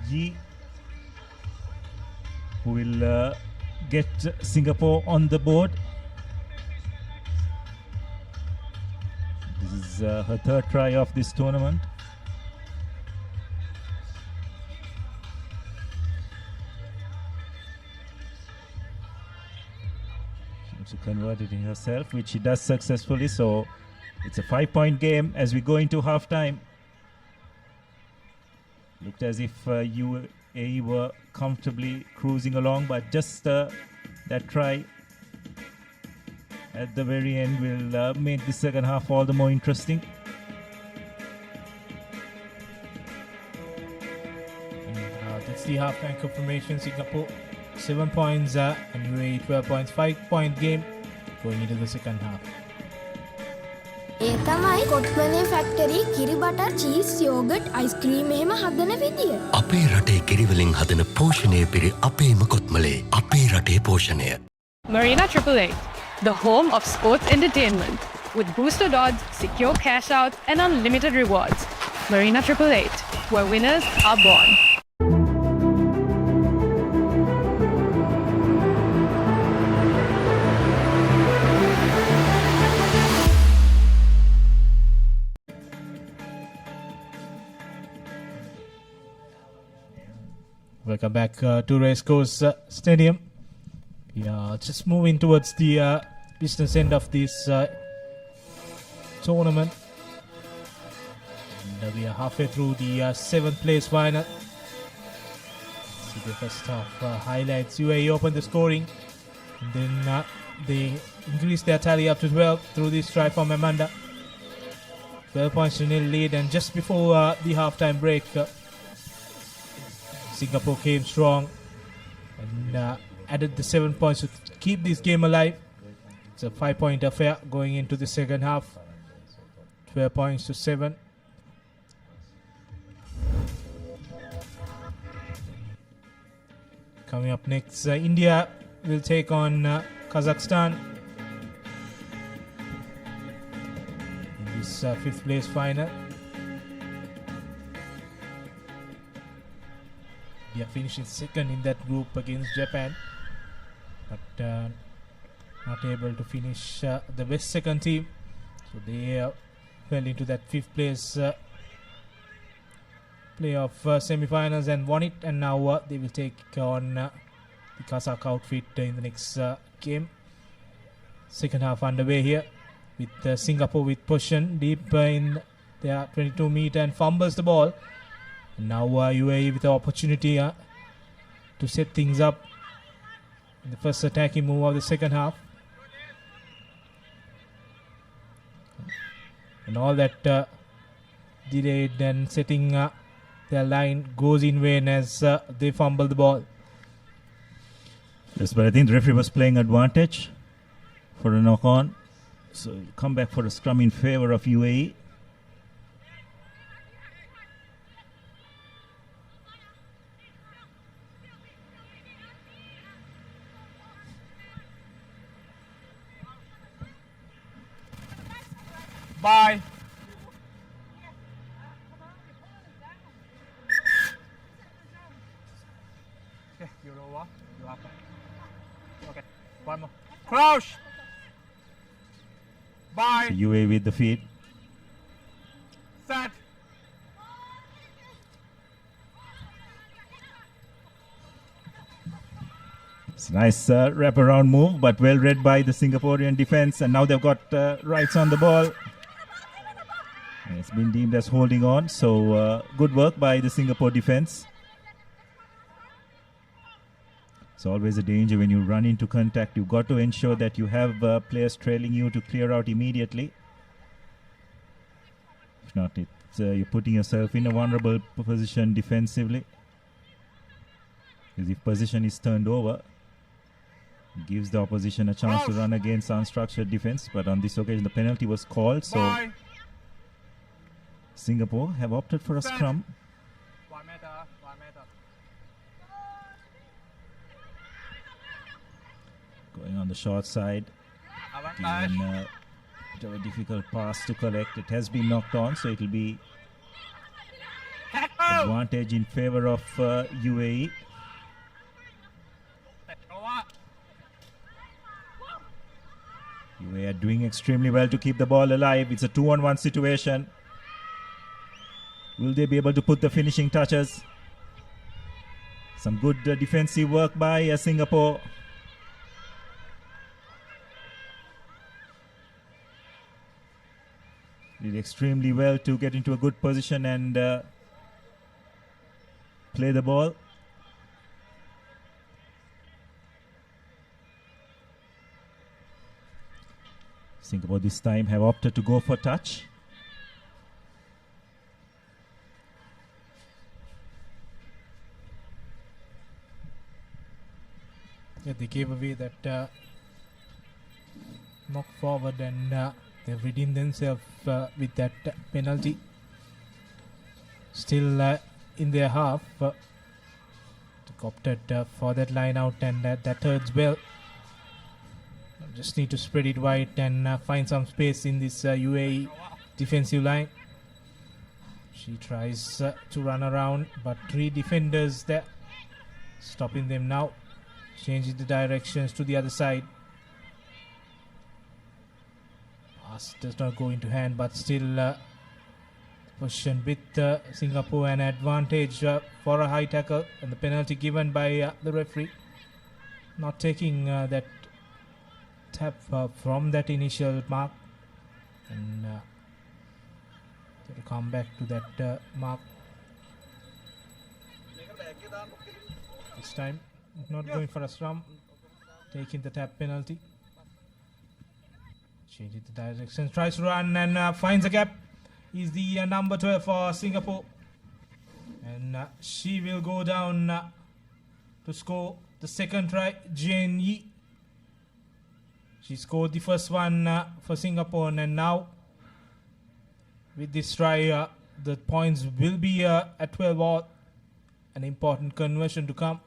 Yi who will get Singapore on the board. This is her third try of this tournament. To convert it in herself, which she does successfully. So it's a 5-point game as we go into half time. Looked as if UAE were comfortably cruising along, but just that try at the very end will make the second half all the more interesting. That's the half-time confirmation. Singapore 7 points and UAE 12 points. 5-point game going into the second half. ඒ තමයි කොට්මනේ factory කිරි butter cheese yoghurt ice cream එහෙම හදන විදිය. අපේ රටේ කිරිවලින් හදන පෝෂණය පිරි අපේම කොත්මලේ අපේ රටේ පෝෂණය. Marina 888, the home of sports entertainment, with boosted odds, secure cash out, and unlimited rewards. Marina 888, where winners are born. Welcome back to Racecourse Stadium. We are just moving towards the business end of this tournament. And we are halfway through the 7th place final. See the first half highlights. UAE opened the scoring, and then they increased their tally up to 12 through this try from Amanda. 12 points to nil lead, and just before the halftime break, Singapore came strong and added the 7 points to keep this game alive. It's a 5-point affair going into the second half. 12 points to 7. Coming up next, India will take on Kazakhstan in this 5th place final. They are finishing second in that group against Japan, but not able to finish the best second team. So they fell into that 5th place playoff semi-finals and won it, and now they will take on the Kazakh outfit in the next game. Second half underway here with Singapore with possession deep in their 22 meter and fumbles the ball. And now UAE with the opportunity to set things up in the first attacking move of the second half. And all that delayed and setting their line goes in vain as they fumble the ball. Yes, but I think the referee was playing advantage for a knock-on. So come back for a scrum in favor of UAE. Bye. Okay, you're over. You're up. Okay, one more. Crouch. Bye. So UAE with the feed. Set. It's a nice wraparound move, but well read by the Singaporean defense, and now they've got rights on the ball. And it's been deemed as holding on, so good work by the Singapore defense. It's always a danger when you run into contact. You've got to ensure that you have players trailing you to clear out immediately. If not, it's, you're putting yourself in a vulnerable position defensively. Because if position is turned over, it gives the opposition a chance to run against unstructured defense. But on this occasion, the penalty was called, so Singapore have opted for a scrum. 1 meter, 1 meter. Going on the short side. Given a bit of a difficult pass to collect. It has been knocked on, so it will be advantage in favor of UAE. UAE are doing extremely well to keep the ball alive. It's a 2-on-1 situation. Will they be able to put the finishing touches? Some good defensive work by Singapore. Did extremely well to get into a good position and play the ball. Singapore this time have opted to go for touch. Yeah, they gave away that knock forward, and they've redeemed themselves with that penalty. Still in their half, opted for that line out, and that hurts well. Just need to spread it wide and find some space in this UAE defensive line. She tries to run around, but 3 defenders there stopping them now. Changing the directions to the other side. Pass does not go into hand, but still position with Singapore, an advantage for a high tackle, and the penalty given by the referee. Not taking that tap from that initial mark, and come back to that mark. This time, not going for a scrum, taking the tap penalty. Changing the direction, tries to run and finds a gap. Is the number 12 for Singapore. And she will go down to score the second try, Jane Yi. She scored the first one for Singapore, and now with this try, the points will be at 12 all. An important conversion to come.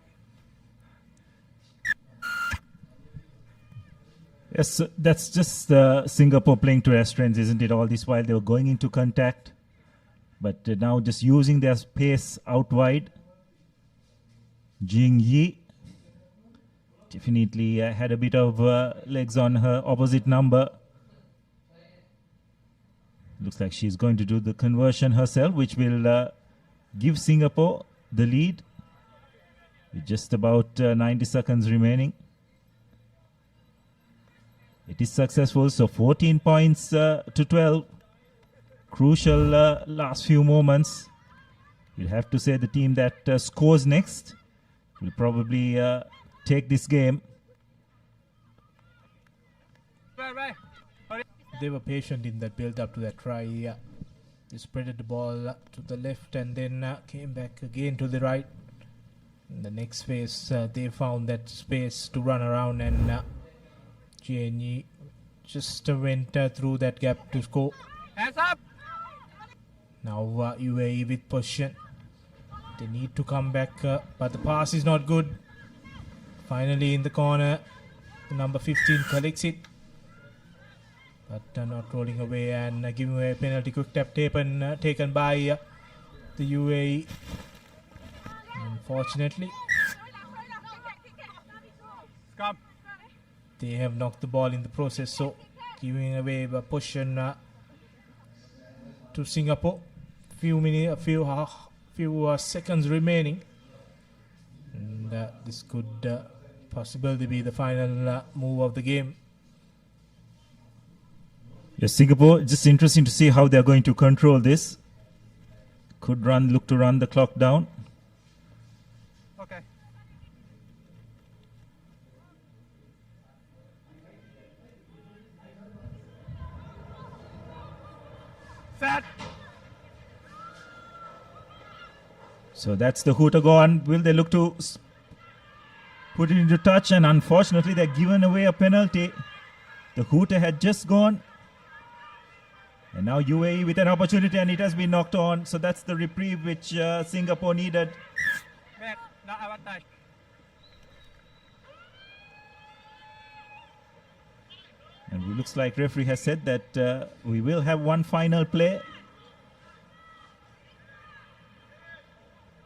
Yes, that's just Singapore playing to their strengths, isn't it? All this while they were going into contact, but now just using their pace out wide. Jing Yi definitely had a bit of legs on her opposite number. Looks like she's going to do the conversion herself, which will give Singapore the lead with just about 90 seconds remaining. It is successful, so 14 points to 12. Crucial last few moments. You'll have to say the team that scores next will probably take this game. They were patient in that build up to that try. They spreaded the ball to the left and then came back again to the right. In the next phase, they found that space to run around, and Jane just went through that gap to score. Hands up! Now UAE with possession. They need to come back, but the pass is not good. Finally in the corner, the number 15 collects it, but not rolling away and giving away a penalty. Quick tap taken by the UAE. Unfortunately, they have knocked the ball in the process, so giving away a possession to Singapore. Few seconds remaining, and this could possibly be the final move of the game. Yes, Singapore, just interesting to see how they're going to control this. Could look to run the clock down. Okay. Set. So that's the hooter gone. Will they look to put it into touch? And unfortunately, they're given away a penalty. The hooter had just gone. And now UAE with an opportunity, and it has been knocked on. So that's the reprieve which Singapore needed. And it looks like referee has said that we will have one final play.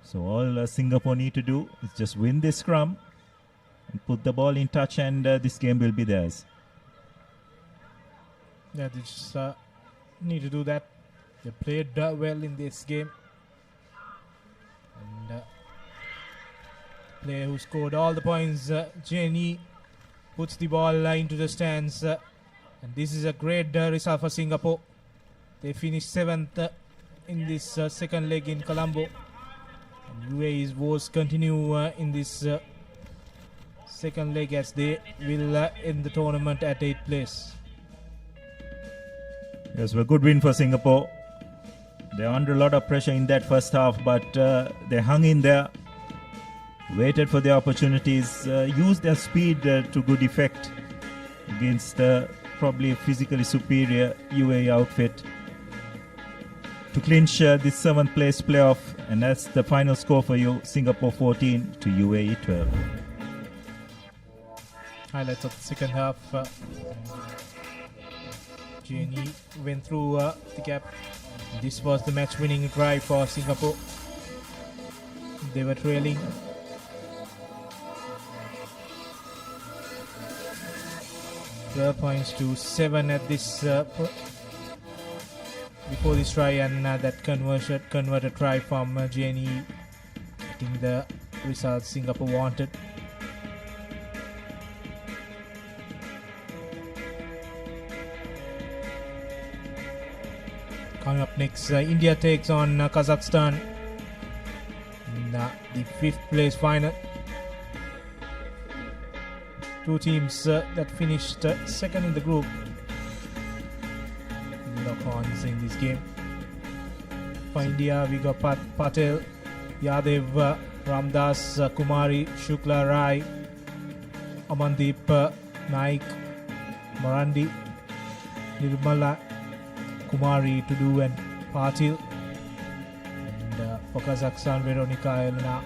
So all Singapore need to do is just win this scrum and put the ball in touch, and this game will be theirs. Yeah, they just need to do that. They played well in this game. And player who scored all the points, Jenny, puts the ball into the stands. And this is a great result for Singapore. They finished 7th in this second leg in Colombo. And UAE's woes continue in this second leg as they will end the tournament at 8th place. Yes, a good win for Singapore. They're under a lot of pressure in that first half, but they hung in there, waited for the opportunities, used their speed to good effect against probably a physically superior UAE outfit to clinch this 7th place playoff. And that's the final score for you: Singapore 14 to UAE 12. Highlights of the second half. Jenny went through the gap. This was the match-winning drive for Singapore. They were trailing. Points to 7 at this before this try, and that converted try from Jenny, getting the results Singapore wanted. Coming up next, India takes on Kazakhstan in the 5th place final. Two teams that finished second in the group. Lock-ons in this game. For India, we got Patel, Yadev, Ramdas, Kumari, Shukla Rai, Amandeep, Naik, Marandi, Nirmala, Kumari, Tudu and Patil. And for Kazakhstan, Veronika, Elena,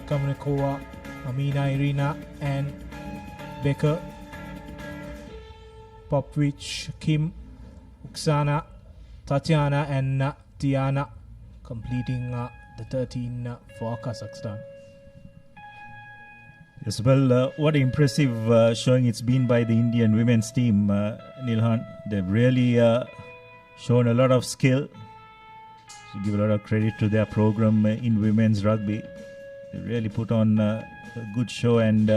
Kamenkova, Amina, Irina and Becker, Popovich, Kim, Oksana, Tatiana and Tiana, completing the 13 for Kazakhstan. Yes, well, what impressive showing it's been by the Indian women's team, Nilhan. They've really shown a lot of skill. So give a lot of credit to their program in women's rugby. They really put on a good show and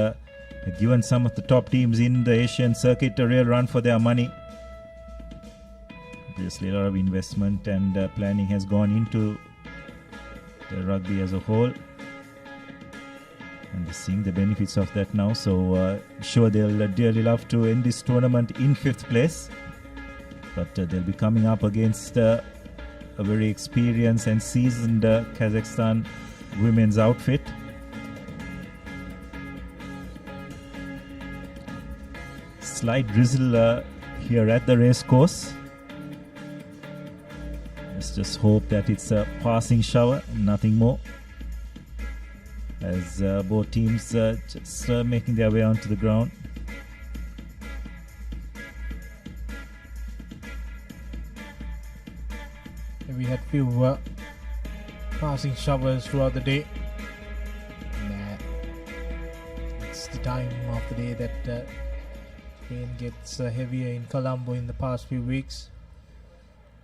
given some of the top teams in the Asian circuit a real run for their money. Obviously, a lot of investment and planning has gone into the rugby as a whole. And we're seeing the benefits of that now. So, sure, they'll dearly love to end this tournament in 5th place. But they'll be coming up against a very experienced and seasoned Kazakhstan women's outfit. Slight drizzle here at the racecourse. Let's just hope that it's a passing shower, nothing more. As both teams just making their way onto the ground. We had few passing showers throughout the day. It's the time of the day that rain gets heavier in Colombo in the past few weeks.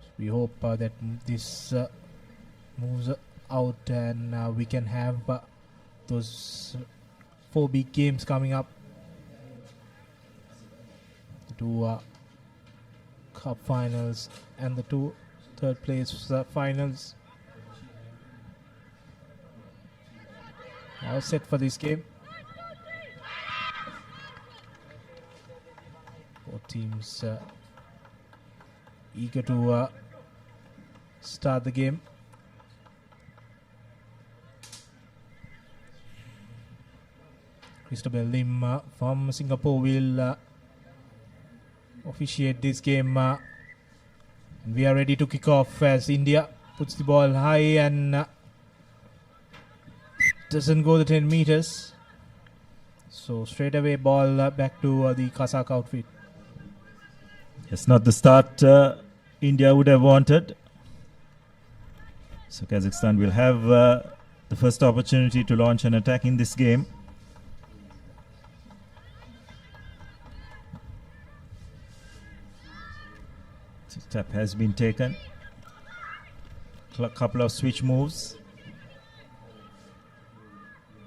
So we hope that this moves out and we can have those 4 big games coming up. The 2 cup finals and the 2 third place finals. All set for this game. Both teams eager to start the game. Christopher Lim from Singapore will officiate this game. And we are ready to kick off as India puts the ball high and doesn't go the 10 meters. So straight away ball back to the Kazakh outfit. It's not the start India would have wanted. So Kazakhstan will have the first opportunity to launch an attack in this game. Tap has been taken. A couple of switch moves.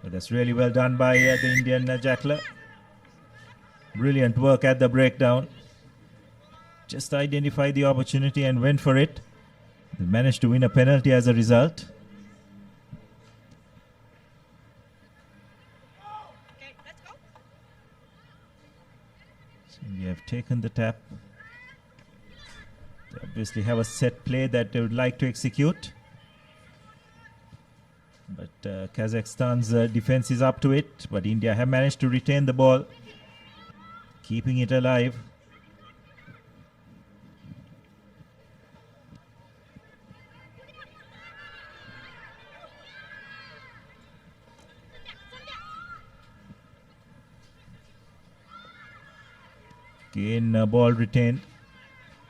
But that's really well done by the Indian jackler. Brilliant work at the breakdown. Just identified the opportunity and went for it. They managed to win a penalty as a result. So we have taken the tap. They obviously have a set play that they would like to execute. But Kazakhstan's defense is up to it. But India have managed to retain the ball, keeping it alive. Again, ball retained.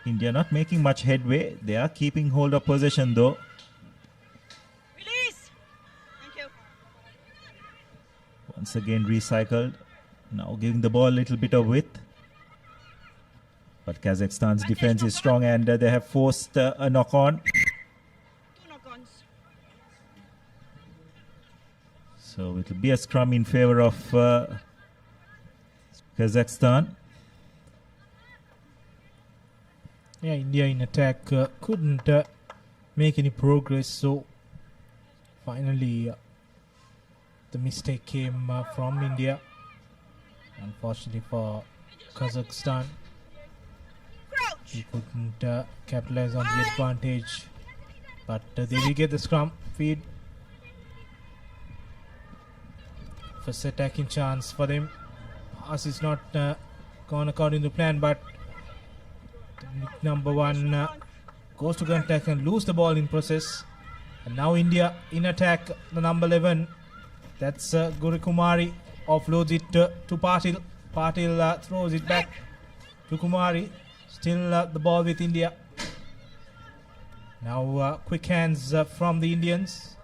India not making much headway. They are keeping hold of possession though. Release. Thank you. Once again recycled. Now giving the ball a little bit of width. But Kazakhstan's defense is strong and they have forced a knock-on. 2 knock-ons. So it will be a scrum in favor of Kazakhstan. Yeah, India in attack couldn't make any progress, so finally the mistake came from India. Unfortunately for Kazakhstan, he couldn't capitalize on the advantage, but they will get the scrum feed. First attacking chance for them. Pass is not gone according to plan, but number 1 goes to contact and lose the ball in process. And now India in attack, the number 11, that's Guru Kumari, offloads it to Patil. Patil throws it back to Kumari. Still the ball with India. Now quick hands from the Indians.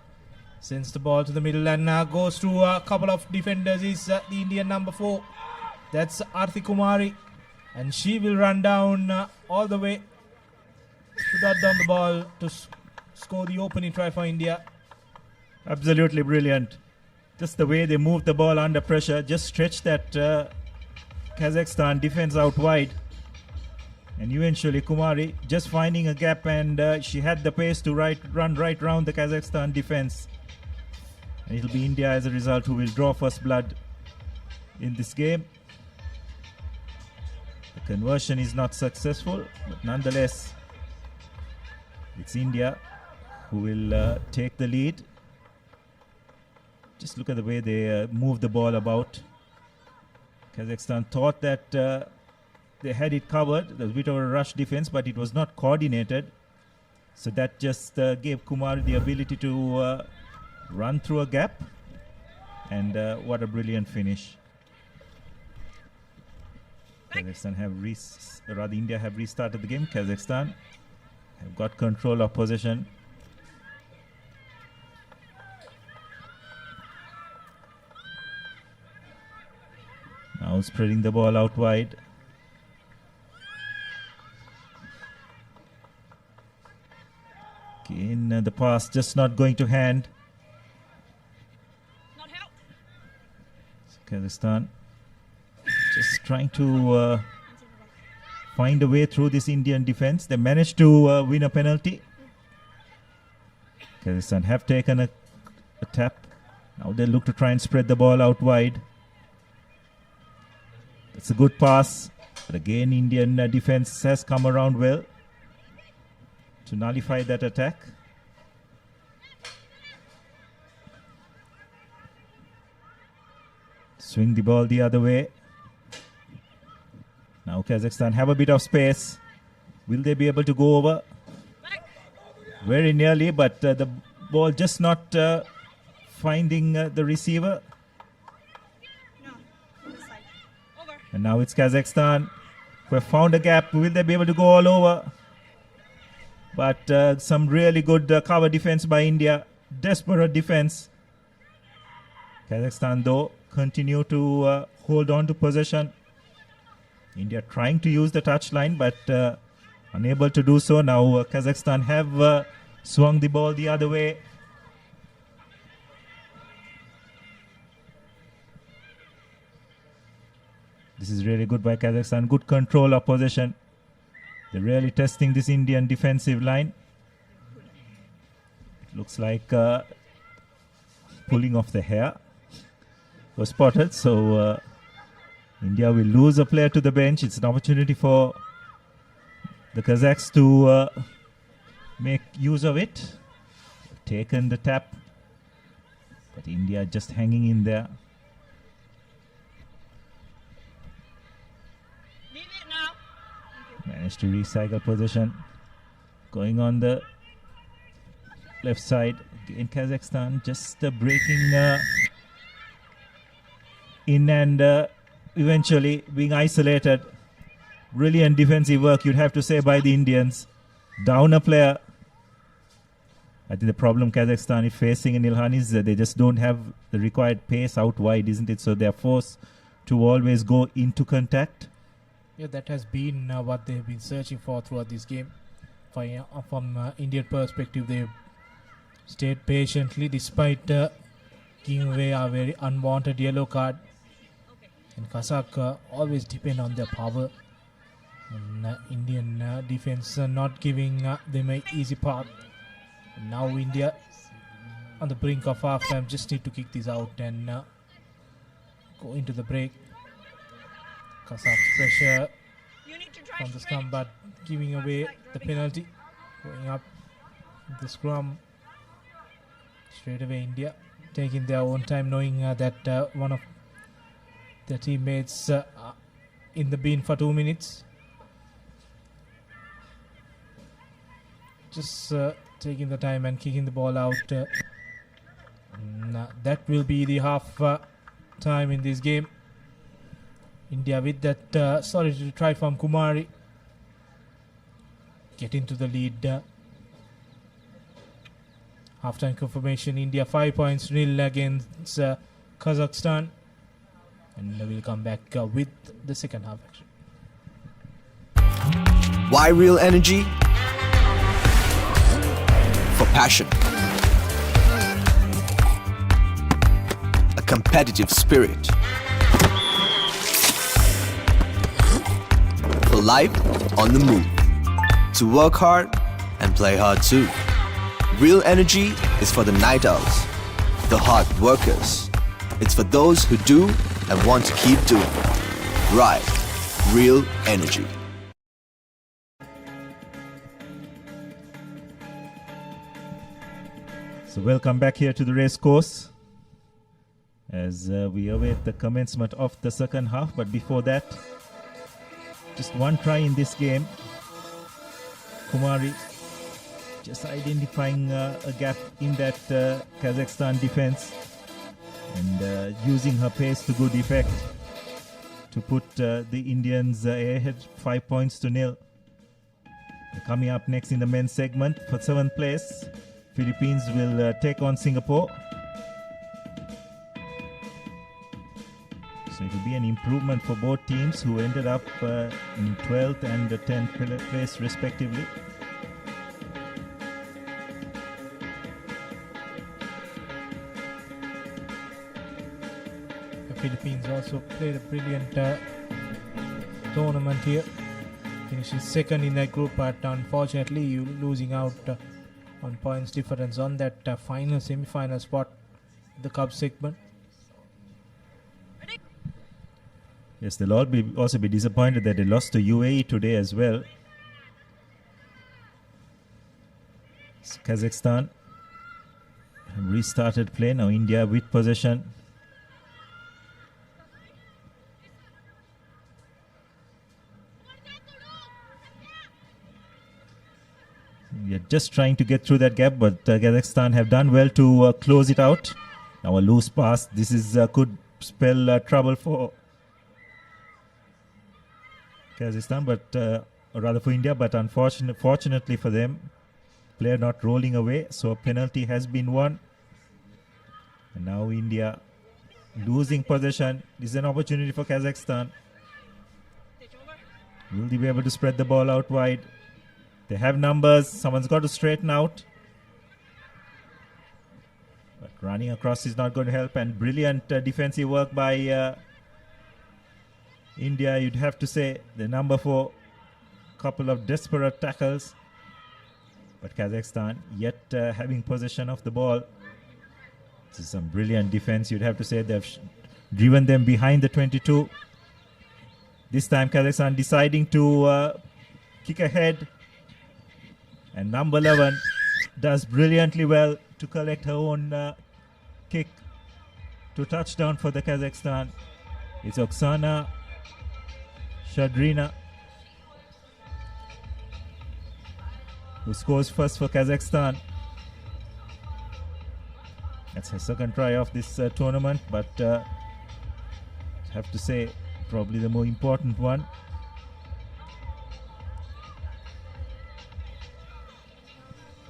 Sends the ball to the middle and goes to a couple of defenders. Is the Indian number 4. That's Arthi Kumari. And she will run down all the way to dot down the ball to score the opening try for India. Absolutely brilliant. Just the way they moved the ball under pressure, just stretched that Kazakhstan defense out wide. And eventually Kumari just finding a gap, and she had the pace to run right round the Kazakhstan defense. And it'll be India as a result who will draw first blood in this game. The conversion is not successful, but nonetheless it's India who will take the lead. Just look at the way they move the ball about. Kazakhstan thought that they had it covered. There was a bit of a rush defense, but it was not coordinated. So that just gave Kumar the ability to run through a gap. And what a brilliant finish. Kazakhstan have India have restarted the game. Kazakhstan have got control of possession. Now spreading the ball out wide. Again, the pass just not going to hand. Kazakhstan just trying to find a way through this Indian defense. They managed to win a penalty. Kazakhstan have taken a tap. Now they look to try and spread the ball out wide. It's a good pass, but again Indian defense has come around well to nullify that attack. Swing the ball the other way. Now Kazakhstan have a bit of space. Will they be able to go over? Very nearly, but the ball just not finding the receiver. And now it's Kazakhstan who have found a gap. Will they be able to go all over? But some really good cover defense by India. Desperate defense. Kazakhstan though continue to hold on to possession. India trying to use the touchline, but unable to do so. Now Kazakhstan have swung the ball the other way. This is really good by Kazakhstan. Good control of possession. They're really testing this Indian defensive line. It looks like pulling off the hair was spotted. So India will lose a player to the bench. It's an opportunity for the Kazakhs to make use of it. Taken the tap, but India just hanging in there. Managed to recycle possession. Going on the left side. In Kazakhstan, just breaking in and eventually being isolated. Brilliant defensive work, you'd have to say, by the Indians. Down a player. I think the problem Kazakhstan is facing in Ilhan is that they just don't have the required pace out wide, isn't it? So they're forced to always go into contact. Yeah, that has been what they've been searching for throughout this game. From Indian perspective, they've stayed patiently despite giving away a very unwanted yellow card. And Kazakh always depend on their power. And Indian defense not giving them an easy path. And now India on the brink of half time, just need to kick this out and go into the break. Kazakh's pressure from the scrum, but giving away the penalty. Going up the scrum. Straight away India taking their own time, knowing that one of their teammates in the bin for 2 minutes. Just taking the time and kicking the ball out. That will be the half time in this game. India with that solid try from Kumari get into the lead. Half-time confirmation, India 5 points nil against Kazakhstan, and we'll come back with the second half action. Why real energy? For passion. A competitive spirit. For life on the move. To work hard and play hard too. Real energy is for the night owls, the hard workers. It's for those who do and want to keep doing. Right, real energy. So welcome back here to the racecourse as we await the commencement of the second half. But before that, just one try in this game. Kumari just identifying a gap in that Kazakhstan defense and using her pace to good effect to put the Indians ahead 5 points to nil. Coming up next in the men's segment for 7th place, Philippines will take on Singapore. So it will be an improvement for both teams who ended up in 12th and 10th place respectively. Philippines also played a brilliant tournament here, finishing second in that group, but unfortunately you losing out on points difference on that final semi-final spot, the cup segment. Yes, they'll all also be disappointed that they lost to UAE today as well. So Kazakhstan have restarted play, now India with possession. We are just trying to get through that gap, but Kazakhstan have done well to close it out. Now a loose pass. This is could spell trouble for Kazakhstan, but or rather for India. But fortunately for them, player not rolling away, so a penalty has been won. And now India losing possession. This is an opportunity for Kazakhstan. Will they be able to spread the ball out wide? They have numbers. Someone's got to straighten out. But running across is not going to help. And brilliant defensive work by India, you'd have to say. The number 4, couple of desperate tackles. But Kazakhstan yet having possession of the ball. This is some brilliant defense. You'd have to say they've driven them behind the 22. This time Kazakhstan deciding to kick ahead. And number 11 does brilliantly well to collect her own kick to touchdown for the Kazakhstan. It's Oksana Shadrina who scores first for Kazakhstan. That's her second try of this tournament, but have to say probably the more important one.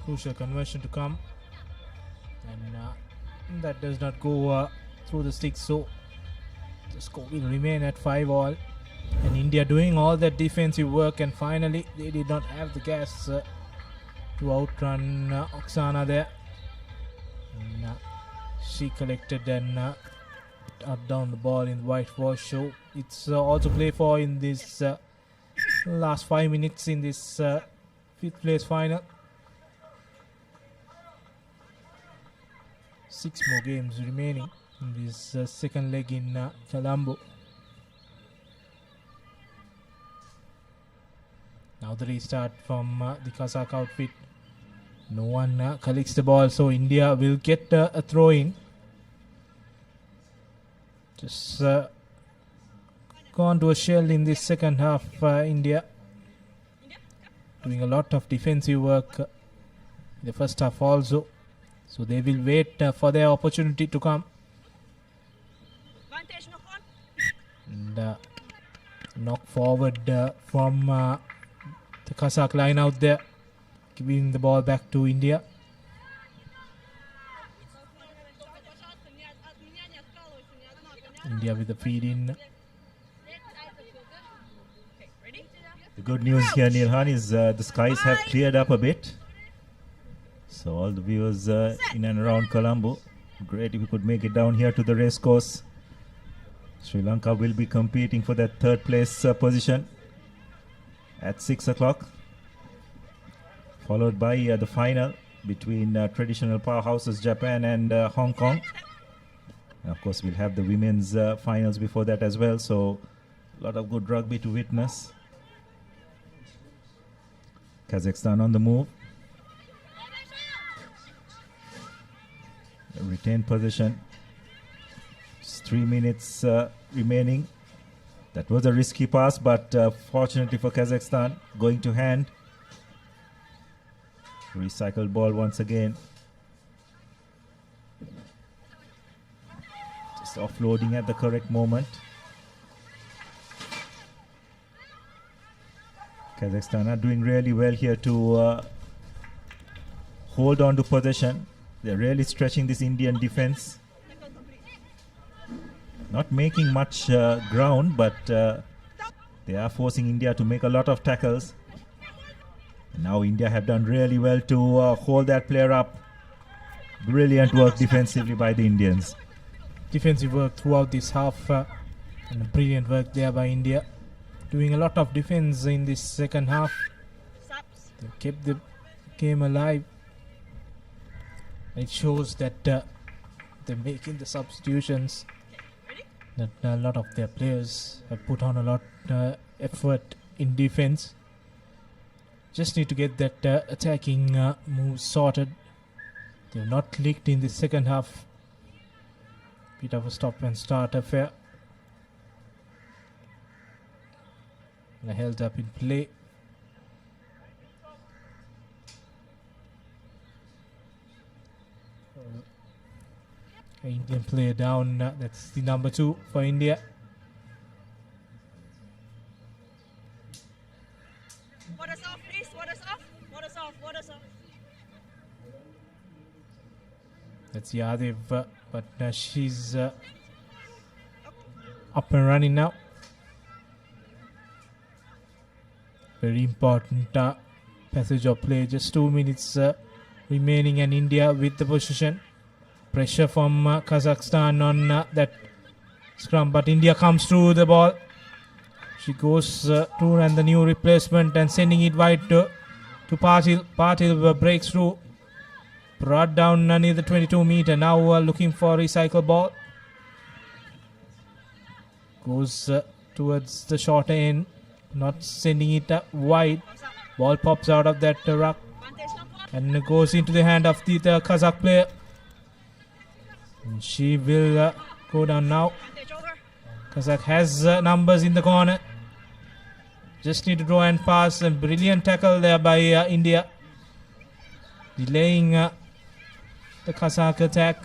Crucial conversion to come, and that does not go through the sticks, so the score will remain at 5-all. And India doing all that defensive work, and finally they did not have the gas to outrun Oksana there. And, she collected and up down the ball in the whitewash show. It's also play for in this last 5 minutes in this 5th place final. 6 more games remaining in this second leg in Colombo. Now the restart from the Kazakh outfit. No one collects the ball, so India will get a throw in. Just gone to a shell in this second half. India doing a lot of defensive work in the first half also. So they will wait for their opportunity to come. And knock forward from the Kazakh line out there, giving the ball back to India. India with the feed in. The good news here, Nilhan, is the skies have cleared up a bit. So all the viewers in and around Colombo, great if you could make it down here to the racecourse. Sri Lanka will be competing for that 3rd place position at 6 o'clock, followed by the final between traditional powerhouses Japan and Hong Kong. And of course, we'll have the women's finals before that as well, so a lot of good rugby to witness. Kazakhstan on the move. Retained possession. Just 3 minutes remaining. That was a risky pass, but fortunately for Kazakhstan, going to hand. Recycled ball once again. Just offloading at the correct moment. Kazakhstan are doing really well here to hold on to possession. They're really stretching this Indian defense. Not making much ground, but they are forcing India to make a lot of tackles. And now India have done really well to hold that player up. Brilliant work defensively by the Indians. Defensive work throughout this half and brilliant work there by India. Doing a lot of defense in this second half. They kept the game alive. It shows that they're making the substitutions. That a lot of their players have put on a lot effort in defense. Just need to get that attacking move sorted. They're not clicked in the second half. Bit of a stop and start affair. And held up in play. Indian player down. That's the number 2 for India. Waters off, please. Waters off. Waters off. Waters off. That's Yadav, but she's up and running now. Very important passage of play. Just 2 minutes remaining, and India with the possession. Pressure from Kazakhstan on that scrum, but India comes through the ball. She goes through, and the new replacement, and sending it wide to Patil. Patil breaks through, brought down near the 22 meter. Now looking for recycle ball. Goes towards the shorter end, not sending it wide. Ball pops out of that ruck and goes into the hand of the Kazakh player. And she will go down now. Kazakh has numbers in the corner. Just need to draw and pass. A brilliant tackle there by India, delaying the Kazakh attack.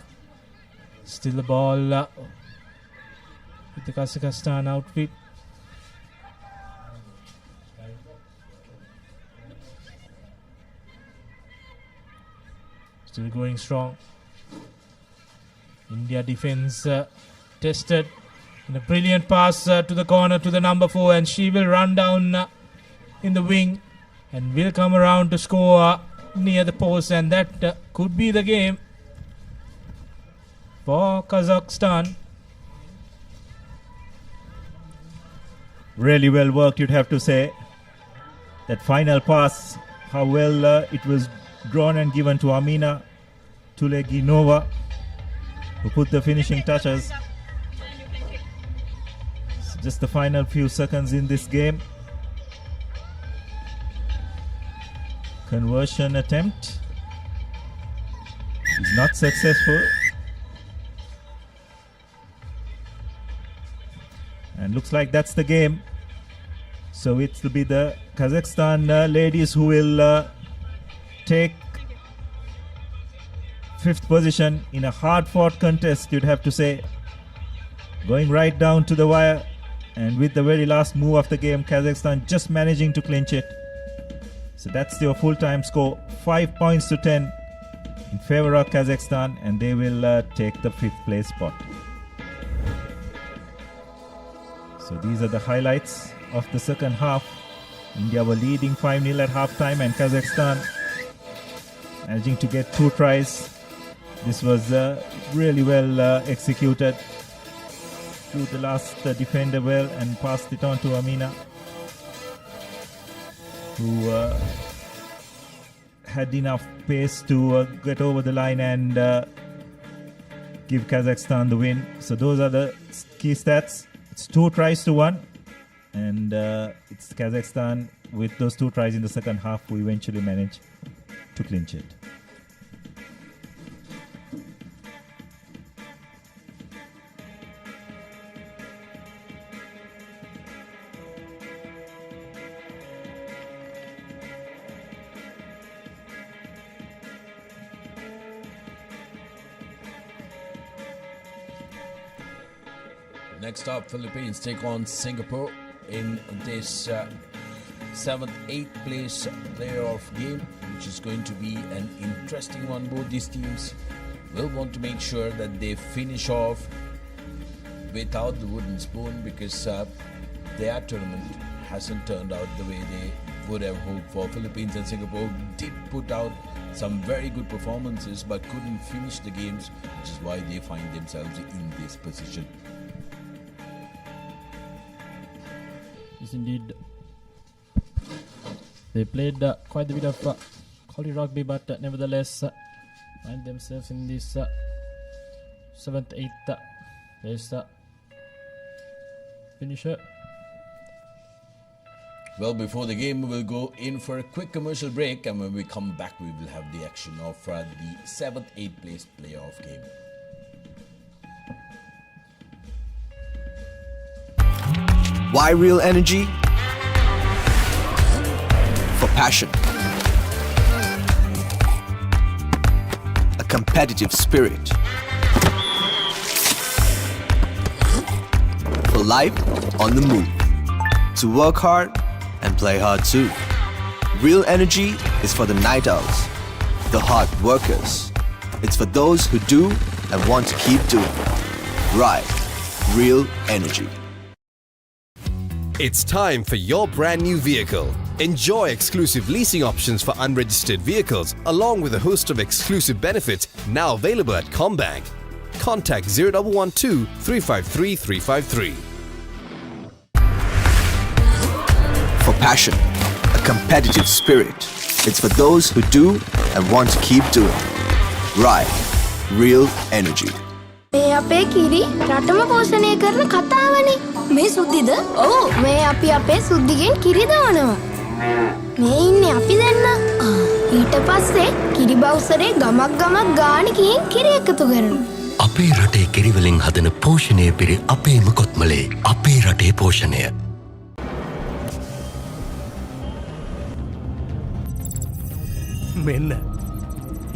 Still the ball with the Kazakhstan outfit. Still going strong. India defense tested. And a brilliant pass to the corner to the number 4, and she will run down in the wing and will come around to score near the post, and that could be the game for Kazakhstan. Really well worked, you'd have to say. that final pass, how well it was drawn and given to Amina Tuleginova, who put the finishing touches. So just the final few seconds in this game. Conversion attempt is not successful. And looks like that's the game. So it will be the Kazakhstan ladies who will take 5th position in a hard-fought contest, you'd have to say. Going right down to the wire, and with the very last move of the game, Kazakhstan just managing to clinch it. So that's your full-time score, 5 points to 10 in favor of Kazakhstan, and they will take the 5th place spot. So these are the highlights of the second half. India were leading 5-0 at halftime, and Kazakhstan managing to get 2 tries. This was really well executed. Threw the last defender well and passed it on to Amina, who had enough pace to get over the line and give Kazakhstan the win. So those are the key stats. It's 2 tries to 1, and it's Kazakhstan with those 2 tries in the second half who eventually managed to clinch it. Next up, Philippines take on Singapore in this 7th-8th place playoff game, which is going to be an interesting one. Both these teams will want to make sure that they finish off without the wooden spoon, because their tournament hasn't turned out the way they would have hoped for. Philippines and Singapore did put out some very good performances but couldn't finish the games, which is why they find themselves in this position. Yes, indeed. They played quite a bit of quality rugby, but nevertheless find themselves in this 7th, 8th place finisher. Well, before the game, we will go in for a quick commercial break, and when we come back, we will have the action of the 7th, 8th place playoff game. Why real energy? For passion. A competitive spirit. For life on the move. To work hard and play hard too. Real energy is for the night owls, the hard workers. It's for those who do and want to keep doing. Right. Real energy. It's time for your brand new vehicle. Enjoy exclusive leasing options for unregistered vehicles, along with a host of exclusive benefits now available at Combank. Contact 0112 353 353. For passion, a competitive spirit. It's for those who do and want to keep doing. Right. Real energy. මේ අපේ කිරි රටම පෝෂණය කරන කතාවනේ. මේ සුද්දිද? ඔව්, මේ අපි අපේ සුද්දිගෙන් කිරි දවනවා. මේ ඉන්නේ අපි දෙන්න. ඊට පස්සේ කිරි බවුසරේ ගමක් ගාන කියෙන් කිරි එකතු කරනවා. අපේ රටේ කිරි වලින් හදන පෝෂණය පිරි අපේම කොත්මලේ අපේ රටේ පෝෂණය. මෙන්න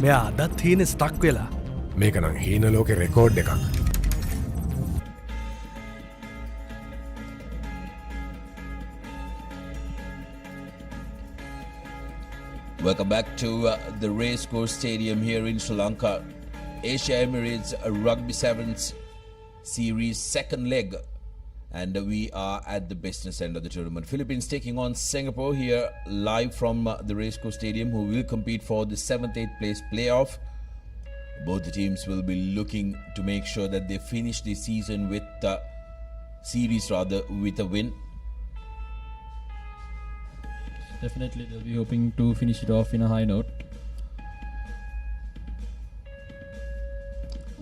මෙයා අදත් හීන ස්ටක් වෙලා. මේක නම් හීන ලෝකෙ රෙකෝඩ් එකක්. Welcome back to the Racecourse Stadium here in Sri Lanka. Asia Emirates Rugby Sevens Series second leg, and we are at the business end of the tournament. Philippines taking on Singapore here live from the Racecourse Stadium, who will compete for the 7th, 8th place playoff. Both the teams will be looking to make sure that they finish the season with with a win. definitely they'll be hoping to finish it off in a high note.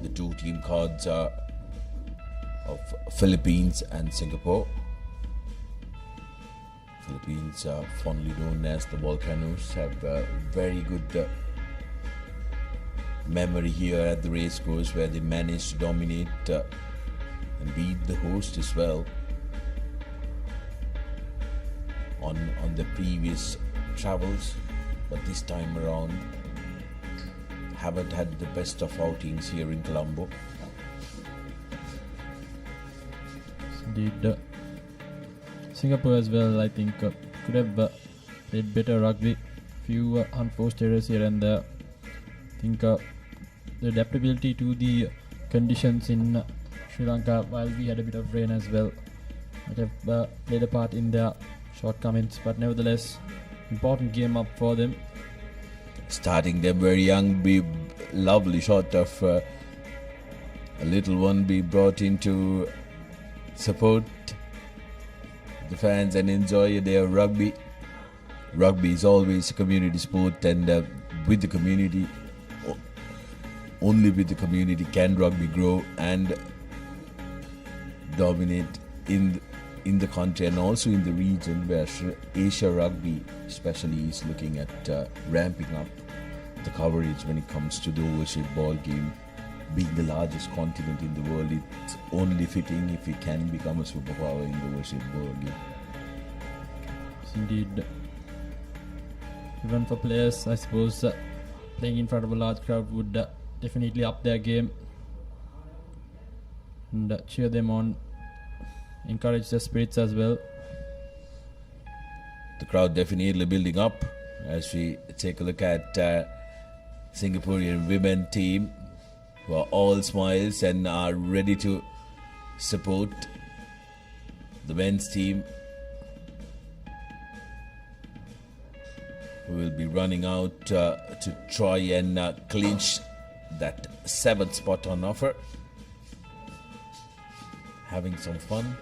The two team cards are of Philippines and Singapore. Philippines, fondly known as the Volcanoes, have a very good memory here at the racecourse, where they managed to dominate and beat the host as well on the previous travels, but this time around haven't had the best of outings here in Colombo. Indeed, Singapore as well, I think, could have played better rugby. Few unforced errors here and there. I think the adaptability to the conditions in Sri Lanka, while we had a bit of rain as well, might have played a part in their shortcomings, but nevertheless, important game up for them. Starting them very young, be lovely shot of a little one be brought in to support the fans and enjoy their rugby. Rugby is always a community sport, and with the community, only with the community can rugby grow and dominate in the country and also in the region, where Asia Rugby especially is looking at ramping up the coverage when it comes to the overseas ball game. Being the largest continent in the world, it's only fitting if we can become a superpower in the overseas ball game. Indeed, even for players, I suppose playing in front of a large crowd would definitely up their game and cheer them on, encourage their spirits as well. The crowd definitely building up as we take a look at Singaporean women team, who are all smiles and are ready to support the men's team, who will be running out to try and clinch that 7th spot on offer. Having some fun.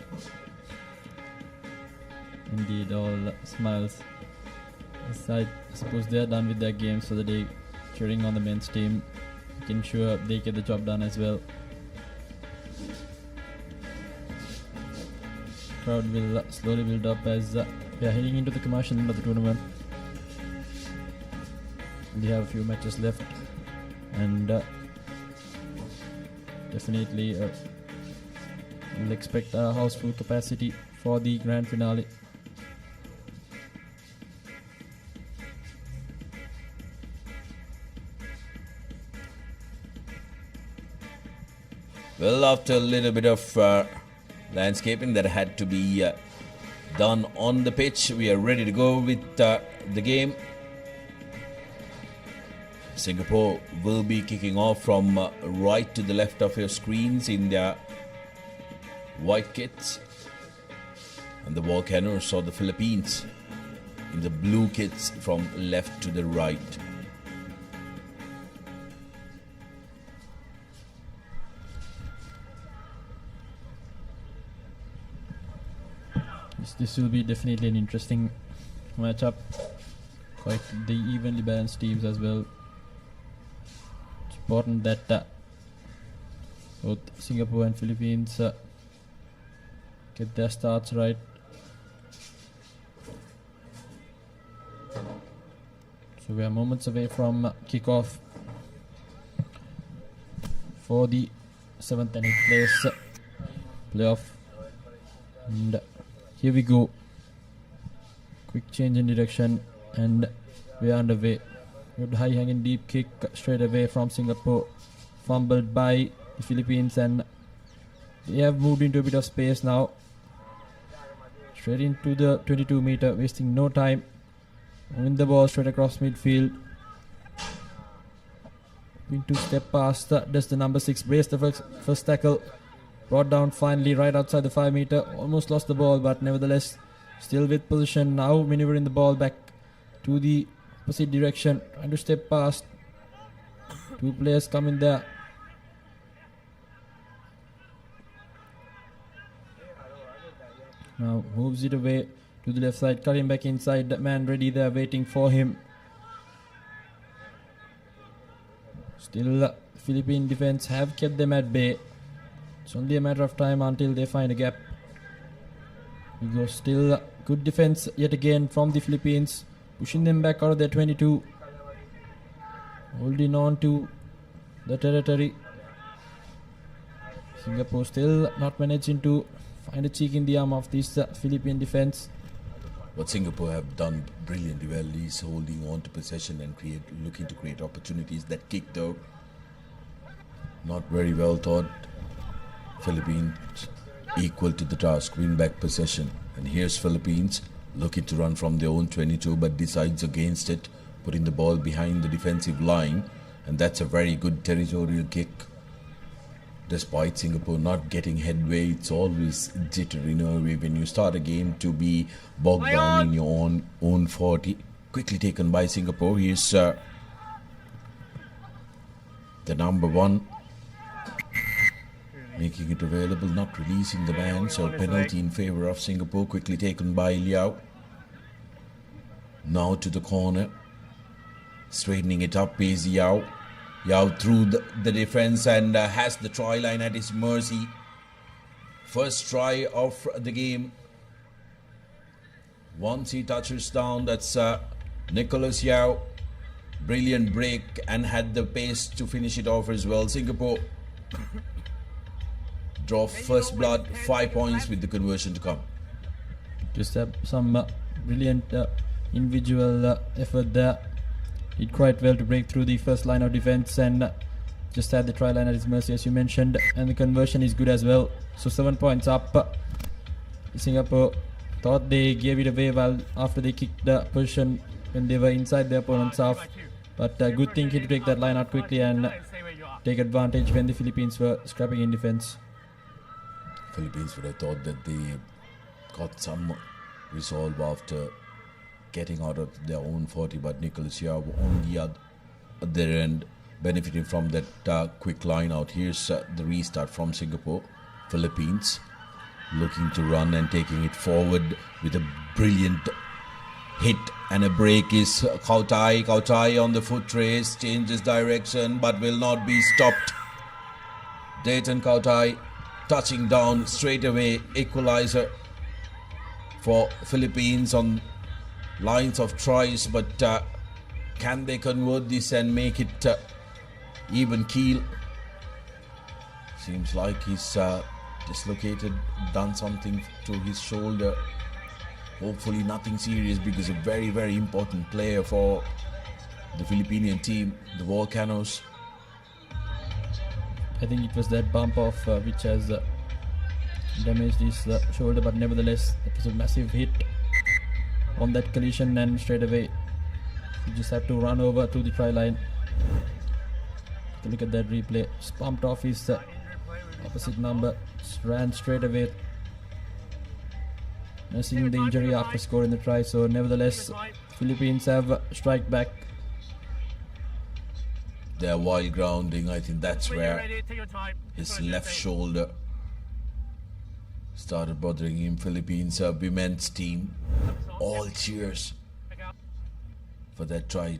Indeed, all smiles. I suppose they are done with their games for the day, cheering on the men's team, making sure they get the job done as well. Crowd will slowly build up as we are heading into the commercial end of the tournament. We have a few matches left, and definitely we'll expect a house full capacity for the grand finale. Well, after a little bit of landscaping that had to be done on the pitch, we are ready to go with the game. Singapore will be kicking off from right to the left of your screens in their white kits, and the Volcanoes or the Philippines in the blue kits from left to the right. This will be definitely an interesting matchup. Quite the evenly balanced teams as well. It's important that both Singapore and Philippines get their starts right. So we are moments away from kickoff for the 7th and 8th place playoff. And here we go. Quick change in direction and we are underway. Good high hanging deep kick straight away from Singapore. Fumbled by the Philippines, and they have moved into a bit of space now. Straight into the 22 meter, wasting no time. Win the ball straight across midfield. Into step past, does the number 6 brace the first tackle. Brought down finally right outside the 5 meter. Almost lost the ball, but nevertheless still with position. Now maneuvering the ball back to the opposite direction. Trying to step past. 2 players come in there. Now moves it away to the left side. Karim back inside. The man ready there waiting for him. Still, Philippine defense have kept them at bay. It's only a matter of time until they find a gap. We go still good defense yet again from the Philippines, pushing them back out of their 22, holding on to the territory. Singapore still not managing to find a cheek in the arm of this Philippine defense. What Singapore have done brilliantly well is holding on to possession and looking to create opportunities. That kick though, not very well thought. Philippines equal to the task, win back possession. And here's Philippines looking to run from their own 22 but decides against it, putting the ball behind the defensive line, and that's a very good territorial kick. Despite Singapore not getting headway, it's always jittery, nervy when you start a game to be bogged down in your own 40. Quickly taken by Singapore. Here's the number 1. Making it available, not releasing the man, so penalty in favor of Singapore. Quickly taken by Liao. Now to the corner. Straightening it up is Yao. Yao through the defense and has the try line at his mercy. First try of the game. Once he touches down, that's Nicholas Yao. Brilliant break and had the pace to finish it off as well. Singapore draw first blood, 5 points with the conversion to come. Just some brilliant individual effort there. Did quite well to break through the first line of defense and just had the try line at his mercy, as you mentioned, and the conversion is good as well. So 7 points up. Singapore thought they gave it away while after they kicked the position when they were inside their opponent's half, but good thinking to take that line out quickly and take advantage when the Philippines were scrapping in defense. Philippines would have thought that they got some resolve after getting out of their own 40, but Nicholas Yao on the other end benefiting from that quick line out. Here's the restart from Singapore. Philippines looking to run and taking it forward with a brilliant hit and a break is Kautai. Kautai on the foot race, changes direction but will not be stopped. Dayton Kautai touching down straight away, equalizer for Philippines on lines of tries, but can they convert this and make it even keel? Seems like he's dislocated, done something to his shoulder. Hopefully nothing serious, because a very, very important player for the Filipinian team, the Volcanoes. I think it was that bump off which has damaged his shoulder, but nevertheless it was a massive hit on that collision, and straight away you just have to run over to the try line. Take a look at that replay. Just pumped off his opposite number, just ran straight away, nursing the injury after scoring the try. So nevertheless Philippines have strike back. Their wild grounding, I think that's where his left shoulder started bothering him. Philippines women's team, all cheers for that try.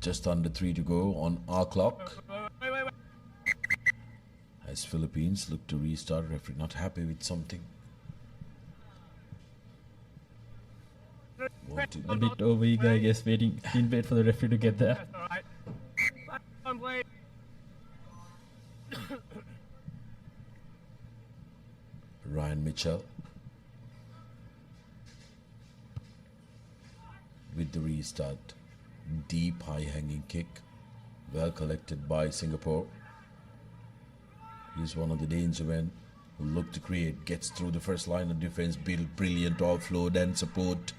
Just under 3 to go on our clock. As Philippines look to restart, referee not happy with something. A bit over eager, I guess, didn't wait for the referee to get there. Ryan Mitchell with the restart. Deep high hanging kick, well collected by Singapore. He's one of the danger men who look to create, gets through the first line of defense, build brilliant offload and support.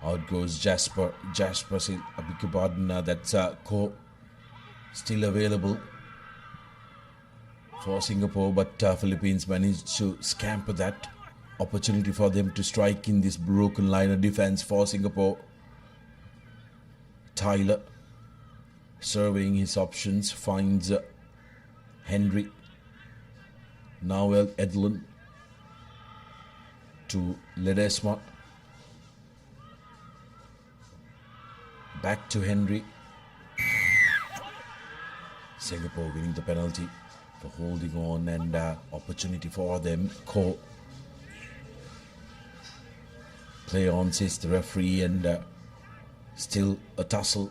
Out goes Jasper. Jasper, I beg your pardon, that's Ko still available for Singapore, but Philippines managed to scamper that opportunity for them to strike in this broken line of defense for Singapore. Tyler surveying his options, finds Henry. Now Edlund to Ledesma. Back to Henry. Singapore winning the penalty for holding on, and opportunity for them. Play on, says the referee, and still a tussle.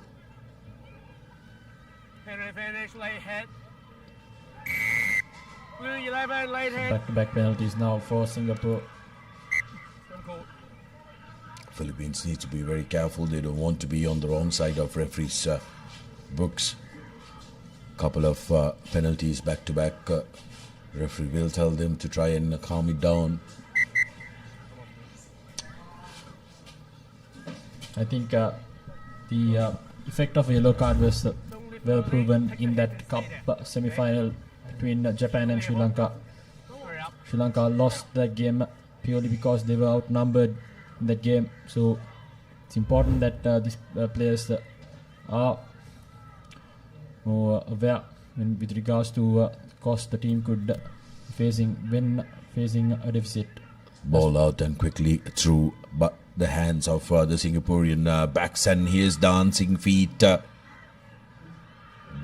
Finish, late hit. Blue 11, late hit. Back-to-back penalties now for Singapore. Philippines need to be very careful. They don't want to be on the wrong side of referees' books. Couple of penalties back-to-back. Referee will tell them to try and calm it down. I think the effect of a yellow card was well proven in that cup semi-final between Japan and Sri Lanka. Sri Lanka lost that game purely because they were outnumbered in that game. So it's important that these players are more aware with regards to cost the team could facing when facing a deficit. Ball out and quickly through the hands of the Singaporean backs, and here's dancing feet.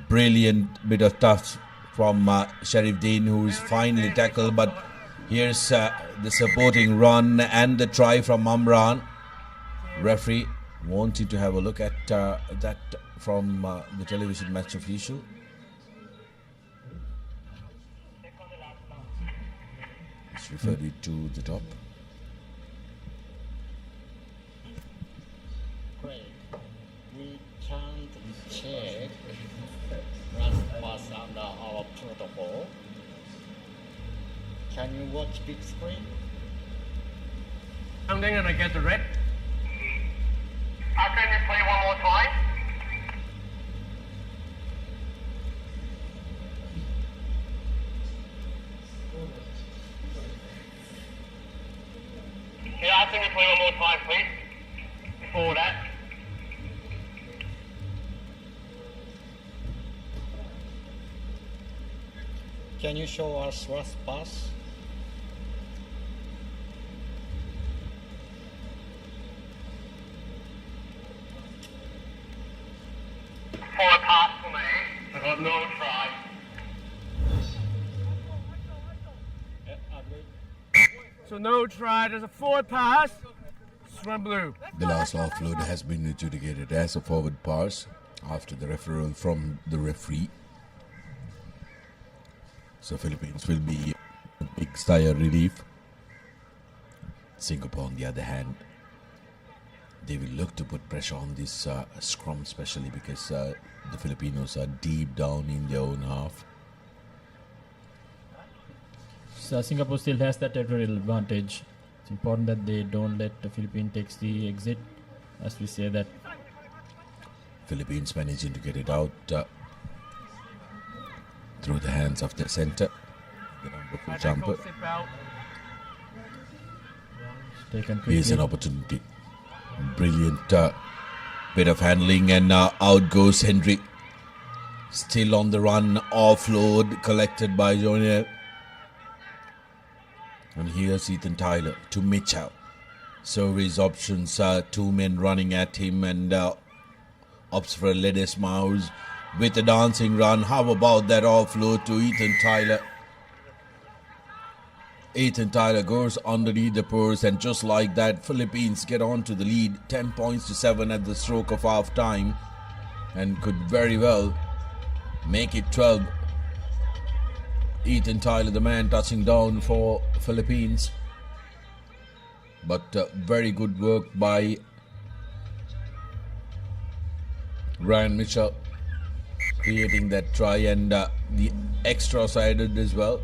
Brilliant bit of touch from Sharifuddin, who is finally tackled, but here's the supporting run and the try from Amran. Referee wanted to have a look at that from the television match official. It's referred it to the top. Great. We can't check run pass under our protocol. Can you watch big screen? I'm then gonna get the red. Can you play one more time? Yeah, can you play one more time, please? Before that. Can you show us last pass? Forward pass for me. I got no try. So no try, there's a forward pass. Swim blue. The last offload has been adjudicated as a forward pass after the referral from the referee. So Philippines will be a big sigh of relief. Singapore, on the other hand, they will look to put pressure on this scrum, especially because the Filipinos are deep down in their own half. So Singapore still has that territorial advantage. It's important that they don't let the Philippines take the exit, as we say that. Philippines managing to get it out through the hands of the center, the number 4 jumper. Here's an opportunity. Brilliant bit of handling, and out goes Henry. Still on the run, offload collected by Jonier. And here's Ethan Tyler to Mitchell. So his options are 2 men running at him, and opts for a Ledesma with a dancing run. How about that offload to Ethan Tyler? Ethan Tyler goes underneath the purse, and just like that, Philippines get on to the lead, 10 points to 7 at the stroke of half time, and could very well make it 12. Ethan Tyler, the man touching down for Philippines, but very good work by Ryan Mitchell, creating that try, and the extra sided as well.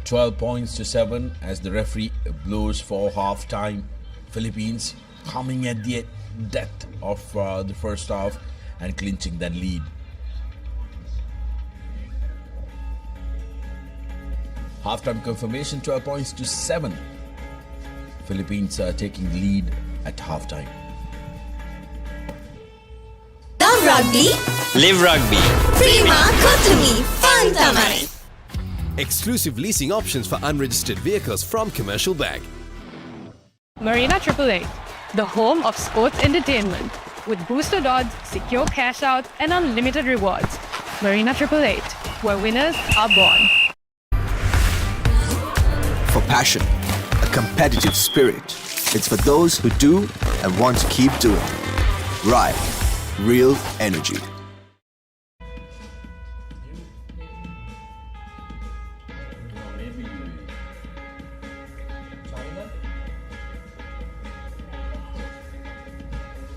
12 points to 7 as the referee blows for half time. Philippines coming at the death of the first half and clinching that lead. Halftime confirmation, 12 points to 7. Philippines are taking the lead at halftime. Love rugby? Live rugby. Prima Kotumi Fantamari. exclusive leasing options for unregistered vehicles from Commercial Bank. Marina 888, the home of sports entertainment, with boosted odds, secure cash out, and unlimited rewards. Marina 888, where winners are born. For passion, a competitive spirit. It's for those who do and want to keep doing. Right, real energy.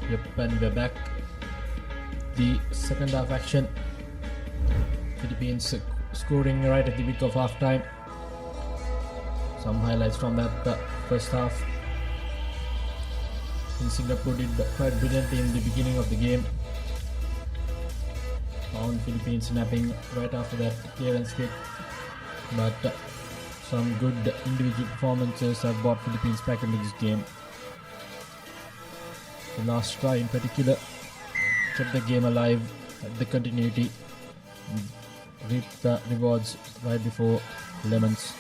Yep, and we're back. The second half action. Philippines scoring right at the beat of half time. Some highlights from that first half. And Singapore did quite brilliantly in the beginning of the game. Found Philippines snapping right after that clearance kick. But some good individual performances have brought Philippines back into this game. The last try in particular kept the game alive, had the continuity, and reaped the rewards right before lemons.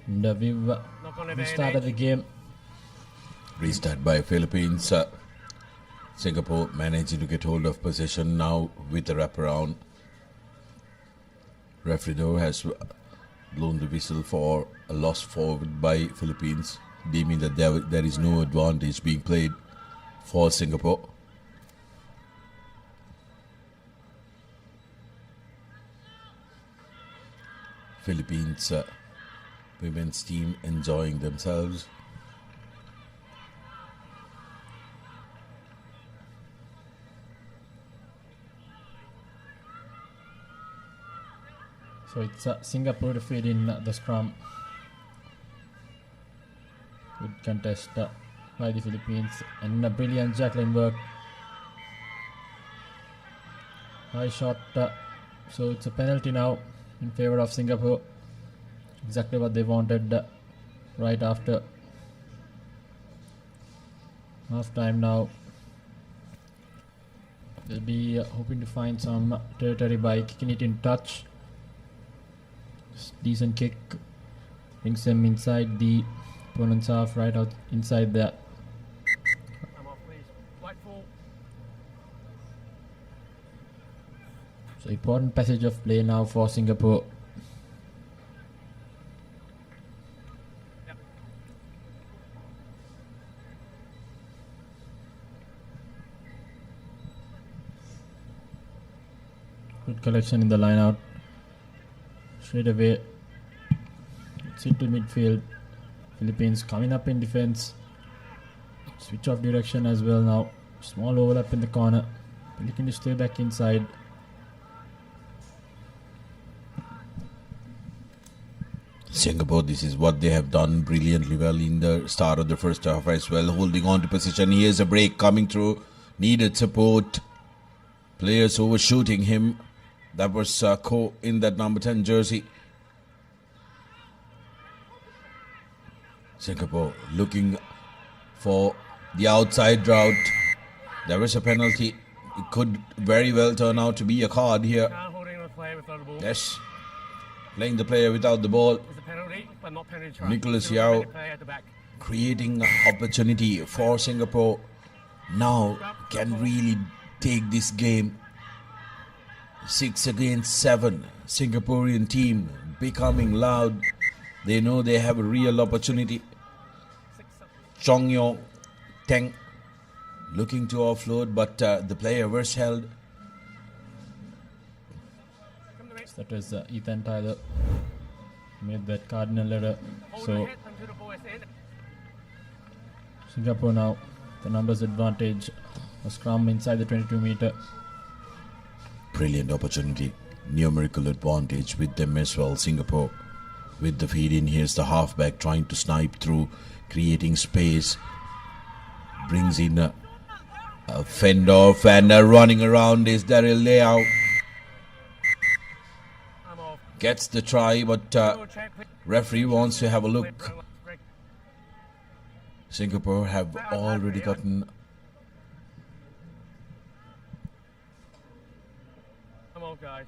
And we've restarted the game. Restart by Philippines. Singapore managing to get hold of possession now with a wraparound. Referee though has blown the whistle for a loss forward by Philippines, deeming that there is no advantage being played for Singapore. Philippines women's team enjoying themselves. So it's Singapore to feed in the scrum. Good contest by the Philippines, and a brilliant Jacqueline work. High shot, so it's a penalty now in favor of Singapore. Exactly what they wanted right after half time now. They'll be hoping to find some territory by kicking it in touch. Decent kick brings them inside the opponent's half, right out inside there. So important passage of play now for Singapore. Good collection in the line out. Straight away, it's into midfield. Philippines coming up in defense. Switch off direction as well now. Small overlap in the corner. Looking to stay back inside. Singapore, this is what they have done brilliantly well in the start of the first half as well, holding on to position. Here's a break coming through. Needed support. Players overshooting him. That was Ko in that number 10 jersey. Singapore looking for the outside route. There was a penalty. It could very well turn out to be a card here. Yes. Playing the player without the ball. Nicholas Yao creating an opportunity for Singapore. Now can really take this game. 6 against 7. Singaporean team becoming loud. They know they have a real opportunity. Chong Yong Teng looking to offload, but the player was held. That was Ethan Tyler. Made that cardinal error. So Singapore now, the numbers advantage. A scrum inside the 22 meter. Brilliant opportunity. Numerical advantage with them as well. Singapore with the feed in. Here's the halfback trying to snipe through, creating space. Brings in a fend off, and running around is Daryl Leao. Gets the try, but referee wants to have a look. Singapore have already gotten Come on, guys.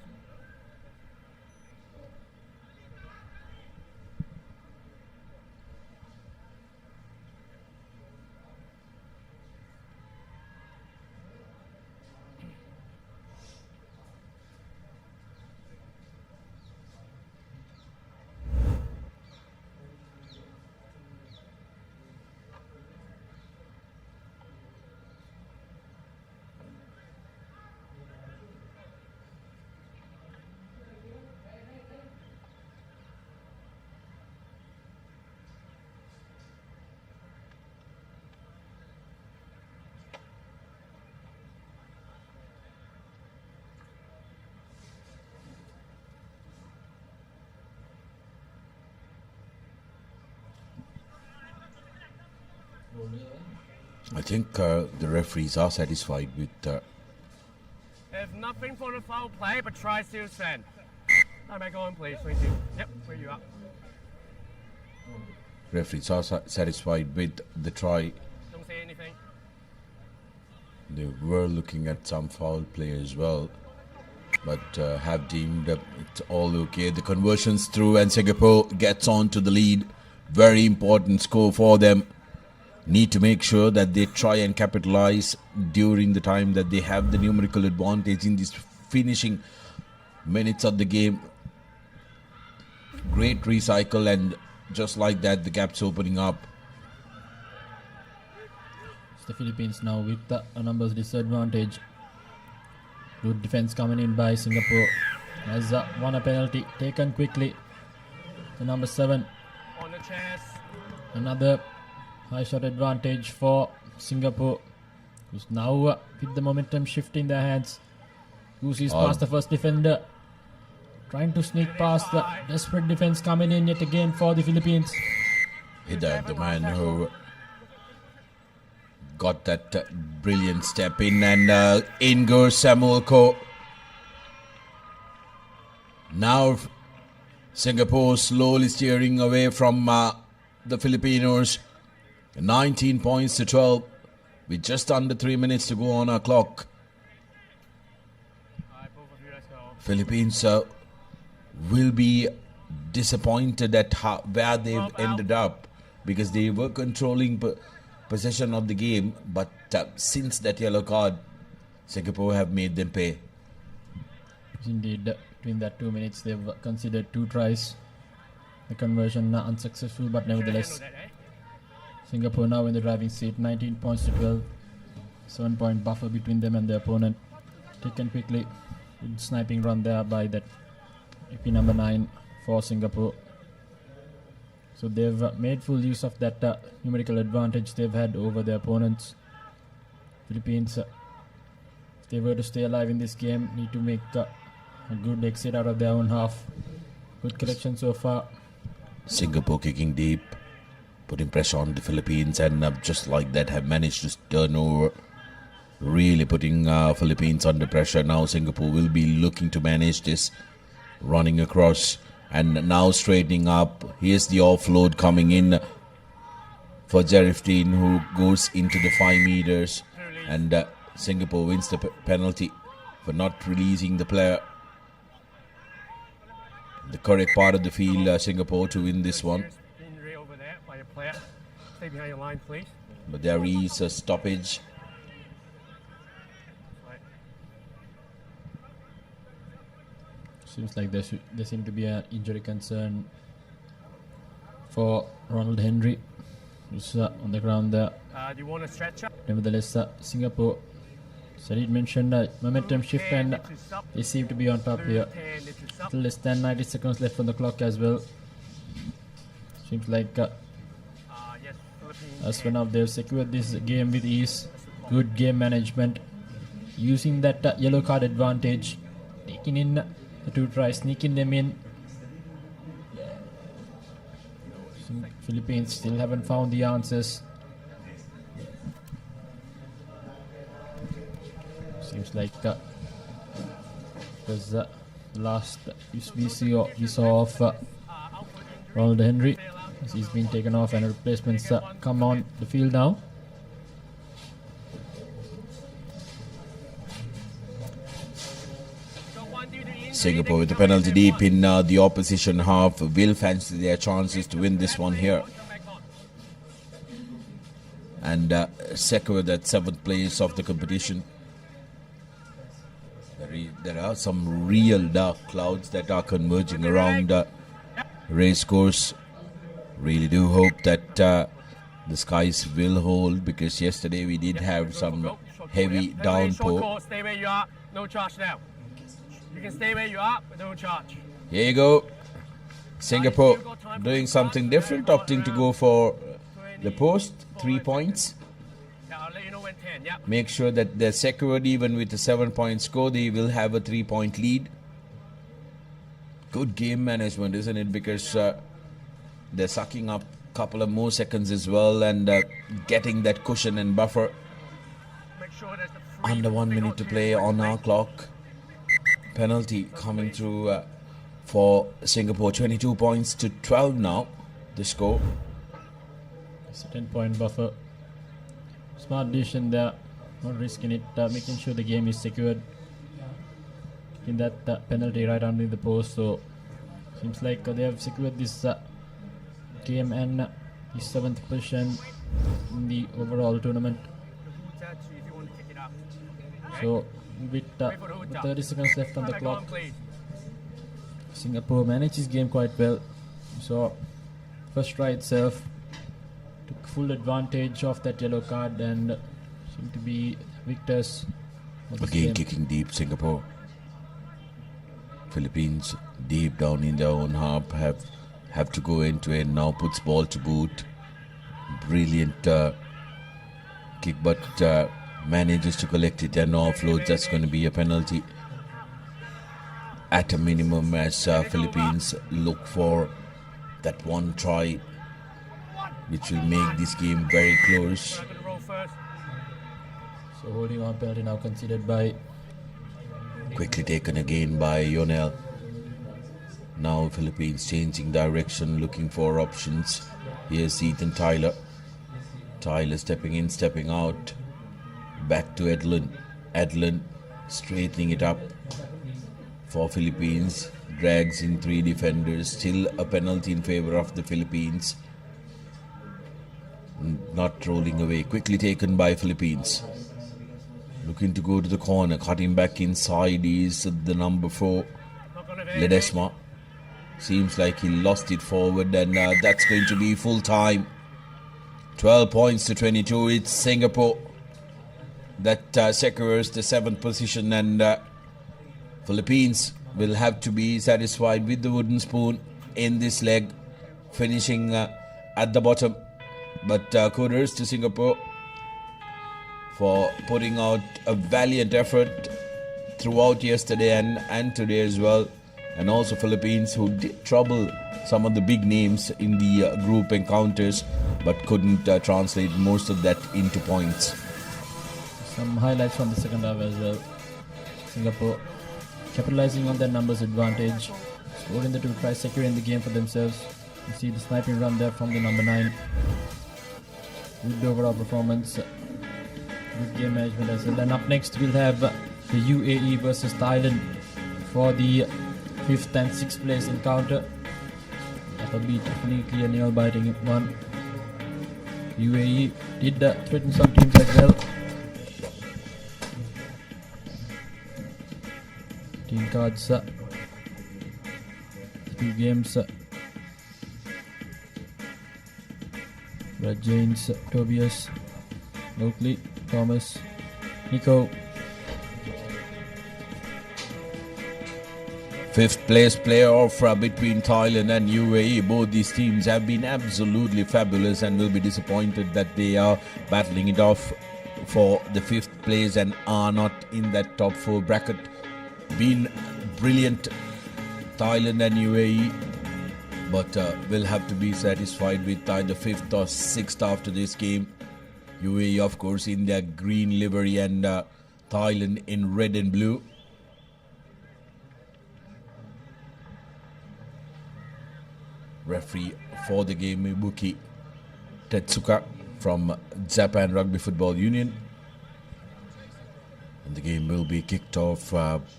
I think the referees are satisfied with There's nothing for the foul play, but try still stand. No, back on, please. Thank you. Yep, where you are. referees are satisfied with the try. Don't say anything. They were looking at some foul play as well, but have deemed it's all okay. The conversions through and Singapore gets on to the lead. Very important score for them. Need to make sure that they try and capitalize during the time that they have the numerical advantage in these finishing minutes of the game. Great recycle, and just like that the gap's opening up. It's the Philippines now with a numbers disadvantage. Good defense coming in by Singapore. Has won a penalty taken quickly. The number 7. On the chest. Another high shot advantage for Singapore, who's now with the momentum shift in their hands. Goose is past the first defender, trying to sneak past the desperate defense coming in yet again for the Philippines. Hidayat, the man who got that brilliant step in, and in goes Samuelko. Now Singapore slowly steering away from the Filipinos. 19 points to 12 with just under 3 minutes to go on our clock. Philippines will be disappointed at where they've ended up, because they were controlling possession of the game, but since that yellow card, Singapore have made them pay. Indeed, between that 2 minutes they've considered 2 tries. The conversion unsuccessful, but nevertheless Singapore now in the driving seat. 19 points to 12. 7-point buffer between them and their opponent. Taken quickly. Good sniping run there by that AP number 9 for Singapore. So they've made full use of that numerical advantage they've had over their opponents. Philippines, if they were to stay alive in this game, need to make a good exit out of their own half. Good collection so far. Singapore kicking deep, putting pressure on the Philippines, and just like that have managed to turn over, really putting Philippines under pressure. Now Singapore will be looking to manage this, running across and now straightening up. Here's the offload coming in for Jarifdeen, who goes into the 5 meters, and Singapore wins the penalty for not releasing the player. The correct part of the field, Singapore to win this one. Stay behind your line, please. But there is a stoppage. Seems like there seem to be an injury concern for Ronald Henry, who's on the ground there. Do you want to stretch up? Nevertheless, Singapore, Sarid mentioned momentum shift, and they seem to be on top here. Still less than 90 seconds left on the clock as well. Seems like as for now they've secured this game with ease. Good game management, using that yellow card advantage, taking in the 2 tries, sneaking them in. Philippines still haven't found the answers. Seems like because the last we saw of Ronald Henry, as he's been taken off and replacements come on the field now. Singapore with the penalty deep in the opposition half will fancy their chances to win this one here and secure that 7th place of the competition. There are some real dark clouds that are converging around Racecourse. Really do hope that the skies will hold, because yesterday we did have some heavy downpour. Stay where you are, no charge now. You can stay where you are, but no charge. Here you go. Singapore doing something different, opting to go for the post, 3 points. I'll let you know when 10, yeah. Make sure that they're secured. Even with a 7-point score, they will have a 3-point lead. Good game management, isn't it? Because they're sucking up a couple of more seconds as well and getting that cushion and buffer. Under 1 minute to play on our clock. Penalty coming through for Singapore. 22 points to 12 now, the score. It's a 10-point buffer. Smart decision there, not risking it, making sure the game is secured. In that penalty right under the post, so seems like they have secured this game and the 7th position in the overall tournament. So with 30 seconds left on the clock, Singapore managed his game quite well. So first try itself took full advantage of that yellow card and seemed to be victors of this Again game. kicking deep, Singapore. Philippines deep down in their own half have to go into it. Now puts ball to boot. Brilliant kick, but manages to collect it and offload. That's going to be a penalty at a minimum, as Philippines look for that one try which will make this game very close. So holding on penalty now considered by Quickly taken again by Yonel. Now Philippines changing direction, looking for options. Here's Ethan Tyler. Tyler stepping in, stepping out. Back to Edlin. Edlin straightening it up for Philippines. Drags in 3 defenders. Still a penalty in favor of the Philippines. Not rolling away. Quickly taken by Philippines. Looking to go to the corner. Cutting back inside is the number 4, Ledesma. Seems like he lost it forward, and that's going to be full time. 12 points to 22. It's Singapore that secures the 7th position, and Philippines will have to be satisfied with the wooden spoon in this leg, finishing at the bottom. But kudos to Singapore for putting out a valiant effort throughout yesterday and today as well. And also Philippines, who did trouble some of the big names in the group encounters, but couldn't translate most of that into points. some highlights from the second half as well. Singapore capitalizing on their numbers advantage, scoring the 2 tries, securing the game for themselves. You see the sniping run there from the number 9. Good overall performance, good game management as well. And up next we'll have the UAE versus Thailand for the 5th and 6th place encounter. That will be definitely a nail-biting one. UAE did threaten some teams as well. Team cards, 2 games. Brad James, Tobias, Oakley, Thomas, Nico. 5th place playoff between Thailand and UAE. Both these teams have been absolutely fabulous and will be disappointed that they are battling it off for the 5th place and are not in that top 4 bracket. Been brilliant, Thailand and UAE, but will have to be satisfied with either 5th or 6th after this game. UAE, of course, in their green livery and Thailand in red and blue. referee for the game, Ibuki Tetsuka from Japan Rugby Football Union. And the game will be kicked off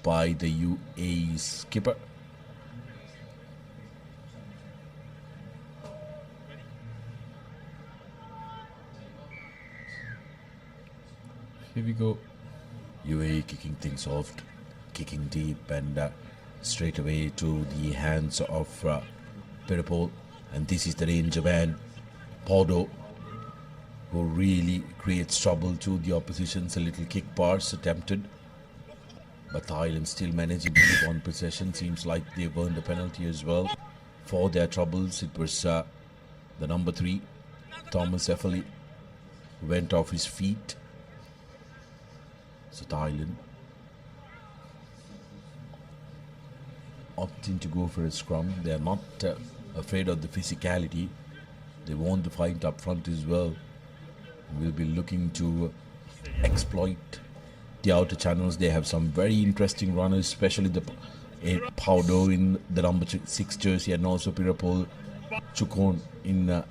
by the UAE skipper. Here we go. UAE kicking things off, kicking deep and straight away to the hands of Pirapol. And this is the danger man, Podo, who really creates trouble to the oppositions. A little kick pass attempted, but Thailand still managing to keep on possession. Seems like they've earned a penalty as well for their troubles. It was the number 3, Thomas Effley, who went off his feet. So Thailand opting to go for a scrum. They are not afraid of the physicality. They want the fight up front as well. Will be looking to exploit the outer channels. They have some very interesting runners, especially the Paudo in the number 6 jersey, and also Pirapol Chukon in the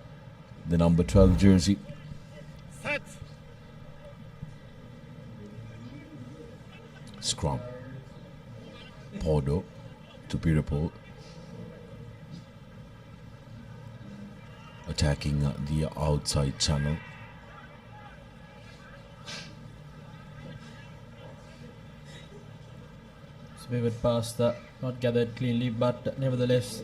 number 12 jersey. Set. Scrum. Paudo to Pirapol, attacking the outside channel. Wayward pass not gathered cleanly, but nevertheless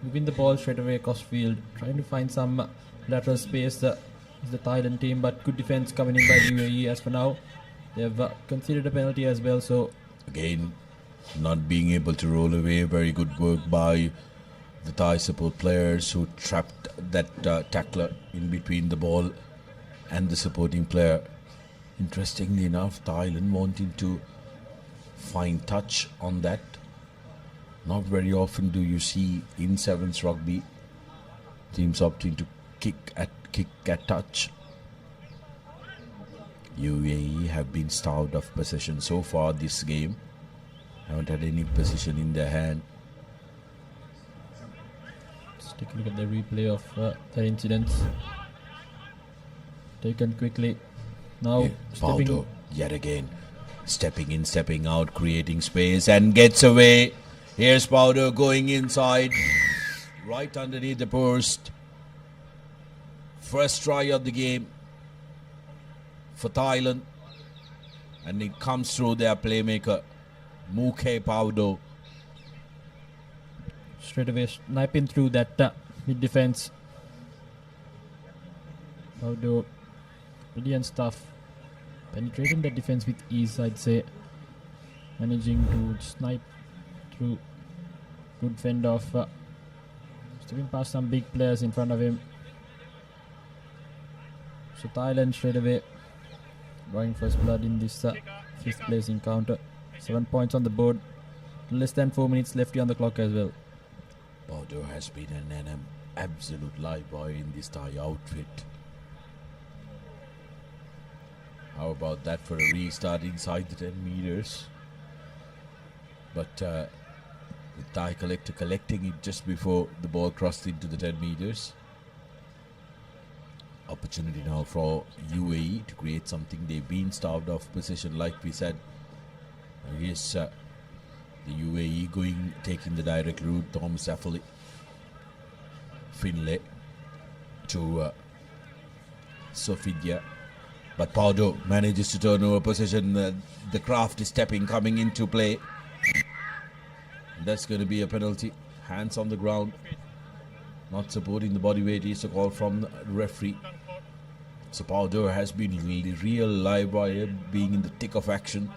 moving the ball straight away across field, trying to find some lateral space is the Thailand team, but good defense coming in by UAE. As for now, they have conceded a penalty as well, so again not being able to roll away. Very good work by the Thai support players who trapped that tackler in between the ball and the supporting player. Interestingly enough, Thailand wanting to find touch on that. Not very often do you see in sevens rugby teams opting to kick at touch. UAE have been starved of possession so far this game. Haven't had any possession in their hand. Let's take a look at the replay of the incidents. Taken quickly. Now stepping Paudo yet again. Stepping in, stepping out, creating space and gets away. Here's Paudo going inside, right underneath the post. First try of the game for Thailand, and it comes through their playmaker, Mukhe Paudo. straight away sniping through that mid defense. Paudo, brilliant stuff. Penetrating the defense with ease, I'd say. Managing to snipe through. Good fend off. Stepping past some big players in front of him. So Thailand straight away drawing first blood in this 5th place encounter. 7 points on the board. Less than 4 minutes left on the clock as well. Paudo has been an absolute live boy in this Thai outfit. How about that for a restart inside the 10 meters? But the Thai collector collecting it just before the ball crossed into the 10 meters. Opportunity now for UAE to create something. They've been starved of possession, like we said. Here's the UAE taking the direct route. Thomas Effley, Finlay to Sofidia. But Paudo manages to turn over possession. The craft is coming into play. That's going to be a penalty. Hands on the ground. Not supporting the body weight is a call from the referee. So Paudo has been really real live wire, being in the thick of action.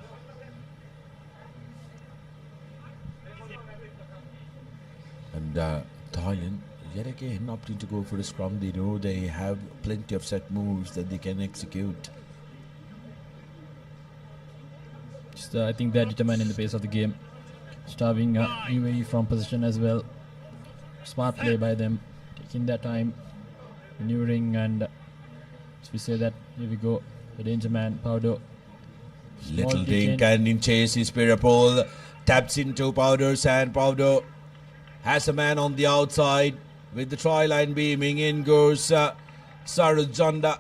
And Thailand yet again opting to go for a scrum. They know they have plenty of set moves that they can execute. Just, I think they're determined in the pace of the game. Starving UAE from position as well. Smart play by them, taking their time, maneuvering, and as we say that, here we go, the danger man, Paudo. Little drink and in chase is Pirapol. Taps into Paudo's hand. Paudo has a man on the outside. with the try line beaming. In goes Sarujanda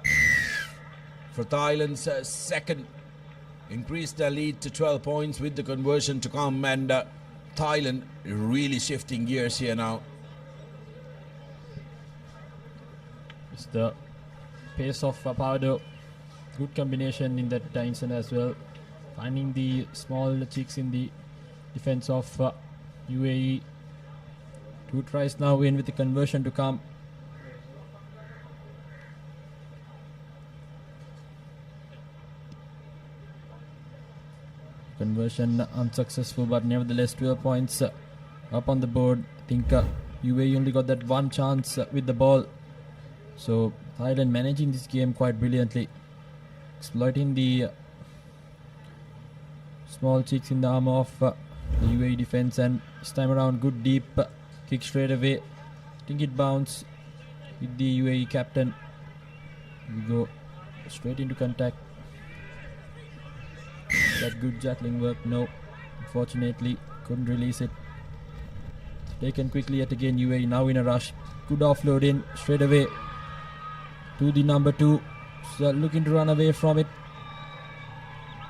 for Thailand's second. Increased their lead to 12 points with the conversion to come, and Thailand really shifting gears here now. It's the pace of Papare. Good combination in that instant as well. Finding the small cheeks in the defense of UAE. 2 tries now in with the conversion to come. Conversion unsuccessful, but nevertheless 12 points up on the board. I think UAE only got that one chance with the ball. So Thailand managing this game quite brilliantly, exploiting the small cheeks in the arm of the UAE defense, and this time around good deep kick straight away. I think it bounced with the UAE captain. We go straight into contact. That good jackling work, no, unfortunately couldn't release it. Taken quickly yet again, UAE now in a rush. Good offload in straight away to the number 2, so looking to run away from it,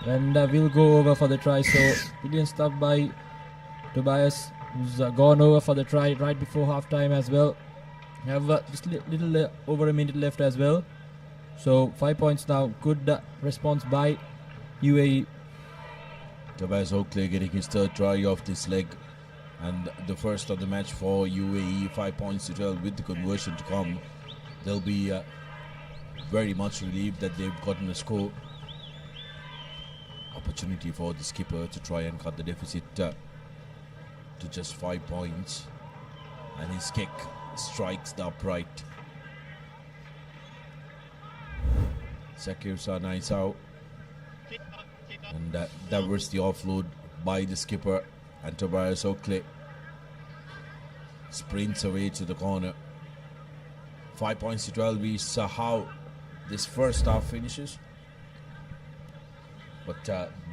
and will go over for the try. So brilliant stuff by Tobias, who's gone over for the try right before half time as well. Have just little over a minute left as well. So 5 points now. Good response by UAE. Tobias Oakley getting his third try off this leg, and the first of the match for UAE. 5 points to 12 with the conversion to come. They'll be very much relieved that they've gotten a score. Opportunity for the skipper to try and cut the deficit to just 5 points, and his kick strikes the upright. Zakir Sanaisao, and that was the offload by the skipper, and Tobias Oakley sprints away to the corner. 5 points to 12 is how this first half finishes, but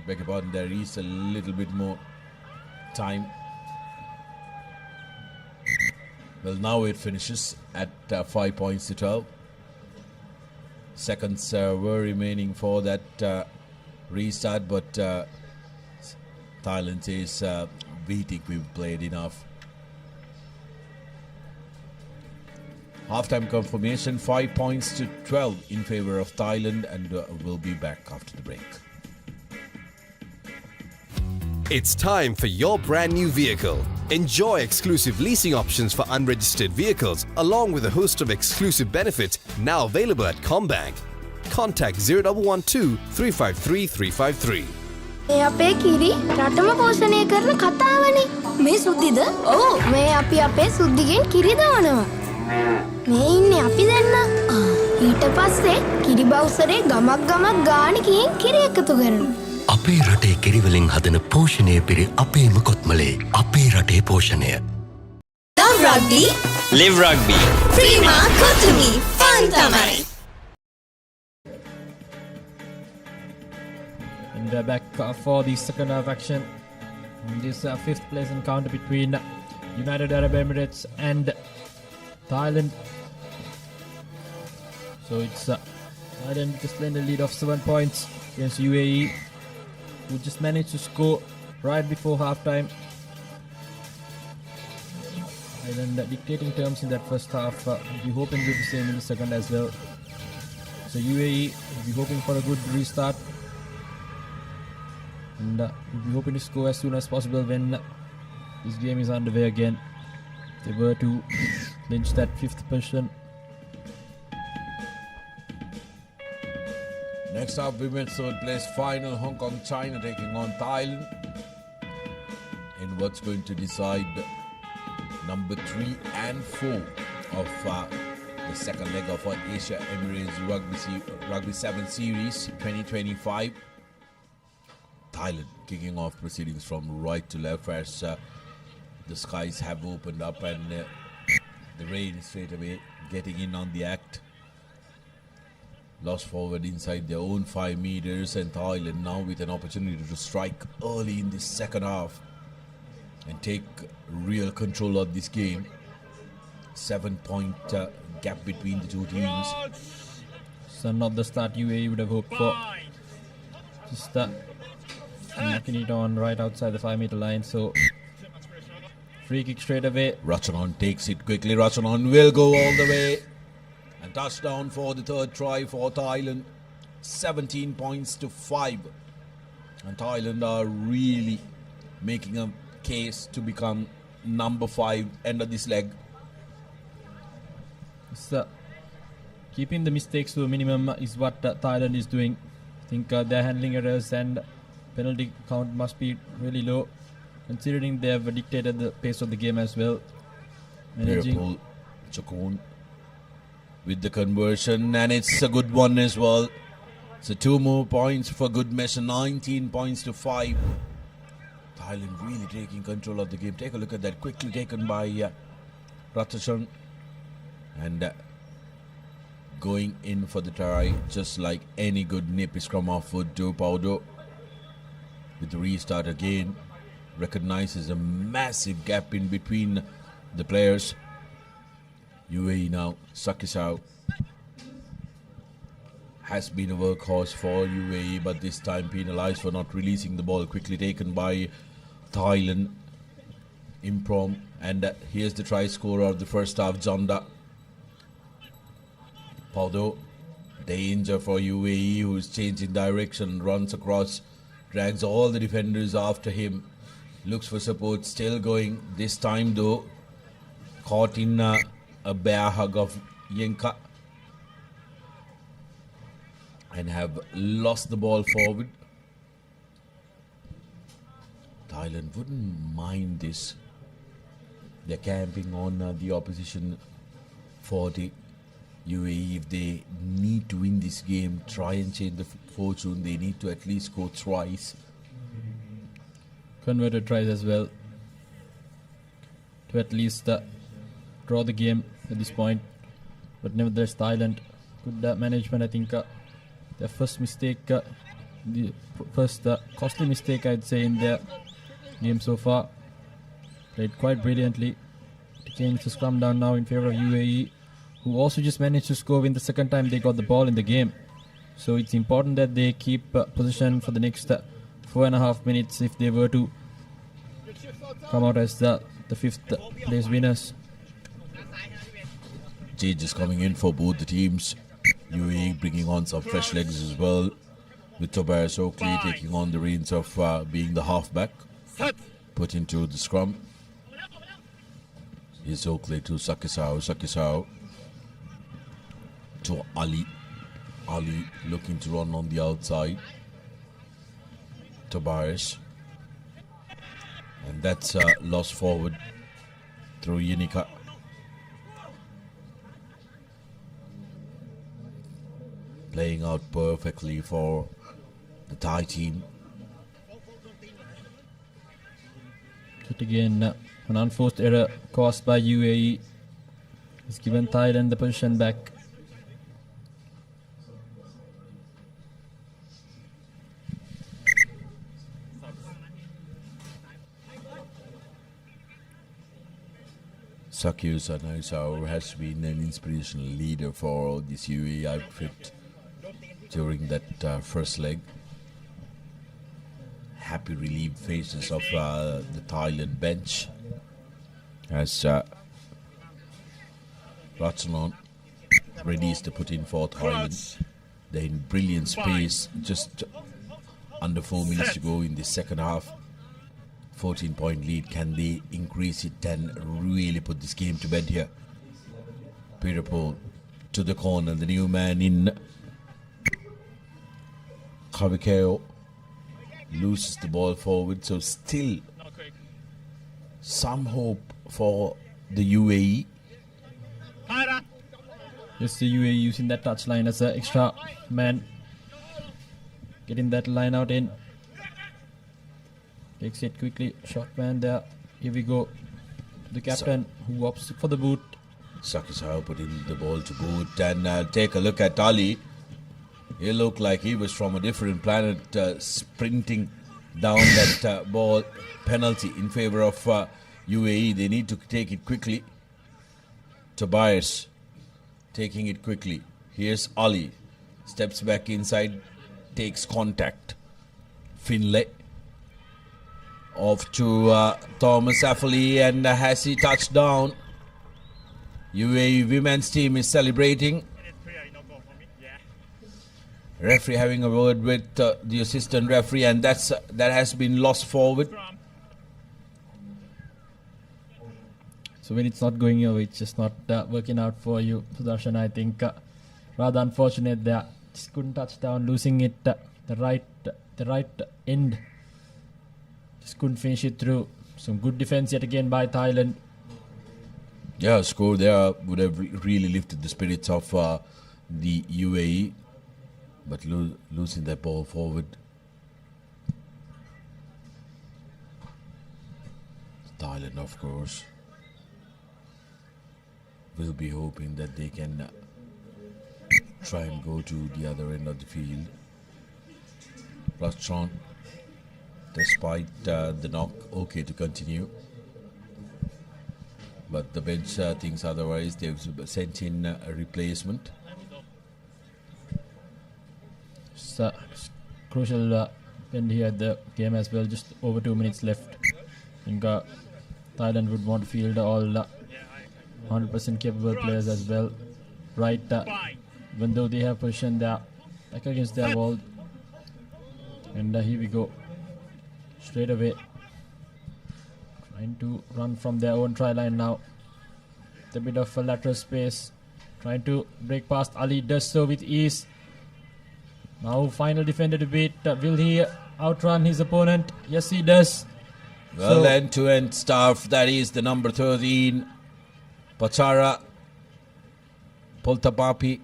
beg your pardon, there is a little bit more time. Well, now it finishes at 5 points to 12. Seconds were remaining for that restart, but Thailand says we think we've played enough. Halftime confirmation, 5 points to 12 in favor of Thailand, and we'll be back after the break. It's time for your brand new vehicle. Enjoy exclusive leasing options for unregistered vehicles, along with a host of exclusive benefits now available at Combank. Contact 0112 353 353. මේ අපේ කිරි රටම පෝෂණය කරන කතාවනේ. මේ සුද්ධිද? ඔව්, මේ අපි අපේ සුද්ධිගෙන් කිරි දවනවා. මේ ඉන්නේ අපි දෙන්න. ඊට පස්සේ කිරි බවුසරේ ගමක් ගාන කියෙන් කිරි එකතු කරනවා. අපේ රටේ කිරිවලින් හදන පෝෂණය පිරි අපේම කොත්මලේ අපේ රටේ පෝෂණය. Love rugby. Live rugby. Prima Kotumi Fun Tamari. And back for the second half action. This 5th place encounter between United Arab Emirates and Thailand. So it's Thailand with a splendid lead of 7 points against UAE, who just managed to score right before halftime. Thailand dictating terms in that first half. We'll be hoping to do the same in the second as well. So UAE will be hoping for a good restart, and we'll be hoping to score as soon as possible when this game is underway again. If they were to clinch that 5th position. Next up, women's third place final, Hong Kong, China taking on Thailand in what's going to decide number 3 and 4 of the second leg of Asia Emirates Rugby 7 Series 2025. Thailand kicking off proceedings from right to left as the skies have opened up, and the rain straight away getting in on the act. Lost forward inside their own 5 meters, and Thailand now with an opportunity to strike early in this second half and take real control of this game. 7-point gap between the two teams. So not the start UAE would have hoped for. Just knocking it on right outside the 5-meter line. So free kick straight away. Rachanan takes it quickly. Rachanan will go all the way. And touchdown for the third try for Thailand. 17 points to 5. And Thailand are really making a case to become number 5 end of this leg. So keeping the mistakes to a minimum is what Thailand is doing. I think their handling errors and penalty count must be really low, considering they have dictated the pace of the game as well. Managing Chakon with the conversion, and it's a good one as well. So 2 more points for good measure. 19 points to 5. Thailand really taking control of the game. Take a look at that, quickly taken by Ratachan, and going in for the try just like any good nippy scrum off would do. Paudo with the restart again, recognizes a massive gap in between the players. UAE now, Sakisau has been a workhorse for UAE, but this time penalized for not releasing the ball. Quickly taken by Thailand. Improm, and here's the try scorer of the first half, Jonda. Paudo, danger for UAE, who's changing direction, runs across, drags all the defenders after him, looks for support, still going. This time though, caught in a bear hug of Yenka, and have lost the ball forward. Thailand wouldn't mind this. They're camping on the opposition 40. UAE, if they need to win this game, try and change the fortune, they need to at least score twice. Converted tries as well to at least draw the game at this point. But nevertheless, Thailand, good management. I think their first mistake, the first costly mistake I'd say in their game so far. Played quite brilliantly to change the scrum down now in favor of UAE, who also just managed to score in the second time they got the ball in the game. So it's important that they keep position for the next 4.5 minutes if they were to come out as the 5th place winners. Changes coming in for both the teams. UAE bringing on some fresh legs as well, with Tobias Oakley taking on the reins of being the halfback, put into the scrum. Here's Oakley to Sakisau. Sakisau to Ali. Ali looking to run on the outside. Tobias. And that's lost forward through Yenika. Playing out perfectly for the Thai team. But again, an unforced error caused by UAE has given Thailand the position back. Sakyus Anaisau has been an inspirational leader for this UAE outfit during that first leg. Happy relieved faces of the Thailand bench as Ratchanan readies to put in for Thailand. They're in brilliant space, just under 4 minutes to go in the second half. 14-point lead. Can they increase it and really put this game to bed here? Peter Paul to the corner, the new man in Kavikeo loses the ball forward, so still some hope for the UAE. Yes, the UAE using that touchline as an extra man, getting that line out in. Takes it quickly, shot man there. Here we go. The captain who opts for the boot. Sakisau put in the ball to boot, and take a look at Ali. He looked like he was from a different planet, sprinting down that ball. Penalty in favor of UAE. They need to take it quickly. Tobias taking it quickly. Here's Ali. Steps back inside, takes contact. Finlay. Off to Thomas Affley, and has he touched down? UAE women's team is celebrating. Referee having a word with the assistant referee, and that has been lost forward. So when it's not going your way, it's just not working out for you, Sudarshan. I think rather unfortunate there. Just couldn't touch down, losing it the right end. Just couldn't finish it through. Some good defense yet again by Thailand. Yeah, a score there would have really lifted the spirits of the UAE, but losing that ball forward. Thailand, of course, will be hoping that they can try and go to the other end of the field. Rastron, despite the knock, okay to continue. But the bench thinks otherwise. They've sent in a replacement. So, crucial end here at the game as well. Just over 2 minutes left. I think Thailand would want to field all 100% capable players as well. Right, even though they have positioned their back against their wall. And here we go. Straight away. Trying to run from their own try line now. A bit of a lateral space. Trying to break past. Ali does so with ease. Now final defender to beat. Will he outrun his opponent? Yes, he does. Well, end-to-end stuff. That is the number 13. Pachara. Poltapapi.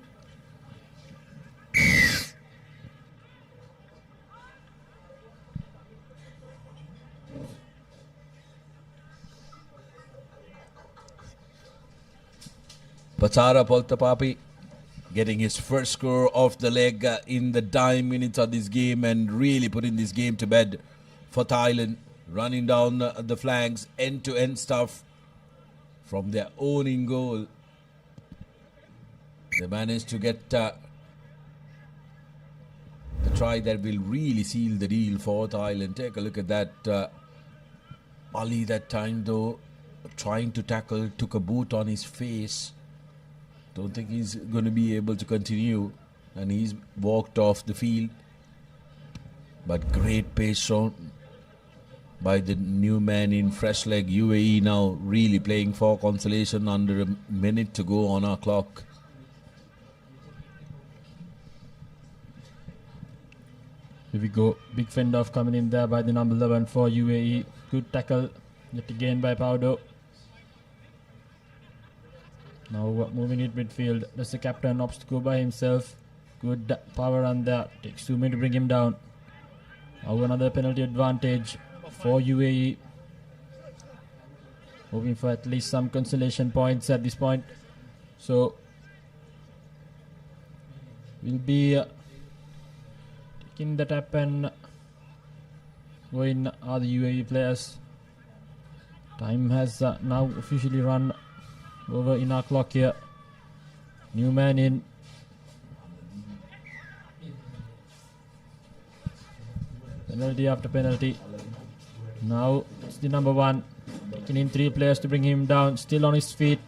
Pachara Poltapapi getting his first score off the leg in the dying minutes of this game, and really putting this game to bed for Thailand. Running down the flanks, end-to-end stuff from their own in goal. They managed to get the try that will really seal the deal for Thailand. Take a look at that. Ali that time though, trying to tackle, took a boot on his face. Don't think he's going to be able to continue, and he's walked off the field. But great pace shown by the new man in fresh leg. UAE now really playing for consolation under a minute to go on our clock. Here we go. Big fend off coming in there by the number 11 for UAE. Good tackle yet again by Paudo. Now moving it midfield. Does the captain opts to go by himself. Good power on there. Takes 2 minutes to bring him down. Now another penalty advantage for UAE. Hoping for at least some consolation points at this point. So we'll be taking the tap and going are the UAE players. Time has now officially run over in our clock here. New man in. Penalty after penalty. Now it's the number 1. Taking in 3 players to bring him down. Still on his feet.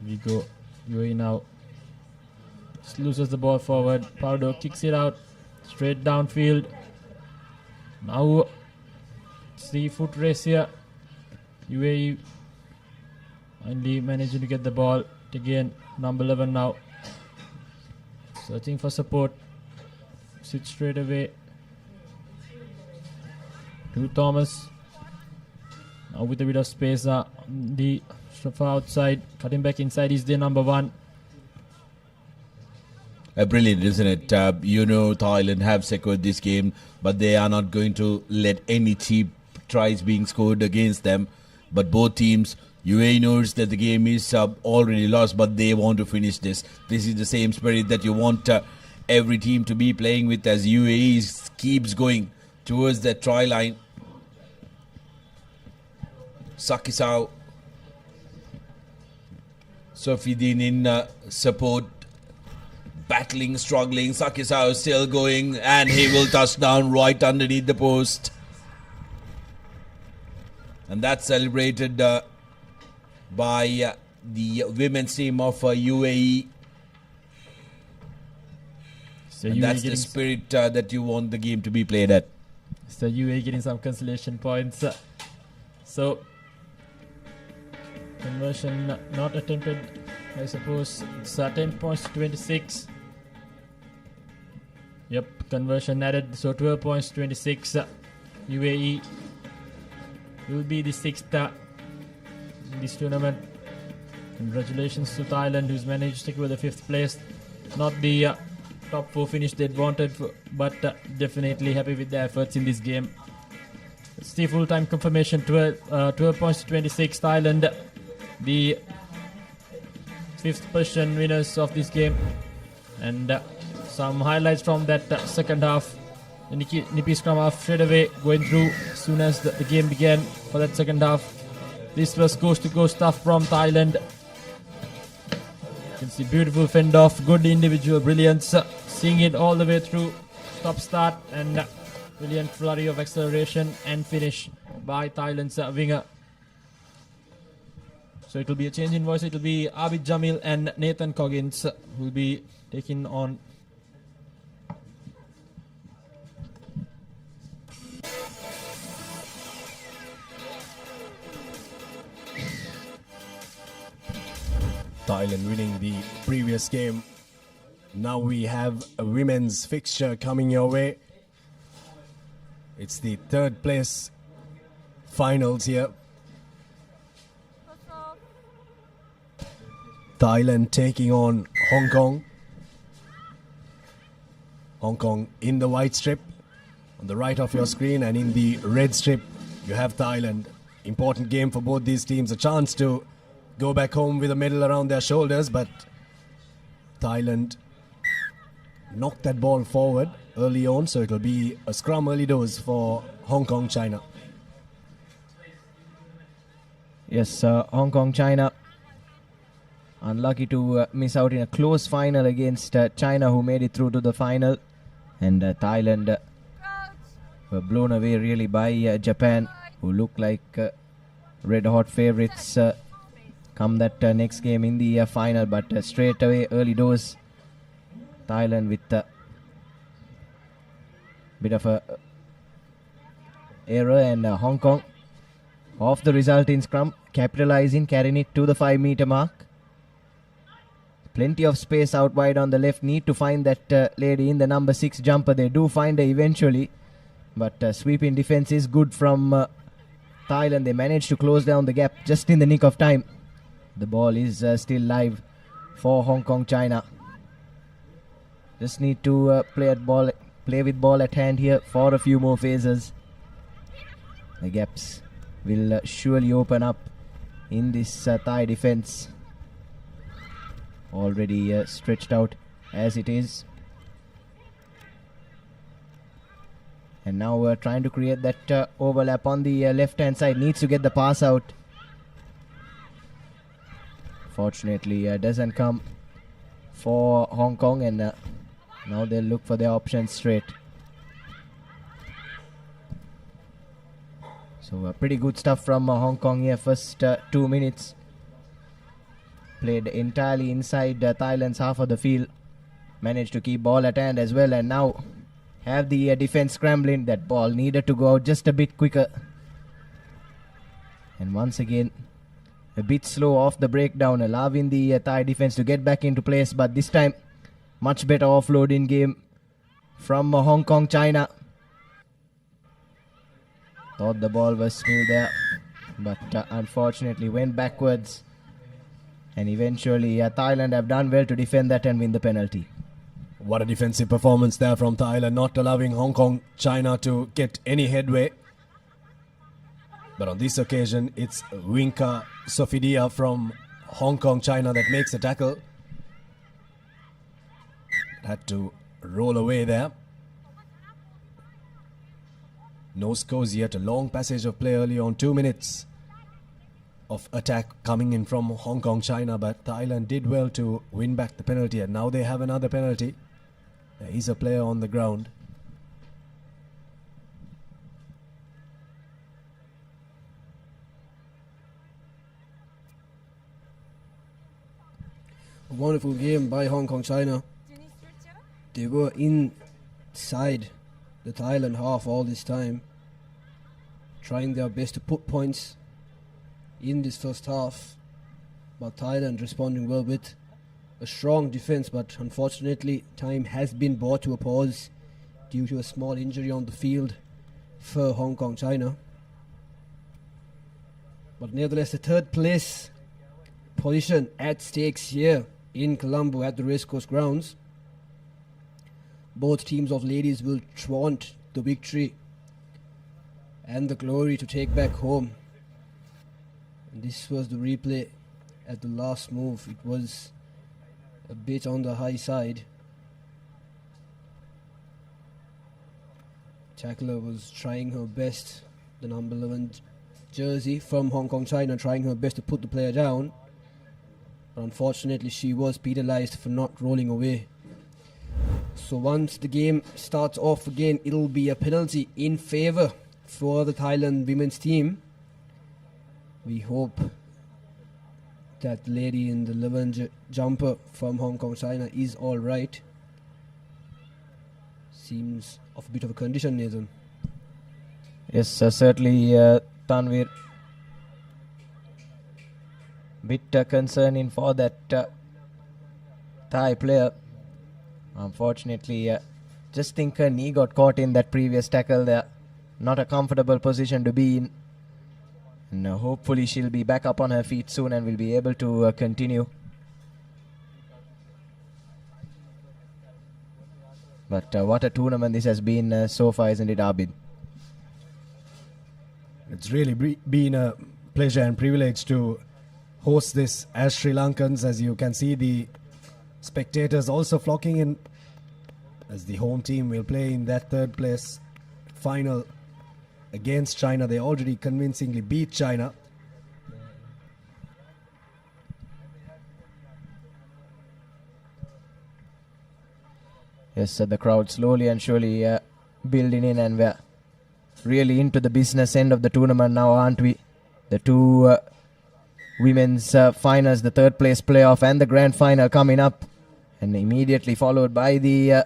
We go. UAE now. Just loses the ball forward. Pardo kicks it out. Straight downfield. Now 3-foot race here. UAE finally managing to get the ball. Again, number 11 now. Searching for support. Sits straight away to Thomas. Now with a bit of space on the far outside. Cutting back inside is the number 1. Brilliant, isn't it? Thailand have secured this game, but they are not going to let any cheap tries being scored against them. But both teams, UAE knows that the game is already lost, but they want to finish this. This is the same spirit that you want every team to be playing with, as UAE keeps going towards that try line. Sakisau. Sofidin in support. Battling, struggling. Sakisau still going, and he will touch down right underneath the post. And that's celebrated by the women's team of UAE. So and UAE that's the spirit that you want the game to be played at. So UAE getting some consolation points. So conversion not attempted, I suppose. It's 10 points to 26. Yep, conversion added. So 12 points to 26. UAE will be the 6th in this tournament. Congratulations to Thailand, who's managed to secure the 5th place. Not the top 4 finish they'd wanted, but definitely happy with their efforts in this game. It's the full-time confirmation, 12 points to 26. Thailand, the 5th position winners of this game. And some highlights from that second half. The Nippy scrum half straight away going through as soon as the game began for that second half. This was coast-to-coast stuff from Thailand. You can see beautiful fend off, good individual brilliance, seeing it all the way through. Stop start and brilliant flurry of acceleration and finish by Thailand's winger. So it will be a change in voice. It will be Abid Jamil and Nathan Coggins who will be taking on. Thailand winning the previous game. Now we have a women's fixture coming your way. It's the 3rd place finals here. Thailand taking on Hong Kong. Hong Kong in the white strip on the right of your screen, and in the red strip you have Thailand. Important game for both these teams, a chance to go back home with a medal around their shoulders, but Thailand knocked that ball forward early on, so it'll be a scrum early doors for Hong Kong, China. Yes, Hong Kong, China unlucky to miss out in a close final against China, who made it through to the final, and Thailand were blown away really by Japan, who look like red hot favorites come that next game in the final, but straight away early doors Thailand with a bit of a error, and Hong Kong off the resulting scrum, capitalizing, carrying it to the 5-meter mark. Plenty of space out wide on the left, need to find that lady in the number 6 jumper. They do find her eventually, but sweeping defense is good from Thailand. They managed to close down the gap just in the nick of time. The ball is still live for Hong Kong, China. Just need to play with ball at hand here for a few more phases. The gaps will surely open up in this Thai defense. Already stretched out as it is. And now we're trying to create that overlap on the left-hand side. Needs to get the pass out. Fortunately, doesn't come for Hong Kong, and now they'll look for their options straight. So pretty good stuff from Hong Kong here. First 2 minutes played entirely inside Thailand's half of the field. Managed to keep ball at hand as well, and now have the defense scrambling. That ball needed to go out just a bit quicker. And once again, a bit slow off the breakdown, allowing the Thai defense to get back into place. But this time, much better offload in game from Hong Kong, China. Thought the ball was smooth there, but unfortunately went backwards. And eventually, Thailand have done well to defend that and win the penalty. What a defensive performance there from Thailand, not allowing Hong Kong, China to get any headway. But on this occasion, it's Winka Sofidia from Hong Kong, China that makes a tackle. Had to roll away there. No scores yet. A long passage of play early on, 2 minutes. of attack coming in from Hong Kong, China, but Thailand did well to win back the penalty, and now they have another penalty. There is a player on the ground. A wonderful game by Hong Kong, China. They were inside the Thailand half all this time, trying their best to put points in this first half, but Thailand responding well with a strong defense, but unfortunately time has been brought to a pause due to a small injury on the field for Hong Kong, China. But nevertheless, the third place position at stakes here in Colombo at the Racecourse grounds. Both teams of ladies will want the victory and the glory to take back home. And this was the replay at the last move. It was a bit on the high side. Tackler was trying her best, the number 11 jersey from Hong Kong, China, trying her best to put the player down. But unfortunately, she was penalized for not rolling away. So once the game starts off again, it'll be a penalty in favor for the Thailand women's team. We hope that the lady in the 11 jumper from Hong Kong, China is all right. Seems of a bit of a condition, Nathan. Yes, certainly, Tanvir. Bit concerning for that Thai player. Unfortunately, just think her knee got caught in that previous tackle there. Not a comfortable position to be in. And hopefully she'll be back up on her feet soon and will be able to continue. But what a tournament this has been so far, isn't it, Abid? It's really been a pleasure and privilege to host this as Sri Lankans. As you can see, the spectators also flocking in as the home team will play in that third place final against China. They already convincingly beat China. Yes, the crowd slowly and surely building in, and we're really into the business end of the tournament now, aren't we? The two women's finals, the third place playoff and the grand final coming up, and immediately followed by the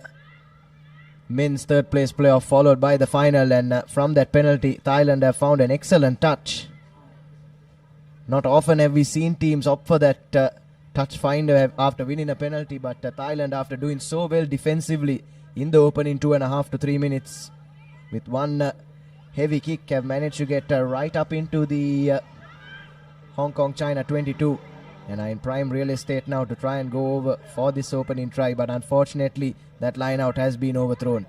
men's third place playoff, followed by the final. And from that penalty, Thailand have found an excellent touch. Not often have we seen teams opt for that touch finder after winning a penalty, but Thailand, after doing so well defensively in the opening 2.5 to 3 minutes, with one heavy kick, have managed to get right up into the Hong Kong China 22, and are in prime real estate now to try and go over for this opening try, but unfortunately that line out has been overthrown.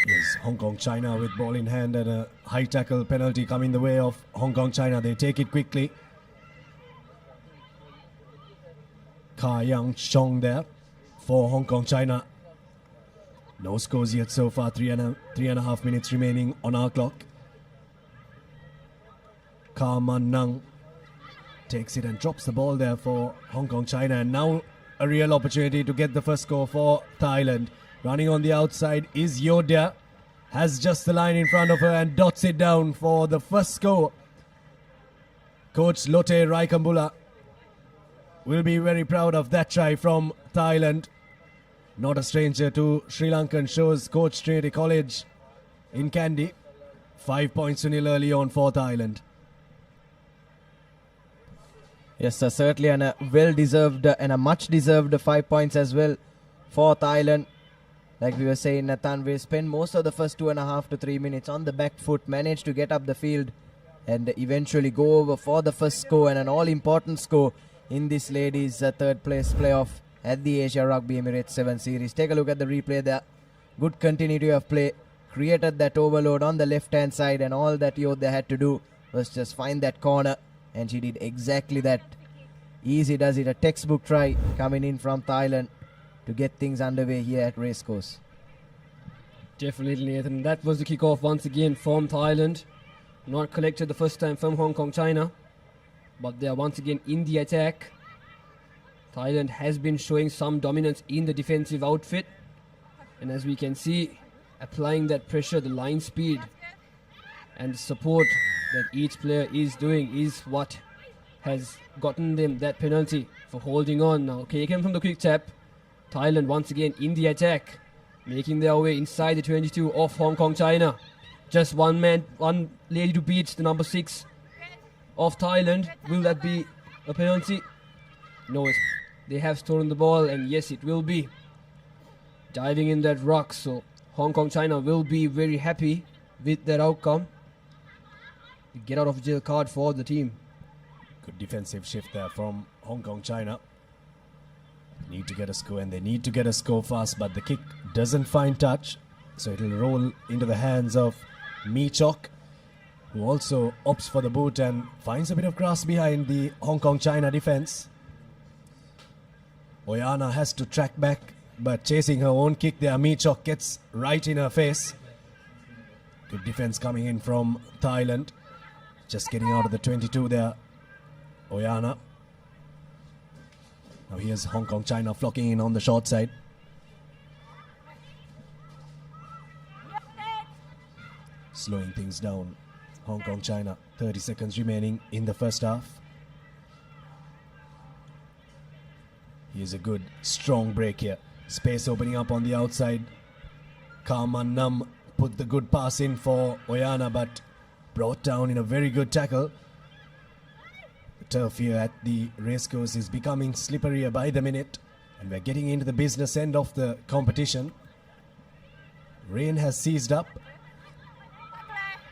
Yes, Hong Kong China with ball in hand and a high tackle penalty coming the way of Hong Kong China. They take it quickly. Ka Yang Chong there for Hong Kong China. No scores yet so far. 3.5 minutes remaining on our clock. Ka Man Nang takes it and drops the ball there for Hong Kong China, and now a real opportunity to get the first score for Thailand. Running on the outside is Yodia, has just the line in front of her and dots it down for the first score. Coach Lotte Raikambula will be very proud of that try from Thailand. Not a stranger to Sri Lankan shows, Coach Trinity College in Kandy. 5 points to nil early on for Thailand. Yes, certainly, and a well-deserved and a much-deserved 5 points as well for Thailand. Like we were saying, Tanvir spent most of the first 2.5 to 3 minutes on the back foot, managed to get up the field and eventually go over for the first score, and an all-important score in this ladies' third place playoff at the Asia Rugby Emirates 7 series. Take a look at the replay there. Good continuity of play, created that overload on the left-hand side, and all that Yodia had to do was just find that corner, and she did exactly that. Easy does it, a textbook try coming in from Thailand to get things underway here at Racecourse. Definitely, Nathan. That was the kickoff once again from Thailand. Not collected the first time from Hong Kong China. but they are once again in the attack. Thailand has been showing some dominance in the defensive outfit, and as we can see, applying that pressure, the line speed and support that each player is doing is what has gotten them that penalty for holding on. Now taken from the quick tap. Thailand once again in the attack, making their way inside the 22 of Hong Kong China. Just one lady to beat the number 6 of Thailand. Will that be a penalty? No, they have stolen the ball, and yes, it will be. Diving in that ruck, so Hong Kong China will be very happy with that outcome. The get out of jail card for the team. Good defensive shift there from Hong Kong China. Need to get a score, and they need to get a score fast, but the kick doesn't find touch, so it'll roll into the hands of Mi Chok, who also opts for the boot and finds a bit of grass behind the Hong Kong China defense. Oyana has to track back, but chasing her own kick there, Mi Chok gets right in her face. Good defense coming in from Thailand. Just getting out of the 22 there, Oyana. Now here's Hong Kong China flocking in on the short side. Slowing things down. Hong Kong China, 30 seconds remaining in the first half. Here's a good strong break here. Space opening up on the outside. Karman Nam put the good pass in for Oyana, but brought down in a very good tackle. The turf here at the racecourse is becoming slipperier by the minute, and we're getting into the business end of the competition. Rain has ceased up,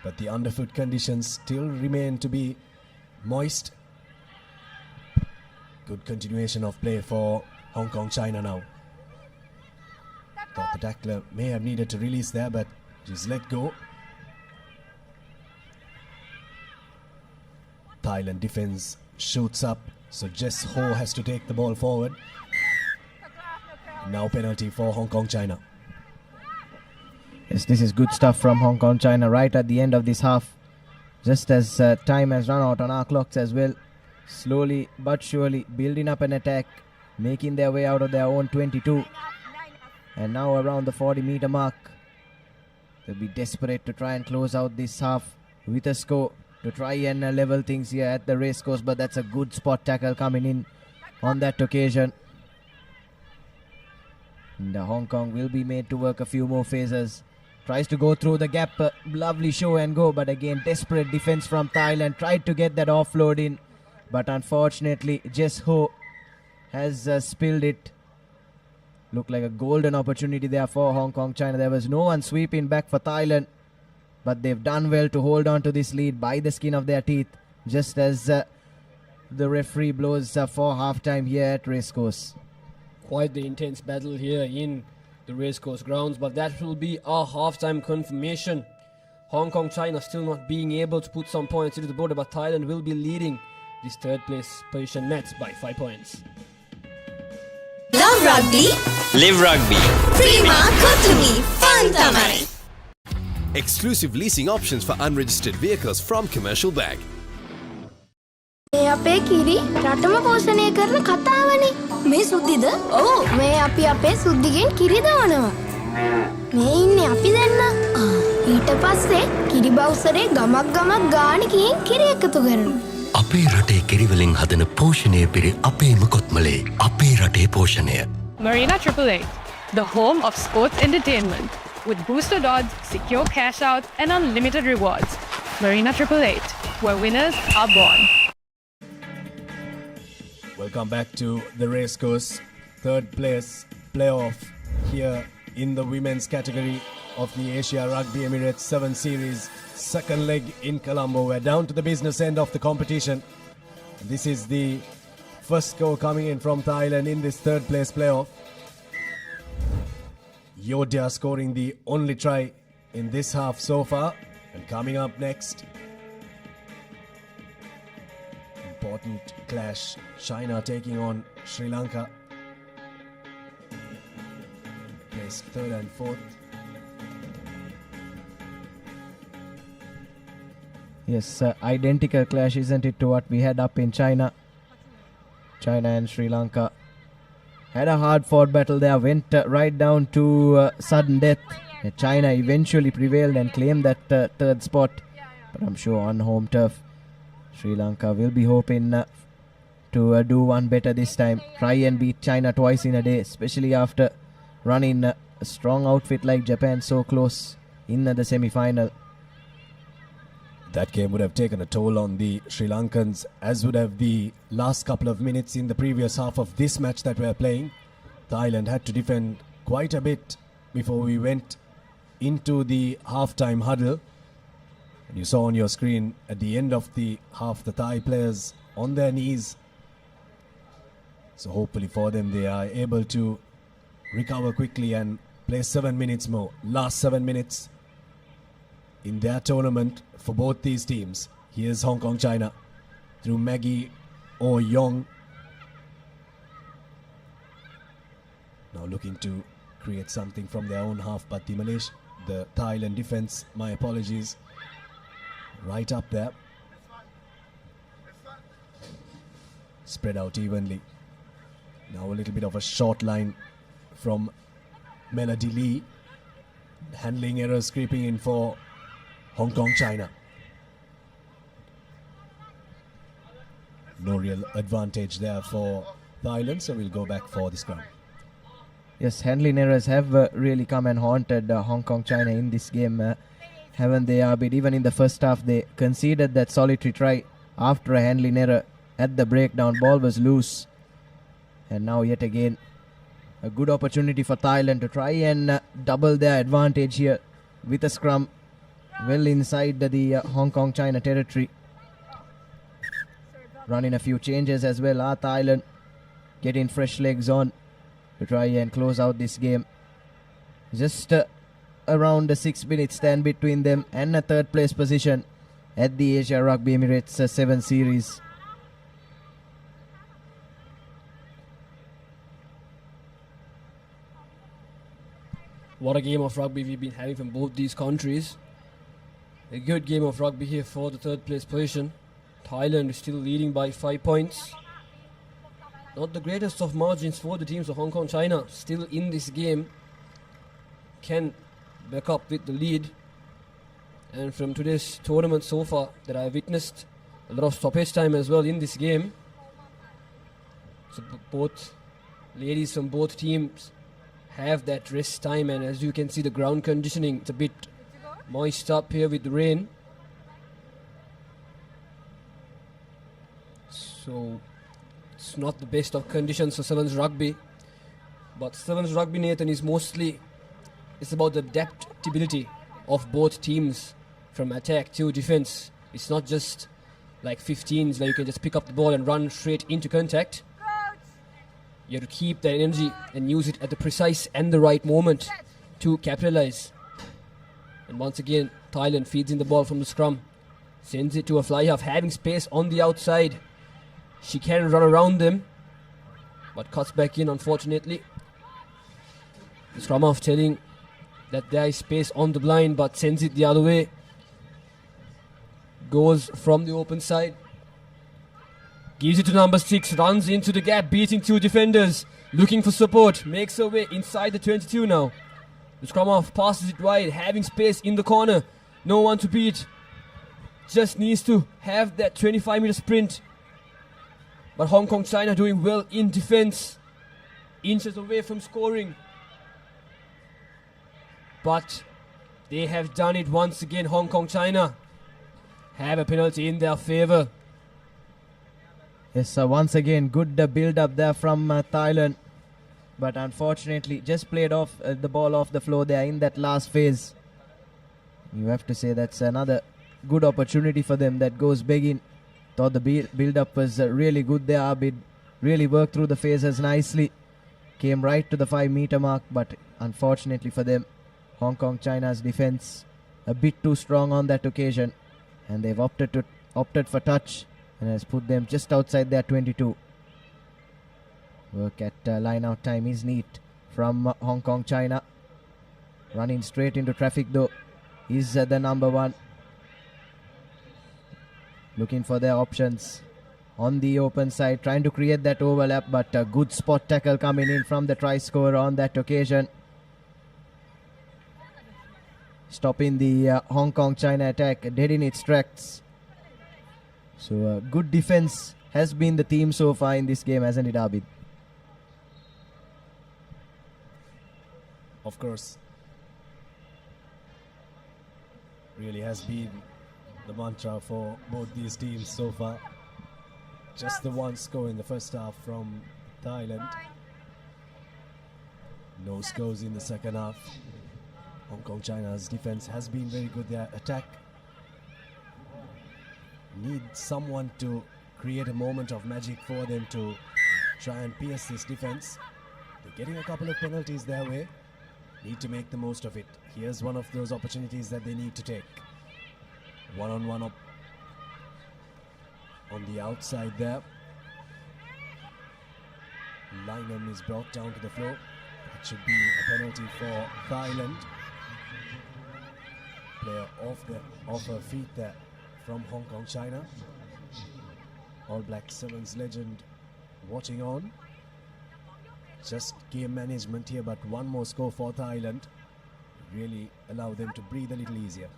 but the underfoot conditions still remain to be moist. Good continuation of play for Hong Kong China now. Thought the tackler may have needed to release there, but just let go. Thailand defense shoots up, so Jess Ho has to take the ball forward. Now penalty for Hong Kong China. Yes, this is good stuff from Hong Kong China right at the end of this half. Just as time has run out on our clocks as well. Slowly but surely building up an attack, making their way out of their own 22. And now around the 40-meter mark. They'll be desperate to try and close out this half with a score to try and level things here at the racecourse. But that's a good spot tackle coming in on that occasion. And Hong Kong will be made to work a few more phases. Tries to go through the gap. Lovely show and go. But again, desperate defense from Thailand. Tried to get that offload in. But unfortunately, Jess Ho has spilled it. Looked like a golden opportunity there for Hong Kong China. There was no one sweeping back for Thailand. But they've done well to hold on to this lead by the skin of their teeth. Just as the referee blows for halftime here at Racecourse. Quite the intense battle here in the Racecourse grounds. But that will be our halftime confirmation. Hong Kong China still not being able to put some points into the border. But Thailand will be leading this third place position match by 5 points. Love rugby? Live rugby. Prima Kotumi Fun Tamari. Exclusive leasing options for unregistered vehicles from Commercial Bank. මේ අපේ කිරි රටම පෝෂණය කරන කතාවනේ. මේ සුද්ධිද? ඔව්, මේ අපි අපේ සුද්ධිගෙන් කිරි දවනවා. මේ ඉන්නේ අපි දෙන්න. ඊට පස්සේ කිරි බවුසරේ ගමක් ගාන කියෙන් කිරි එකතු කරනවා. අපේ රටේ කිරිවලින් හදන පෝෂණය පිරි අපේම කොත්මලේ අපේ රටේ පෝෂණය. Marina 888, the home of sports entertainment. With boosted odds, secure cash out, and unlimited rewards. Marina 888, where winners are born. Welcome back to the racecourse. Third place playoff here in the women's category of the Asia Rugby Emirates 7 Series. Second leg in Colombo. We're down to the business end of the competition. This is the first score coming in from Thailand in this third place playoff. Yodhya scoring the only try in this half so far. And coming up next, important clash. China taking on Sri Lanka. Placed third and fourth. Yes, identical clash, isn't it, to what we had up in China. China and Sri Lanka had a hard-fought battle there, went right down to sudden death. China eventually prevailed and claimed that third spot, but I'm sure on home turf, Sri Lanka will be hoping to do one better this time. Try and beat China twice in a day, especially after running a strong outfit like Japan so close in the semi-final. That game would have taken a toll on the Sri Lankans, as would have the last couple of minutes in the previous half of this match that we're playing. Thailand had to defend quite a bit before we went into the half-time huddle. And you saw on your screen at the end of the half the Thai players on their knees. So hopefully for them they are able to recover quickly and play 7 minutes more. Last 7 minutes in their tournament for both these teams. Here's Hong Kong China through Maggie or Yong. Now looking to create something from their own half, but the Thailand defense, my apologies, right up there. Spread out evenly. Now a little bit of a short line from Melody Lee. Handling errors creeping in for Hong Kong China. No real advantage there for Thailand, so we'll go back for the scrum. Yes, handling errors have really come and haunted Hong Kong China in this game, haven't they, Abid? Even in the first half, they conceded that solitary try after a handling error at the breakdown. Ball was loose. And now yet again, a good opportunity for Thailand to try and double their advantage here with a scrum well inside the Hong Kong China territory. Running a few changes as well. Thailand getting fresh legs on to try and close out this game. Just around a 6 minute stand between them and a third place position at the Asia Rugby Emirates 7 series. What a game of rugby we've been having from both these countries. A good game of rugby here for the third place position. Thailand is still leading by 5 points. Not the greatest of margins for the teams of Hong Kong China. Still in this game, can back up with the lead. And from today's tournament so far, that I witnessed a lot of stoppage time as well in this game. So both ladies from both teams have that rest time, and as you can see, the ground conditioning, it's a bit moist up here with the rain. So it's not the best of conditions for Sevens rugby. But Sevens rugby, Nathan, is mostly, it's about the adaptability of both teams from attack to defense. It's not just like 15s where you can just pick up the ball and run straight into contact. You have to keep that energy and use it at the precise and the right moment to capitalize. And once again, Thailand feeds in the ball from the scrum. Sends it to a fly half, having space on the outside. She can run around them, but cuts back in, unfortunately. The scrum half telling that there is space on the blind, but sends it the other way. Goes from the open side. Gives it to number 6, runs into the gap, beating 2 defenders. Looking for support, makes her way inside the 22 now. The scrum half passes it wide, having space in the corner. No one to beat. Just needs to have that 25-meter sprint. But Hong Kong China doing well in defense. Inches away from scoring. But they have done it once again. Hong Kong China have a penalty in their favor. Yes, once again, good build-up there from Thailand. But unfortunately, just played off the ball off the floor there in that last phase. You have to say that's another good opportunity for them that goes begging. Thought the build-up was really good there. Abid really worked through the phases nicely. Came right to the 5-meter mark, but unfortunately for them, Hong Kong China's defense a bit too strong on that occasion. And they've opted for touch. And has put them just outside their 22. Work at line-out time is neat from Hong Kong China. Running straight into traffic though is the number 1. looking for their options on the open side, trying to create that overlap, but a good spot tackle coming in from the try scorer on that occasion, stopping the Hong Kong China attack dead in its tracks. So good defense has been the theme so far in this game, hasn't it, Abid? Of course, really has been the mantra for both these teams so far. Just the one score in the first half from Thailand. No scores in the second half. Hong Kong China's defense has been very good. Their attack need someone to create a moment of magic for them to try and pierce this defense. They're getting a couple of penalties their way. Need to make the most of it. Here's one of those opportunities that they need to take. One-on-one up on the outside there. Lineham is brought down to the floor. That should be a penalty for Thailand. Player off her feet there from Hong Kong China. All Black Sevens legend watching on. Just game management here, but one more score for Thailand really allow them to breathe a little easier.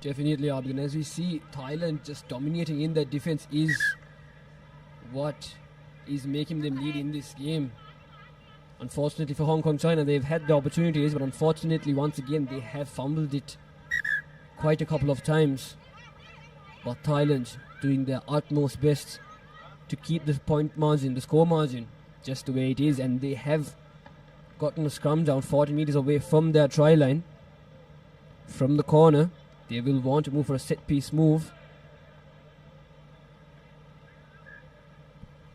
Definitely, Abid. As we see, Thailand just dominating in their defense is what is making them lead in this game. Unfortunately for Hong Kong China, they've had the opportunities, but unfortunately once again they have fumbled it quite a couple of times. But Thailand doing their utmost best to keep the point margin, the score margin, just the way it is, and they have gotten a scrum down 40 meters away from their try line. From the corner, they will want to move for a set piece move.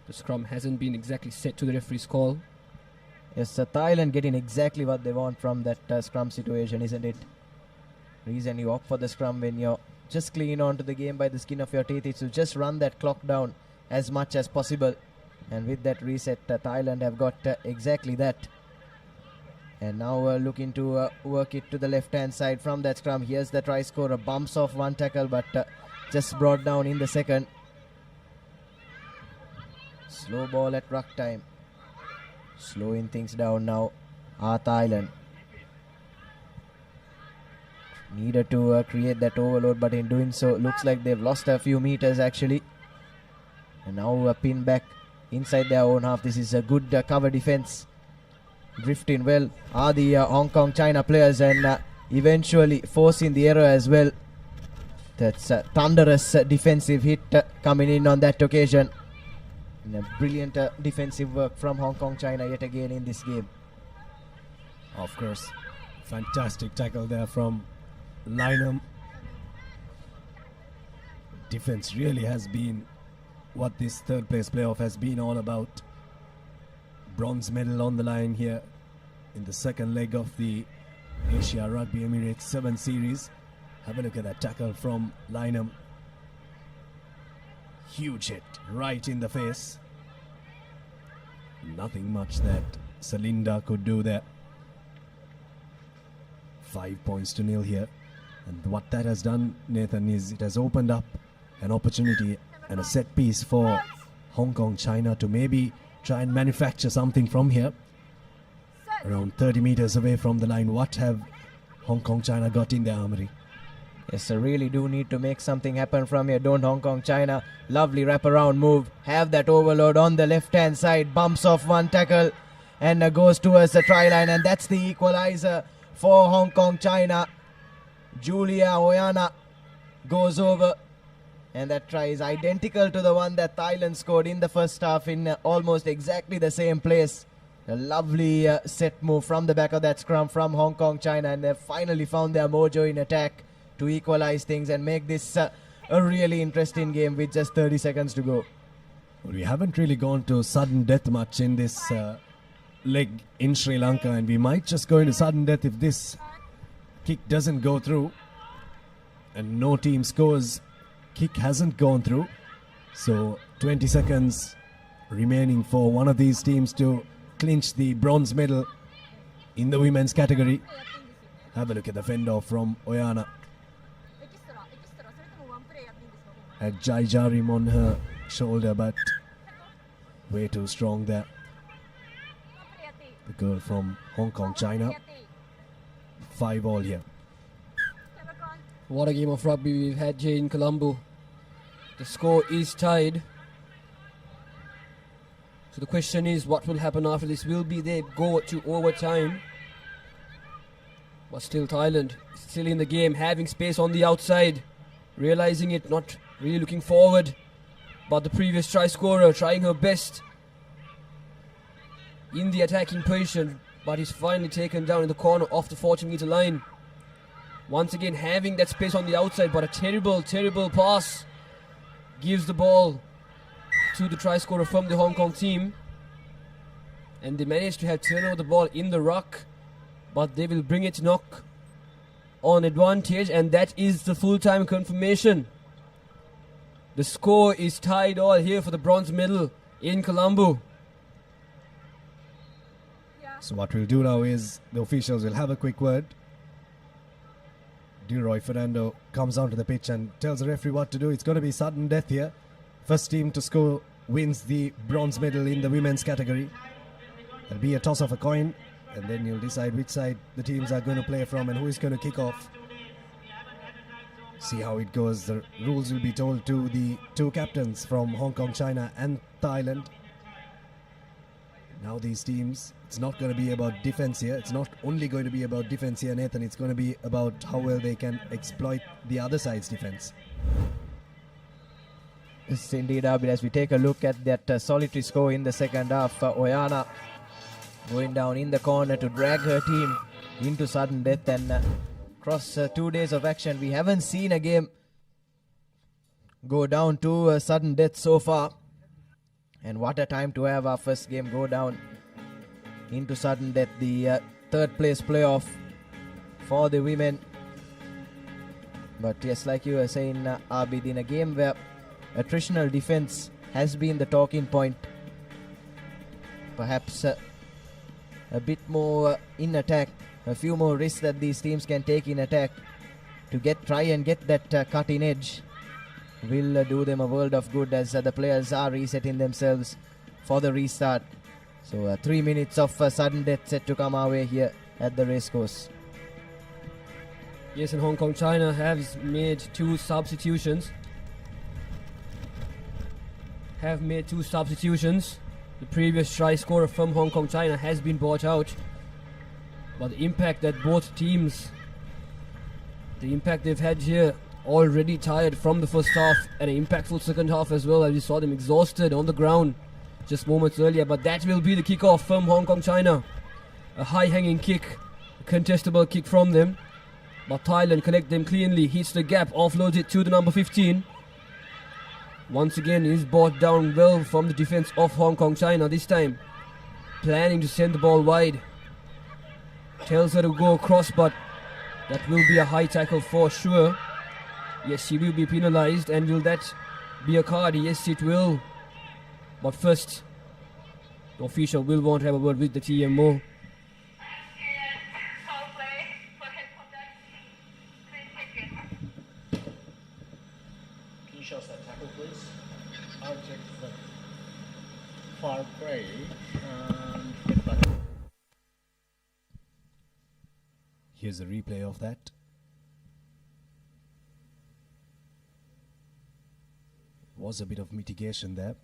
The scrum hasn't been exactly set to the referee's call. Yes, Thailand getting exactly what they want from that scrum situation, isn't it? Reason you opt for the scrum when you're just clinging on to the game by the skin of your teeth is to just run that clock down as much as possible. And with that reset, Thailand have got exactly that. And now looking to work it to the left-hand side from that scrum. Here's the try scorer, bumps off one tackle, but just brought down in the second. Slow ball at ruck time. Slowing things down now are Thailand. Needed to create that overload, but in doing so, looks like they've lost a few meters actually. And now a pin back inside their own half. This is a good cover defense. Drifting well are the Hong Kong China players, and eventually forcing the error as well. That's a thunderous defensive hit coming in on that occasion. And a brilliant defensive work from Hong Kong China yet again in this game. Of course, fantastic tackle there from Lineham. Defense really has been what this third place playoff has been all about. Bronze medal on the line here in the second leg of the Asia Rugby Emirates 7 series. Have a look at that tackle from Lineham. Huge hit right in the face. Nothing much that Salinda could do there. 5 points to nil here. And what that has done, Nathan, is it has opened up an opportunity and a set piece for Hong Kong China to maybe try and manufacture something from here. Around 30 meters away from the line, what have Hong Kong China got in their armory? Yes, I really do need to make something happen from here, don't Hong Kong China? Lovely wraparound move. Have that overload on the left-hand side. Bumps off one tackle and goes towards the try line. And that's the equalizer for Hong Kong China. Julia Oyana goes over. And that try is identical to the one that Thailand scored in the first half in almost exactly the same place. A lovely set move from the back of that scrum from Hong Kong China. And they've finally found their mojo in attack to equalize things and make this a really interesting game with just 30 seconds to go. Well, we haven't really gone to sudden death much in this leg in Sri Lanka, and we might just go into sudden death if this kick doesn't go through and no team scores. Kick hasn't gone through, so 20 seconds remaining for one of these teams to clinch the bronze medal in the women's category. Have a look at the fend off from Oyana. Had Jai Jarim on her shoulder, but way too strong there. The girl from Hong Kong, China. 5-all here. What a game of rugby we've had here in Colombo. The score is tied. So the question is, what will happen after this? Will they go to overtime? But still Thailand, still in the game, having space on the outside. Realizing it, not really looking forward. But the previous try scorer trying her best in the attacking position, but is finally taken down in the corner off the 40-meter line. Once again having that space on the outside, but a terrible pass gives the ball to the try scorer from the Hong Kong team. And they managed to have turnover the ball in the ruck, but they will bring it knock on advantage, and that is the full-time confirmation. The score is tied all here for the bronze medal in Colombo. So what we'll do now is the officials will have a quick word. Dilroy Fernando comes onto the pitch and tells the referee what to do. It's going to be sudden death here. First team to score wins the bronze medal in the women's category. There'll be a toss of a coin, and then you'll decide which side the teams are going to play from and who is going to kick off. See how it goes. The rules will be told to the two captains from Hong Kong, China and Thailand. Now these teams, it's not going to be about defense here. It's not only going to be about defense here, Nathan. It's going to be about how well they can exploit the other side's defense. Yes, indeed, Abid. As we take a look at that solitary score in the second half, Oyana going down in the corner to drag her team into sudden death, and across 2 days of action, we haven't seen a game go down to sudden death so far. And what a time to have our first game go down into sudden death. The third place playoff for the women. But yes, like you were saying, Abid, in a game where attritional defense has been the talking point, perhaps a bit more in attack, a few more risks that these teams can take in attack to try and get that cutting edge will do them a world of good, as the players are resetting themselves for the restart. So 3 minutes of sudden death set to come our way here at the racecourse. Yes, and Hong Kong China has made two substitutions. The previous try scorer from Hong Kong China has been brought out. But the impact that both teams, the impact they've had here, already tired from the first half, and an impactful second half as well, as we saw them exhausted on the ground just moments earlier. But that will be the kickoff from Hong Kong China. A high-hanging kick, a contestable kick from them. But Thailand collect them cleanly, hits the gap, offloads it to the number 15. Once again is brought down well from the defense of Hong Kong China, this time planning to send the ball wide. Tells her to go across, but that will be a high tackle for sure. Yes, she will be penalized, and will that be a card? Yes, it will. But first, the official will want to have a word with the TMO. Can you show us that tackle, please? I'll check the foul play and get back. Here's a replay of that. Was a bit of mitigation there.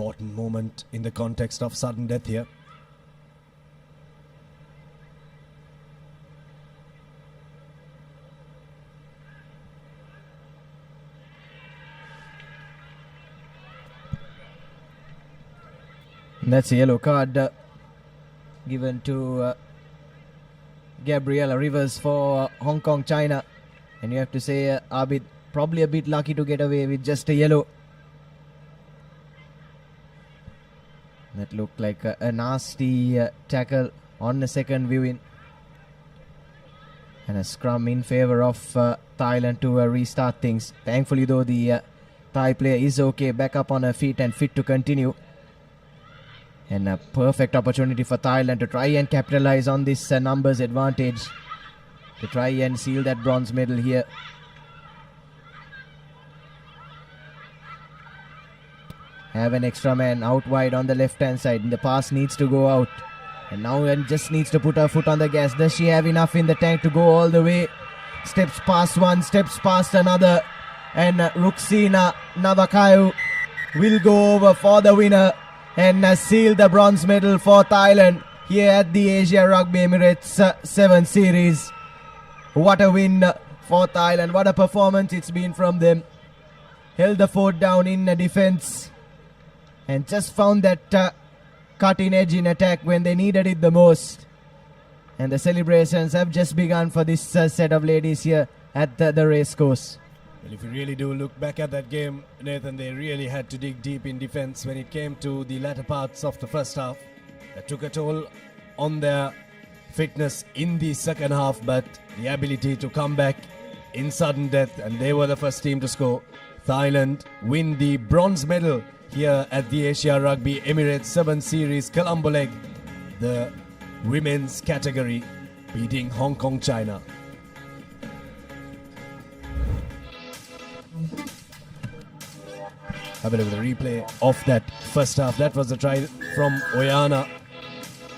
important moment in the context of sudden death here. That's a yellow card given to Gabriella Rivers for Hong Kong, China. And you have to say Abid probably a bit lucky to get away with just a yellow. That looked like a nasty tackle on the second viewing. And a scrum in favor of Thailand to restart things. Thankfully though, the Thai player is okay, back up on her feet and fit to continue. And a perfect opportunity for Thailand to try and capitalize on this numbers advantage, to try and seal that bronze medal here. Have an extra man out wide on the left hand side, and the pass needs to go out. And now Ann just needs to put her foot on the gas. Does she have enough in the tank to go all the way? Steps past one, steps past another, and Ruxina Navakayu will go over for the winner and seal the bronze medal for Thailand here at the Asia Rugby Emirates 7 Series. What a win for Thailand. What a performance it's been from them. Held the fort down in defense and just found that cutting edge in attack when they needed it the most. And the celebrations have just begun for this set of ladies here at the racecourse. Well, if you really do look back at that game, Nathan, they really had to dig deep in defense when it came to the latter parts of the first half. That took a toll on their fitness in the second half, but the ability to come back in sudden death, and they were the first team to score. Thailand win the bronze medal here at the Asia Rugby Emirates 7 Series Colombo leg, the women's category, beating Hong Kong, China. Have a look at the replay of that first half. That was a try from Oyana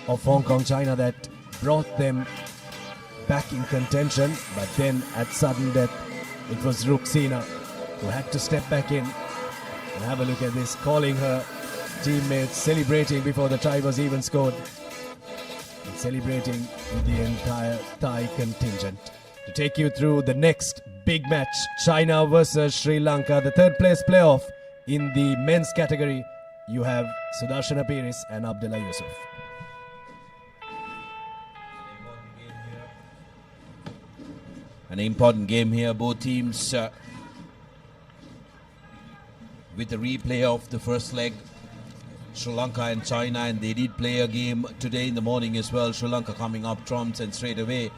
of Hong Kong, China that brought them back in contention. But then at sudden death, it was Ruxina who had to step back in. And have a look at this, calling her teammates, celebrating before the try was even scored. And celebrating with the entire Thai contingent. To take you through the next big match, China versus Sri Lanka, the third place playoff. In the men's category, you have Sudarshana Piris and Abdullah Yusuf. An important game here, both teams with the replay of the first leg, Sri Lanka and China, and they did play a game today in the morning as well. Sri Lanka coming up trumps and straight away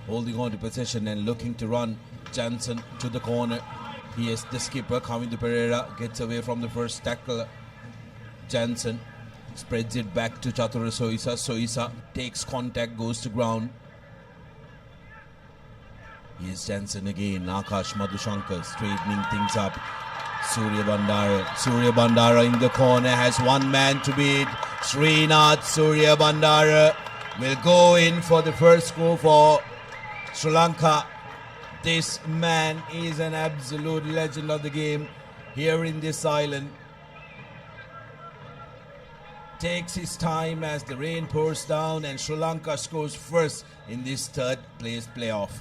holding on to possession and looking to run. Jansen to the corner. He is the skipper coming to Pereira, gets away from the first tackle. Jansen spreads it back to Chatura Soisa. Soisa takes contact, goes to ground. Here's Jansen again. Akash Madhushankar straightening things up. Surya Bandara. Surya Bandara in the corner has one man to beat. Srinath Surya Bandara will go in for the first goal for Sri Lanka. This man is an absolute legend of the game here in this island. Takes his time as the rain pours down and Sri Lanka scores first in this third place playoff.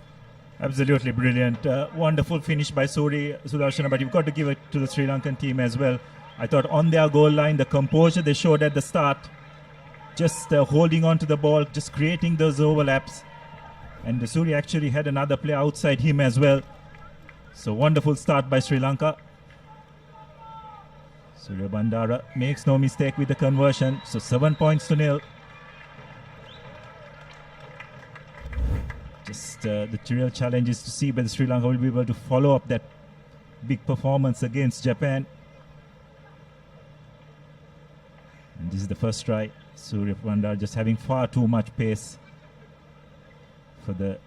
Absolutely brilliant. Wonderful finish by Sudarshana, but you've got to give it to the Sri Lankan team as well. I thought on their goal line, the composure they showed at the start, just holding on to the ball, just creating those overlaps. And the Suri actually had another player outside him as well. So wonderful start by Sri Lanka. Surya Bandara makes no mistake with the conversion. So 7 points to 0. Just the real challenge is to see whether Sri Lanka will be able to follow up that big performance against Japan. And this is the first try. Surya Bandara just having far too much pace for the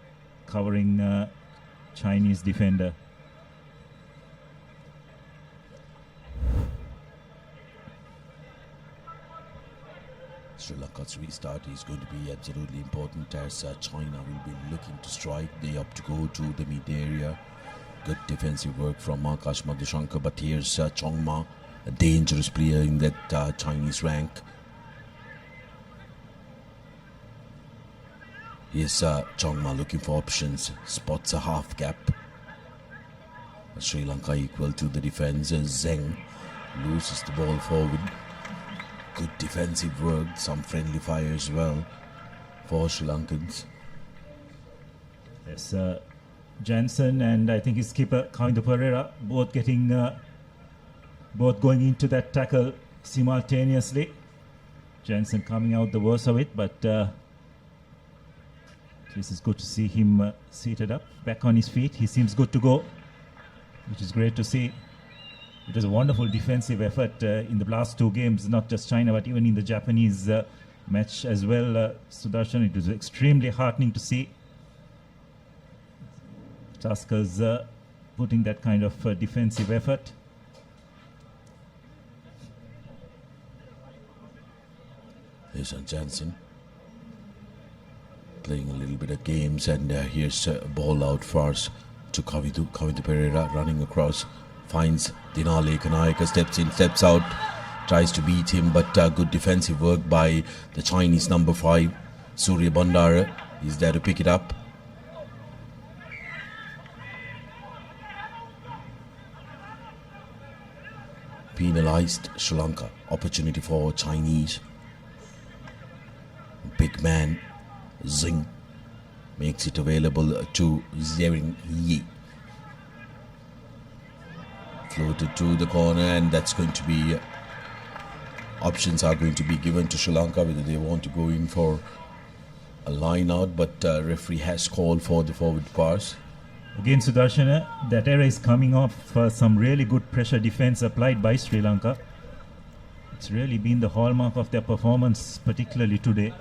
covering Chinese defender. Sri Lanka's restart is going to be absolutely important as China will be looking to strike. They opt to go to the mid area. Good defensive work from Akash Madhushankar, but here's Chongma a dangerous player in that Chinese rank. Here's Chongma looking for options, spots a half gap. Sri Lanka equal to the defense. Zeng loses the ball forward. Good defensive work, some friendly fire as well for Sri Lankans. Yes, Jansen and I think his skipper Kavindu Pereira both going into that tackle simultaneously. Jansen coming out the worst of it, but this is good to see him seated up, back on his feet. He seems good to go, which is great to see. It was a wonderful defensive effort in the last two games, not just China, but even in the Japanese match as well. Sudarshan, it was extremely heartening to see Tuskers putting that kind of defensive effort. Here's Jansen playing a little bit of games, and here's a ball out fast to Kavindu Pereira running across, finds Dinale Kanayaka, steps in, steps out, tries to beat him, but good defensive work by the Chinese number 5, Surya Bandara. He's there to pick it up. Penalized Sri Lanka. Opportunity for Chinese. Big man Zing makes it available to Zering Yi. Floated to the corner, and that's going to be options are going to be given to Sri Lanka whether they want to go in for a line out, but referee has called for the forward pass. Again, Sudarshana, that error is coming off some really good pressure defense applied by Sri Lanka. It's really been the hallmark of their performance, particularly today.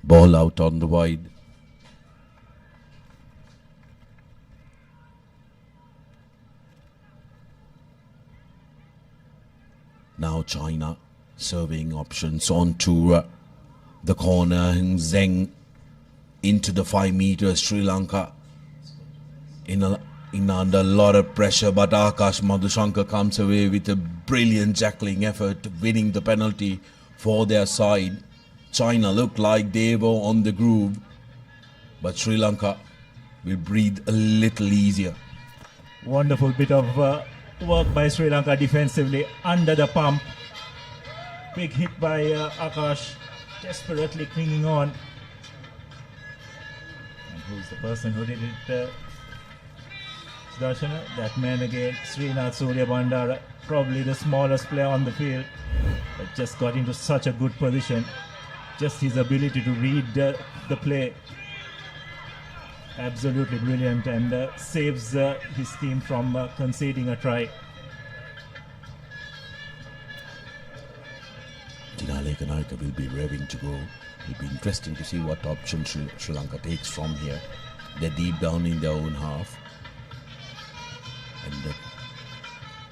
Ball out on the wide. Now China serving options onto the corner. Zeng into the 5 meters. Sri Lanka in under a lot of pressure, but Akash Madhushankar comes away with a brilliant jackling effort, winning the penalty for their side. China looked like they were on the groove, but Sri Lanka will breathe a little easier. Wonderful bit of work by Sri Lanka defensively under the pump. Big hit by Akash, desperately clinging on. And who's the person who did it? Sudarshana, that man again, Srinath Surya Bandara, probably the smallest player on the field, but just got into such a good position. Just his ability to read the play, absolutely brilliant, and saves his team from conceding a try. Dinale Kanayaka will be revving to go. It'll be interesting to see what option Sri Lanka takes from here. They're deep down in their own half, and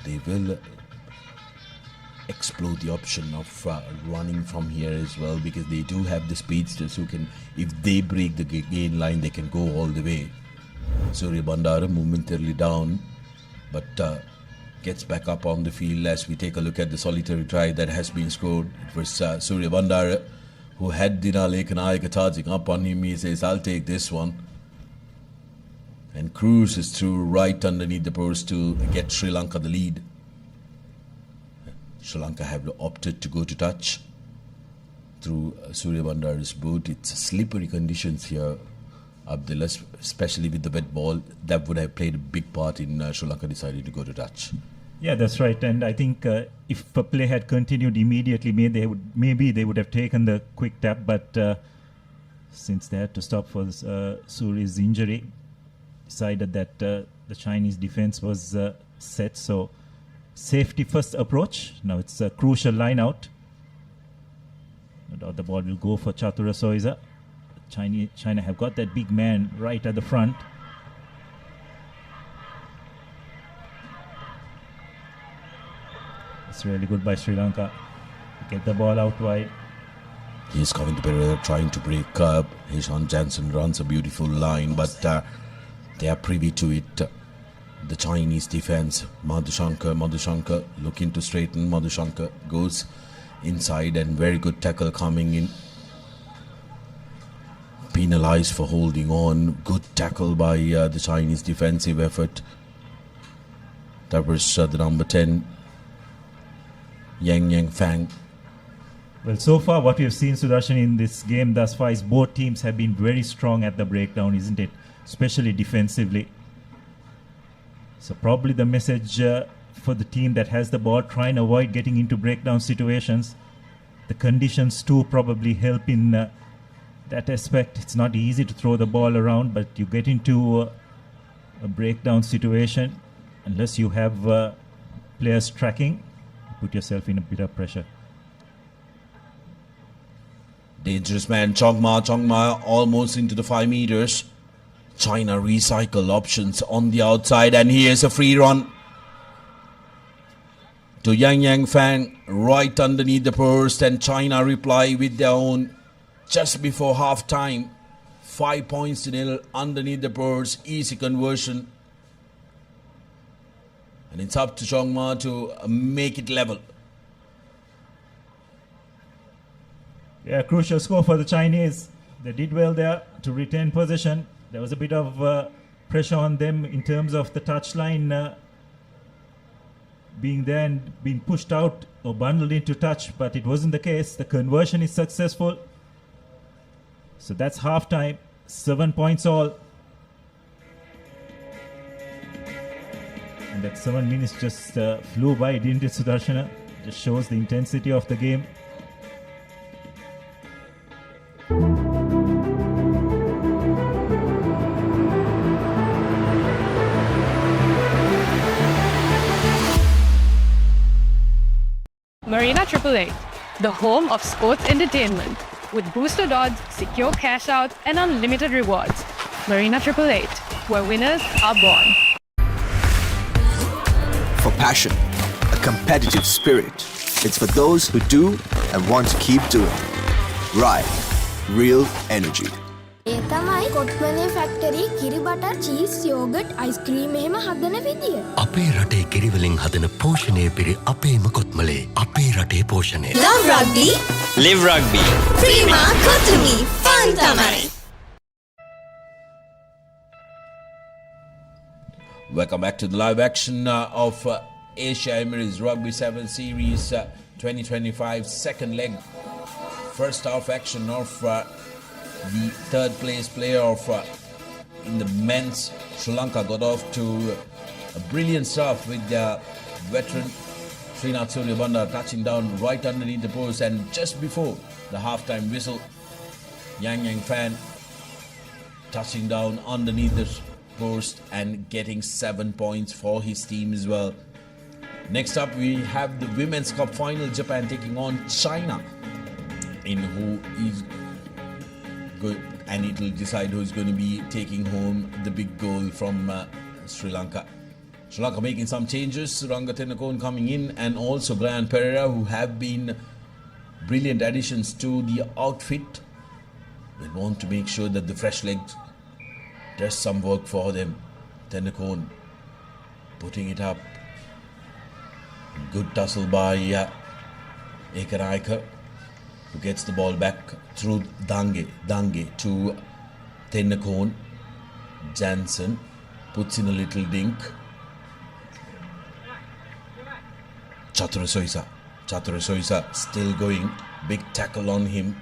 they will explore the option of running from here as well, because they do have the speedsters who can, if they break the gain line, they can go all the way. Surya Bandara momentarily down, but gets back up on the field as we take a look at the solitary try that has been scored. It was Surya Bandara who had Dinale Kanayaka charging up on him. He says, I'll take this one, and cruises through right underneath the post to get Sri Lanka the lead. Sri Lanka have opted to go to touch through Surya Bandar's boot. It's slippery conditions here, Abdullah, especially with the wet ball. That would have played a big part in Sri Lanka deciding to go to touch. Yeah, that's right. And I think if the play had continued immediately, maybe they would have taken the quick tap. But since they had to stop for Surya's injury, decided that the Chinese defense was set. So safety first approach. Now it's a crucial line out. No doubt the ball will go for Chatura Soiza. China have got that big man right at the front. It's really good by Sri Lanka. Get the ball out wide. He's coming to Pereira, trying to break curb. Hishan Jansen runs a beautiful line, but they are privy to it. The Chinese defense, Madhushankar looking to straighten. Madhushankar goes inside, and very good tackle coming in. Penalized for holding on. Good tackle by the Chinese defensive effort. That was the number 10, Yang Fang. Well, so far what we have seen, Sudarshan, in this game thus far is both teams have been very strong at the breakdown, isn't it? Especially defensively. So probably the message for the team that has the ball, try and avoid getting into breakdown situations. The conditions too probably help in that aspect. It's not easy to throw the ball around, but you get into a breakdown situation, unless you have players tracking, you put yourself in a bit of pressure. Dangerous man, Chongma almost into the 5 meters. China recycle options on the outside, and here's a free run to Yang Fang right underneath the post, and China reply with their own just before half time. 5 points to nil underneath the post, easy conversion, and it's up to Chongma to make it level. Yeah, crucial score for the Chinese. They did well there to retain possession. There was a bit of pressure on them in terms of the touchline being there and being pushed out or bundled into touch, but it wasn't the case. The conversion is successful. So that's half time. 7 points all. And that 7 minutes just flew by, didn't it, Sudarshana? Just shows the intensity of the game. Marina 888, the home of sports entertainment, with booster odds, secure cash out, and unlimited rewards. Marina 888, where winners are born. For passion, a competitive spirit. It's for those who do and want to keep doing. Right, real energy. ඒ තමයි කොට්මලේ factory කිරි butter cheese yoghurt ice cream එහෙම හදන විදිය. අපේ රටේ කිරිවලින් හදන පෝෂණය පිරි අපේම කොත්මලේ අපේ රටේ පෝෂණය. Love rugby. Live rugby. Prima Kotumi. Fun tamari. Welcome back to the live action of Asia Emirates Rugby 7 Series 2025 second leg. First half action of the third place player of in the men's. Sri Lanka got off to a brilliant start with their veteran Srinath Suryabanda touching down right underneath the post, and just before the halftime whistle, Yang Fan touching down underneath the post and getting 7 points for his team as well. Next up we have the Women's Cup final, Japan taking on China, in who is good, and it will decide who's going to be taking home the big goal from Sri Lanka. Sri Lanka making some changes. Suranga Tenakon coming in, and also Brian Pereira, who have been brilliant additions to the outfit. We want to make sure that the fresh legs does some work for them. Tenakon putting it up. Good tussle by Ekaraika, who gets the ball back through Dange to Tenakon. Jansen puts in a little dink. Chatura Chaturashoisa still going. Big tackle on him.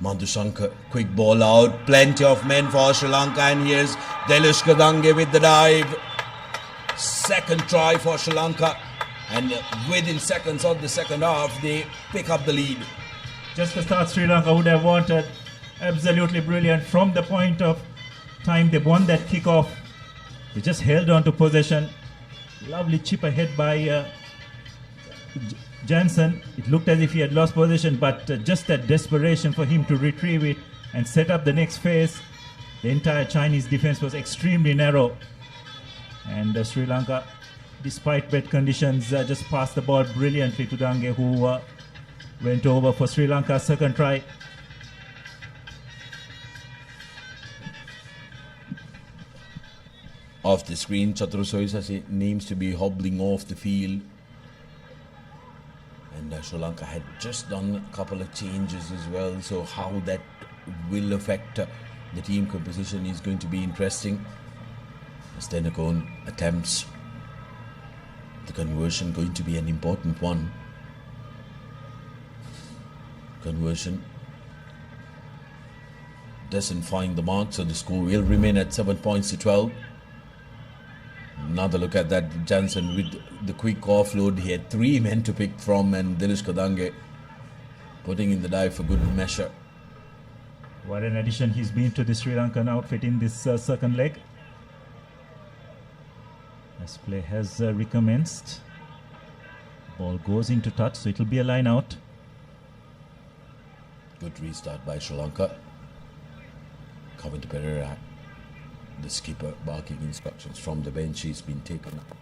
Madhushankar, quick ball out. Plenty of men for Sri Lanka. And here's Delish Kadange with the dive. Second try for Sri Lanka. And within seconds of the second half, they pick up the lead. Just the start Sri Lanka would have wanted. Absolutely brilliant. From the point of time they won that kickoff, they just held on to possession. Lovely chip ahead by Jansen. It looked as if he had lost possession, but just that desperation for him to retrieve it and set up the next phase. The entire Chinese defense was extremely narrow. And Sri Lanka, despite wet conditions, just passed the ball brilliantly to Dange, who went over for Sri Lanka's second try. Off the screen, Chaturashoisa seems to be hobbling off the field. And Sri Lanka had just done a couple of changes as well. So how that will affect the team composition is going to be interesting. As Tenakon attempts the conversion, going to be an important one. Conversion doesn't find the mark, so the score will remain at 7 points to 12. Another look at that. Jansen with the quick offload. He had 3 men to pick from, and Delish Kadange putting in the dive for good measure. What an addition he's been to the Sri Lankan outfit in this second leg. As play has recommenced. Ball goes into touch, so it'll be a line out. Good restart by Sri Lanka. Kavinda Pereira, the skipper, barking instructions from the bench. He's been taken out.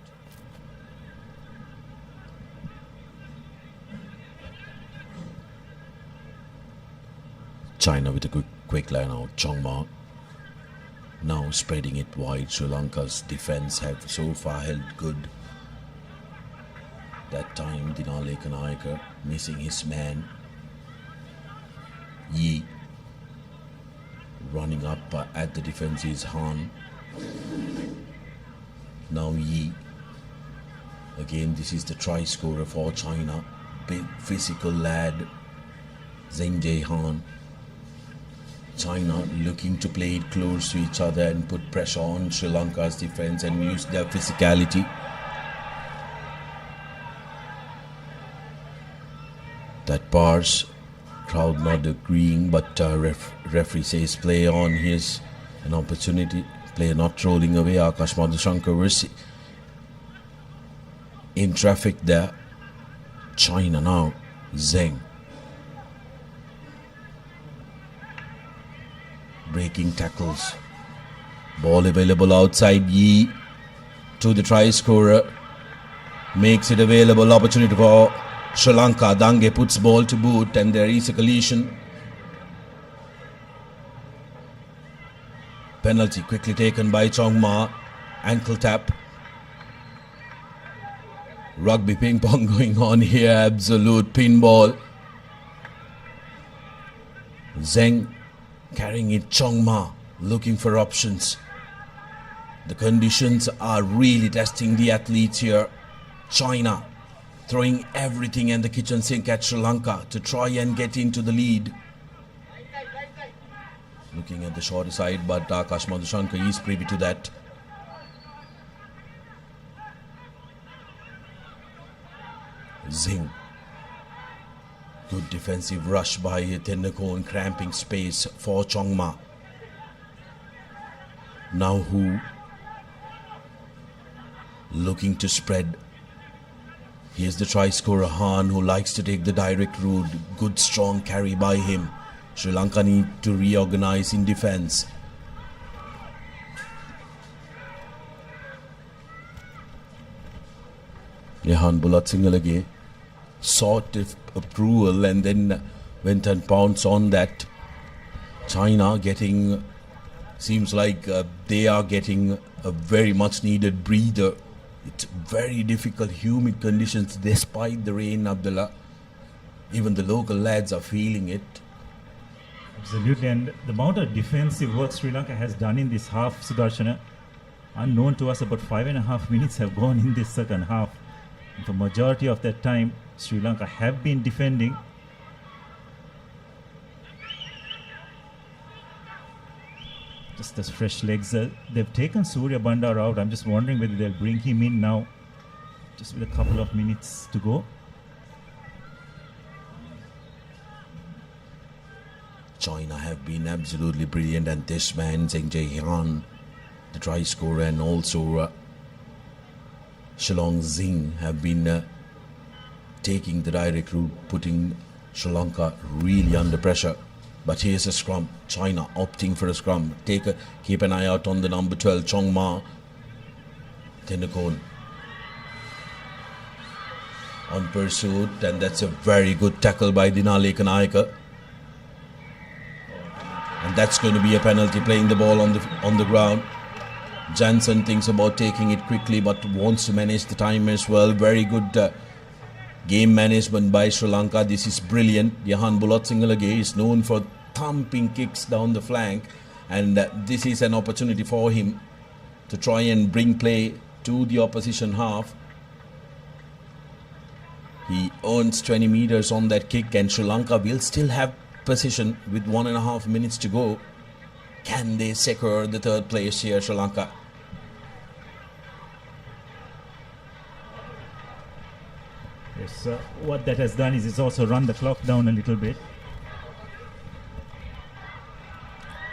China with a quick line out. Chongma now spreading it wide. Sri Lanka's defense have so far held good. That time Dinale Kanayaka missing his man. Yi running up at the defense is Han. Now Yi. Again, this is the try scorer for China. Big physical lad, Zheng Jie Han. China looking to play it close to each other and put pressure on Sri Lanka's defense and use their physicality. That bars. Crowd not agreeing, but referee says play on. Here's an opportunity. Player not rolling away. Akash Madhushankar was in traffic there. China now. Zheng. Breaking tackles. Ball available outside. Yi to the try scorer. Makes it available. Opportunity for Sri Lanka. Dange puts ball to boot and there is a collision. Penalty quickly taken by Chongma. Ankle tap. Rugby ping pong going on here. Absolute pinball. Zheng carrying it. Chongma looking for options. The conditions are really testing the athletes here. China throwing everything in the kitchen sink at Sri Lanka to try and get into the lead. Looking at the shorter side, but Akash Madhushankar is privy to that. Zheng. Good defensive rush by Tendakon, cramping space for Chongma. Now Hu looking to spread. Here's the try scorer Han, who likes to take the direct route. Good strong carry by him. Sri Lanka need to reorganize in defense. Yehan Bulat Singalage sought approval and then went and pounced on that. China getting, seems like they are getting a very much needed breather. It's very difficult, humid conditions despite the rain, Abdullah. Even the local lads are feeling it. Absolutely, and the amount of defensive work Sri Lanka has done in this half, Sudarshana, unknown to us, about 5.5 minutes have gone in this second half. And for majority of that time, Sri Lanka have been defending. Just as fresh legs. They've taken Surya Bandar out. I'm just wondering whether they'll bring him in now, just with a couple of minutes to go. China have been absolutely brilliant, and this man, Zheng Jiehan, the try scorer, and also Shalong Zing have been taking the direct route, putting Sri Lanka really under pressure. But here's a scrum. China opting for a scrum. Keep an eye out on the number 12, Chong Ma. Tenakon on pursuit, and that's a very good tackle by Dinale Kanayaka. And that's going to be a penalty, playing the ball on the ground. Jansen thinks about taking it quickly, but wants to manage the time as well. Very good game management by Sri Lanka. This is brilliant. Yahan Bulatsingalage is known for thumping kicks down the flank, and this is an opportunity for him to try and bring play to the opposition half. He earns 20 meters on that kick, and Sri Lanka will still have possession with 1.5 minutes to go. Can they secure the third place here, Sri Lanka? Yes, what that has done is it's also run the clock down a little bit.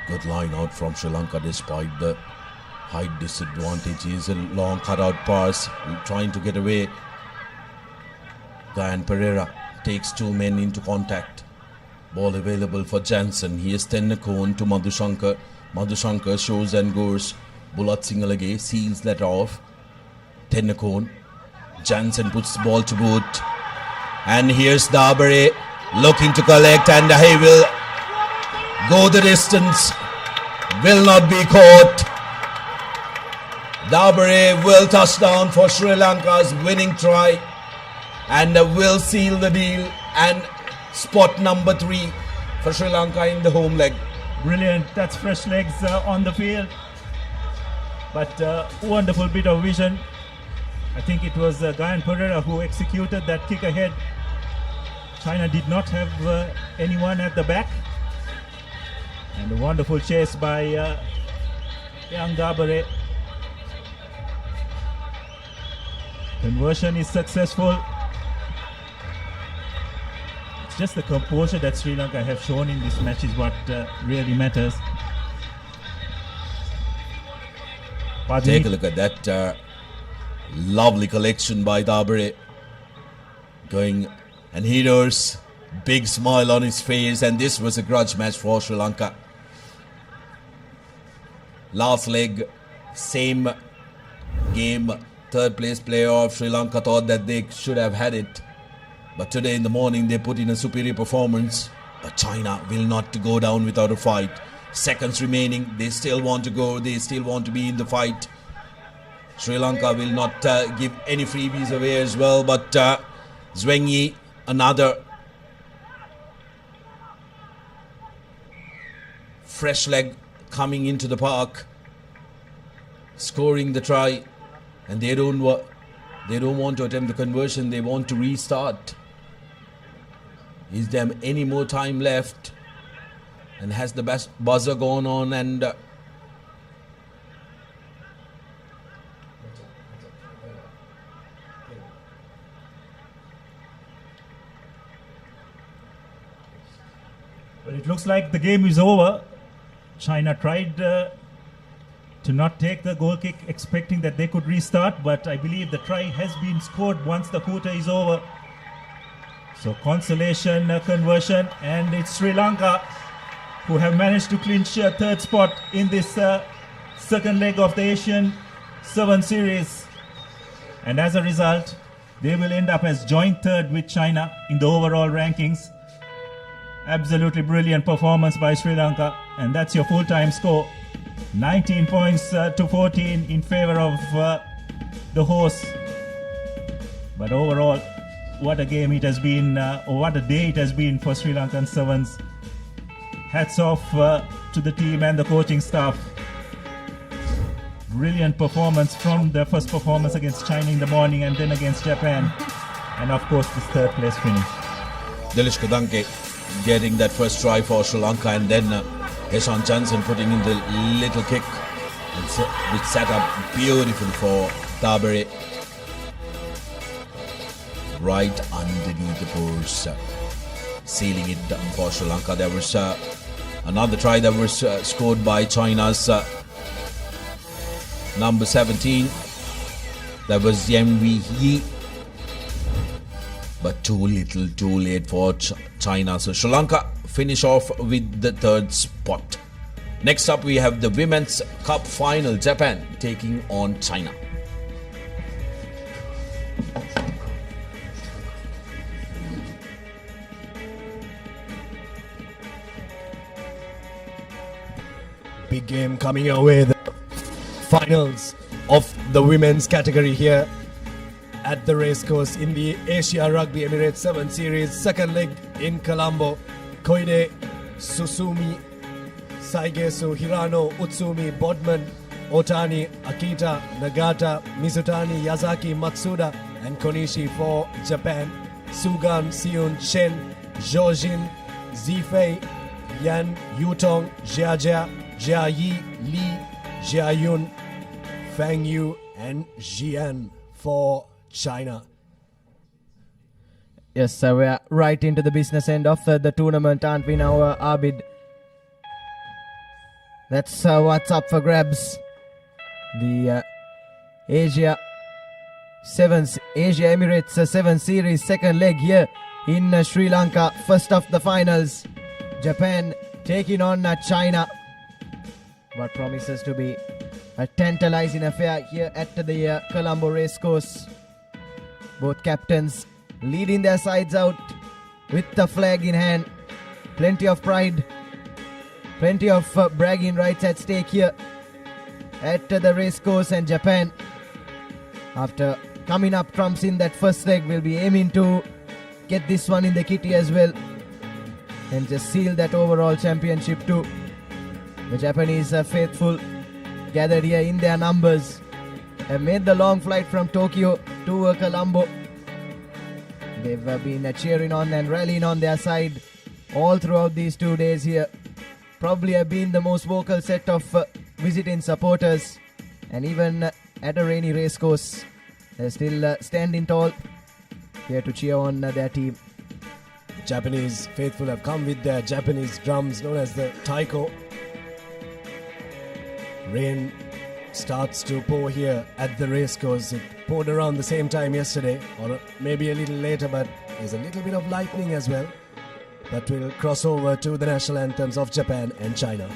Good line out from Sri Lanka despite the height disadvantage. Here's a long cutout pass, trying to get away. Guyan Pereira takes two men into contact. Ball available for Jansen. Here's Tennakon to Madhushankar. Madhushankar shows and goes. Bulat Singalage seals that off. Tennakon. Jansen puts the ball to boot. And here's Dabare looking to collect, and he will go the distance. Will not be caught. Dabare will touch down for Sri Lanka's winning try, and will seal the deal, and spot number 3 for Sri Lanka in the home leg. Brilliant. That's fresh legs on the field, but wonderful bit of vision. I think it was Guyan Pereira who executed that kick ahead. China did not have anyone at the back, and a wonderful chase by young Dabare. Conversion is successful. It's just the composure that Sri Lanka have shown in this match is what really matters. Take a look at that lovely collection by Dabare. Going, and he knows, big smile on his face, and this was a grudge match for Sri Lanka. Last leg, same game, third place player of Sri Lanka thought that they should have had it, but today in the morning they put in a superior performance. But China will not go down without a fight. Seconds remaining, they still want to go, they still want to be in the fight. Sri Lanka will not give any freebies away as well, but Zwengi, another fresh leg coming into the park, scoring the try, and they don't want to attempt the conversion. They want to restart. Is there any more time left? And has the best buzzer gone on? And well, it looks like the game is over. China tried to not take the goal kick, expecting that they could restart, but I believe the try has been scored once the quarter is over. So consolation conversion, and it's Sri Lanka who have managed to clinch a third spot in this second leg of the Asian 7 series. And as a result, they will end up as joint third with China in the overall rankings. Absolutely brilliant performance by Sri Lanka, and that's your full-time score. 19 points to 14 in favor of the hosts. But overall, what a game it has been, or what a day it has been for Sri Lankan Sevens. Hats off to the team and the coaching staff. Brilliant performance from their first performance against China in the morning and then against Japan. And of course, this third place finish. Dilish Kadanke getting that first try for Sri Lanka, and then Eshan Johnson putting in the little kick, which set up beautiful for Papare. Right underneath the post, sealing it down for Sri Lanka. There was another try that was scored by China's number 17. That was Yang Wei Yi. But too little, too late for China. So Sri Lanka finish off with the third spot. Next up, we have the Women's Cup final. Japan taking on China. Big game coming our way. The finals of the women's category here at the Racecourse in the Asia Rugby Emirates 7 Series. Second leg in Colombo. Koide, Susumi, Saigesu, Hirano, Utsumi, Bodman, Otani, Akita, Nagata, Mizutani, Yazaki, Matsuda and Konishi for Japan. Sugan, Seun, Chen, Jojin, Zifei, Yan, Yutong, Jiajia, Jia Yi, Li, Jiayun, Fang Yu and Jian for China. Yes, we are right into the business end of the tournament, aren't we now, Abid? That's what's up for grabs. The Asia Emirates 7 Series second leg here in Sri Lanka. First of the finals, Japan taking on China. What promises to be a tantalizing affair here at the Colombo Racecourse. Both captains leading their sides out with the flag in hand. Plenty of pride, plenty of bragging rights at stake here at the Racecourse, and Japan, after coming up trumps in that first leg, will be aiming to get this one in the kitty as well and just seal that overall championship too. The Japanese faithful gathered here in their numbers have made the long flight from Tokyo to Colombo. They've been cheering on and rallying on their side all throughout these 2 days here. Probably have been the most vocal set of visiting supporters, and even at a rainy racecourse, they're still standing tall here to cheer on their team. The Japanese faithful have come with their Japanese drums known as the taiko. Rain starts to pour here at the racecourse. It poured around the same time yesterday, or maybe a little later, but there's a little bit of lightning as well. That will cross over to the national anthems of Japan and China.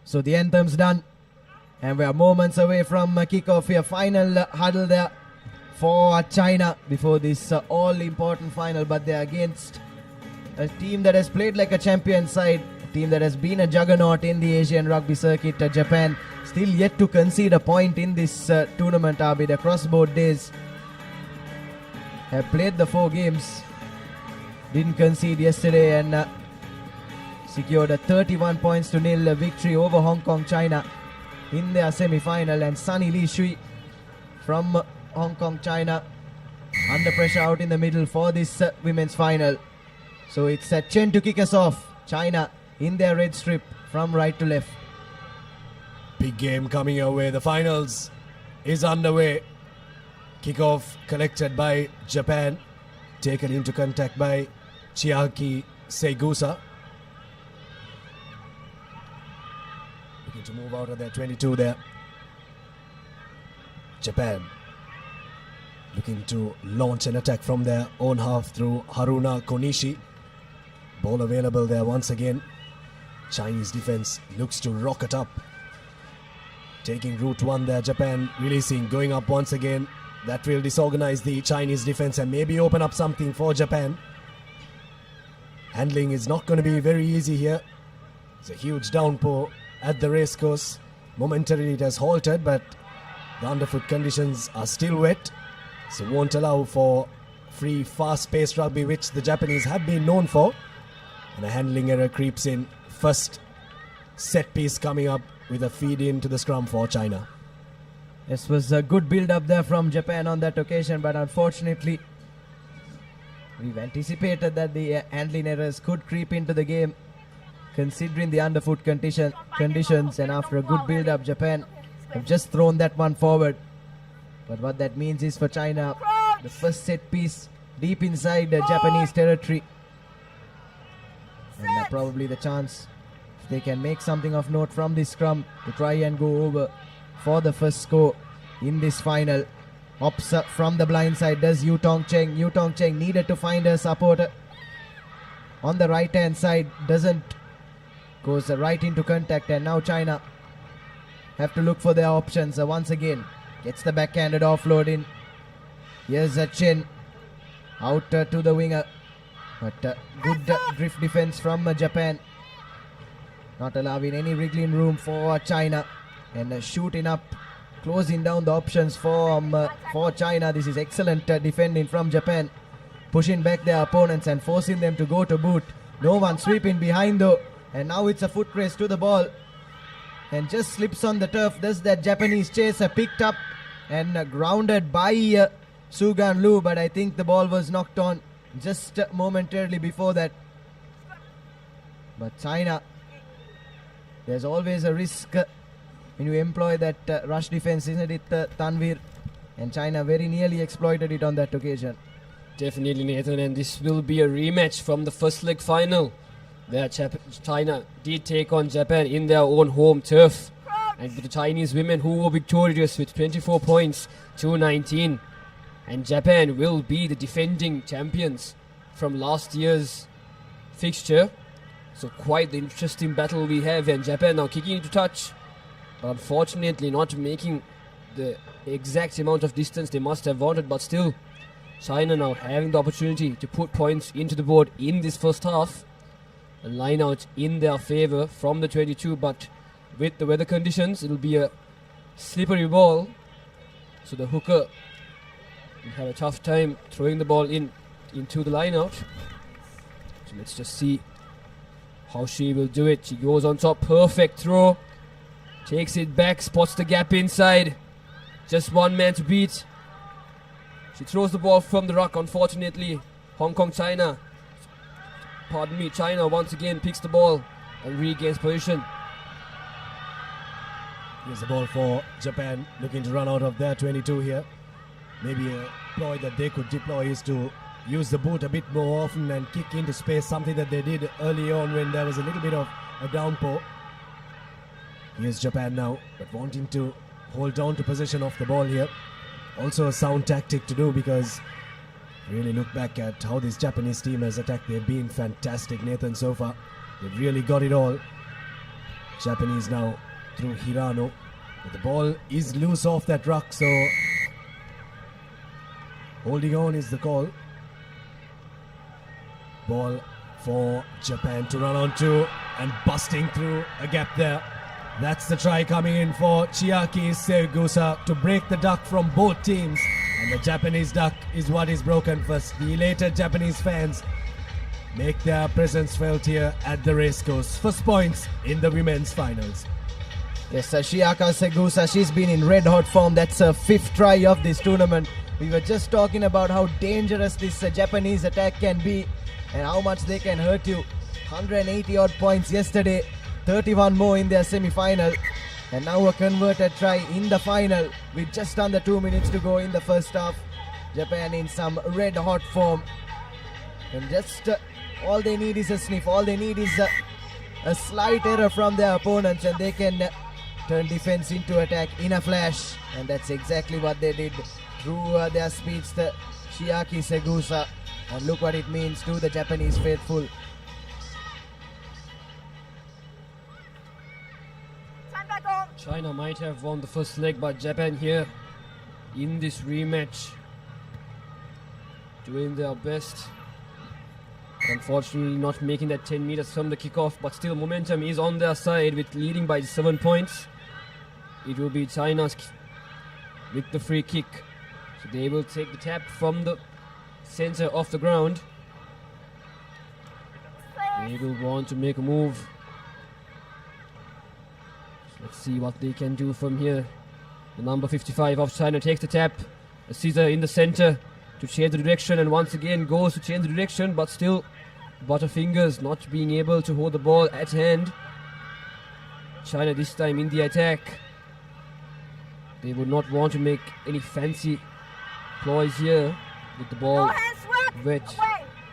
So the anthem's done. And we are moments away from kickoff here. Final huddle there for China before this all-important final. But they're against a team that has played like a champion side. A team that has been a juggernaut in the Asian rugby circuit. Japan still yet to concede a point in this tournament. The crossboard days have played the 4 games. Didn't concede yesterday and secured a 31 points to nil victory over Hong Kong China in their semi-final. And Sunny Lee Shui from Hong Kong China under pressure out in the middle for this women's final. So it's Chen to kick us off. China in their red strip from right to left. Big game coming your way. The finals is underway. Kickoff collected by Japan. Taken into contact by Chiaki Segusa. Looking to move out of their 22 there. Japan looking to launch an attack from their own half through Haruna Konishi. Ball available there once again. Chinese defense looks to rocket up. Taking route 1 there, Japan releasing, going up once again. That will disorganize the Chinese defense and maybe open up something for Japan. Handling is not going to be very easy here. It's a huge downpour at the racecourse. Momentarily it has halted, but the underfoot conditions are still wet, so won't allow for free, fast-paced rugby, which the Japanese have been known for. And a handling error creeps in. First set piece coming up with a feed into the scrum for China. This was a good build-up there from Japan on that occasion, but unfortunately we've anticipated that the handling errors could creep into the game considering the underfoot conditions, and after a good build-up, Japan have just thrown that one forward. But what that means is for China, the first set piece deep inside the Japanese territory, and probably the chance if they can make something of note from this scrum to try and go over for the first score in this final. Hops up from the blind side does Yu Tong Cheng. Yu Tong Cheng needed to find a supporter on the right hand side, doesn't, goes right into contact, and now China have to look for their options once again. Gets the backhanded offload in. Here's a Chen out to the winger, but good drift defense from Japan, not allowing any wriggling room for China, and shooting up, closing down the options for China. This is excellent defending from Japan, pushing back their opponents and forcing them to go to boot. No one sweeping behind though, and now it's a foot race to the ball and just slips on the turf. Does that Japanese chaser, picked up and grounded by Sugan Lu, but I think the ball was knocked on just momentarily before that. But China, there's always a risk when you employ that rush defense, isn't it, Tanvir? And China very nearly exploited it on that occasion. Definitely, Nathan, and this will be a rematch from the first leg final where China did take on Japan in their own home turf, and the Chinese women who were victorious with 24 points to 19, and Japan will be the defending champions from last year's fixture. So quite the interesting battle we have, and Japan now kicking into touch, but unfortunately not making the exact amount of distance they must have wanted, but still China now having the opportunity to put points into the board in this first half. A line out in their favour from the 22, but with the weather conditions it'll be a slippery ball, so the hooker will have a tough time throwing the ball into the line out. So let's just see how she will do it. She goes on top, perfect throw, takes it back, spots the gap inside, just one man to beat. She throws the ball from the ruck. Unfortunately, China once again picks the ball and regains position. Here's the ball for Japan, looking to run out of their 22 here. Maybe a ploy that they could deploy is to use the boot a bit more often and kick into space, something that they did early on when there was a little bit of a downpour. Here's Japan now, but wanting to hold on to possession of the ball here. Also a sound tactic to do, because really look back at how this Japanese team has attacked. They've been fantastic, Nathan, so far. They've really got it all. Japanese now through Hirano. But the ball is loose off that ruck, so holding on is the call. Ball for Japan to run onto and busting through a gap there. That's the try coming in for Chiaki Segusa to break the duck from both teams. And the Japanese duck is what is broken first. The elated Japanese fans make their presence felt here at the racecourse. First points in the women's finals. Yes, Chiaki Segusa, she's been in red hot form. That's her 5th try of this tournament. We were just talking about how dangerous this Japanese attack can be and how much they can hurt you. 180 odd points yesterday, 31 more in their semi-final, and now a converted try in the final with just under 2 minutes to go in the first half. Japan in some red hot form, and just all they need is a sniff. All they need is a slight error from their opponents and they can turn defense into attack in a flash, and that's exactly what they did through their speedster Chiaki Segusa. And look what it means to the Japanese faithful. China might have won the first leg, but Japan here in this rematch doing their best. Unfortunately not making that 10 meters from the kickoff, but still momentum is on their side with leading by 7 points. It will be China's with the free kick. So they will take the tap from the center of the ground. They will want to make a move. So let's see what they can do from here. The number 55 of China takes the tap. A scissor in the center to change the direction, and once again goes to change the direction, but still Butterfingers not being able to hold the ball at hand. China this time in the attack. They would not want to make any fancy ploys here with the ball wet,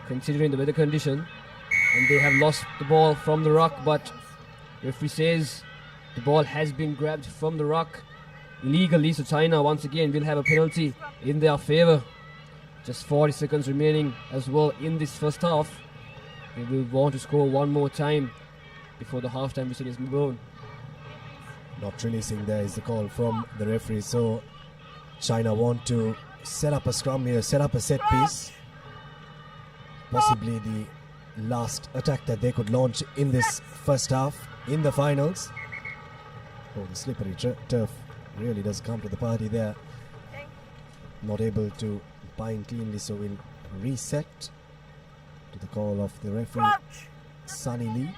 considering the weather condition. And they have lost the ball from the ruck, but referee says the ball has been grabbed from the ruck illegally, so China once again will have a penalty in their favor. Just 40 seconds remaining as well in this first half. They will want to score one more time before the halftime whistle is blown. Not releasing there is the call from the referee, so China want to set up a scrum here, set up a set piece. Possibly the last attack that they could launch in this first half in the finals. Oh, the slippery turf really does come to the party there. Not able to bind cleanly, so we'll reset to the call of the referee, Sunny Lee,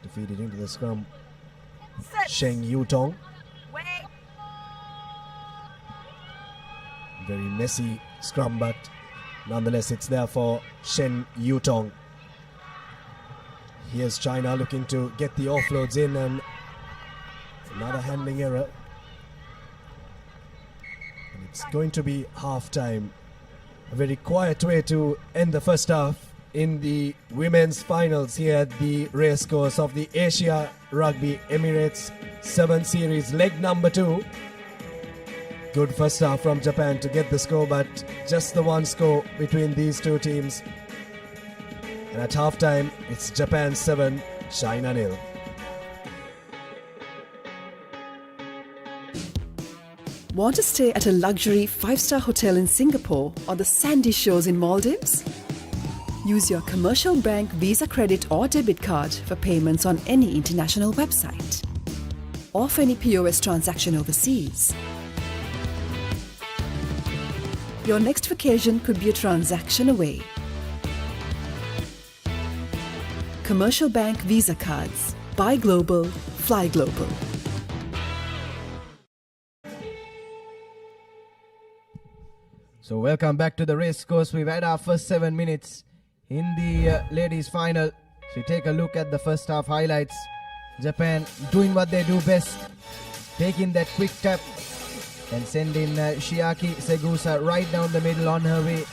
to feed it into the scrum. Sheng Yutong. Very messy scrum, but nonetheless it's there for Shen Yutong. Here's China looking to get the offloads in, and another handling error. And it's going to be half time. A very quiet way to end the first half in the women's finals here at the racecourse of the Asia Rugby Emirates 7 Series, leg number 2. Good first half from Japan to get the score, but just the one score between these two teams. And at halftime, it's Japan 7, China 0. Want to stay at a luxury 5-star hotel in Singapore or the sandy shores in Maldives? Use your commercial bank Visa credit or debit card for payments on any international website or for any POS transaction overseas. Your next vacation could be a transaction away. Commercial bank Visa cards. Buy global, fly global. So welcome back to the race course. We've had our first 7 minutes in the ladies final. So take a look at the first half highlights. Japan doing what they do best, taking that quick tap and sending Chiaki Segusa right down the middle on her way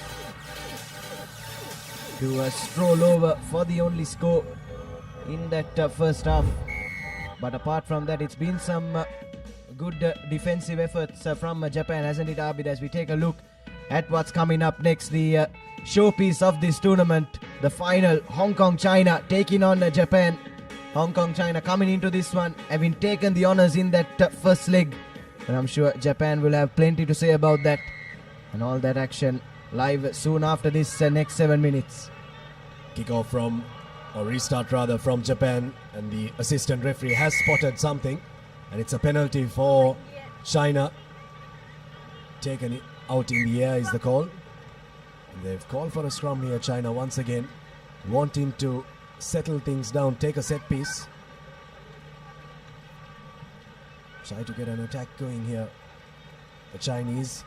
to stroll over for the only score in that first half. But apart from that, it's been some good defensive efforts from Japan, hasn't it, Abid? As we take a look at what's coming up next, the showpiece of this tournament, the final, Hong Kong, China taking on Japan. Hong Kong, China coming into this one, having taken the honors in that first leg. And I'm sure Japan will have plenty to say about that. And all that action live soon after this next 7 minutes. Kick-off from, or restart rather, from Japan. And the assistant referee has spotted something. And it's a penalty for China. Taken it out in the air is the call. And they've called for a scrum here, China, once again. Wanting to settle things down, take a set piece. Try to get an attack going here. The Chinese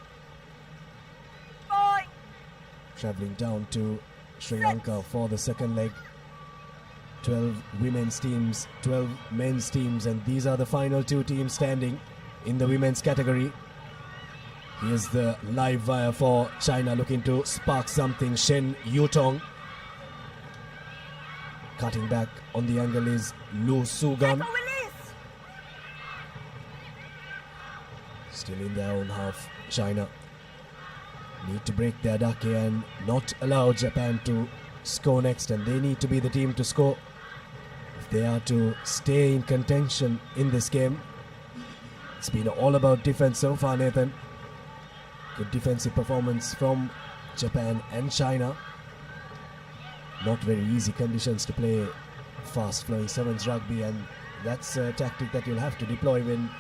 travelling down to Sri Lanka for the second leg. 12 women's teams, 12 men's teams, and these are the final 2 teams standing in the women's category. Here's the live wire for China, looking to spark something. Shen Yutong. Cutting back on the angle is Lu Sugan. Still in their own half, China need to break their duck here and not allow Japan to score next, and they need to be the team to score if they are to stay in contention in this game. It's been all about defense so far, Nathan. Good defensive performance from Japan and China. Not very easy conditions to play fast-flowing sevens rugby, and that's a tactic that you'll have to deploy when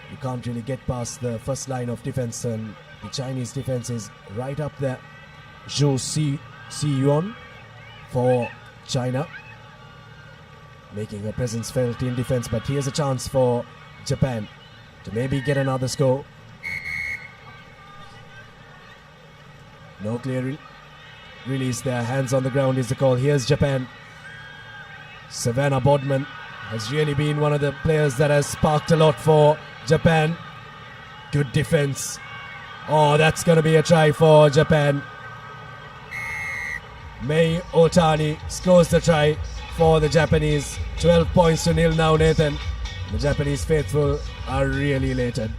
you can't really get past the first line of defense, and the Chinese defense is right up there. Zhou Si-yuan for China, making her presence felt in defense, but here's a chance for Japan to maybe get another score. No clear release there, hands on the ground is the call. Here's Japan. Savannah Bodman has really been one of the players that has sparked a lot for Japan. Good defense. Oh, that's going to be a try for Japan. Mei Otani scores the try for the Japanese. 12 points to 0 now, Nathan. The Japanese faithful are really elated.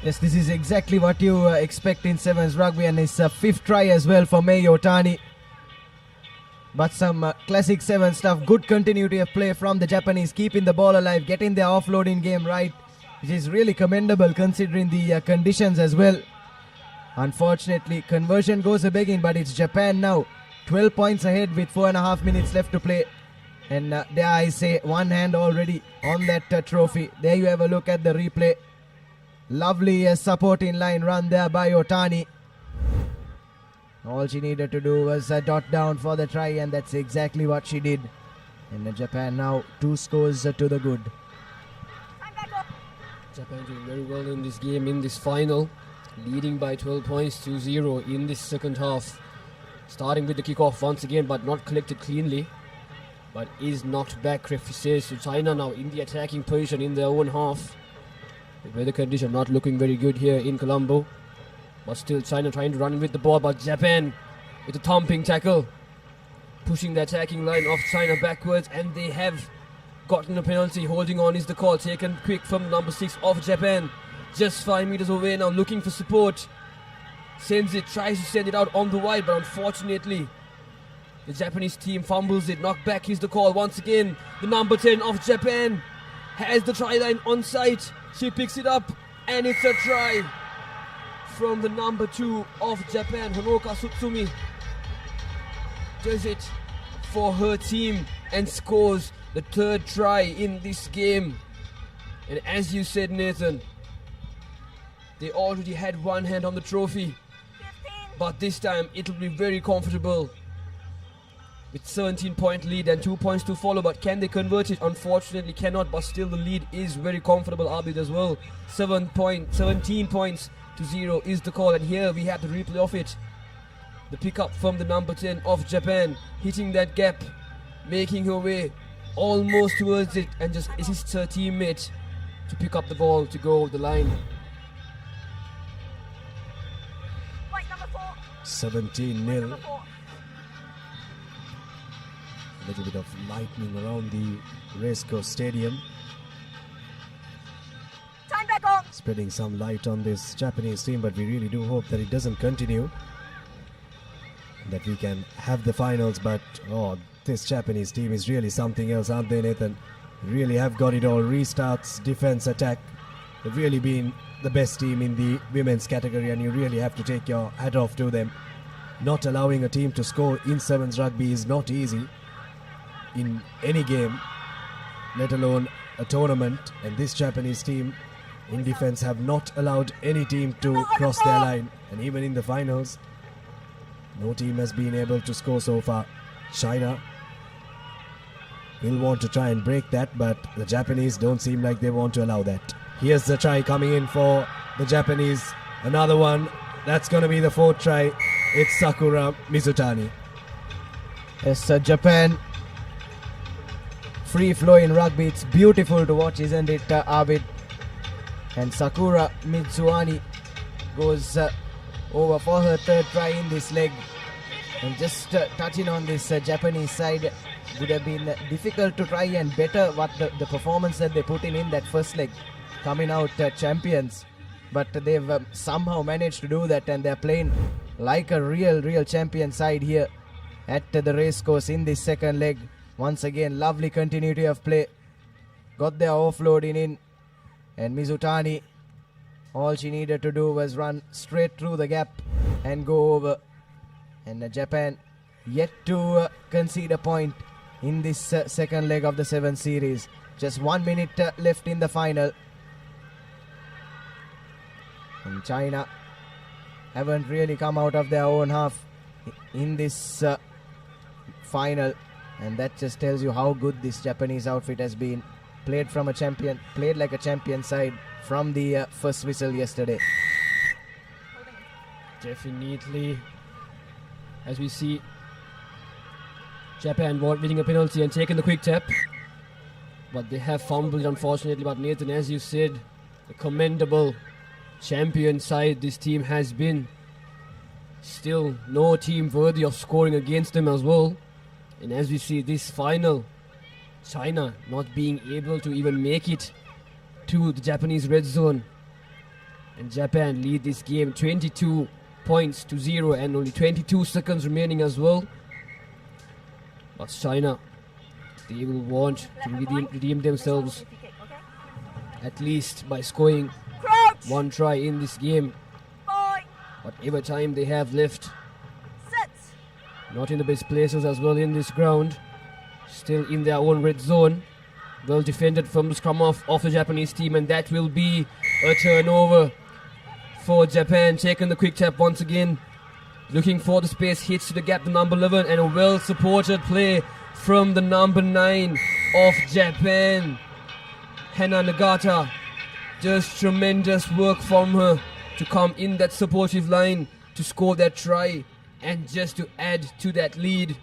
Yes, this is exactly what you expect in sevens rugby, and it's a 5th try as well for Mei Otani. But some classic seven stuff. Good continuity of play from the Japanese, keeping the ball alive, getting their offloading game right, which is really commendable considering the conditions as well. Unfortunately, conversion goes a begging, but it's Japan now 12 points ahead with 4.5 minutes left to play. And there I say, one hand already on that trophy. There you have a look at the replay. Lovely supporting line run there by Otani. All she needed to do was dot down for the try, and that's exactly what she did. And Japan now 2 scores to the good. Japan doing very well in this game, in this final, leading by 12 points to 0 in this second half. Starting with the kickoff once again, but not collected cleanly. But is knocked back, referee says, to China now in the attacking position in their own half. The weather condition not looking very good here in Colombo. But still China trying to run with the ball, but Japan with a thumping tackle, pushing the attacking line of China backwards, and they have gotten a penalty. Holding on is the call, taken quick from number 6 of Japan. Just 5 meters away now, looking for support. Sends it, tries to send it out on the wide, but unfortunately the Japanese team fumbles it. Knocked back is the call once again. The number 10 of Japan has the try line on sight. She picks it up, and it's a try from the number 2 of Japan, Honoka Tsutsumi. Does it for her team and scores the 3rd try in this game. And as you said, Nathan, they already had one hand on the trophy, but this time it'll be very comfortable with 17-point lead and 2 points to follow. But can they convert it? Unfortunately cannot, but still the lead is very comfortable, Abid, as well. 17 points to 0 is the call, and here we have the replay of it. The pickup from the number 10 of Japan, hitting that gap, making her way almost towards it, and just assists her teammate to pick up the ball to go over the line. 17-0. A little bit of lightning around the Racecourse Stadium, spreading some light on this Japanese team, but we really do hope that it doesn't continue, that we can have the finals. But this Japanese team is really something else, aren't they, Nathan? Really have got it all. Restarts, defense, attack. They've really been the best team in the women's category, and you really have to take your hat off to them. Not allowing a team to score in sevens rugby is not easy in any game, let alone a tournament. And this Japanese team in defense have not allowed any team to cross their line. And even in the finals, no team has been able to score so far. China will want to try and break that, but the Japanese don't seem like they want to allow that. Here's the try coming in for the Japanese. Another one. That's going to be the fourth try. It's Sakura Mizutani. Yes, Japan. Free flowing rugby. It's beautiful to watch, isn't it, Abid? And Sakura Mizutani goes over for her third try in this leg. And just touching on this Japanese side, would have been difficult to try and better what the performance that they put in that first leg, coming out champions. But they've somehow managed to do that, and they're playing like a real champion side here at the racecourse in this second leg. Once again, lovely continuity of play. Got their offloading in, and Mizutani, all she needed to do was run straight through the gap and go over. And Japan yet to concede a point in this second leg of the 7 series. Just 1 minute left in the final. And China haven't really come out of their own half in this final. And that just tells you how good this Japanese outfit has been. Played like a champion side from the first whistle yesterday. Definitely. As we see Japan winning a penalty and taking the quick tap. But they have fumbled, unfortunately. But Nathan, as you said, a commendable champion side this team has been. Still no team worthy of scoring against them as well. And as we see this final, China not being able to even make it to the Japanese red zone. And Japan lead this game 22 points to 0 and only 22 seconds remaining as well. But China, they will want to redeem themselves at least by scoring one try in this game. Whatever time they have left. Not in the best places as well in this ground. Still in their own red zone. Well defended from the scrum of the Japanese team, and that will be a turnover for Japan. Taking the quick tap once again. Looking for the space, hits to the gap, the number 11, and a well supported play from the number 9 of Japan, Hana Nagata. Just tremendous work from her to come in that supportive line to score that try and just to add to that lead.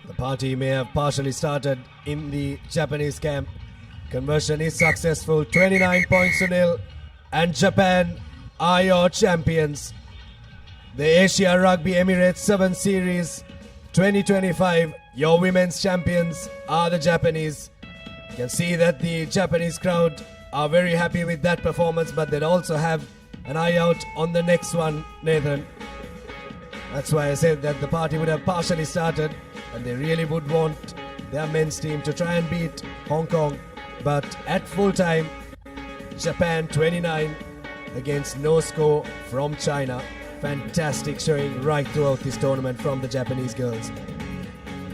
The party may have partially started in the Japanese camp. Conversion is successful, 29 points to 0, and Japan are your champions. The Asia Rugby Emirates 7 Series 2025, your women's champions are the Japanese. You can see that the Japanese crowd are very happy with that performance, but they'll also have an eye out on the next one, Nathan. That's why I said that the party would have partially started, and they really would want their men's team to try and beat Hong Kong. But at full time, Japan 29 against no score from China. Fantastic showing right throughout this tournament from the Japanese girls.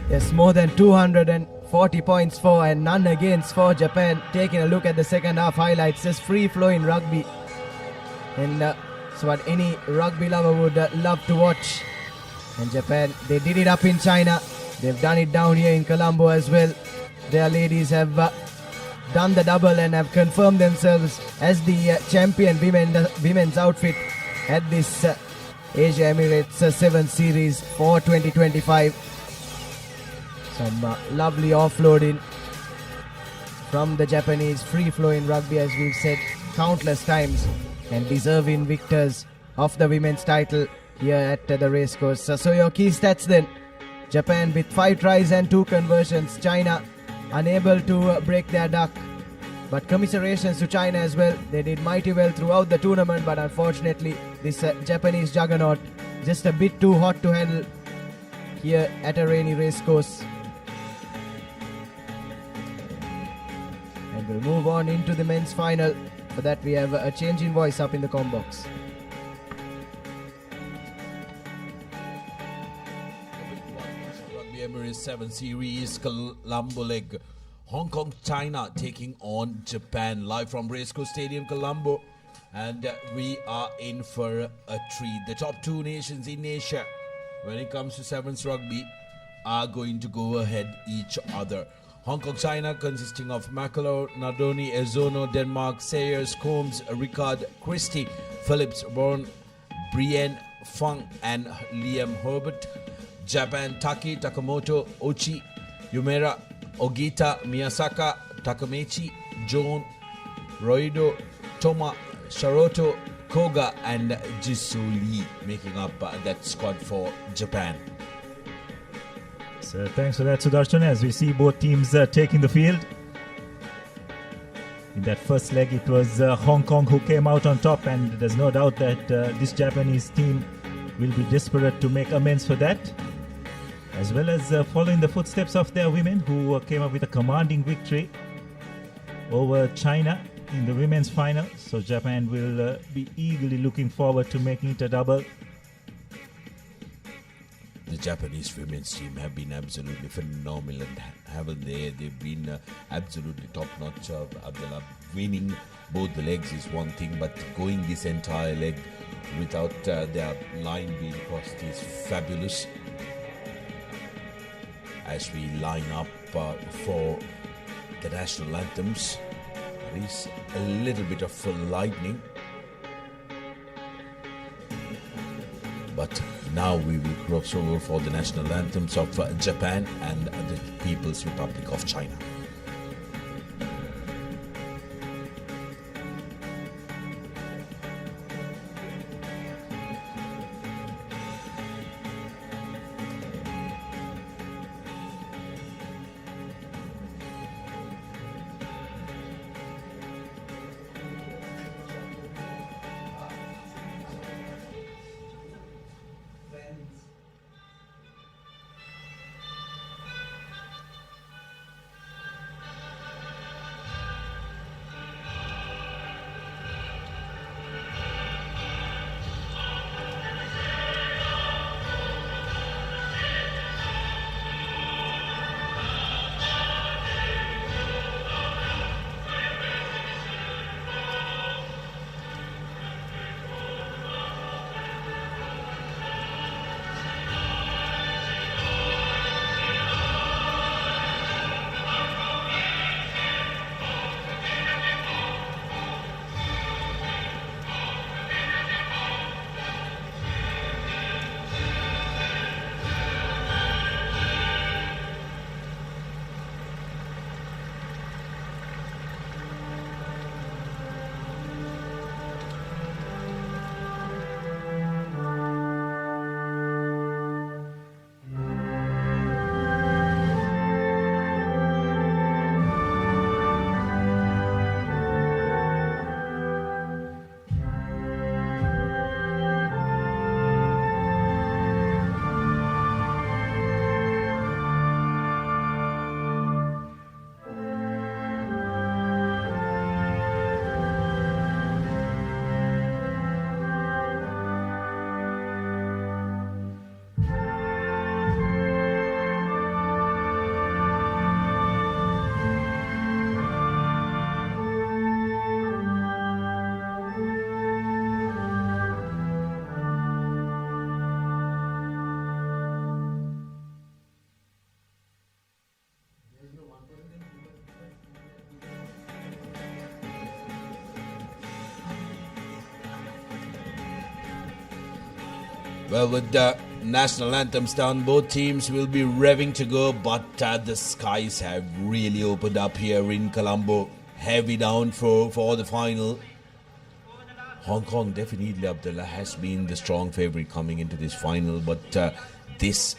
Yes, more than 240 points for and none against for Japan. Taking a look at the second half highlights, just free flowing rugby. And so what any rugby lover would love to watch. And Japan, they did it up in China. They've done it down here in Colombo as well. Their ladies have done the double and have confirmed themselves as the champion women's outfit at this Asia Emirates 7 Series for 2025. Some lovely offloading from the Japanese, free-flowing rugby, as we've said countless times, and deserving victors of the women's title here at the racecourse. So your key stats then: Japan with 5 tries and 2 conversions. China unable to break their duck. But commiserations to China as well. They did mighty well throughout the tournament, but unfortunately this Japanese juggernaut just a bit too hot to handle. here at a rainy racecourse. And we'll move on into the men's final. For that, we have a change in voice up in the comm box. Rugby Emirates 7 Series, Colombo leg. Hong Kong, China taking on Japan. Live from Racecourse Stadium, Colombo. And we are in for a treat. The top two nations in Asia, when it comes to sevens rugby, are going to go ahead each other. Hong Kong, China, consisting of Makalo, Nardoni, Ezono, Denmark, Sayers, Combs, Ricard, Christie, Phillips, Bourne, Brienne, Fung, and Liam Herbert. Japan, Taki, Takamoto, Ochi, Yumera, Ogita, Miyasaka, Takamechi, Joan, Roido, Toma, Sharoto, Koga, and Jisoo Lee, making up that squad for Japan. So thanks for that, Sudarshan. As we see both teams taking the field. In that first leg, it was Hong Kong who came out on top, and there's no doubt that this Japanese team will be desperate to make amends for that, as well as following the footsteps of their women who came up with a commanding victory over China in the women's final. So Japan will be eagerly looking forward to making it a double. The Japanese women's team have been absolutely phenomenal, haven't they? They've been absolutely top-notch. Abdullah, winning both the legs is one thing, but going this entire leg without their line being crossed is fabulous. As we line up for the national anthems, there is a little bit of lightning. But now we will cross over for the national anthems of Japan and the People's Republic of China. Well, with the national anthems down, both teams will be revving to go, but the skies have really opened up here in Colombo. Heavy down for the final. Hong Kong definitely, Abdullah, has been the strong favourite coming into this final, but this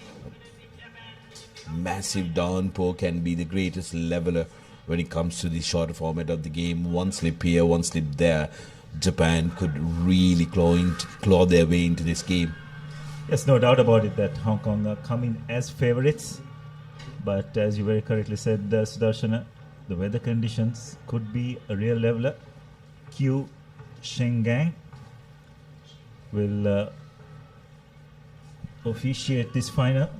massive downpour can be the greatest leveler when it comes to the shorter format of the game. One slip here, one slip there. Japan could really claw their way into this game. There's no doubt about it that Hong Kong are coming as favourites. But as you very correctly said, Sudarshana, the weather conditions could be a real leveler. Q Shengang will officiate this final.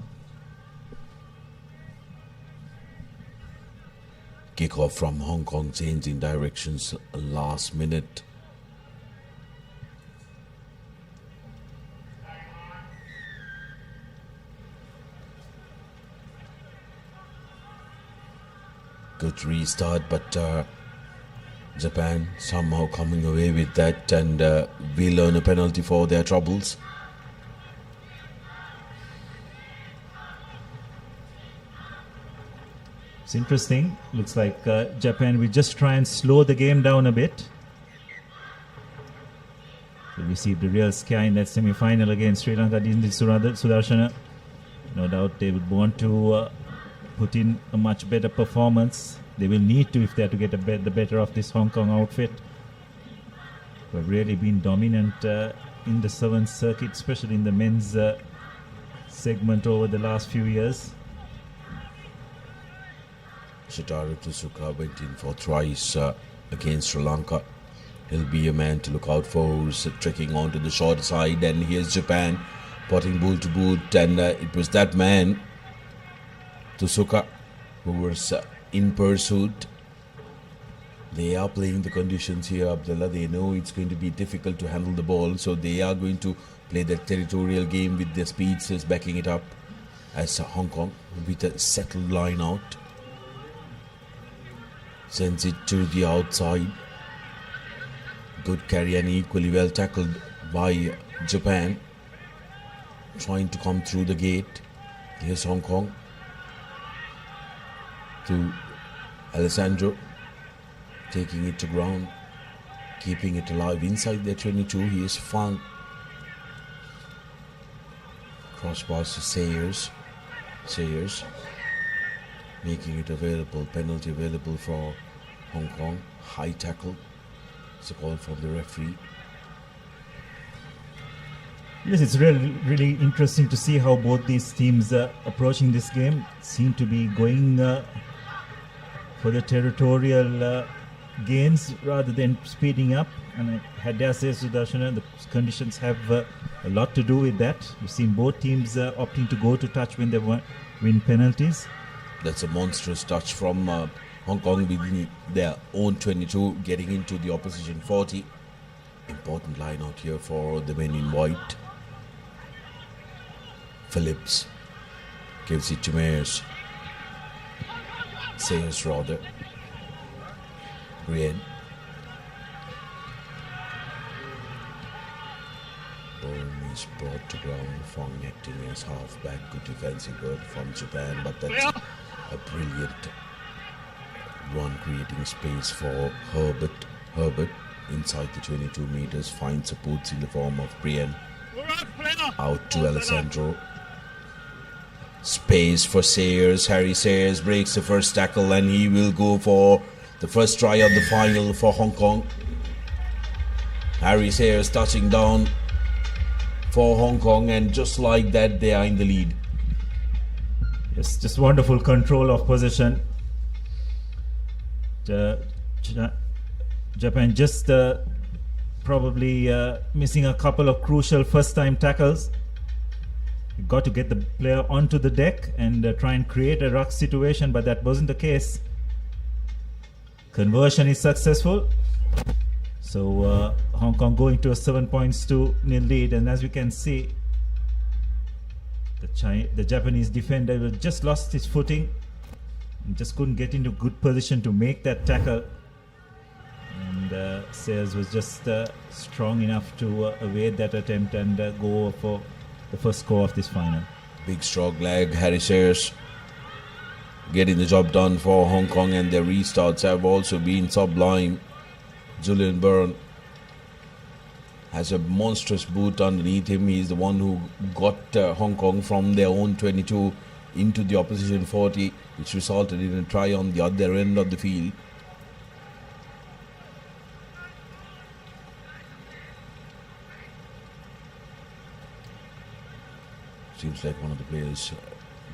Kick-off from Hong Kong, changing directions last minute. Good restart, but Japan somehow coming away with that, and will earn a penalty for their troubles. It's interesting. Looks like Japan will just try and slow the game down a bit. They received a real scare in that semi-final against Sri Lanka, didn't it, Sudarshana? No doubt they would want to put in a much better performance. They will need to if they are to get the better of this Hong Kong outfit, who have really been dominant in the 7th circuit, especially in the men's segment over the last few years. Shitaru Tsuka went in for thrice against Sri Lanka. He'll be a man to look out for, who's trekking onto the short side, and here's Japan potting boot to boot, and it was that man, Tsuka, who was in pursuit. They are playing the conditions here, Abdullah. They know it's going to be difficult to handle the ball, so they are going to play that territorial game with their speedsters backing it up, as Hong Kong, with a settled line out, sends it to the outside. Good carry and equally well tackled by Japan, trying to come through the gate. Here's Hong Kong to Alessandro, taking it to ground, keeping it alive inside their 22. He is found. Cross pass to Sayers, making it available, penalty available for Hong Kong. High tackle. It's a call from the referee. Yes, it's really interesting to see how both these teams approaching this game seem to be going for the territorial gains rather than speeding up. And I had dare say, Sudarshana, the conditions have a lot to do with that. We've seen both teams opting to go to touch when they win penalties. That's a monstrous touch from Hong Kong within their own 22, getting into the opposition 40. Important line out here for the men in white. Phillips gives it to Sayers rather. Brienne. Bone is brought to ground. Fong acting as halfback. Good defensive work from Japan, but that's a brilliant run, creating space for Herbert. Herbert inside the 22 meters finds supports in the form of Brienne. Out to Alessandro. Space for Sayers. Harry Sayers breaks the first tackle, and he will go for the first try of the final for Hong Kong. Harry Sayers touching down for Hong Kong, and just like that they are in the lead. Yes, just wonderful control of possession. Japan just probably missing a couple of crucial first-time tackles. You got to get the player onto the deck and try and create a ruck situation, but that wasn't the case. Conversion is successful. So Hong Kong going to a 7-0 lead, and as we can see, the Japanese defender just lost his footing and just couldn't get into good position to make that tackle. And Sayers was just strong enough to evade that attempt and go for the first score of this final. Big strong leg, Harry Sayers getting the job done for Hong Kong, and their restarts have also been sublime. Julian Byrne has a monstrous boot underneath him. He's the one who got Hong Kong from their own 22 into the opposition 40, which resulted in a try on the other end of the field. Seems like one of the players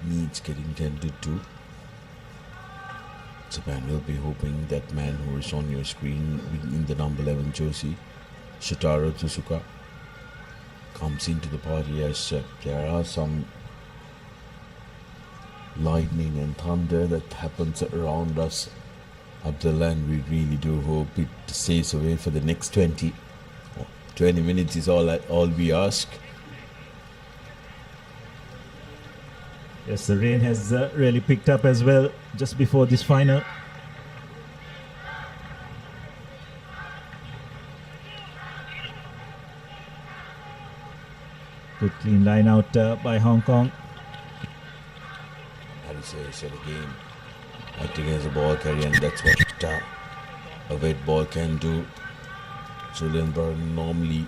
needs getting tended to. Japan will be hoping that man who is on your screen in the number 11 jersey, Shotaro Tsusuka, comes into the party, as there are some lightning and thunder that happens around us, Abdullah, and we really do hope it stays away for the next 20 minutes is all we ask. Yes, the rain has really picked up as well just before this final. Good clean line out by Hong Kong. Harry said again, acting as a ball carrier, and that's what a wet ball can do. Julian Burton normally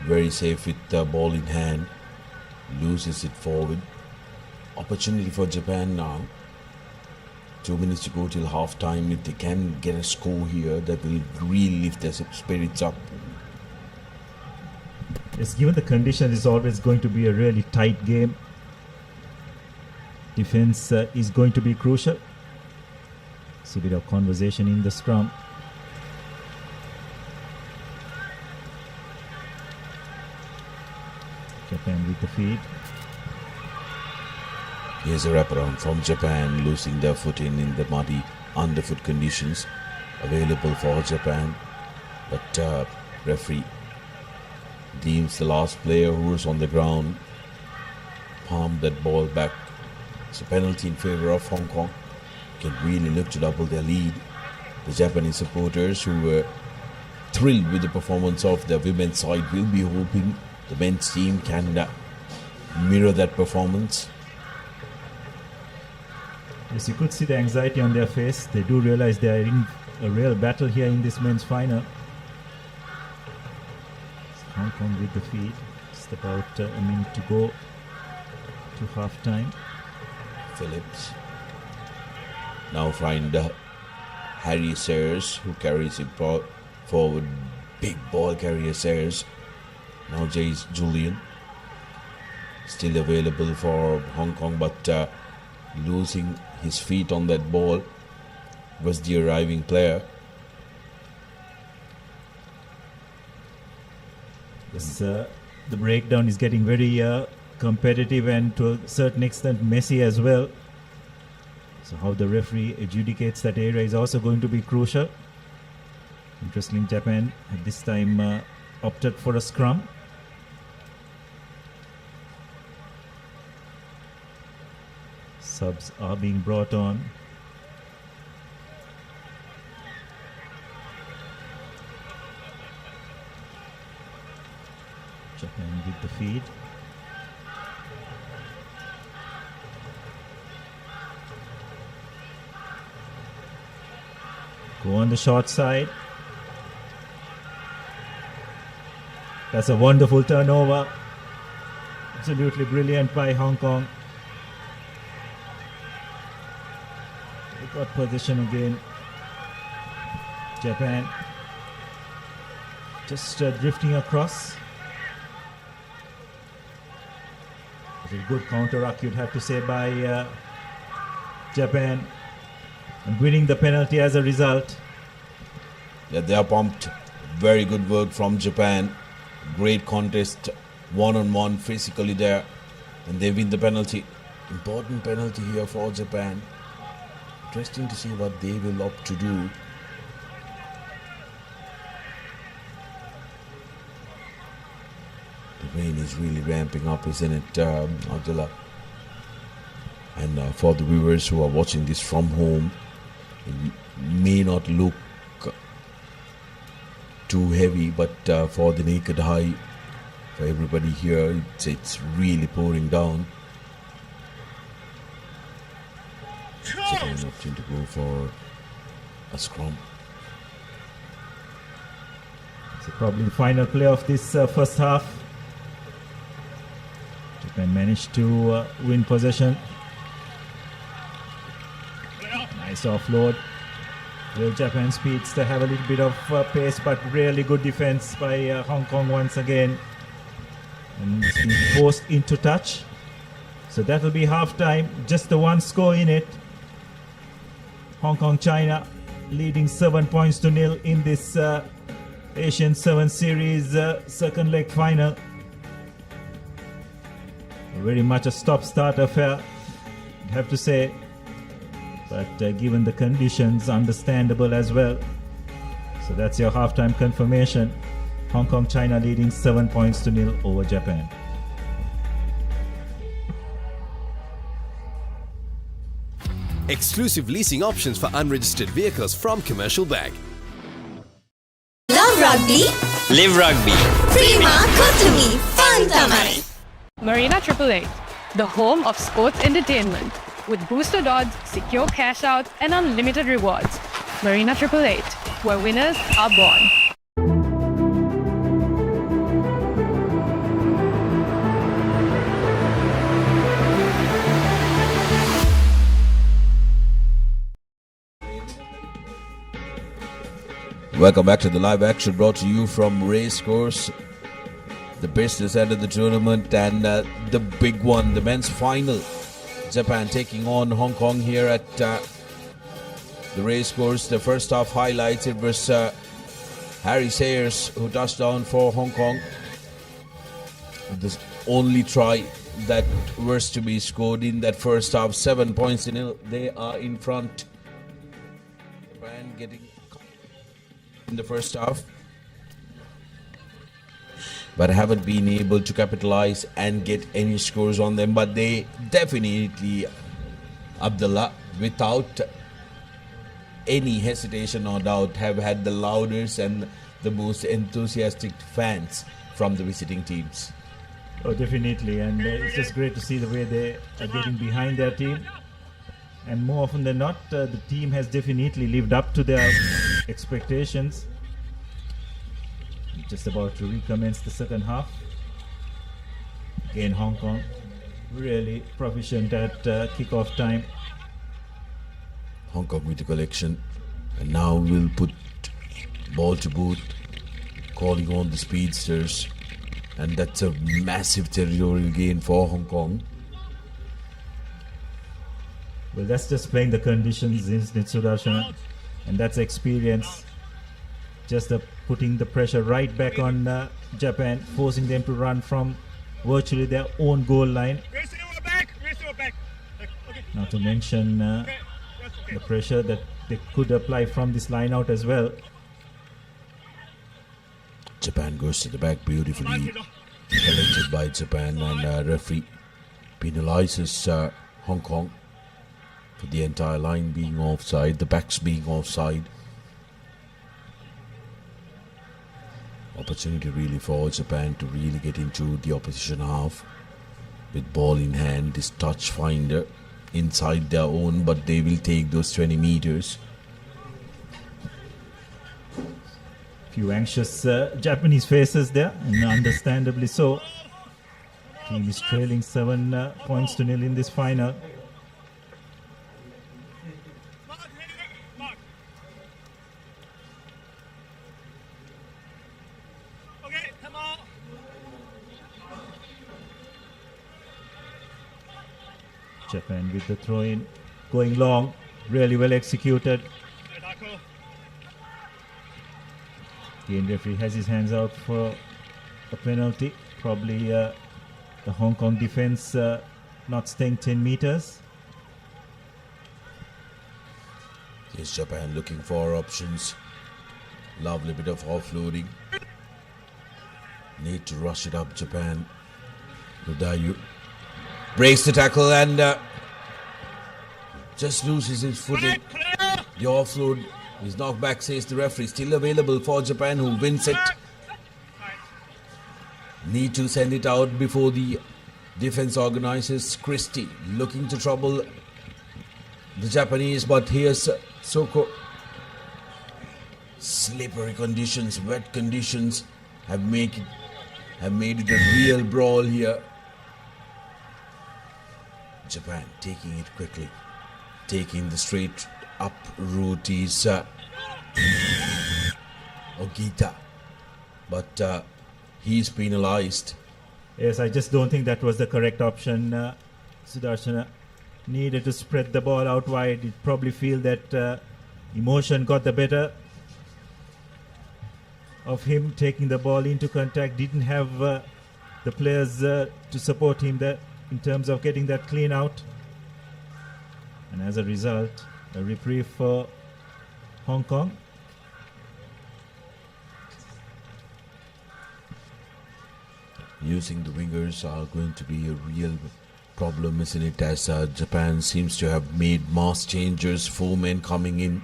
very safe with the ball in hand, loses it forward. Opportunity for Japan now. 2 minutes to go till half time. If they can get a score here, that will really lift their spirits up. Yes, given the conditions, it's always going to be a really tight game. Defense is going to be crucial. See a bit of conversation in the scrum. Japan with the feed. Here's a wraparound from Japan, losing their footing in the muddy underfoot conditions available for Japan. But referee deems the last player who is on the ground palmed that ball back. It's a penalty in favor of Hong Kong. Can really look to double their lead. The Japanese supporters, who were thrilled with the performance of the women's side, will be hoping the men's team can mirror that performance. Yes, you could see the anxiety on their face. They do realize they are in a real battle here in this men's final. It's Hong Kong with the feed. Just about a minute to go to half time. Phillips now find Harry Sayers, who carries it forward. Big ball carrier Sayers. Now Jace Julian still available for Hong Kong, but losing his feet on that ball was the arriving player. Yes, the breakdown is getting very competitive and to a certain extent messy as well. So how the referee adjudicates that area is also going to be crucial. Interestingly, Japan at this time opted for a scrum. Subs are being brought on. Japan with the feed. Go on the short side. That's a wonderful turnover. Absolutely brilliant by Hong Kong. They got position again. Japan just drifting across. It was a good counter-ruck, you'd have to say, by Japan, and winning the penalty as a result. Yeah, they are pumped. Very good work from Japan. Great contest, one-on-one, physically there, and they win the penalty. Important penalty here for Japan. Interesting to see what they will opt to do. The rain is really ramping up, isn't it, Abdullah? And for the viewers who are watching this from home, it may not look too heavy, but for the naked eye, for everybody here, it's really pouring down. Japan opting to go for a scrum. So probably the final play of this first half. Japan managed to win possession. Nice offload. Well, Japan speeds to have a little bit of pace, but really good defense by Hong Kong once again. And it's been forced into touch. So that will be half time. Just the one score in it. Hong Kong, China leading 7-0 in this Asian 7 Series second leg final. Very much a stop-start affair, I'd have to say. But given the conditions, understandable as well. So that's your halftime confirmation. Hong Kong, China leading 7-0 over Japan. Exclusive leasing options for unregistered vehicles from Commercial Bank. Love rugby? Live rugby. Prima Kotumi Fun Tamari. Marina 888, the home of sports entertainment with boosted odds, secure cash out, and unlimited rewards. Marina 888, where winners are born. Welcome back to the live action brought to you from Racecourse, the business end of the tournament, and the big one, the men's final. Japan taking on Hong Kong here at the Racecourse. The first half highlights, it was Harry Sayers who touched down for Hong Kong. The only try that was to be scored in that first half, 7-0. They are in front. Japan getting in the first half, but haven't been able to capitalize and get any scores on them. But they definitely, Abdullah, without any hesitation or doubt, have had the loudest and the most enthusiastic fans from the visiting teams. Oh, definitely, and it's just great to see the way they are getting behind their team. And more often than not, the team has definitely lived up to their expectations. Just about to recommence the second half. Again, Hong Kong really proficient at kickoff time. Hong Kong with the collection, and now we'll put ball to boot, calling on the speedsters, and that's a massive territorial gain for Hong Kong. Well, that's just playing the conditions, isn't it, Sudarshan? And that's experience. Just putting the pressure right back on Japan, forcing them to run from virtually their own goal line. Not to mention the pressure that they could apply from this line out as well. Japan goes to the back, beautifully collected by Japan, and referee penalizes Hong Kong for the entire line being offside, the backs being offside. Opportunity really for Japan to really get into the opposition half with ball in hand, this touch finder inside their own, but they will take those 20 meters. Few anxious Japanese faces there, and understandably so. Team is trailing 7-0 in this final. Japan with the throw-in, going long, really well executed. Again, referee has his hands out for a penalty. Probably the Hong Kong defense not staying 10 meters. Here's Japan looking for options. Lovely bit of offloading. Need to rush it up, Japan. Udayu breaks the tackle and just loses his footing. The offload is knocked back, says the referee. Still available for Japan, who wins it. Need to send it out before the defense organizers. Christie looking to trouble the Japanese, but here's Soko. Slippery conditions, wet conditions have made it a real brawl here. Japan taking it quickly, taking the straight up route is Ogita, but he's penalized. Yes, I just don't think that was the correct option. Sudarshana needed to spread the ball out wide. He'd probably feel that emotion got the better of him taking the ball into contact. Didn't have the players to support him there in terms of getting that clean out. And as a result, a reprieve for Hong Kong. Using the wingers are going to be a real problem, isn't it? As Japan seems to have made mass changes, 4 men coming in.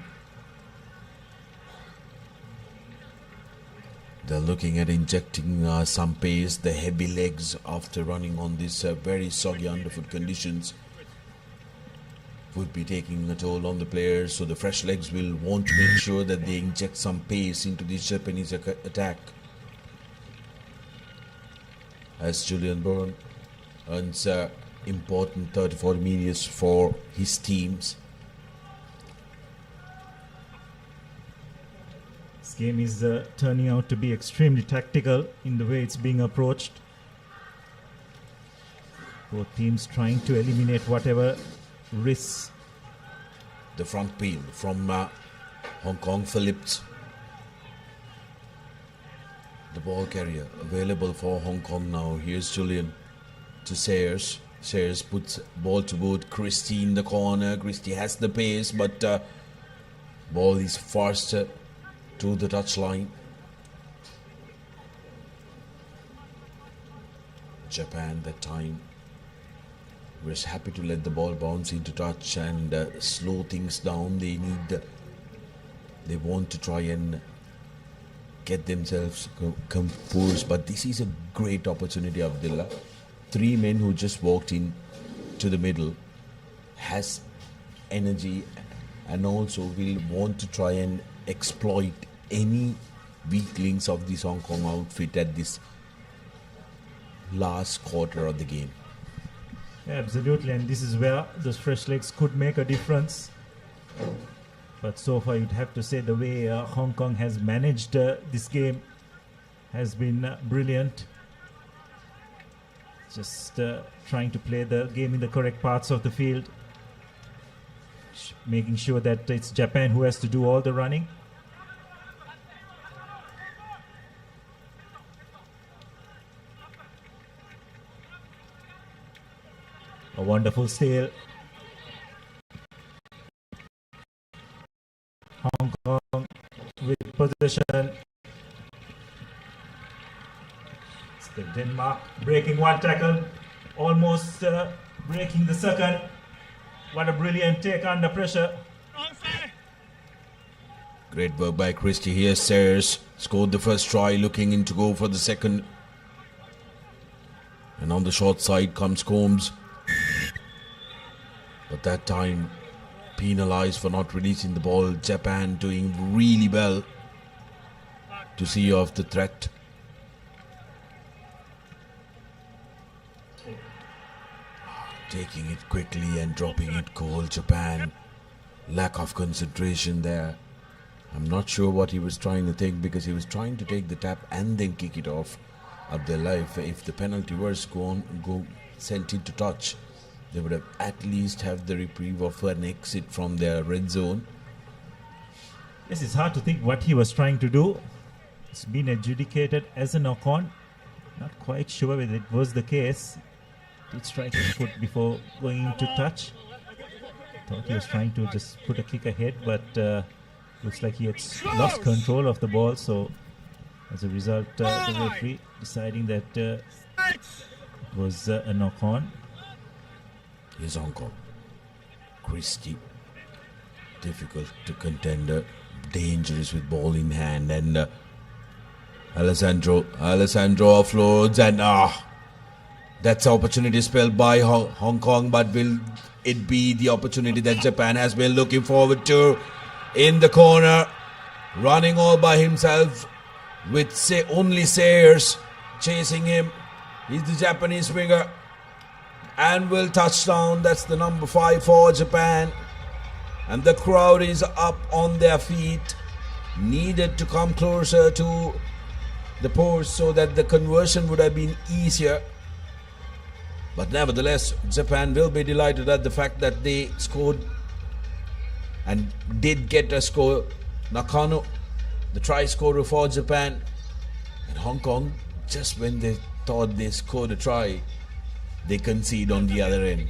They're looking at injecting some pace, the heavy legs after running on these very soggy underfoot conditions would be taking a toll on the players. So the fresh legs will want to make sure that they inject some pace into this Japanese attack. As Julian Bourne earns important 34 minutes for his teams. This game is turning out to be extremely tactical in the way it's being approached. Both teams trying to eliminate whatever risks. The front peel from Hong Kong, Phillips. The ball carrier available for Hong Kong now. Here's Julian to Sayers. Sayers puts ball to boot. Christie in the corner. Christie has the pace, but ball is faster to the touchline. Japan that time was happy to let the ball bounce into touch and slow things down. They want to try and get themselves composed, but this is a great opportunity, Abdullah. 3 men who just walked in to the middle, has energy and also will want to try and exploit any weak links of this Hong Kong outfit at this last quarter of the game. Yeah, absolutely, and this is where those fresh legs could make a difference. But so far you'd have to say the way Hong Kong has managed this game has been brilliant. Just trying to play the game in the correct parts of the field. Making sure that it's Japan who has to do all the running. A wonderful steal. Hong Kong with possession. It's the Denmark breaking one tackle, almost breaking the second. What a brilliant take under pressure. Great work by Christie here. Sayers scored the first try, looking in to go for the second. And on the short side comes Combs. But that time penalized for not releasing the ball. Japan doing really well to see off the threat. Taking it quickly and dropping it cold. Japan, lack of concentration there. I'm not sure what he was trying to think, because he was trying to take the tap and then kick it off of their life. If the penalty was sent into touch, they would have at least have the reprieve of an exit from their red zone. Yes, it's hard to think what he was trying to do. It's been adjudicated as a knock-on. Not quite sure whether it was the case. Did strike his foot before going into touch. Thought he was trying to just put a kick ahead, but looks like he had lost control of the ball. So as a result, the referee deciding that it was a knock-on. Here's Hong Kong. Christie, difficult to contender, dangerous with ball in hand, and Alessandro offloads, and that's opportunity spelled by Hong Kong, but will it be the opportunity that Japan has been looking forward to? In the corner, running all by himself with only Sayers chasing him. He's the Japanese winger and will touch down. That's the number 5 for Japan, and the crowd is up on their feet. Needed to come closer to the post so that the conversion would have been easier. But nevertheless, Japan will be delighted at the fact that they scored and did get a score. Nakano, the try scorer for Japan. And Hong Kong, just when they thought they scored a try, they concede on the other end.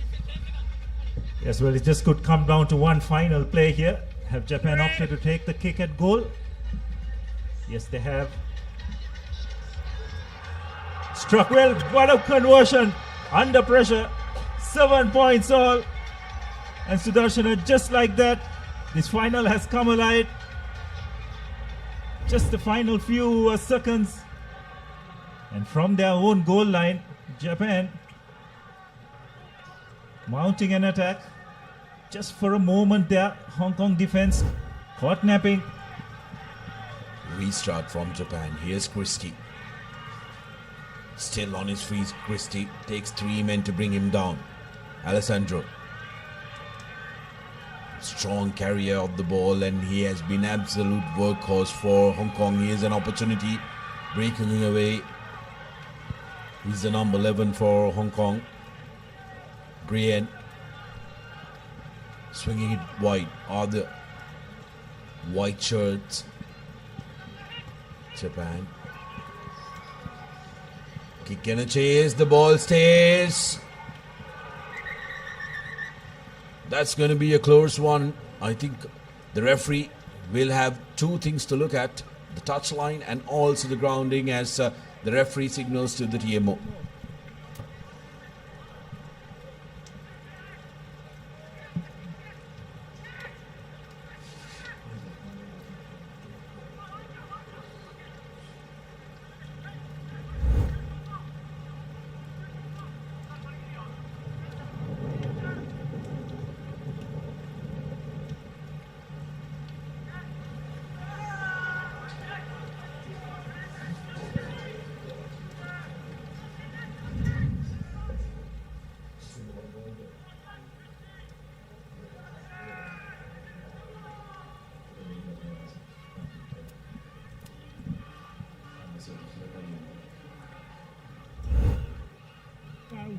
Yes, well, it just could come down to one final play here. Have Japan opted to take the kick at goal? Yes, they have. Struck well, what a conversion! Under pressure, 7 points all. And Sudarshana, just like that, this final has come alive. Just the final few seconds. And from their own goal line, Japan mounting an attack. Just for a moment there, Hong Kong defense caught napping. Restart from Japan. Here's Christie. Still on his feet, Christie takes 3 men to bring him down. Alessandro. Strong carrier of the ball, and he has been absolute workhorse for Hong Kong. Here's an opportunity. Breaking away. He's the number 11 for Hong Kong. Brienne. Swinging it wide are the white shirts. Japan. Kick and a chase. The ball stays. That's going to be a close one. I think the referee will have 2 things to look at. The touchline and also the grounding as the referee signals to the TMO.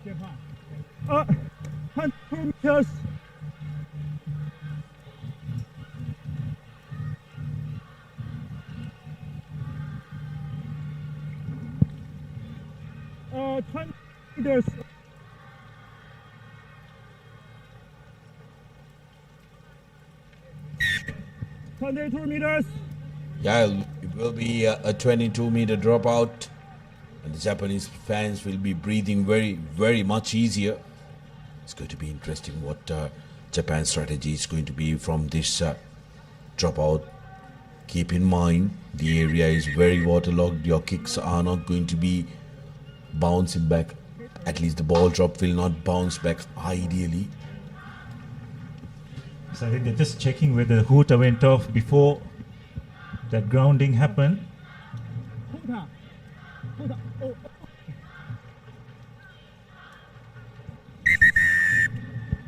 Japan. 100 meters. Uh, 20 meters. Yeah, it will be a 22-meter dropout, and the Japanese fans will be breathing very, very much easier. It's going to be interesting what Japan's strategy is going to be from this dropout. Keep in mind, the area is very waterlogged. Your kicks are not going to be bouncing back. At least the ball drop will not bounce back ideally. So I think they're just checking whether the hooter went off before that grounding happened.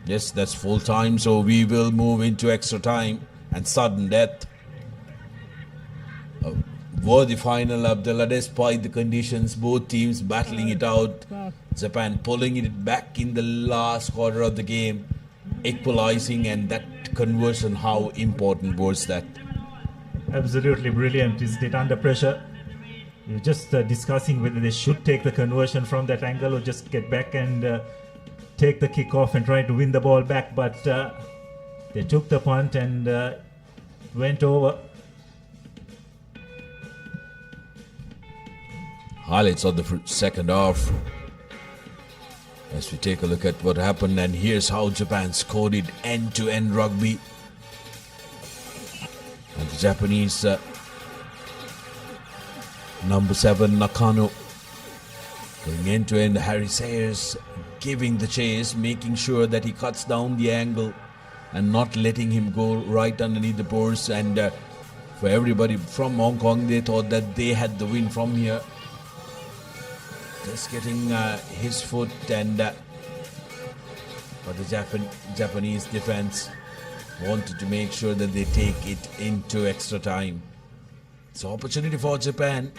Yes, that's full time, so we will move into extra time and sudden death. Worthy final, Abdullah, despite the conditions, both teams battling it out. Japan pulling it back in the last quarter of the game, equalizing, and that conversion, how important was that? Absolutely brilliant, isn't it? Under pressure. We're just discussing whether they should take the conversion from that angle or just get back and take the kick off and try to win the ball back, but they took the punt and went over. Highlights of the second half as we take a look at what happened, and here's how Japan scored it end-to-end rugby. And the Japanese number 7 Nakano going end-to-end. Harry Sayers giving the chase, making sure that he cuts down the angle and not letting him go right underneath the post. And for everybody from Hong Kong, they thought that they had the win from here. Just getting his foot, and but the Japanese defense wanted to make sure that they take it into extra time. It's an opportunity for Japan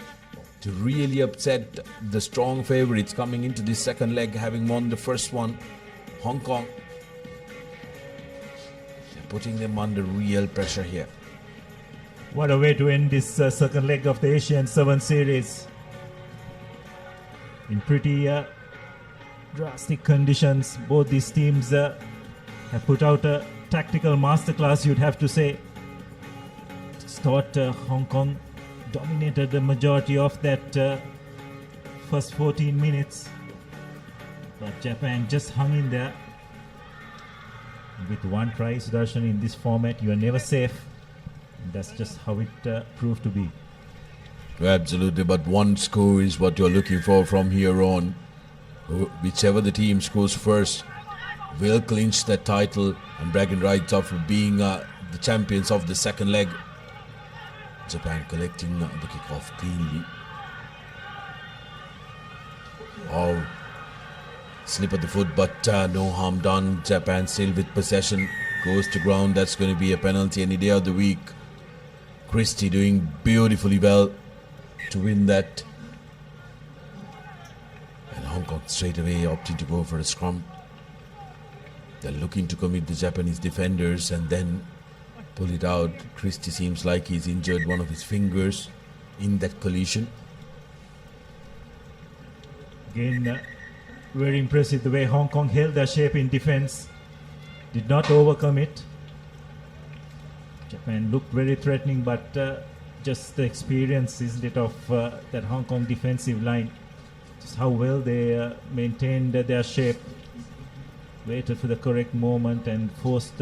to really upset the strong favourites coming into this second leg, having won the first one, Hong Kong. They're putting them under real pressure here. What a way to end this second leg of the Asian 7 series. In pretty drastic conditions, both these teams have put out a tactical masterclass, you'd have to say. Just thought Hong Kong dominated the majority of that first 14 minutes. But Japan just hung in there. With one try, Sudarshan, in this format, you are never safe. And that's just how it proved to be. Absolutely, but one score is what you're looking for from here on. Whichever the team scores first will clinch that title and bragging rights of being the champions of the second leg. Japan collecting the kickoff cleanly. Oh, slip of the foot, but no harm done. Japan still with possession, goes to ground. That's going to be a penalty any day of the week. Christie doing beautifully well to win that. And Hong Kong straight away opting to go for a scrum. They're looking to commit the Japanese defenders and then pull it out. Christie seems like he's injured one of his fingers in that collision. Again, very impressive the way Hong Kong held their shape in defense. Did not overcome it. Japan looked very threatening, but just the experience, isn't it, of that Hong Kong defensive line. Just how well they maintained their shape. Waited for the correct moment and forced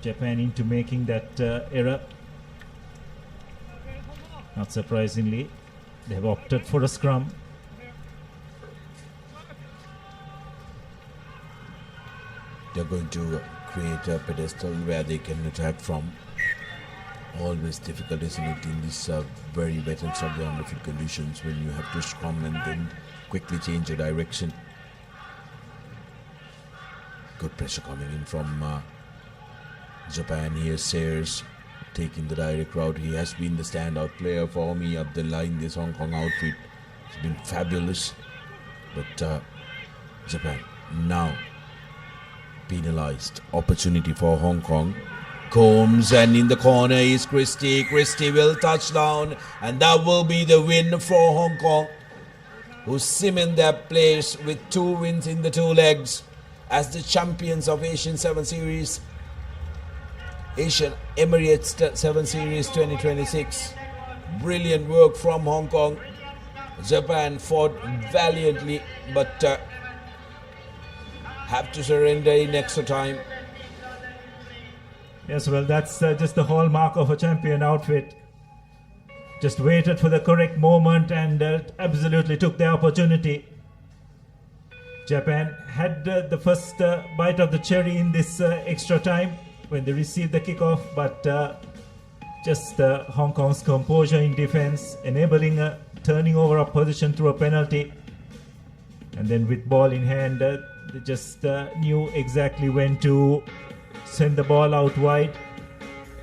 Japan into making that error. Not surprisingly, they have opted for a scrum. They're going to create a pedestal where they can attack from. Always difficult, isn't it, in these very wet and soggy underfoot conditions when you have to scrum and then quickly change your direction. Good pressure coming in from Japan here. Sayers taking the direct route. He has been the standout player for me up the line. This Hong Kong outfit has been fabulous. But Japan now penalized. Opportunity for Hong Kong. Combs, and in the corner is Christie. Christie will touch down, and that will be the win for Hong Kong, who cement their place with 2 wins in the 2 legs as the champions of Asian 7 Series, Asian Emirates 7 Series 2026. Brilliant work from Hong Kong. Japan fought valiantly, but have to surrender in extra time. Yes, well, that's just the hallmark of a champion outfit. Just waited for the correct moment and absolutely took the opportunity. Japan had the first bite of the cherry in this extra time when they received the kickoff, but just Hong Kong's composure in defense, enabling a turning over of position through a penalty. And then with ball in hand, they just knew exactly when to send the ball out wide,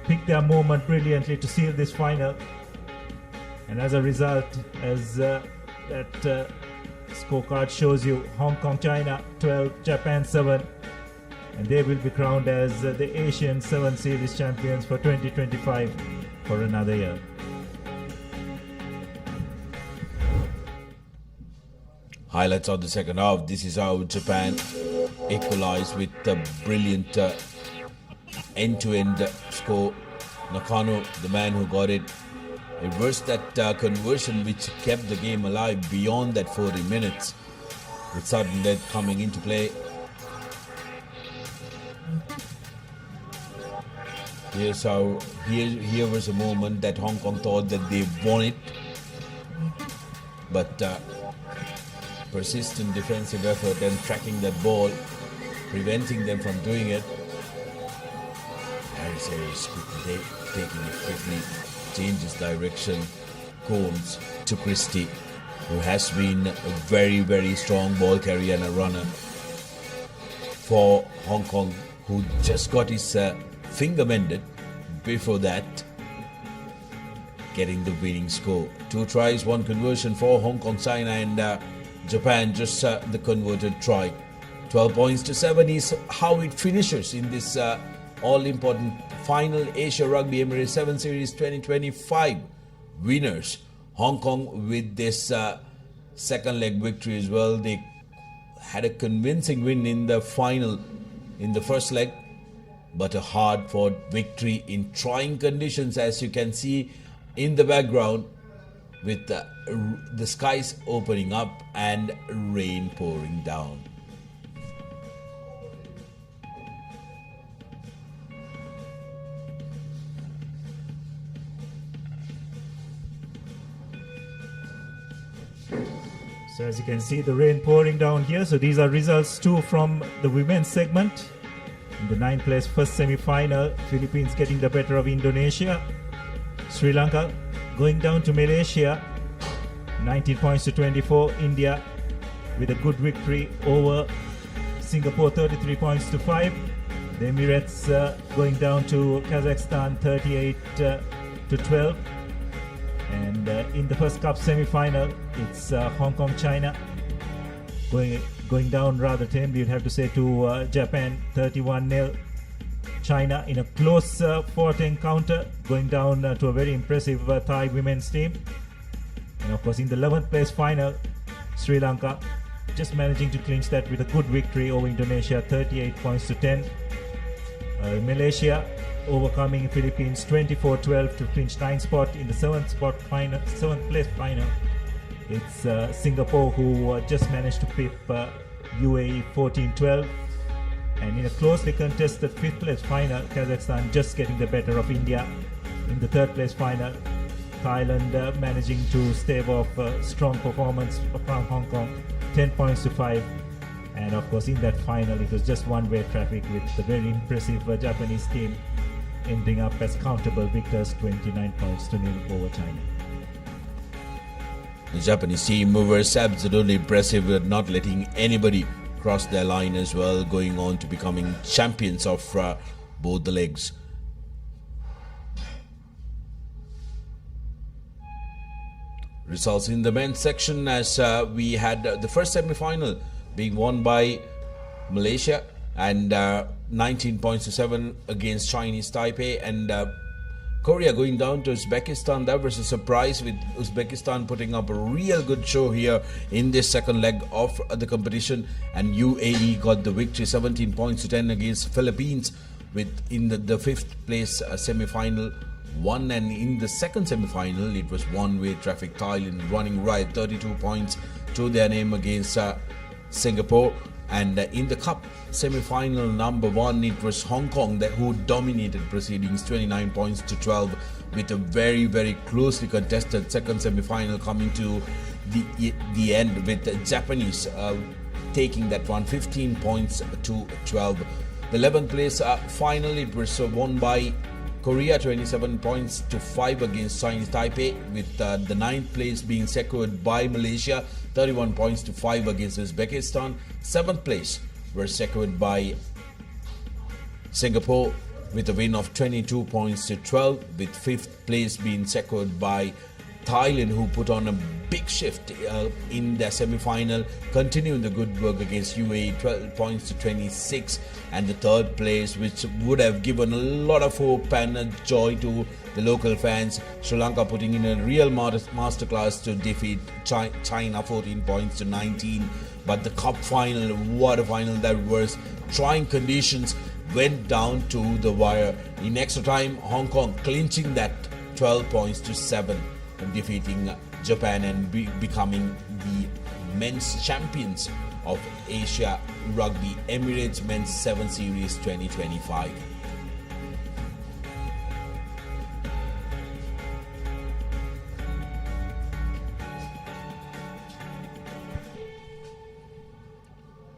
pick their moment brilliantly to seal this final. And as a result, as that scorecard shows you, Hong Kong, China 12, Japan 7, and they will be crowned as the Asian 7 Series champions for 2025 for another year. Highlights of the second half. This is how Japan equalized with a brilliant end-to-end score. Nakano, the man who got it, reversed that conversion which kept the game alive beyond that 40 minutes, with sudden death coming into play. Here's how, here was a moment that Hong Kong thought that they won it, but persistent defensive effort and tracking that ball, preventing them from doing it. Harris is quickly taking it quickly, changes direction. Combs to Christie, who has been a very, very strong ball carrier and a runner for Hong Kong, who just got his finger mended before that. getting the winning score. 2 tries, 1 conversion for Hong Kong, China and Japan, just the converted try. 12 points to 7 is how it finishes in this all-important final Asia Rugby Emirates 7 Series 2025. Winners, Hong Kong with this second leg victory as well. They had a convincing win in the final in the first leg, but a hard-fought victory in trying conditions, as you can see in the background, with the skies opening up and rain pouring down. So as you can see, the rain pouring down here. So these are results too from the women's segment. In the 9th place first semi-final, Philippines getting the better of Indonesia. Sri Lanka going down to Malaysia, 19 points to 24. India with a good victory over Singapore, 33 points to 5. The Emirates going down to Kazakhstan, 38 to 12. And in the first cup semi-final, it's Hong Kong, China going down rather tamely, you'd have to say, to Japan, 31-0. China in a close fought encounter, going down to a very impressive Thai women's team. And of course, in the 11th place final, Sri Lanka just managing to clinch that with a good victory over Indonesia, 38 points to 10. Malaysia overcoming Philippines 24-12 to clinch 9th spot in the 7th place final. It's Singapore who just managed to pip UAE 14-12. And in a closely contested 5th place final, Kazakhstan just getting the better of India. In the 3rd place final, Thailand managing to stave off a strong performance from Hong Kong, 10 points to 5. And of course, in that final, it was just one-way traffic with the very impressive Japanese team ending up as countable victors, 29 points to 0 over China. The Japanese team was absolutely impressive with not letting anybody cross their line as well, going on to becoming champions of both the legs. Results in the men's section, as we had the first semi-final being won by Malaysia and 19 points to 7 against Chinese Taipei, and Korea going down to Uzbekistan. That was a surprise, with Uzbekistan putting up a real good show here in this second leg of the competition, and UAE got the victory, 17 points to 10 against Philippines, with in the 5th place semi-final won. And in the second semi-final, it was one-way traffic. Thailand running right, 32 points to their name against Singapore. And in the cup semi-final number 1, it was Hong Kong who dominated proceedings, 29 points to 12, with a very, very closely contested second semi-final coming to the end, with the Japanese taking that one, 15 points to 12. The 11th place final, it was won by Korea, 27 points to 5 against Chinese Taipei, with the 9th place being secured by Malaysia, 31 points to 5 against Uzbekistan. 7th place were secured by Singapore with a win of 22 points to 12, with 5th place being secured by Thailand, who put on a big shift in their semi-final, continuing the good work against UAE, 12 points to 26. And the 3rd place, which would have given a lot of hope and joy to the local fans, Sri Lanka putting in a real masterclass to defeat China, 14 points to 19. But the cup final, what a final that was. Trying conditions, went down to the wire. In extra time, Hong Kong clinching that 12 points to 7, defeating Japan and becoming the men's champions of Asia Rugby Emirates Men's 7 Series 2025.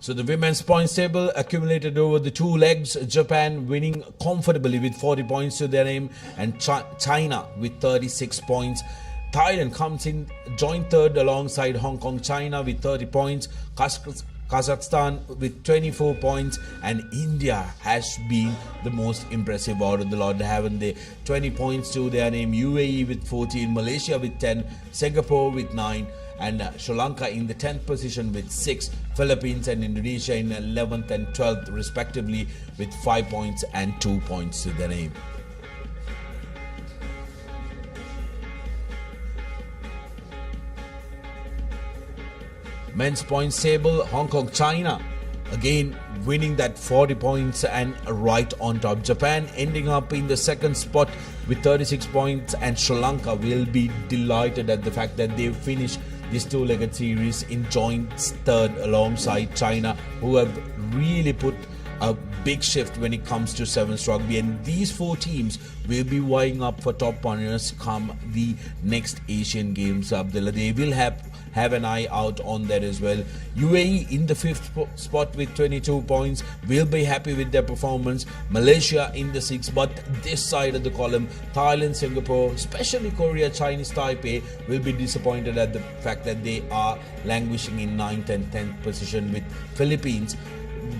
So the women's points table accumulated over the 2 legs, Japan winning comfortably with 40 points to their name, and China with 36 points. Thailand comes in joint 3rd alongside Hong Kong, China with 30 points. Kazakhstan with 24 points, and India has been the most impressive out of the lot, haven't they? 20 points to their name. UAE with 14, Malaysia with 10, Singapore with 9, and Sri Lanka in the 10th position with 6, Philippines and Indonesia in 11th and 12th respectively with 5 points and 2 points to their name. Men's points table, Hong Kong, China again winning that 40 points and right on top. Japan ending up in the second spot with 36 points, and Sri Lanka will be delighted at the fact that they finished this two-legged series in joint third alongside China, who have really put a big shift when it comes to sevens rugby, and these four teams will be vying up for top honours come the next Asian Games. Abdullah, they will have an eye out on that as well. UAE in the 5th spot with 22 points will be happy with their performance. Malaysia in the 6th, but this side of the column, Thailand, Singapore, especially Korea, Chinese Taipei will be disappointed at the fact that they are languishing in 9th and 10th position, with Philippines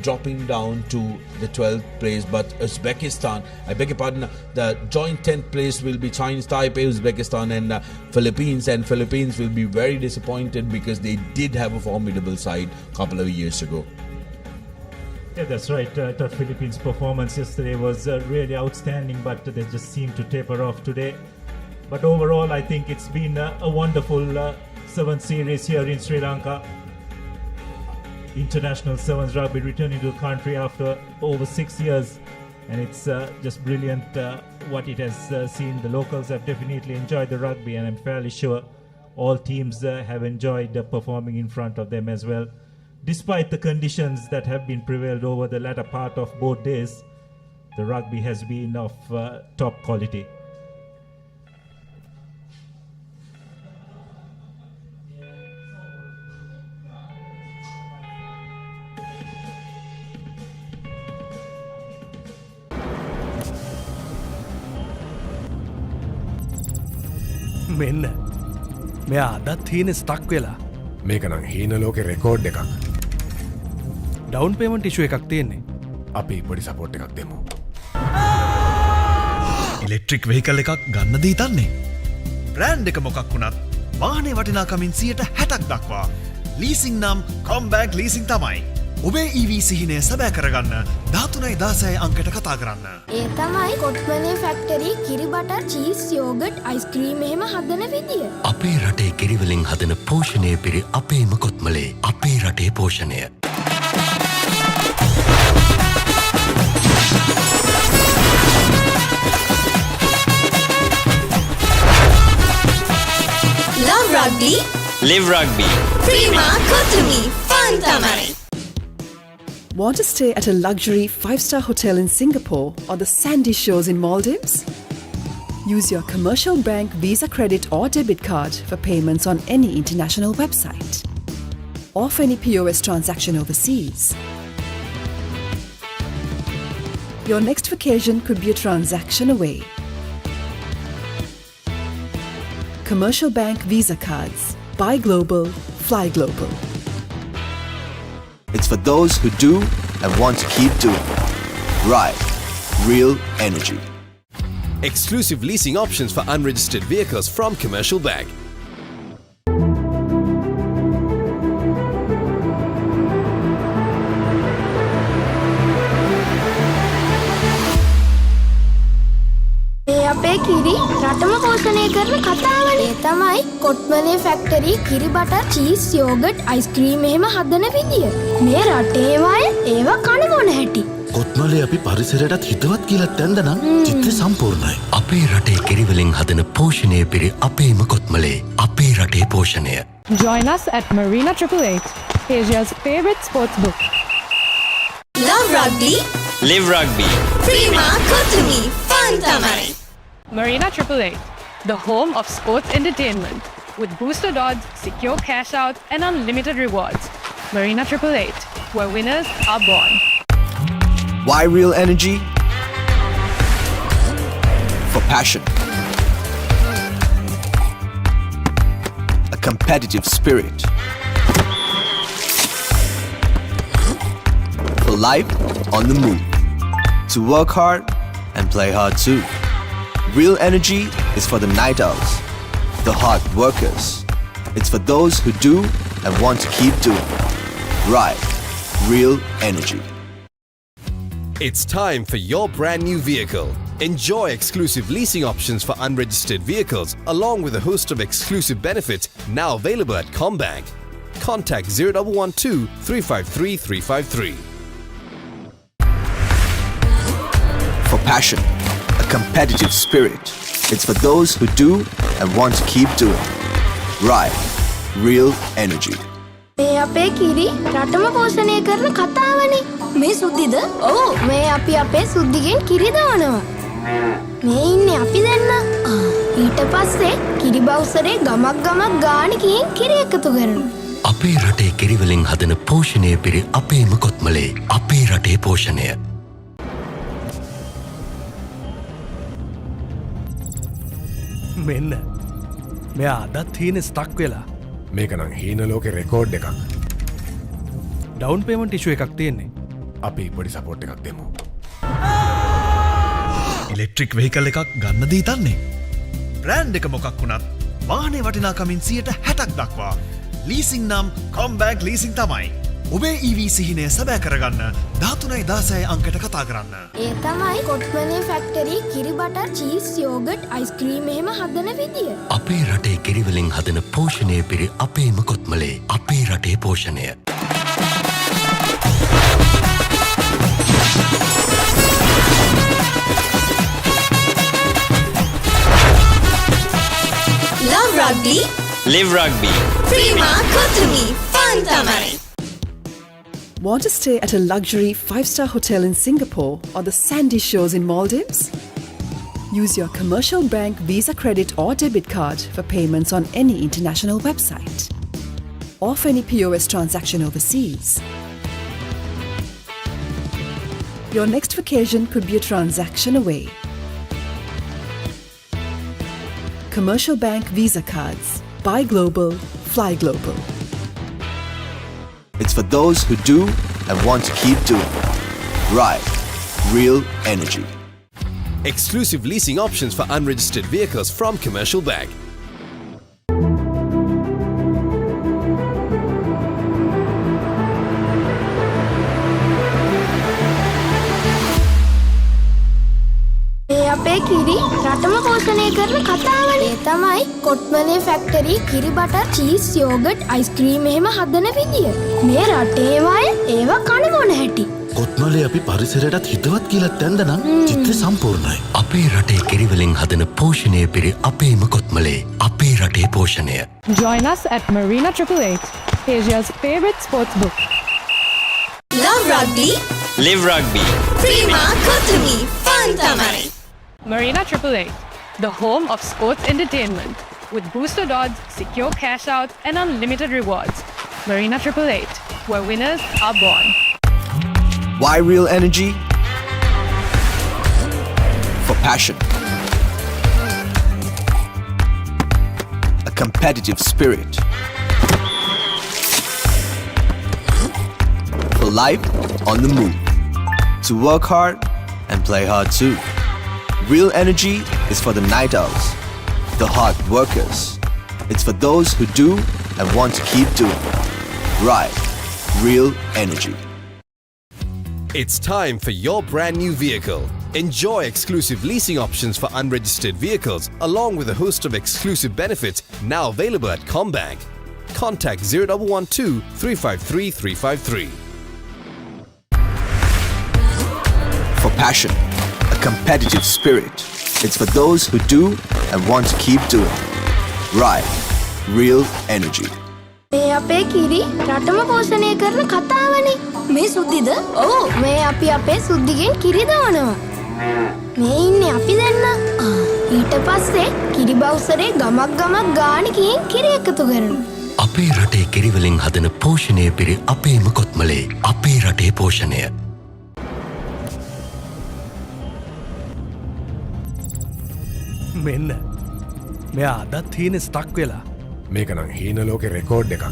dropping down to the 12th place. But Uzbekistan, I beg your pardon, the joint 10th place will be Chinese Taipei, Uzbekistan and Philippines, and Philippines will be very disappointed because they did have a formidable side a couple of years ago. Yeah, that's right. I thought Philippines' performance yesterday was really outstanding, but they just seem to taper off today. But overall, I think it's been a wonderful 7th series here in Sri Lanka. International sevens rugby returning to the country after over 6 years, and it's just brilliant what it has seen. The locals have definitely enjoyed the rugby, and I'm fairly sure all teams have enjoyed performing in front of them as well. Despite the conditions that have been prevailed over the latter part of both days, the rugby has been of top quality. මෙන්න මෙයා අදත් හීන stuck වෙලා මේකනම් හීන ලෝකෙ record එකක් down payment ඉෂුව එකක් තියෙන්නේ අපි පොඩි සපෝට් එකක් දෙමු ඉලෙක්ට්‍රික් වෙහිකල් එකක් ගන්න දී තන්නේ බ්‍රෑන්ඩ් එක මොකක් වුණත් වාහනේ වටිනාකමින් 60% දක්වා ලීසින් නම් කොම්බැක් ලීසින් තමයි ඔබේ EV සිහිනය සැබෑ කරගන්න 1316 අංකයට කතා කරන්න. ඒ තමයි කොට්මනේ ෆැක්ටරි කිරි බටර් චීස් යෝගට් අයිස්ක්‍රීම් එහෙම හදන විදිය. අපේ රටේ කිරි වලින් හදන පෝෂණය පිරි අපේම කොත්මලේ අපේ රටේ පෝෂණය. Love rugby. Live rugby. Prima Kotumi. Fun tamari. Want to stay at a luxury 5-star hotel in Singapore or the sandy shores in Maldives? Use your commercial bank Visa credit or debit card for payments on any international website or for any POS transaction overseas. Your next vacation could be a transaction away. Commercial bank Visa cards. Buy global, fly global. It's for those who do and want to keep doing. Right. Real energy. Exclusive leasing options for unregistered vehicles from Commercial Bank. අපේ කිරි රටම පෝෂණය කරන කතාවනේ. ඒ තමයි කොට්මනේ factory කිරි butter cheese yoghurt ice cream එහෙම හදන විදිය. මේ රටේම අය ඒවා කන මොන හැටි. කොත්මලේ අපි පරිසරයටත් හිතවත් කියලා තැන්ද නම් චිත්‍රය සම්පූර්ණයි. අපේ රටේ කිරි වලින් හදන පෝෂණය පිරි අපේම කොත්මලේ අපේ රටේ පෝෂණය. Join us at Marina 888, Asia's favorite sports book. Love rugby. Live rugby. Prima Kotumi. Fun tamari. Marina 888, the home of sports entertainment, with boosted odds, secure cash out, and unlimited rewards. Marina 888, where winners are born. Why real energy? For passion. A competitive spirit. life, on the move. To work hard and play hard too. Real energy is for the night owls, the hard workers. It's for those who do and want to keep doing. Right, real energy. It's time for your brand new vehicle. Enjoy exclusive leasing options for unregistered vehicles along with a host of exclusive benefits now available at Combank. Contact 0112 353 353. For passion, a competitive spirit. It's for those who do and want to keep doing. Right, real energy. මේ අපේ කිරි රටම පෝෂණය කරන කතාවනේ. මේ සුද්දිද? ඔව් මේ අපි අපේ සුද්දිගෙන් කිරි දානවා. මේ ඉන්නේ අපි දෙන්න. ඊට පස්සේ කිරි බවුසරේ ගමක් ගාන කියෙන් කිරි එකතු කරනවා. අපේ රටේ කිරිවලින් හදන පෝෂණය පිරි අපේම කොත්මලේ අපේ රටේ පෝෂණය. මෙන්න මෙයා අදත් හීන ස්ටක් වෙලා මේක නම් හීන ලෝකෙ රෙකෝඩ් එකක් ඩවුන් පේමන්ට් ඉෂුව එකක් තියෙන්නේ අපි පොඩි සපෝට් එකක් දෙමු ඉලෙක්ට්‍රික් වෙහිකල් එකක් ගන්න දී තන්නේ බ්‍රෑන්ඩ් එක මොකක් වුණත් වාහනේ වටිනාකමින් 60% දක්වා ලීසින් නම් කොම්බෑග් ලීසින් තමයි ඔබේ EV සිහිනය සැබෑ කරගන්න 13.16 අංකට කතා කරන්න. ඒ තමයි කොට්මනේ ෆැක්ටරි කිරි බටර් චීස් යෝගට් අයිස්ක්‍රීම් එහෙම හදන විදිය. අපේ රටේ කිරිවලින් හදන පෝෂණය පිරි අපේම කොත්මලේ අපේ රටේ පෝෂණය. Love Rugby. Live Rugby. Prima Kotumi. Fun Tamari. Want to stay at a luxury 5-star hotel in Singapore or the sandy shores in Maldives? Use your commercial bank Visa credit or debit card for payments on any international website or for any POS transaction overseas. Your next vacation could be a transaction away. Commercial bank Visa cards. Buy global, fly global. It's for those who do and want to keep doing. Right, real energy. Exclusive leasing options for unregistered vehicles from Commercial Bank. මේ අපේ කිරි රටම පෝෂණය කරන කතාවනේ. ඒ තමයි කොට්මනේ factory කිරි butter cheese yoghurt ice cream එහෙම හදන විදිය. මේ රටේම අය ඒවා කන බොන හැටි. කොත්මලේ අපි පරිසරයටත් හිතවත් කියලා තැන්දනම් චිත්‍ර සම්පූර්ණයි. අපේ රටේ කිරිවලින් හදන පෝෂණය පිරි අපේම කොත්මලේ අපේ රටේ පෝෂණය. Join us at Marina 888, Asia's favorite sports book. Love Rugby. Live Rugby. Prima Kotumi. Fun Tamari. Marina 888, the home of sports entertainment with boosted odds, secure cash out, and unlimited rewards. Marina 888, where winners are born. Why real energy? For passion. A competitive spirit. For life on the move. To work hard and play hard too. Real energy is for the night owls, the hard workers. It's for those who do and want to keep doing. Right, real energy. It's time for your brand new vehicle. Enjoy exclusive leasing options for unregistered vehicles along with a host of exclusive benefits now available at Combank. Contact 0112 353 353. For passion, a competitive spirit. It's for those who do and want to keep doing. Right, real energy. මේ අපේ කිරි රටම පෝෂණය කරන කතාවනේ. මේ සුද්දිද? ඔව් මේ අපි අපේ සුද්දිගෙන් කිරි දානවා. මේ ඉන්නේ අපි දෙන්න. ඊට පස්සේ කිරි බවුසරේ ගමක් ගාන කියෙන් කිරි එකතු කරනවා. අපේ රටේ කිරිවලින් හදන පෝෂණය පිරි අපේම කොත්මලේ අපේ රටේ පෝෂණය. මෙන්න මෙයා අදත් හීන ස්ටක් වෙලා මේක නම් හීන ලෝකෙ රෙකෝඩ් එකක්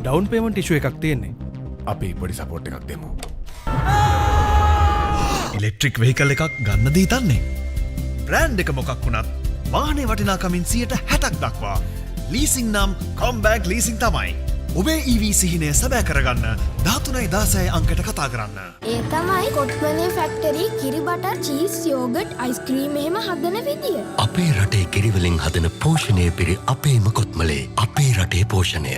ඩවුන් පේමන්ට් ඉෂුව එකක් තියෙන්නේ අපි පොඩි සපෝට් එකක් දෙමු. ඉලෙක්ට්‍රික් වෙහිකල් එකක් ගන්න දී තන්නේ. බ්‍රෑන්ඩ් එක මොකක් වුණත් වාහනේ වටිනාකමින් 60% දක්වා ලීසින් නම් කොම්බෑග් ලීසින් තමයි. ඔබේ EV සිහිනය සැබෑ කරගන්න 13.16 අංකයට කතා කරන්න. ඒ තමයි කොට්මනේ ෆැක්ටරි කිරි බටර් චීස් යෝගට් අයිස්ක්‍රීම් එහෙම හදන විදිය. අපේ රටේ කිරිවලින් හදන පෝෂණය පිරි අපේම කොත්මලේ අපේ රටේ පෝෂණය.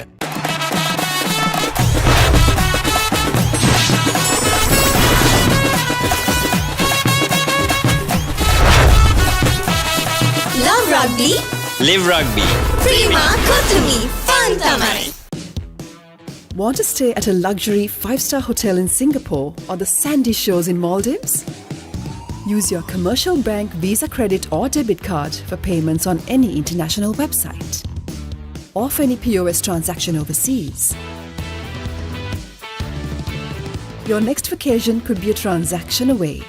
Love Rugby. Live Rugby. Prima Kotumi Fun Tamari. Want to stay at a luxury 5-star hotel in Singapore or the sandy shores in Maldives? Use your commercial bank Visa credit or debit card for payments on any international website or for any POS transaction overseas. Your next vacation could be a transaction away.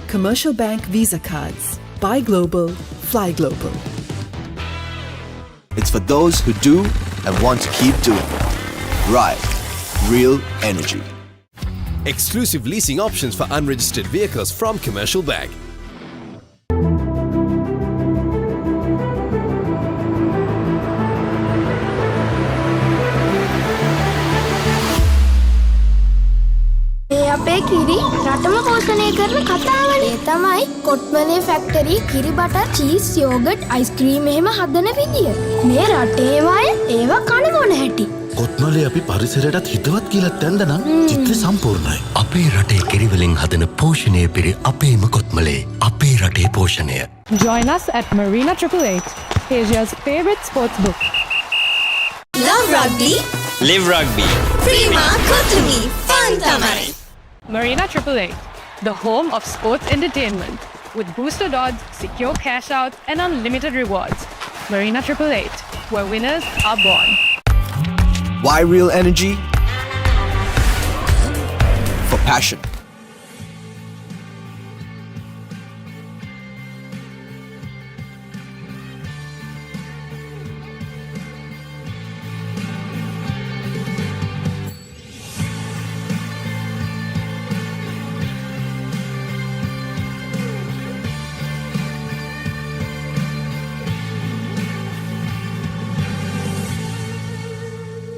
Commercial bank Visa cards. Buy global, fly global. It's for those who do and want to keep doing. Ride real energy. Exclusive leasing options for unregistered vehicles from Commercial Bank. අපේ කිරි රටම පෝෂණය කරන කතාවනේ. ඒ තමයි කොට්මනේ factory කිරි butter cheese yoghurt ice cream එහෙම හදන විදිය. මේ රටේම අය ඒවා කන මොන හැටි. කොත්මලේ අපි පරිසරයටත් හිතවත් කියලා තැන්ද නම් චිත්‍රය සම්පූර්ණයි. අපේ රටේ කිරිවලින් හදන පෝෂණය පිරි අපේම කොත්මලේ අපේ රටේ පෝෂණය. Join us at Marina 888, Asia's favorite sports book. Love Rugby. Live Rugby. Prima Kotumi Fun Tamari. Marina 888, the home of sports entertainment with boosted odds, secure cash out, and unlimited rewards. Marina 888, where winners are born. Why real energy? For passion.